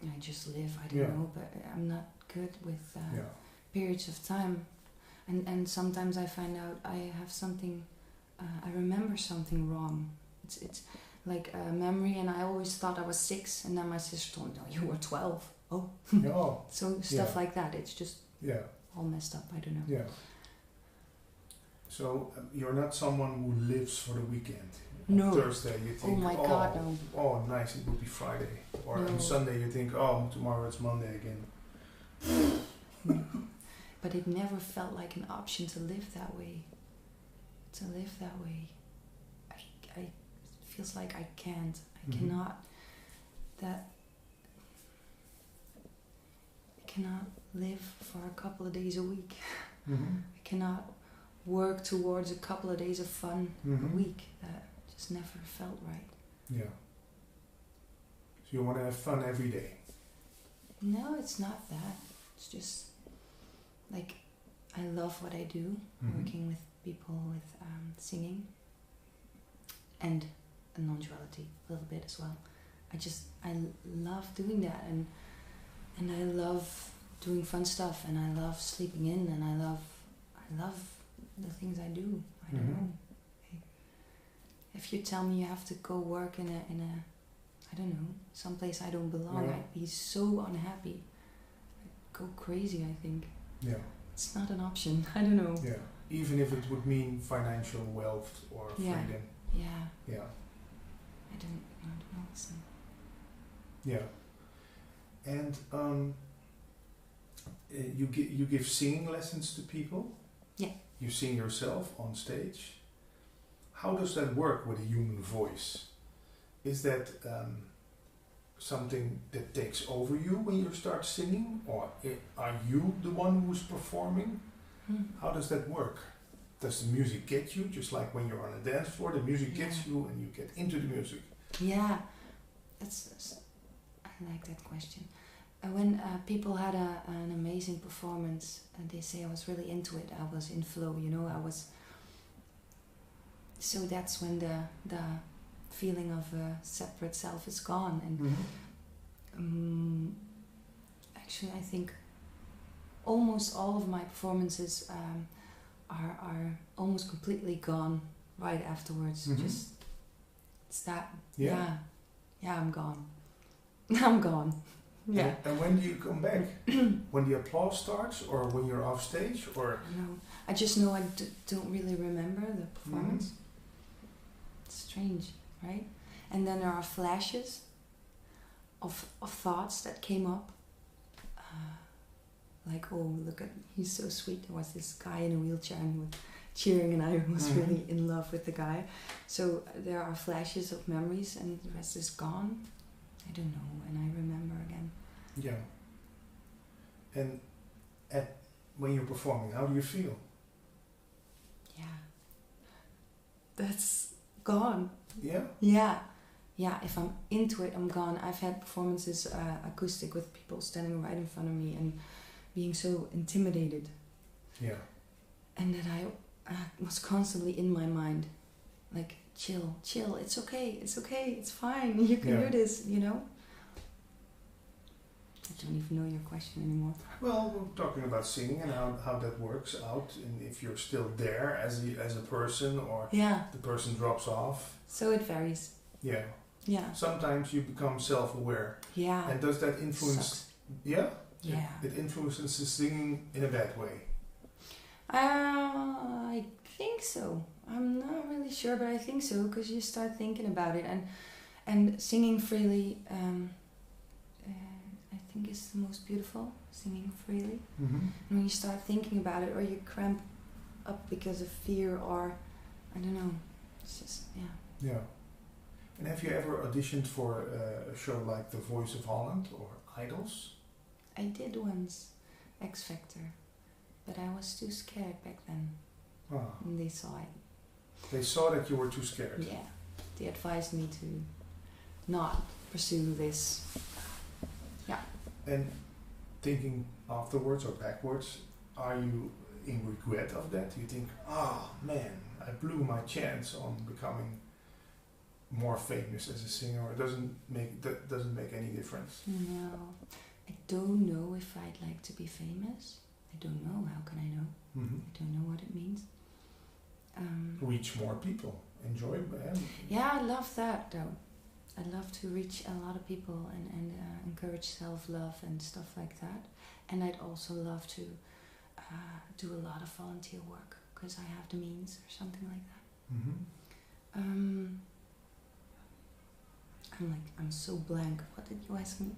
I just live. I don't Yeah. know, but I'm not good with Yeah. periods of time. And sometimes I find out I have something, I remember something wrong. It's like a memory, and I always thought I was 6, and then my sister told me, no, you were 12. Oh. Oh. So stuff Yeah. like that. It's just Yeah. all messed up. I don't know. Yeah. So you're not someone who lives for the weekend. No. On Thursday you think, Oh my God, no. Oh, nice, it will be Friday. Or No. on Sunday you think, oh, tomorrow it's Monday again. But it never felt like an option to live that way. It feels like I can't. I Mhm. cannot. I cannot live for a couple of days a week. Mm-hmm. I cannot work towards a couple of days of fun Mhm. a week. That just never felt right. Yeah. So you want to have fun every day? No, it's not that. It's just like I love what I do, Mhm. working with people with singing, and a non-duality a little bit as well. I love doing that, and I love doing fun stuff, and I love sleeping in, and I love the things I do. I don't know. If you tell me you have to go work in a I don't know, someplace I don't belong, I'd be so unhappy. I'd go crazy, I think. Yeah. It's not an option. I don't know. Yeah. Even if it would mean financial wealth or freedom. Yeah. Yeah. I don't know. So. Yeah. And you give singing lessons to people? Yeah. You sing yourself on stage. How does that work with a human voice? Is that something that takes over you when you start singing? Or are you the one who's performing? How does that work? Does the music get you? Just like when you're on a dance floor, the music gets you and you get into the music. Yeah. I like that question. When people had an amazing performance and they say I was really into it, I was in flow, I was... So that's when the feeling of a separate self is gone. And actually I think almost all of my performances are almost completely gone right afterwards. Just it's that yeah I'm gone. I'm gone. Yeah. And when do you come back? When the applause starts, or when you're off stage, or? No, I just know I don't really remember the performance. It's strange, right? And then there are flashes of thoughts that came up. Like, oh, look at, he's so sweet. There was this guy in a wheelchair and he was cheering, and I was really in love with the guy. So there are flashes of memories, and the rest is gone. I don't know, and I remember again. Yeah. And when you're performing, how do you feel? Yeah. That's gone. Yeah? Yeah. Yeah, if I'm into it, I'm gone. I've had performances acoustic with people standing right in front of me and being so intimidated. Yeah. And that I was constantly in my mind, like, chill, it's okay, it's fine, you can do this, I don't even know your question anymore. Well, we're talking about singing and how that works out, and if you're still there as a person, or the person drops off. So it varies. Yeah. Yeah. Sometimes you become self-aware. Yeah. And does that influence? Sucks. Yeah. Yeah. It influences the singing in a bad way. I think so. I'm not really sure, but I think so, because you start thinking about it, and singing freely. I think is the most beautiful, singing freely. And when you start thinking about it, or you cramp up because of fear, or I don't know, it's just Yeah. And have you ever auditioned for a show like The Voice of Holland or Idols? I did once, X Factor, but I was too scared back then. And they saw it. They saw that you were too scared. Yeah, they advised me to not pursue this. Yeah. And thinking afterwards or backwards, are you in regret of that? You think, man, I blew my chance on becoming more famous as a singer, or that doesn't make any difference? No, I don't know if I'd like to be famous. I don't know. How can I know? I don't know what it means. Reach more people. Enjoy it. Yeah, I love that though. I love to reach a lot of people and encourage self-love and stuff like that. And I'd also love to do a lot of volunteer work, because I have the means or something like that. I'm so blank. What did you ask me?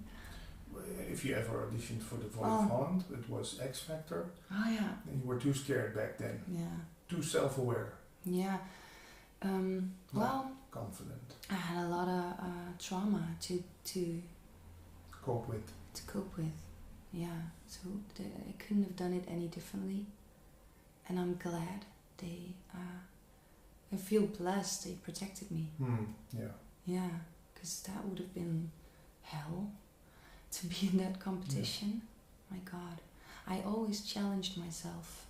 If you ever auditioned for The Voice of Holland, it was X Factor. Oh yeah. And you were too scared back then. Yeah. Too self-aware. Yeah. Well, confident. I had a lot of trauma to cope with. Yeah. So I couldn't have done it any differently. And I'm glad they. I feel blessed they protected me. Yeah. Yeah, because that would have been hell to be in that competition. My God, I always challenged myself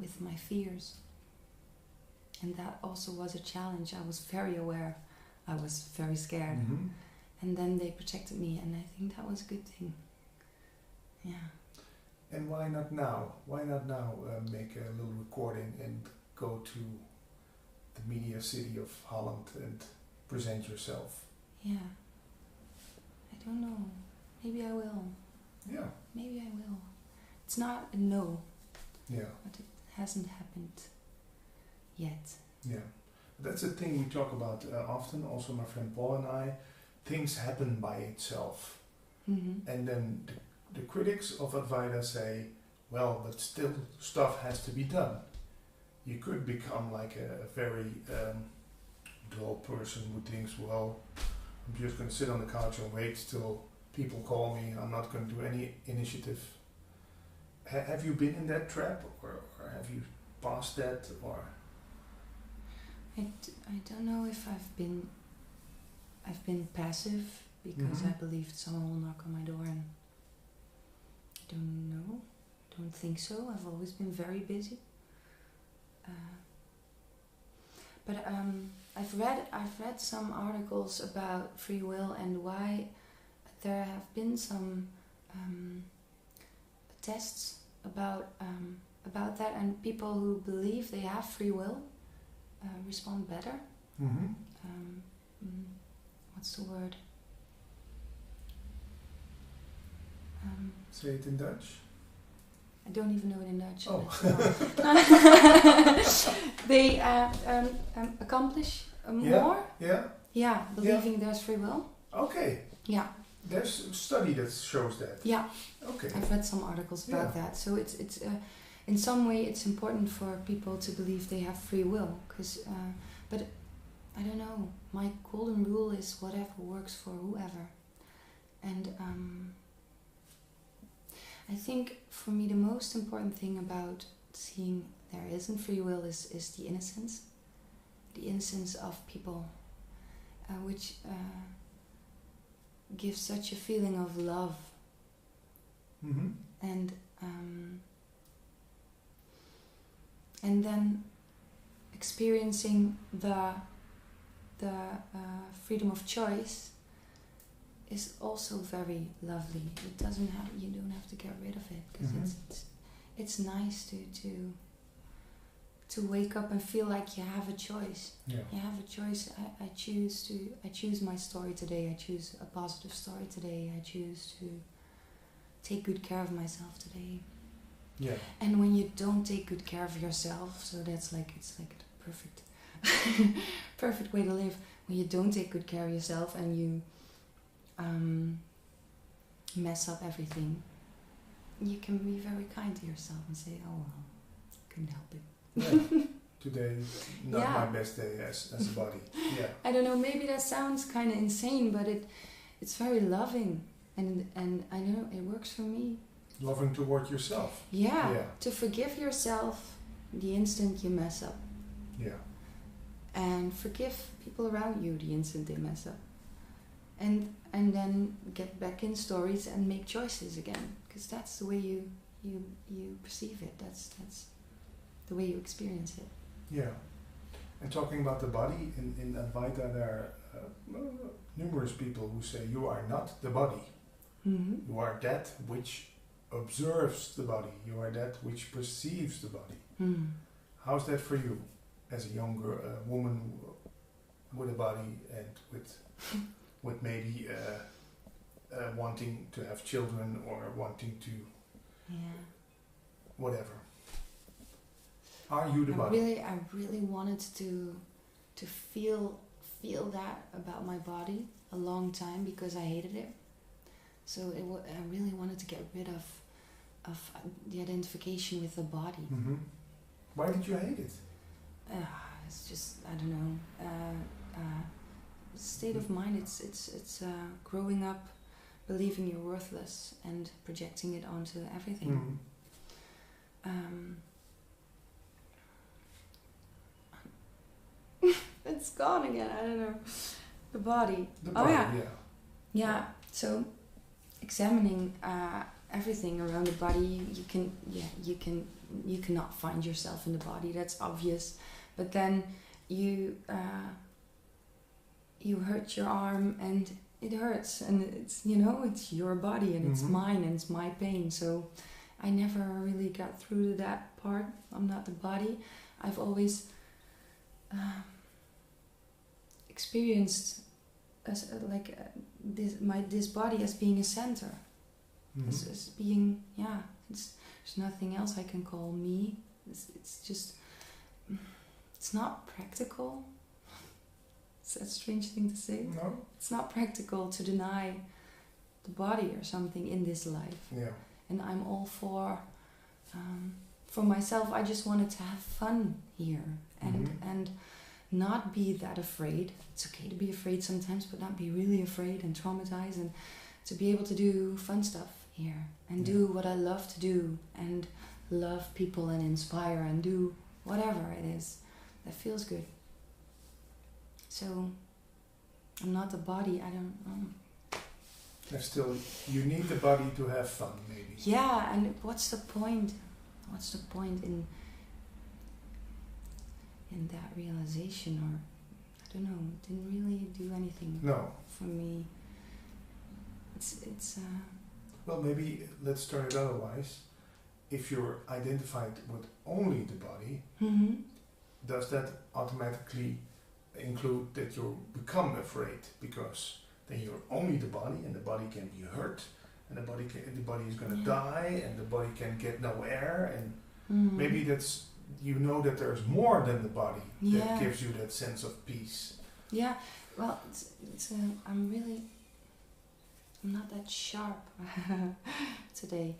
with my fears. And that also was a challenge. I was very aware. I was very scared. Mm-hmm. And then they protected me, and I think that was a good thing. Yeah. And why not now? Why not now make a little recording and go to the media city of Holland and present yourself? Yeah. I don't know. Maybe I will. Yeah. Maybe I will. It's not a no, Yeah. but it hasn't happened yet. Yeah. That's a thing we talk about often, also my friend Paul and I. Things happen by itself. Mm-hmm. And then the critics of Advaita say, well, but still stuff has to be done. You could become like a very dull person who thinks, well, I'm just going to sit on the couch and wait till people call me. I'm not going to do any initiative. Have you been in that trap, or have you passed that, or? I don't know if I've been passive because I believed someone will knock on my door, and I don't know. Don't think so. I've always been very busy. But I've read some articles about free will and why there have been some tests about that, and people who believe they have free will respond better. Mm-hmm. What's the word? Say it in Dutch. I don't even know it in Dutch. Oh. They accomplish more. Yeah. Yeah, believing there's free will. Okay. Yeah. There's a study that shows that. Yeah. Okay. I've read some articles about that. So it's in some way it's important for people to believe they have free will, but I don't know. My golden rule is whatever works for whoever, and I think for me the most important thing about seeing there isn't free will is the innocence of people, which gives such a feeling of love. Mm-hmm. And then experiencing the freedom of choice is also very lovely. It doesn't have, you don't have to get rid of it, because it's nice to wake up and feel like you have a choice. Yeah. You have a choice. I choose my story today. I choose a positive story today. I choose to take good care of myself today. Yeah. And when you don't take good care of yourself, so it's like the perfect perfect way to live. When you don't take good care of yourself and you mess up everything, you can be very kind to yourself and say, oh well, couldn't help it. Yeah. Today, not my best day as a body. Yeah. I don't know, maybe that sounds kind of insane, but it's very loving, and I know it works for me. Loving toward yourself. Yeah. To forgive yourself the instant you mess up. Yeah. And forgive people around you the instant they mess up. And then get back in stories and make choices again, because that's the way you perceive it. That's the way you experience it. Yeah. And talking about the body, in Advaita there are numerous people who say you are not the body. Mm-hmm. You are that which observes the body. You are that which perceives the body. Mm. How's that for you, as a younger woman with a body and with maybe wanting to have children or wanting to whatever? Are you the body? I really wanted to feel that about my body a long time, because I hated it. So I really wanted to get rid of the identification with the body. Mm-hmm. Why did you hate it? It's just, I don't know, state of mind. It's growing up believing you're worthless and projecting it onto everything. Mm-hmm. It's gone again. I don't know. The body. The body. Yeah. So examining everything around the body, you cannot find yourself in the body. That's obvious. But then you hurt your arm and it hurts, and it's, you know, it's your body and it's mine and it's my pain. So I never really got through to that part. I'm not the body. I've always experienced this body as being a center, as being, there's nothing else I can call me. It's just, it's not practical. It's a strange thing to say. No? It's not practical to deny the body or something in this life. Yeah. And I'm all for myself, I just wanted to have fun here and not be that afraid. It's okay to be afraid sometimes, but not be really afraid and traumatized, and to be able to do fun stuff here and do what I love to do and love people and inspire and do whatever it is that feels good. So I'm not the body, I don't know. And still, you need the body to have fun, maybe. Yeah, and what's the point? What's the point in that realization? Or I don't know. It didn't really do anything for me. It's. Well, maybe let's turn it otherwise. If you're identified with only the body, does that automatically include that you become afraid, because then you're only the body, and the body can be hurt, and the body is going to die, and the body can get no air, and maybe that's, you know, that there's more than the body that gives you that sense of peace. Yeah, well, I'm not that sharp today.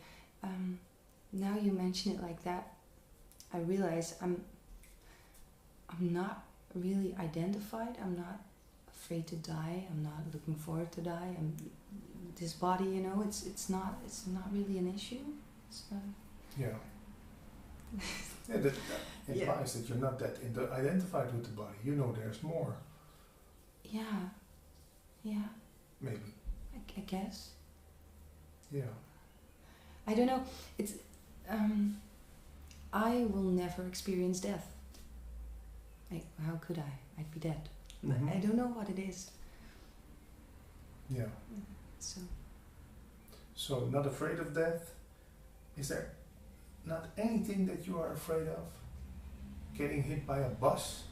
Now you mention it like that, I realize I'm not really identified. I'm not afraid to die. I'm not looking forward to die. This body, you know, it's not really an issue. It's not. Yeah. That implies that you're not that identified with the body. You know, there's more. Yeah. Maybe. I guess. Yeah. I don't know. It's. I will never experience death. How could I? I'd be dead. I don't know what it is. Yeah. So not afraid of death. Is there not anything that you are afraid of? Getting hit by a bus,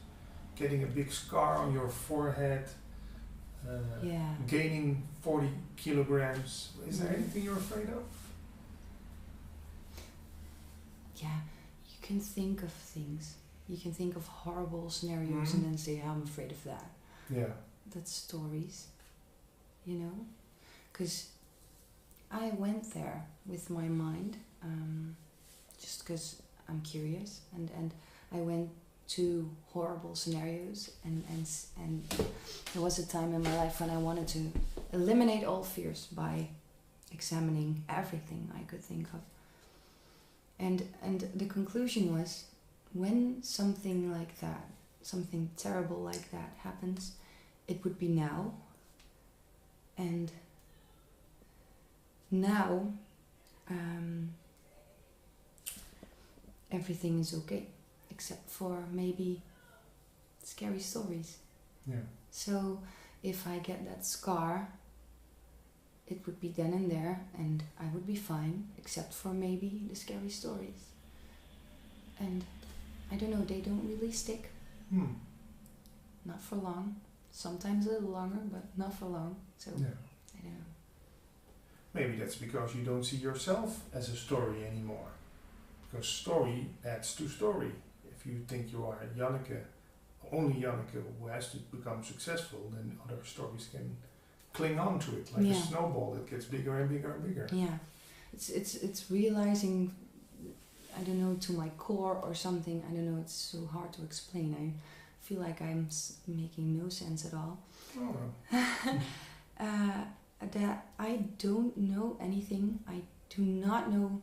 getting a big scar on your forehead, gaining 40 kilograms. Is there anything you're afraid of? Yeah, you can think of things. You can think of horrible scenarios and then say, I'm afraid of that. Yeah. That's stories, you know? Because I went there with my mind, just because I'm curious, and I went to horrible scenarios, and there was a time in my life when I wanted to eliminate all fears by examining everything I could think of. And the conclusion was, when something like that, something terrible like that happens, it would be now. And now, everything is okay, except for maybe scary stories. Yeah. So if I get that scar, it would be then and there, and I would be fine, except for maybe the scary stories. And I don't know, they don't really stick. Not for long. Sometimes a little longer, but not for long. So, I don't know. Maybe that's because you don't see yourself as a story anymore. Because story adds to story. If you think you are Janneke, only Janneke who has to become successful, then other stories can cling on to it like a snowball that gets bigger and bigger and bigger. Yeah, it's realizing, I don't know, to my core or something. I don't know, it's so hard to explain. I feel like I'm making no sense at all. Oh well. That I don't know anything. I do not know.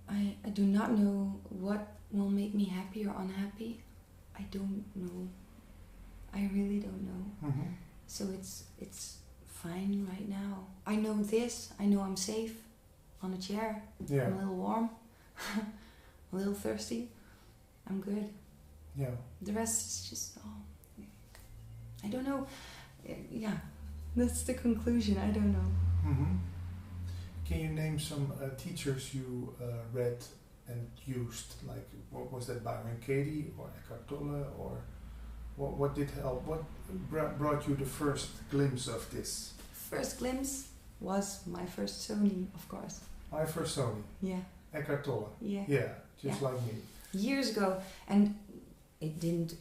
I do not know what will make me happy or unhappy. I don't know. I really don't know. So it's fine right now. I know this. I know I'm safe on a chair. Yeah. I'm a little warm. A little thirsty. I'm good. Yeah. The rest is just I don't know. Yeah, that's the conclusion. I don't know. Mm-hmm. Can you name some teachers you read and used? Like, what was that, Byron Katie or Eckhart Tolle, or what did help? What brought you the first glimpse of this? First glimpse was my first Sony, of course. My first Sony. Yeah. Eckhart Tolle. Yeah. Yeah, just like me. Years ago, and it didn't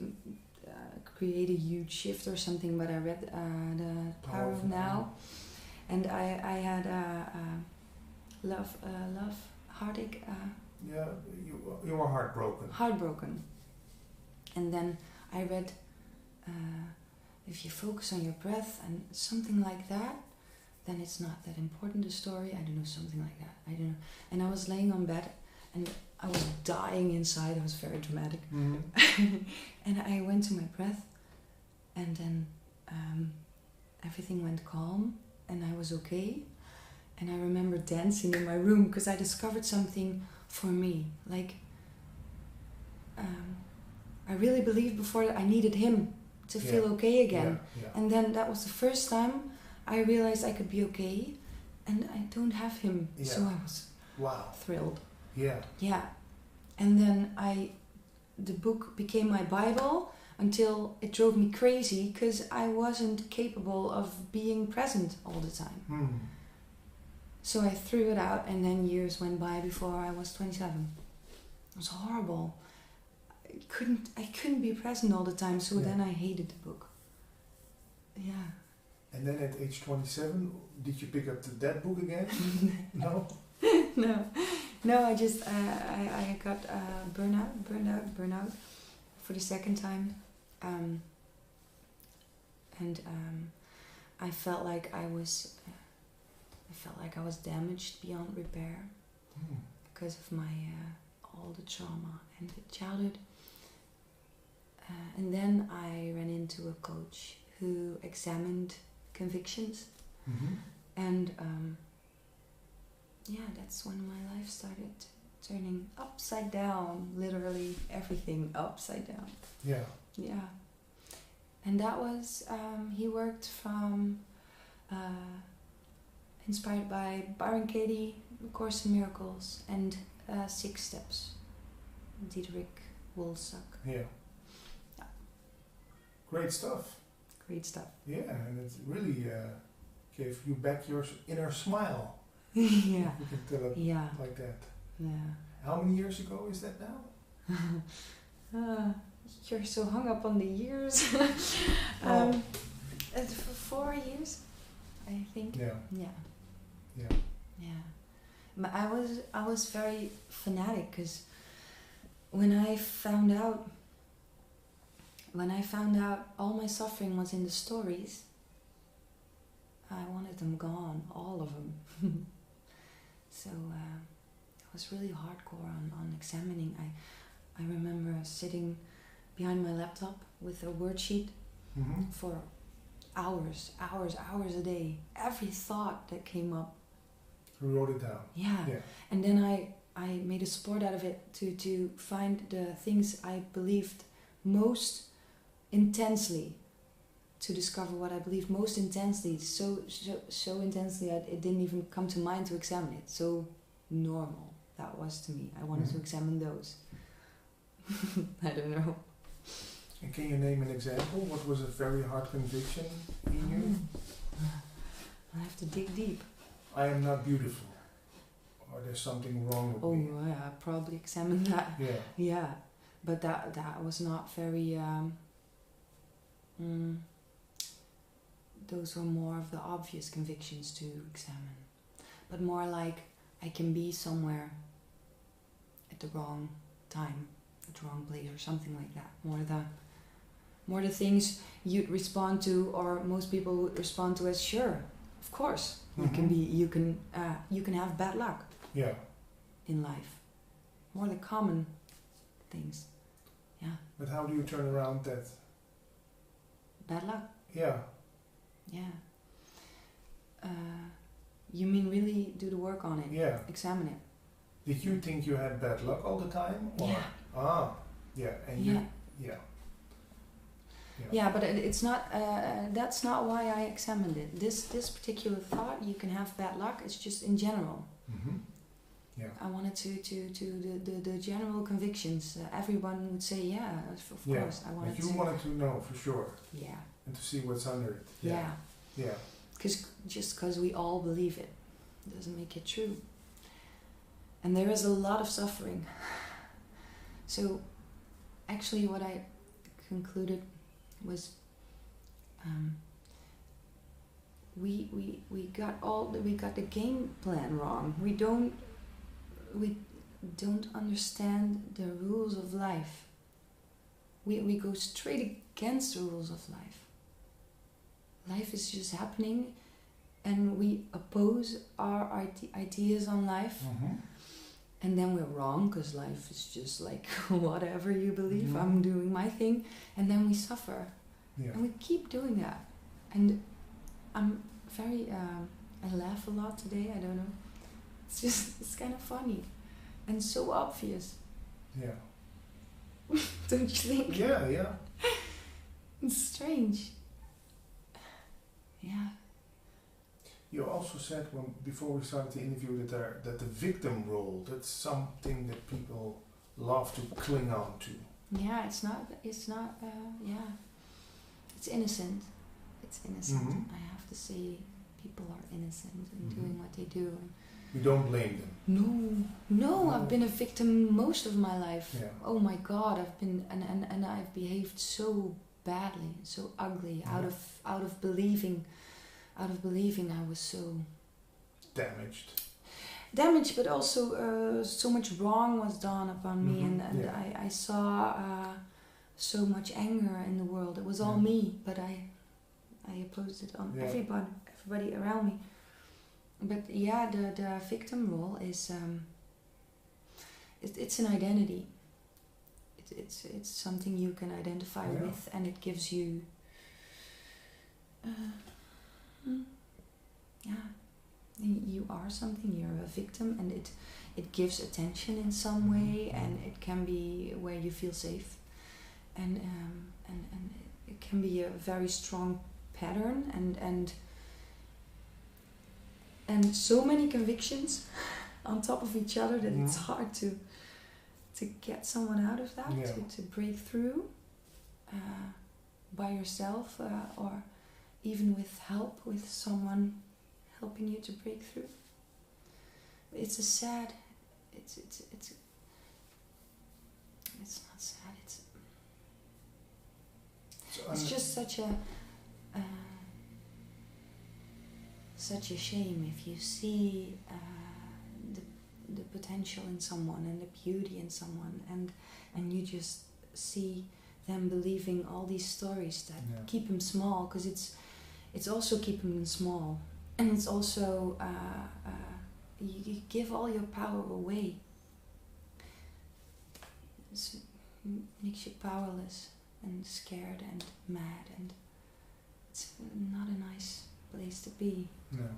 create a huge shift or something, but I read The Power of Now, and I had love heartache. Yeah, you were heartbroken. Heartbroken, and then I read if you focus on your breath and something like that, then it's not that important, the story. I don't know, something like that. I don't know. And I was laying on bed and I was dying inside. I was very dramatic. Mm-hmm. And I went to my breath, and then everything went calm and I was okay. And I remember dancing in my room because I discovered something for me. Like, I really believed before that I needed him to feel okay again. Yeah. And then that was the first time I realized I could be okay, and I don't have him. Yeah. So I was thrilled. Yeah. Yeah. And then the book became my Bible until it drove me crazy because I wasn't capable of being present all the time. Hmm. So I threw it out, and then years went by before I was 27. It was horrible. I couldn't be present all the time, so then I hated the book. Yeah. And then at age 27, did you pick up that book again? No? No, I just, I got burnout for the second time. I felt like I was damaged beyond repair because of my, all the trauma and the childhood. And then I ran into a coach who examined convictions, and that's when my life started turning upside down, literally everything upside down. Yeah. And that was, he worked from, inspired by Byron Katie, A Course in Miracles, and 6 Steps, Diederik Wolsak. Yeah. Great stuff. Great stuff. Yeah, and it really gave you back your inner smile. Yeah. You can tell it like that. Yeah. How many years ago is that now? You're so hung up on the years. 4 years, I think. Yeah. But I was very fanatic because when I found out all my suffering was in the stories, I wanted them gone, all of them. So it was really hardcore on examining. I remember sitting behind my laptop with a worksheet for hours a day. Every thought that came up, you wrote it down. Yeah. And then I made a sport out of it to find the things I believed most intensely, to discover what I believed most intensely, so intensely that it didn't even come to mind to examine it. So normal that was to me. I wanted to examine those. I don't know. And can you name an example? What was a very hard conviction in you? I have to dig deep. I am not beautiful. Or there's something wrong with me. Oh, yeah, I probably examined that. Yeah. Yeah. But that was not very... those were more of the obvious convictions to examine. But more like, I can be somewhere at the wrong time, at the wrong place, or something like that. More the things you'd respond to, or most people would respond to as, sure, of course, you can have bad luck. Yeah. In life. More the common things. Yeah. But how do you turn around that? Bad luck? Yeah. Yeah. You mean really do the work on it? Yeah. Examine it. Did you think you had bad luck all the time? Or? Yeah. Ah, yeah. And Yeah. Yeah, but it's not. That's not why I examined it. This particular thought, you can have bad luck. It's just in general. Mm-hmm. Yeah. I wanted to the general convictions. Everyone would say, yeah, of course. I wanted but you to. wanted to know for sure. Yeah. And to see what's under it. Yeah. Yeah. Because we all believe it doesn't make it true. And there is a lot of suffering. So, actually, what I concluded was we got the game plan wrong. We don't understand the rules of life. We go straight against the rules of life. Life is just happening, and we oppose our ideas on life. Mm-hmm. And then we're wrong, because life is just like whatever you believe. Mhm. I'm doing my thing, and then we suffer. Yeah. And we keep doing that. And I'm very, I laugh a lot today, I don't know. It's kind of funny. And so obvious. Yeah. Don't you think? Yeah. It's strange. Yeah. You also said before we started the interview that the victim role, that's something that people love to cling on to. Yeah, it's not, yeah. It's innocent. It's innocent. Mhm. I have to say, people are innocent in Mhm. doing what they do. You don't blame them. No, I've been a victim most of my life. Yeah. Oh my God, I've been, and I've behaved so badly, so ugly, Yeah. out of believing I was so damaged, but also so much wrong was done upon me, Mhm, and yeah. I saw so much anger in the world. It was all Yeah. me, but I opposed it on Yeah. everybody around me. But yeah, the victim role is it's an identity. It's something you can identify Yeah. with, and it gives you you are something. You're a victim, and it gives attention in some way, and it can be where you feel safe, and it can be a very strong pattern, and so many convictions on top of each other that it's hard to get someone out of that, Yeah. to break through by yourself, or even with help, with someone helping you to break through. It's not sad, it's just such a shame if you see the potential in someone and the beauty in someone, and you just see them believing all these stories that keep them small, because it's also keeping them small, and it's also you give all your power away. It makes you powerless and scared and mad, and it's not a nice place to be. No.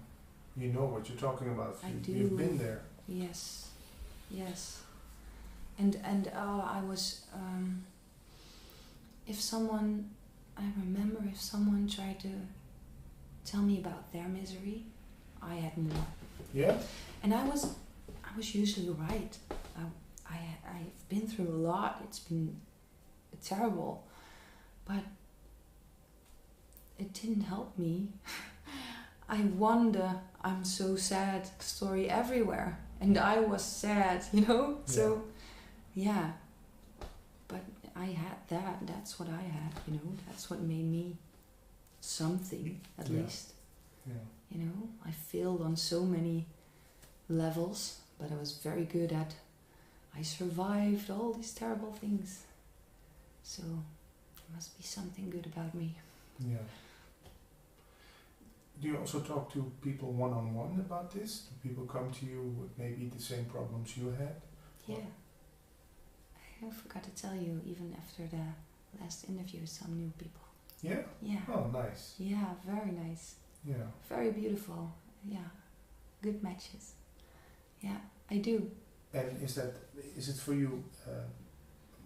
You know what you're talking about. I do. You've been there. Yes. And I was if someone tried to tell me about their misery, I had more. Yeah? And I was usually right. I've been through a lot. It's been terrible, but it didn't help me. I wonder, I'm so sad story everywhere, and I was sad, So, yeah. But I had that. That's what I had, That's what made me something, at least. Yeah. I failed on so many levels, but I was very good at. I survived all these terrible things. So, there must be something good about me. Yeah. Do you also talk to people one-on-one about this? Do people come to you with maybe the same problems you had? Yeah. I forgot to tell you, even after the last interview, some new people. Yeah? Yeah. Oh, nice. Yeah, very nice. Yeah. Very beautiful. Yeah. Good matches. Yeah, I do. And is it for you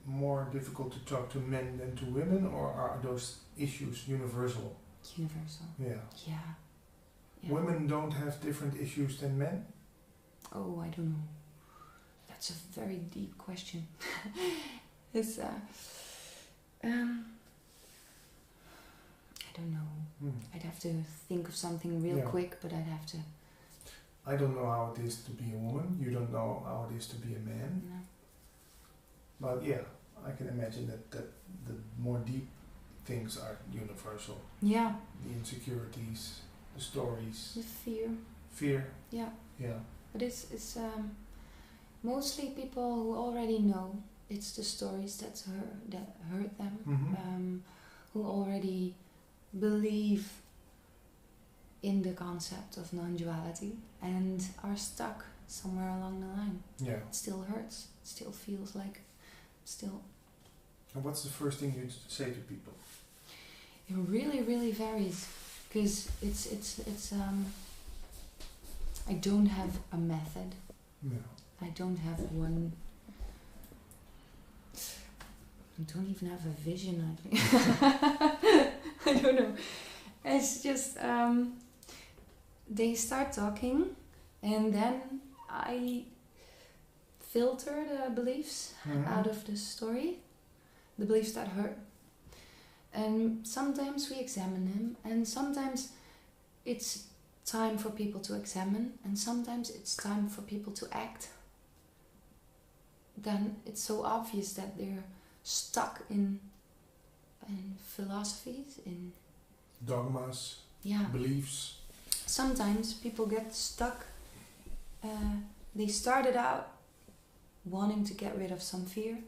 more difficult to talk to men than to women, or are those issues universal? Universal. Yeah. Yeah. Women don't have different issues than men? Oh, I don't know. That's a very deep question. It's I don't know. I'd have to think of something real quick, but I'd have to. I don't know how it is to be a woman. You don't know how it is to be a man. No. But yeah, I can imagine that the more deep things are universal. Yeah. The insecurities, the stories. The fear. Fear. Yeah. Yeah. But it's mostly people who already know. It's the stories that hurt them. Mm-hmm. Who already believe in the concept of non-duality and are stuck somewhere along the line. Yeah. It still hurts. It still feels like still. And what's the first thing you say to people? It really, really varies, because it's I don't have a method. No. I don't have one. I don't even have a vision, I think. I don't know. It's just they start talking, and then I filter the beliefs out of the story, the beliefs that hurt. And sometimes we examine them, and sometimes it's time for people to examine, and sometimes it's time for people to act. Then it's so obvious that they're stuck in philosophies, in dogmas, beliefs. Sometimes people get stuck. They started out wanting to get rid of some fear,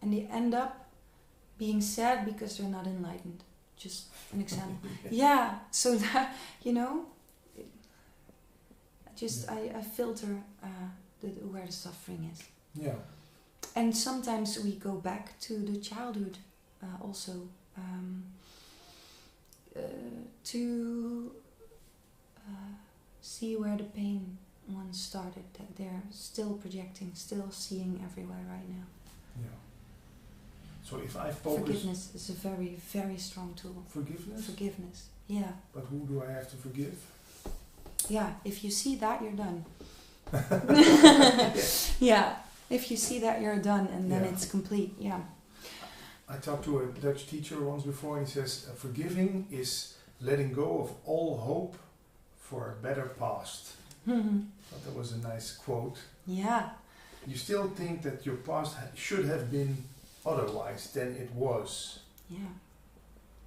and they end up being sad because they're not enlightened. Just an example. Yeah, so that, you know, I filter where the suffering is. Yeah. And sometimes we go back to the childhood also to see where the pain once started, that they're still projecting, still seeing everywhere right now. Yeah. So if I focus... Forgiveness is a very, very strong tool. Forgiveness? Forgiveness, yeah. But who do I have to forgive? Yeah, if you see that, you're done. Yeah, if you see that, you're done, and then it's complete, yeah. I talked to a Dutch teacher once before, and he says, forgiving is letting go of all hope for a better past. I thought that was a nice quote. Yeah. You still think that your past should have been otherwise than it was. Yeah.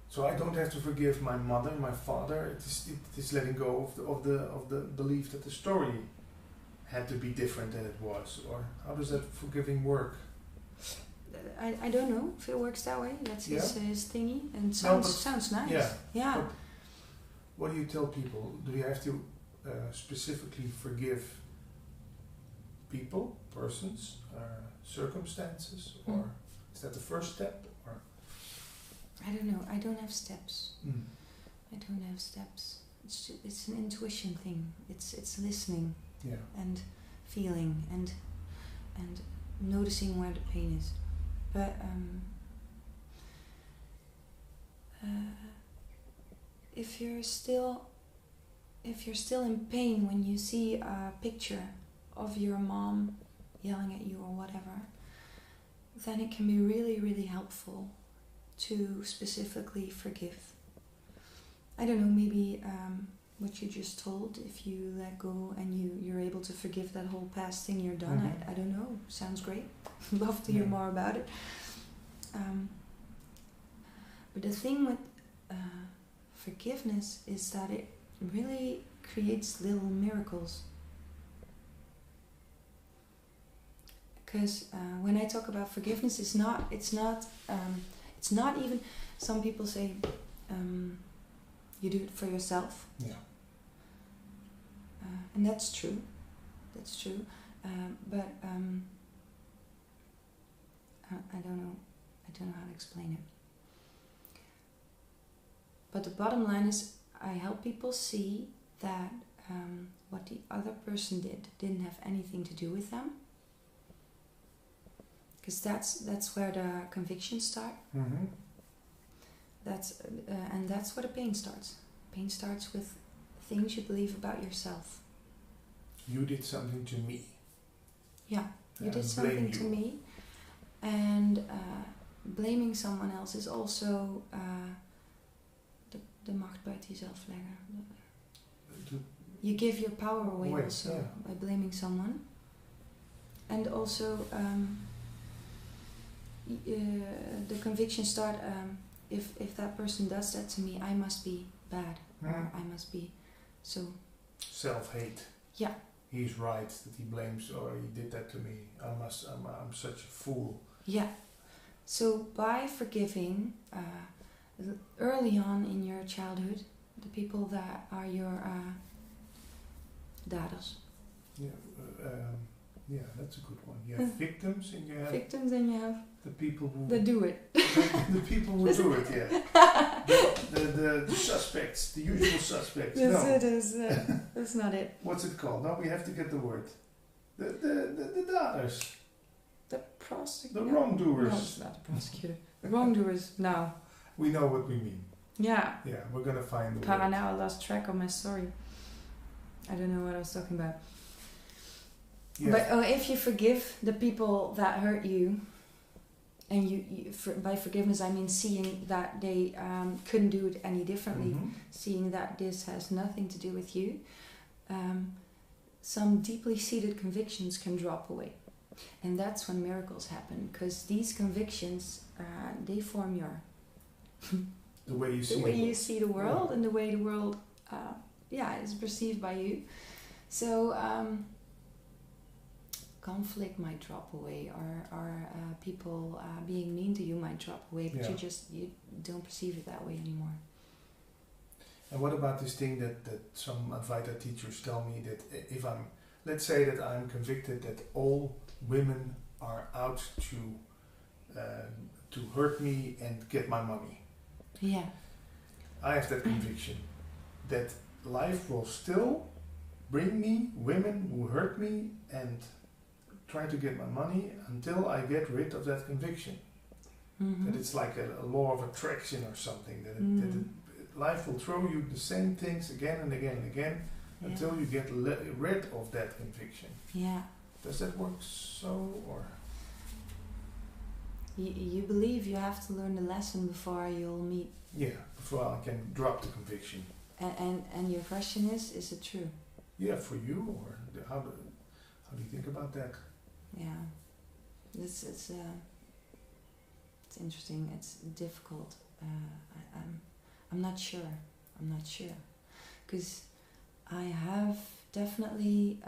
So I don't have to forgive my mother, my father. It is letting go of the belief that the story had to be different than it was. Or how does that forgiving work? I don't know if it works that way. That's his thingy, and sounds nice. Yeah. Yeah. But what do you tell people? Do you have to specifically forgive people, persons, circumstances, or is that the first step? Or I don't know. I don't have steps. I don't have steps. It's an intuition thing. It's listening and feeling and noticing where the pain is. But if you're still in pain when you see a picture of your mom yelling at you or whatever, then it can be really, really helpful to specifically forgive. I don't know, maybe what you just told, if you let go and you're able to forgive that whole past thing, you're done. I don't know, sounds great. Love to hear more about it. But the thing with forgiveness is that it really creates little miracles. Because when I talk about forgiveness, it's not even, some people say you do it for yourself. Yeah. And that's true. That's true. But I don't know how to explain it. But the bottom line is, I help people see that what the other person did didn't have anything to do with them. because that's where the convictions start. Mm-hmm. And that's where the pain starts. Pain starts with things you believe about yourself. You did something to me. Yeah, you And did something blame to you. me, and blaming someone else is also de macht buiten jezelf leggen. You give your power away also by blaming someone, and also the convictions start. If that person does that to me, I must be bad, or I must be so. Self-hate. Yeah. He's right that he blames, or he did that to me. I'm such a fool. Yeah. So by forgiving early on in your childhood, the people that are your daders. Yeah, that's a good one. You have victims, and you have victims, and you have the people who that do it. the people who do it. Yeah. The suspects, the usual suspects. That's not it. What's it called? No, we have to get the word. The daders. The prosecutor. The wrongdoers. No, it's not the prosecutor. The wrongdoers. Now. We know what we mean. Yeah. Yeah, we're gonna find the word. Now I lost track of my story. I don't know what I was talking about. Yeah. But if you forgive the people that hurt you, and by forgiveness I mean seeing that they couldn't do it any differently, seeing that this has nothing to do with you, some deeply seated convictions can drop away. And that's when miracles happen, because these convictions, they form your... the way you see the world, and the way the world is perceived by you. So conflict might drop away, or people being mean to you might drop away, but you don't perceive it that way anymore. And what about this thing that some Advaita teachers tell me, that if let's say that I'm convicted that all women are out to hurt me and get my money. Yeah. I have that conviction that life will still bring me women who hurt me and try to get my money until I get rid of that conviction. Mm-hmm. That it's like a law of attraction or something. That life will throw you the same things again and again and again until you get rid of that conviction. Yeah. Does that work so, or? You believe you have to learn the lesson before you'll meet. Yeah, before I can drop the conviction. And your question is it true? Yeah, for you, or how do you think about that? Yeah, it's interesting. It's difficult. I'm not sure. Because I have definitely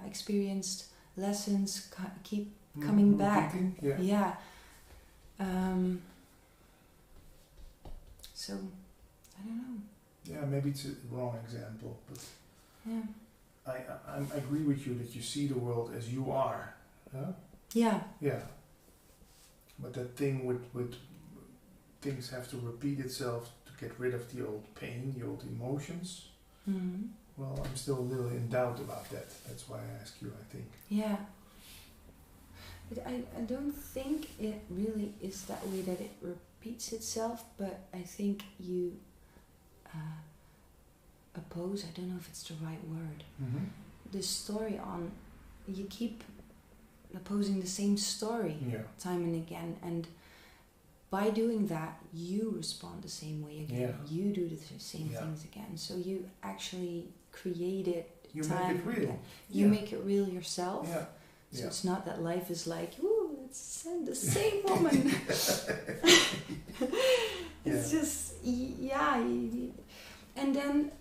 experienced lessons keep coming back. Yeah. So I don't know. Yeah, maybe it's a wrong example, but yeah, I agree with you that you see the world as you are. Huh? Yeah. Yeah. But that thing with things have to repeat itself to get rid of the old pain, the old emotions. Mm-hmm. Well, I'm still a little in doubt about that. That's why I ask you, I think. Yeah. But I don't think it really is that way, that it repeats itself, but I think you oppose, I don't know if it's the right word, the story on, you keep opposing the same story time and again, and by doing that you respond the same way again, you do the same things again, so you actually create it, you make it real again. You make it real yourself. So it's not that life is like, ooh, it's the same woman. It's just, and then,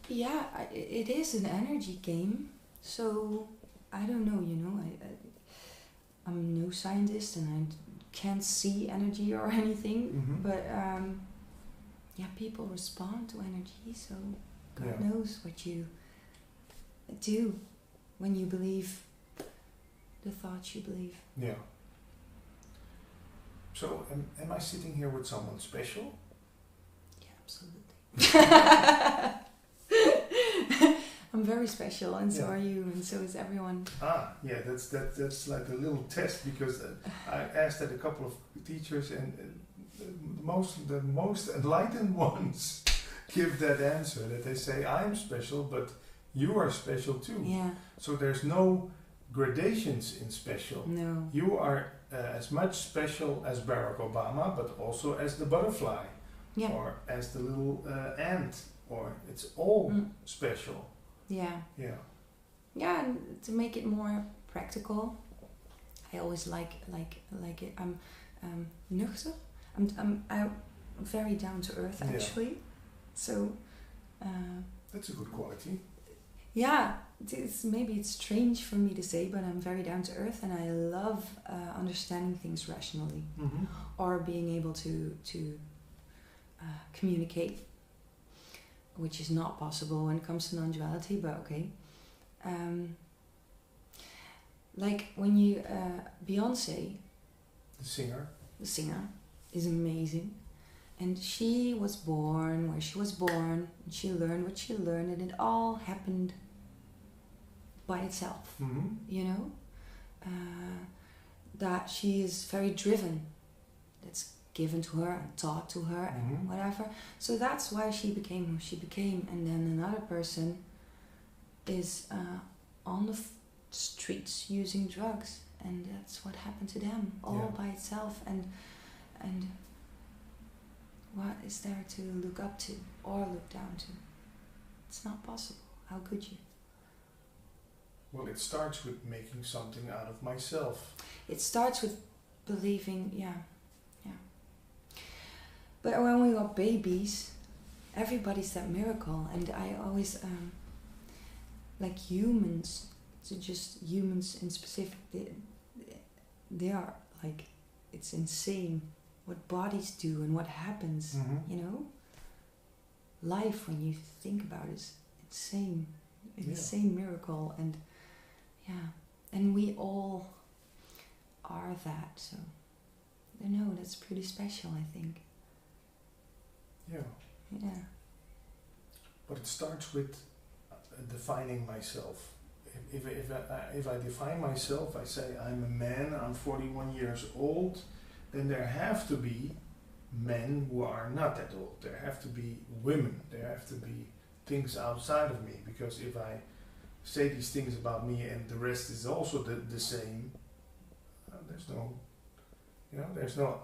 it is an energy game. So, I don't know, I'm no scientist and I can't see energy or anything, but people respond to energy, so God knows what you do when you believe the thoughts you believe. Yeah. So, am I sitting here with someone special? Yeah, absolutely. I'm very special, and so Yeah. are you, and so is everyone. Yeah, that's like a little test, because I asked that a couple of teachers, and the most enlightened ones give that answer, that they say, I'm special, but you are special too. Yeah. So there's no gradations in special. No. You are as much special as Barack Obama, but also as the butterfly, Yeah. or as the little ant, or it's all special. Yeah. Yeah. Yeah, and to make it more practical, I always like it. I'm nuchter. I'm very down to earth, Yeah. actually. So. That's a good quality. Yeah, maybe it's strange for me to say, but I'm very down to earth, and I love understanding things rationally, or being able to communicate, which is not possible when it comes to non-duality, but okay. Like when you Beyonce, The singer, is amazing, and she was born where she was born, and she learned what she learned, and it all happened by itself. You know, that she is very driven. That's given to her and taught to her and whatever. So that's why she became who she became. And then another person is on the streets using drugs, and that's what happened to them all by itself. And what is there to look up to or look down to? It's not possible. How could you? Well, it starts with making something out of myself. It starts with believing, yeah. But when we were babies, everybody's that miracle, and I always like humans. So just humans in specific, they are like, it's insane what bodies do and what happens. You know, life, when you think about it, is insane, insane miracle, and and we all are that. So I know that's pretty special, I think. Yeah. But it starts with defining myself. If I define myself, I say I'm a man, I'm 41 years old, then there have to be men who are not that old. There have to be women. There have to be things outside of me. Because if I say these things about me and the rest is also the same, there's no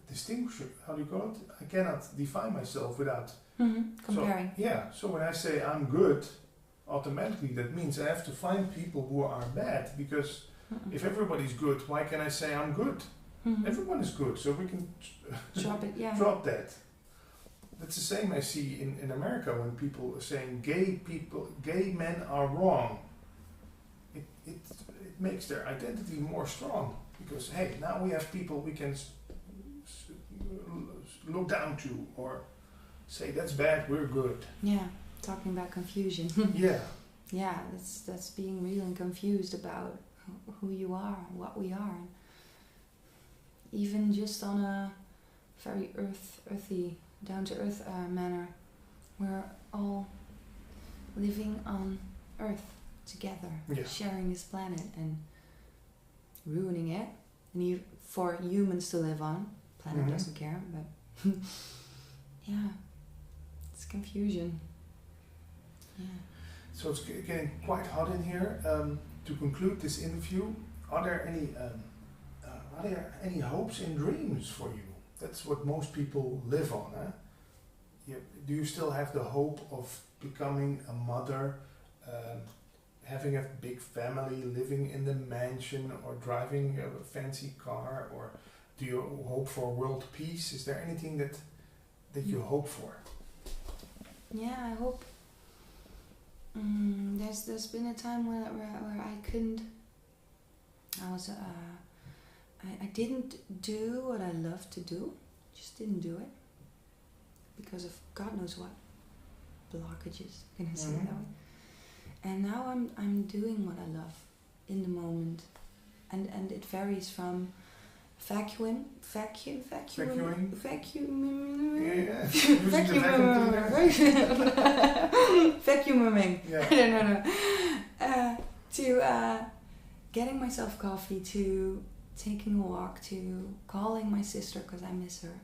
distinction. How do you call it? I cannot define myself without comparing. So when I say I'm good, automatically that means I have to find people who are bad, because if everybody's good, why can I say I'm good? Everyone is good, so we can drop it. Drop that. That's the same I see in America when people are saying gay men are wrong. It makes their identity more strong, because hey, now we have people we can look down to, or say that's bad, we're good. Yeah, talking about confusion. Yeah, that's being real and confused about who you are, what we are. Even just on a very earthy, down-to-earth manner, we're all living on Earth together, sharing this planet and ruining it. And for humans to live on, planet doesn't care, but it's confusion. So it's getting quite hot in here. To conclude this interview, are there any hopes and dreams for you? That's what most people live on. Do you still have the hope of becoming a mother, having a big family, living in the mansion, or driving a fancy car, or do you hope for world peace? Is there anything that you hope for? Yeah, I hope. There's been a time where I couldn't. I didn't do what I loved to do. Just didn't do it because of God knows what blockages. Can I say it that way? And now I'm doing what I love in the moment, and it varies from vacuum. Yeah. Vacuuming. Yeah. I don't know. To getting myself coffee, to taking a walk, to calling my sister because I miss her.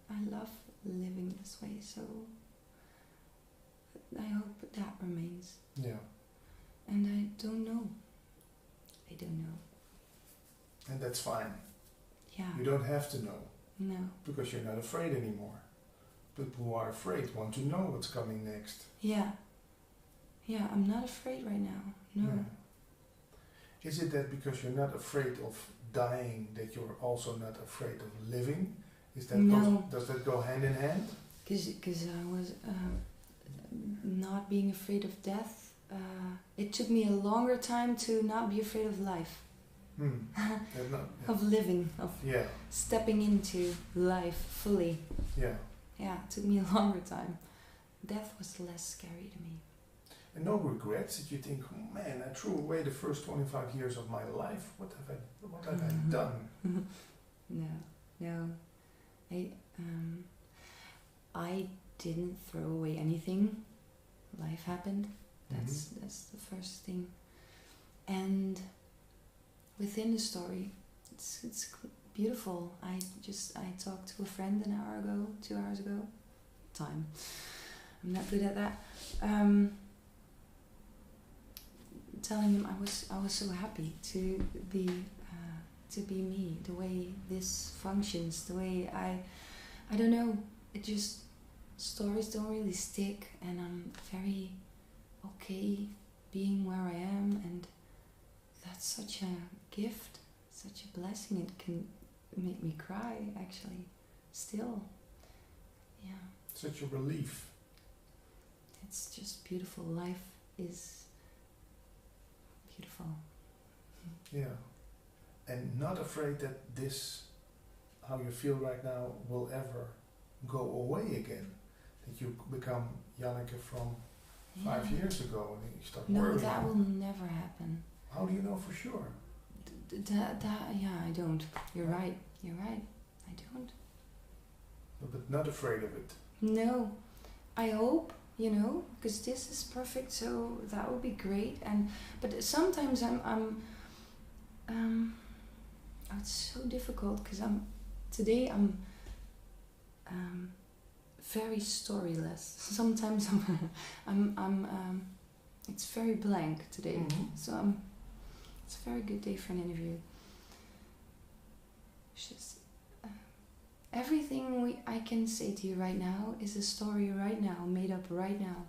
I love living this way, so I hope that remains. Yeah. And I don't know. And that's fine. Yeah. You don't have to know. No. Because you're not afraid anymore. People who are afraid want to know what's coming next. Yeah. Yeah, I'm not afraid right now. No. Yeah. Is it that because you're not afraid of dying that you're also not afraid of living? Is that No. does that go hand in hand? Because I was not being afraid of death. It took me a longer time to not be afraid of life. Of living, of stepping into life fully. Yeah. Yeah, it took me a longer time. Death was less scary to me. And no regrets that you think, oh, man, I threw away the first 25 years of my life. What have I done? No. I didn't throw away anything. Life happened. That's the first thing. And within the story, it's beautiful. I talked to a friend 2 hours ago. Time. I'm not good at that. Telling him I was so happy to be me, the way this functions, the way I don't know. It just stories don't really stick, and I'm very okay being where I am, and that's such a gift, such a blessing. It can make me cry, actually, still. Yeah. Such a relief. It's just beautiful. Life is beautiful. Yeah. And not afraid that this, how you feel right now, will ever go away again. That you become Janneke from 5 years ago, and you start worrying. No, that will never happen. How do you know for sure? I don't. You're right. I don't. But not afraid of it. No, I hope, because this is perfect. So that would be great. But sometimes it's so difficult because today I'm very storyless. Sometimes it's very blank today. So it's a very good day for an interview. It's just everything I can say to you right now is a story right now, made up right now.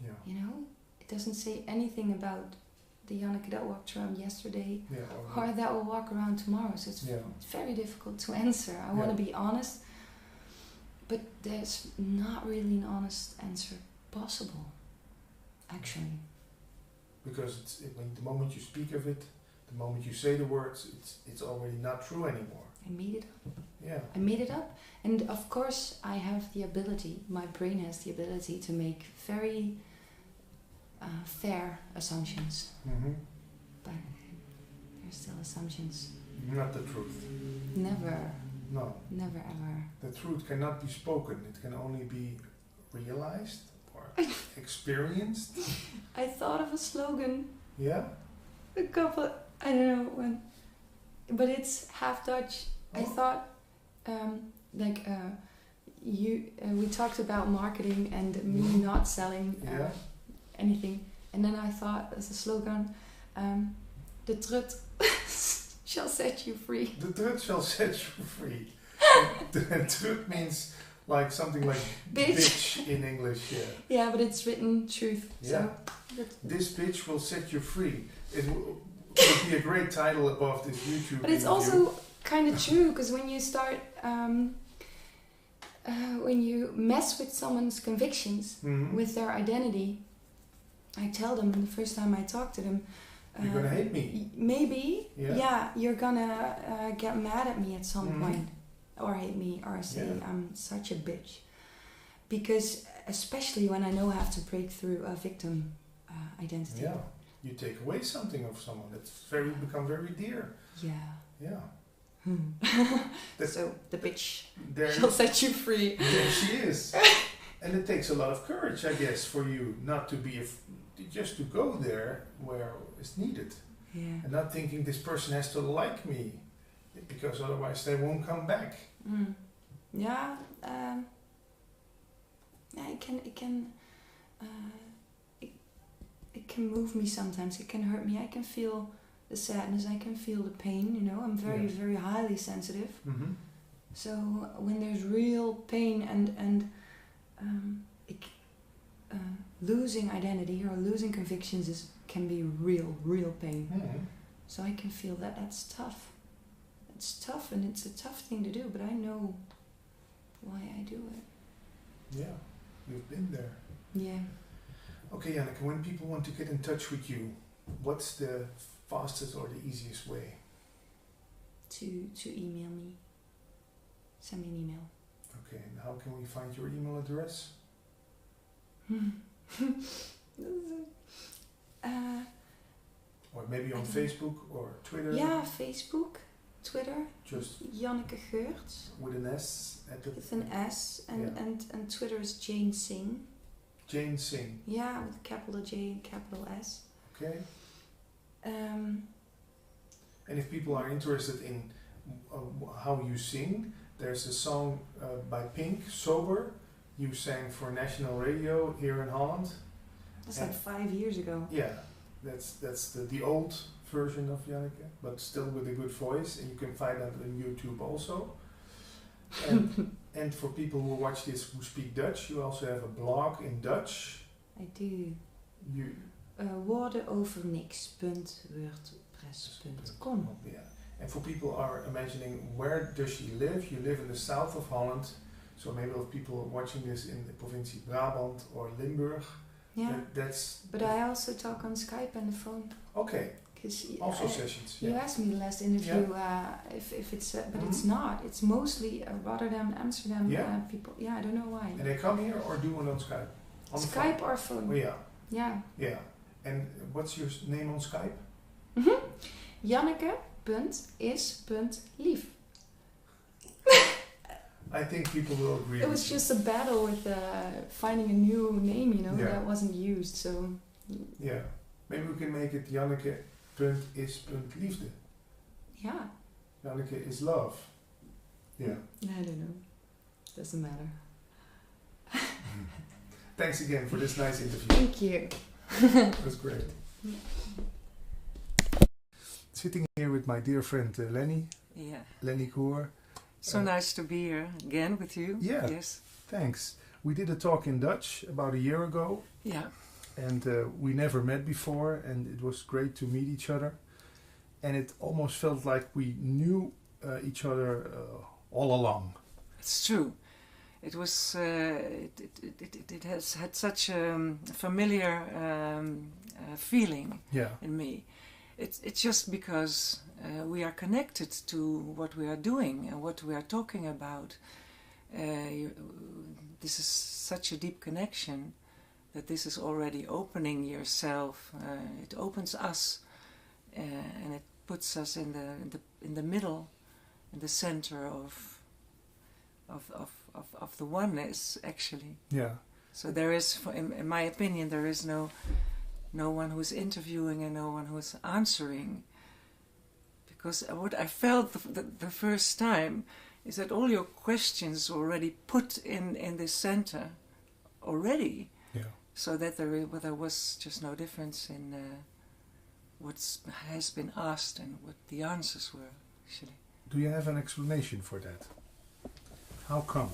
Yeah. It doesn't say anything about the Janneke that walked around yesterday or that will walk around tomorrow. So it's very difficult to answer. I want to be honest, but there's not really an honest answer possible, actually. Because when the moment you speak of it, the moment you say the words, it's already not true anymore. I made it up. Yeah. I made it up. And of course I have the ability, my brain has the ability to make very fair assumptions. But they're still assumptions. Not the truth. Never. No. Never ever. The truth cannot be spoken. It can only be realized or experienced. I thought of a slogan. Yeah? A couple, I don't know when, but it's half Dutch. I thought, we talked about marketing and me not selling anything, and then I thought as a slogan, the trut shall set you free. The trut shall set you free. And trut means like something like bitch in English. Yeah. Yeah, but it's written truth. Yeah. So this bitch will set you free. It would be a great title above this YouTube. But it's also kind of true, because when you start, when you mess with someone's convictions, with their identity, I tell them the first time I talk to them, you're gonna hate me. Maybe, you're gonna get mad at me at some point, or hate me, or say I'm such a bitch. Because especially when I know I have to break through a victim identity. Yeah. you take away something of someone that's become very dear. Yeah. Yeah. So the bitch There shall set you free. There she is. And it takes a lot of courage, I guess, for you not to be just to go there where it's needed, Yeah. and not thinking this person has to like me, because otherwise they won't come back. Yeah. It can move me sometimes. It can hurt me. I can feel the sadness. I can feel the pain. You know, I'm very, very highly sensitive. Mm-hmm. So when there's real pain and losing identity or losing convictions can be real pain. Mm-hmm. So I can feel that. That's tough. It's tough, and it's a tough thing to do. But I know why I do it. Yeah, you've been there. Yeah. Okay, Janneke, when people want to get in touch with you, what's the fastest or the easiest way? To email me. Send me an email. Okay, and how can we find your email address? Or maybe on Facebook or Twitter? Yeah, Facebook, Twitter. Just Janneke Geurts. with an S at the... With an S. And Twitter is Jane Singh. Jane Singh. Yeah, with capital J and capital S. Okay. And if people are interested in how you sing, there's a song by Pink, Sober. You sang for national radio here in Holland. That's like 5 years ago. Yeah, that's the old version of Janneke, but still with a good voice, and you can find that on YouTube also. And for people who watch this who speak Dutch, you also have a blog in Dutch. I do. Woordenoverniks.wordpress.com. Yeah. And for people are imagining, where does she live? You live in the south of Holland, so maybe if people are watching this in the provincie Brabant or Limburg. Yeah. That's. But I also talk on Skype and the phone. Okay. Also sessions. You asked me the last interview if it's, but it's not. It's mostly Rotterdam, Amsterdam people. Yeah, I don't know why. And they come here or do it on Skype? On Skype or phone. Oh, yeah. Yeah. Yeah. And what's your name on Skype? Janneke.is.lief. I think people will agree. It was just a battle with finding a new name, you know, that wasn't used. So. Yeah. Maybe we can make it Janneke.is.liefde. Yeah. Janneke is love. Yeah. I don't know. Doesn't matter. Thanks again for this nice interview. Thank you. It was great. Sitting here with my dear friend Lenny. Yeah. Lenny Koer. So nice to be here again with you. Yeah. Yes. Thanks. We did a talk in Dutch about a year ago. Yeah. And we never met before, and it was great to meet each other. And it almost felt like we knew each other all along. It's true. It was. It has had such a familiar feeling in me. It's just because we are connected to what we are doing and what we are talking about. This is such a deep connection that this is already opening yourself. It opens us, and it puts us in the middle, in the center of the oneness, actually. Yeah. So there is, in my opinion, there is no one who's interviewing and no one who's answering. Because what I felt the first time is that all your questions already put in this center already. Yeah. So that there was just no difference in what has been asked and what the answers were, actually. Do you have an explanation for that? How come?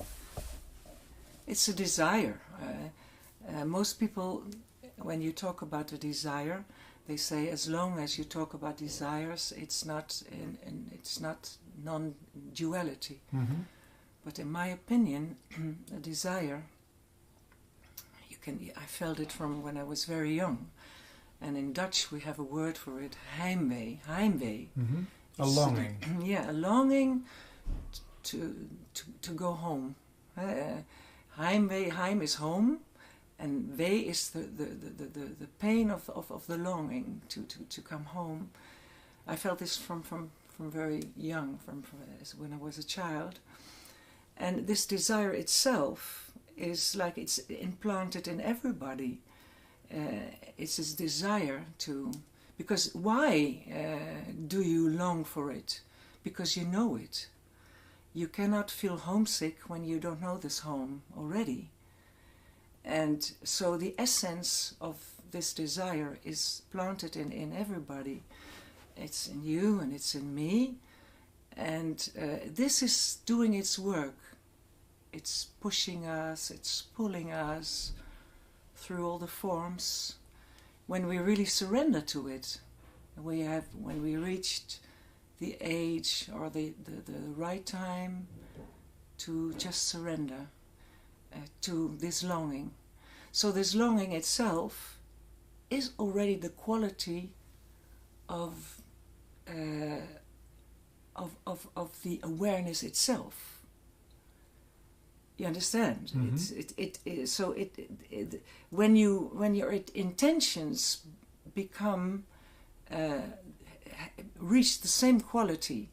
It's a desire. Most people, when you talk about a desire, they say as long as you talk about desires, it's not non-duality. Mm-hmm. But in my opinion, a desire, I felt it from when I was very young. And in Dutch we have a word for it, heimwee. Heimwee. Mm-hmm. A longing. Yeah, a longing to go home. Heimwee, heim is home, And weh is the pain of the longing to come home. I felt this from very young, from when I was a child. And this desire itself is like it's implanted in everybody. It's this desire to... Because why do you long for it? Because you know it. You cannot feel homesick when you don't know this home already. And so the essence of this desire is planted in everybody. It's in you and it's in me. And this is doing its work. It's pushing us, it's pulling us through all the forms. When we really surrender to it, when we reached the age or the right time to just surrender to this longing. So this longing itself is already the quality of the awareness itself. You understand? Mm-hmm. When your intentions become reach the same quality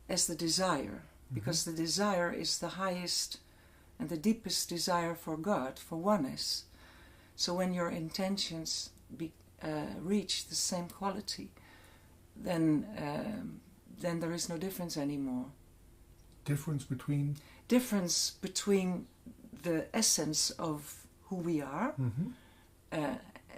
as the desire, mm-hmm. because the desire is the highest and the deepest desire for God, for oneness. So when your intentions reach the same quality, then there is no difference anymore. Difference between the essence of who we are, mm-hmm.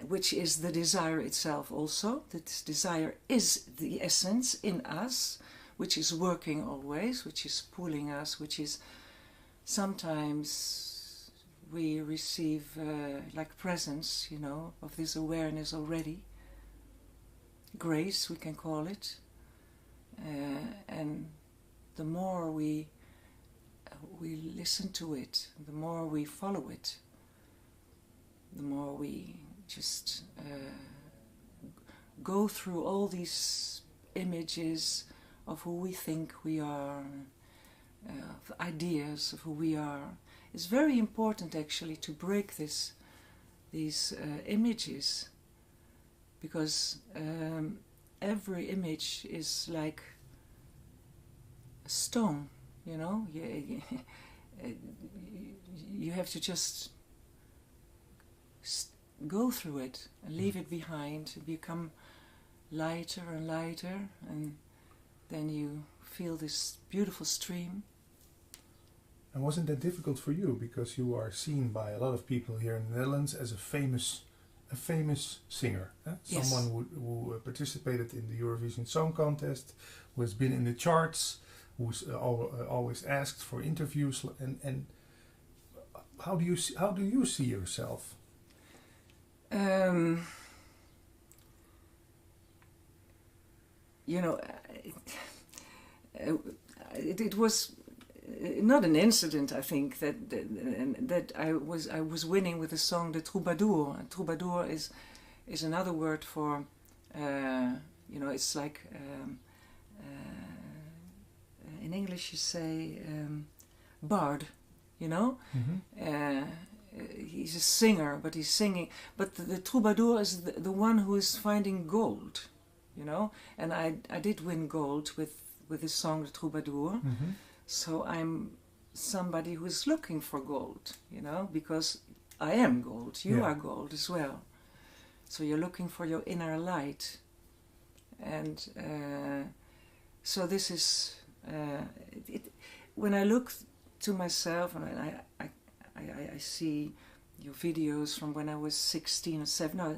Which is the desire itself also. This desire is the essence in us, which is working always, which is pulling us, which is sometimes we receive like presence, of this awareness already. Grace, we can call it. And the more we listen to it, the more we follow it, the more we just go through all these images of who we think we are, of ideas of who we are. It's very important actually to break these images, because every image is like a stone. You have to just go through it and leave it behind, become lighter and lighter, and then you feel this beautiful stream. And wasn't that difficult for you, because you are seen by a lot of people here in the Netherlands as a famous singer, Yes. Someone who participated in the Eurovision Song Contest, who has been in the charts, who's always asked for interviews, and how do you see yourself? It was not an incident. I think that I was winning with the song "The Troubadour." And troubadour is another word for it's like. In English you say bard, Mm-hmm. He's a singer, but he's singing. But the troubadour is the one who is finding gold, And I did win gold with this song, The Troubadour. Mm-hmm. So I'm somebody who is looking for gold, because I am gold. You are gold as well. So you're looking for your inner light. And so this is... when I look to myself and I see your videos from when I was 16 or 7, no,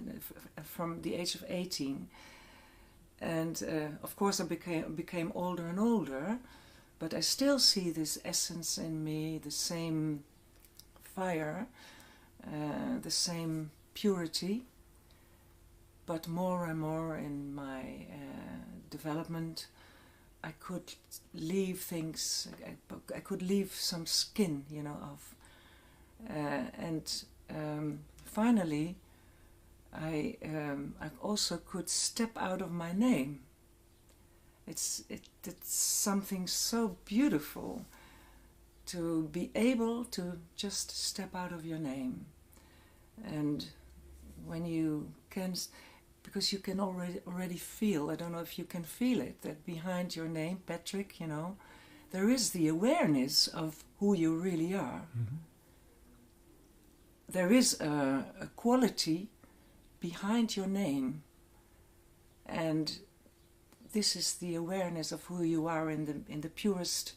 from the age of 18, and of course I became older and older, but I still see this essence in me, the same fire, the same purity, but more and more in my development I could leave things, I could leave some skin, of. And finally, I also could step out of my name. It's something so beautiful to be able to just step out of your name. And when you can, because you can already feel, I don't know if you can feel it, that behind your name, Patrick, you know, there is the awareness of who you really are. Mm-hmm. There is a quality behind your name, and this is the awareness of who you are in the purest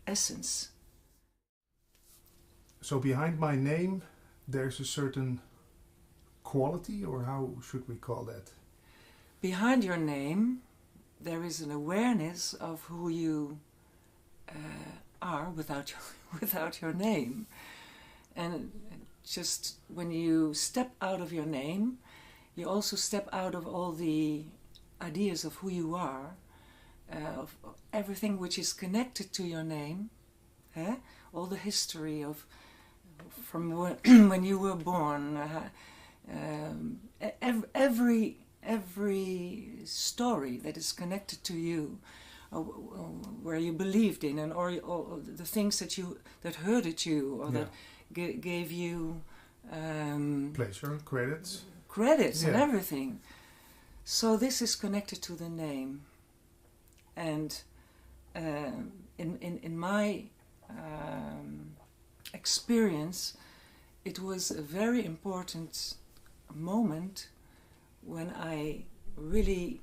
essence. So behind my name, there's a certain quality, or how should we call that? Behind your name, there is an awareness of who you are without your name. And just when you step out of your name, you also step out of all the ideas of who you are, of everything which is connected to your name, all the history of from when you were born, every story that is connected to you, where you believed in, and or the things that hurted you, or that gave you pleasure, credits, and everything. So this is connected to the name, and in my experience, it was a very important moment when I really,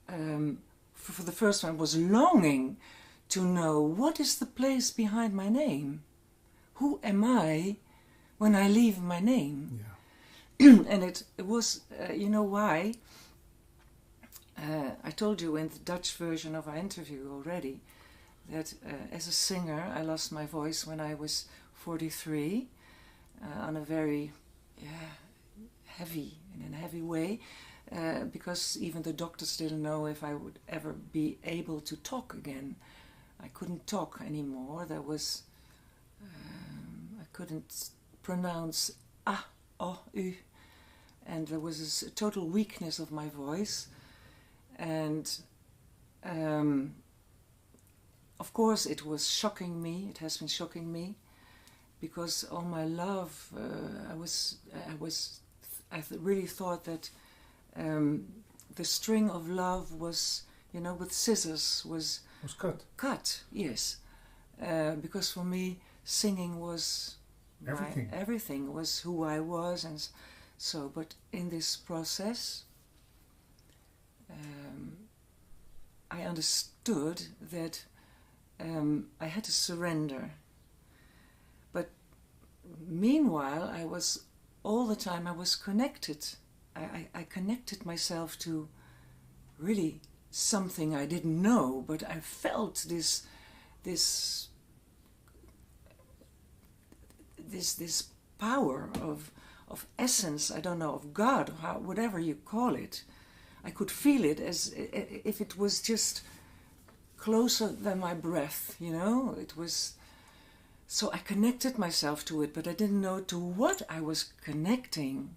for the first time, was longing to know what is the place behind my name. Who am I when I leave my name? Yeah. And it was, you know why? I told you in the Dutch version of our interview already that as a singer I lost my voice when I was 43 on a very in a heavy way, because even the doctors didn't know if I would ever be able to talk again. I couldn't talk anymore. There was I couldn't pronounce ah, oh, u, and there was a total weakness of my voice, and of course it was shocking me. It has been shocking me, because all my love, I really thought that the string of love was, you know, with scissors was cut. Cut, yes, because for me singing was everything. Everything was who I was, and so. But in this process, I understood that I had to surrender. But meanwhile, I was all the time connected. I connected myself to really something I didn't know, but I felt this power of essence. I don't know, of God, whatever you call it. I could feel it as if it was just closer than my breath, you know. It was. So I connected myself to it, but I didn't know to what I was connecting.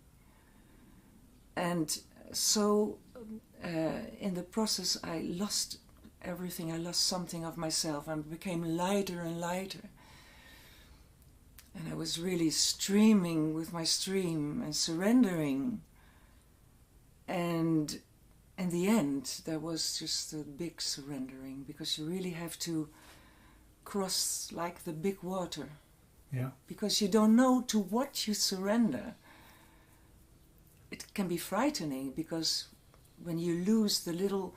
And so in the process I lost everything. I lost something of myself and became lighter and lighter. And I was really streaming with my stream and surrendering. And in the end, there was just a big surrendering, because you really have to cross like the big water. Yeah. Because you don't know to what you surrender. It can be frightening, because when you lose the little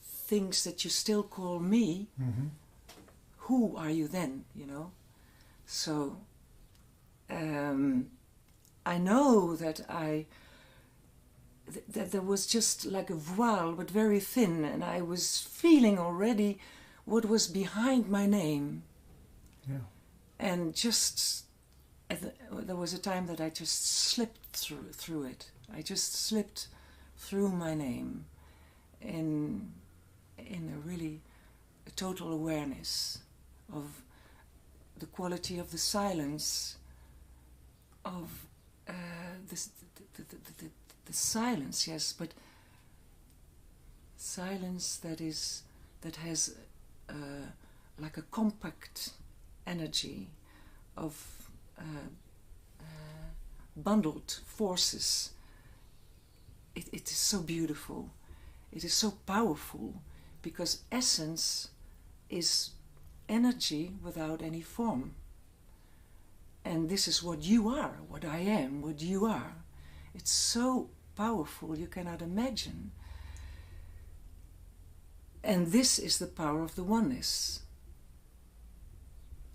things that you still call me, mm-hmm. Who are you then, you know? So I know that that there was just like a voile, but very thin, and I was feeling already what was behind my name. Yeah. And just there was a time that I just slipped through it. I just slipped through my name in a really total awareness of the quality of the silence, of the silence, yes, but silence that has like a compact energy bundled forces. It is so beautiful. It is so powerful, because essence is energy without any form. And this is what you are, what I am, what you are. It's so powerful you cannot imagine. And this is the power of the oneness.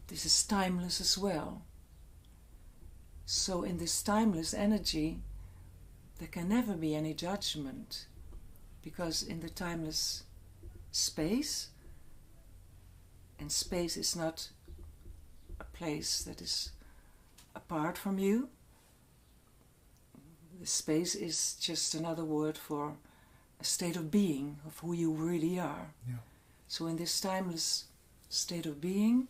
This is timeless as well. So in this timeless energy, there can never be any judgment, because in the timeless space, and space is not a place that is apart from you. The space is just another word for a state of being, of who you really are. Yeah. So in this timeless state of being,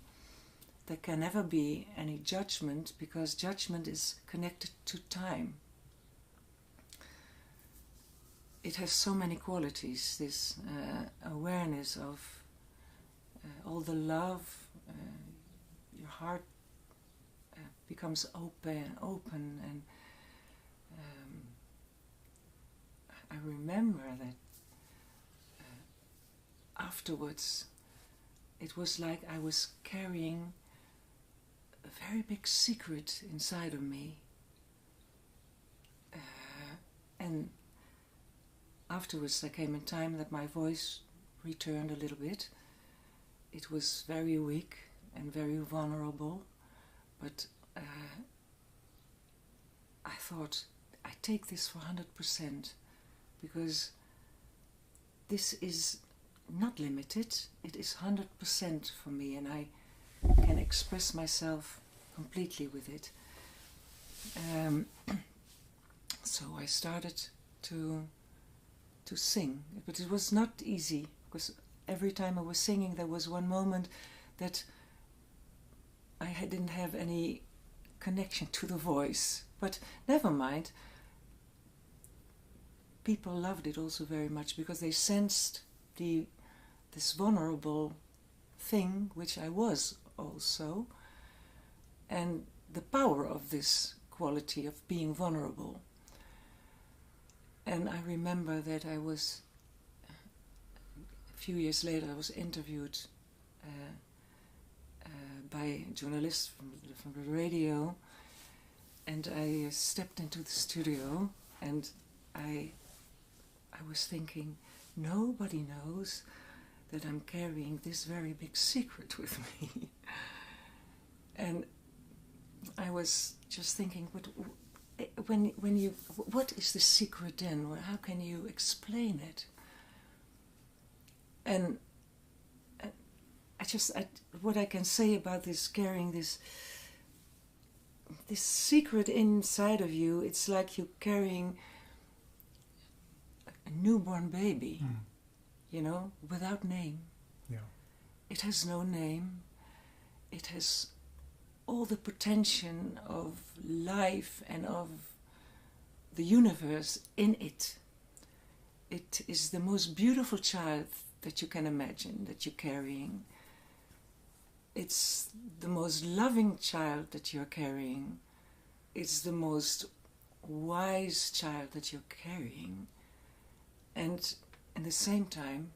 there can never be any judgment, because judgment is connected to time. It has so many qualities, this awareness of all the love, your heart becomes open, and I remember that afterwards it was like I was carrying a very big secret inside of me, and afterwards there came a time that my voice returned a little bit. It was very weak and very vulnerable, but I thought, I take this for 100%, because this is not limited, it is 100% for me, and I can express myself completely with it. So I started to sing, but it was not easy, because every time I was singing there was one moment that I didn't have any connection to the voice, but never mind. People loved it also very much, because they sensed this vulnerable thing, which I was also, and the power of this quality of being vulnerable. And I remember that I was, a few years later, I was interviewed by a journalist from the radio, and I stepped into the studio, and I was thinking, nobody knows that I'm carrying this very big secret with me. And I was just thinking, but what is the secret then? How can you explain it? And what I can say about this, carrying this secret inside of you, it's like you're carrying a newborn baby, you know, without name. Yeah. It has no name. It has all the potential of life and of the universe in it. It is the most beautiful child that you can imagine that you're carrying. It's the most loving child that you're carrying. It's the most wise child that you're carrying. And at the same time,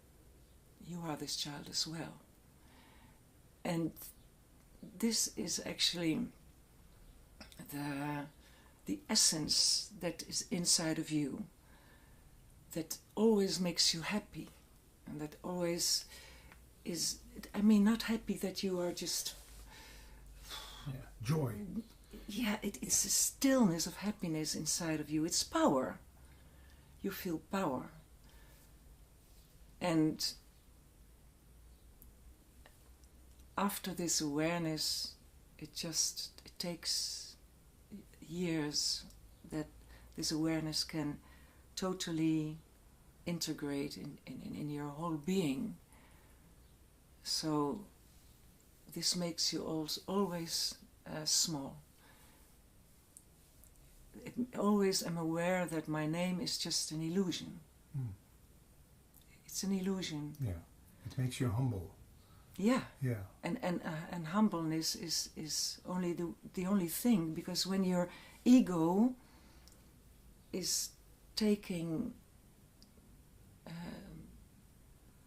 you are this child as well. And this is actually the essence that is inside of you, that always makes you happy, and that always is, I mean, not happy that you are just... joy. Yeah, it's a stillness of happiness inside of you. It's power. You feel power. And after this awareness, it takes years that this awareness can totally integrate in your whole being. So this makes you always small. Always am aware that my name is just an illusion. It's an illusion. Yeah, it makes you humble. Yeah. Yeah. And humbleness is only the only thing, because when your ego is taking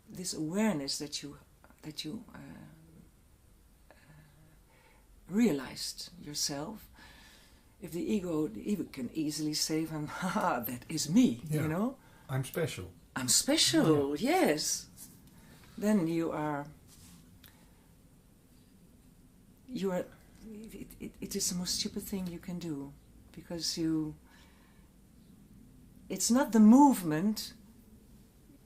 this awareness that you realized yourself, if the ego can easily say, "Ha, that is me," Yeah. you know. I'm special. I'm special, yes. Then you are. It is the most stupid thing you can do, because it's not the movement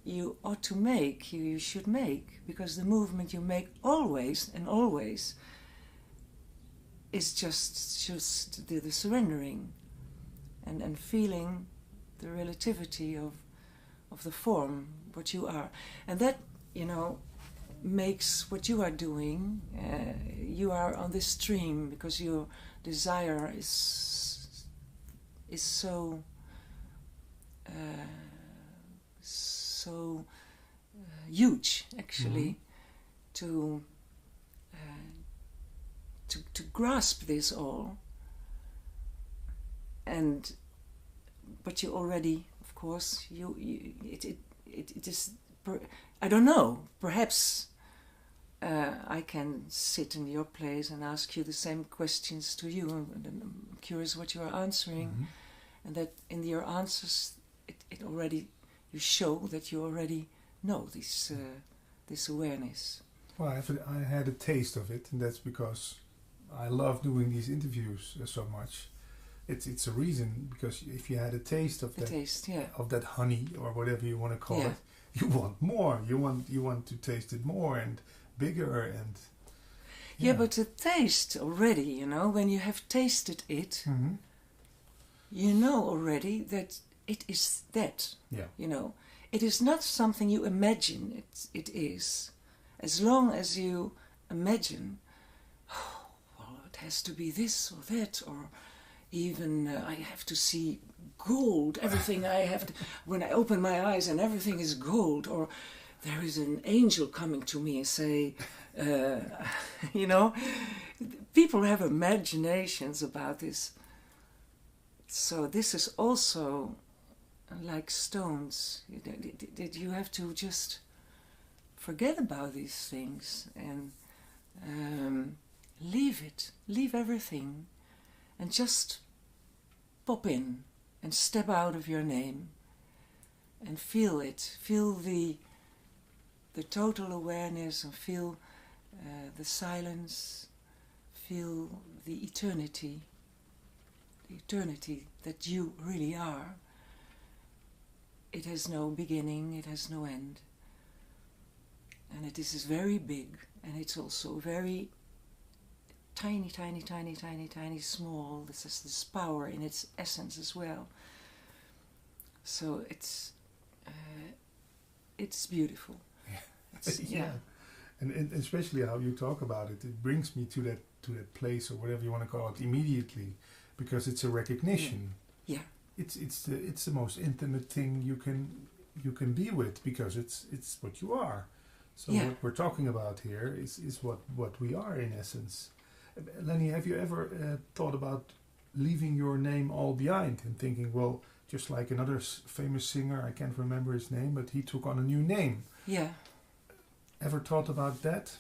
you ought to make, you should make, because the movement you make always is just the surrendering and feeling the relativity of the form, what you are. And that, makes what you are doing, you are on this stream because your desire is so huge, actually, to grasp this all. But you already, of course, it is. I don't know. Perhaps I can sit in your place and ask you the same questions to you, and I'm curious what you are answering, and that in your answers, it already you show that you already know this awareness. Well, I had a taste of it, and that's because I love doing these interviews so much. It's a reason, because if you had a taste of that honey or whatever you want to call it, you want more. You want to taste it more and bigger and. Yeah, but the taste already, when you have tasted it, you know already that it is that. Yeah. It is not something you imagine. It is, as long as you imagine. Oh, well, it has to be this or that, or even I have to see gold. Everything I have to, when I open my eyes and everything is gold, or there is an angel coming to me and say, people have imaginations about this. So this is also like stones, that you have to just forget about these things and leave everything, and just pop in and step out of your name and feel it. Feel the total awareness, and feel the silence, feel the eternity that you really are. It has no beginning, it has no end. And it is very big, and it's also very tiny, small. This is this power in its essence as well. So it's beautiful. Yeah. And especially how you talk about it, it brings me to that place, or whatever you want to call it, immediately, because it's a recognition. Yeah. It's the most intimate thing you can be with, because it's what you are. So what we're talking about here is what we are in essence. Lenny, have you ever thought about leaving your name all behind and thinking, well, just like another famous singer, I can't remember his name, but he took on a new name. Yeah. Ever thought about that?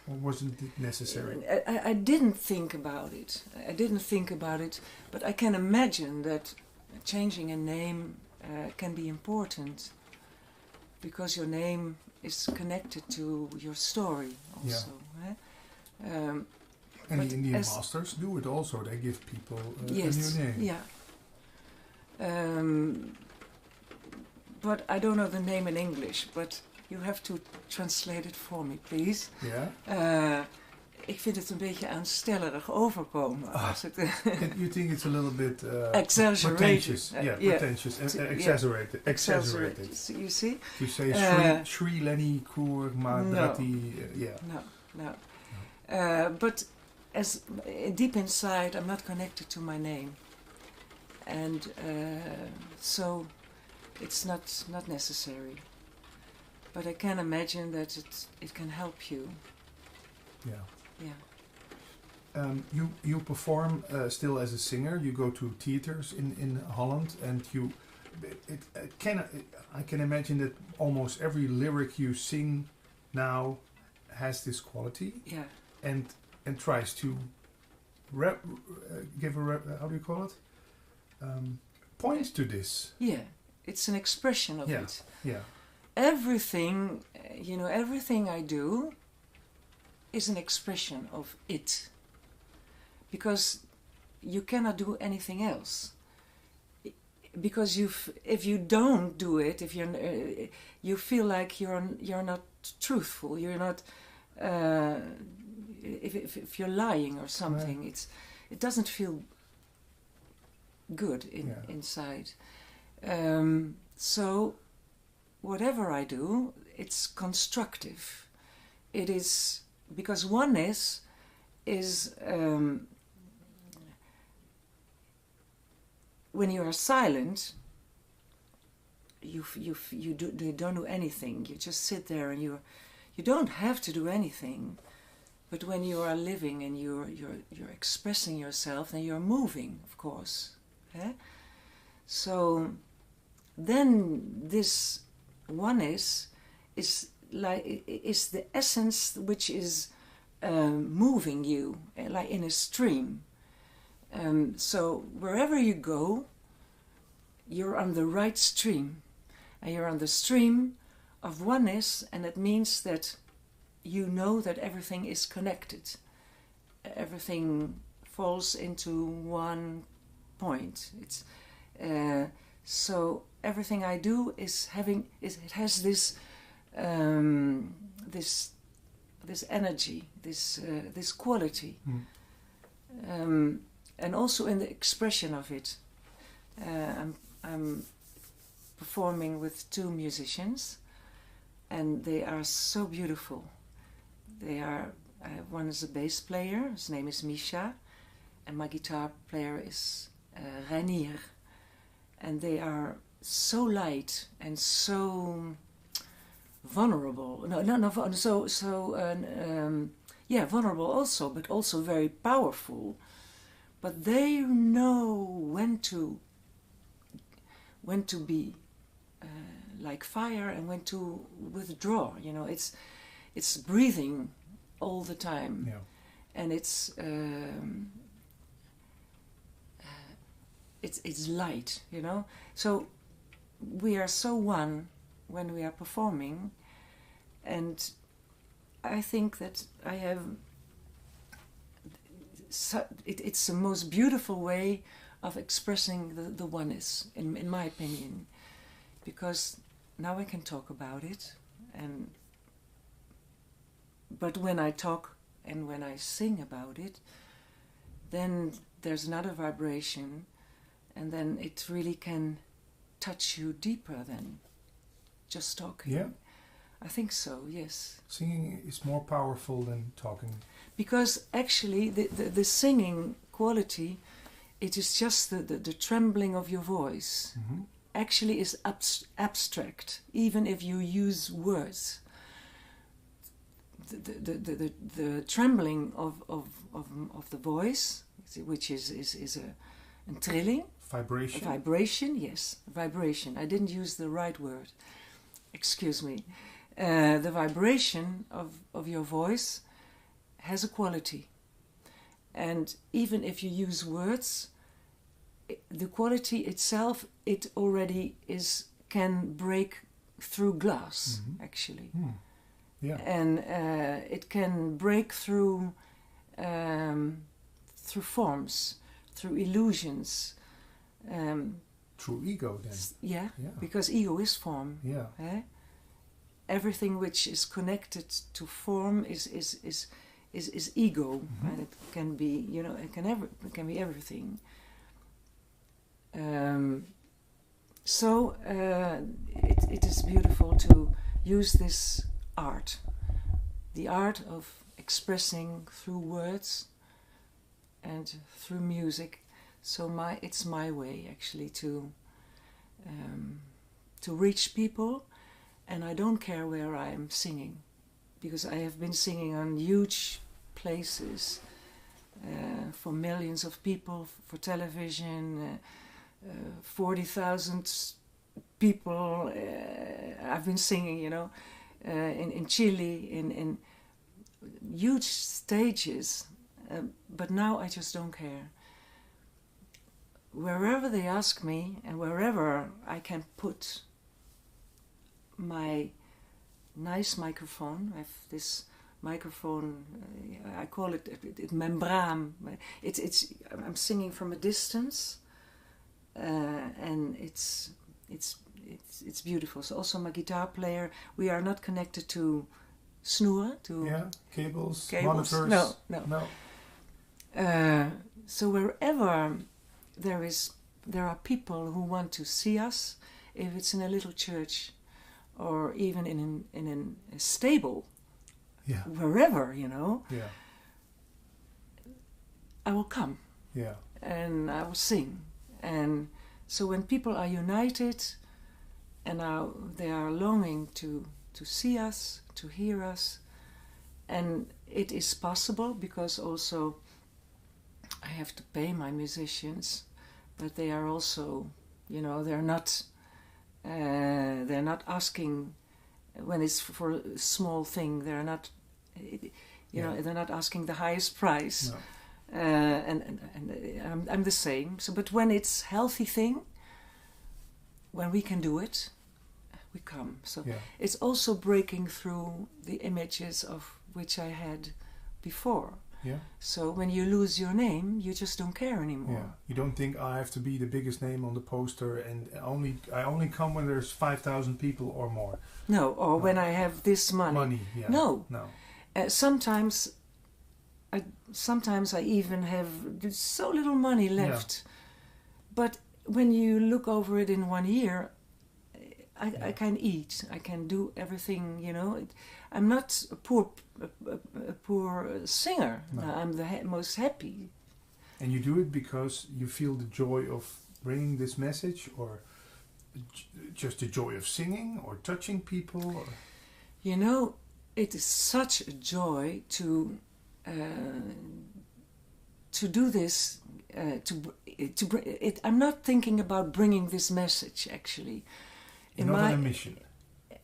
Or wasn't it necessary? I didn't think about it. But I can imagine that changing a name can be important, because your name is connected to your story also. Yeah. And the Indian masters do it also. They give people a new name. Yeah. But I don't know the name in English, but you have to translate it for me, please. Yeah. Ik vind het een beetje aanstellerig overkomen. You think it's a little bit exaggerated. Pretentious. Pretentious. Exaggerated. Exaggerated. You see? You say Sri Lenny Kaur Madrati. No. But as deep inside, I'm not connected to my name, and so it's not necessary. but I can imagine that it can help you. Yeah. Yeah. You perform still as a singer. You go to theaters in Holland, and I can imagine that almost every lyric you sing now has this quality. Yeah. And tries to give how do you call it? Point to this. Yeah, it's an expression of it. Yeah. Everything, everything I do is an expression of it. Because you cannot do anything else. Because if you don't do it, if you feel like you're not truthful, you're not. If you're lying or something, right. it doesn't feel good inside. So whatever I do, it's constructive. It is because oneness is when you are silent. You don't do anything. You just sit there and you don't have to do anything. But when you are living and you're expressing yourself, then you're moving, of course. Eh? So then this oneness is the essence which is moving you, like in a stream. So wherever you go, you're on the right stream, and you're on the stream of oneness, and it means that you know that everything is connected. Everything falls into one point. It's so everything I do it has this energy, this quality, and also in the expression of it. I'm performing with two musicians, and they are so beautiful. One is a bass player, his name is Misha, and my guitar player is Reinier. And they are so light and so vulnerable. Vulnerable also, but also very powerful. But they know when to be like fire and when to withdraw. It's breathing all the time, and it's light, So we are so one when we are performing, and I think that I have. It's the most beautiful way of expressing the oneness, in my opinion, because now I can talk about it, but when I talk and when I sing about it, then there's another vibration, and then it really can touch you deeper than just talking. Yeah. I think so, yes. Singing is more powerful than talking. Because actually the singing quality, it is just the trembling of your voice. Mm-hmm. Actually is abstract, even if you use words. The trembling of the voice, which is a trilling. Vibration. A vibration, yes. Vibration. I didn't use the right word. Excuse me. The vibration of your voice has a quality. And even if you use words, the quality itself, it already can break through glass, actually. Mm. Yeah. And it can break through forms, through illusions. Through ego, then. Yeah, because ego is form. Yeah. Everything which is connected to form is ego, and it can be, it can be everything. So it is beautiful to use this art, the art of expressing through words and through music. So it's my way actually to reach people and I don't care where I'm singing, because I have been singing on huge places for millions of people, for television, 40,000 people. I've been singing, in Chile, in huge stages, but now I just don't care. Wherever they ask me, and wherever I can put my nice microphone, I have this microphone, I call it membraan. I'm singing from a distance, and it's beautiful. So also my guitar player, we are not connected to snoer, to cables, monitors. No. So wherever there are people who want to see us, if it's in a little church, or even in a stable, wherever, I will come, and I will sing. And so when people are united, and they are longing to see us, to hear us, and it is possible, because also I have to pay my musicians, but they are also, they're not asking when it's for a small thing. They're not, they're not asking the highest price. No. And I'm the same. So, but when it's healthy thing, when we can do it, we come. So it's also breaking through the images of which I had before. Yeah. So when you lose your name, you just don't care anymore. Yeah. You don't think I have to be the biggest name on the poster, and I only come when there's 5,000 people or more. No, or when I have this money. No. Sometimes I even have so little money left. Yeah. But when you look over it in 1 year, I can eat. I can do everything. I'm not a poor singer. No. I'm the most happy. And you do it because you feel the joy of bringing this message, or just the joy of singing, or touching people? Or? It is such a joy to do this. I'm not thinking about bringing this message, actually. Not on a mission.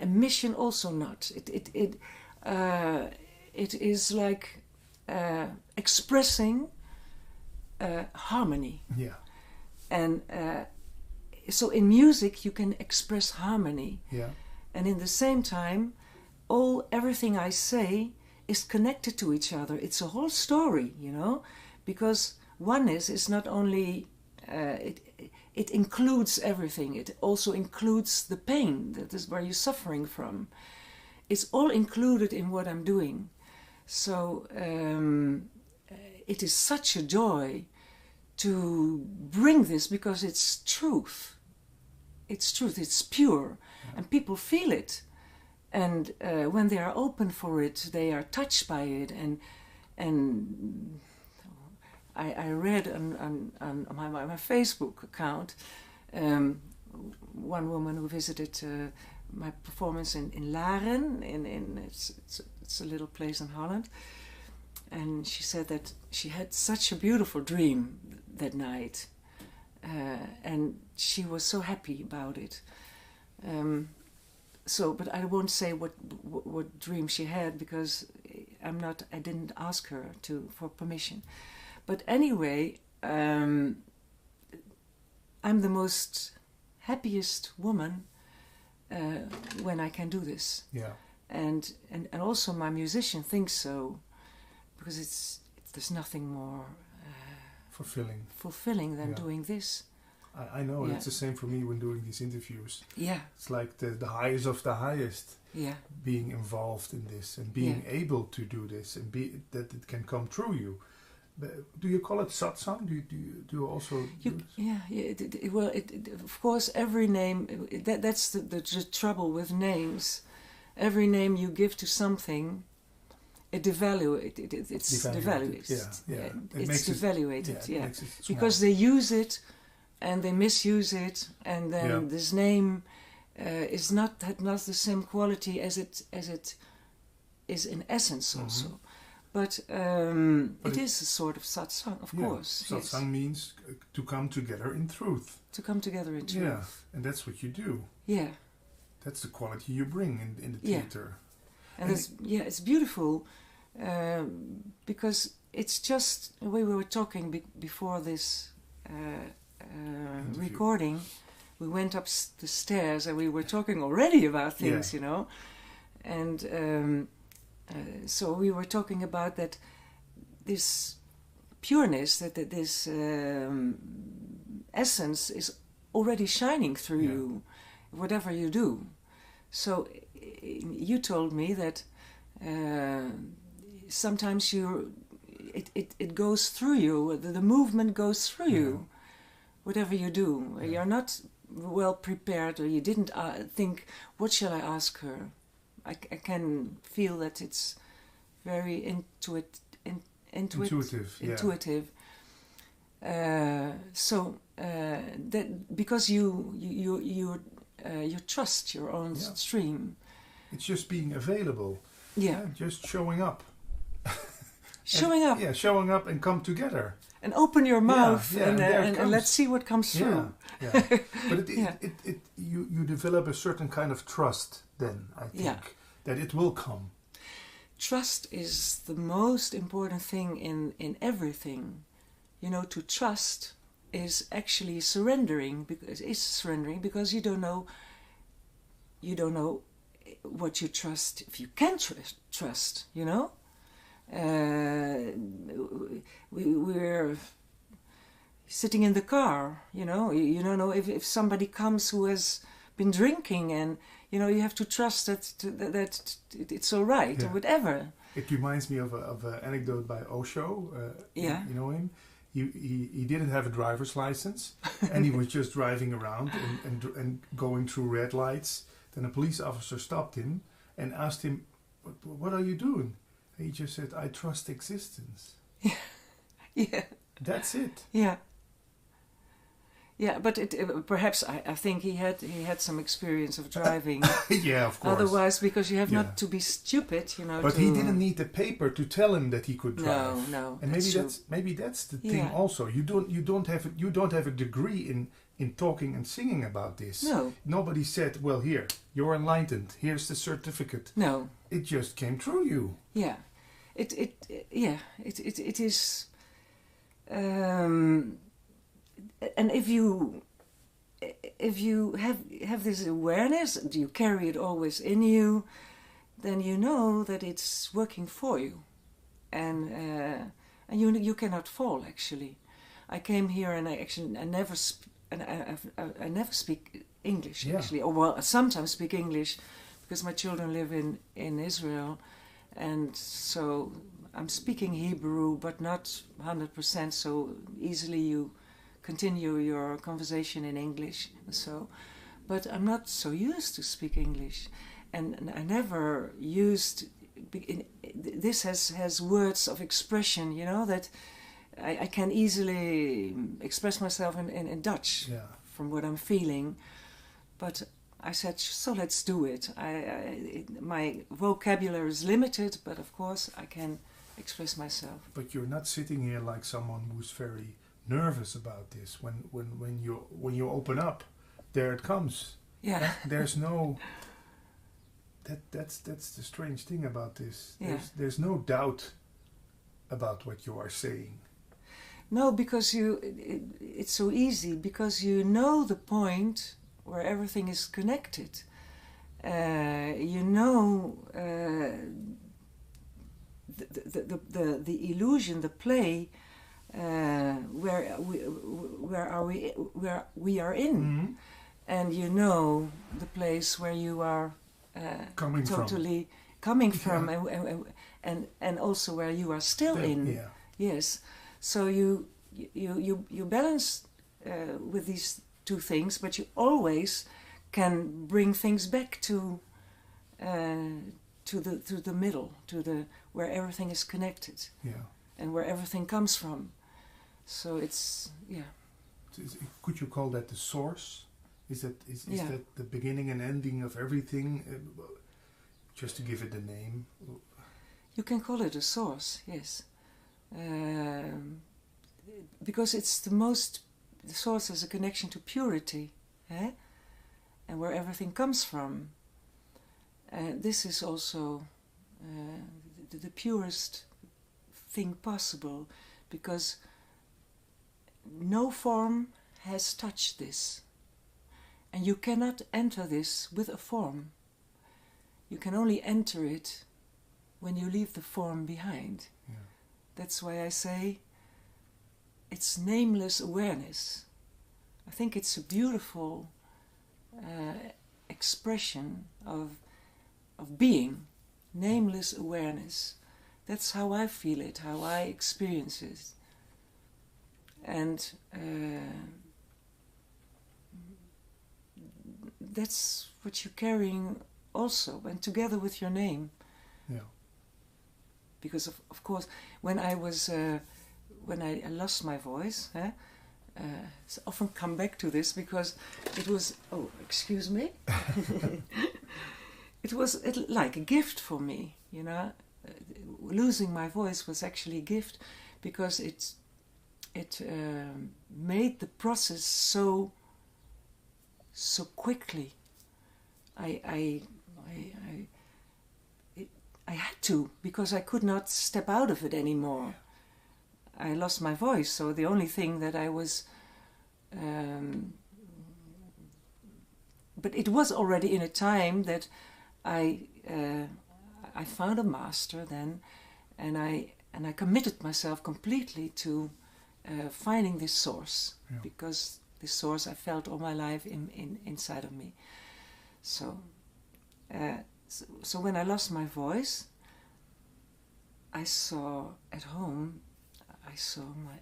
A mission also not. It is like expressing harmony. Yeah. And so in music you can express harmony. Yeah. And in the same time, everything I say is connected to each other. It's a whole story, because oneness is not only it includes everything. It also includes the pain that is where you're suffering from. It's all included in what I'm doing. So it is such a joy to bring this, because it's truth. It's truth. It's pure, and people feel it. And when they are open for it, they are touched by it. And I read on my Facebook account one woman who visited my performance in Laren, it's a little place in Holland, and she said that she had such a beautiful dream that night, and she was so happy about it. But I won't say what dream she had, because I didn't ask her for permission. But anyway, I'm the most happiest woman when I can do this. Yeah. And also my musician thinks so, because there's nothing more fulfilling than doing this. I know, it's the same for me when doing these interviews. Yeah. It's like the highest of the highest. Yeah. Being involved in this and being able to do this, and that it can come through you. Do you call it satsang? Do you also? Of course, every name. That's the trouble with names. Every name you give to something, it's devaluated. It's devaluated. Because they use it and they misuse it, and then this name is not the same quality as it is in essence also. But it is a sort of satsang, of course. Satsang means to come together in truth. To come together in truth. Yeah, and that's what you do. Yeah. That's the quality you bring in the theater. And it's beautiful because it's just the way we were talking before this recording. We went up the stairs and we were talking already about things, you know. And so we were talking about that this pureness, that this essence is already shining through you, whatever you do. So you told me that sometimes it goes through you, the movement goes through you, whatever you do. You're not well prepared, or you didn't think, what shall I ask her? I can feel that it's very intuitive. So that because you trust your own stream. It's just being available. Yeah. Just showing up. Showing up. Yeah, showing up and come together. And open your mouth and let's see what comes through. Yeah. But you develop a certain kind of trust then, I think, that it will come. Trust is the most important thing in everything. You know, to trust is actually surrendering, because you don't know what you trust, if you can trust, you know. We're sitting in the car, you know. You don't know if somebody comes who has been drinking, and you know you have to trust that it's all right or whatever. It reminds me of an anecdote by Osho. You know him. He didn't have a driver's license, and he was just driving around and going through red lights. Then a police officer stopped him and asked him, "What are you doing?" And he just said, "I trust existence." Yeah. That's it. Yeah. Yeah, but perhaps I think he had some experience of driving. Yeah, of course. Otherwise, because you have not to be stupid, you know. But he didn't need the paper to tell him that he could drive. No. And maybe that's the thing also. You don't have a degree in talking and singing about this. No. Nobody said, "Well, here, you're enlightened. Here's the certificate." No. It just came through you. Yeah. It is. And if you have this awareness, and you carry it always in you, then you know that it's working for you, and you cannot fall. Actually, I came here and I never speak English actually, or I sometimes speak English because my children live in Israel, and so I'm speaking Hebrew, but not 100%. So easily you continue your conversation in English. So, but I'm not so used to speak English, and I never used. This has words of expression, you know, that I can easily express myself in Dutch from what I'm feeling. But I said, so let's do it. My vocabulary is limited, but of course I can express myself. But you're not sitting here like someone who's very nervous about this. When you open up, there it comes. Yeah. There's no. That's the strange thing about this. Yeah. There's no doubt about what you are saying. No, because it's so easy, because you know the point where everything is connected. You know the illusion, the play, where we are in, Mm-hmm. and you know the place where you are Coming from, and also where you are still in. Yeah. Yes, so you balance with these two things, but you always can bring things back to the middle, to where everything is connected, and where everything comes from. So it's Could you call that the source? Is that the beginning and ending of everything? Just to give it a name. You can call it a source, yes. Because it's the source has a connection to purity, and where everything comes from. This is also the purest thing possible, because no form has touched this, and you cannot enter this with a form. You can only enter it when you leave the form behind. Yeah. That's why I say it's nameless awareness. I think it's a beautiful expression of being, nameless awareness. That's how I feel it, how I experience it. And that's what you're carrying also, and together with your name. Yeah. Because of course, when I lost my voice, I often come back to this because it was, excuse me, it was like a gift for me, you know. Losing my voice was actually a gift, because it made the process so quickly. I had to, because I could not step out of it anymore. I lost my voice, so the only thing that I was... but it was already in a time that I found a master then, and I committed myself completely to finding this source, because this source I felt all my life inside of me. So when I lost my voice, I saw at home, I saw my,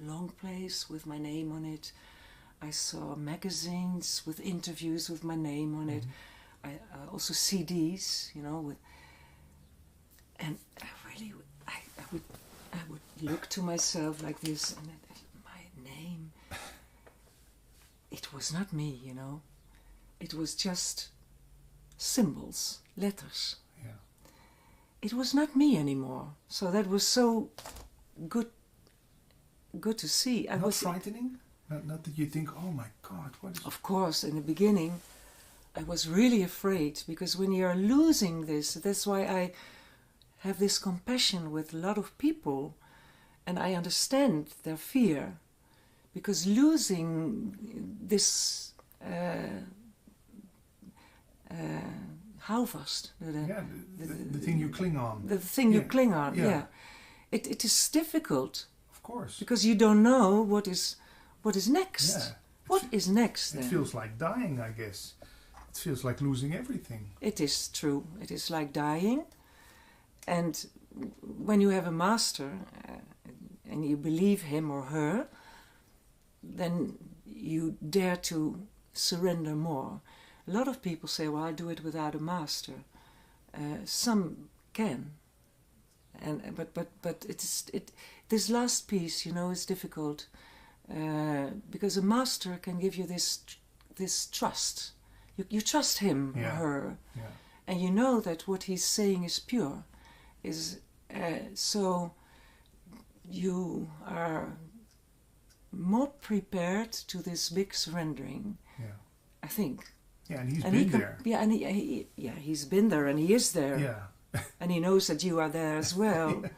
long place with my name on it. I saw magazines with interviews with my name on it. I also CDs, with, and I would look to myself like this, and my name. It was not me, It was just symbols, letters. Yeah. It was not me anymore. So that was so good to see. Not frightening? Not that you think, oh my God, what is... Of course, in the beginning, I was really afraid, because when you are losing this, that's why I have this compassion with a lot of people, and I understand their fear, because losing this houvast, the thing you cling on. The thing you cling on, It is difficult. Of course. Because you don't know what is next. Yeah. What is next then? It feels like dying, I guess. It feels like losing everything. It is true. It is like dying. And when you have a master and you believe him or her, then you dare to surrender more. A lot of people say, well, I'll do it without a master. Some can. But this last piece, is difficult, because a master can give you this trust. You trust him or her, and you know that what he's saying is pure. So you are more prepared to this big surrendering. Yeah. I think. Yeah, and he's been there. Yeah, and he's been there, and he is there. Yeah. And he knows that you are there as well. Yeah.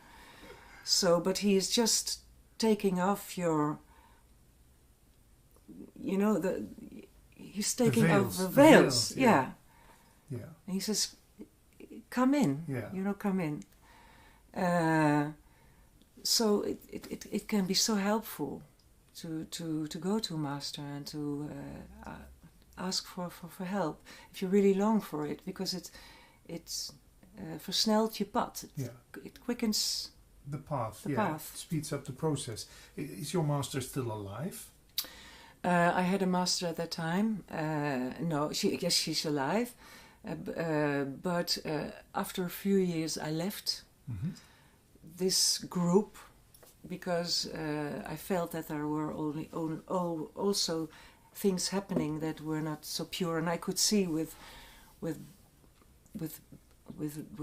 So, but he is just taking off your, he's taking off the veils. Yeah. And he says, come in. Yeah. Come in. So it can be so helpful to go to a master and to ask for help if you really long for it, because it's versnelt je pad. It quickens the path. It speeds up the process. Is your master still alive? I had a master at that time. No, she's alive. But after a few years, I left this group, because I felt that there were also things happening that were not so pure, and I could see with a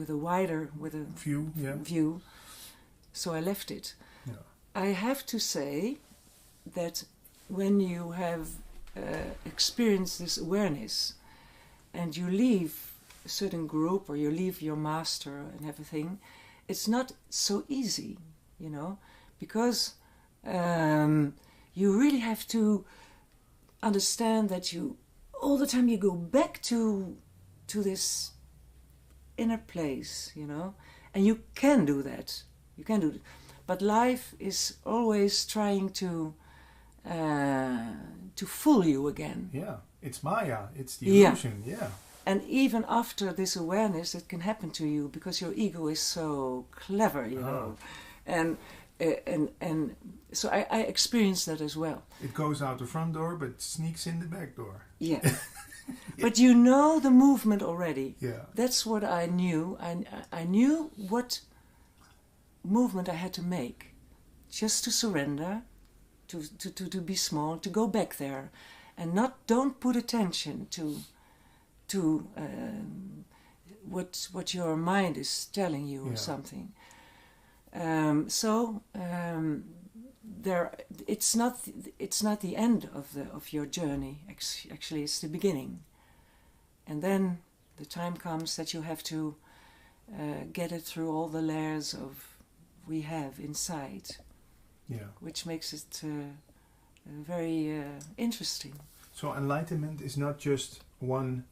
wider view. So I left it. Yeah. I have to say that when you have experienced this awareness and you leave a certain group or you leave your master and everything, it's not so easy, you know, because you really have to understand that you all the time you go back to this inner place, you know, and you can do that. You can do it, but life is always trying to fool you again. Yeah, it's Maya. It's the illusion. Yeah. And even after this awareness, it can happen to you because your ego is so clever, you know, and so I experienced that as well. It goes out the front door, but sneaks in the back door. Yeah. But you know the movement already. Yeah. That's what I knew. I knew what movement I had to make, just to surrender, to be small, to go back there, and don't put attention to what your mind is telling you or something. It's not the end of your journey. Actually, it's the beginning, and then the time comes that you have to get it through all the layers we have inside, which makes it very interesting. So enlightenment is not just one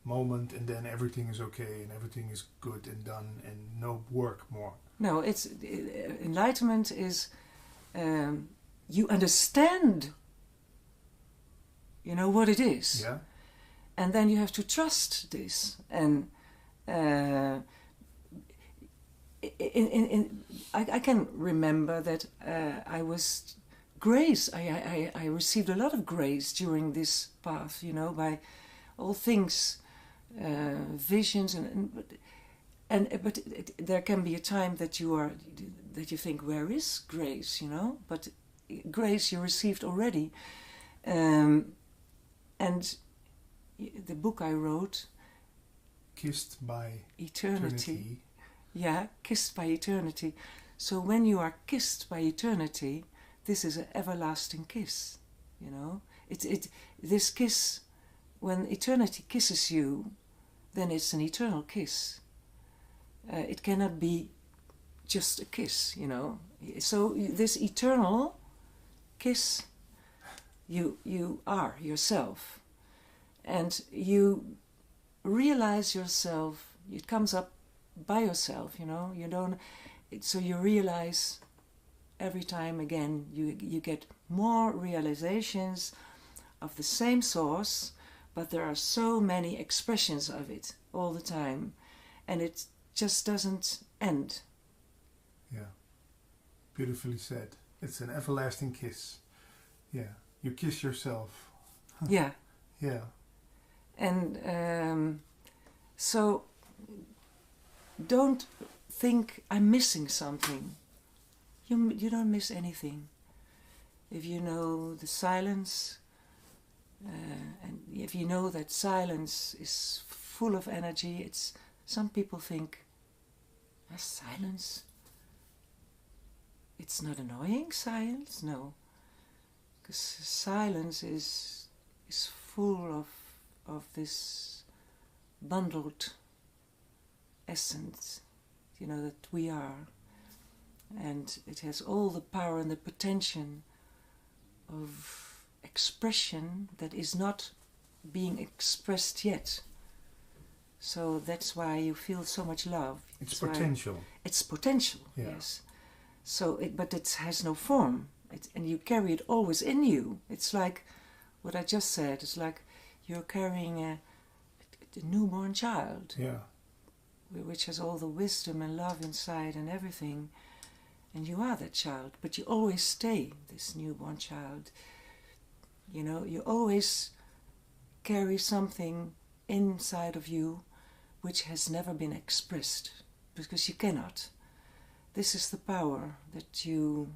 moment and then everything is okay and everything is good and done and no work more. No, enlightenment is you understand, you know, what it is. Yeah. And then you have to trust this. And I can remember that I was grace. I received a lot of grace during this path, you know, by all things, visions, but there can be a time that you think, where is grace, you know? But grace you received already, and the book I wrote, Kissed by Eternity. Yeah, kissed by eternity. So when you are kissed by eternity, this is an everlasting kiss, you know. This kiss, when eternity kisses you, then it's an eternal kiss. It cannot be just a kiss, you know. So this eternal kiss, you are yourself, and you realize yourself. It comes up by yourself, you know. You don't. So you realize every time again. You get more realizations of the same source, but there are so many expressions of it all the time, and it just doesn't end. Yeah, beautifully said. It's an everlasting kiss. Yeah, you kiss yourself. Yeah. Yeah. And so don't think I'm missing something. You don't miss anything. If you know the silence, and if you know that silence is full of energy, some people think, silence? It's not annoying, silence? No. Because silence is full of this bundled essence, you know, that we are. And it has all the power and the potential of expression that is not being expressed yet. So that's why you feel so much love. It's potential. It's potential, yes. So, but it has no form, and you carry it always in you. It's like what I just said. It's like you're carrying a newborn child, which has all the wisdom and love inside and everything. And you are that child, but you always stay this newborn child. You know, you always carry something inside of you which has never been expressed, because you cannot. This is the power that you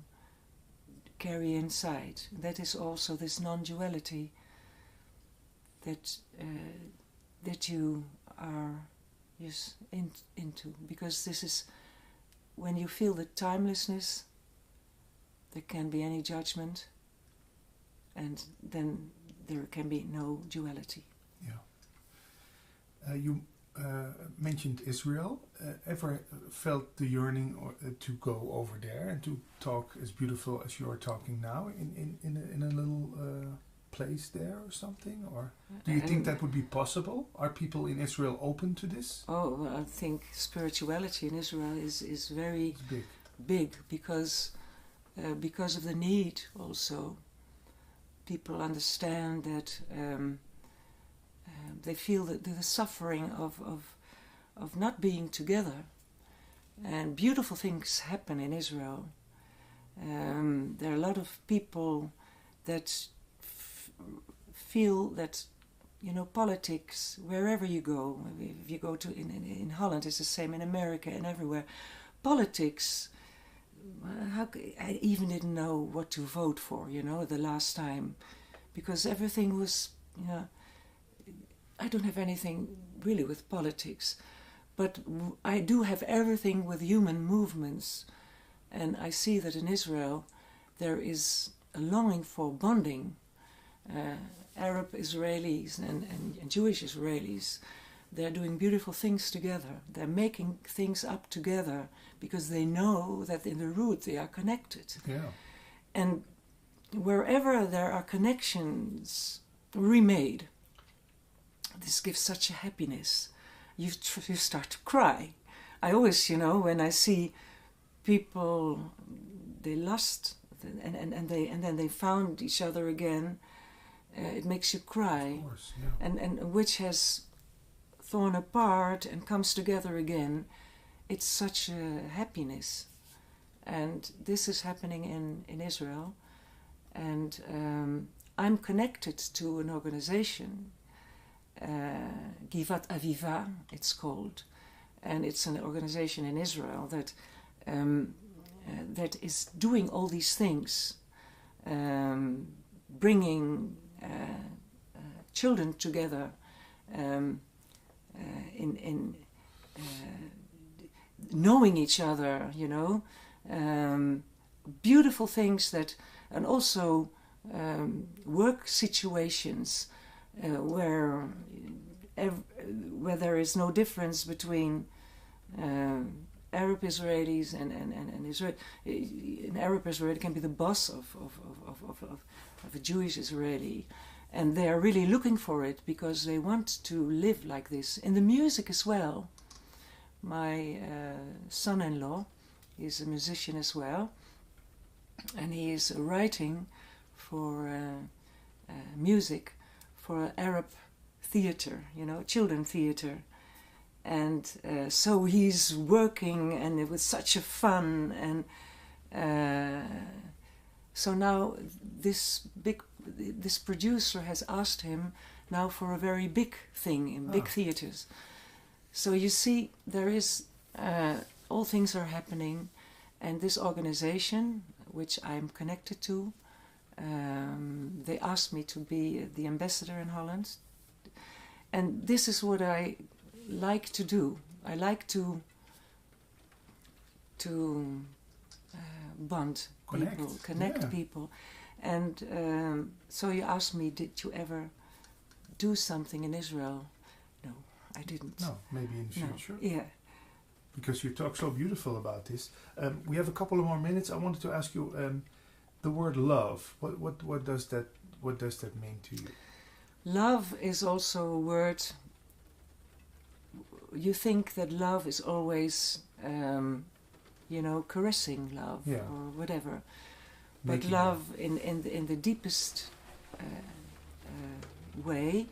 carry inside. That is also this non-duality that you are into, because this is when you feel the timelessness. There can be any judgment, and then there can be no duality. Yeah. You mentioned Israel. Ever felt the yearning to go over there and to talk as beautiful as you are talking now in a little place there or something? Or do you think that would be possible? Are people in Israel open to this? Oh, well, I think spirituality in Israel is very big because of the need also. People understand that they feel that the suffering of not being together, and beautiful things happen in Israel. There are a lot of people that feel that, you know, politics, wherever you go, if you go to in Holland, it's the same, in America and everywhere, politics, I even didn't know what to vote for, you know, the last time, because everything was, you know, I don't have anything really with politics, but I do have everything with human movements, and I see that in Israel there is a longing for bonding. Arab Israelis and Jewish Israelis, they're doing beautiful things together. They're making things up together because they know that in the root they are connected. Yeah. And wherever there are connections remade, this gives such a happiness. You start to cry. I always, you know, when I see people, they lost and then they found each other again, it makes you cry. Of course, yeah. And which has torn apart and comes together again, it's such a happiness. And this is happening in Israel. And I'm connected to an organization, Givat Aviva, it's called. And it's an organization in Israel that that is doing all these things, bringing children together in knowing each other, you know, beautiful things that, and also work situations where there is no difference between Arab Israelis and Israel. An Arab Israeli can be the boss of a Jewish Israeli, and they are really looking for it because they want to live like this. In the music as well. My son-in-law is a musician as well, and he is writing for music for Arab theater, you know, children theater. And so he's working, and it was such a fun, and so now this producer has asked him now for a very big thing in big theaters. So you see, there is all things are happening, and this organization, which I'm connected to, they asked me to be the ambassador in Holland, and this is what I like to do. I like to bond people, connect people, and so you asked me, did you ever do something in Israel? No, I didn't. No, maybe in the future. No. Yeah. Because you talk so beautiful about this. We have a couple of more minutes. I wanted to ask you the word love. What does that mean to you? Love is also a word. You think that love is always, you know, caressing love or whatever. But love in the deepest way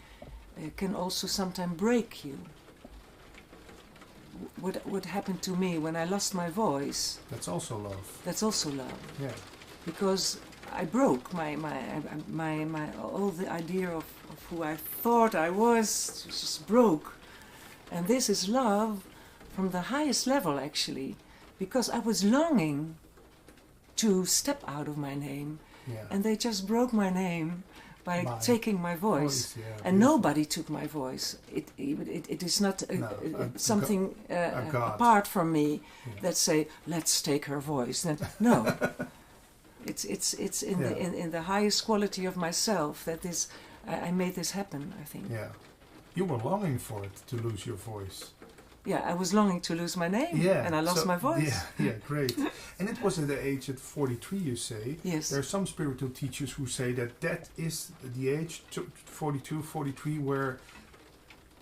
can also sometimes break you. What happened to me when I lost my voice? That's also love. That's also love. Yeah. Because I broke my all the idea of who I thought I was just broke. And this is love from the highest level, actually, because I was longing to step out of my name, and they just broke my name by taking my voice. And nobody took my voice. It is not something apart from me that say, let's take her voice. No. It's in the highest quality of myself that this I made this happen, I think. Yeah. You were longing for it, to lose your voice. Yeah, I was longing to lose my name, and I lost my voice. Yeah, great. And it was at the age at 43, you say. Yes. There are some spiritual teachers who say that is the age, 42, 43, where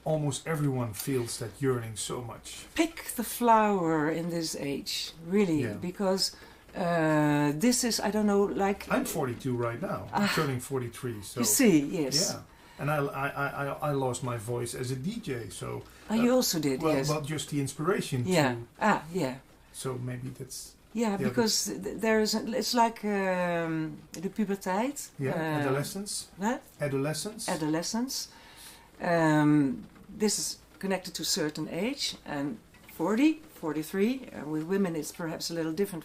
almost everyone feels that yearning so much. Pick the flower in this age, really, because this is, I don't know, like... I'm 42 right now. I'm turning 43. So you see, yes. Yeah. And I lost my voice as a DJ, so... you also did, yes. Well, just the inspiration. Yeah. Yeah. So maybe that's... Yeah, because there's... It's like the puberteit. Yeah, adolescence. What? Adolescence. Adolescence. This is connected to a certain age, and 40, 43. With women it's perhaps a little different.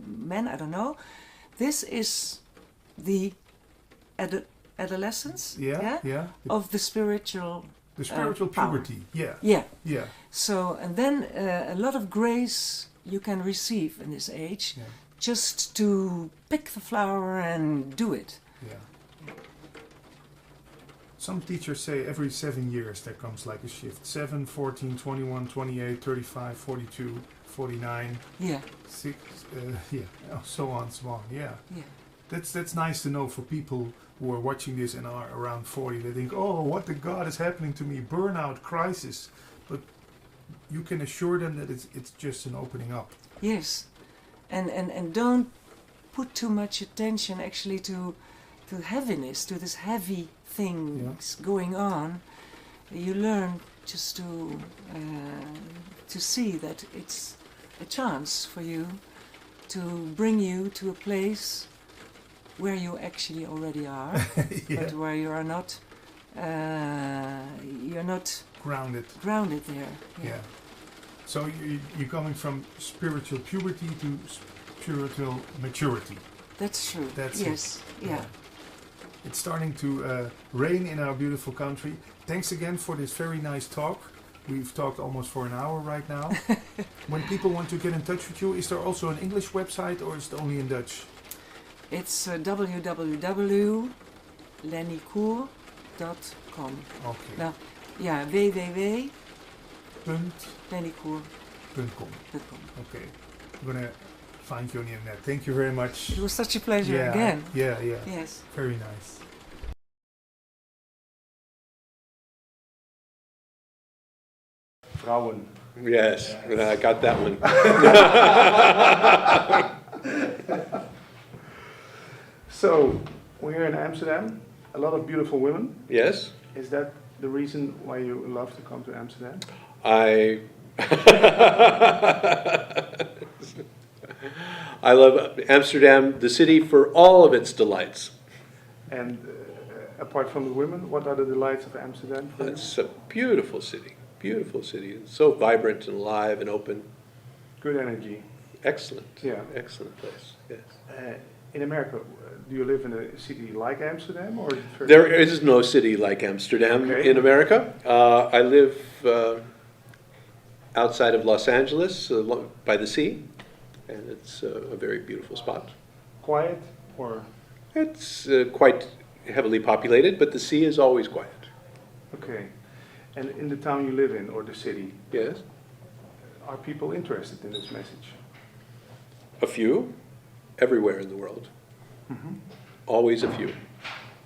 Men, I don't know. This is the adolescence of the spiritual puberty. Yeah. So, and then a lot of grace you can receive in this age, just to pick the flower and do it. Yeah. Some teachers say every 7 years there comes like a shift. 7, 14, 21, 28, 35, 42, 49. Yeah. 6, so on, so on. Yeah. That's nice to know for people who are watching this and are around 40. They think, oh, what the God is happening to me? Burnout, crisis. But you can assure them that it's just an opening up. Yes. And don't put too much attention actually to heaviness, to this heavy things going on. You learn just to see that it's a chance for you to bring you to a place where you actually already are, but where you are not, you're not grounded there. Yeah. So you're coming from spiritual puberty to spiritual maturity. That's true. That's yes. It. Yeah. It's starting to rain in our beautiful country. Thanks again for this very nice talk. We've talked almost for an hour right now. When people want to get in touch with you, is there also an English website or is it only in Dutch? It's www.lennycour.com. Okay. Now, yeah, www.lennycour.com. Okay. I'm going to find you on the internet. Thank you very much. It was such a pleasure again. Yeah. Yes. Very nice. Vrouwen. Yes, I got that one. So, we're in Amsterdam. A lot of beautiful women. Yes. Is that the reason why you love to come to Amsterdam? I love Amsterdam, the city, for all of its delights. And apart from the women, what are the delights of Amsterdam? It's a beautiful city. Beautiful city. It's so vibrant and alive and open. Good energy. Excellent. Yeah. Excellent place. Yes. In America, do you live in a city like Amsterdam, or there is no city like Amsterdam in America. I live outside of Los Angeles, by the sea, and it's a very beautiful spot. Quiet, or? It's quite heavily populated, but the sea is always quiet. Okay. And in the town you live in, or the city? Yes. Are people interested in this message? A few, everywhere in the world. Always a few.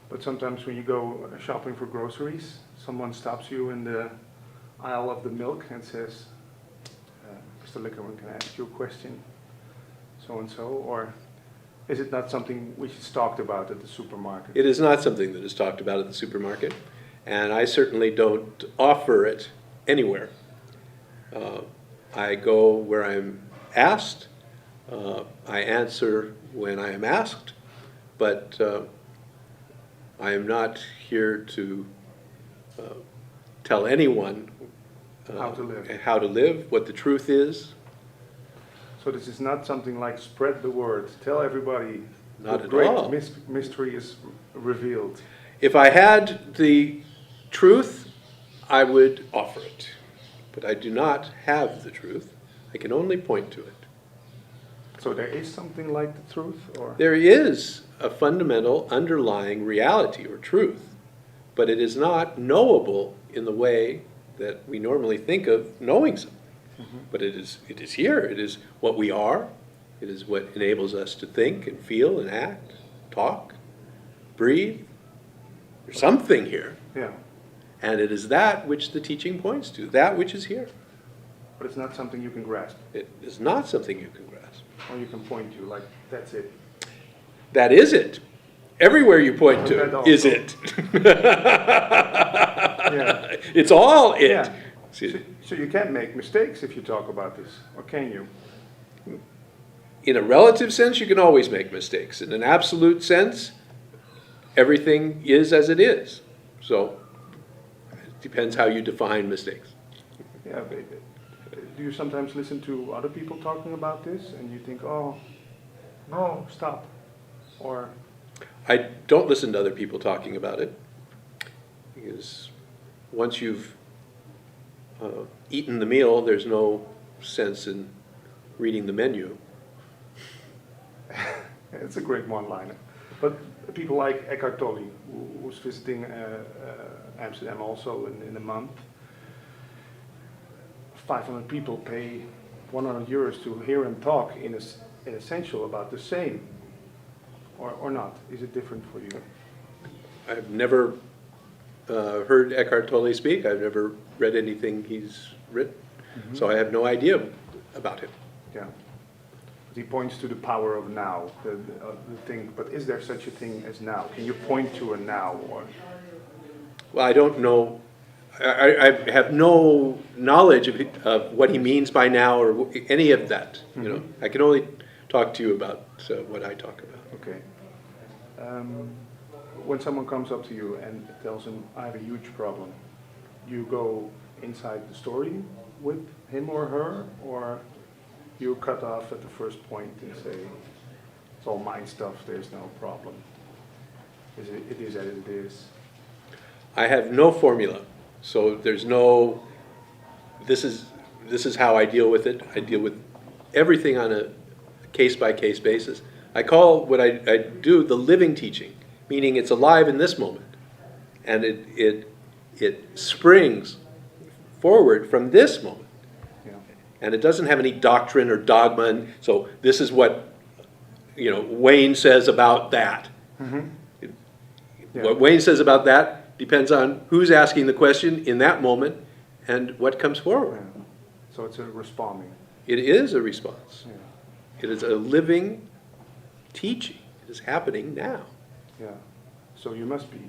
But sometimes when you go shopping for groceries, someone stops you in the aisle of the milk and says, Mr. Lickerman, can I ask you a question? So and so, or is it not something which is talked about at the supermarket? It is not something that is talked about at the supermarket. And I certainly don't offer it anywhere. I go where I'm asked. I answer when I am asked. But I am not here to tell anyone how to live, what the truth is. So this is not something like spread the word, tell everybody not the at great all. Mystery is revealed. If I had the truth, I would offer it. But I do not have the truth. I can only point to it. So there is something like the truth, or? There is a fundamental underlying reality or truth, but it is not knowable in the way that we normally think of knowing something. But it is here. It is what we are. It is what enables us to think and feel and act, talk, breathe. There's something here. Yeah. And it is that which the teaching points to, that which is here. But it's not something you can grasp. It is not something you can grasp. Or you can point to, like, that's it. That is it. Everywhere you point to is it. Yeah. It's all it. Yeah. So you can't make mistakes if you talk about this, or can you? In a relative sense, you can always make mistakes. In an absolute sense, everything is as it is. So it depends how you define mistakes. Yeah, but do you sometimes listen to other people talking about this and you think, oh, no, stop? Or I don't listen to other people talking about it, because once you've eaten the meal, there's no sense in reading the menu. it's a great one-liner. But people like Eckhart Tolle, who's visiting Amsterdam also in a month, 500 people pay 100 euros to hear him talk in essential about the same, or not? Is it different for you? I've never heard Eckhart Tolle speak. I've never read anything he's written, so I have no idea about him. Yeah. He points to the power of now, the thing. But is there such a thing as now? Can you point to a now, or? Well, I don't know. I have no knowledge of what he means by now or any of that. You know, I can only talk to you about what I talk about. Okay. When someone comes up to you and tells him, "I have a huge problem," you go inside the story with him or her, or you cut off at the first point and say, "It's all mind stuff. There's no problem. It is as it is." I have no formula. So there's no, this is how I deal with it. I deal with everything on a case-by-case basis. I call what I do the living teaching, meaning it's alive in this moment. And it springs forward from this moment. Yeah. And it doesn't have any doctrine or dogma. And so this is what, Wayne says about that. Yeah. What Wayne says about that depends on who's asking the question in that moment and what comes forward. Yeah. So it's a responding. It is a response. Yeah. It is a living teaching. It is happening now. Yeah. So you must be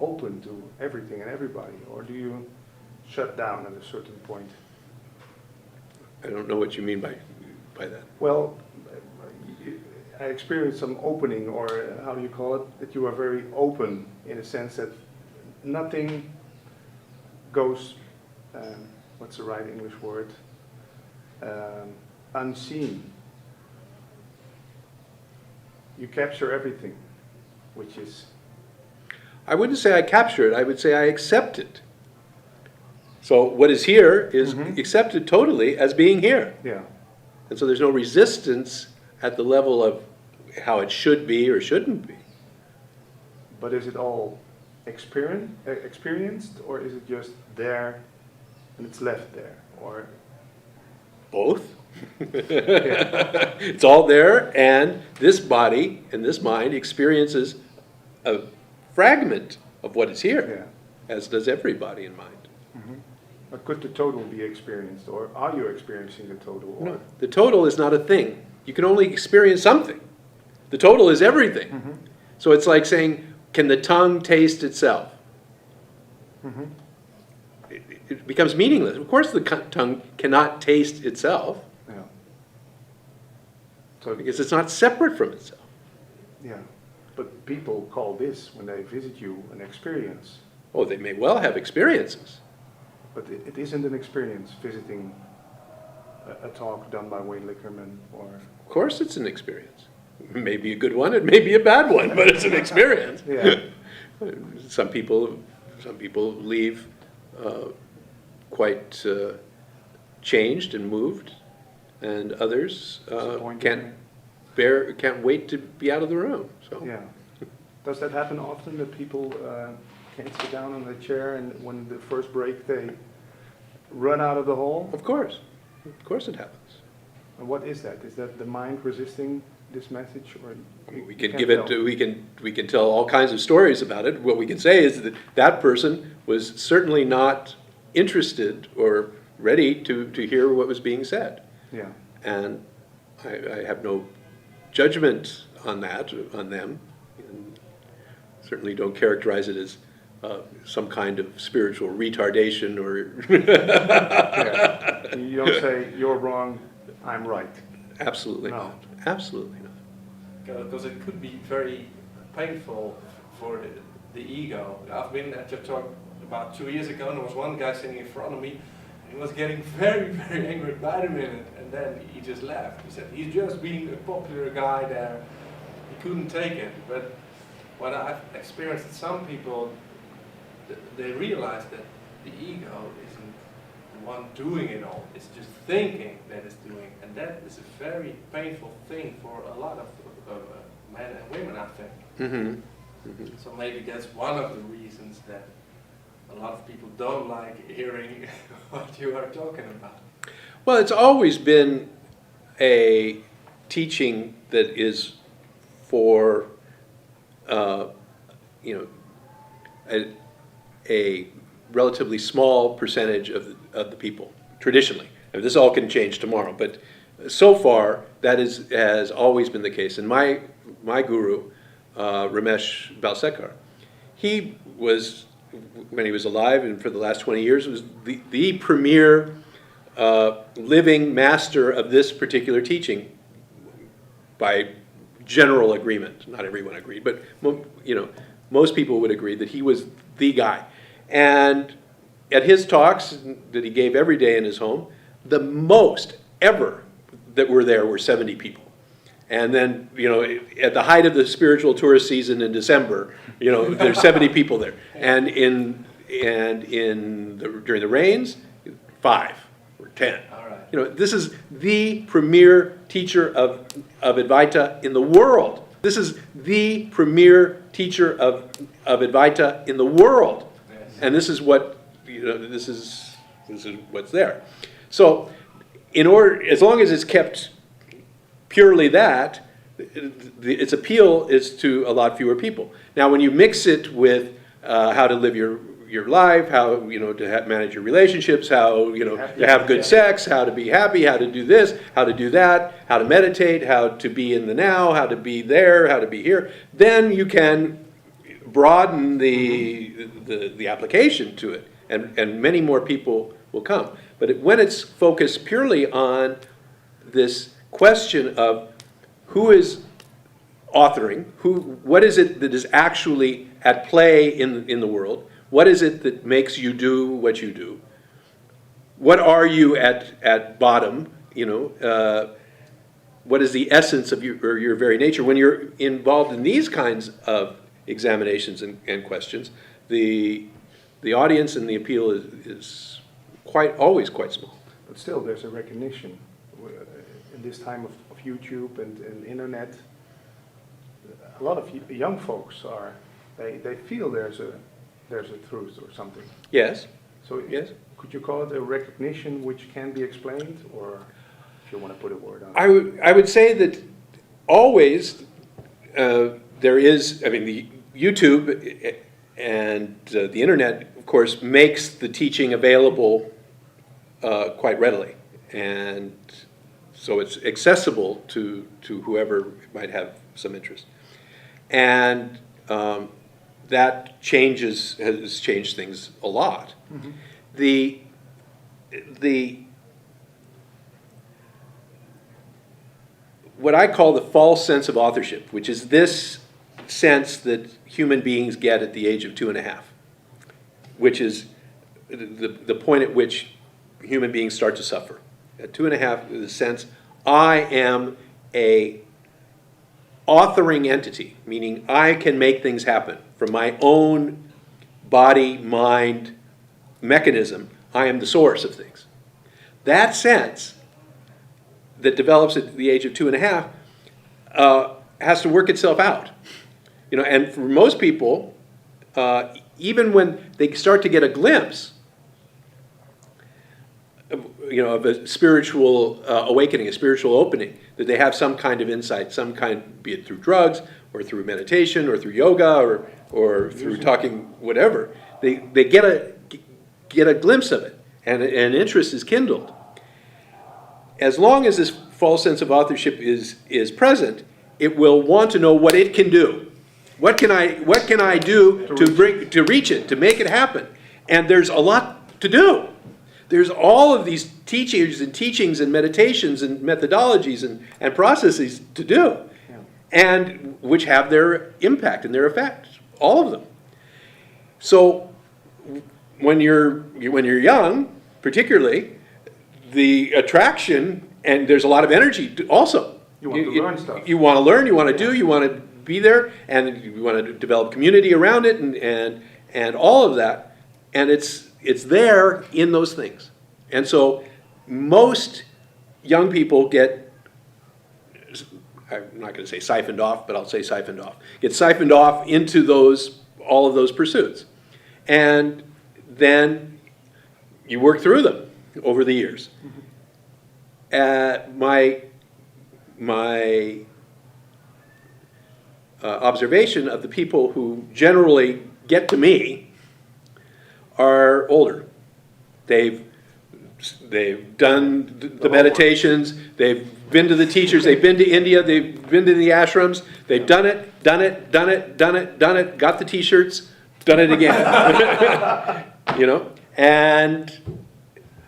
open to everything and everybody, or do you shut down at a certain point? I don't know what you mean by that. Well, I experienced some opening, or how do you call it? That you are very open in a sense that nothing goes, what's the right English word? Unseen. You capture everything, which is... I wouldn't say I capture it, I would say I accept it. So what is here is accepted totally as being here. Yeah. And so there's no resistance at the level of how it should be or shouldn't be. But is it all experienced, or is it just there and it's left there, or both? It's all there, and this body and this mind experiences a fragment of what is here, as does every body and mind. But could the total be experienced, or are you experiencing the total? Or? No, the total is not a thing. You can only experience something. The total is everything. So it's like saying, can the tongue taste itself? It becomes meaningless. Of course the tongue cannot taste itself. Yeah. So because it's not separate from itself. Yeah. But people call this, when they visit you, an experience. Oh, they may well have experiences. But it isn't an experience visiting a talk done by Wayne Lickerman, or... Of course it's an experience. It may be a good one, it may be a bad one, but it's an experience. Yeah. Some people leave quite changed and moved, and others can't wait to be out of the room. So yeah, does that happen often that people can't sit down on the chair, and when the first break they run out of the hall? Of course it happens. And what is that? Is that the mind resisting this message, or we can give it? We can tell all kinds of stories about it. What we can say is that that person was certainly not interested or ready to hear what was being said. Yeah. And I have no judgment on that, on them. And certainly don't characterize it as some kind of spiritual retardation or... Yeah. You don't say, you're wrong, I'm right. Absolutely No. not. Absolutely not. Because it could be very painful for the ego. I've been at your talk about 2 years ago, and there was one guy sitting in front of me. He was getting very, very angry by the minute, and then he just left. He said, he's just being a popular guy there. He couldn't take it. But what I've experienced with some people, they realize that the ego isn't the one doing it all. It's just thinking that it's doing. And that is a very painful thing for a lot of men and women, I think. Mm-hmm. Mm-hmm. So maybe that's one of the reasons that a lot of people don't like hearing what you are talking about. Well, it's always been a teaching that is for, a relatively small percentage of the people, traditionally. I mean, this all can change tomorrow, but so far, that has always been the case. And my guru, Ramesh Balsekar, he was, when he was alive and for the last 20 years, was the premier living master of this particular teaching by general agreement. Not everyone agreed, but most people would agree that he was the guy. And at his talks that he gave every day in his home, the most ever that were there were 70 people. And then, at the height of the spiritual tourist season in December, there's 70 people there. And during the rains, 5 or 10. All right. This is the premier teacher of Advaita in the world. This is the premier teacher of Advaita in the world. Yes. And this is what, this is what's there. So, as long as it's kept purely that, its appeal is to a lot fewer people. Now, when you mix it with how to live your life, how to manage your relationships, how to have good sex, how to be happy, how to do this, how to do that, how to meditate, how to be in the now, how to be there, how to be here, then you can broaden the application to it, and many more people will come. But when it's focused purely on this question of who is authoring, what is it that is actually at play in the world, what is it that makes you do what you do, what are you at bottom, what is the essence of your very nature. When you're involved in these kinds of examinations and questions, the audience and the appeal is always quite small. But still, there's a recognition in this time of YouTube and internet. A lot of young folks they feel there's a truth or something. Yes. So yes. Could you call it a recognition which can be explained, or if you want to put a word on it? I would say that always there is. I mean, the YouTube and the internet, of course, makes the teaching available quite readily, and so it's accessible to whoever might have some interest, and that has changed things a lot. Mm-hmm. What I call the false sense of authorship, which is this sense that human beings get at the age of 2.5, which is the point at which human beings start to suffer. At 2.5, the sense, I am a authoring entity, meaning I can make things happen from my own body, mind, mechanism. I am the source of things. That sense that develops at the age of 2.5 has to work itself out. You know, and for most people, even when they start to get a glimpse, you know, of a spiritual awakening, a spiritual opening, that they have some kind of insight, some kind, be it through drugs or through meditation or through yoga or through talking, whatever, they get a glimpse of it, and an interest is kindled. As long as this false sense of authorship is present, it will want to know what it can do. What can I do to reach it, to make it happen? And there's a lot to do. There's all of these teachings and meditations and methodologies and processes to do, and which have their impact and their effect, all of them. So when you're young, particularly, the attraction, and there's a lot of energy also. You want to learn stuff. You want to learn, you want to do, you want to be there, and you want to develop community around it, and all of that. And it's there in those things. And so most young people get, I'm not going to say siphoned off, but I'll say siphoned off, get siphoned off into all of those pursuits. And then you work through them over the years. My observation of the people who generally get to me are older. They've done the meditations, they've been to the teachers, they've been to India, they've been to the ashrams, they've done it, got the t-shirts, done it again. You know? And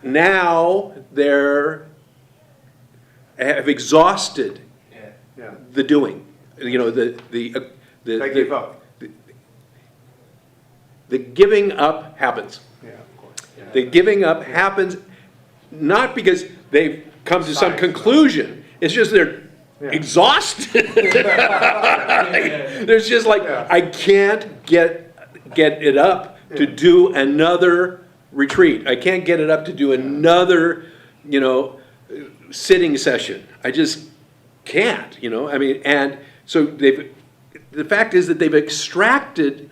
now have exhausted the doing. You know, they give up. The giving up happens. Yeah, of course. Yeah. The giving up happens not because they've come to some conclusion. It's just they're exhausted. There's just like, I can't get it up to do another retreat. I can't get it up to do another, you know, sitting session. I just can't, you know. I mean, and so the fact is that they've extracted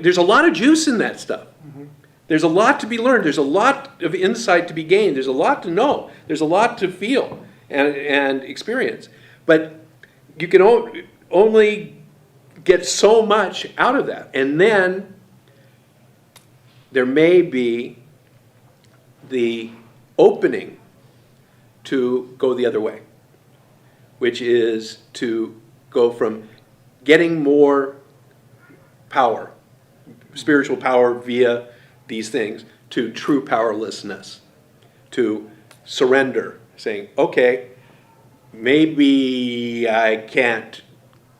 there's a lot of juice in that stuff. Mm-hmm. There's a lot to be learned. There's a lot of insight to be gained. There's a lot to know. There's a lot to feel and experience. But you can only get so much out of that. And then there may be the opening to go the other way, which is to go from getting more power, spiritual power via these things, to true powerlessness, to surrender, saying, okay, maybe I can't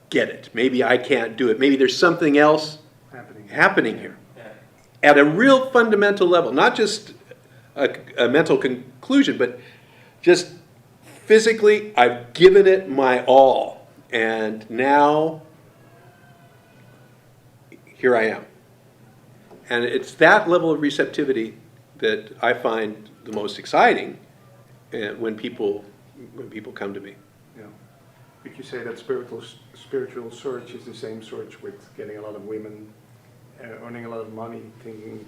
get it, maybe I can't do it, maybe there's something else happening here. At a real fundamental level, not just a mental conclusion, but just physically, I've given it my all, and now here I am. And it's that level of receptivity that I find the most exciting when people come to me. Yeah. Would you say that spiritual search is the same search with getting a lot of women, earning a lot of money, thinking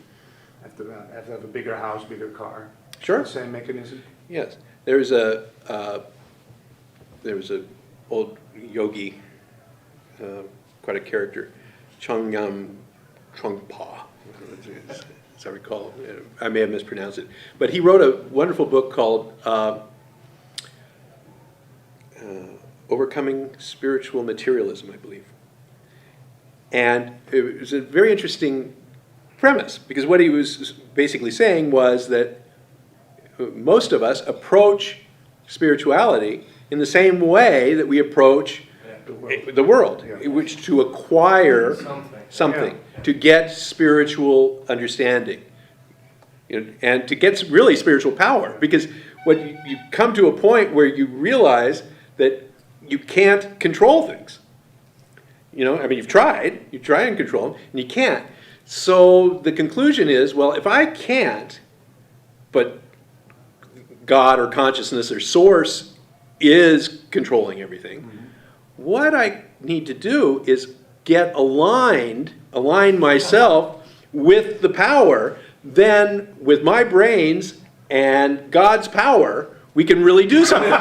I have to have a bigger house, bigger car? Sure. The same mechanism? Yes. There was a old yogi, quite a character, Chongyam Trungpa, as I recall. I may have mispronounced it. But he wrote a wonderful book called Overcoming Spiritual Materialism, I believe. And it was a very interesting premise, because what he was basically saying was that most of us approach spirituality in the same way that we approach the world, which to acquire something, to get spiritual understanding, and to get really spiritual power. Because when you come to a point where you realize that you can't control things. You know, I mean, you try and control them, and you can't. So the conclusion is, well, if I can't, but God or consciousness or source is controlling everything, what I need to do is get align myself with the power, then with my brains and God's power, we can really do something.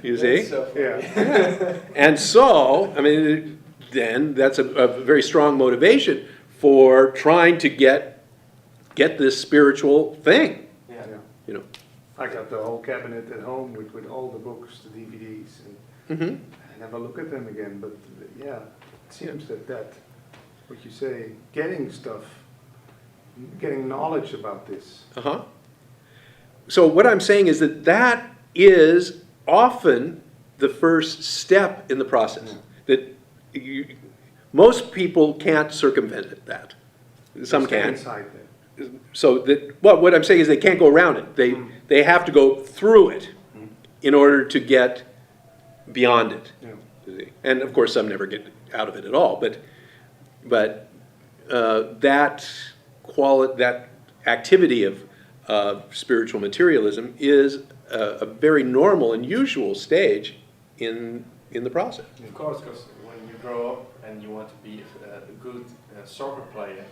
You see? Yeah. And so, I mean, then that's a very strong motivation for trying to get this spiritual thing. Yeah. You know. I got the whole cabinet at home with all the books, the DVDs, and I never look at them again. But yeah, it seems that what you say, getting knowledge about this. So what I'm saying is that is often the first step in the process. That most people can't circumvent that. Some Stay can. inside there. So that, well, what I'm saying is they can't go around it. They have to go through it in order to get beyond it. Yeah. And of course, some never get out of it at all. But that activity of spiritual materialism is a very normal and usual stage in the process. Of course, because when you grow up and you want to be a good soccer player,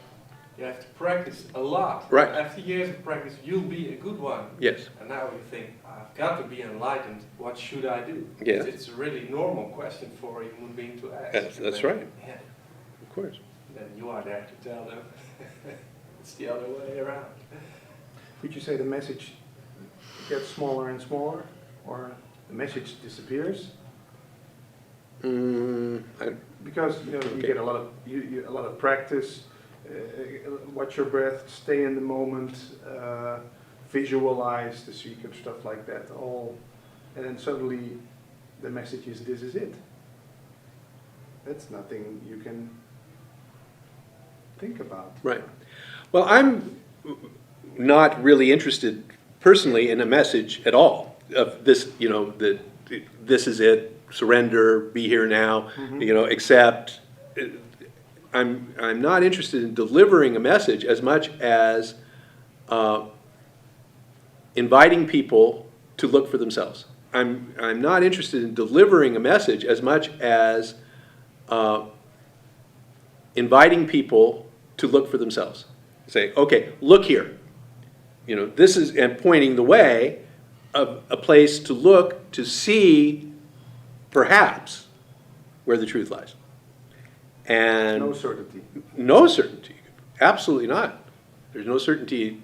you have to practice a lot. Right. After years of practice, you'll be a good one. Yes. And now you think, I've got to be enlightened. What should I do? Yeah. It's a really normal question for a human being to ask. That's right. Yeah. Of course. Then you are there to tell them it's the other way around. Would you say the message gets smaller and smaller, or the message disappears? Because you get a lot of practice. Watch your breath, stay in the moment, visualize the secret, stuff like that. And then suddenly the message is, "This is it." That's nothing you can think about. Right. Well, I'm not really interested personally in a message at all of this, that this is it, surrender, be here now, accept. I'm not interested in delivering a message as much as inviting people to look for themselves. I'm not interested in delivering a message as much as inviting people to look for themselves. Say, okay, look here. This is, and pointing the way, a place to look to see, perhaps, where the truth lies. And no certainty. No certainty. Absolutely not. There's no certainty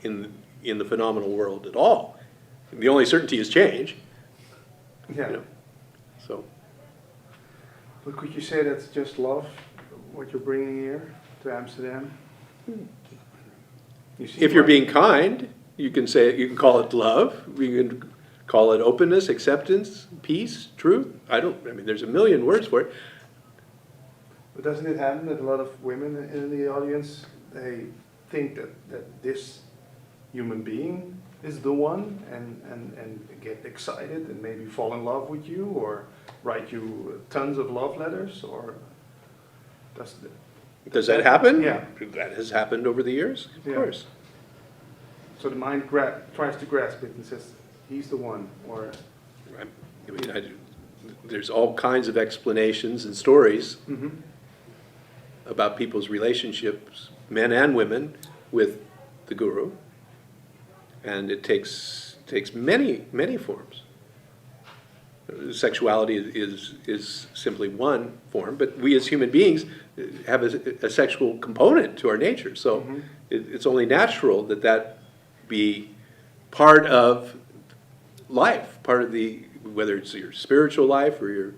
in the phenomenal world at all. The only certainty is change. Yeah. So. But could you say that's just love, what you're bringing here to Amsterdam? If you're being kind, you can call it love. We can call it openness, acceptance, peace, truth. There's a million words for it. But doesn't it happen that a lot of women in the audience, they think that this human being is the one and get excited and maybe fall in love with you or write you tons of love letters? Or does that happen? Yeah. That has happened over the years, of course. So the mind tries to grasp it and says, he's the one, or... There's all kinds of explanations and stories about people's relationships, men and women, with the guru. And it takes many, many forms. Sexuality is simply one form, but we as human beings have a sexual component to our nature. So it's only natural that be part of life, part of whether it's your spiritual life or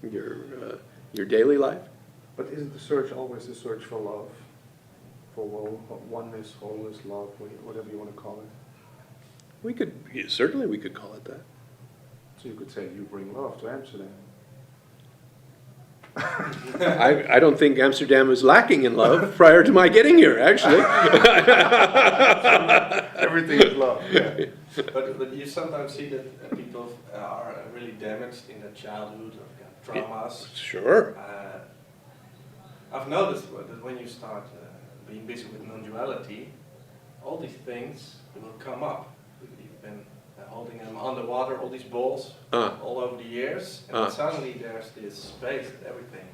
your daily life. But isn't the search always the search for love? For oneness, wholeness, love, whatever you want to call it? Certainly we could call it that. So you could say you bring love to Amsterdam. I don't think Amsterdam was lacking in love prior to my getting here, actually. Everything is love. Yeah. But you sometimes see that people are really damaged in their childhood or got traumas. Sure. I've noticed that when you start being busy with non-duality, all these things will come up. You've been holding them underwater, all these balls, all over the years, and then suddenly there's this space that everything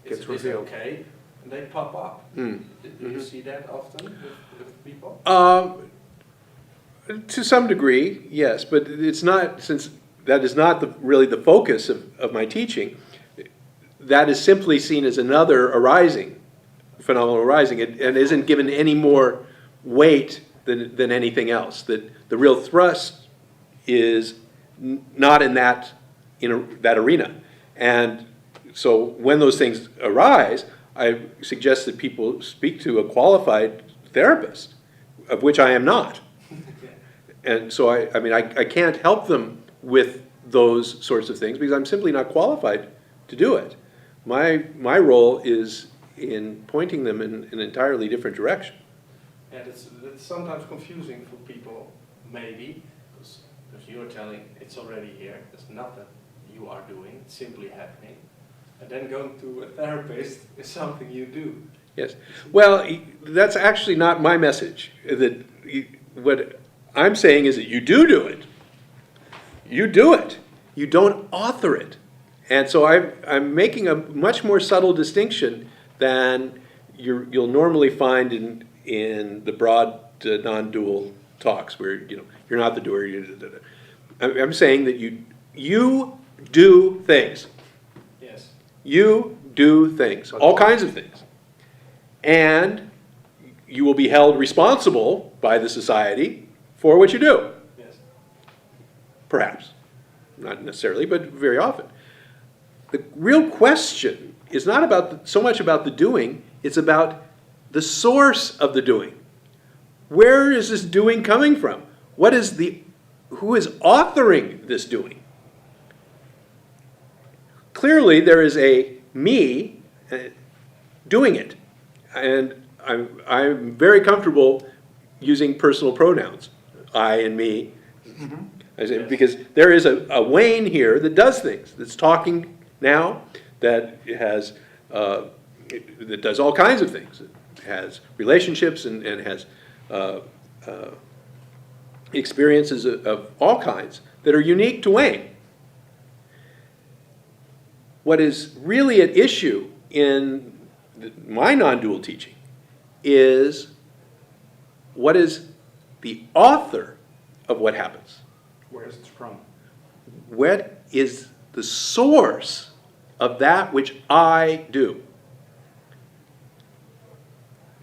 is okay, and they pop up. Do you see that often with people? To some degree, yes, but it's not, since that is not really the focus of my teaching. That is simply seen as another arising, phenomenal arising, and isn't given any more weight than anything else. That the real thrust is not in that arena. And so when those things arise, I suggest that people speak to a qualified therapist, of which I am not. And so I can't help them with those sorts of things because I'm simply not qualified to do it. My role is in pointing them in an entirely different direction. And it's sometimes confusing for people, maybe, because you're telling it's already here, it's not that you are doing, it's simply happening. And then going to a therapist is something you do. Yes. Well, that's actually not my message. What I'm saying is that you do it. You do it. You don't author it. And so I'm making a much more subtle distinction than you'll normally find in the broad non-dual talks where you're not the doer. I'm saying that you do things. Yes. You do things, all kinds of things, and you will be held responsible by the society for what you do. Yes. Perhaps, not necessarily, but very often. The real question is not so much about the doing, it's about the source of the doing. Where is this doing coming from? Who is authoring this doing? Clearly there is a me doing it. And I'm very comfortable using personal pronouns, I and me. Mm-hmm. Because there is a Wayne here that does things, that's talking now, that has that does all kinds of things. It has relationships and has experiences of all kinds that are unique to Wayne. What is really at issue in my non-dual teaching is what is the author of what happens. Where is it from? What is the source of that which I do?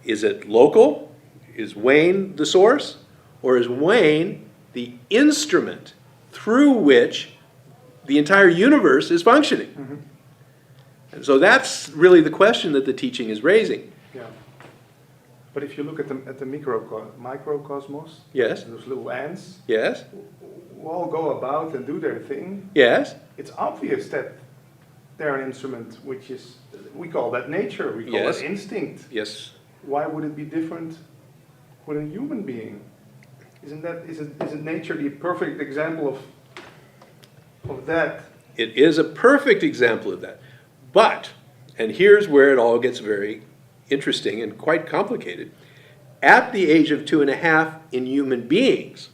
Is it local? Is Wayne the source? Or is Wayne the instrument through which the entire universe is functioning? Mm-hmm. And so that's really the question that the teaching is raising. Yeah. But if you look at the microcosmos, yes, those little ants, yes, who all go about and do their thing, yes, it's obvious that they're an instrument, which is, we call that nature, we call yes, that instinct. Yes. Why would it be different with a human being? Isn't nature the perfect example of that? It is a perfect example of that. But, and here's where it all gets very interesting and quite complicated, at the age of 2.5 in human beings,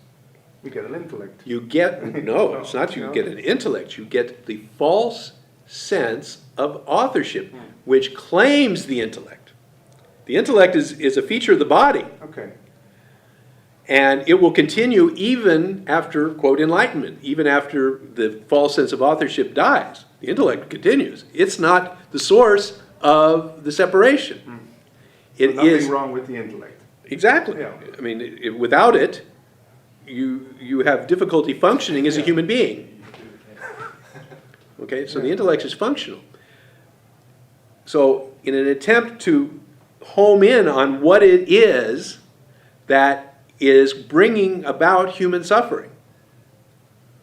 we get an intellect. You get, no, it's not you get an intellect, you get the false sense of authorship, which claims the intellect. The intellect is a feature of the body. Okay. And it will continue even after, quote, enlightenment, even after the false sense of authorship dies. The intellect continues. It's not the source of the separation. Mm. It nothing is wrong with the intellect. Exactly. Yeah. I mean, without it, you have difficulty functioning as a human being. Okay, so the intellect is functional. So in an attempt to home in on what it is that is bringing about human suffering,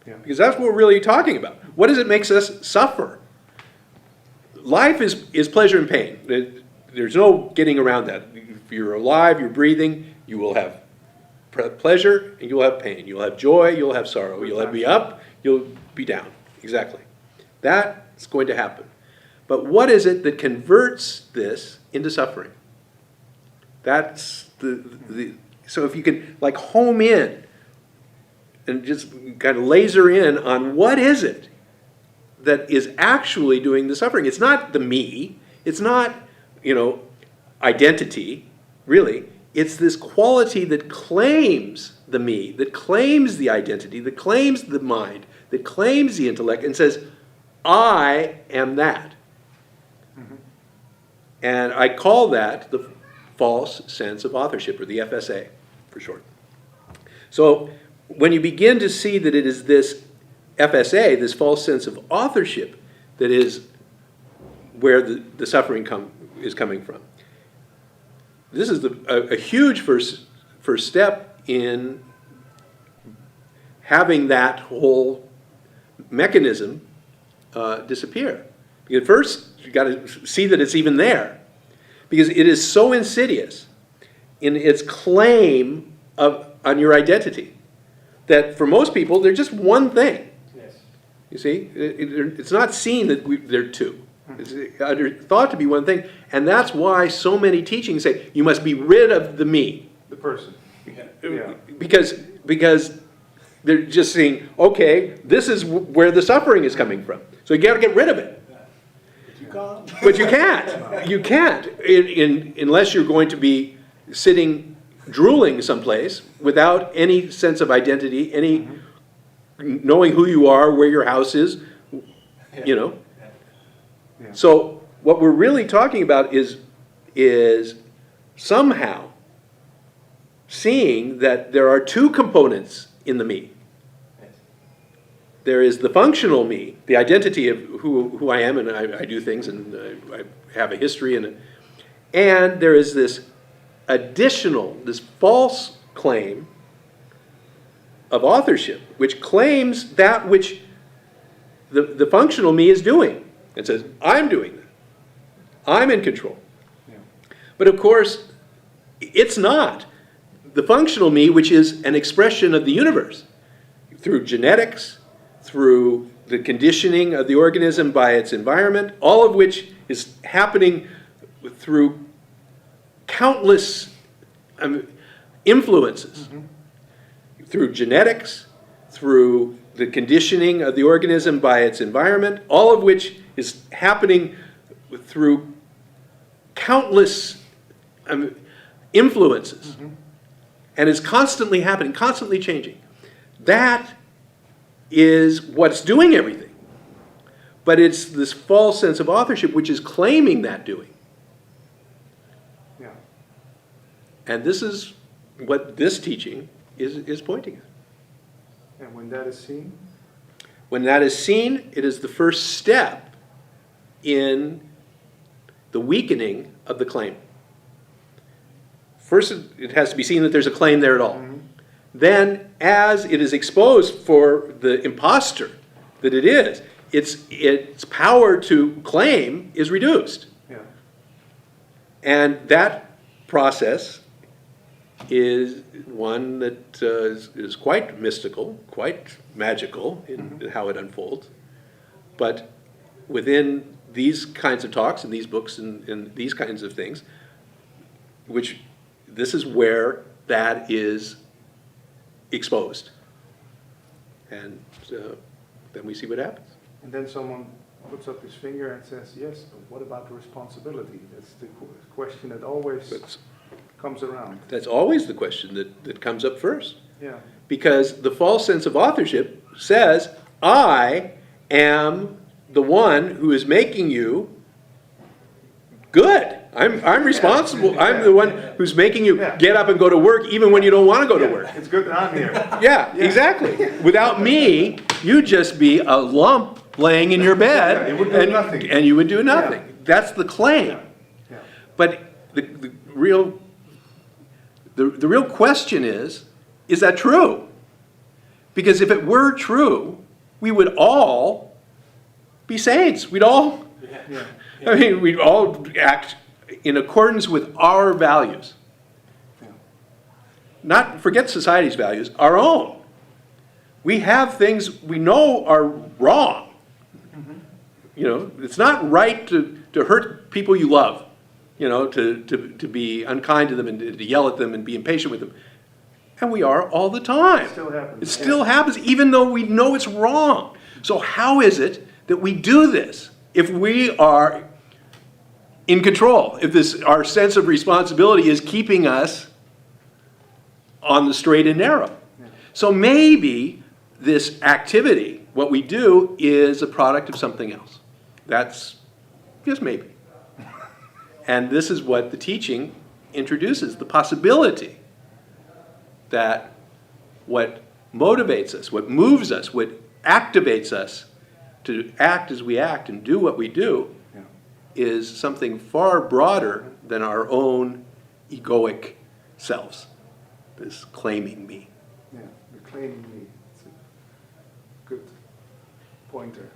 because that's what we're really talking about. What is it makes us suffer? life is pleasure and pain. There's no getting around that. If you're alive, you're breathing, you will have pleasure and you will have pain. You'll have joy, you'll have sorrow. You'll be up, you'll be down. Exactly. That's going to happen. But what is it that converts this into suffering? That's so if you can like home in and just kind of laser in on what is it that is actually doing the suffering. It's not the me. It's not, identity, really. It's this quality that claims the me, that claims the identity, that claims the mind, that claims the intellect, and says, I am that. Mm-hmm. And I call that the false sense of authorship, or the FSA for short. So when you begin to see that it is this FSA, this false sense of authorship, that is where the suffering is coming from. This is a huge first step in having that whole mechanism disappear. Because first, you've got to see that it's even there. Because it is so insidious in its claim on your identity that for most people, they're just one thing. Yes. You see? It's not seen that they're two. It's thought to be one thing. And that's why so many teachings say, you must be rid of the me. The person. Yeah. Because they're just saying, okay, this is where the suffering is coming from. So you got to get rid of it. But you can't. You can't unless you're going to be sitting drooling someplace without any sense of identity, any knowing who you are, where your house is, Yeah. So what we're really talking about is somehow seeing that there are two components in the me. There is the functional me, the identity of who I am, and I do things, and I have a history, and there is this additional, this false claim of authorship, which claims that which the functional me is doing. It says, I'm doing that. I'm in control. Yeah. But of course, it's not. The functional me, which is an expression of the universe, through genetics, through the conditioning of the organism by its environment, all of which is happening through countless influences. Through genetics, through the conditioning of the organism by its environment, all of which is happening through countless influences. And is constantly happening, constantly changing. That is what's doing everything. But it's this false sense of authorship which is claiming that doing. Yeah. And this is what this teaching is pointing at. And when that is seen? When that is seen, it is the first step in the weakening of the claim. First, it has to be seen that there's a claim there at all. Then, as it is exposed for the imposter that it is, its power to claim is reduced. Yeah. And that process is one that is quite mystical, quite magical in how it unfolds. But within these kinds of talks and these books and these kinds of things, which this is where that is exposed. And then we see what happens. And then someone puts up his finger and says, yes, but what about the responsibility? That's the question that always comes around. That's always the question that comes up first. Yeah. Because the false sense of authorship says, I am the one who is making you good. I'm responsible. Yeah. I'm the one who's making you get up and go to work even when you don't want to go to work. It's good that I'm here. Yeah, exactly. Without me, you'd just be a lump laying in your bed and you would do nothing. Yeah. That's the claim. Yeah. But the real question is that true? Because if it were true, we would all be saints. We'd all I mean, we all act in accordance with our values. Not forget society's values, our own. We have things we know are wrong. You know, it's not right to hurt people you love, you know, to be unkind to them and to yell at them and be impatient with them. And we are all the time. It still happens. It still happens, even though we know it's wrong. So how is it that we do this if we are in control, if our sense of responsibility is keeping us on the straight and narrow? So maybe this activity, what we do, is a product of something else. That's just maybe. And this is what the teaching introduces, the possibility that what motivates us, what moves us, what activates us to act as we act and do what we do is something far broader than our own egoic selves, this claiming me. Yeah, the claiming me. It's a good pointer.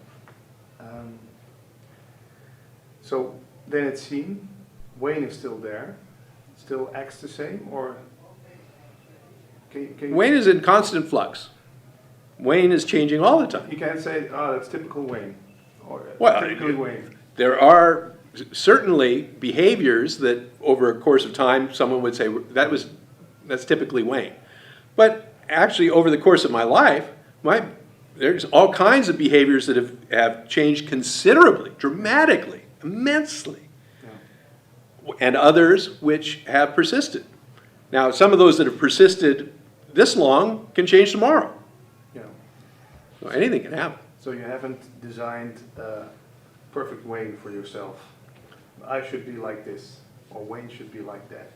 So then it's seen, Wayne is still there, still acts the same, or can you Wayne is in constant flux. Wayne is changing all the time. You can't say, oh, that's typical Wayne, or Well, typically Wayne. There are certainly behaviors that over a course of time someone would say that's typically Wayne. But actually over the course of my life, there's all kinds of behaviors that have changed considerably, dramatically, immensely. Yeah. And others which have persisted. Now some of those that have persisted this long can change tomorrow. Yeah. So anything can happen. So you haven't designed a perfect Wayne for yourself. I should be like this, or Wayne should be like that.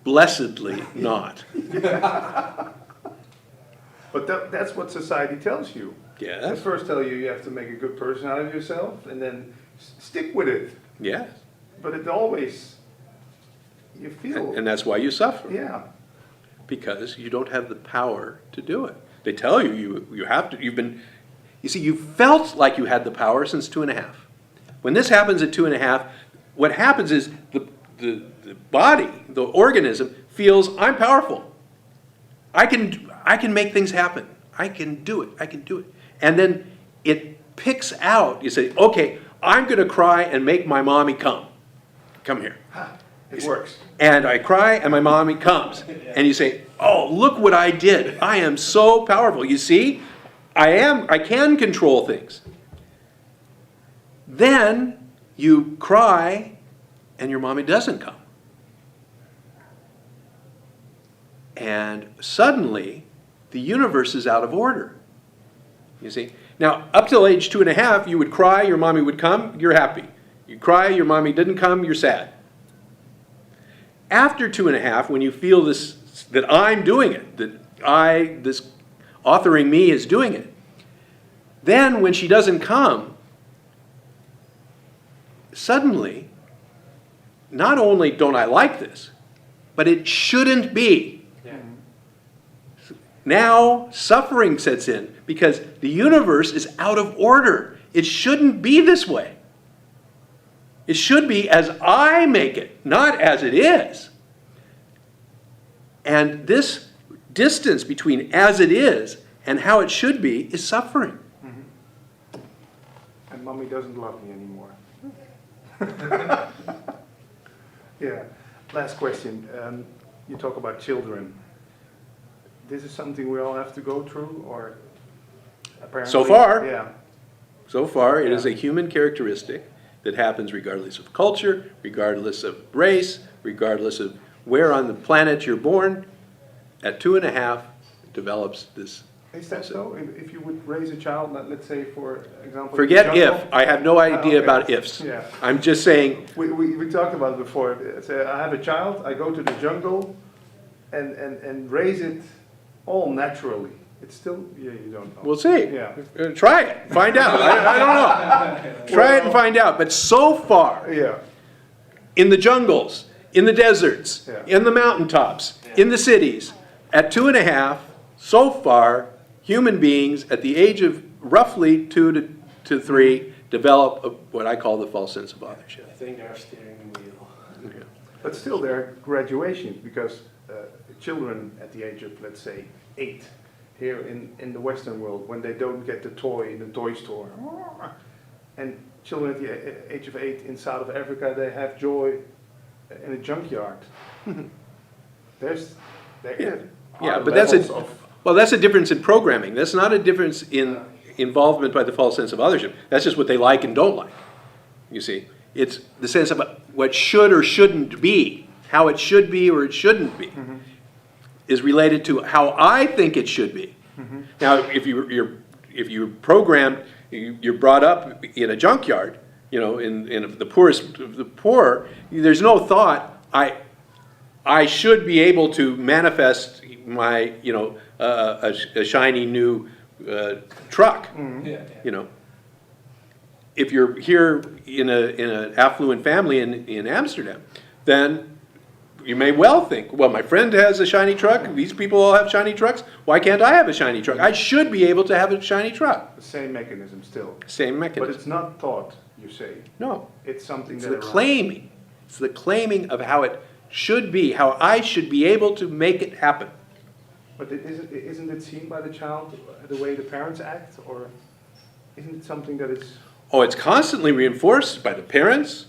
Blessedly not. But that's what society tells you. Yeah. They first tell you have to make a good person out of yourself, and then stick with it. Yes. But it always, you feel... And that's why you suffer. Yeah. Because you don't have the power to do it. They tell you you have to, you see, you felt like you had the power since 2.5. When this happens at 2.5, what happens is the body, the organism, feels I'm powerful. I can make things happen. I can do it. And then it picks out, you say, okay, I'm going to cry and make my mommy come. Come here. It works. And I cry and my mommy comes. And you say, oh, look what I did. I am so powerful. You see, I can control things. Then you cry and your mommy doesn't come. And suddenly the universe is out of order. You see? Now, up till age 2.5, you would cry, your mommy would come, you're happy. You cry, your mommy didn't come, you're sad. After 2.5, when you feel this, that I'm doing it, that this authoring me is doing it, then when she doesn't come, suddenly, not only don't I like this, but it shouldn't be. Yeah. Now suffering sets in because the universe is out of order. It shouldn't be this way. It should be as I make it, not as it is. And this distance between as it is and how it should be is suffering. Mm-hmm. And mommy doesn't love me anymore. Yeah. Last question. You talk about children. This is something we all have to go through, or apparently? So far. Yeah. So far, it is a human characteristic that happens regardless of culture, regardless of race, regardless of where on the planet you're born. At 2.5, it develops this. Is that so? If you would raise a child, let's say, for example... Forget if. I have no idea about ifs. Yeah. I'm just saying... We talked about it before. Say, I have a child, I go to the jungle and raise it all naturally. It's still... Yeah, you don't know. We'll see. Yeah. Try it. Find out. I don't know. Try it and find out. But so far, in the jungles, in the deserts, in the mountaintops, in the cities, at 2.5, so far, human beings at the age of roughly 2 to 3 develop what I call the false sense of authorship. I think they're steering the wheel. Yeah. But still, there are graduations because children at the age of, let's say, 8, here in the Western world, when they don't get the toy in the toy store, and children at the age of 8 in South of Africa, they have joy in a junkyard. But that's a difference in programming. That's not a difference in involvement by the false sense of authorship. That's just what they like and don't like. You see, it's the sense of what should or shouldn't be, how it should be or it shouldn't be, is related to how I think it should be. Now, if you're programmed, you're brought up in a junkyard, you know, in the poorest of the poor, there's no thought, I should be able to manifest my, you know, a shiny new truck, you know. If you're here in an affluent family in Amsterdam, then you may well think, well, my friend has a shiny truck, these people all have shiny trucks, why can't I have a shiny truck? I should be able to have a shiny truck. The same mechanism still. Same mechanism. But it's not thought, you say. No. It's something It's that the claiming. It's the claiming of how it should be, how I should be able to make it happen. But isn't it seen by the child the way the parents act, or isn't it something that is... Oh, it's constantly reinforced by the parents,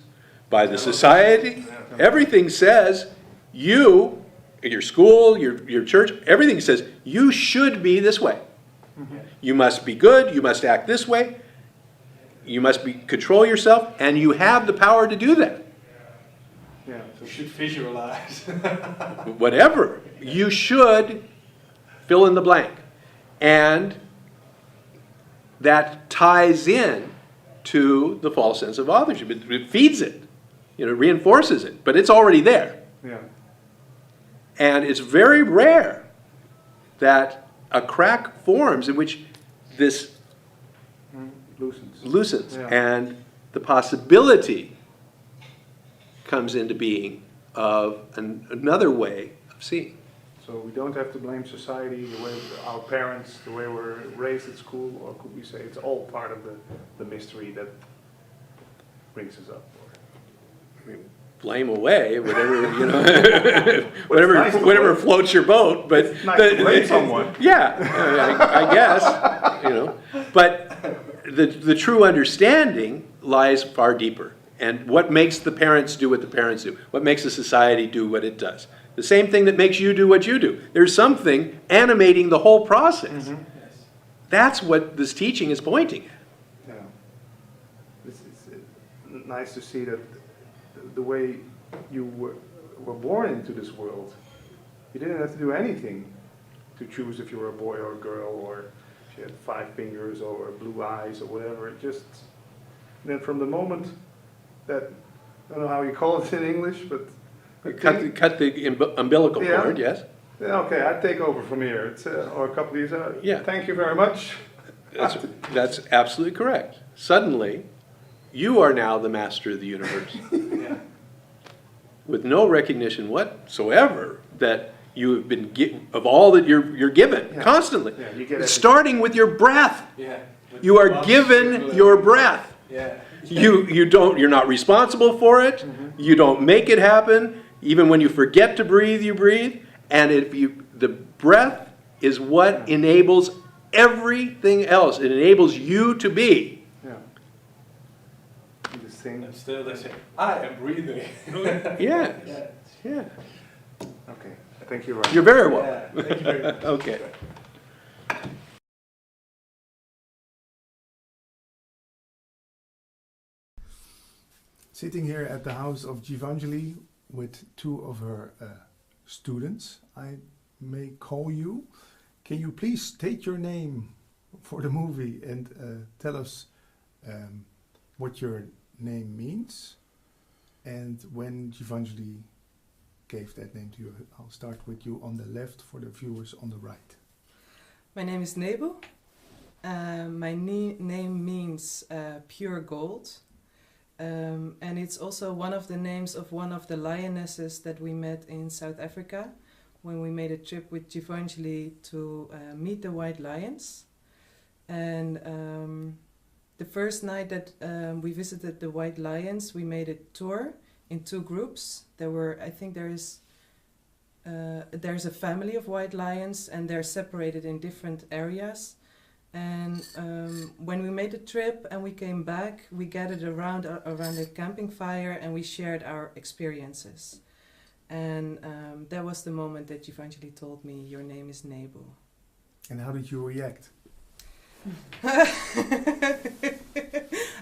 by the society. Everything says, you, your school, your church, everything says, you should be this way. You must be good, you must act this way, you must control yourself, and you have the power to do that. Yeah, so you should visualize. Whatever. You should fill in the blank. And that ties in to the false sense of authorship. It feeds it, you know, reinforces it, but it's already there. Yeah. And it's very rare that a crack forms in which this loosens. Yeah. And the possibility comes into being of another way of seeing. So we don't have to blame society, the way our parents, the way we're raised at school, or could we say it's all part of the mystery that brings us up? I mean, blame away, whatever, you know, whatever floats your boat. But it's nice to blame someone. Yeah, I guess, you know. But the true understanding lies far deeper. And what makes the parents do what the parents do? What makes the society do what it does? The same thing that makes you do what you do. There's something animating the whole process. That's what this teaching is pointing at. Yeah. It's nice to see that the way you were born into this world, you didn't have to do anything to choose if you were a boy or a girl, or if you had 5 fingers or blue eyes or whatever. It just, then from the moment that, I don't know how you call it in English, but Cut the umbilical cord, yes. Yeah, okay, I take over from here. It's, or a couple of years. Yeah. Thank you very much. That's absolutely correct. Suddenly, you are now the master of the universe. Yeah. With no recognition whatsoever that you have been of all that you're given constantly. Yeah, you get starting with your breath. Yeah. You are given your breath. Yeah. You're not responsible for it. You don't make it happen. Even when you forget to breathe, you breathe. And the breath is what enables everything else. It enables you to be. Yeah. This thing. And still they say, I am breathing. Yes. Yeah. Okay. Thank you, Ryan. You're very welcome. Yeah, thank you very much. Okay. Sitting here at the house of Giovanjali with 2 of her students, I may call you. Can you please state your name for the movie and tell us what your name means and when Giovanjali gave that name to you? I'll start with you on the left for the viewers on the right. My name is Nebo. My name means pure gold. And it's also one of the names of one of the lionesses that we met in South Africa when we made a trip with Giovanjali to meet the white lions. And the first night that we visited the White Lions, we made a tour in 2 groups. I think there's a family of White Lions, and they're separated in different areas. And when we made the trip and we came back, we gathered around a camping fire and we shared our experiences. And that was the moment that Evangeline told me, your name is Nebo. And how did you react?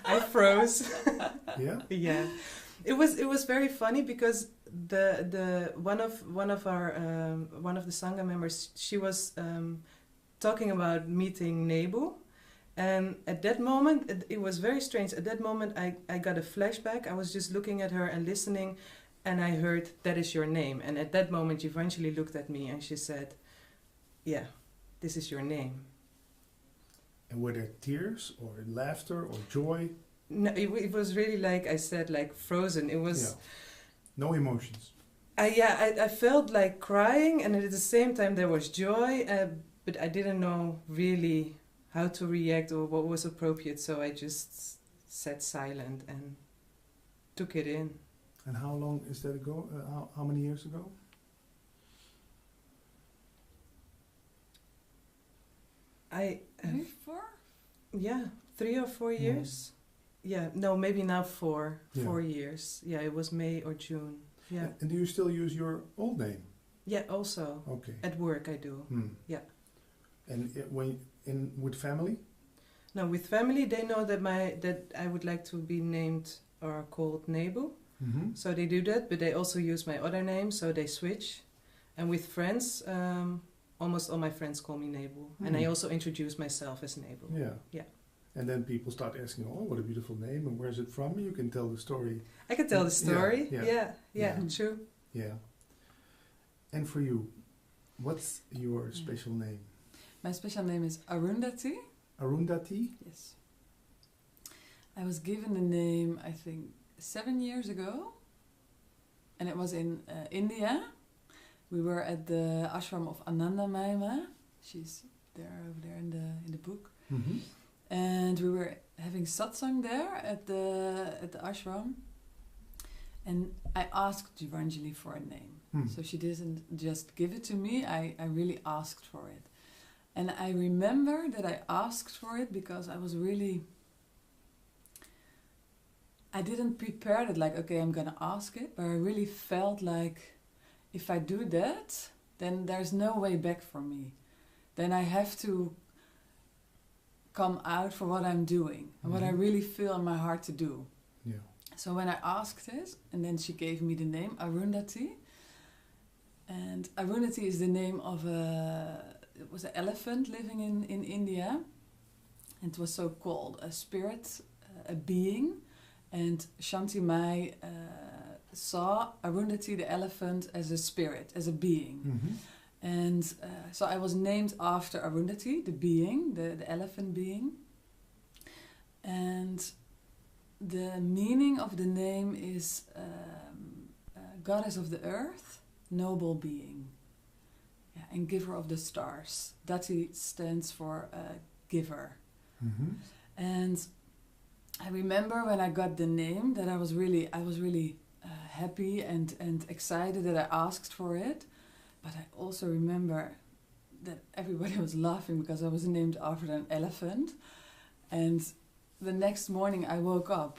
I froze. Yeah? Yeah. It was very funny because one of the Sangha members, she was talking about meeting Nebu, and at that moment it was very strange. At that moment I got a flashback. I was just looking at her and listening, and I heard, that is your name. And at that moment Evangeline looked at me and she said, yeah, this is your name. And were there tears or laughter or joy? No, it was really, like I said, like frozen. It was... Yeah. No emotions. I felt like crying, and at the same time there was joy, but I didn't know really how to react or what was appropriate, so I just sat silent and took it in. And how long is that ago? How many years ago? Maybe 4? Yeah, 3 or 4 years. Yeah, no, maybe now 4. Yeah. 4 years. Yeah, it was May or June. Yeah. And do you still use your old name? Yeah, also. Okay. At work I do. Yeah. And with family? No, with family they know that I would like to be named or called Nebu. Mm-hmm. So they do that, but they also use my other name, so they switch. And with friends, almost all my friends call me Nebu. And I also introduce myself as Nebu. Yeah. Yeah. And then people start asking, oh, what a beautiful name, and where's it from? You can tell the story. I can tell the story. Yeah, true. Yeah. And for you, what's your special name? My special name is Arundhati. Arundhati? Yes. I was given the name, I think, 7 years ago. And it was in India. We were at the ashram of Ananda Maima. She's there, over there in the book. Mm-hmm. And we were having satsang there at the ashram. And I asked Evangeline for a name. So she didn't just give it to me, I really asked for it. And I remember that I asked for it because I was really... I didn't prepare it like, okay, I'm gonna ask it, but I really felt like if I do that, then there's no way back for me. Then I have to come out for what I'm doing and what I really feel in my heart to do. Yeah. So when I asked it, and then she gave me the name Arundhati, and Arundhati is the name of it was an elephant living in India. It was so called a spirit, a being, and Shanti Mai saw Arundhati the elephant as a spirit, as a being. Mm-hmm. And so I was named after Arundhati, the being, the elephant being. And the meaning of the name is goddess of the earth, noble being, and giver of the stars. Dati stands for giver. Mm-hmm. And I remember when I got the name that I was really happy and excited that I asked for it. But I also remember that everybody was laughing because I was named after an elephant. And the next morning I woke up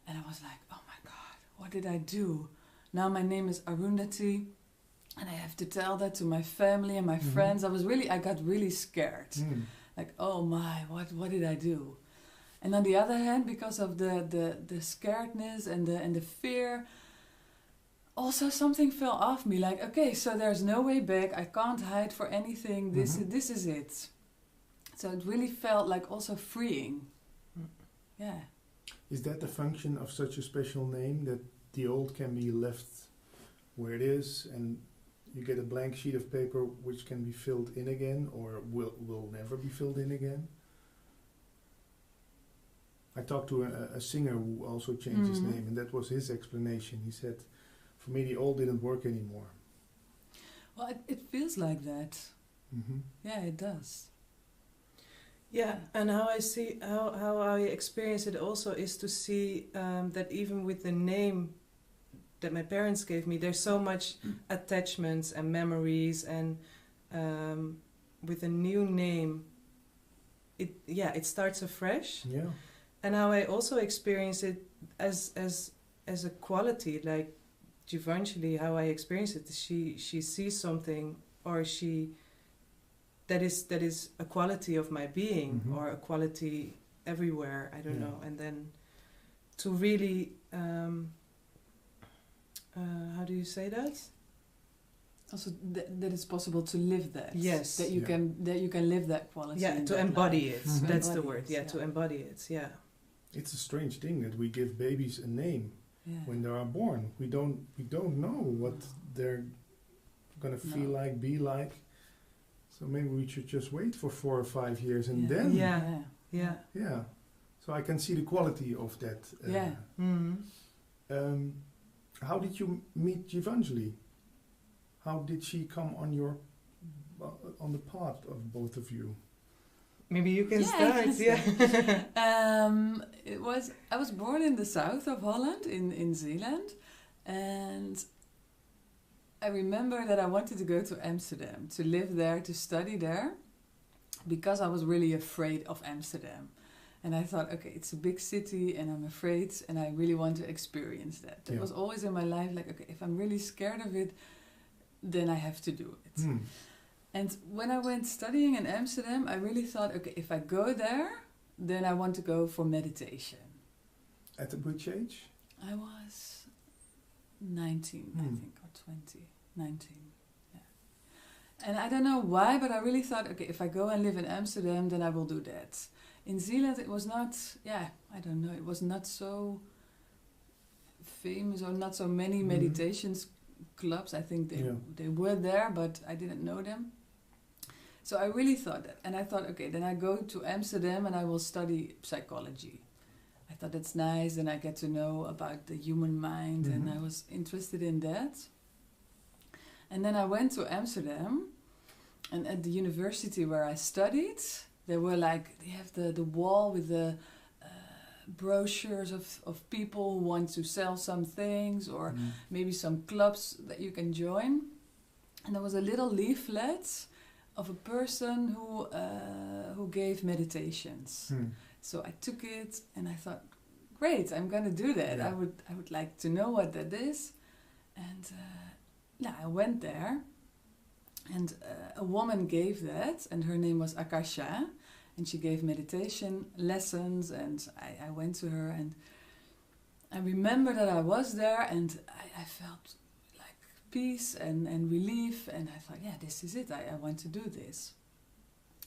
and I was like, oh my God, what did I do? Now my name is Arundhati and I have to tell that to my family and my friends. I got really scared. Like, oh my, what did I do? And on the other hand, because of the scaredness and the fear, also something fell off me. Like, okay, so there's no way back. I can't hide for anything. This is it. So it really felt like also freeing. Yeah. Is that the function of such a special name, that the old can be left where it is and you get a blank sheet of paper which can be filled in again, or will never be filled in again? I talked to a singer who also changed his name, and that was his explanation. He said, for me the old didn't work anymore. Well, it feels like that. Mm-hmm. Yeah, it does. Yeah, and how I see how I experience it also is to see that even with the name that my parents gave me, there's so much attachments and memories, and with a new name, it starts afresh. Yeah. And how I also experience it as a quality, like Givenchy, how I experience it, she sees something, or that is a quality of my being, or a quality everywhere, I don't know. And then to really how do you say that? Also, that it's possible to live that. Yes. That you can live that quality. Yeah, to embody it. That's the word. Yeah, to embody it. Yeah. It's a strange thing that we give babies a name when they are born. We don't know what they're gonna feel like, be like. So maybe we should just wait for 4 or 5 years and then. Yeah. So I can see the quality of that. How did you meet Givenchy? How did she come on the path of both of you? Maybe you can start. I was born in the south of Holland, in Zeeland, and I remember that I wanted to go to Amsterdam, to live there, to study there, because I was really afraid of Amsterdam. And I thought, okay, it's a big city and I'm afraid and I really want to experience that. That was always in my life, like, okay, if I'm really scared of it, then I have to do it. And when I went studying in Amsterdam, I really thought, okay, if I go there, then I want to go for meditation. At which age? I was 19, I think, or 20. 19, yeah. And I don't know why, but I really thought, okay, if I go and live in Amsterdam, then I will do that. In Zeeland, it was not, I don't know, it was not so famous or not so many meditations clubs. I think they were there, but I didn't know them. So I really thought that. And I thought, okay, then I go to Amsterdam and I will study psychology. I thought that's nice, and I get to know about the human mind, and I was interested in that. And then I went to Amsterdam, and at the university where I studied, they have the wall with the brochures of people who want to sell some things, or maybe some clubs that you can join. And there was a little leaflet of a person who gave meditations. So I took it and I thought, great, I'm gonna do that. I would like to know what that is. And I went there, and a woman gave that, and her name was Akasha, and she gave meditation lessons, and I went to her, and I remember that I was there, and I felt like peace and relief, and I thought, this is it, I want to do this.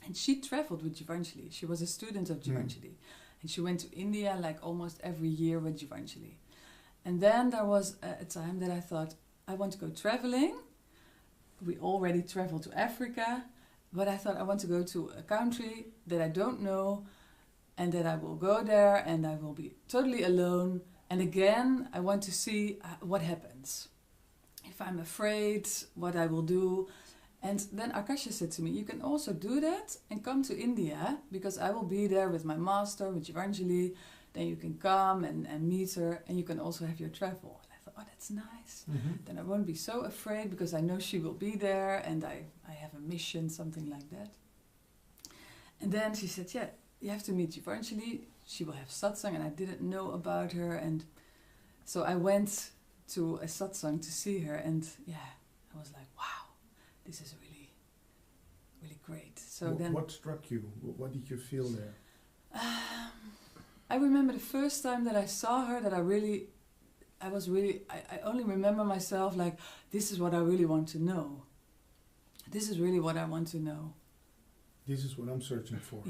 And she traveled with Givenchy. She was a student of Givenchy, and she went to India like almost every year with Givenchy. And then there was a time that I thought, I want to go traveling. We already traveled to Africa, but I thought I want to go to a country that I don't know, and that I will go there and I will be totally alone. And again, I want to see what happens. If I'm afraid, what I will do. And then Akasha said to me, you can also do that and come to India, because I will be there with my master, with Givenchy. Then you can come and meet her, and you can also have your travel. And I thought, oh, that's nice. Then I won't be so afraid, because I know she will be there, and I have a mission, something like that. And then she said, you have to meet Givenchy. She will have satsang, and I didn't know about her. And so I went to a satsang to see her, and I was like, wow, this is really, really great. So what struck you? What did you feel there? I remember the first time that I saw her, that I only remember myself like, this is what I really want to know. This is really what I want to know. This is what I'm searching for.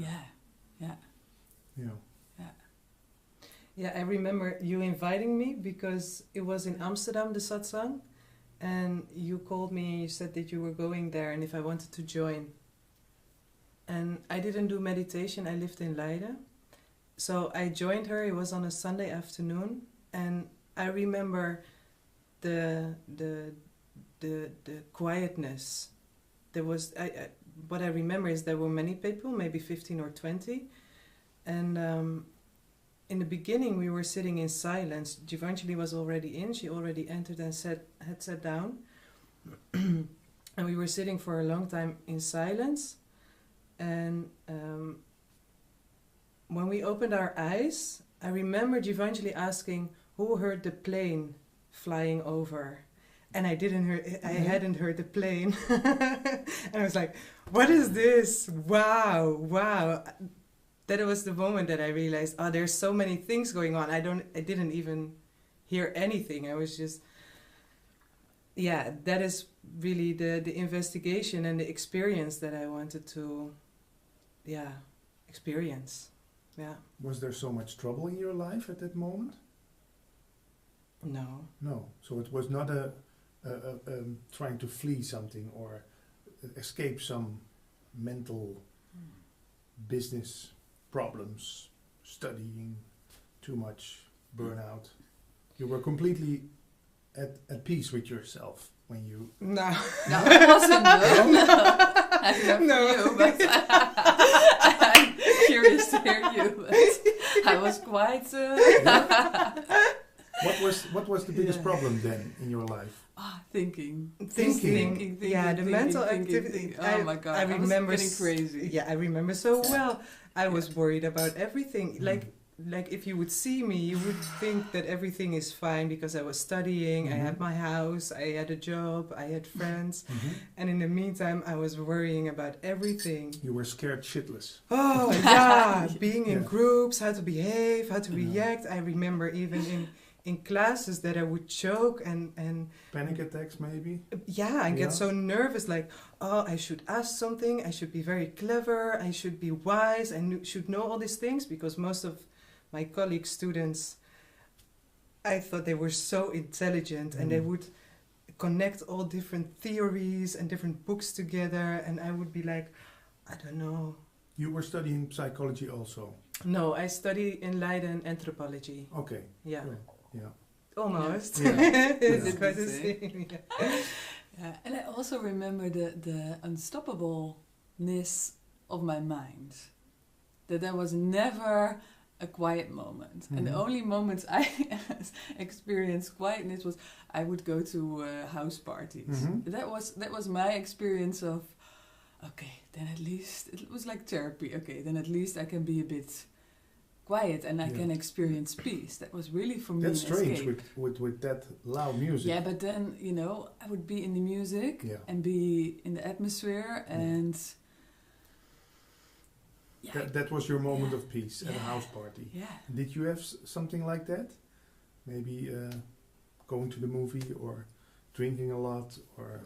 Yeah, I remember you inviting me, because it was in Amsterdam, the satsang, and you called me and you said that you were going there and if I wanted to join. And I didn't do meditation, I lived in Leiden. So I joined her, it was on a Sunday afternoon, and I remember the quietness. There was what I remember is there were many people, maybe 15 or 20, and in the beginning we were sitting in silence. Givenchy was already in; she already entered and had sat down, and we were sitting for a long time in silence. And when we opened our eyes, I remember Givenchy asking, "Who heard the plane flying over?" And I hadn't heard the plane. And I was like, what is this? Wow. That was the moment that I realized, there's so many things going on. I didn't even hear anything. I was just, that is really the investigation and the experience that I wanted to, experience. Yeah. Was there so much trouble in your life at that moment? No. No. So it was not trying to flee something or escape some mental business problems, studying too much, burnout. You were completely at peace with yourself when you... No, I wasn't. No, you, but I'm curious to hear you. But I was quite... What was the biggest problem then in your life? Thinking. Yeah, the mental activity. Oh my God, I remember was getting crazy. Yeah, I remember so well. I was worried about everything. Like if you would see me, you would think that everything is fine because I was studying, I had my house, I had a job, I had friends. And in the meantime, I was worrying about everything. You were scared shitless. Oh, yeah. Being in groups, how to behave, how to react. I remember even in classes that I would choke and panic attacks maybe. Yeah, and get so nervous, like, I should ask something, I should be very clever, I should be wise, I should know all these things, because most of my colleague students, I thought they were so intelligent and they would connect all different theories and different books together, and I would be like, I don't know. You were studying psychology also? No, I study in Leiden anthropology. Okay. Yeah. Cool. Yeah. Almost. Yeah. It's quite the same. Yeah. And I also remember the unstoppableness of my mind. That there was never a quiet moment. And the only moments I experienced quietness was I would go to house parties. That was my experience of, okay, then at least, it was like therapy. Okay, then at least I can be a bit quiet and I can experience peace. That was really for me That's an strange escape. with that loud music. Yeah, but then, I would be in the music and be in the atmosphere and... Yeah. That was your moment of peace at a house party. Yeah. Did you have something like that? Maybe going to the movie or drinking a lot or...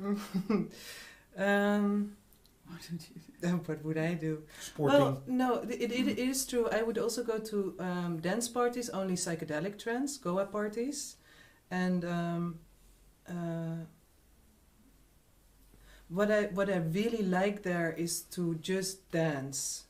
What would I do? Sporting. Well, no, it is true. I would also go to dance parties, only psychedelic trance, Goa parties. And what I really like there is to just dance.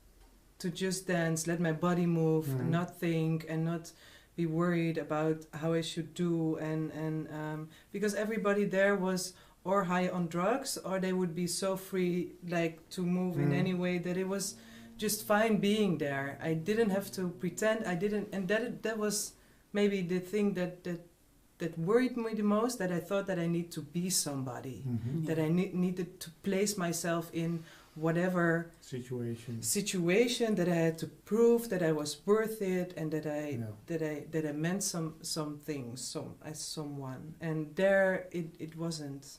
Let my body move, and not think, and not be worried about how I should do. And because everybody there was or high on drugs, or they would be so free, like, to move in any way, that it was just fine being there. I didn't have to pretend. And that was maybe the thing that worried me the most, that I thought that I need to be somebody, that I needed to place myself in whatever situation, that I had to prove that I was worth it, and that I meant some things, as someone. And there it wasn't.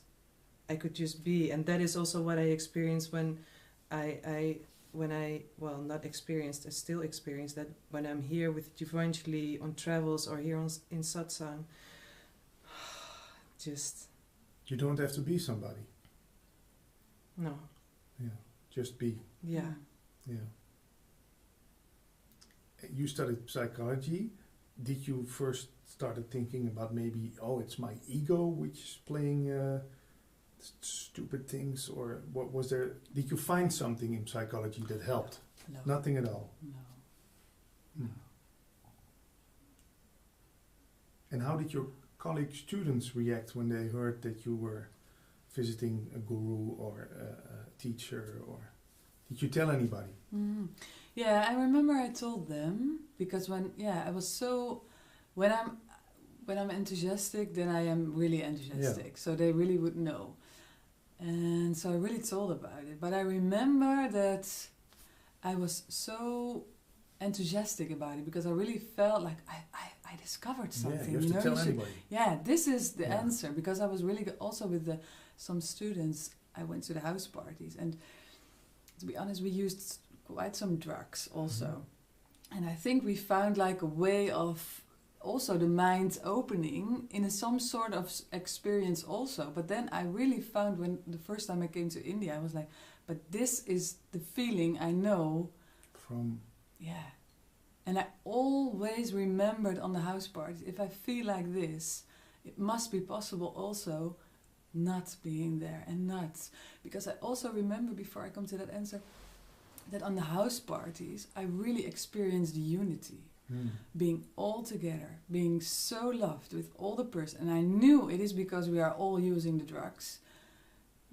I could just be, and that is also what I experienced when I not experienced, I still experience that when I'm here with Givenchy on travels or here in satsang. Just... You don't have to be somebody. No. Yeah, just be. Yeah. Yeah. You studied psychology. Did you first started thinking about maybe, it's my ego which is playing stupid things, or what was there? Did you find something in psychology that helped? No. Nothing at all. No. And how did your college students react when they heard that you were visiting a guru or a teacher, or did you tell anybody? Mm. Yeah, I remember I told them, because when I'm enthusiastic, then I am really enthusiastic. Yeah. So they really would know. And so I really told about it. But I remember that I was so enthusiastic about it because I really felt like I discovered something. Yeah, you have to tell anybody. Yeah, this is the answer, because I was really also with some students. I went to the house parties, and to be honest, we used quite some drugs also. Mm-hmm. And I think we found like a way of also the mind opening in some sort of experience also. But then I really found, when the first time I came to India, I was like, but this is the feeling I know from. Yeah. And I always remembered on the house parties, if I feel like this, it must be possible also not being there and not. Because I also remember, before I come to that answer, that on the house parties, I really experienced the unity. Being all together, being so loved with all the person. And I knew it is because we are all using the drugs.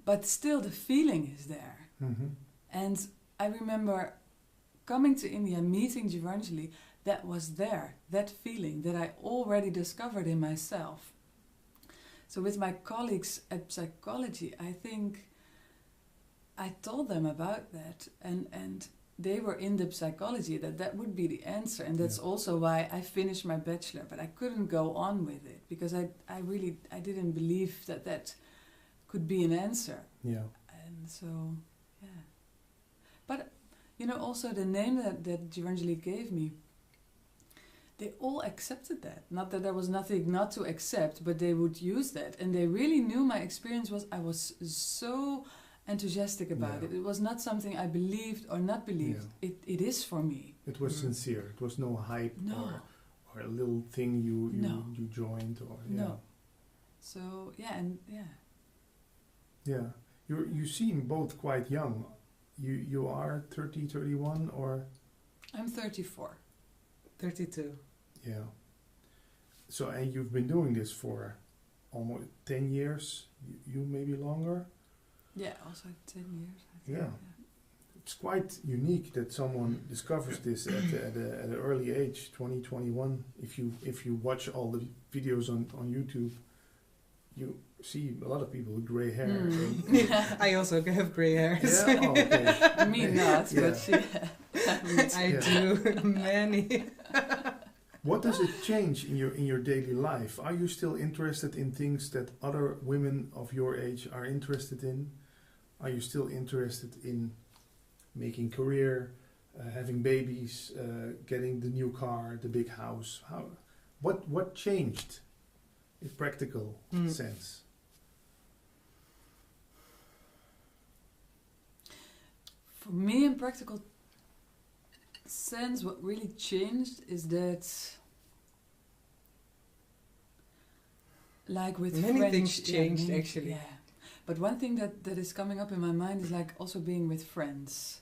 But still the feeling is there. Mm-hmm. And I remember coming to India, meeting Giovanjali, that was there, that feeling that I already discovered in myself. So with my colleagues at psychology, I think I told them about that, and they were in the psychology, that would be the answer. And that's also why I finished my bachelor, but I couldn't go on with it, because I didn't believe that could be an answer. Yeah. And so, yeah. But, also the name that Giovanjali gave me, they all accepted that. Not that there was nothing not to accept, but they would use that. And they really knew my experience was, I was so enthusiastic about it. It was not something I believed or not believed. Yeah. It is for me. It was sincere. It was no hype or a little thing you joined or no. So yeah. You seem both quite young. You are 30, 31, or? I'm 34. 32. Yeah. So, and you've been doing this for almost 10 years. You maybe longer. Yeah, also 10 years. I think. Yeah. It's quite unique that someone discovers this at an early age, 20, 21. If you watch all the videos on YouTube, you see a lot of people with grey hair. I also have grey hair. Yeah, oh, okay. Me not, but I do many. What does it change in your daily life? Are you still interested in things that other women of your age are interested in? Are you still interested in making career, having babies, getting the new car, the big house? What changed in practical sense? For me, in practical sense, what really changed is that, like with many French, things changed actually. Yeah. But one thing that is coming up in my mind is like also being with friends.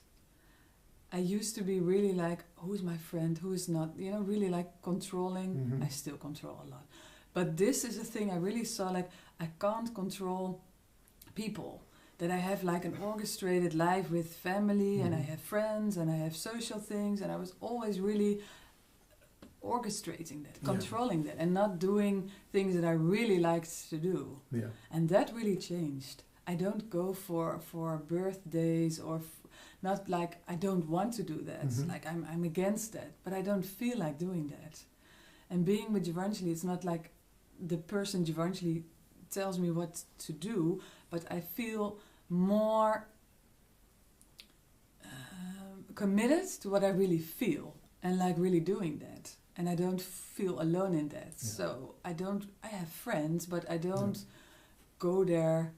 I used to be really like, who's my friend, who is not, really like controlling. Mm-hmm. I still control a lot. But this is a thing I really saw, like I can't control people. That I have like an orchestrated life with family, and I have friends, and I have social things, and I was always really orchestrating that, controlling that, and not doing things that I really liked to do. Yeah. And that really changed. I don't go for birthdays or not like I don't want to do that. Mm-hmm. Like I'm against that, but I don't feel like doing that. And being with Giovanjali, it's not like the person Giovanjali tells me what to do, but I feel more committed to what I really feel and like really doing that. And I don't feel alone in that. Yeah. So I have friends, but I don't go there